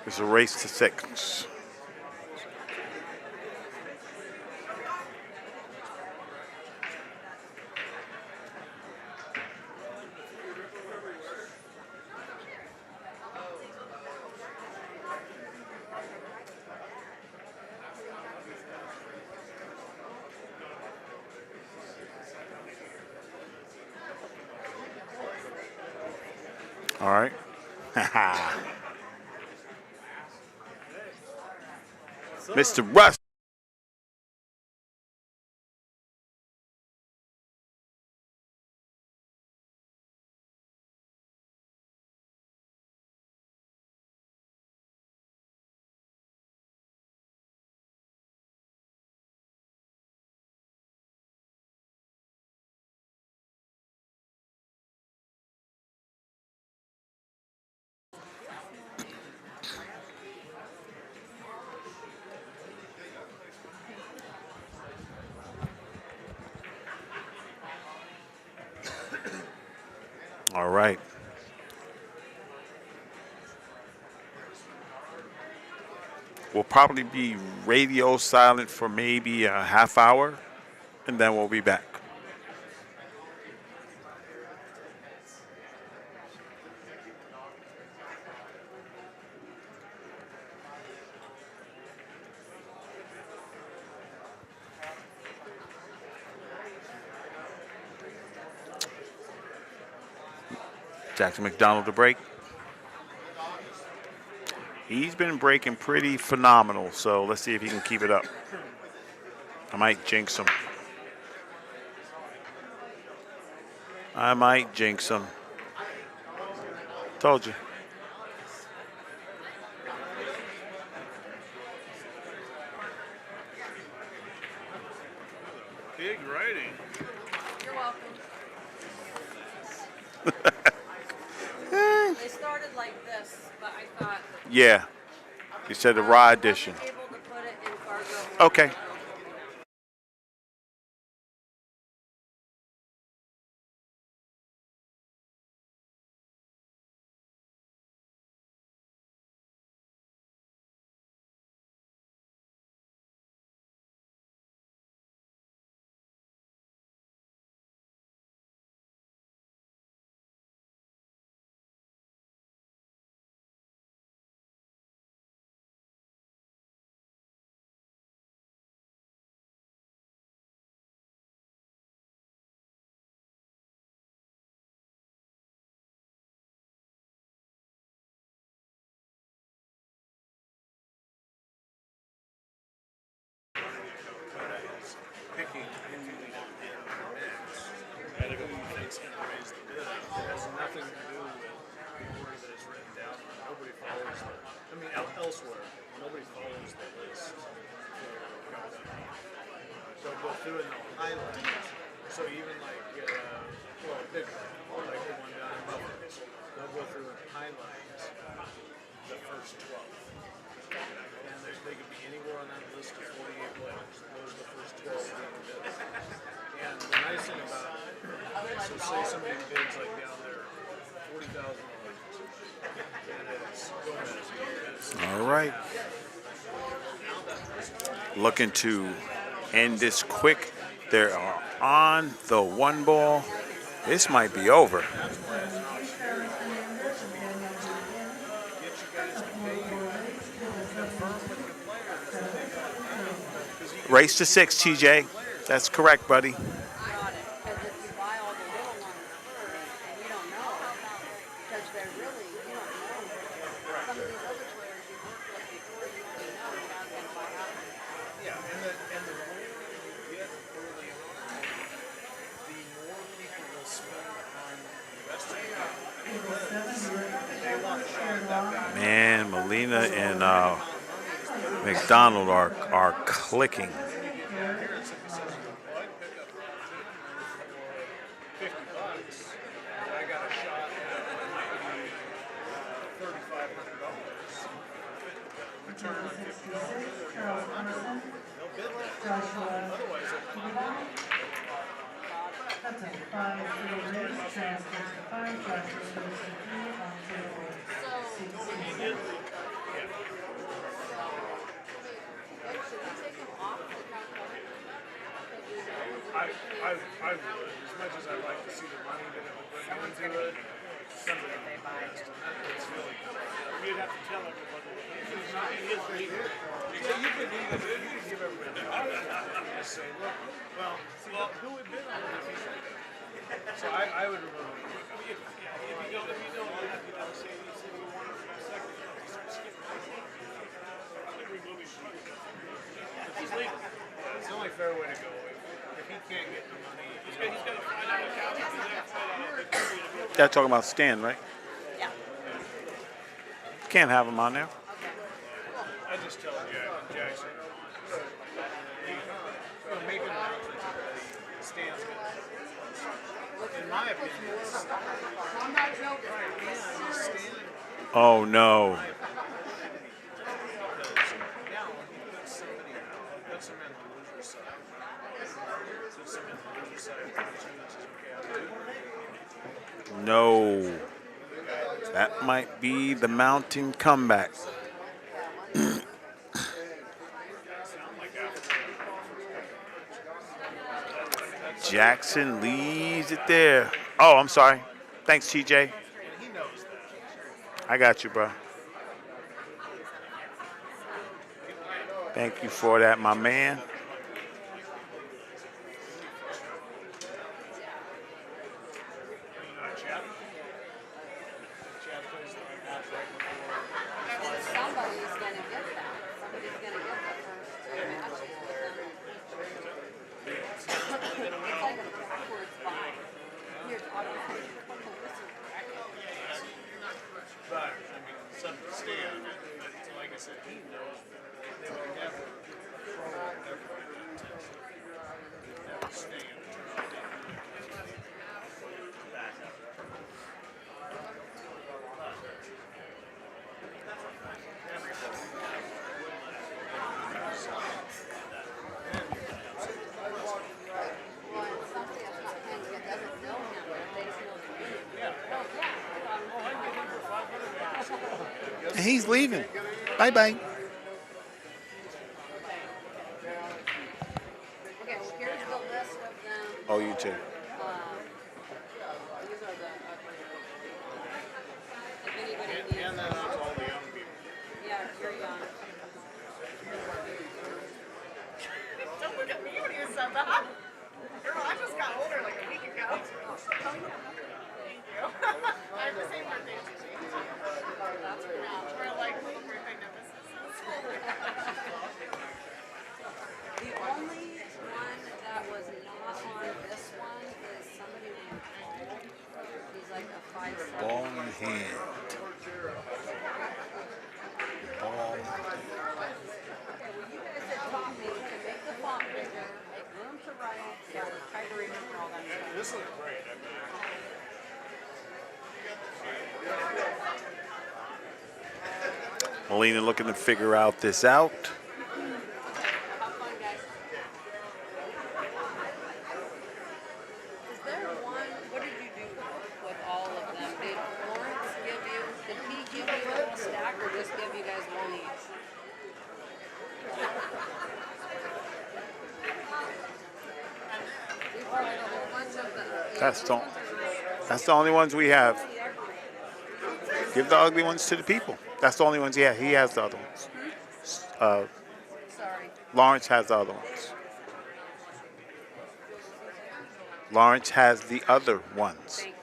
It's a race to 6. All right. Mr. Russ. All right. We'll probably be radio silent for maybe a half hour, and then we'll be back. Jackson McDonald to break. He's been breaking pretty phenomenal, so let's see if he can keep it up. I might jinx him. Told you. Big writing. You're welcome. They started like this, but I thought. Yeah. You said the raw edition. I wasn't able to put it in Fargo. Okay. Picking who you need to be in the mix and who you think's going to raise the bid. It has nothing to do with the order that is written down. Nobody follows the. I mean, elsewhere, nobody follows the list. They'll go through and they'll highlight. So even like, well, big one, like the one down in Buffalo, they'll go through and highlight the first 12. And they could be anywhere on that list of 48 players. Those are the first 12 being bid. And the nice thing about it, so say somebody bids like down there $40,000, and it's going All right. Looking to end this quick. They are on the 1 ball. This might be over. Race to 6, TJ. That's correct, buddy. Got it. Because if you buy all the little ones first, and you don't know, because they're really, you don't know. Some of these other players you worked with before, you already know you're not going to buy out. Yeah, and the more you get early on, the more people will spend on the rest of the they want to share that. Man, Molina and McDonald are clicking. I got a shot at $3,500. Return on $50. They'll bid that. Otherwise, That's a 5-3 race, Charles goes to 5, Joshua goes to 3 on table 16. I would, as much as I'd like to see the money that it would bring into it, somebody would buy it. It's really good. You'd have to tell everybody. It's not, it is right here. Yeah, you could give everybody a just say, look, well, who would bid on it? So I would remove it. If you don't have to say you want it for a second, you start skipping. I would remove it. If he's legal. It's the only fair way to go. If he can't get the money, he's got to find out They're talking about Stan, right? Yeah. Can't have him on there. I just tell Jackson, make an announcement. Stan's good. In my opinion, I'm not joking. Oh no. No. That might be the mountain comeback. Jackson leaves it there. Oh, I'm sorry. Thanks, TJ. I got you, bro. Thank you for that, my man. Somebody's going to get that. Somebody's going to get the first two matches with them. It's like a backwards buy. Here's automatic. But, I mean, something to stay on it. But like I said, he knows that they would never throw whatever intention. They'd never stay in the tournament. And he's leaving. Bye-bye. Okay, well, here's the list of them. Oh, you too. These are the. If anybody needs. And then on to all the young people. Yeah, you're young. Don't look at me when you said that. Girl, I just got older like a week ago. Oh, yeah. Thank you. I have the same birthday as you. That's great. We're like little birthday nemesises. The only one that was not on this one is somebody named Paul. He's like a 5'7". Ball in hand. Ball. Okay, well, you guys had taught me to make the font bigger, make room to write, so I was trying to remember all that stuff. This looks great. I mean, Molina looking to figure out this out. Have fun, guys. Is there one, what did you do with all of them? Did Lawrence give you, did he give you a whole stack or just give you guys one each? We brought a whole bunch of the. That's all. That's the only ones we have. Give the ugly ones to the people. That's the only ones he has. He has the other ones. Sorry. Lawrence has the other ones. Lawrence has the other ones. Thank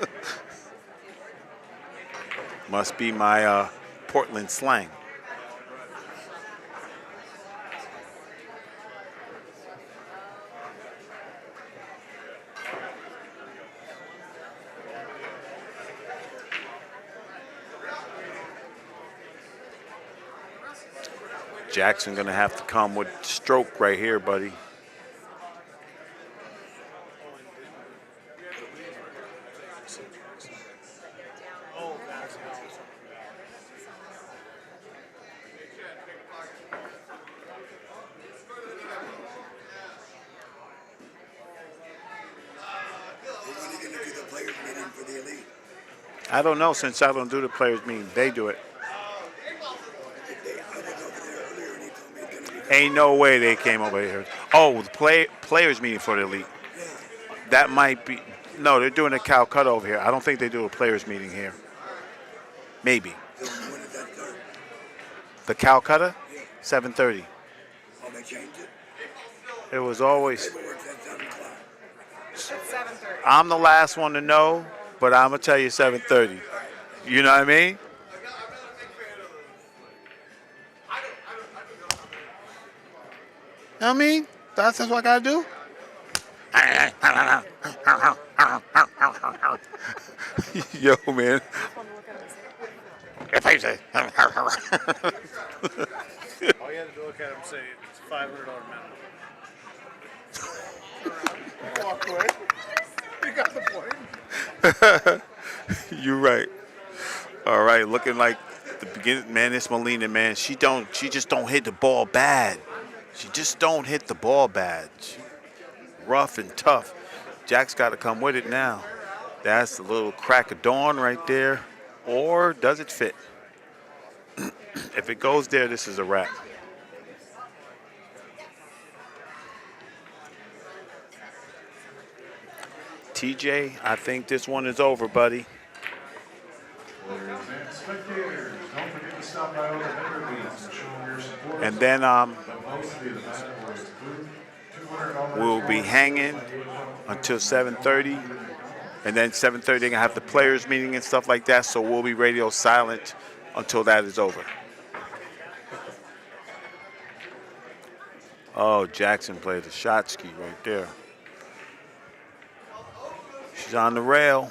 you. Must be my Portland slang. Jackson gonna have to come with stroke right here, buddy. I don't know, since I don't do the players meeting. They do it. Ain't no way they came over here. Oh, the players meeting for the elite. That might be. No, they're doing a Calcutta over here. I don't think they do a players meeting here. Maybe. The Calcutta, 7:30. Oh, they changed it? It was always. It's 7:30. I'm the last one to know, but I'm gonna tell you 7:30. You know what I mean? You know what I mean? That's what I gotta do. Yo, man. If I say. All you had to look at him and say it's $500 minimum. Walk away. You got the point. You're right. All right, looking like the beginning, man. This Molina, man, she just don't hit the ball bad. She just don't hit the ball bad. She rough and tough. Jack's got to come with it now. That's a little crack of dawn right there. Or does it fit? If it goes there, this is a wrap. TJ, I think this one is over, buddy. Spectators, don't forget to stop by all the vendor booths and show them your support. And then we'll be hanging until 7:30. And then 7:30, they're going to have the players meeting and stuff like that. So we'll be radio silent until that is over. Oh, Jackson played the shot ski right there. She's on the rail.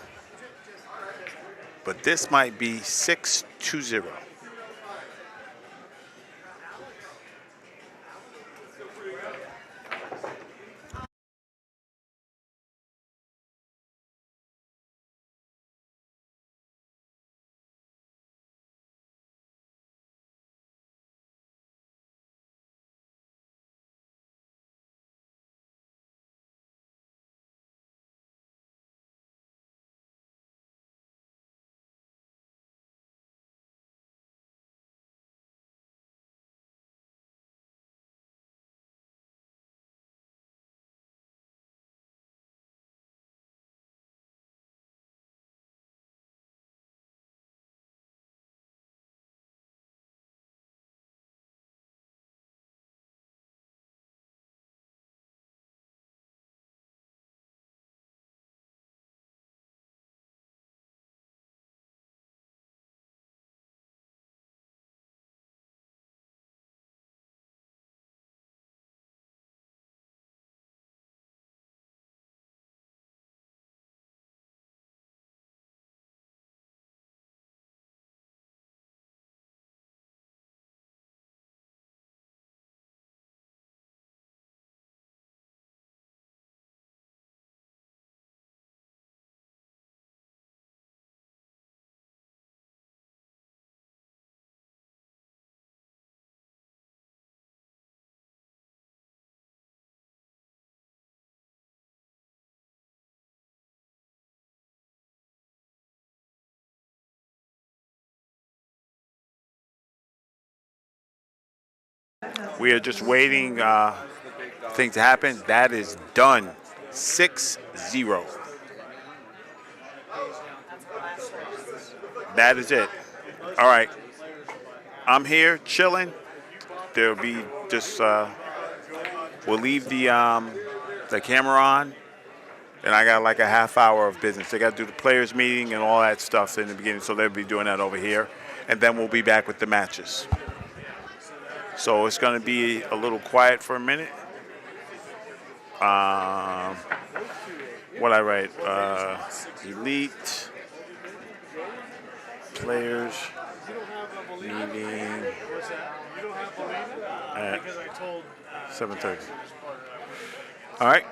But this might be 6-2-0. We are just waiting thing to happen. That is done. 6-0. That is it. All right. I'm here chilling. There'll be just we'll leave the camera on, and I got like a half hour of business. They got to do the players meeting and all that stuff in the beginning, so they'll be doing that over here, and then we'll be back with the matches. So it's going to be a little quiet for a minute. What I write? Elite players meeting at 7:30. All right.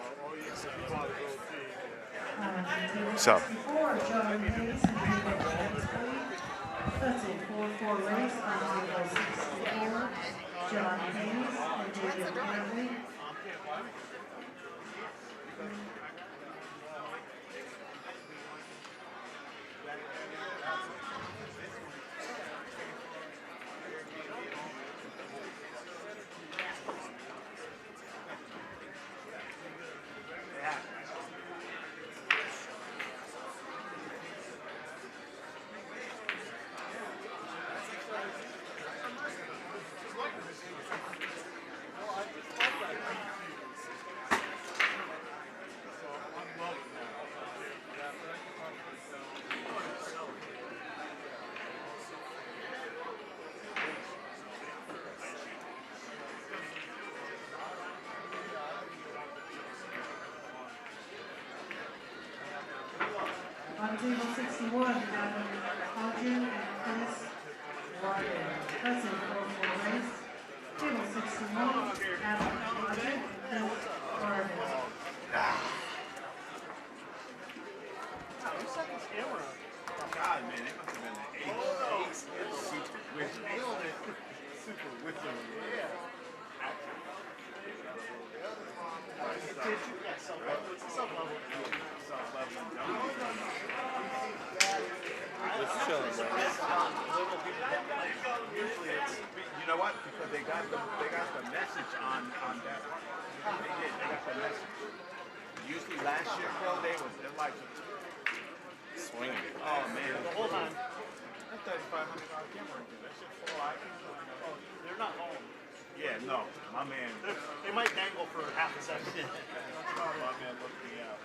So. That's a 4-4 race on table 64. John Hayes and David Hamley. On table 61, Adam Hodgin and Chris Warden. That's a 4-4 race. Table 61, Adam Hodgin and Chris Warden. God, man, it must have been an ace. Super wizard. Super wizard. Yeah. Just chilling, bro. Usually it's, you know what? Because they got the message on that. They got the message. Usually last year, bro, they're like swinging. Oh man, The whole time. that $3,500 camera right there. That shit full. Oh, they're not home. Yeah, no, my man. They might dangle for half a second. My man looked me out.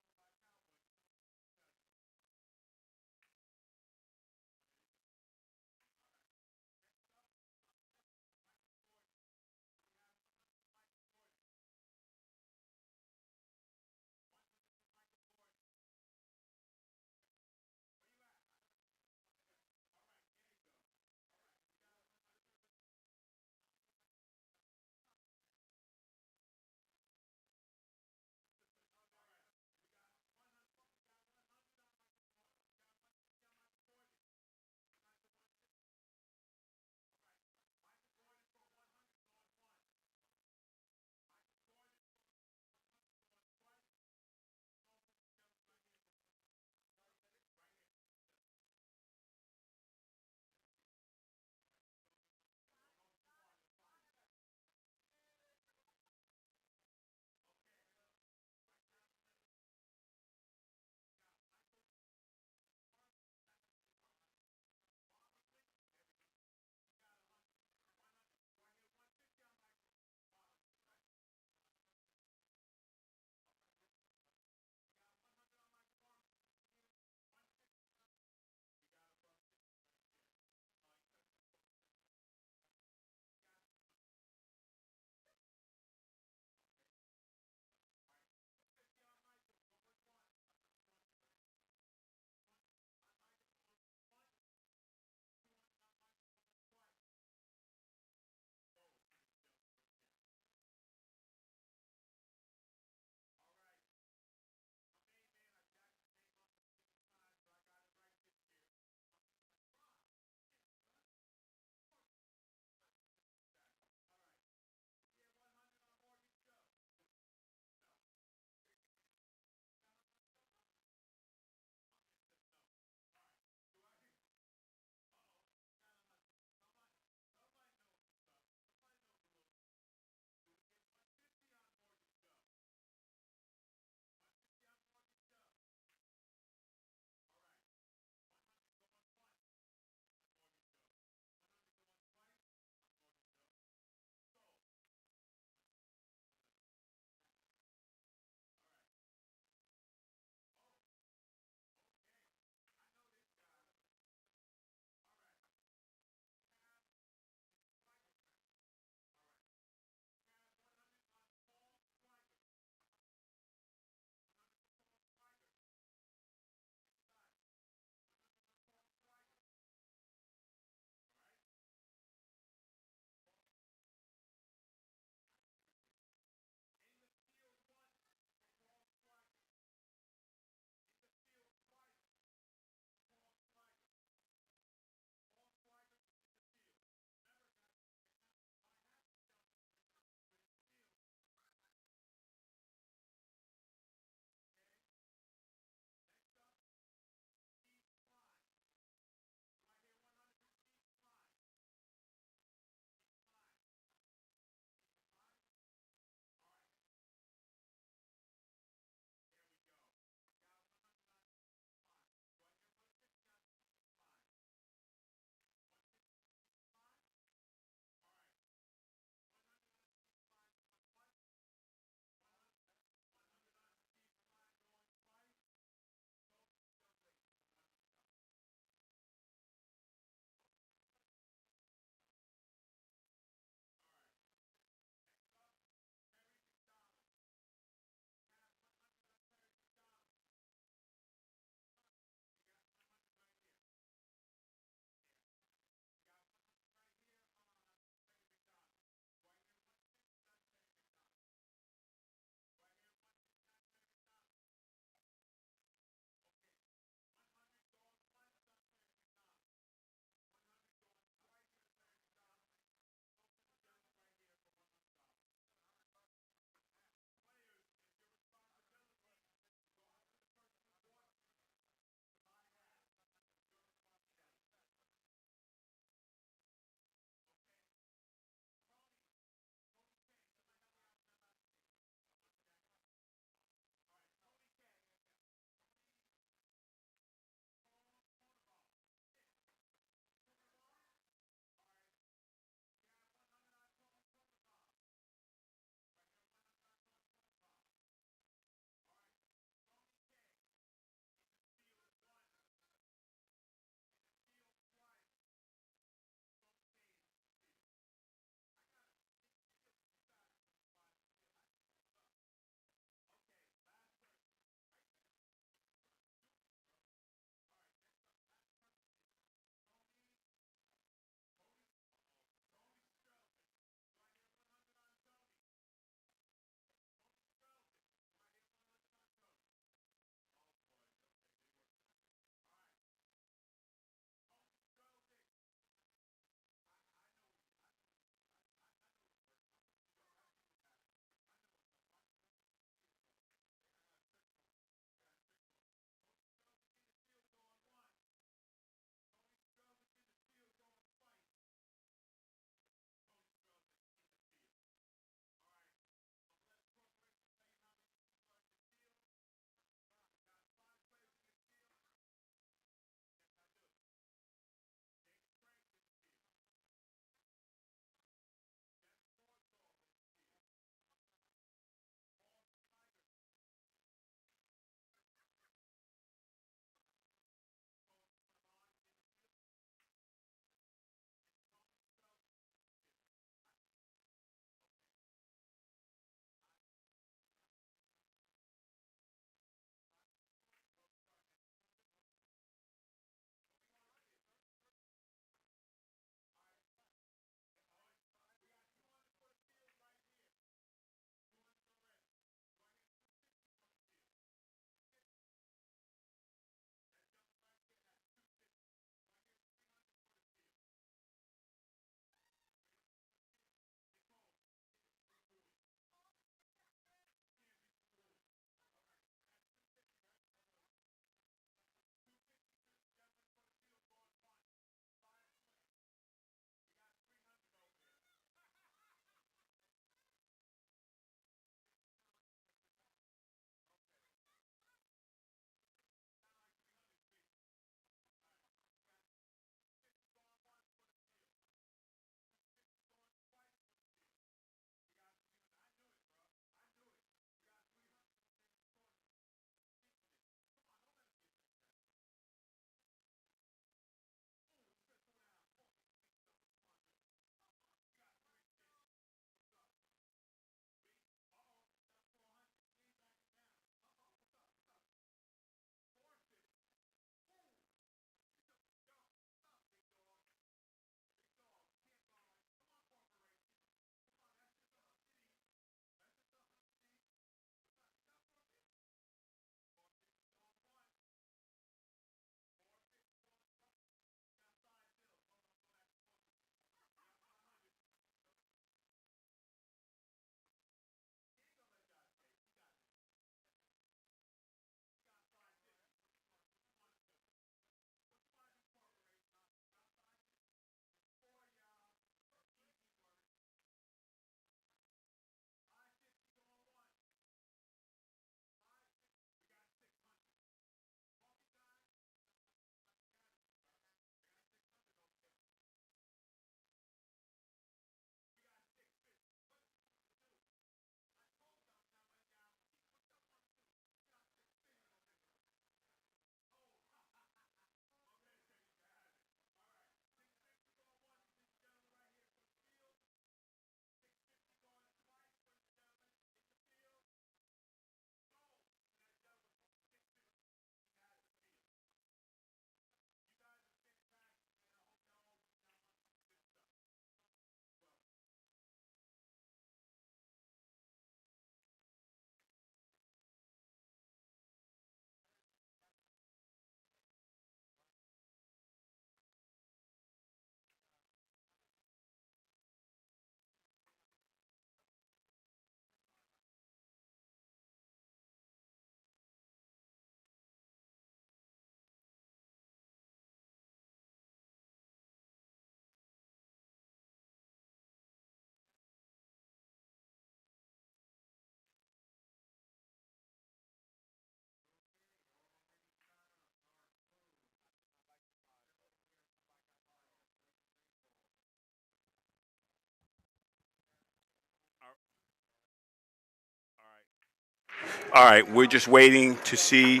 All right, we're just waiting to see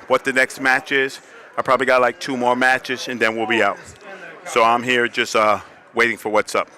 what the next match is. I probably got like 2 more matches, and then we'll be out. So I'm here just waiting for what's up.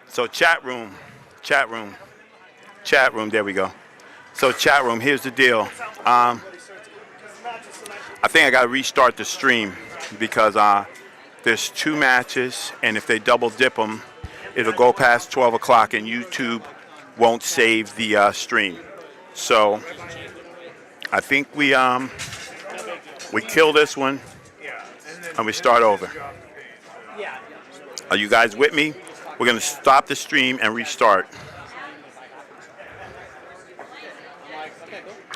So chat room, there we go. So chat room, here's the deal. I think I got to restart the stream because there's 2 matches, and if they double dip them, it'll go past 12 o'clock, and YouTube won't save the stream. So I think we kill this one, and we start over. Are you guys with me? We're going to stop the stream and restart.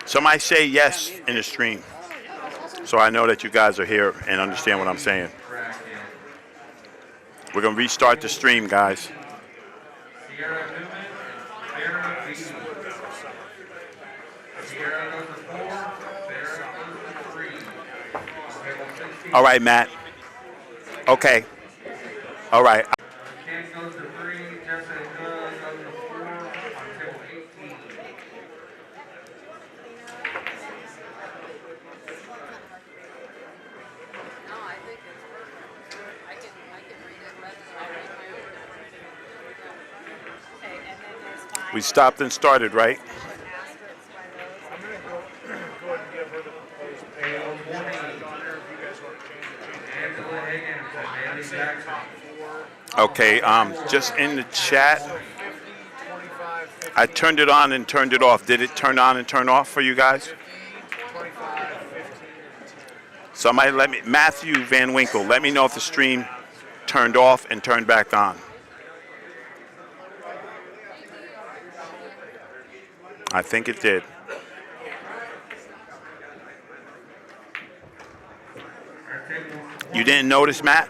Somebody say yes in the stream, so I know that you guys are here and understand what I'm saying. We're going to restart the stream, guys. All right, Matt. Okay. All right. We stopped and started, right? I'm going to go ahead and give her the proposed pay. Okay, just in the chat, I turned it on and turned it off. Did it turn on and turn off for you guys? Somebody let me, Matthew Van Winkle, let me know if the stream turned off and turned back on. I think it did. You didn't notice, Matt?